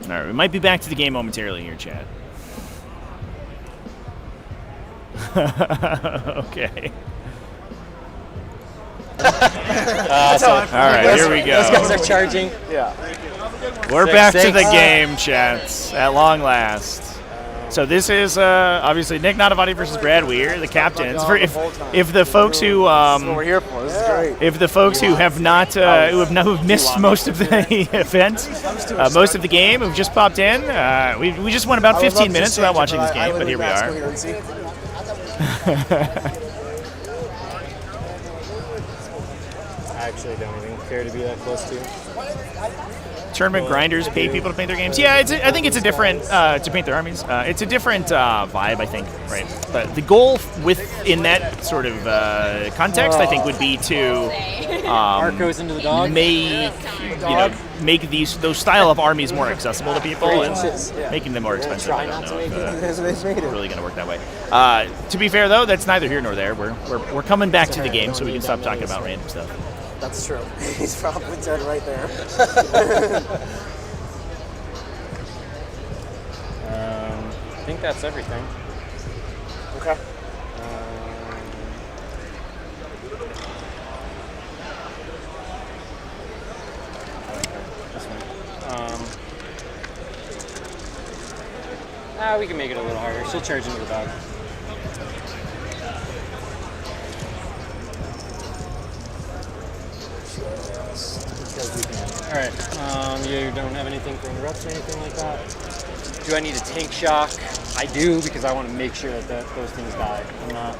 All right, we might be back to the game momentarily here, chat. Okay. All right, here we go. Those guys are charging. Yeah. We're back to the game, chats, at long last. So this is obviously Nick Nanavati versus Brad Weir, the captains. If the folks who That's what we're here for. This is great. if the folks who have not who've missed most of the event, most of the game, who've just popped in, we just went about 15 minutes without watching this game, but here we are. I actually don't even care to be that close to. Tournament grinders pay people to paint their games. Yeah, I think it's a different to paint their armies. It's a different vibe, I think, right? But the goal within that sort of context, I think, would be to Arcos into the dog. Make those style of armies more accessible to people, and making them more expensive. I don't know if it's really going to work that way. To be fair, though, that's neither here nor there. We're coming back to the game, so we can stop talking about random stuff. That's true. He's probably dead right there. I think that's everything. Okay. We can make it a little harder. She'll charge into the dog. Alright, you don't have anything for interrupts or anything like that? Do I need a tank shock? I do, because I want to make sure that those things die. I'm not...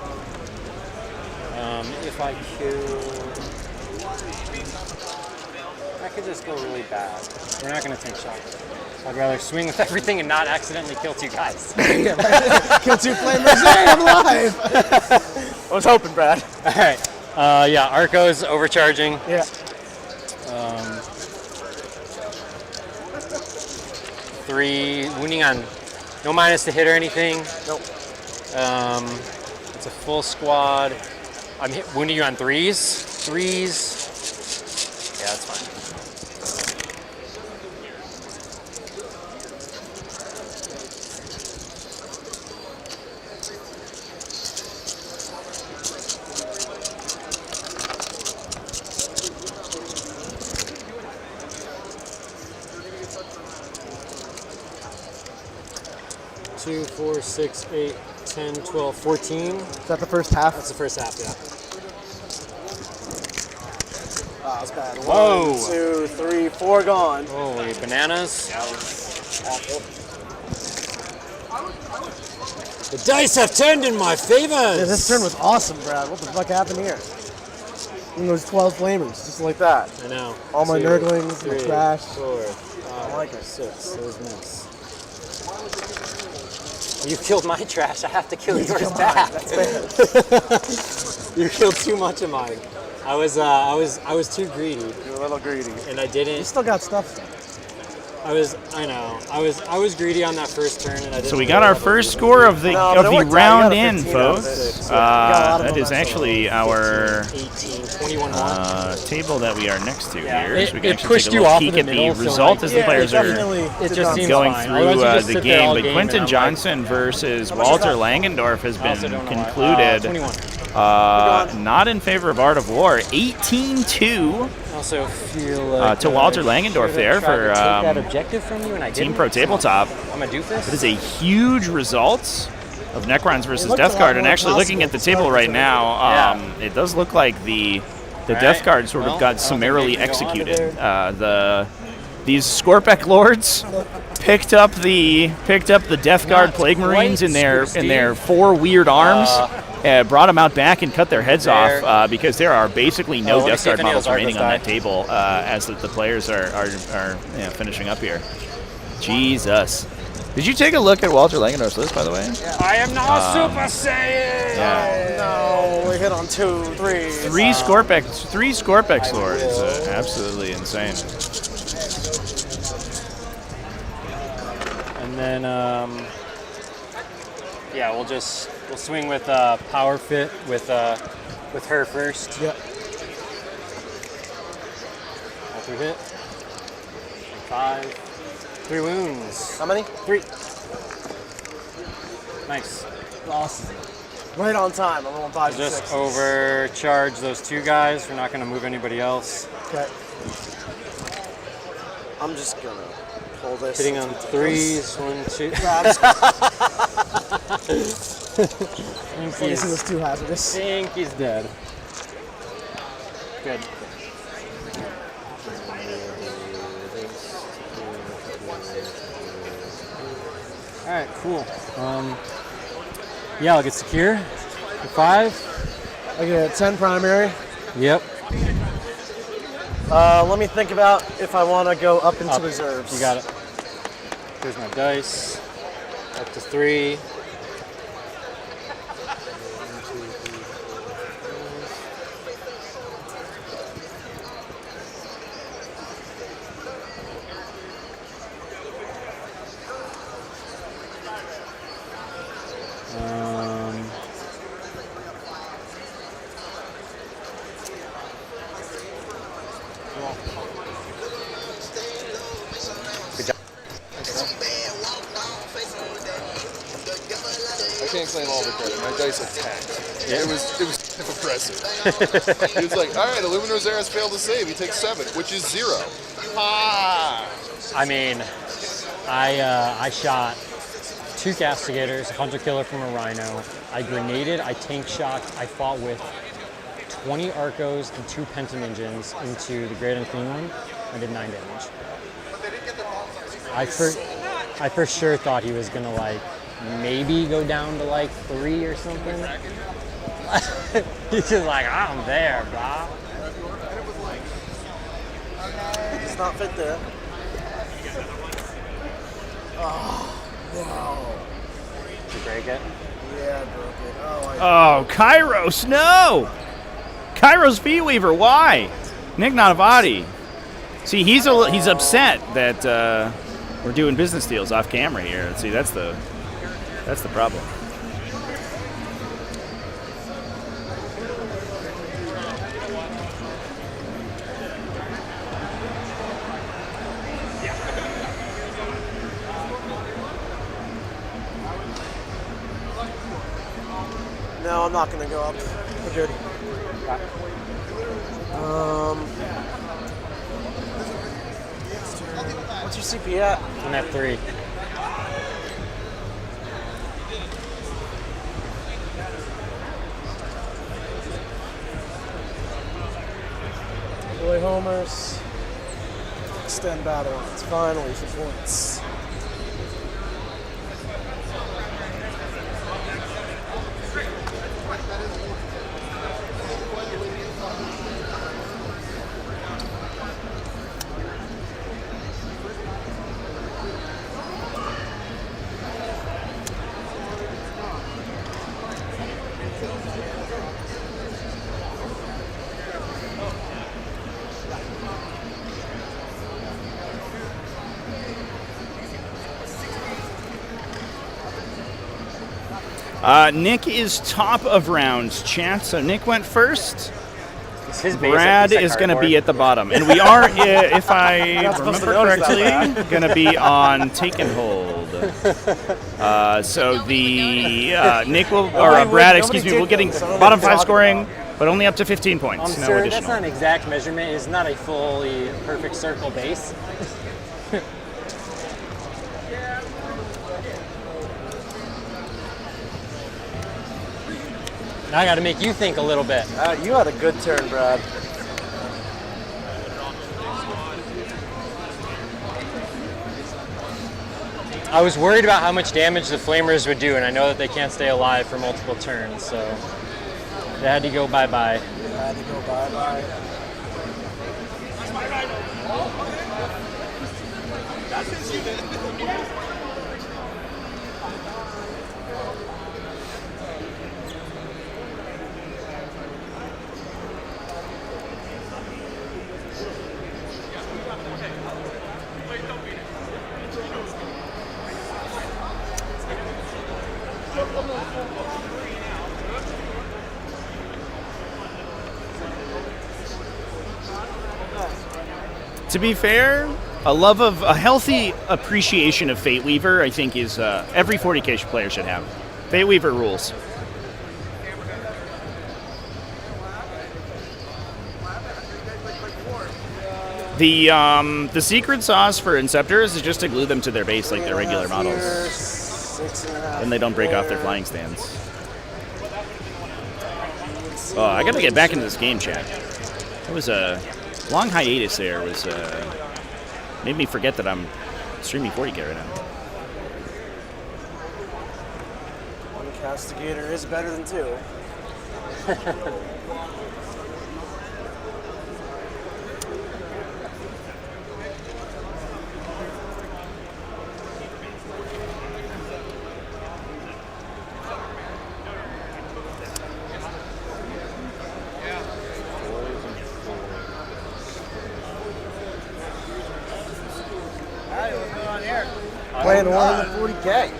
if I kill... I could just go really bad. We're not going to tank shock. I'd rather swing with everything and not accidentally kill two guys. Kill two flamers. Hey, I'm alive! I was hoping, Brad. Alright. Yeah, Arco's overcharging. Yeah. 3 wounding on, no minus to hit or anything. Nope. It's a full squad. I'm wounding you on 3s. 3s. Yeah, that's fine. Two, 4, 6, 8, 10, 12, 14. Is that the first half? That's the first half, yeah. Oh, that's bad. Whoa. 1, 2, 3, 4 gone. Holy bananas. Awful. The dice have turned in my favor. Yeah, this turn was awesome, Brad. What the fuck happened here? And those 12 flamers, just like that. I know. All my 2, nurglings, 3, my trash. 4, 5, I like it. 6. Those miss. You killed my trash. I have to kill yours back. You killed too much of mine. I was too greedy. You're a little greedy. And I didn't. You still got stuff though. I know. I was greedy on that first turn, and I didn't. So we got our first score of the round in, folks. That is actually our 21 table that we are next to here. It, so we can it actually pushed take a you little off peek in the at middle, the result as the players are going through the game. But Quentin Johnson versus Walter Langendorf has been concluded. Not in favor of Art of War. 18-2. Also feel like to Walter Langendorf there for that objective from you, and I Team Pro Tabletop. I'm a doofus. It is a huge result of Necrons versus Death Guard, and actually looking at the table right now, it does look like the Death Guard sort of got summarily executed. These Scorpec Lords picked up the Death Guard Plague Marines in their 4 weird arms. Brought them out back and cut their heads off because there are basically no Death Guard models remaining on that table as the players are finishing up here. Jesus. Did you take a look at Walter Langenor's list, by the way? I am now Super Saiyan! Yeah. No, we hit on 2, 3. Three Scorpex Lord is absolutely insane. And then, yeah, we'll swing with Power Fit with her first. Yep. After hit. 5. 3 wounds. How many? 3. Nice. Awesome. Right on time. I'm rolling 5 Just 6. overcharge those 2 guys. We're not going to move anybody else. Okay. I'm just gonna pull this. Hitting on 3s. 1, 2. This is too hazardous. He's dead. Good. All right, cool. Yeah, I'll get secure. 5. I get 10 primary. Yep. Let me think about if I want to go up into reserves. You got it. Here's my dice. Up to 3. Good job. I can't claim all the credit. My dice attacked. Yeah. It was impressive. He was like, all right, Illuminor Zaris failed to save. He takes 7, which is 0. Ah! I mean, I shot 2 Castigators, a Hunter Killer from a Rhino. I grenaded, I tank shocked, I fought with 20 Arcos and 2 Penta Ninjas into the Great Unclean One. I did 9 damage. I for sure thought he was gonna like maybe go down to like 3 or something. He's just like, I'm there, bro. It's not fit there. Oh, no. Did you break it? Yeah, I broke it. Oh, Kairos, no! Kairos V-Weaver, why? Nick Nanavati. See, he's upset that we're doing business deals off camera here. See, that's the problem. No, I'm not going to go up. We're good. What's your CP at? I'm at 3. Boy homers. Extend battle lines. Finally for points. Nick is top of rounds, chat. So Nick went first. His base Brad is going to be at the bottom. And we are, if I remember correctly, going to be on take and hold. So the Nick will, or Brad, excuse me, we're getting bottom 5 scoring, but only up to 15 points. I'm no sure additional. that's not an exact measurement. It's not a fully perfect circle base. Now I got to make you think a little bit. You had a good turn, Brad. I was worried about how much damage the flamers would do, and I know that they can't stay alive for multiple turns, so they had to go bye-bye. Had to go bye-bye. To be fair, a healthy appreciation of Fate Weaver, I think, is every 40k player should have. Fate Weaver rules. The secret sauce for Inceptors is just to glue them to their base like their regular models. Then they don't break off their flying stands. Oh, I gotta get back into this game, chat. It was a long hiatus there. Was made me forget that I'm streaming 40k right now. One castigator is better than two. Playing Warhammer 40k.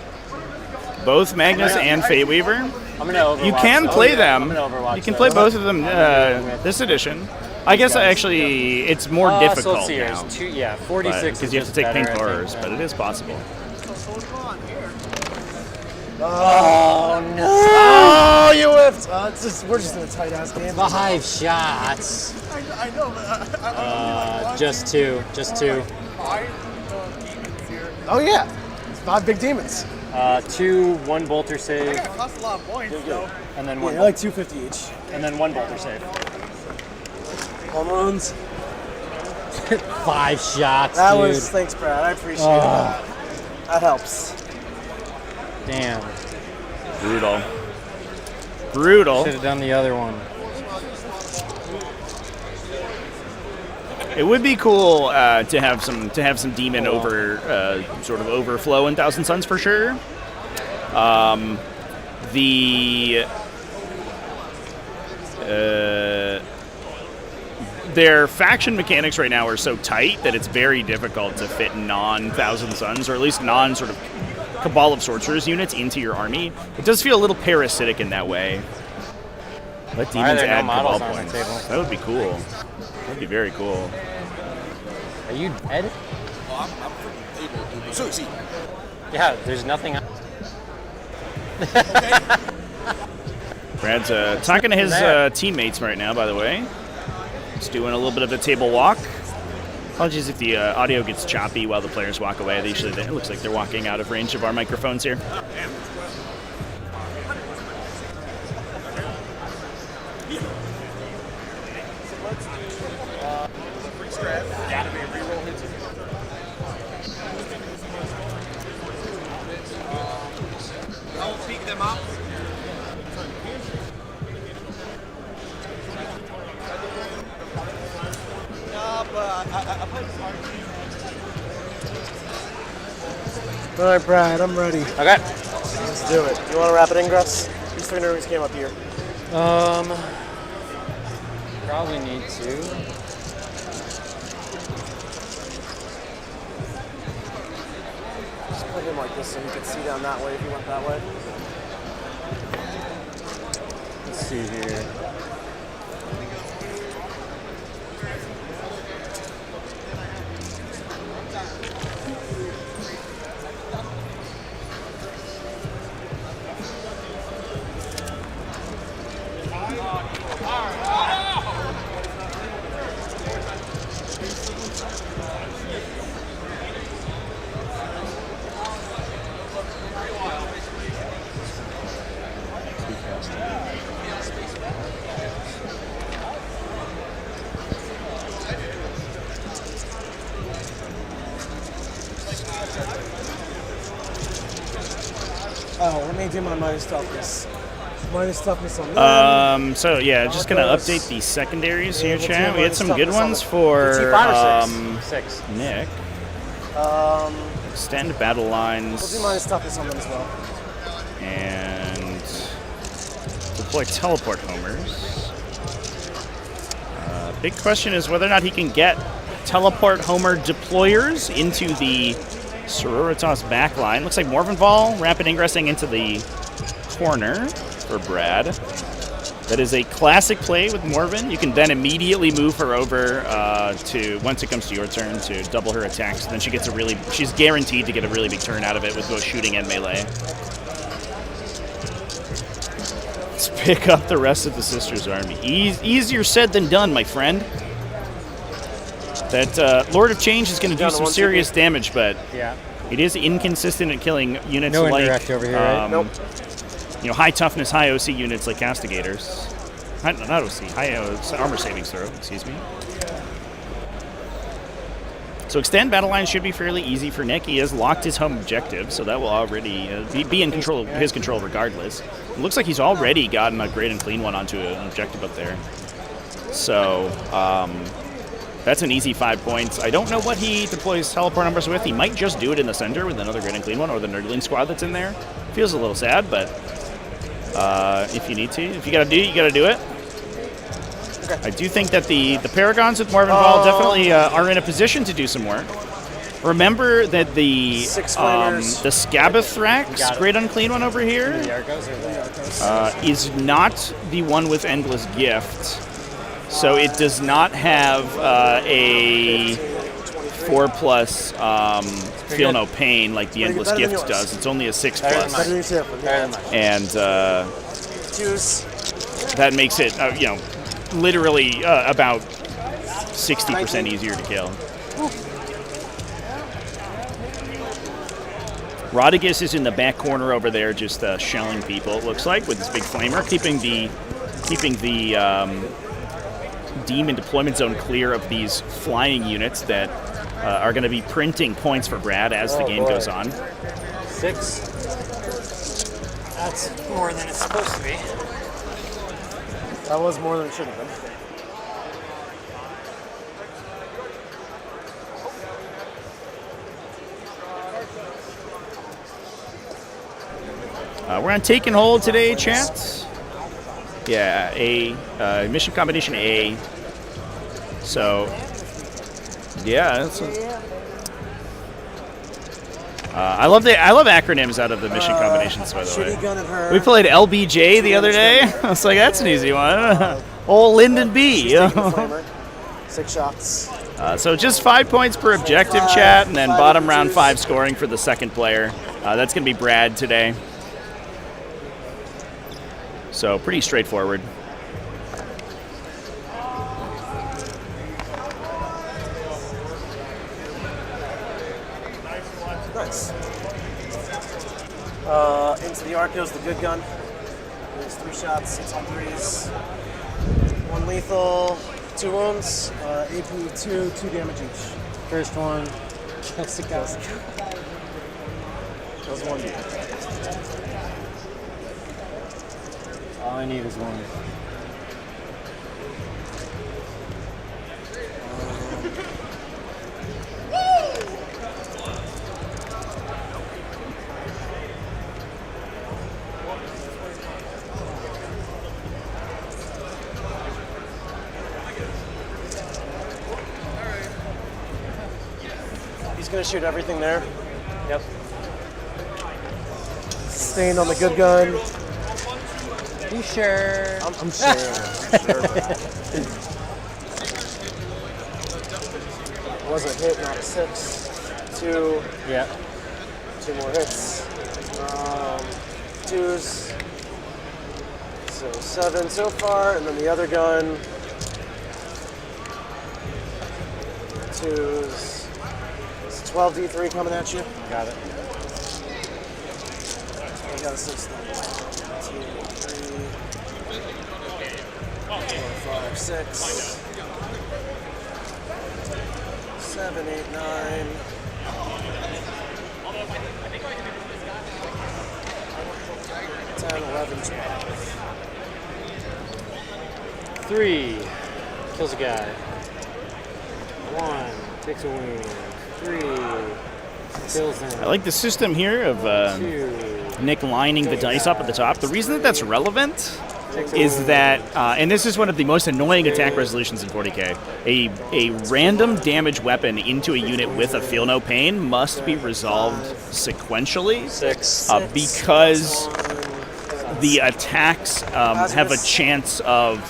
Both Magnus and Fate Weaver. I'm gonna Overwatch. You can play them. I'm gonna Overwatch You can play both of them this edition. I guess actually it's more So difficult let's see here. now. It's 46 because you have to take pink horrors, but it is possible. Oh no! Oh, you whiffed! We're just in a tight ass game. 5 shots. I know, but Just two. Oh yeah, 5 big demons. 2, 1 bolter save. That costs a lot of points, though. And then Yeah, 1 they're like 250 each. And then 1 bolter save. Home runs. 5 shots, That dude. was, thanks, Brad. I appreciate that. That helps. Damn. Brutal. Should have done the other one. It would be cool to have some demon over sort of overflow in Thousand Suns for sure. Their faction mechanics right now are so tight that it's very difficult to fit non-Thousand Suns, or at least non-sort of Cabal of Sorcerers units into your army. It does feel a little parasitic in that way. Let demons add Cabal points. That would be cool. That would be very cool. Are you dead? Oh, I'm freaking able, dude. So easy. Yeah, there's nothing. Brad's talking to his teammates right now, by the way. He's doing a little bit of a table walk. Apologies if the audio gets choppy while the players walk away. It looks like they're walking out of range of our microphones here. I'll peek them up. All right, Brad, I'm ready. Okay. Let's do it. You want to rapid ingress? These 3 nerds came up here. Probably need to. Just put him like this so he could see down that way if he went that way. Let's see here. Oh, let me do my minus toughness. Minus toughness on them. So yeah, just gonna update the secondaries here, chat. We had some good ones for Nick. Extend battle lines. We'll do minus toughness on them as well. And deploy teleport homers. Big question is whether or not he can get teleport homer deployers into the Sororitas backline. Looks like Morvenval rapid ingressing into the corner. for Brad. That is a classic play with Morven. You can then immediately move her over to, once it comes to your turn, to double her attacks. Then she gets she's guaranteed to get a really big turn out of it with both shooting and melee. Let's pick up the rest of the Sisters' army. Easier said than done, my friend. That Lord of Change is going to do some serious damage, but it is inconsistent at killing units no like indirect over here, right? Nope. You know, high toughness, high OC units like Castigators. Not OC, high armor savings throw, excuse me. So extend battle line should be fairly easy for Nick. He has locked his home objective, so that will already be in control, his control regardless. It looks like he's already gotten a great and clean one onto an objective up there. So that's an easy 5 points. I don't know what he deploys teleport numbers with. He might just do it in the center with another great and clean one, or the Nerdling squad that's in there. Feels a little sad, but if you need to, if you gotta do it, you gotta do it. Okay. I do think that the Paragons with Morven Ball definitely are in a position to do some work. Remember that the Scabathrax, great unclean one over here, is not the one with Endless Gift. So it does not have a 4+ Feel No Pain like the Endless Gift does. It's only a 6+. And that makes it, you know, literally about 60% easier to kill. Rodigus is in the back corner over there, just shelling people. It looks like with this big flamer, keeping the demon deployment zone clear of these flying units that are going to be printing points for Brad as the game goes on. 6. That's more than it's supposed to be. That was more than it should have been. We're on Take and Hold today, chat. Yeah, mission combination A. So, yeah, that's I love acronyms out of the mission combinations, by the way. We played LBJ the other day. I was like, that's an easy one. Old Lyndon B. 6 shots. So just 5 points per objective, chat, and then bottom round 5 scoring for the second player. That's going to be Brad today. So pretty straightforward. Nice. Into the Arc goes the good gun. There's 3 shots, 6 on 3s. 1 lethal, 2 wounds, AP 2 damage each. First one, kills the guy. Kills 1 dude. All I need is 1. He's gonna shoot everything there. Yep. Stained on the good gun. You sure? I'm sure. It was a hit, not a 6. 2. Yeah. 2 more hits. 2s. So 7 so far, and then the other gun. 2s. It's 12 D3 coming at you. Got it. You got a 6 then. 2, 3, 4, 5, 6, 7, 8, 9. 10, 11, 12. 3. Kills a guy. 1. Takes a wound. 3. Kills him. I like the system here of Nick lining the dice up at the top. The reason that that's relevant is that, and this is one of the most annoying attack resolutions in 40k, a random damage weapon into a unit with a Feel No Pain must be resolved sequentially. 6. Because the attacks have a chance of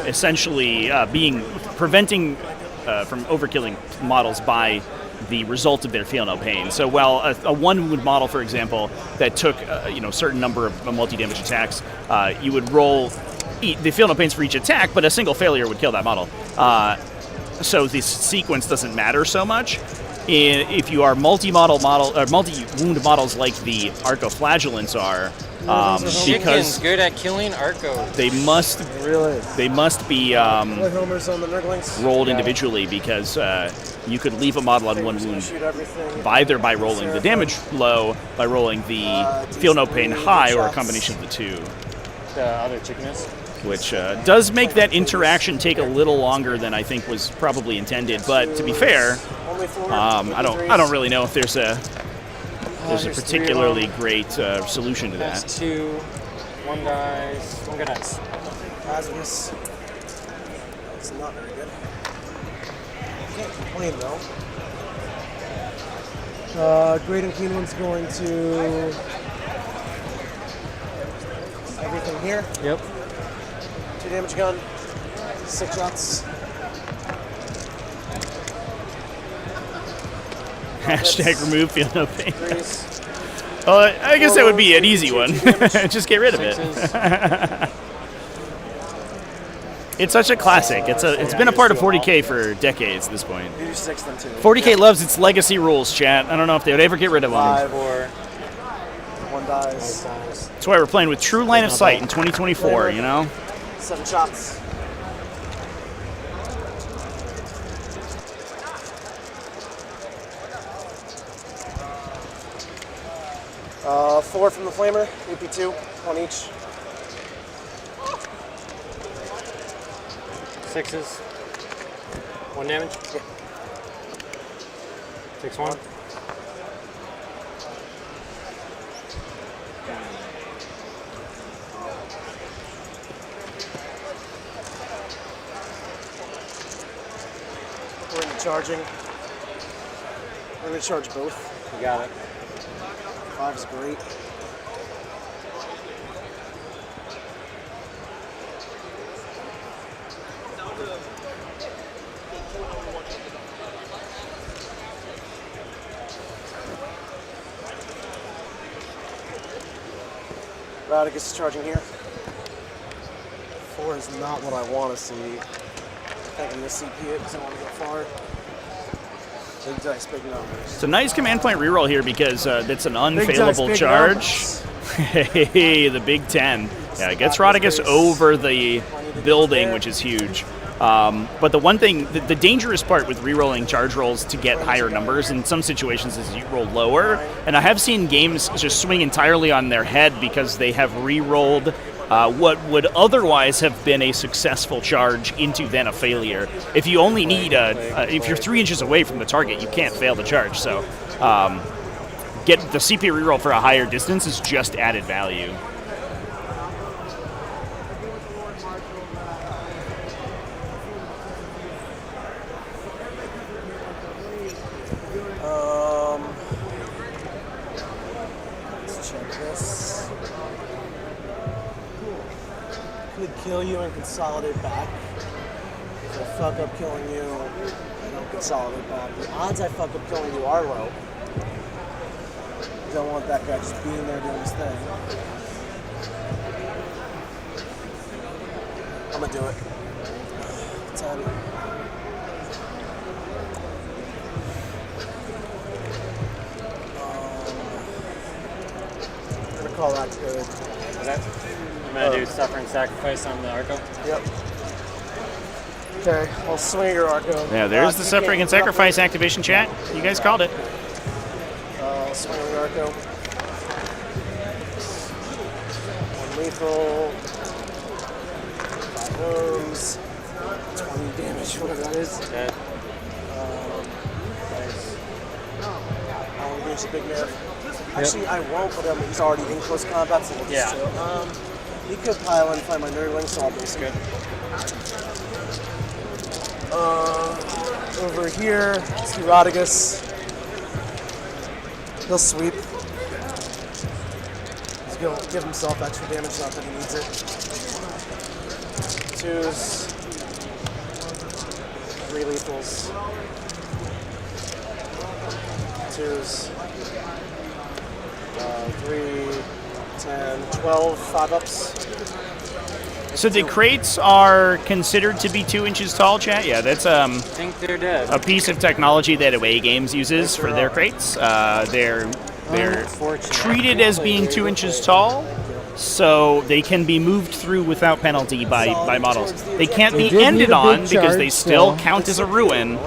essentially preventing from overkilling models by the result of their feel no pain. So while a one wound model, for example, that took certain number of multi-damage attacks, you would roll the feel no pains for each attack, but a single failure would kill that model. So this sequence doesn't matter so much. If you are multi-wound models like the Arcoflagellants are, because good at killing Arco. They must be homers on the Nurglings. rolled individually, because you could leave a model on one wound either by rolling the damage low, by rolling the feel no pain high, or a combination of the two. The other chickeness. Which does make that interaction take a little longer than I think was probably intended. But to be fair, I don't really know if there's a particularly great solution to that. That's 2, 1 dice, 1 good dice. Hazardous. It's not very good. Can't complain though. Great and Keen One's going to everything here. Yep. 2 damage gun, 6 shots. Hashtag remove feel no pain. Well, I guess that would be an easy one. Just get rid of it. It's such a classic. It's been a part of 40k for decades at this point. 40k loves its legacy rules, chat. I don't know if they would ever get rid of them. 5 or 1 dies. That's why we're playing with true line of sight in 2024, you know? 7 shots. Four from the Flamer, AP2, 1 each. 6s. 1 damage? Yeah. 6-1. We're into charging. We're going to charge both. You got it. 5 is great. Radicus is charging here. 4 is not what I want to see. I'm going to CP it because I want to go far. Big dice, big numbers. It's a nice command point reroll here, because that's an unfailable charge. Hey, the Big 10. Yeah, it gets Radicus over the building, which is huge. But the one thing, the dangerous part with rerolling charge rolls to get higher numbers in some situations is you roll lower. And I have seen games just swing entirely on their head because they have rerolled what would otherwise have been a successful charge into then a failure. If you only need if you're 3 inches away from the target, you can't fail the charge. So get the CP reroll for a higher distance is just added value. Let's check this. Could kill you and consolidate back. If I fuck up killing you, I don't consolidate back. The odds I fuck up killing you are low. Don't want that guy just being there doing his thing. I'm gonna do it. 10. I'm gonna call that good. Okay. I'm gonna do Suffering Sacrifice on the Arco. Yep. Okay, I'll swing your Arco. Yeah, there's the Suffering and Sacrifice activation, chat. You guys called it. I'll swing your Arco. 1 lethal. 5 wounds. 20 damage, whatever that is. Okay. Nice. I'll engage the big man. Actually, I won't, but he's already in close combat, so we'll just chill. He could pile in and find my Nurgling, so I'll base good. Over here, let's do Radicus. He'll sweep. He's give himself extra damage, not that he needs it. 2s, 3 lethals. 2s, 3, 10, 12, 5-ups. So the crates are considered to be 2 inches tall, chat? Yeah, that's I think they're dead. a piece of technology that Away Games uses for their crates. They're treated as being 2 inches tall, so they can be moved through without penalty by models. They can't be ended on because they still count as a ruin,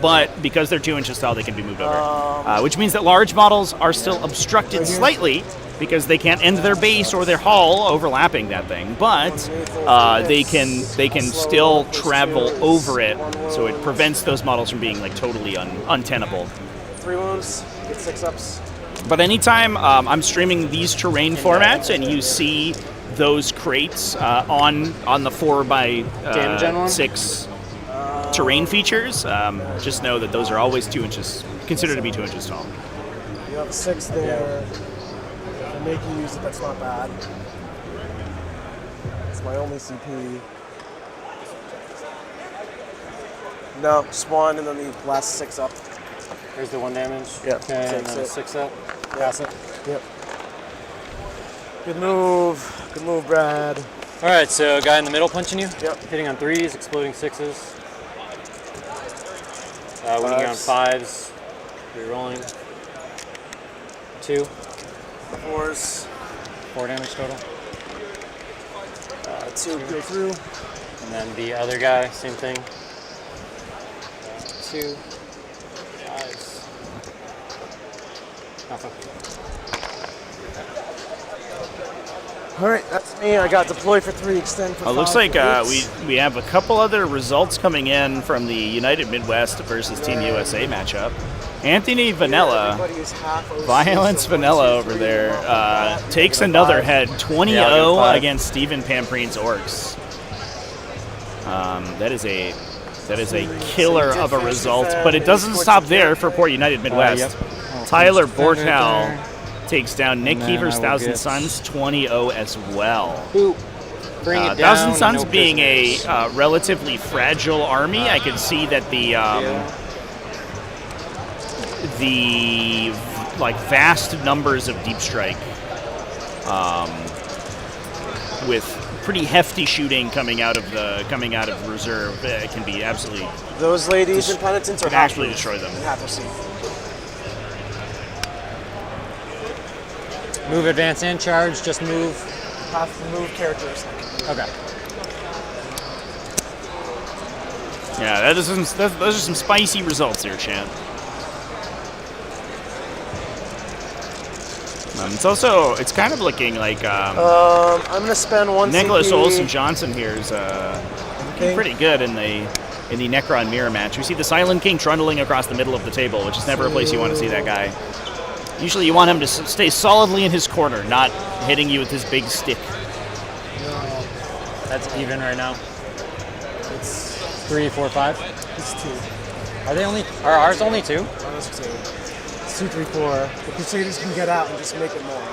but because they're 2 inches tall, they can be moved over. Which means that large models are still obstructed slightly because they can't end their base or their hull overlapping that thing, but they can still travel over it, so it prevents those models from being like totally untenable. 3 wounds, get 6-ups. But anytime I'm streaming these terrain formats and you see those crates on the 4x6 terrain features, just know that those are always 2 inches, considered to be 2 inches tall. You have a 6 there. If I make you use it, that's not bad. It's my only CP. No, just 1 and then the last 6 up. Here's the 1 damage. Yep. Okay, and then 6 up. Pass it. Yep. Good move, Brad. All right, so guy in the middle punching you. Yep. Hitting on 3s, exploding 6s. Winning on 5s. Re-rolling. 2. 4s. 4 damage total. 2 go through. And then the other guy, same thing. 2. 5s. Nothing. All right, that's me. I got deploy for 3, extend for 5. Looks like we have a couple other results coming in from the United Midwest versus Team USA matchup. Anthony Vanilla, Violence Vanilla over there, takes another head, 20-0 against Stephen Pamprine's Orks. That is a killer of a result, but it doesn't stop there for poor United Midwest. Tyler Bortel takes down Nick Keever's Thousand Sons, 20-0 as well. Bring it down. Thousand Sons being a relatively fragile army, I could see that the vast numbers of Deep Strike with pretty hefty shooting coming out of reserve can be absolutely. Those ladies and penitents can actually destroy them. You have to see. Move, advance, and charge. Just move. Have to move characters. Okay. Yeah, those are some spicy results here, champ. It's kind of looking like I'm gonna spend 1 Nicholas CP. Olsen Johnson here is pretty good in the Necron mirror match. We see the Silent King trundling across the middle of the table, which is never a place you want to see that guy. Usually you want him to stay solidly in his corner, not hitting you with his big stick. No. That's even right now. It's 3, 4, 5. It's 2. Are ours only 2? Ours 2. It's 2, 3, 4. The Crusaders can get out and just make it more.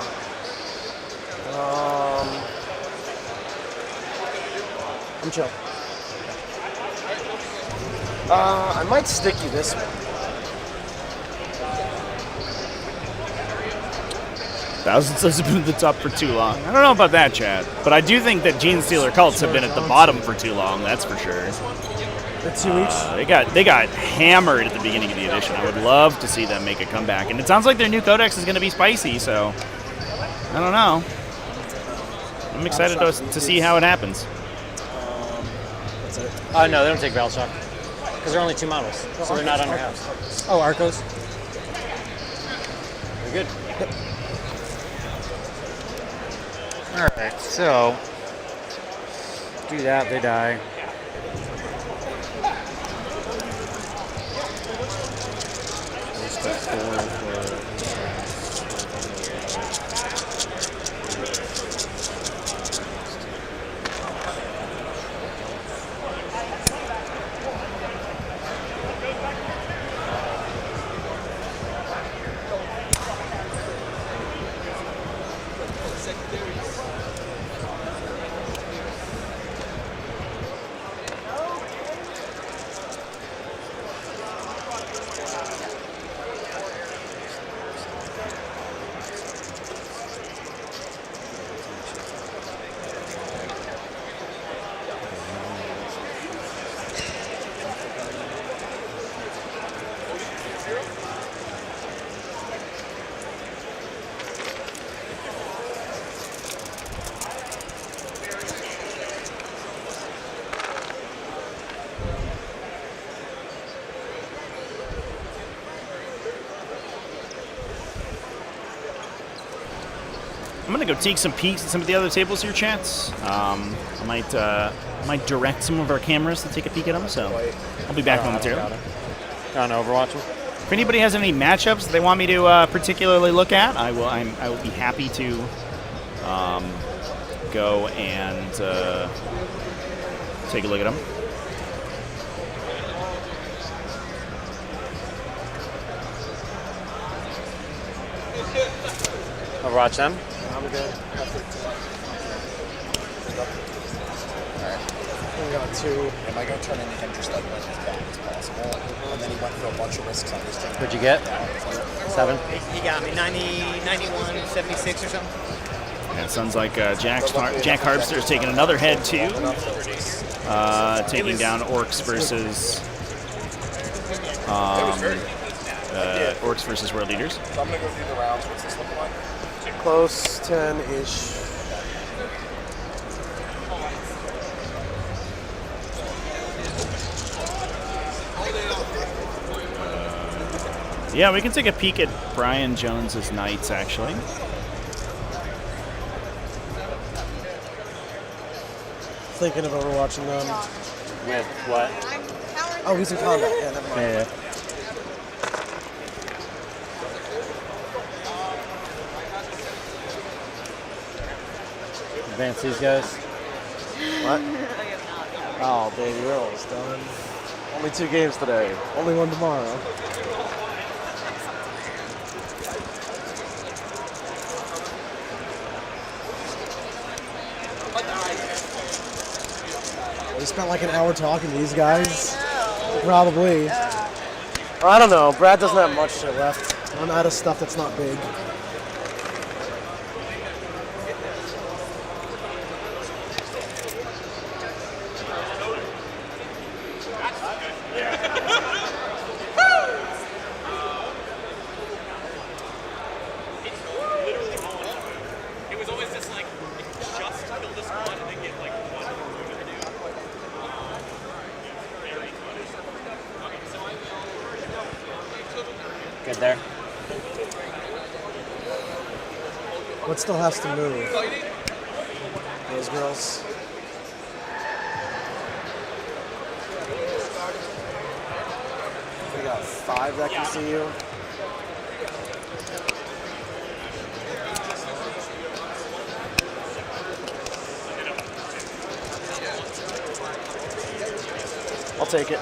I'm chill. I might stick you this one. Thousand Sons have been at the top for too long. I don't know about that, Chad, but I do think that Genestealer cults have been at the bottom for too long. That's for sure. The 2 each. They got hammered at the beginning of the edition. I would love to see them make a comeback, and it sounds like their new codex is going to be spicy. So I don't know. I'm excited to see how it happens. That's it. No, they don't take Battle Shock because they're only 2 models, so they're not under house. Oh, Arcos. Very good. Alright, so do that, they die. I'm gonna go take some peeks at some of the other tables here, chats. I might direct some of our cameras to take a peek at them. So I'll be back momentarily. On Overwatch. If anybody has any matchups that they want me to particularly look at, I will be happy to go and take a look at them. Overwatch them. I'm good. We got 2. Am I going to turn anything just like as bad as possible? And then he went for a bunch of risks on his turn. What'd you get? 7. He got me 90, 91, 76 or something. Yeah, it sounds like Jack Harpster is taking another head too. Taking down Orks versus Orks versus World Leaders. So I'm gonna go through the rounds. What's this looking like? Close 10-ish. Yeah, we can take a peek at Brian Jones's Knights actually. Thinking of overwatching them. With what? Oh, he's in combat. Yeah, never mind. Yeah. Advance these guys. What? Oh, baby, we're almost done. Only 2 games today. Only 1 tomorrow. We spent like an hour talking to these guys. Probably. I don't know. Brad doesn't have much shit left. I'm out of stuff that's not big. Good there. What still has to move? Those girls. We got 5 that can see you. I'll take it.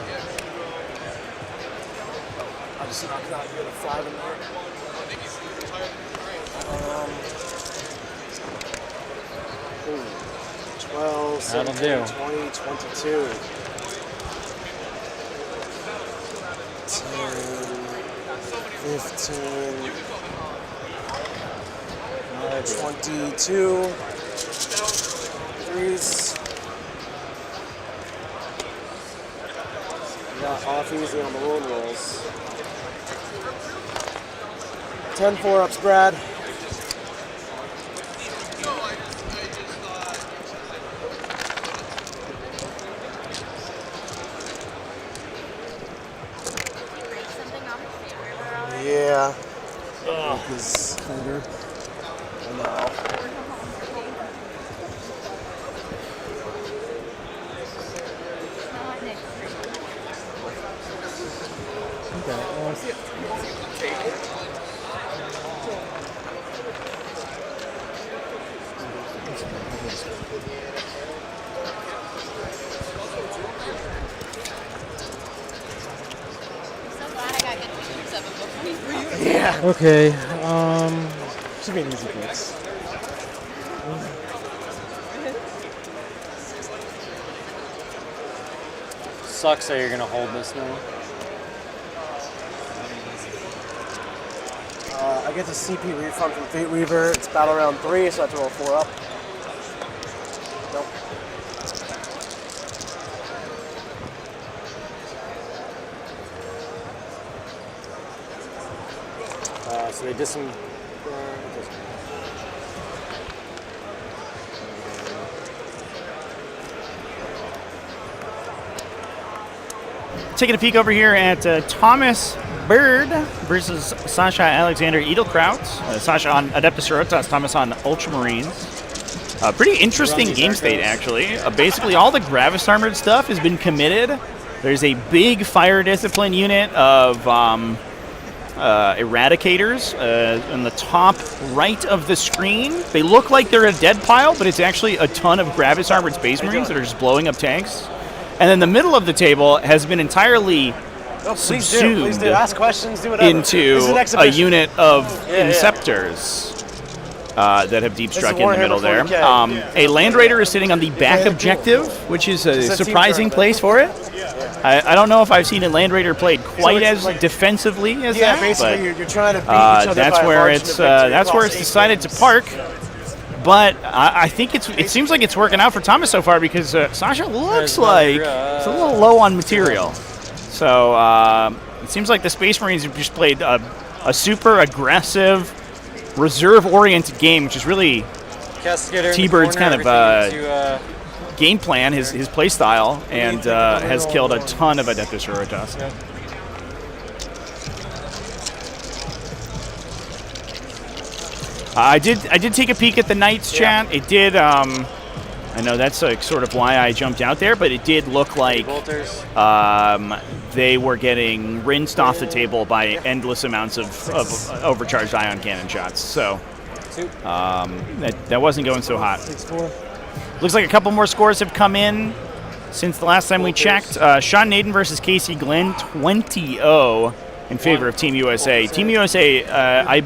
I just knocked out the 5 in there. 12, 17, 20, 22. 10, 15, 22. 3s. Got off easy on the roll rolls. 10 4-ups, Brad. Yeah. Lucas Thunder. I know. Yeah. Okay. Should be an easy fix. Sucks that you're gonna hold this now. I get the CP refund from Fate Weaver. It's battle round 3, so I have to roll 4 up. Nope. So they did some. Taking a peek over here at Thomas Bird versus Sasha Alexander Edelkraut. Sasha on Adeptus Sororitas, Thomas on Ultramarines. Pretty interesting game state, actually. Basically, all the Gravis Armored stuff has been committed. There's a big fire discipline unit of Eradicators in the top right of the screen. They look like they're a dead pile, but it's actually a ton of Gravis Armored Space Marines that are just blowing up tanks. And then the middle of the table has been entirely subsumed Please do. Ask questions, do whatever. into a unit of Inceptors. That have deep struck in the middle there. A Land Raider is sitting on the back objective, which is a surprising place for it. I don't know if I've seen a Land Raider played quite as defensively as that. Basically, but you're trying to beat each other that's by a where margin it's of victory that's where across it's decided to park. But I think it seems like it's working out for Thomas so far because Sasha looks like it's a little low on material. So it seems like the Space Marines have just played a super aggressive, reserve-oriented game, which is really T-Bird's kind of game plan, his play style, and has killed a ton of Adeptus Sororitas. I did take a peek at the Knights chat. It did. I know that's sort of why I jumped out there, but it did look like they were getting rinsed off the table by endless amounts of overcharged ion cannon shots. So that wasn't going so hot. Looks like a couple more scores have come in since the last time we checked. Sean Naden versus Casey Glenn, 20-0 in favor of Team USA. Team USA, I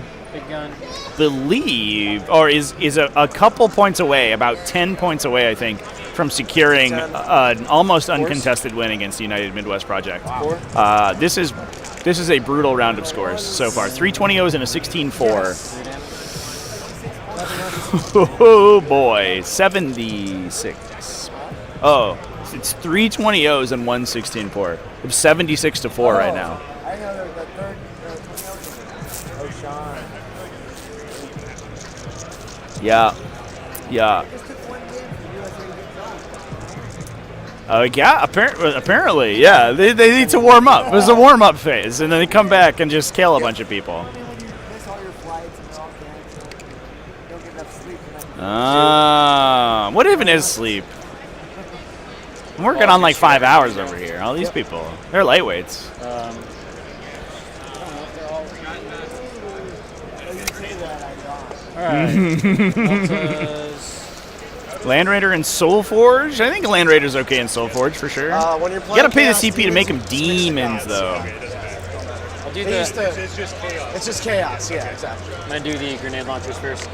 believe, or is a couple points away, about 10 points away, I think, from securing an almost uncontested win against the United Midwest Project. This is a brutal round of scores so far. 3 20-0s and a 16-4. Oh boy, 76. Oh, it's 3 20-0s and 1 16-4. It's 76-4 right now. I know the third 20-0. Oh, Sean. Yeah. Yeah, apparently, yeah. They need to warm up. It was a warm-up phase, and then they come back and just kill a bunch of people. What even is sleep? I'm working on like 5 hours over here. All these people, they're lightweights. Land Raider and Soulforge? I think Land Raider's okay in Soulforge for sure. When you're you gotta pay the CP to make them demons, though. I'll do it's just chaos. Yeah, exactly. I'm gonna do the grenade launchers first.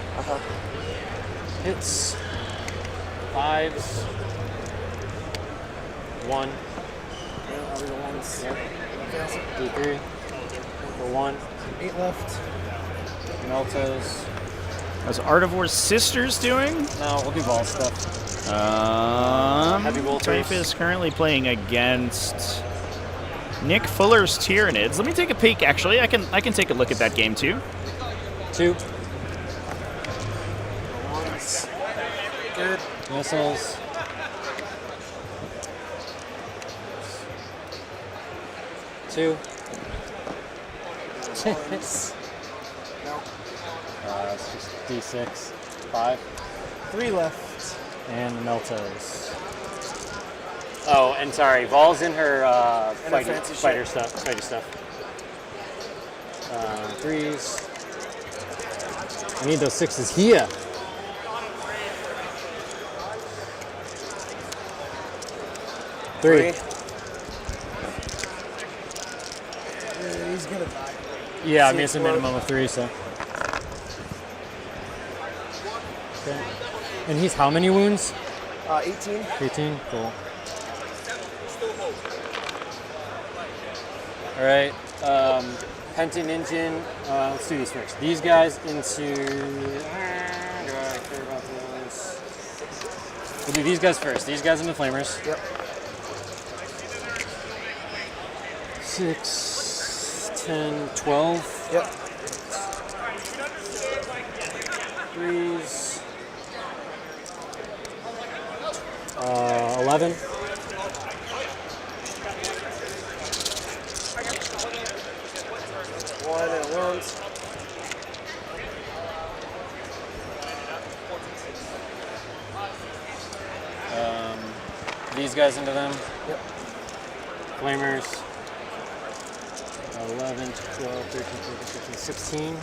Hits. 5s. 1. D3. For 1. 8 left. Meltos. How's Artivore's Sisters doing? No, we'll do ball stuff. Heavy Typhus is currently playing against Nick Fuller's Tyranids. Let me take a peek. Actually, I can take a look at that game too. 2. Good. Missiles. Two. It's just D6. 5. 3 left. And Meltos. Oh, and sorry, Vol's in her fighter stuff. 3s. I need those 6s here. Three. Yeah, he's gonna die. Yeah, I mean it's a minimum of 3, so. Okay. And he's how many wounds? 18. 18, cool. All right, Penton engine. Let's do these first. These guys into. Do I care about those? We'll do these guys first. These guys into flamers. Yep. 6, 10, 12. Yep. 3s. 11. guys into them. Yep. Flamers. 11, 12, 13, 14, 15, 16.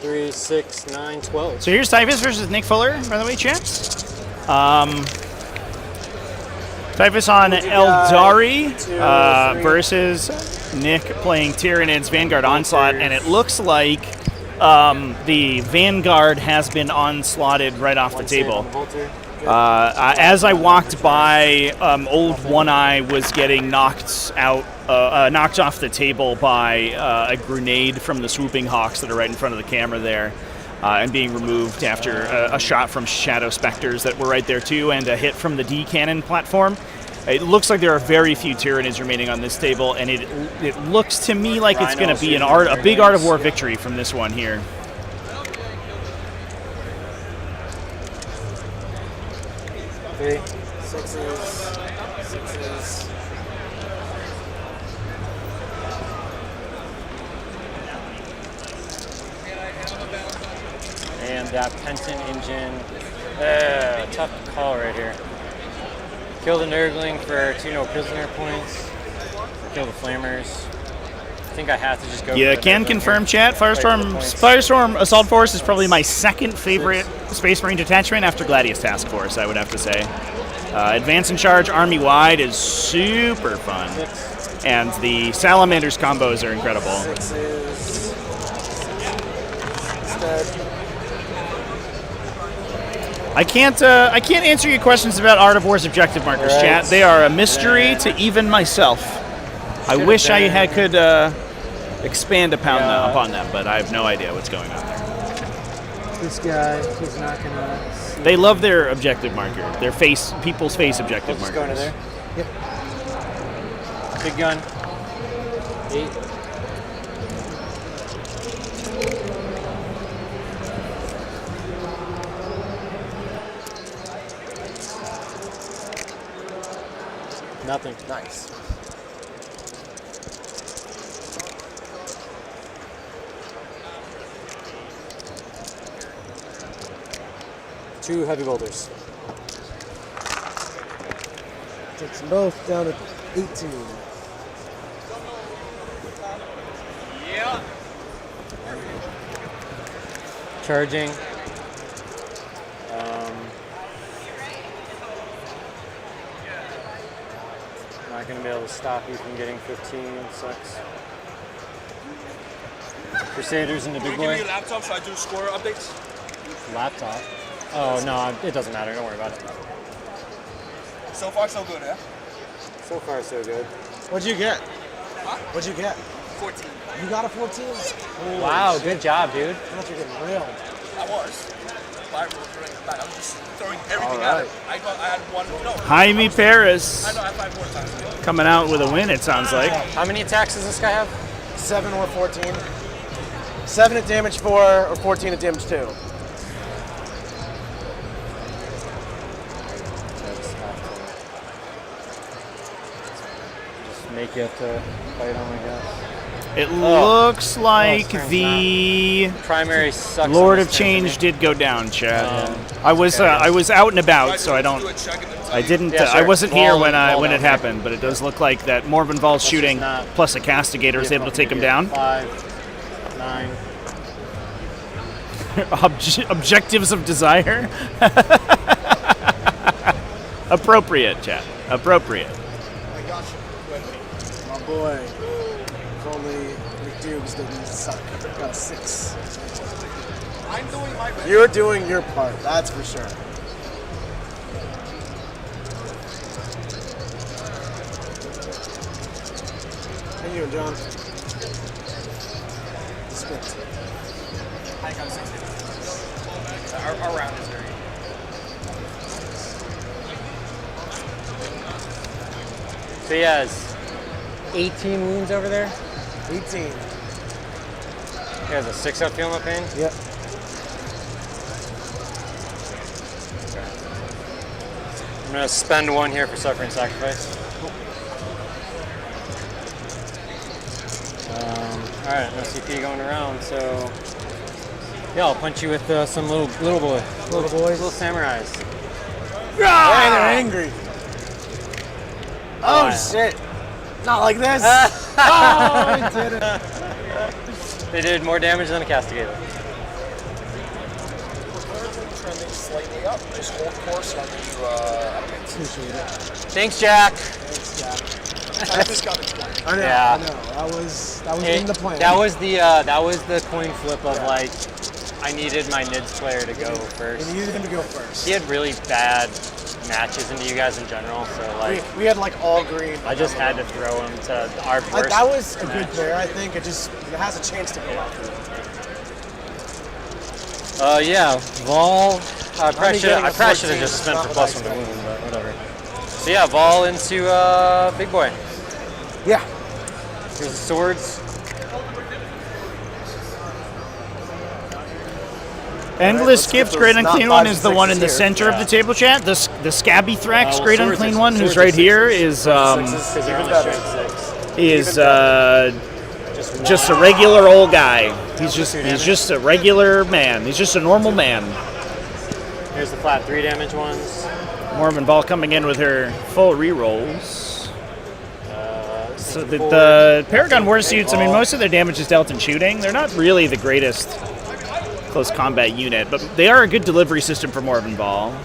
Three, 6, 9, 12. So here's Typhus versus Nick Fuller, by the way, chat. Typhus on Eldari versus Nick playing Tyranid's Vanguard Onslaught, and it looks like the Vanguard has been onslaughted right off the table. As I walked by, old One Eye was getting knocked off the table by a grenade from the swooping hawks that are right in front of the camera there, and being removed after a shot from Shadow Specters that were right there too, and a hit from the D cannon platform. It looks like there are very few Tyranids remaining on this table, and it looks to me like it's going to be a big Art of War victory from this one here. Three, sixes. And that Penton engine. Tough call right here. Kill the Nurgling for 2 no prisoner points. Kill the Flamers. I think I have to just go. You can confirm, chat. Firestorm Assault Force is probably my second favorite Space Marine detachment after Gladius Task Force, I would have to say. Advance and Charge Army Wide is super fun. And the Salamanders combos are incredible. I can't answer your questions about Art of War's objective markers, chat. They are a mystery to even myself. I wish I could expand upon them, but I have no idea what's going on there. This guy, he's not gonna. They love their objective marker, their people's face objective markers. Going to there. Yep. Big gun. 8. Nothing. Nice. Two heavy bolters. Takes them both down to 18. Yeah. Charging. Not going to be able to stop you from getting 15. Sucks. Crusaders in the big boy. Give me a laptop so I do score updates. Laptop. Oh no, it doesn't matter. Don't worry about it. So far, so good, yeah? So far, so good. What'd you get? Huh? What'd you get? 14. You got a 14? Wow, shit. good job, dude. I thought you were getting railed. I was. I was just throwing everything at it. I had one. No. Jaime Perez I know, I had 5 more times. coming out with a win, it sounds like. How many attacks does this guy have? 7 or 14. 7 at damage 4 or 14 at damage 2. Make you have to fight on, I guess. It looks like the primary sucks Lord of Change did go down, Chad. I was out and about, so I wasn't here when it happened, but it does look like that Morven Val's shooting plus a Castigator is able to take him down. 5, 9. Objectives of desire. Appropriate, Chad. Appropriate. My boy. If only McDukes didn't suck. Got 6. I'm doing my best. You're doing your part, that's for sure. How you doing, John? Split. I got 6. Our round is very. So he has 18 wounds over there? 18. He has a 6-up Feel No Pain? Yep. I'm going to spend 1 here for Suffering Sacrifice. All right, no CP going around, so yeah, I'll punch you with some little boys, little samurais. Hey, they're angry. Oh shit! Not like this. Oh, I did it. They did more damage than a castigator. Trending slightly up. Just hold course on Thanks, Jack. Thanks, Jack. I just got it twice. I know. Yeah. I know. That was in the plan. That was the coin flip of like I needed my Nids player to go first. You needed him to go first. He had really bad matches into you guys in general, so like we had like all green. I just had to throw him to our first. Like, that was a match. good player. I think it has a chance to go out. Yeah, Vol. I probably should have just spent for +1 to wound, but whatever. So yeah, Vol into Big Boy. Yeah. Here's the swords. Endless Gifts, Great Unclean One is the one in the center of the table chat. The Scabby Thrax, Great Unclean One, who's right here, is just a regular old guy. He's just a regular man. He's just a normal man. Here's the flat 3 damage ones. Mormon Ball coming in with her full rerolls. So the Paragon Warsuits, I mean, most of their damage is dealt in shooting. They're not really the greatest close combat unit, but they are a good delivery system for Mormon Ball. All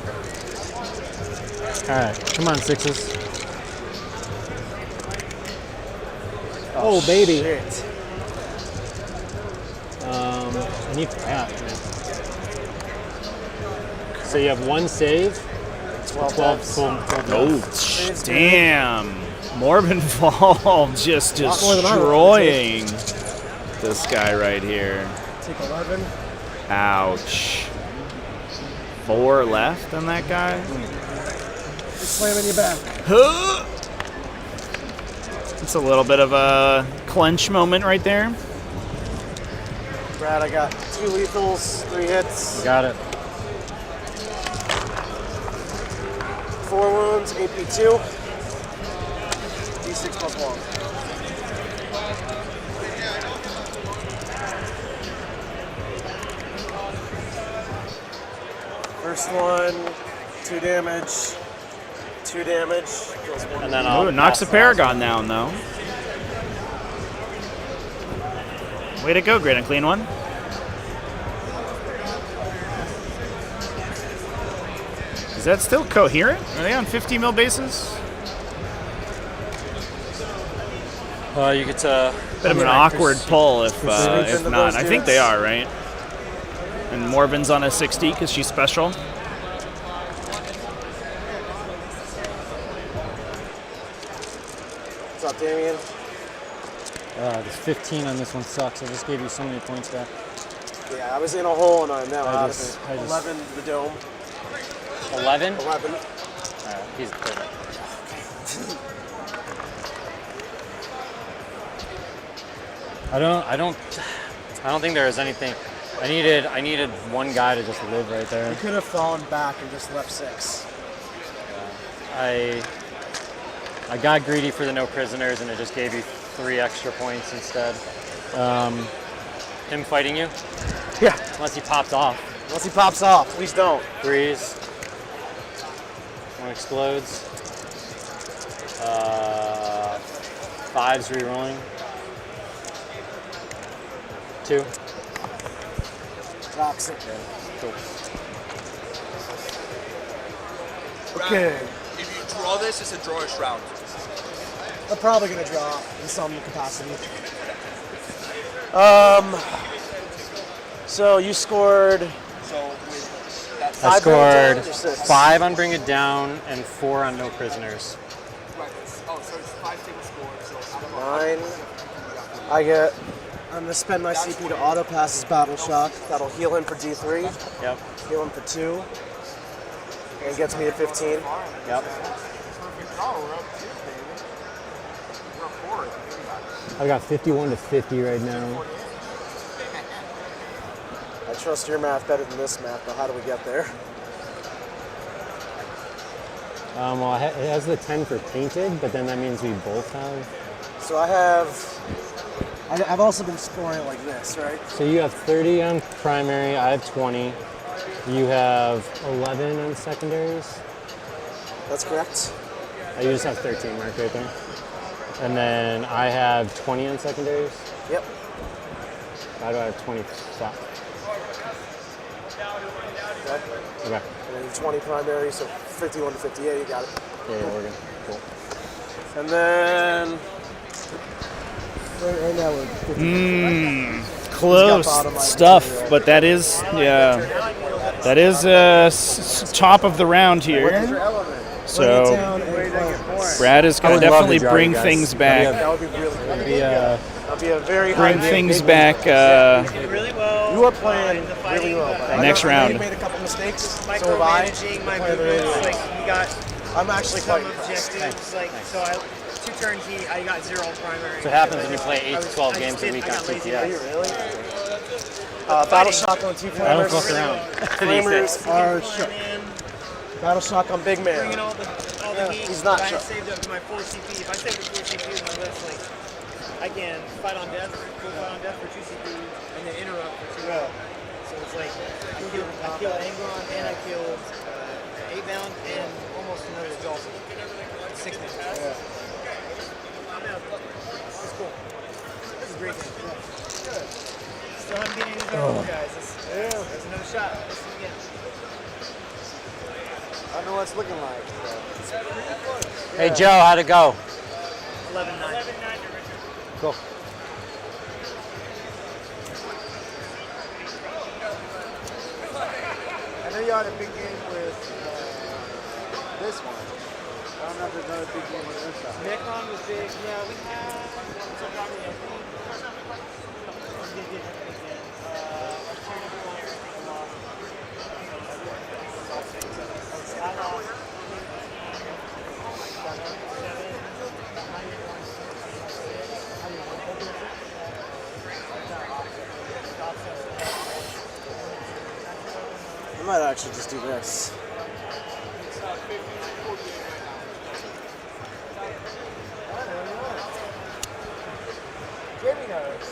right, come on, sixes. Oh, baby. Shit. I need crap, man. So you have 1 save. 12. Oh, damn. Mormon Ball just destroying this guy right here. Take 11. Ouch. 4 left on that guy. Just slam in your back. It's a little bit of a clench moment right there. Brad, I got 2 lethals, 3 hits. Got it. 4 wounds, AP2. D6 +1. First one, 2 damage. 2 damage. Kills 1. And then knocks the Paragon down, though. Way to go, Great Unclean One. Is that still coherent? Are they on 50 mil bases? You get to Bit of an awkward pull if not. I think they are, right? And Morven's on a 60 because she's special. What's up, Damien? This 15 on this one sucks. I just gave you so many points back. Yeah, I was in a hole and I'm now out of it. I just- 11 the dome. 11? 11. Alright, he's good. I don't think there was anything. I needed one guy to just live right there. You could have fallen back and just left 6. I got greedy for the no prisoners and it just gave you 3 extra points instead. Him fighting you? Yeah. Unless he pops off. Unless he pops off, please don't. 3s. 1 explodes. 5s rerolling. 2. Toxic. Cool. Okay. If you draw this, it's a drawish round. I'm probably going to draw in some capacity. So you scored. So with that I scored or 6? 5 on Bring It Down and 4 on No Prisoners. Right. Oh, so it's 5 table scores. So out of 9. I'm going to spend my CP to auto pass his Battle Shock. That'll heal him for D3. Yep. Heal him for 2. And gets me to 15. Yep. I got 51 to 50 right now. I trust your math better than this math, but how do we get there? Well, it has the 10 for painted, but then that means we both have. So I I've also been scoring like this, right? So you have 30 on primary, I have 20. You have 11 on secondaries. That's correct. You just have 13 marked right there. And then I have 20 on secondaries. Yep. Why do I have 20 stop? Okay. And then 20 primary, so 51 to 58, you got it. Yeah, we're good. Cool. And then right now we're 50. Close stuff, but that is, that is top of the round here. So Brad is going to definitely bring things back. That would be really cool. That'd be a very bring high things game. back. You are playing really well. But Next I round. You've made a couple mistakes. So have I. Micromanaging my movements, like he got I'm actually some quite objectives, like so I 2 turns I got 0 on primary. So it happens when you play 8 to 12 games a week on TTS. Battle Shock on 2 flamers. I don't fuck around. Flamers are shook. Battle Shock on big man. Bringing all the heat. He's not I shook. saved up my 4 CP. If I save the 4 CP with my list, like I can fight on death, full fight on death for 2 CP, and then interrupt for 2. So it's like I killed Angron and I killed 8 bound and almost another Dolphin. 6 man. Yeah. It's cool. This is a great game. Good. Still haven't getting any of these guys. There's another shot. Let's do it again. I don't know what it's looking like. So. Hey Joe, how'd it go? 11-9. Cool. I know you had a big game with this one. I don't know if there's another big game on this side. Necron was big. Yeah, we had. I might actually just do this. Jamie knows.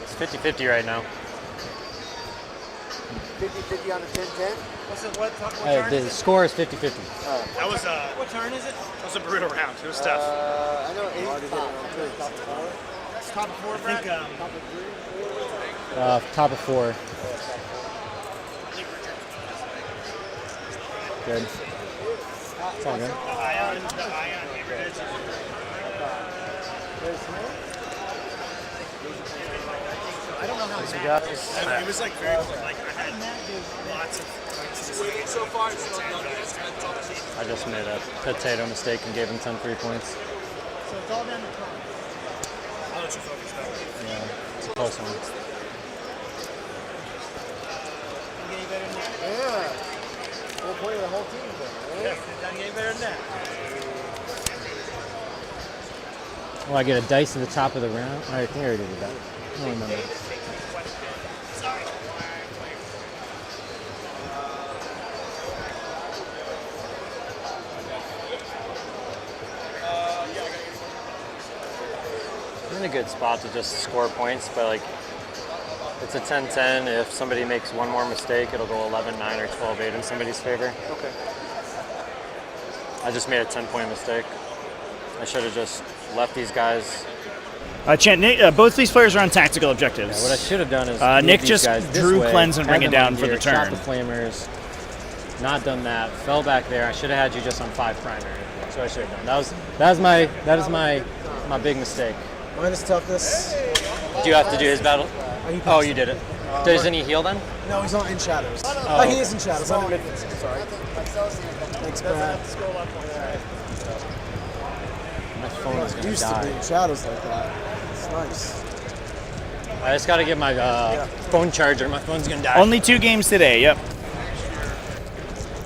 It's 50-50 right now. 50-50 on the 10-10? What's it? What turn The is it? score is 50-50. That was What turn is it? that was a brutal round. It was tough. I know 8 It's top of 4, Brad? Top of 4. Good. It's all good. The ion neighborhoods. I don't know how Thanks, Matt guys. goes. It was like very cool. Like I had lots of points to say. So far, it's not done. It's been tough. I just made a potato mistake and gave him 10 free points. So it's all down to time. I'll let you focus though. Yeah, it's a close one. Can you get any better than that? Yeah. We'll play the whole team then, right? Yeah, doesn't get any better than that. Oh, I get a dice at the top of the round? I think I already did that. I don't remember. I'm in a good spot to just score points, but like it's a 10-10. If somebody makes one more mistake, it'll go 11-9 or 12-8 in somebody's favor. Okay. I just made a 10-point mistake. I should have just left these guys. Nick, both these players are on tactical objectives. Yeah, what I should have done is Nick these just guys this drew way, cleanse and had bring it them down on for the here, turn. Shot the flamers, not done that. Fell back there. I should have had you just on 5 primary. That's what I should have done. That is my big mistake. Minus toughness. Do you have to do his battle? Oh, you did it. Doesn't he heal then? No, he's not in shadows. Oh, He is in shadows. I'm in mid. Sorry. Thanks, Brad. My phone is gonna Used to be die. in shadows like that. It's nice. I just gotta get my phone charger. My phone's gonna die. Only 2 games today. Yep.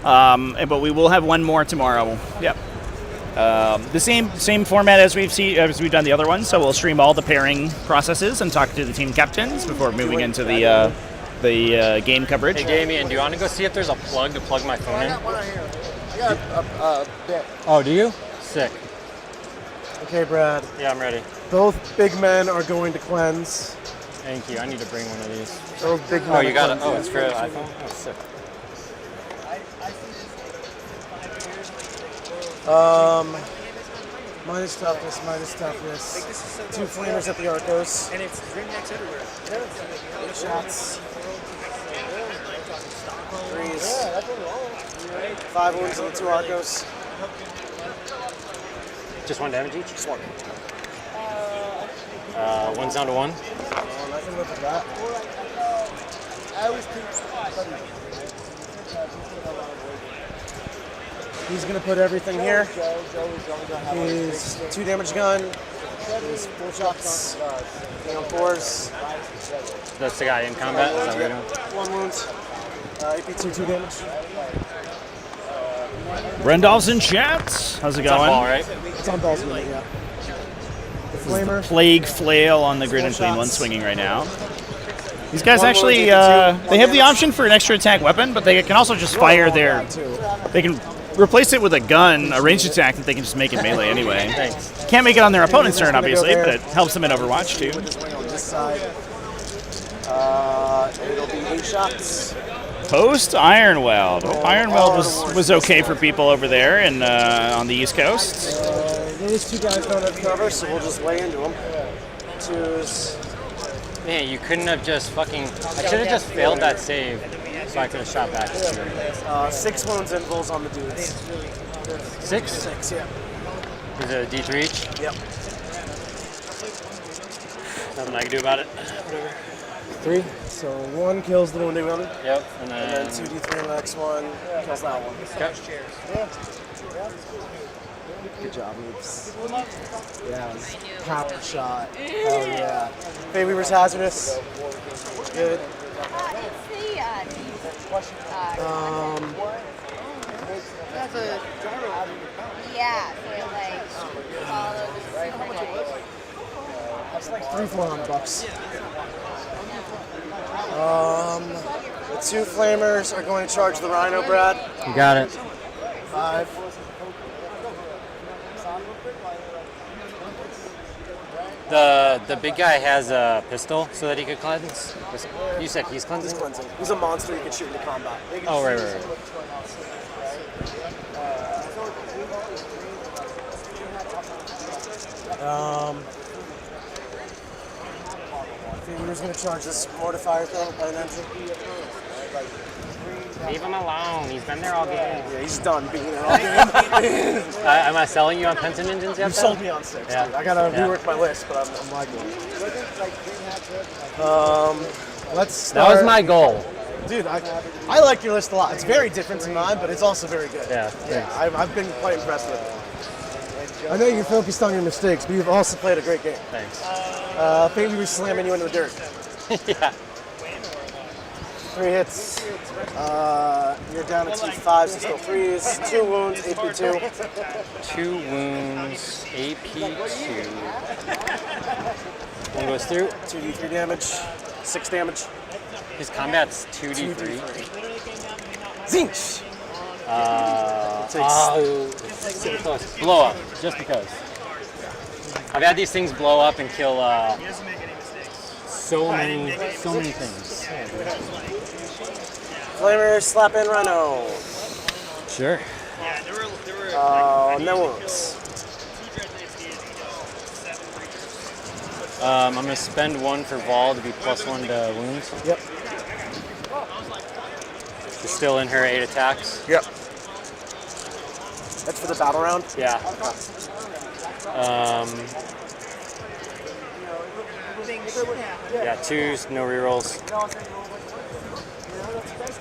But we will have one more tomorrow. Yep. The same format as we've done the other ones. So we'll stream all the pairing processes and talk to the team captains before moving into the game coverage. Hey, Damien, do you want to go see if there's a plug to plug my phone in? I got a bit. Oh, do you? Sick. Okay, Brad. Yeah, I'm ready. Both big men are going to cleanse. Thank you. I need to bring one of these. Both big men. Oh, you got it. are Oh, it's for cleansing. iPhone? Oh, sick. Minus toughness. 2 flamers at the Arcos. And it's Dreamhacks everywhere. 8 shots. 3s. 5 wounds on the 2 Arcos. Just 1 damage each? Just 1. One's down to 1. I can live with that. I always keep. He's gonna put everything here. His 2 damage gun. His 4 shots. On 4s. That's the guy in combat? Is that what you're doing? 1 wound. AP2, 2 damage. Rendolph's in chat. How's it It's on going? ball, right? It's on balls, yeah. The flamer. Plague Flail on the Grid and Clean one swinging right now. These guys 1 actually, wound, they have the option for an extra attack weapon, but they can also just fire their, they can replace it with a gun, a ranged attack that they can just make it melee anyway. Thanks. Can't make it on their opponent's turn, obviously, but it helps them in Overwatch too. On this side. It'll be 8 shots. Post Ironweld. Oh, Ironweld was okay for people over there and on the East Coast. Those 2 guys don't have cover, so we'll just lay into them. 2s. Man, you couldn't have just fucking... I should have just failed that save so I could have shot back. 6 wounds invulns on the dudes. 6? 6, yeah. Is it a D3 each? Yep. Nothing I can do about it. 3. So 1 kills the wounded one. Yep. And then 2d3 on the next one kills that one. Okay. Good job, Oops. Yeah, power shot. Hell yeah. Fate Weaver's hazardous. Good. That's a yeah, so like follow That's like $300-400. The 2 flamers are going to charge the Rhino, Brad. You got it. 5. The big guy has a pistol so that he could cleanse. You said he's cleansing? He's cleansing. He's a monster you can shoot into combat. Oh, right. We're going to charge this mortifier thing by an entry. Leave him alone. He's been there all game. Yeah, he's done being there all game. Am I selling you on Penton Engines yet? You sold me on 6, dude. I got to rework my list, but I'm liking it. Let's start. That was my goal. Dude, I like your list a lot. It's very different to mine, but it's also very good. Yeah. I've been quite impressed with it. I know you're focused on your mistakes, but you've also played a great game. Thanks. Fate Weaver's slamming you into the dirt. Yeah. 3 hits. You're down to 2 5s, so still 3s. 2 wounds, AP2. 2 wounds, AP2. 1 goes through. 2d3 damage. 6 damage. His combat's 2d3. Zinch! Super close. Blow up, just because. I've had these things blow up and kill so many things. Flamer, slap in Rhino. Sure. No wounds. I'm going to spend 1 for Vol to be +1 to wounds. Yep. She's still in her 8 attacks. Yep. That's for the battle round? Yeah. Yeah, 2s, no rerolls.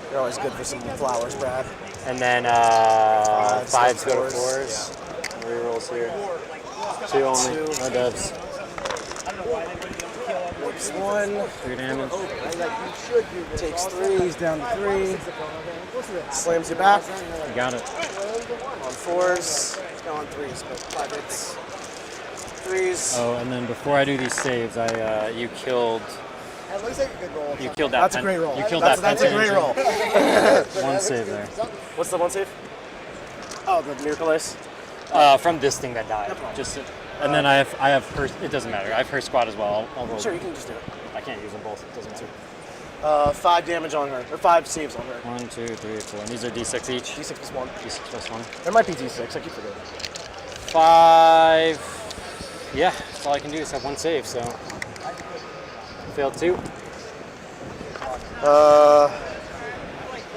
You're always good for some flowers, Brad. And then 5s go to 4s. No rerolls here. 2 only, no dubs. Makes 1. 3 damage. Takes 3, he's down to 3. Slams you back. You got it. On 4s. No, on 3s, but 5 hits. 3s. Oh, and then before I do these saves, you killed. That looks like a good roll. You killed that. That's a great roll. You killed that's that. That's a great roll. 1 save there. What's the 1 save? Oh, the miracle ice. From this thing that died. Just, and then I have her. It doesn't matter. I have her squad as well. I'll roll. Sure, you can just do it. I can't use them both. It doesn't matter. 5 damage on her, or 5 saves on her. 1, 2, 3, 4. And these are d6 each. D6 plus 1. D6 plus 1. There might be D6. I keep forgetting. 5. Yeah, that's all I can do is have 1 save. So failed 2.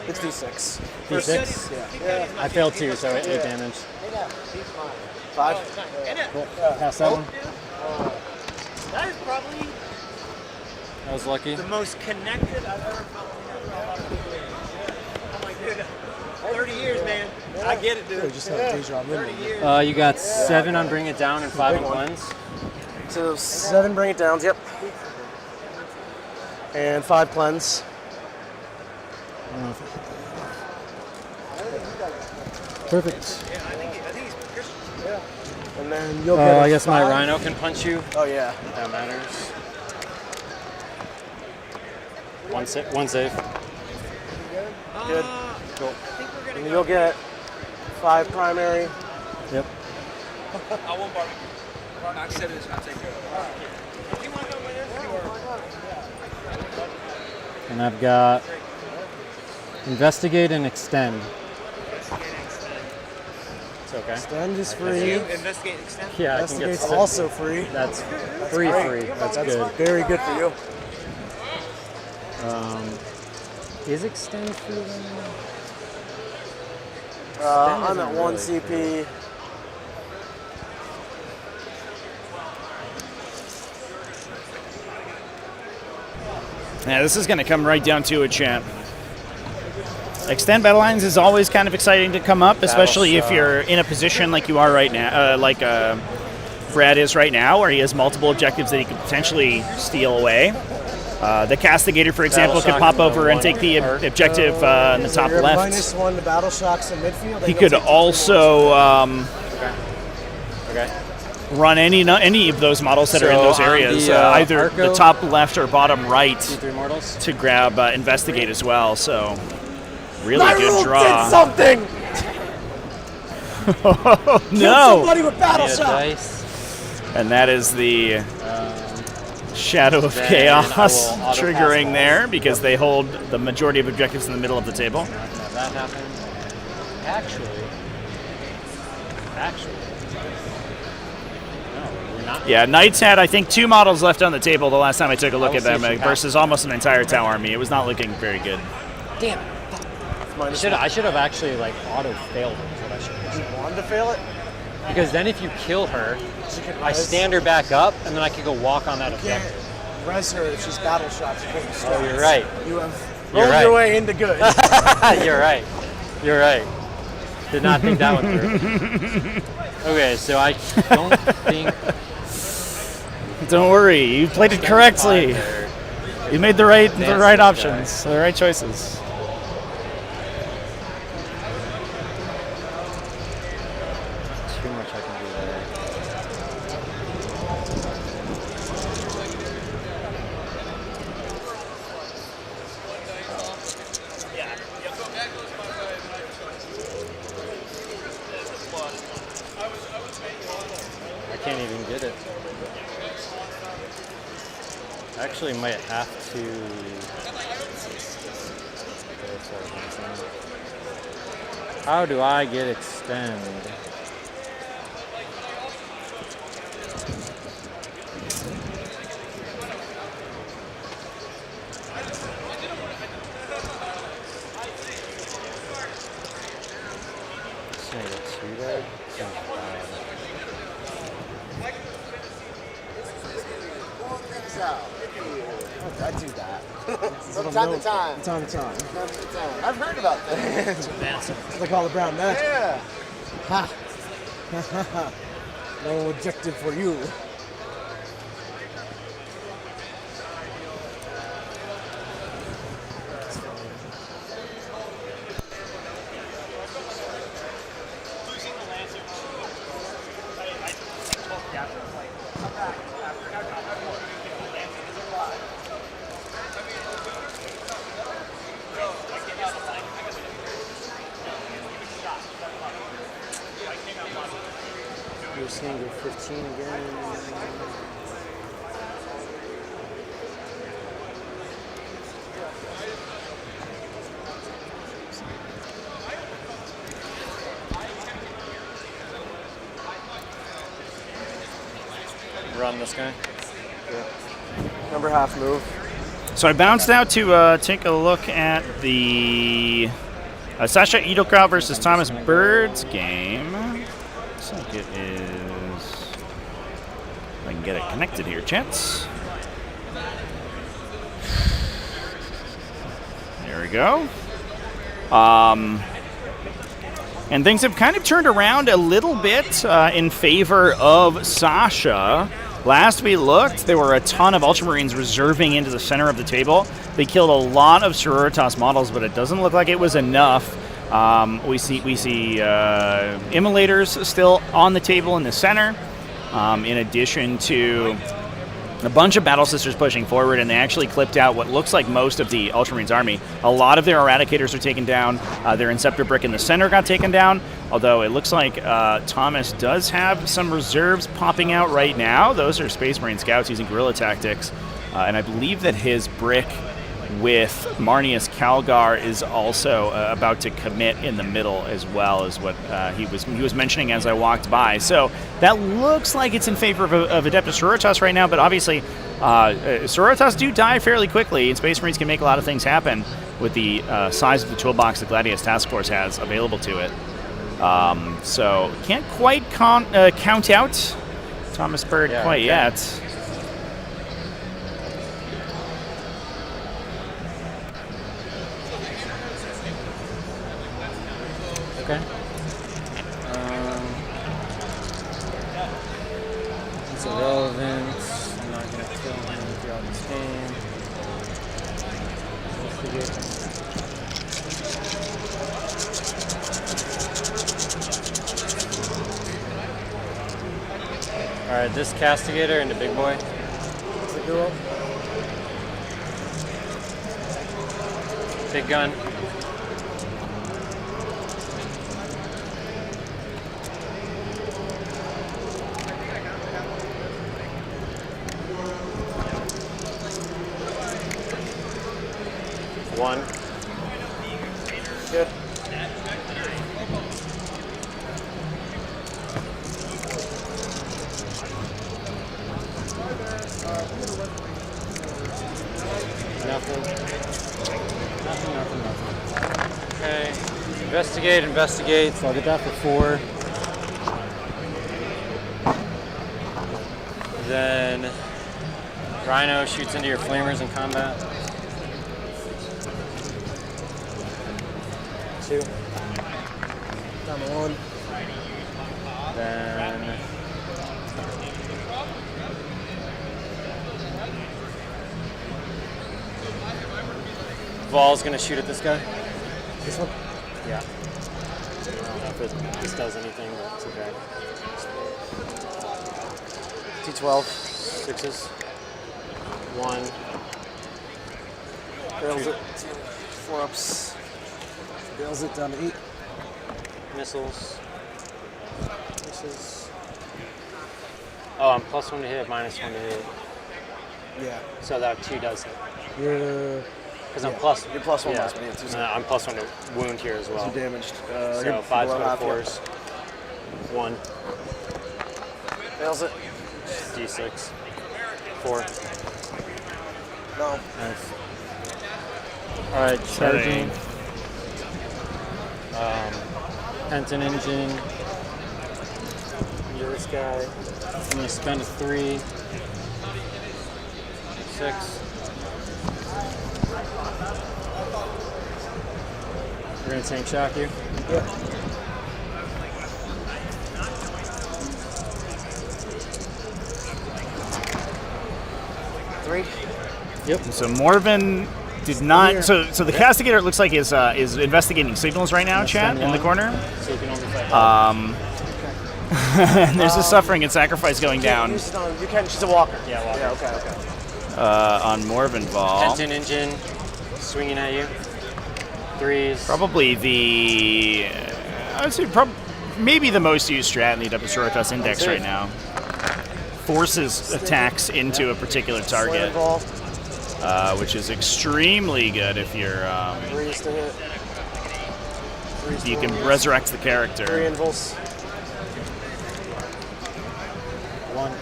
It's D6. D6. Yeah. I failed 2, so 8 damage. 5. Cool. Pass that one. That is probably That was lucky. the most connected I've ever felt in a lot of big games. I'm like, dude, 30 years, man. I get it, dude. Yeah, just have Deja 30 years. You got 7 on Bring It Down and 5 on Cleanse. So 7 bring it down, yep. And 5 cleanse. Perfect. Yeah, I think he's Christian. Yeah. And then you'll get I guess my Rhino can punch you. Oh, yeah. That matters. 1 save. Good. Cool. And you'll get 5 primary. Yep. I won't barbecue. I said it's going to take care of it. And I've got Investigate and Extend. It's okay. Extend is free. Investigate, extend. Yeah, I can get Investigate's also free. That's great. free. That's good. Very good for you. Is Extend free then? I'm at 1 CP. Yeah, this is going to come right down to it, champ. Extend battle lines is always kind of exciting to come up, especially if you're in a position like you are right now, like Brad is right now, where he has multiple objectives that he could potentially steal away. The Castigator, for example, could pop over and take the objective in the top You're left. -1 to battle shocks in midfield. He could also Okay. run any of those models that are in those areas, either the top left or bottom right, to grab Investigate as well. So, really good draw. Did something. Oh, no! Killed somebody with battle shock. And that is the Shadow of Chaos triggering there because they hold the majority of objectives in the middle of the table. That happened. Actually. Yeah, Knights had, I think, 2 models left on the table the last time I took a look at them versus almost an entire Tau army. It was not looking very good. Damn it. I should have actually like auto-failed it. Is what I should have. You wanted to fail it? Because then if you kill her, I stand her back up, and then I could go walk on that objective. Res her if she's battle shots. Oh, you're right. You have rolled your way into good. You're right. You're right. Did not think that one through. Okay, so I don't think... Don't worry, you played it correctly. You made the right options, the right choices. Too much I can do there. I can't even get it. Actually, might have to. How do I get extend? Can I get 2 there? I do that. From time to time. Time to time. I've heard about that. It's what they call the brown magic. Yeah. Ha! No objective for you. You're just gonna go 15 again. Run this guy. Number half move. So I bounced out to take a look at the Sasha Edelkraut versus Thomas Bird's game. Looks like it is. If I can get it connected here, chance. There we go. And things have kind of turned around a little bit in favor of Sasha. Last we looked, there were a ton of Ultramarines reserving into the center of the table. They killed a lot of Sororitas models, but it doesn't look like it was enough. We see Immolators still on the table in the center, in addition to a bunch of Battle Sisters pushing forward, and they actually clipped out what looks like most of the Ultramarines army. A lot of their Eradicators are taken down. Their Inceptor Brick in the center got taken down, although it looks like Thomas does have some reserves popping out right now. Those are Space Marine Scouts using guerrilla tactics, and I believe that his brick with Marnius Calgar is also about to commit in the middle as well, as what he was mentioning as I walked by. So that looks like it's in favor of Adeptus Sororitas right now, but obviously Sororitas do die fairly quickly, and Space Marines can make a lot of things happen with the size of the toolbox that Gladius Task Force has available to it. So can't quite count out Thomas Bird quite yet. Okay. It's irrelevant. I'm not going to kill him throughout this game. Alright, this Castigator into Big Boy. What's the duel? Big gun. One. Good. Nothing. Okay. Investigate. So I'll get that for 4. Then Rhino shoots into your flamers in combat. 2. Down to 1. Then Vol's gonna shoot at this guy. This one? Yeah. I don't know if this does anything, but it's okay. T12. 6s. 1. Fails it. 4 ups. Fails it down to 8. Missiles. Oh, I'm +1 to hit, -1 to hit. Yeah. So that 2 does hit. You're. Because I'm plus. You're +1 yeah. last minute. I'm +1 to wound here as well. You're damaged. So 5 out of 4s. 1. Fails it. D6. 4. No. Nice. Alright, charging. Penton engine. Into this guy. I'm going to spend a 3. 6. We're going to tank shock you? Yeah. Yep. So Morven did not. So the Castigator, it looks like is investigating signals right now, chat, in the corner. So you can only fight. And there's a suffering and sacrifice going down. You can. She's a walker. Yeah, walker. Yeah. Okay. On Morvenval. Penton engine swinging at you. 3s. Probably the. I would say maybe the most used strat in the Sororitas Index right now. Forces attacks into a particular target, which is extremely good if you're. You can resurrect the character. 3 invulse. 1.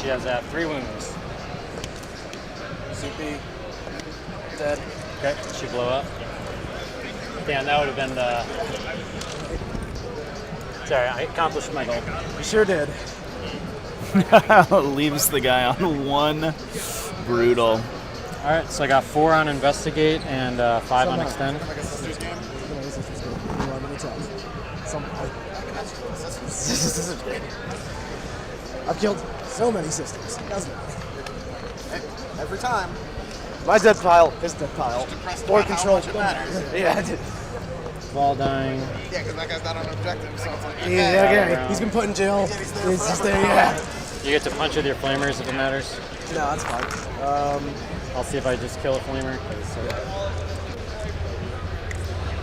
She has 3 wounds. CP. Dead. Okay, she blew up. Damn, that would have been the. Sorry, I accomplished my goal. You sure did. Leaves the guy on 1. Brutal. All right, so I got 4 on investigate and 5 on extend. I've killed so many systems. Doesn't it? Every time. My dead pile is dead pile. Or control. Yeah, I did. Ball dying. Yeah, because that guy's not on objective, so it's like, Yeah, he's been put in jail. He's just there, yeah. You get to punch with your flamers if it matters. No, that's fine. I'll see if I just kill a flamer.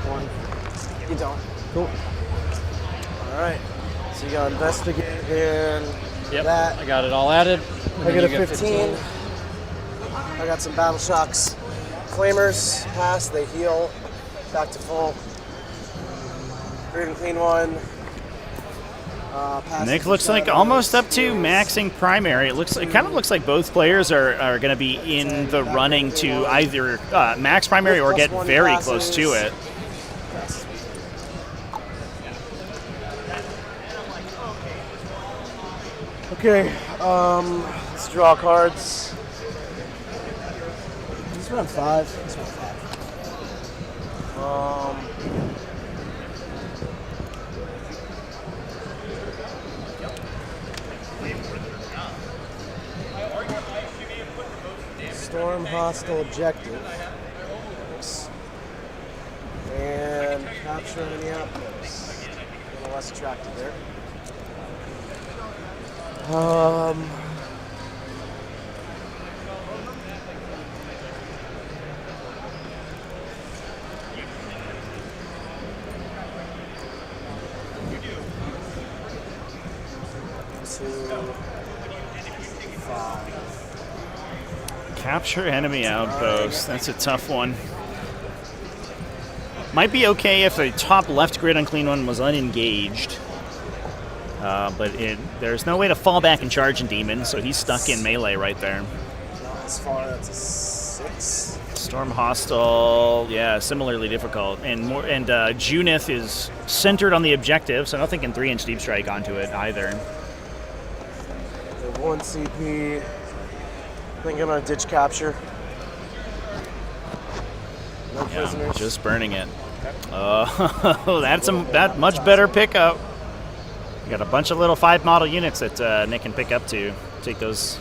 1. You don't. Cool. Alright. So you got investigate and that. I got it all added. I get a 15. I got some battle shocks. Flamers, pass, they heal. Back to full. Great and clean one. Nick looks like almost up to maxing primary. It kind of looks like both players are going to be in the running to either max primary or get very close to it. Okay, let's draw cards. Let's run 5. Let's run 5. Storm hostile objective. And capture enemy outposts. A little less attractive there. Capture enemy outpost. That's a tough one. Might be okay if the top left grid on clean one was unengaged. But there's no way to fall back and charge in Demons, so he's stuck in melee right there. As far as a 6. Storm hostile, yeah, similarly difficult. And Junith is centered on the objective, so nothing can 3-inch deep strike onto it either. 1 CP. I think I'm gonna ditch capture. No prisoners. Just burning it. Oh, that's much better pickup. You got a bunch of little 5 model units that Nick can pick up to take those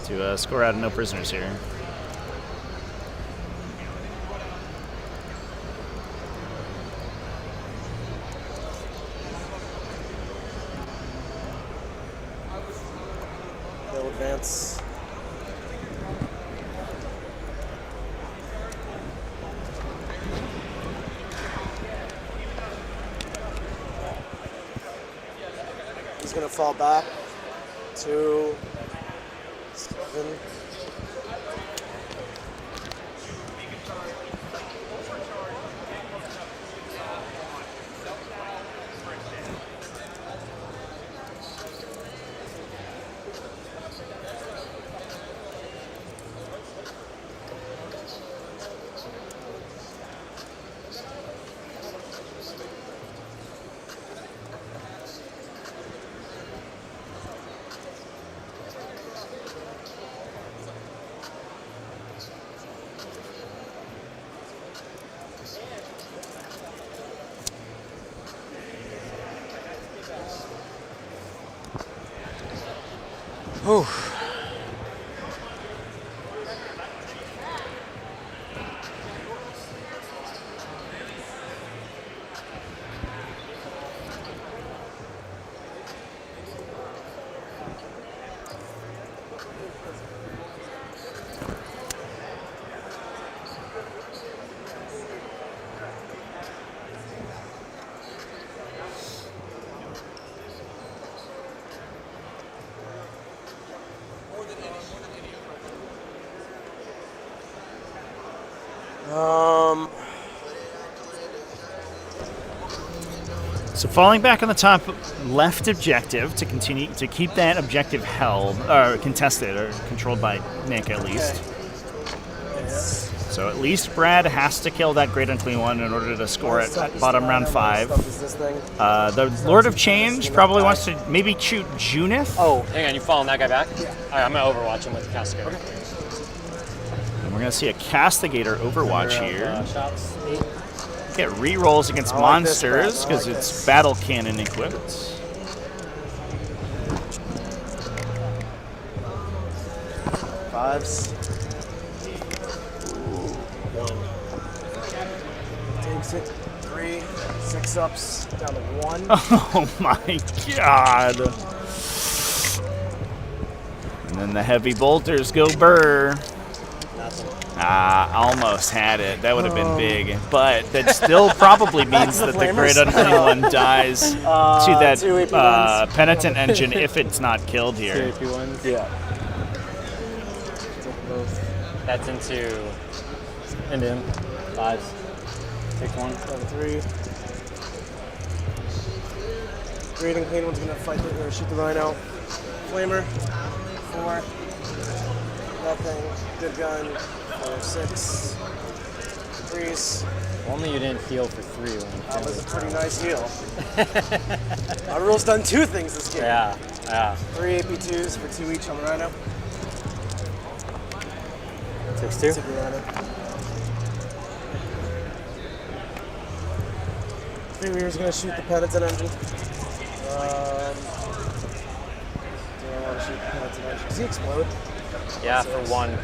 to score out of no prisoners here. They'll advance. He's gonna fall back to 7. Whew. So falling back on the top left objective to continue to keep that objective held or contested or controlled by Nick at least. So at least Brad has to kill that Great Unclean One in order to score it at bottom round 5. The Lord of Change probably wants to maybe shoot Junith. Oh, hang on, you following that guy back? Yeah. All right, I'm gonna overwatch him with the Castigator. And we're gonna see a Castigator overwatch here. Shots. Get rerolls against monsters because it's battle cannon equipped. Fives. Takes it. 3, 6 ups, down to 1. Oh my god. And then the heavy bolters go burr. Almost had it. That would have been big. But that still probably means that the Great Unclean One dies to that Penitent Engine if it's not killed here. 2 AP ones? Yeah. That's into Indian. 5s. Take 1. 3. Great Unclean One's gonna fight or shoot the Rhino. Flamer. 4. Nothing. Good gun. 4, 6. 3s. Only you didn't heal for 3 when you That was a pretty nice heal. Our rule's done 2 things this game. Yeah, yeah. 3 AP2s for 2 each on the Rhino. 6-2. Take the Rhino. Weir's gonna shoot the Penitent Engine. Do I want to shoot the Penitent Engine? Does he explode? Yeah, for 1.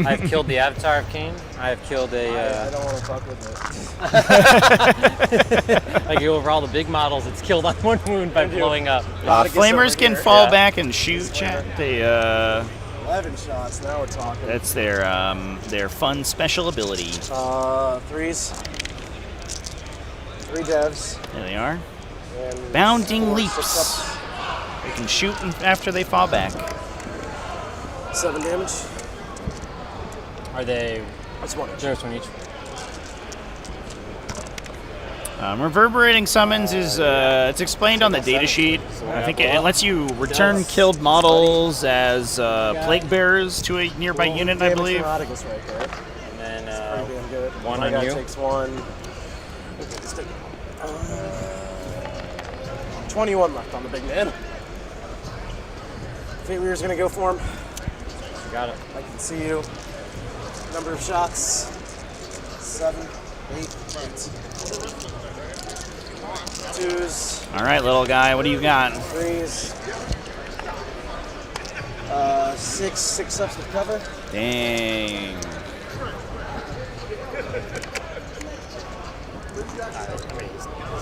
I've killed the Avatar of Cain. I have killed a. I don't want to fuck with it. I go over all the big models. It's killed on 1 wound by blowing up. Flamers can fall back and shoot, chat. They 11 shots. Now we're talking. That's their fun special ability. 3s. 3 devs. There they are. And Bounding 4, leaps. 6 ups. They can shoot after they fall back. 7 damage. Are they? That's 1 each. There's 1 each. Reverberating summons is it's explained on the datasheet. I think it lets you return killed models as plague bearers to a nearby unit, I believe. Right and then 1 on you. Takes 1. 21 left on the big man. Fate Weir's gonna go for him. Got it. I can see you. Number of shots. 7, 8, 2s. All right, little guy, what do you got? 3s. 6 ups with cover. Dang.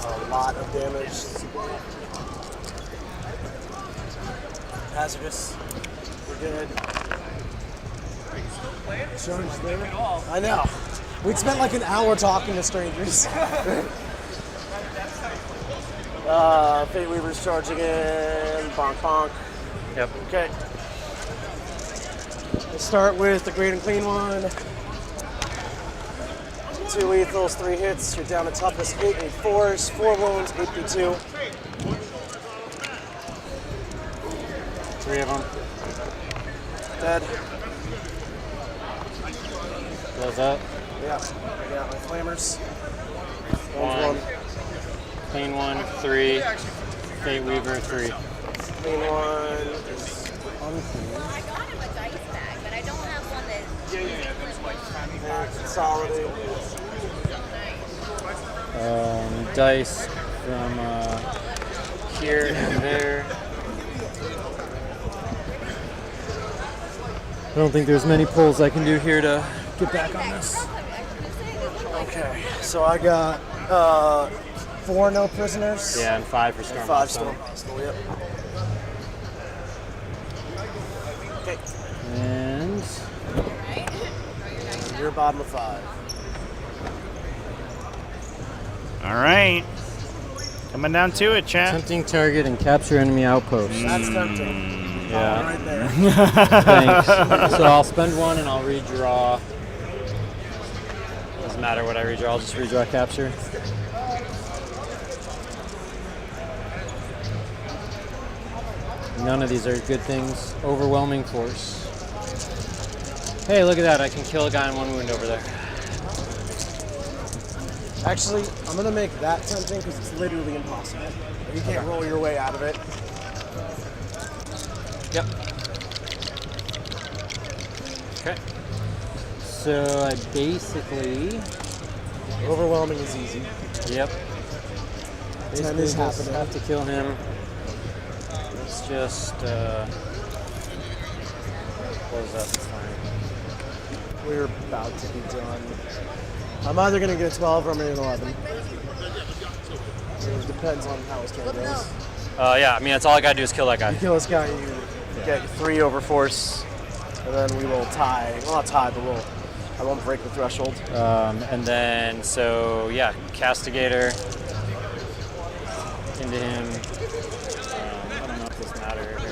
A lot of damage. Hazardous. We're good. I know. We'd spent like an hour talking to strangers. Fate Weaver's charging in. Bonk, bonk. Yep. Okay. We'll start with the Great Unclean One. 2 lethals, 3 hits. You're down to toughness 8, 8 4s, 4 wounds, 8p2. 3 of them. Dead. Close up. Yeah. I got my flamers. 1. Clean 1, 3. Fate Weaver, 3. Clean 1 is unclean. I got him a dice bag, but I don't have one that. Consolidate. Dice from here and there. I don't think there's many pulls I can do here to get back on this. Okay, so I got 4 no prisoners. Yeah, and 5 for Storm. 5 Storm Hostile, yep. Okay. And you're bottom of 5. All right. Coming down to it, chat. Tempting target and capture enemy outpost. That's tempting. Yeah. Right there. Thanks. So I'll spend 1 and I'll redraw. Doesn't matter what I redraw, I'll just redraw capture. None of these are good things. Overwhelming force. Hey, look at that. I can kill a guy in 1 wound over there. Actually, I'm gonna make that tempting because it's literally impossible. You can't roll your way out of it. Yep. Okay. So I basically... Overwhelming is easy. Yep. 10 is just happening. have to kill him. Let's just close up the time. We're about to be done. I'm either gonna get a 12 or I'm gonna get an 11. It depends on how his turn goes. Yeah, I mean, that's all I gotta do is kill that guy. You kill this guy, you get 3 over force, and then we will tie. Well, not tie, but I won't break the threshold. And then, so yeah, Castigator into him. I don't know if this matters.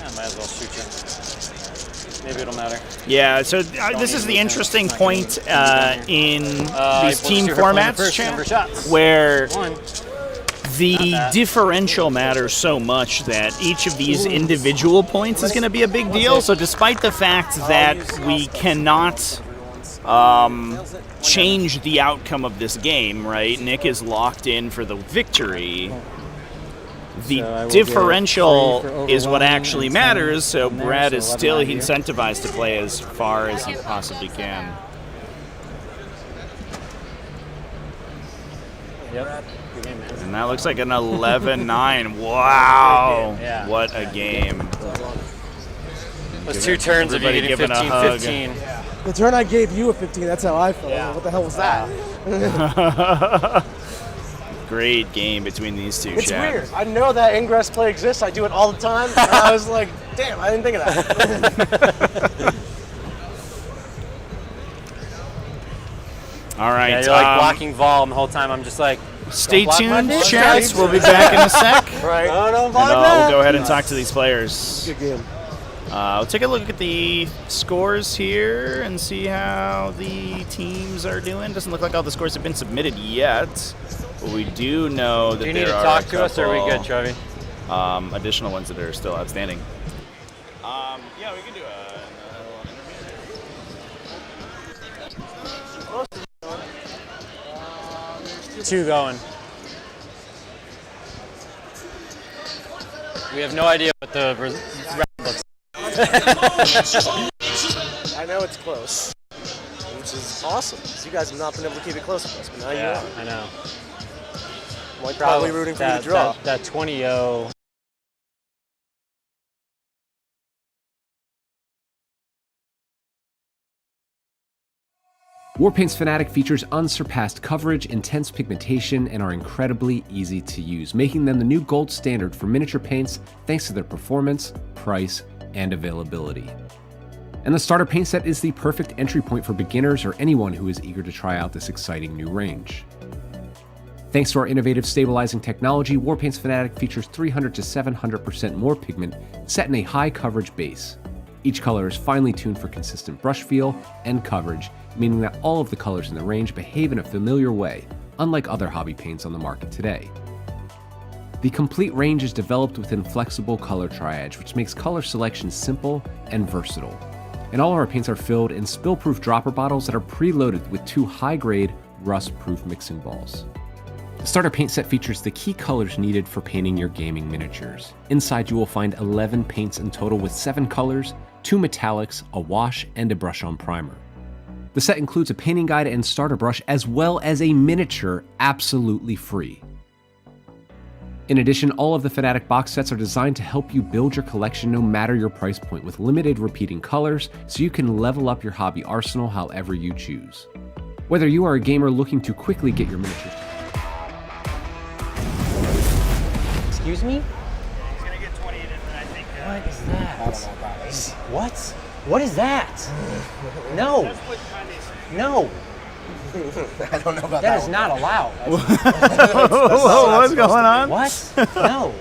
I might as well shoot you. Maybe it'll matter. Yeah, so this is the interesting point in these team formats, where the differential matters so much that each of these individual points is going to be a big deal. So despite the fact that we cannot change the outcome of this game, right? Nick is locked in for the victory. The differential is what actually matters, so Brad is still incentivized to play as far as he possibly can. Yep. And that looks like an 11-9. Wow. Yeah. What a game. Those 2 turns of you getting 15-15. The turn I gave you a 15, that's how I felt. What the hell was that? Great game between these two. It's weird. I know that ingress play exists. I do it all the time. And I was like, damn, I didn't think of that. All right. Yeah, you're like blocking Vol, and the whole time I'm just like, stay tuned, chats. We'll be back in a sec. Right. We'll go ahead and talk to these players. Good game. We'll take a look at the scores here and see how the teams are doing. Doesn't look like all the scores have been submitted yet. But we do know that do you there need to are talk a to us, or are we good, Trevi? Additional ones that are still outstanding. Yeah, we can do a 2 going. We have no idea what the round looks I know it's close, which is awesome. You guys have not been able to keep it close with us, but now you are. I know. Like probably rooting for you to draw. That 20-0. Warpaint's Fanatic features unsurpassed coverage, intense pigmentation, and are incredibly easy to use, making them the new gold standard for miniature paints thanks to their performance, price, and availability. And the starter paint set is the perfect entry point for beginners or anyone who is eager to try out this exciting new range. Thanks to our innovative stabilizing technology, Warpaint's Fanatic features 300 to 700% more pigment set in a high coverage base. Each color is finely tuned for consistent brush feel and coverage, meaning that all of the colors in the range behave in a familiar way, unlike other hobby paints on the market today. The complete range is developed within flexible color triage, which makes color selection simple and versatile. And all of our paints are filled in spill-proof dropper bottles that are preloaded with 2 high-grade, rust-proof mixing balls. The starter paint set features the key colors needed for painting your gaming miniatures. Inside you will find 11 paints in total with 7 colors, 2 metallics, a wash, and a brush-on primer. The set includes a painting guide and starter brush, as well as a miniature absolutely free. In addition, all of the Fanatic box sets are designed to help you build your collection no matter your price point, with limited repeating colors, so you can level up your hobby arsenal however you choose. Whether you are a gamer looking to quickly get your miniatures... Excuse me? He's gonna get 20 in it, and I think. What is that? I don't know about this. What? What is that? No. No. I don't know about that. That is not allowed. Whoa, what's going on? What? No.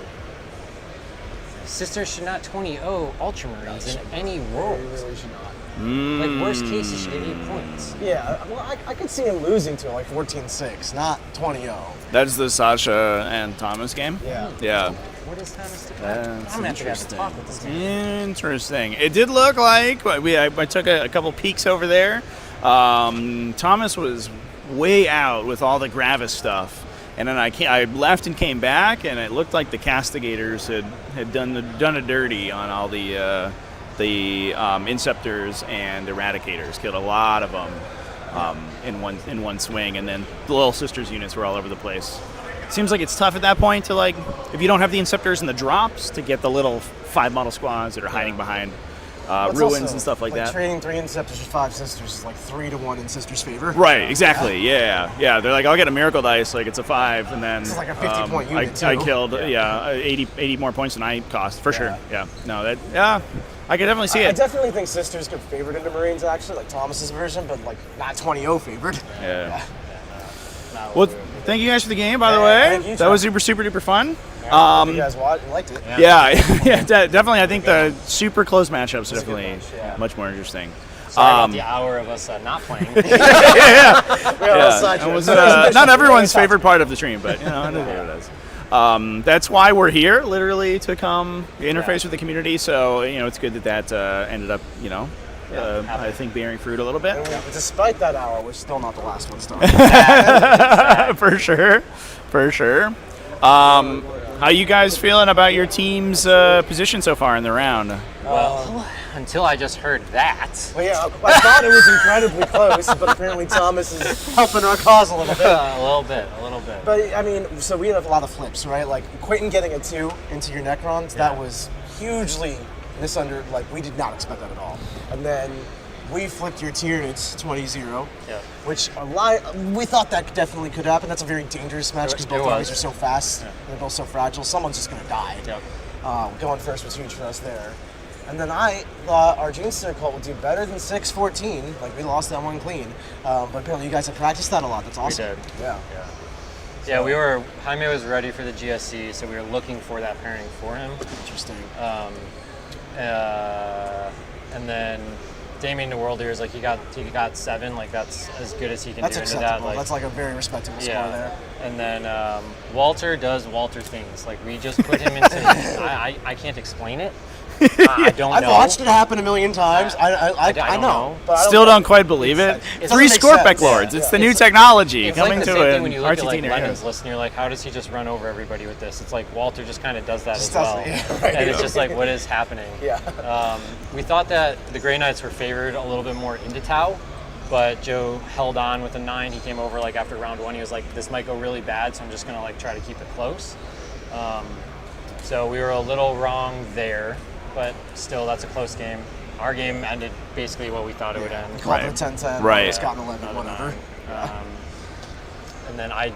Sisters should not 20-0 Ultramarines in any world. They really should not. Like, worst case, he should get 8 points. Yeah, well, I could see him losing to like 14-6, not 20-0. That's the Sasha and Thomas game? Yeah. Yeah. What is Thomas to That's I'm gonna have to talk with this guy. Interesting. It did look like I took a couple peeks over there. Thomas was way out with all the Gravis stuff, and then I left and came back, and it looked like the Castigators had done a dirty on all the Inceptors and Eradicators. Killed a lot of them in one swing, and then the Little Sisters units were all over the place. Seems like it's tough at that point to, like, if you don't have the Inceptors and the drops, to get the little 5-model squads that are hiding behind ruins also, and stuff like that. Trading 3 Inceptors for 5 Sisters is like 3-1 in Sisters' favor. Right, exactly. Yeah. They're like, I'll get a Miracle Dice, like it's a 5, and then it's like a 50-point unit I too. killed 80 more points than I cost for sure. Yeah, no, I could definitely see it. I definitely think Sisters get favored into Marines actually, like Thomas's version, but like not 20-0 favored. Yeah. Well, thank you guys for the game, by the way. That was super duper fun. You guys liked it. Yeah, definitely. I think the super close matchups are definitely much more interesting. Sorry about the hour of us not playing. Yeah. It was not everyone's favorite part of the stream, but you know, it is. That's why we're here, literally, to come interface with the community. So you know, it's good that ended up, you know, I think bearing fruit a little bit. And despite that hour, we're still not the last one started. For sure. How you guys feeling about your team's position so far in the round? Well, until I just heard that. Well, yeah, I thought it was incredibly close, but apparently Thomas is helping our cause a little bit. a little bit. But I mean, so we have a lot of flips, right? Like Quentin getting a 2 into your Necrons, that was hugely like we did not expect that at all. And then we flipped your Tyranids 20-0, which we thought that definitely could happen. That's a very dangerous match because both armies are so fast, they're both so fragile. Someone's just going to die. Going first was huge for us there. And then I thought our Genestealer cult would do better than 6-14. Like, we lost that one clean. But apparently you guys have practiced that a lot. That's awesome. We did. Yeah. Jaime was ready for the GSC, so we were looking for that pairing for him. Interesting. And then Damien the World Eaters, like he got 7, like that's as good as he can that's do into acceptable. that. Like, that's like a very respectable score there. And then Walter does Walter things. Like we just put him into. I can't explain it. I don't know. I've watched it happen a million times. I know. But Still don't quite believe it. 3 Scorpec Lords. It's the new technology coming like the to same it. thing when you look at like Lennon's list and you're like, how does he just run over everybody with this? It's like Walter just kind of does that as well. And it's just like, what is happening? We thought that the Grey Knights were favored a little bit more into Tau, but Joe held on with a 9. He came over like after round 1. He was like, this might go really bad, so I'm just gonna like try to keep it close. So we were a little wrong there. But still, that's a close game. Our game ended basically what we thought it would end. Called it a 10-10. Right. It's gotten 11, whatever. And then I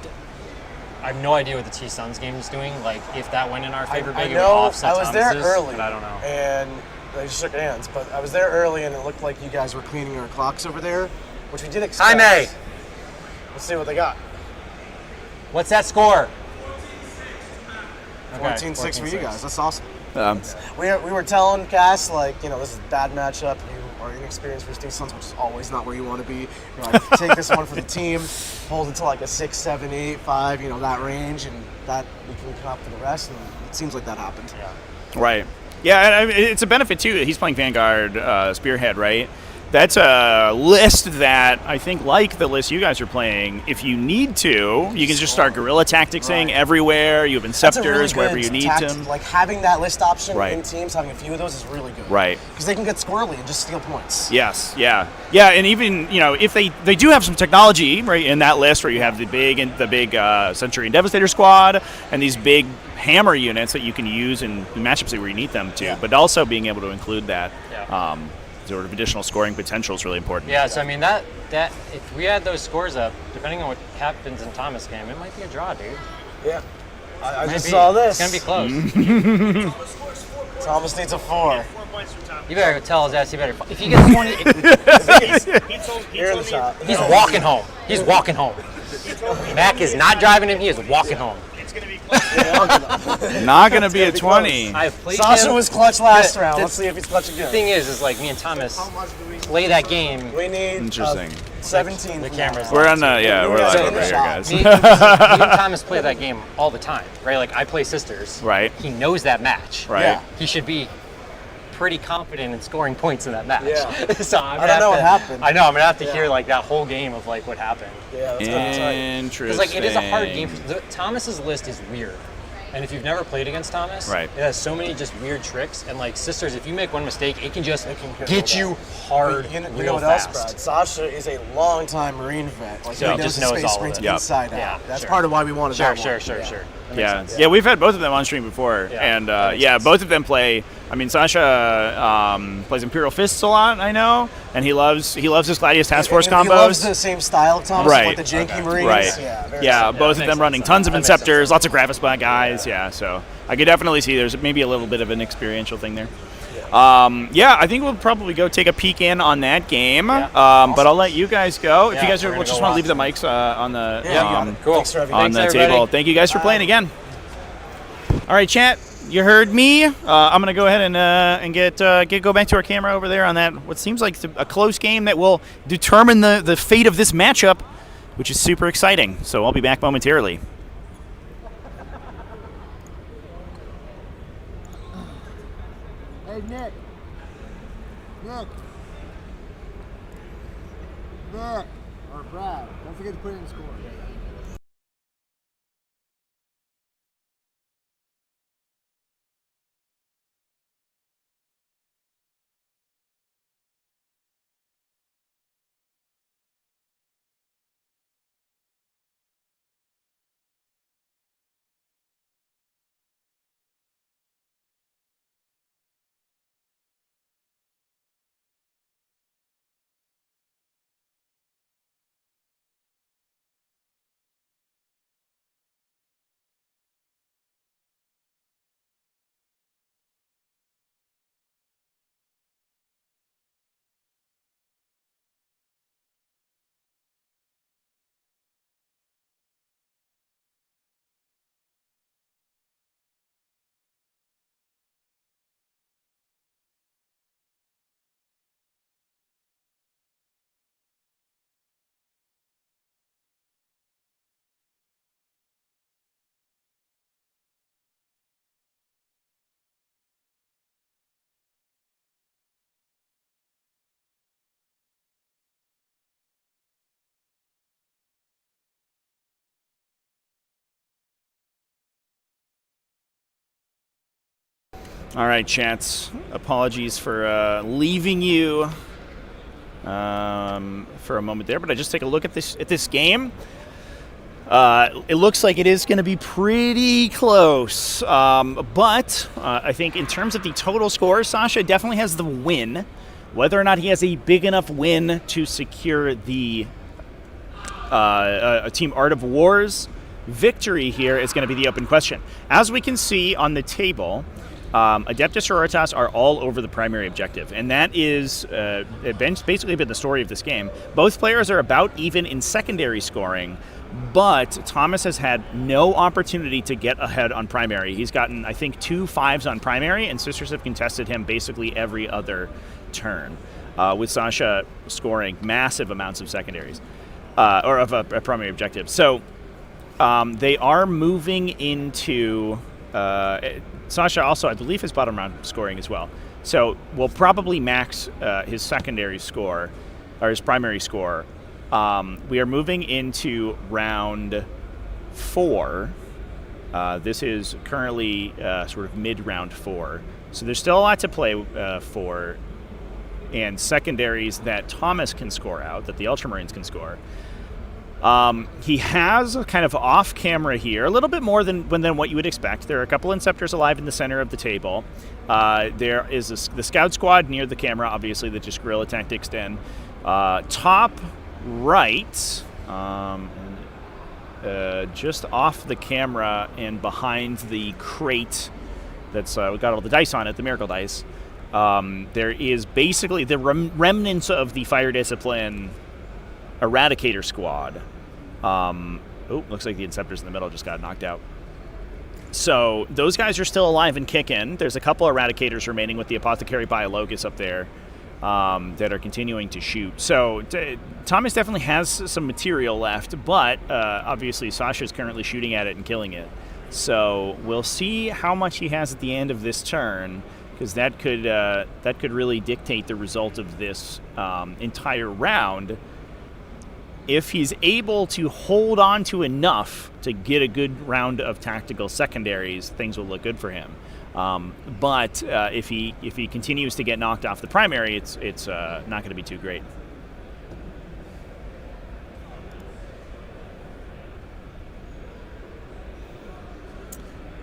have no idea what the T-Suns game is doing. Like, if that went in our favor big, I it would know, offset I was there Thomas's, early. but I don't know. And they just shook hands. But I was there early, and it looked like you guys were cleaning our clocks over there, which we did expect. Jaime! Let's see what they got. What's that score? 14-6 for you guys. That's awesome. We were telling Cass, like, you know, this is a bad matchup. You are inexperienced for T-Suns, which is always not where you want to be. You're like, take this one for the team, hold it to like a 6, 7, 8, 5, you know, that range, and that we can come up for the rest. And it seems like that happened. Right. Yeah, and it's a benefit too that he's playing Vanguard Spearhead, right? That's a list that I think, like the list you guys are playing, if you need to, you can just start guerrilla tacticsing everywhere. You have Inceptors really wherever you need them. Like having that list option Right. in teams, having a few of those is really good. Right. Because they can get squirrely and just steal points. Yes, yeah, and even, you know, if they do have some technology right in that list where you have the big Century and Devastator squad and these big hammer units that you can use in matchups where you need them to, but also being able to include that. Sort of additional scoring potential is really important. Yeah, so I mean that if we add those scores up, depending on what happens in Thomas' game, it might be a draw, dude. Yeah. I just saw this. It's gonna be close. Thomas needs a 4. You better tell his ass. You better. If he gets 20, You're in the top. he's walking home. He's walking home. Mac is not driving him. He is walking home. it's going to be close. Not going to be a 20. I've played Sasha him. was clutch last round. The- Let's see if he's clutch again. The thing is like me and Thomas play that game. We need Interesting. 17. The camera's We're on the, yeah, we're live So, over here, guys. Me and Thomas play that game all the time, right? Like I play Sisters. Right. He knows that match. Right. Yeah. He should be pretty confident in scoring points in that match. Yeah. So I don't know what happened. I know. I'm gonna have to hear like that whole game of like what happened. Yeah, that's gonna be tight. Interesting. Because like it is a hard game. Thomas's list is weird. And if you've never played against Thomas, right. it has so many just weird tricks. And like Sisters, if you make one mistake, it can just get get real you bad. hard You know real what fast. else, Brad? Sasha is a long-time Marine vet. Like, So he he just knows knows the all space of marines it. inside out. Yeah, That's sure. part of why we wanted Sure, that sure, one. sure, sure. Yeah, we've had both of them on stream before, and both of them play. I mean, Sasha plays Imperial Fists a lot, I know, and he loves his Gladius Task Force combos. He loves the same style of Thomas, right? like the janky Marines. Right. Yeah, Both of them running tons of Inceptors, lots of Gravispot guys. Yeah, so I could definitely see there's maybe a little bit of an experiential thing there. I think we'll probably go take a peek in on that game, but I'll let you guys go. If you guys just want to leave the mics on the Cool. on the table. Thank you guys for playing again. All right, chat. You heard me. I'm gonna go ahead and go back to our camera over there on that. What seems like a close game that will determine the fate of this matchup, which is super exciting. So I'll be back momentarily. Hey, Nick. Or Brad. Don't forget to put in the score. All right, chats. Apologies for leaving you for a moment there, but I just take a look at this game. It looks like it is going to be pretty close, but I think in terms of the total score, Sasha definitely has the win. Whether or not he has a big enough win to secure the Team Art of War's victory here is going to be the open question. As we can see on the table, Adeptus Sororitas are all over the primary objective, and that is basically been the story of this game. Both players are about even in secondary scoring, but Thomas has had no opportunity to get ahead on primary. He's gotten, I think, 2 5s on primary, and Sisters have contested him basically every other turn, with Sasha scoring massive amounts of secondaries, or of a primary objective. So they are moving into... Sasha also, I believe, has bottom round scoring as well. So we'll probably max his secondary score, or his primary score. We are moving into round 4. This is currently sort of mid-round 4. So there's still a lot to play for, and secondaries that Thomas can score out, that the Ultramarines can score. He has kind of off camera here, a little bit more than what you would expect. There are a couple Inceptors alive in the center of the table. There is the Scout Squad near the camera, obviously, that just guerrilla tactics in. Top right, just off the camera and behind the crate that's got all the dice on it, the Miracle Dice, there is basically the remnants of the Fire Discipline Eradicator Squad. Looks like the Inceptors in the middle just got knocked out. So those guys are still alive and kicking. There's a couple Eradicators remaining with the Apothecary Biologus up there that are continuing to shoot. So Thomas definitely has some material left, but obviously Sasha's currently shooting at it and killing it. So we'll see how much he has at the end of this turn, because that could really dictate the result of this entire round. If he's able to hold on to enough to get a good round of tactical secondaries, things will look good for him. But if he continues to get knocked off the primary, it's not going to be too great.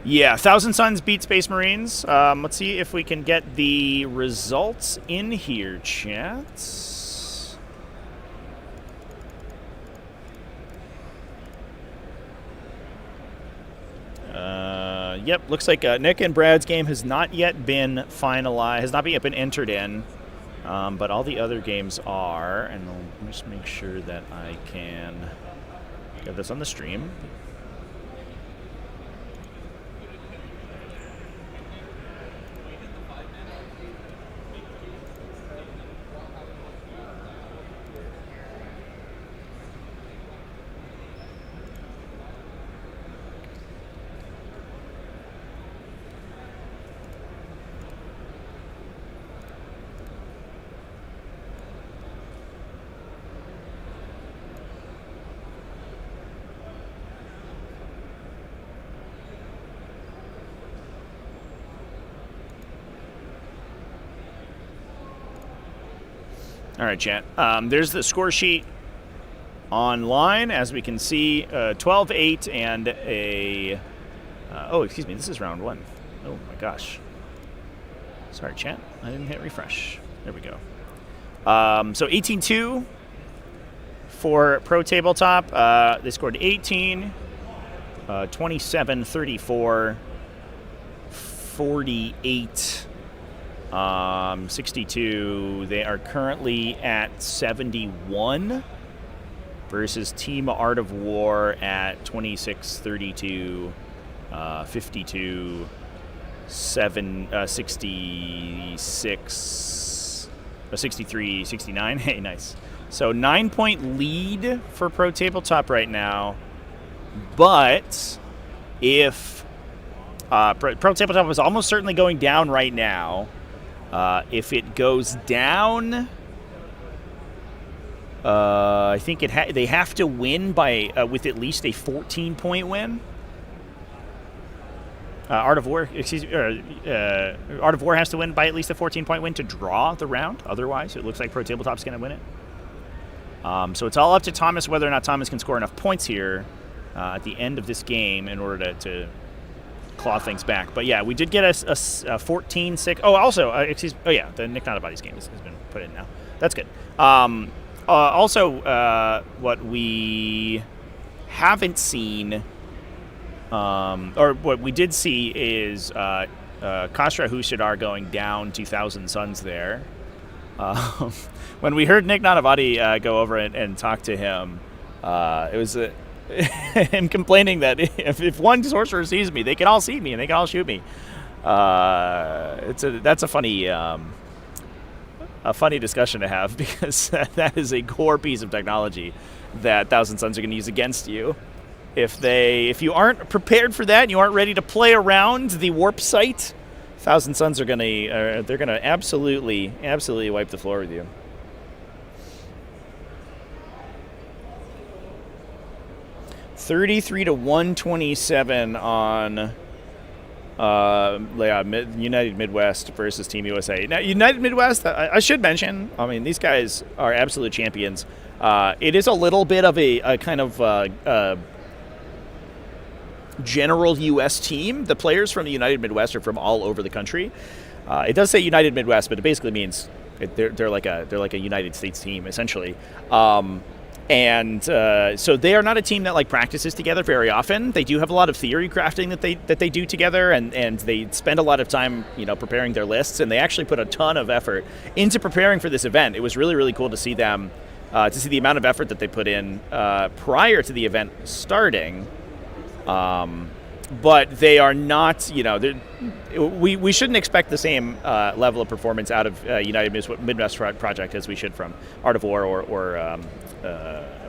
Yeah, Thousand Suns beat Space Marines. Let's see if we can get the results in here, chat. Yep, looks like Nick and Brad's game has not yet been finalized, has not yet been entered in, but all the other games are, and I'll just make sure that I can get this on the stream. All right, chat. There's the score sheet online, as we can see. 12-8 and a... oh, excuse me. This is round 1. Oh, my gosh. Sorry, chat. I didn't hit refresh. There we go. So 18-2 for Pro Tabletop. They scored 18, 27-34, 48... 62. They are currently at 71 versus Team Art of War at 26-32, 52, 66, 63, 69. Hey, nice. So 9-point lead for Pro Tabletop right now. But if Pro Tabletop is almost certainly going down right now. If it goes down, I think they have to win by with at least a 14-point win. Art of War, Art of War has to win by at least a 14-point win to draw the round. Otherwise, it looks like Pro Tabletop's going to win it. So it's all up to Thomas whether or not Thomas can score enough points here at the end of this game in order to claw things back. But yeah, we did get a 14-6. Oh, also, oh yeah, the Nick Nanavati's game has been put in now. That's good. Also, what we haven't seen, or what we did see is Kastra Hushadar going down 2,000 Suns there. When we heard Nick Nanavati go over and talk to him, it was him complaining that if one sorcerer sees me, they can all see me and they can all shoot me. That's a funny discussion to have, because that is a core piece of technology that Thousand Suns are going to use against you. If you aren't prepared for that and you aren't ready to play around the warp site, Thousand Suns are they're gonna absolutely wipe the floor with you. $33-127 on United Midwest versus Team USA. Now, United Midwest, I should mention, I mean, these guys are absolute champions. It is a little bit of a kind of general U.S. team. The players from the United Midwest are from all over the country. It does say United Midwest, but it basically means they're like a United States team, essentially. So they are not a team that practices together very often. They do have a lot of theory crafting that they do together, and they spend a lot of time preparing their lists, and they actually put a ton of effort into preparing for this event. It was really, really cool to see them, to see the amount of effort that they put in prior to the event starting. but they are not, we shouldn't expect the same level of performance out of United Midwest Project as we should from Art of War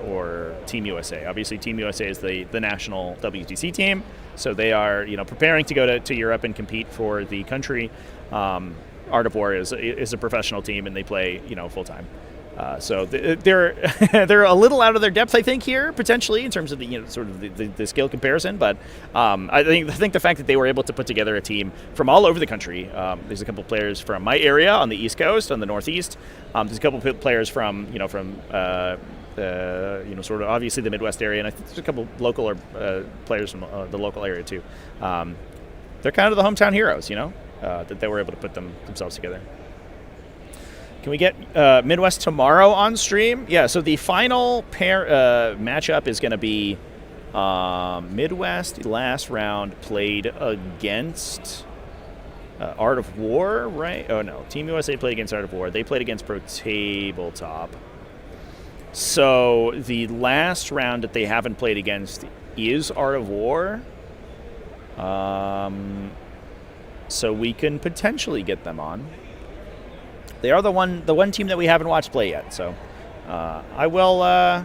or Team USA. Obviously, Team USA is the national WTC team, so they are preparing to go to Europe and compete for the country. Art of War is a professional team, and they play full time. So they're they're a little out of their depth, I think, here potentially in terms of the skill comparison. But I think the fact that they were able to put together a team from all over the country. There's a couple of players from my area on the East Coast, on the Northeast. There's a couple of players from sort of obviously the Midwest area, and I think there's a couple local players from the local area too. They're kind of the hometown heroes, that they were able to put themselves together. Can we get Midwest tomorrow on stream? Yeah, so the final matchup is going to be Midwest last round played against Art of War, right? Oh, no. Team USA played against Art of War. They played against Pro Tabletop. So the last round that they haven't played against is Art of War. So we can potentially get them on. They are the one team that we haven't watched play yet. So I'll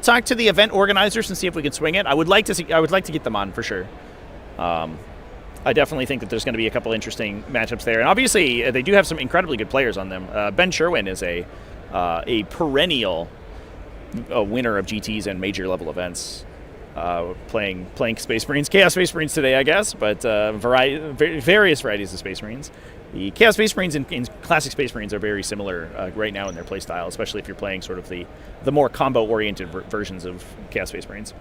talk to the event organizers and see if we can swing it. I would like to get them on for sure. I definitely think that there's going to be a couple interesting matchups there, and obviously they do have some incredibly good players on them. Ben Sherwin is a perennial winner of GTs and major level events. Playing Space Marines, Chaos Space Marines today, I guess, but various varieties of Space Marines. The Chaos Space Marines and Classic Space Marines are very similar right now in their playstyle, especially if you're playing sort of the more combo-oriented versions of Chaos Space Marines.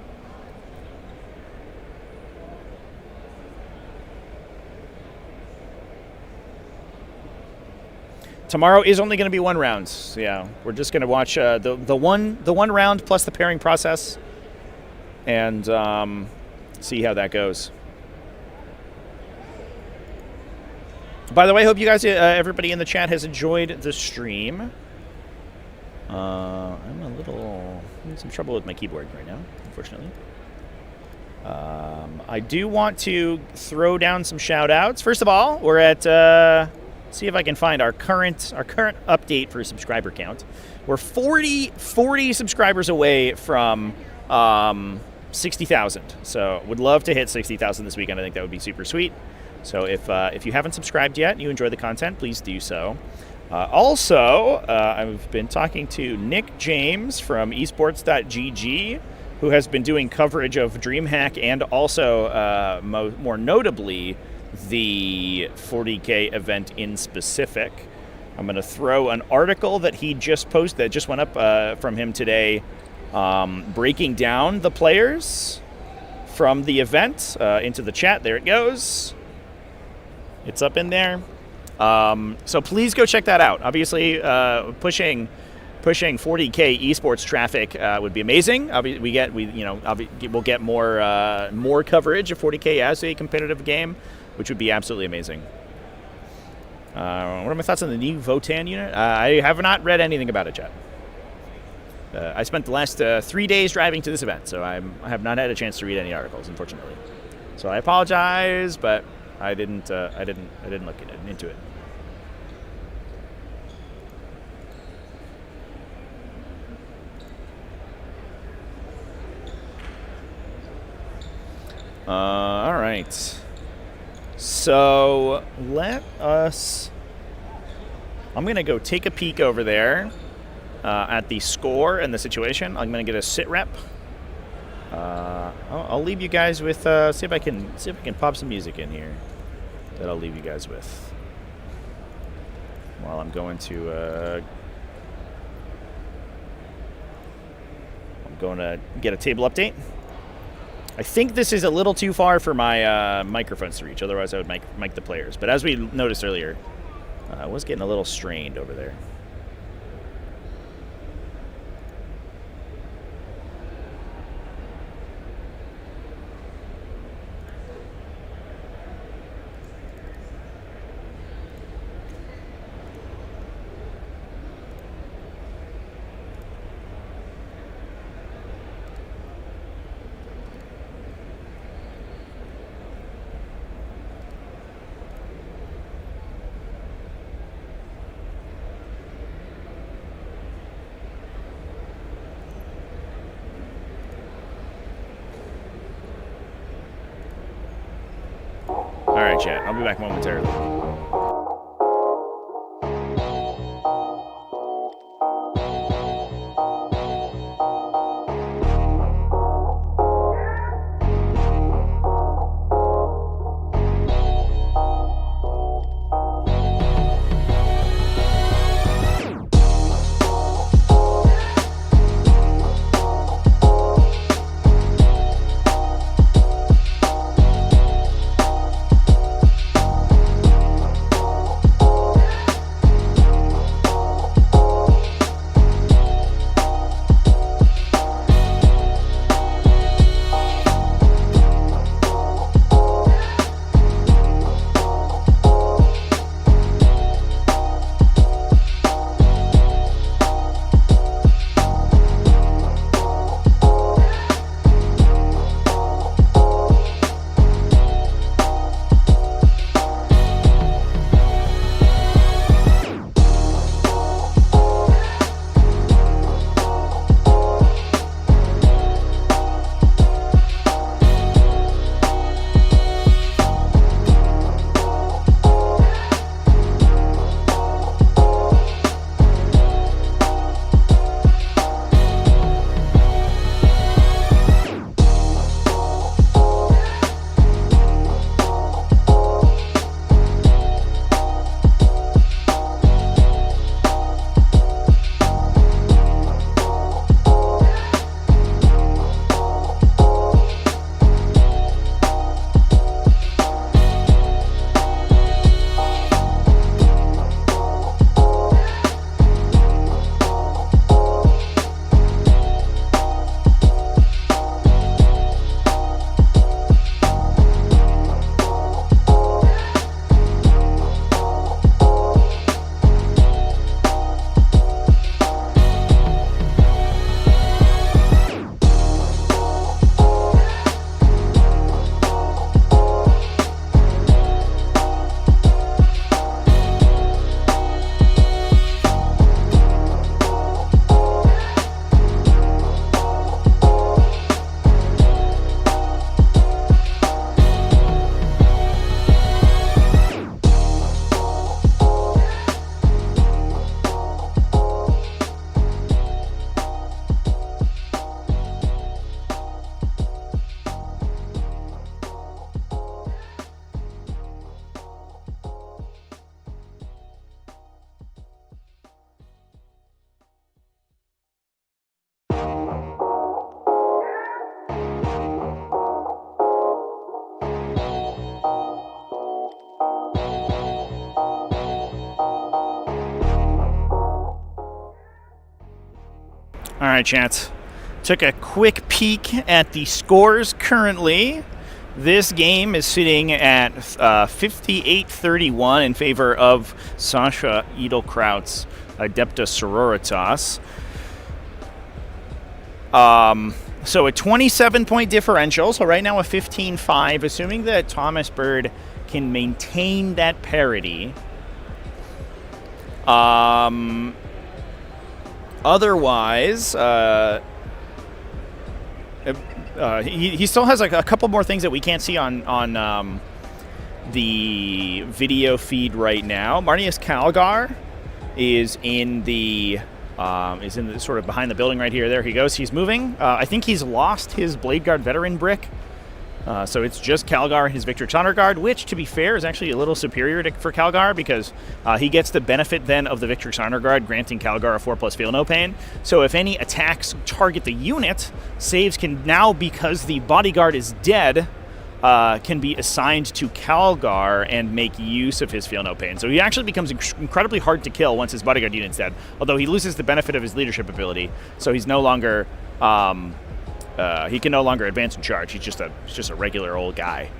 Tomorrow is only going to be one round. So yeah, we're just going to watch the one round plus the pairing process, and see how that goes. By the way, hope you guys, everybody in the chat, has enjoyed the stream. I'm in some trouble with my keyboard right now, unfortunately. I do want to throw down some shout-outs. First of all, we're at, see if I can find our current update for subscriber count. We're 40 subscribers away from 60,000. So would love to hit 60,000 this weekend. I think that would be super sweet. So if you haven't subscribed yet and you enjoy the content, please do so. Also, I've been talking to Nick James from esports.gg, who has been doing coverage of Dreamhack and also, more notably, the 40k event in specific. I'm going to throw an article that he just posted, that just went up from him today, breaking down the players from the event into the chat. There it goes. It's up in there. So please go check that out. Obviously, pushing 40k esports traffic would be amazing. We'll get more coverage of 40k as a competitive game, which would be absolutely amazing. What are my thoughts on the new Votan unit? I have not read anything about it yet. I spent the last 3 days driving to this event, so I have not had a chance to read any articles, unfortunately. So I apologize, but I didn't look into it. All right. So I'm going to go take a peek over there at the score and the situation. I'm going to get a sit rep. I'll leave you guys with see if I can pop some music in here that I'll leave you guys with while I'm going to get a table update. I think this is a little too far for my microphones to reach, otherwise I would mic the players, but as we noticed earlier, I was getting a little strained over there. All right, chat. I'll be back momentarily. All right, chats. Took a quick peek at the scores currently. This game is sitting at 58-31 in favor of Sasha Edelkraut's Adepta Sororitas. So a 27-point differential. So right now a 15-5. Assuming that Thomas Bird can maintain that parity. Otherwise, he still has like a couple more things that we can't see on the video feed right now. Marnius Calgar is in the sort of behind the building right here. There he goes. He's moving. I think he's lost his Blade Guard veteran brick. So it's just Calgar and his Victrix Honor Guard, which, to be fair, is actually a little superior for Calgar because he gets the benefit then of the Victrix Honor Guard, granting Calgar a 4+ feel no pain. So if any attacks target the unit, saves can now, because the bodyguard is dead, can be assigned to Calgar and make use of his feel no pain. So he actually becomes incredibly hard to kill once his bodyguard unit's dead, although he loses the benefit of his leadership ability. So he's no longer... he can no longer advance and charge. He's just a regular old guy.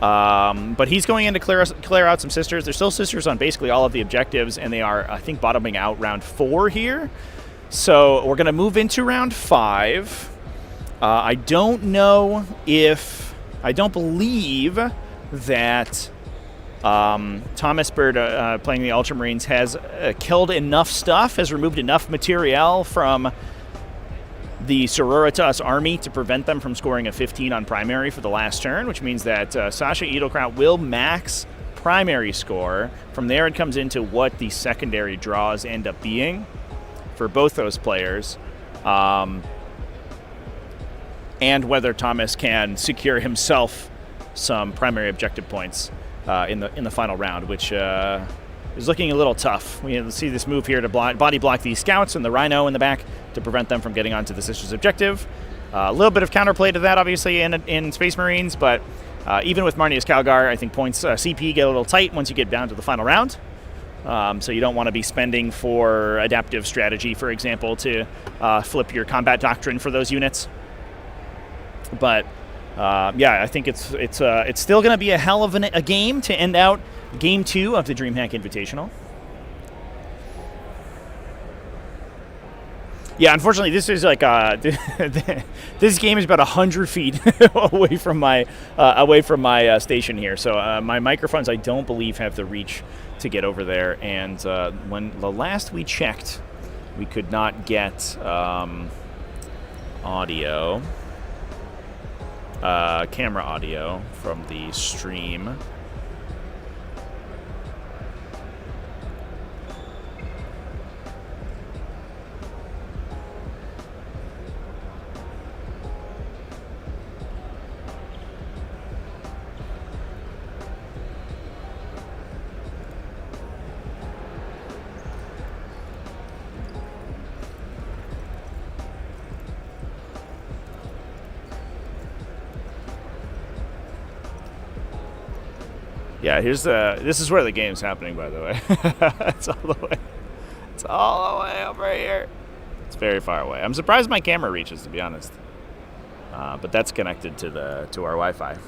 But he's going in to clear out some sisters. There's still sisters on basically all of the objectives, and they are, I think, bottoming out round 4 here. So we're going to move into round 5. I don't believe that Thomas Bird, playing the Ultramarines, has killed enough stuff, has removed enough materiel from the Sororitas army to prevent them from scoring a 15 on primary for the last turn, which means that Sasha Edelkraut will max primary score. From there, it comes into what the secondary draws end up being for both those players, and whether Thomas can secure himself some primary objective points in the final round, which is looking a little tough. We see this move here to body block these scouts and the Rhino in the back to prevent them from getting onto the Sister's objective. A little bit of counterplay to that, obviously, in Space Marines, but even with Marnius Calgar, I think points CP get a little tight once you get down to the final round. So you don't want to be spending for adaptive strategy, for example, to flip your combat doctrine for those units. But yeah, I think it's still going to be a hell of a game to end out Game 2 of the Dreamhack Invitational. Yeah, unfortunately, this is like this game is about 100 feet away from my station here. So my microphones, I don't believe, have the reach to get over there. And when the last we checked, we could not get audio, camera audio from the stream. Yeah, here's this is where the game's happening, by the way. It's all the way over here. It's very far away. I'm surprised my camera reaches, to be honest. But that's connected to our Wi-Fi.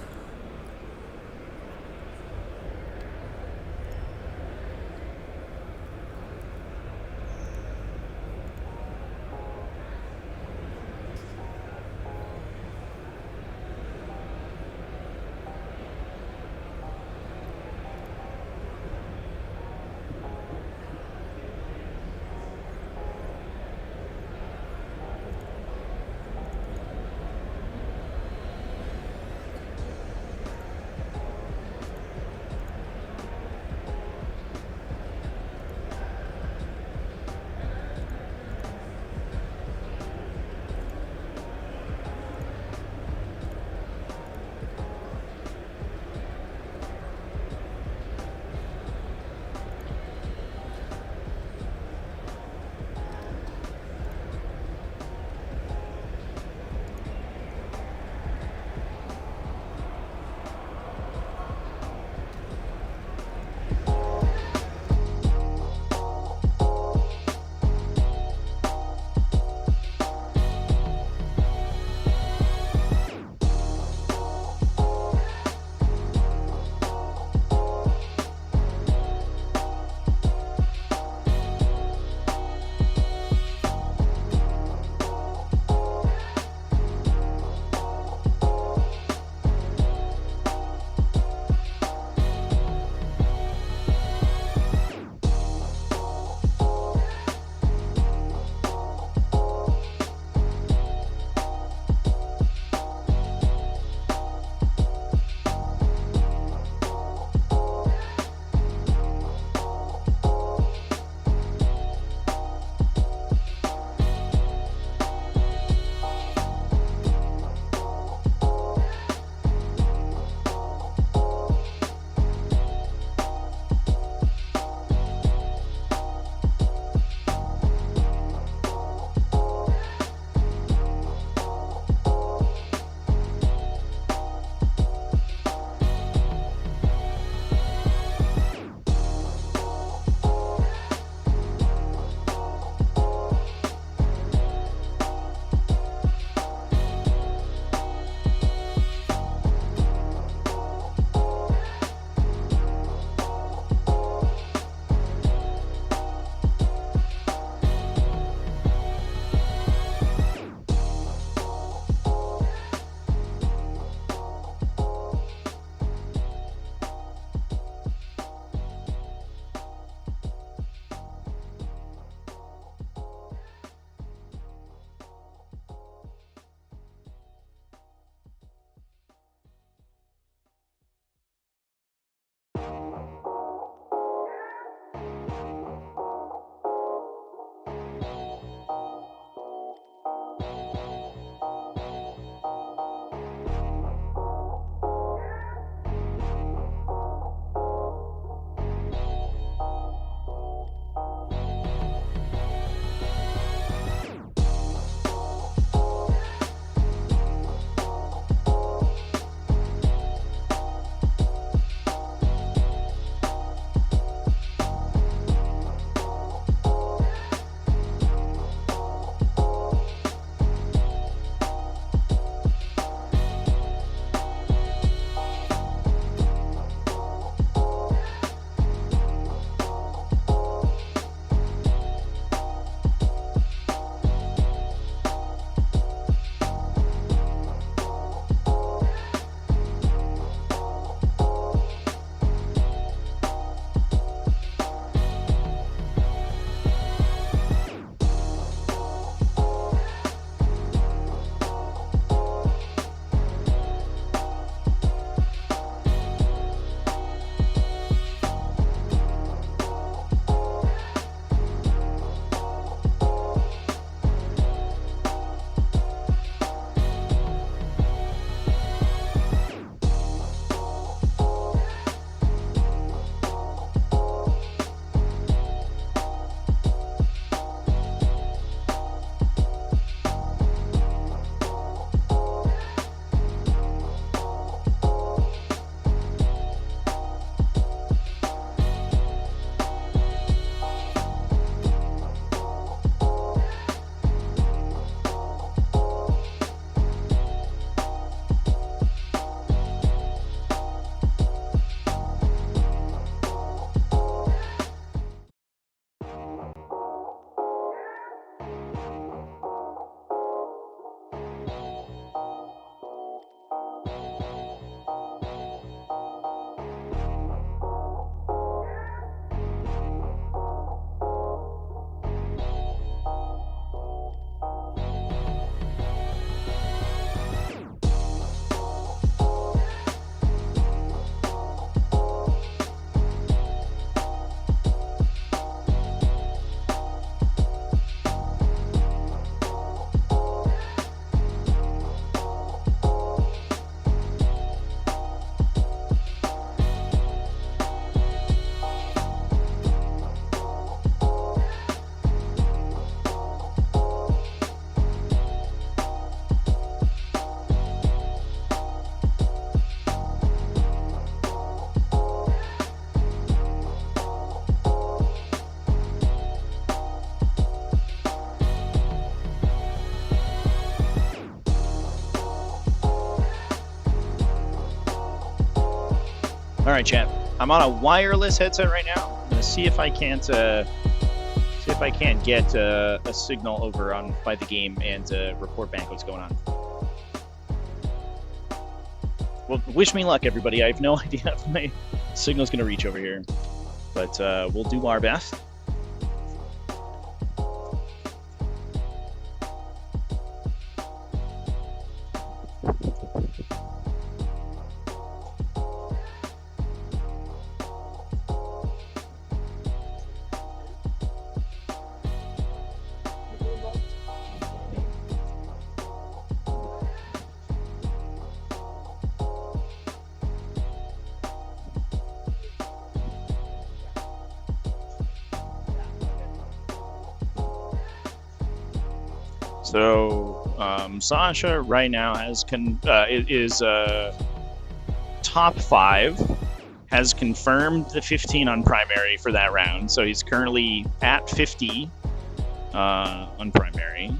All right, chat. I'm on a wireless headset right now. I'm gonna see if I can't get a signal over on by the game and report back what's going on. Well, wish me luck, everybody. I have no idea if my signal's gonna reach over here, but we'll do our best. So Sasha right now has top 5, has confirmed the 15 on primary for that round. So he's currently at 50 on primary.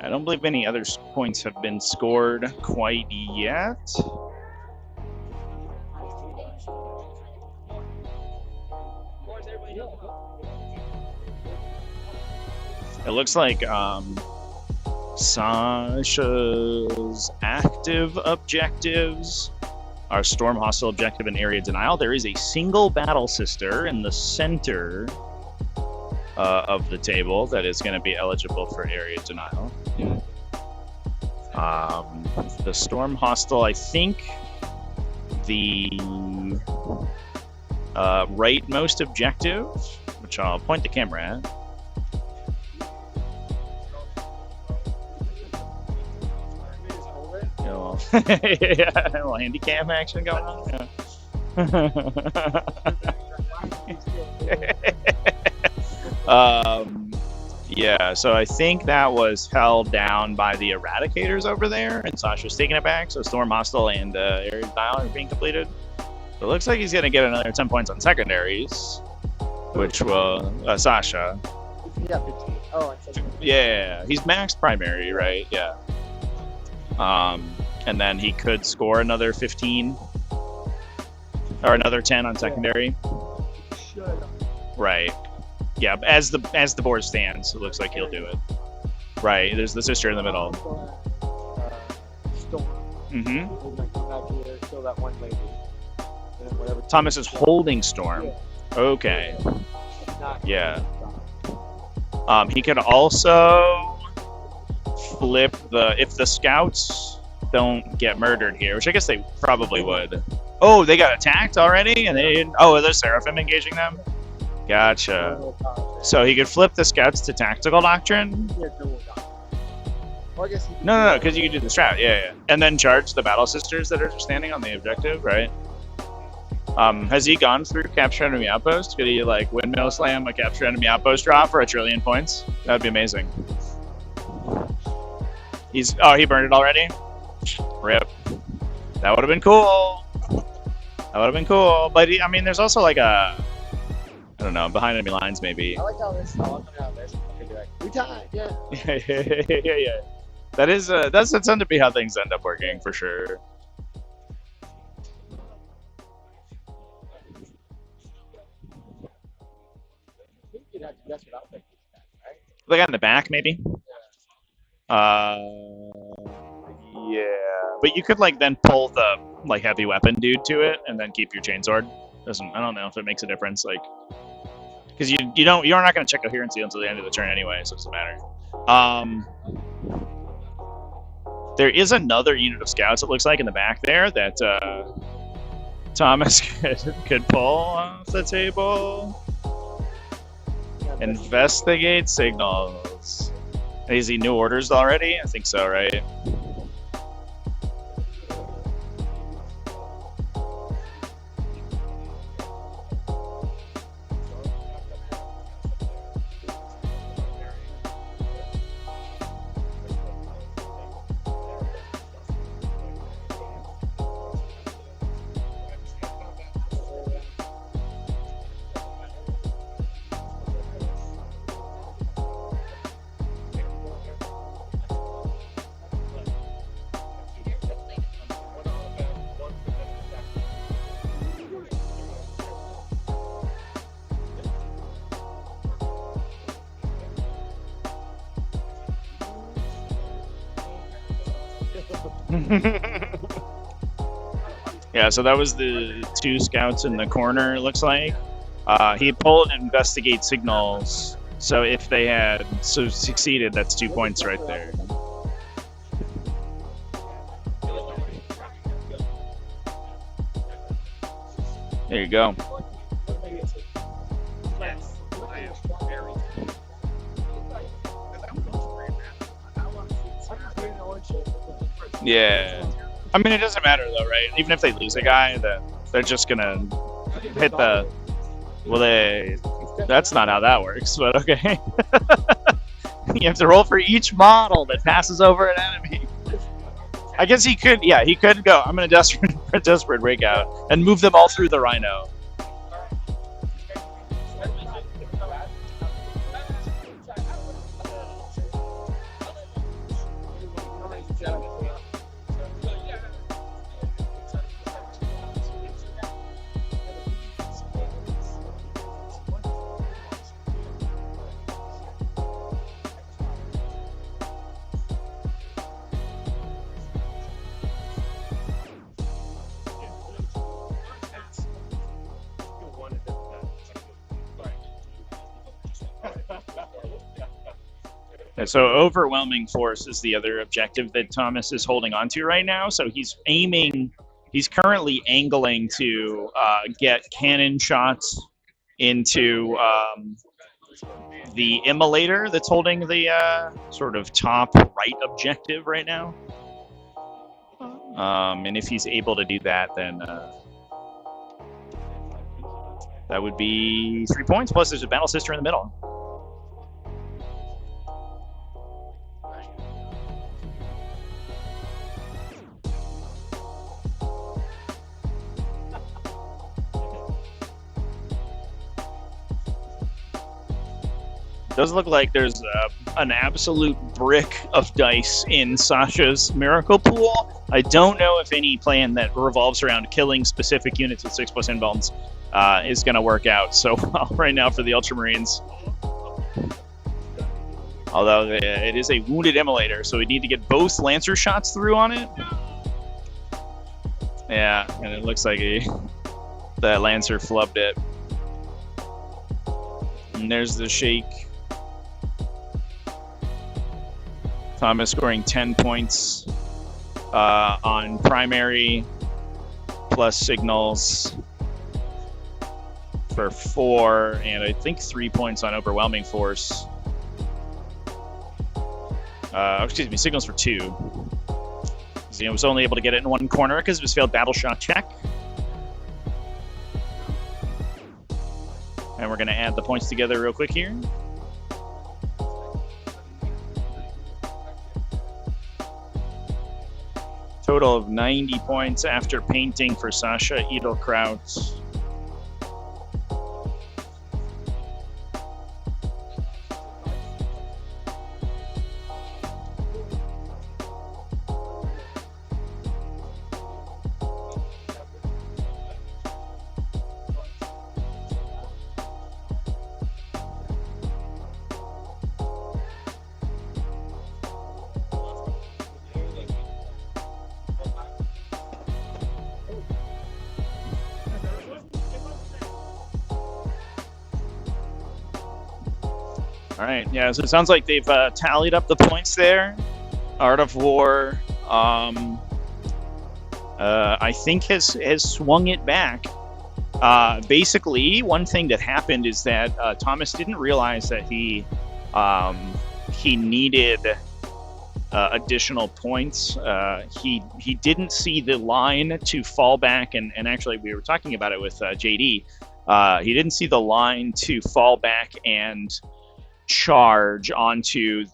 I don't believe any other points have been scored quite yet. It looks like Sasha's active objectives are Storm Hostile Objective and Area Denial. There is a single Battle Sister in the center of the table that is going to be eligible for Area Denial. The Storm Hostile, I think the rightmost objective, which I'll point the camera at. Yeah, a little handicap action going on. Yeah, so I think that was held down by the Eradicators over there, and Sasha's taking it back. So Storm Hostile and Area Denial are being completed. So it looks like he's going to get another 10 points on secondaries, which will Sasha. Yeah, 15. Oh, yeah, he's max primary, right? Yeah. And then he could score another 15 or another 10 on secondary. Right. Yeah, as the board stands, it looks like he'll do it. Right. There's the sister in the middle. Storm. Mm-hmm. Come back here, kill that one lady. And then whatever. Thomas is holding Storm. Okay. Yeah. He could also flip if the scouts don't get murdered here, which I guess they probably would. Oh, they got attacked already, and they didn't. Oh, are those Seraphim engaging them? Gotcha. So he could flip the scouts to Tactical Doctrine. No, because you could do the strat. Yeah. And then charge the Battle Sisters that are standing on the objective, right? Has he gone through Capture Enemy Outpost? Could he like windmill slam a Capture Enemy Outpost draw for 1 trillion points? That'd be amazing. He burned it already? Rip. That would have been cool. But I mean, there's also like I don't know, behind enemy lines maybe. I like how this is all coming out there. We tied, yeah. Yeah. That's tend to be how things end up working for sure. Like on the back, maybe. Yeah, but you could like then pull the like heavy weapon dude to it, and then keep your chainsword. I don't know if it makes a difference, like, because you're not going to check coherency until the end of the turn anyway, so it doesn't matter. There is another unit of scouts, it looks like, in the back there that Thomas could pull off the table. Investigate signals. Is he new orders already? I think so, right? Yeah, so that was the 2 scouts in the corner, it looks like. He pulled investigate signals, so if they had succeeded, that's 2 points right there. There you go. Yeah. I mean, it doesn't matter though, right? Even if they lose a guy, they're just gonna hit the. Well, that's not how that works, but okay. You have to roll for each model that passes over an enemy. I guess he could, yeah, he could go. I'm gonna desperate breakout and move them all through the Rhino. So overwhelming force is the other objective that Thomas is holding on to right now. So he's aiming, he's currently angling to get cannon shots into the immolator that's holding the sort of top right objective right now. And if he's able to do that, then that would be 3 points, plus there's a battle sister in the middle. Does look like there's an absolute brick of dice in Sasha's Miracle Pool. I don't know if any plan that revolves around killing specific units with 6+ inbounds is going to work out. So right now for the Ultramarines, although it is a wounded immolator, so we need to get both Lancer shots through on it. Yeah, and it looks like the Lancer flubbed it. And there's the Shake. Thomas scoring 10 points on primary plus signals for 4, and I think 3 points on overwhelming force. Excuse me, signals for 2. So, was only able to get it in one corner because of his failed battle shock check. And we're going to add the points together real quick here. Total of 90 points after painting for Sasha Edelkraut. All right, yeah, so it sounds like they've tallied up the points there. Art of War, I think has swung it back. Basically, one thing that happened is that Thomas didn't realize that he needed additional points. He didn't see the line to fall back, and actually we were talking about it with JD. He didn't see the line to fall back and charge onto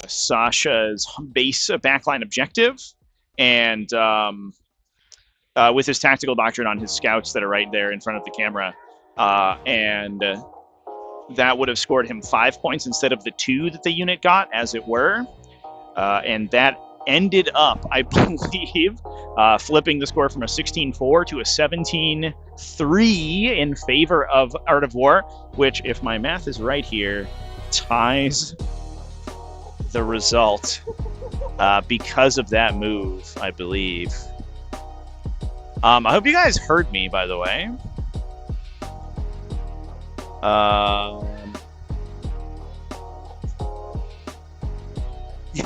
Sasha's base backline objective, and with his tactical doctrine on his scouts that are right there in front of the camera, and that would have scored him 5 points instead of the 2 that the unit got, as it were. And that ended up, I believe, flipping the score from a 16-4 to a 17-3 in favor of Art of War, which, if my math is right here, ties the result because of that move, I believe. I hope you guys heard me, by the way.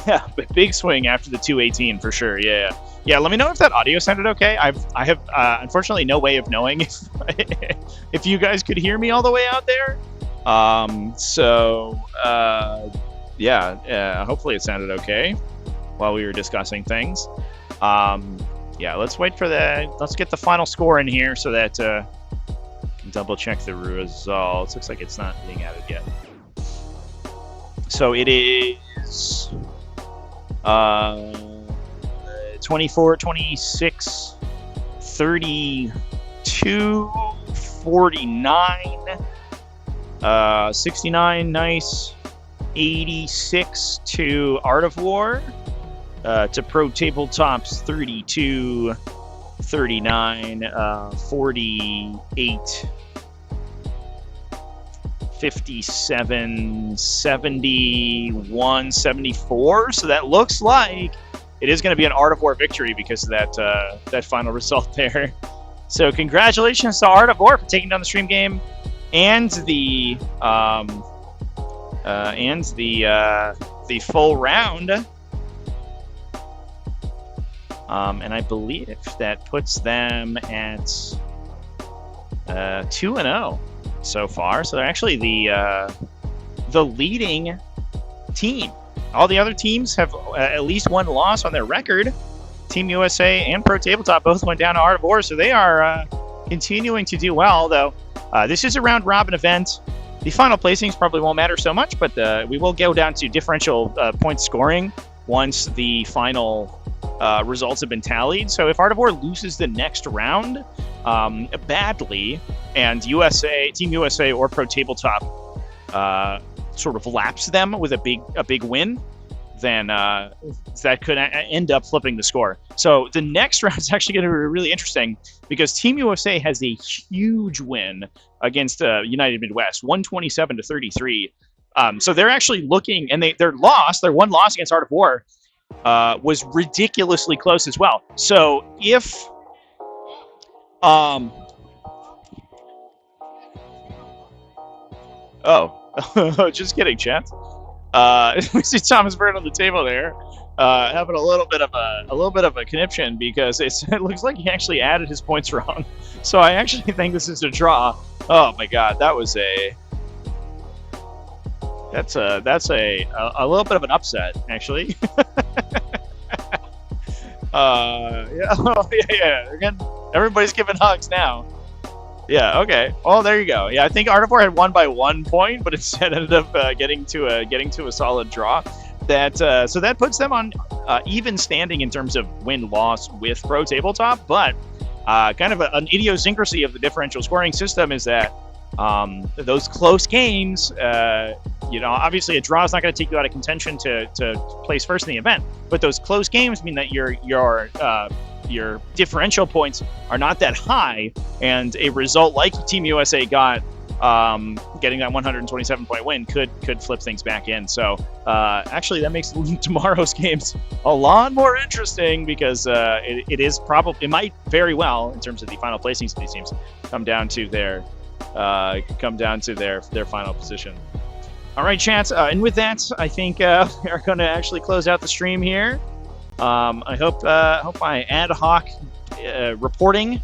Yeah, but big swing after the 218 for sure. Yeah. Let me know if that audio sounded okay. I have unfortunately no way of knowing if you guys could hear me all the way out there. Hopefully it sounded okay while we were discussing things. Yeah, let's wait for let's get the final score in here so that can double check the results. Looks like it's not being added yet. So it is 24, 26, 32, 49, 69, nice, 86 to Art of War, to Pro Tabletop's 32, 39, 48, 57, 71, 74. So that looks like it is going to be an Art of War victory because of that final result there. So congratulations to Art of War for taking down the stream game and the full round. And I believe that puts them at 2-0 so far. So they're actually the leading team. All the other teams have at least one loss on their record. Team USA and Pro Tabletop both went down to Art of War, so they are continuing to do well, though. This is a round-robin event. The final placings probably won't matter so much, but we will go down to differential point scoring once the final results have been tallied. So if Art of War loses the next round badly, and Team USA or Pro Tabletop sort of laps them with a big win, then that could end up flipping the score. So the next round is actually going to be really interesting because Team USA has a huge win against United Midwest, 127-33. So they're actually looking, and their one loss against Art of War was ridiculously close as well. So if just kidding, chat. We see Thomas Bird on the table there, having a little bit of a conniption because it looks like he actually added his points wrong. So I actually think this is a draw. Oh my God, that's a little bit of an upset, actually. Yeah. Again, everybody's giving hugs now. Yeah, okay. Well, there you go. Yeah, I think Art of War had won by 1 point, but instead ended up getting to a solid draw. So that puts them on even standing in terms of win-loss with Pro Tabletop, but kind of an idiosyncrasy of the differential scoring system is that those close games, obviously a draw is not going to take you out of contention to place first in the event, but those close games mean that your differential points are not that high, and a result like Team USA got, getting that 127-point win, could flip things back in. So actually, that makes tomorrow's games a lot more interesting because it might very well, in terms of the final placings of these teams, come down to their final position. All right, chat. And with that, I think we're going to actually close out the stream here. I hope my ad hoc reporting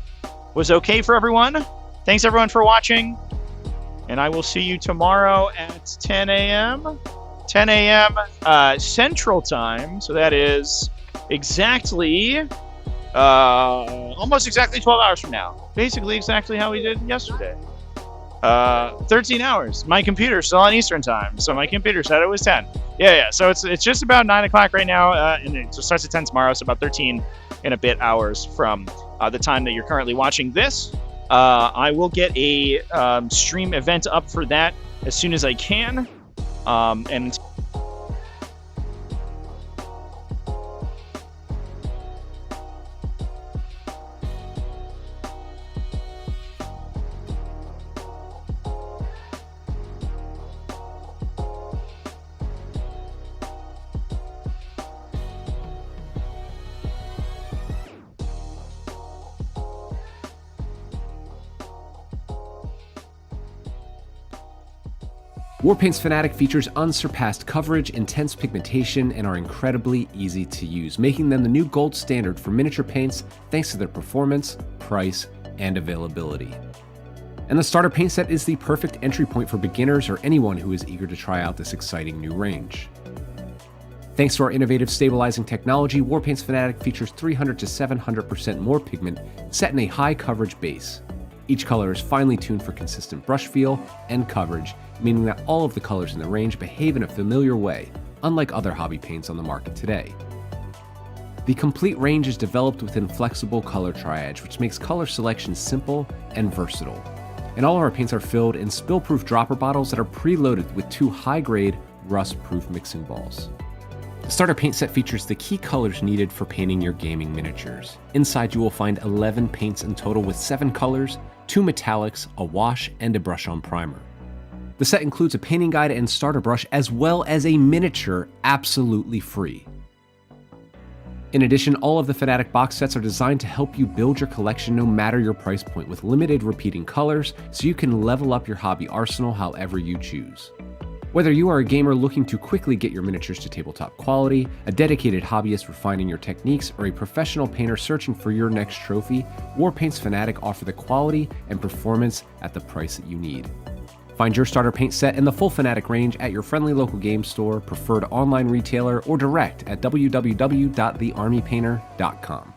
was okay for everyone. Thanks everyone for watching, and I will see you tomorrow at 10 a.m. 10 a.m. Central Time. So that is exactly, almost exactly 12 hours from now. Basically exactly how we did yesterday. 13 hours. My computer's still on Eastern Time, so my computer said it was 10. Yeah. So it's just about 9 o'clock right now, and it starts at 10 tomorrow, so about 13 and a bit hours from the time that you're currently watching this. I will get a stream event up for that as soon as I can. And Warpaint's Fanatic features unsurpassed coverage, intense pigmentation, and are incredibly easy to use, making them the new gold standard for miniature paints thanks to their performance, price, and availability. And the starter paint set is the perfect entry point for beginners or anyone who is eager to try out this exciting new range. Thanks to our innovative stabilizing technology, Warpaint's Fanatic features 300 to 700% more pigment set in a high coverage base. Each color is finely tuned for consistent brush feel and coverage, meaning that all of the colors in the range behave in a familiar way, unlike other hobby paints on the market today. The complete range is developed within flexible color triage, which makes color selection simple and versatile. And all of our paints are filled in spill-proof dropper bottles that are preloaded with 2 high-grade, rust-proof mixing balls. The starter paint set features the key colors needed for painting your gaming miniatures. Inside you will find 11 paints in total with 7 colors, 2 metallics, a wash, and a brush-on primer. The set includes a painting guide and starter brush, as well as a miniature absolutely free. In addition, all of the Fanatic box sets are designed to help you build your collection no matter your price point, with limited repeating colors, so you can level up your hobby arsenal however you choose. Whether you are a gamer looking to quickly get your miniatures to tabletop quality, a dedicated hobbyist refining your techniques, or a professional painter searching for your next trophy, Warpaint's Fanatic offer the quality and performance at the price that you need. Find your starter paint set in the full Fanatic range at your friendly local game store, preferred online retailer, or direct at www.thearmypainter.com.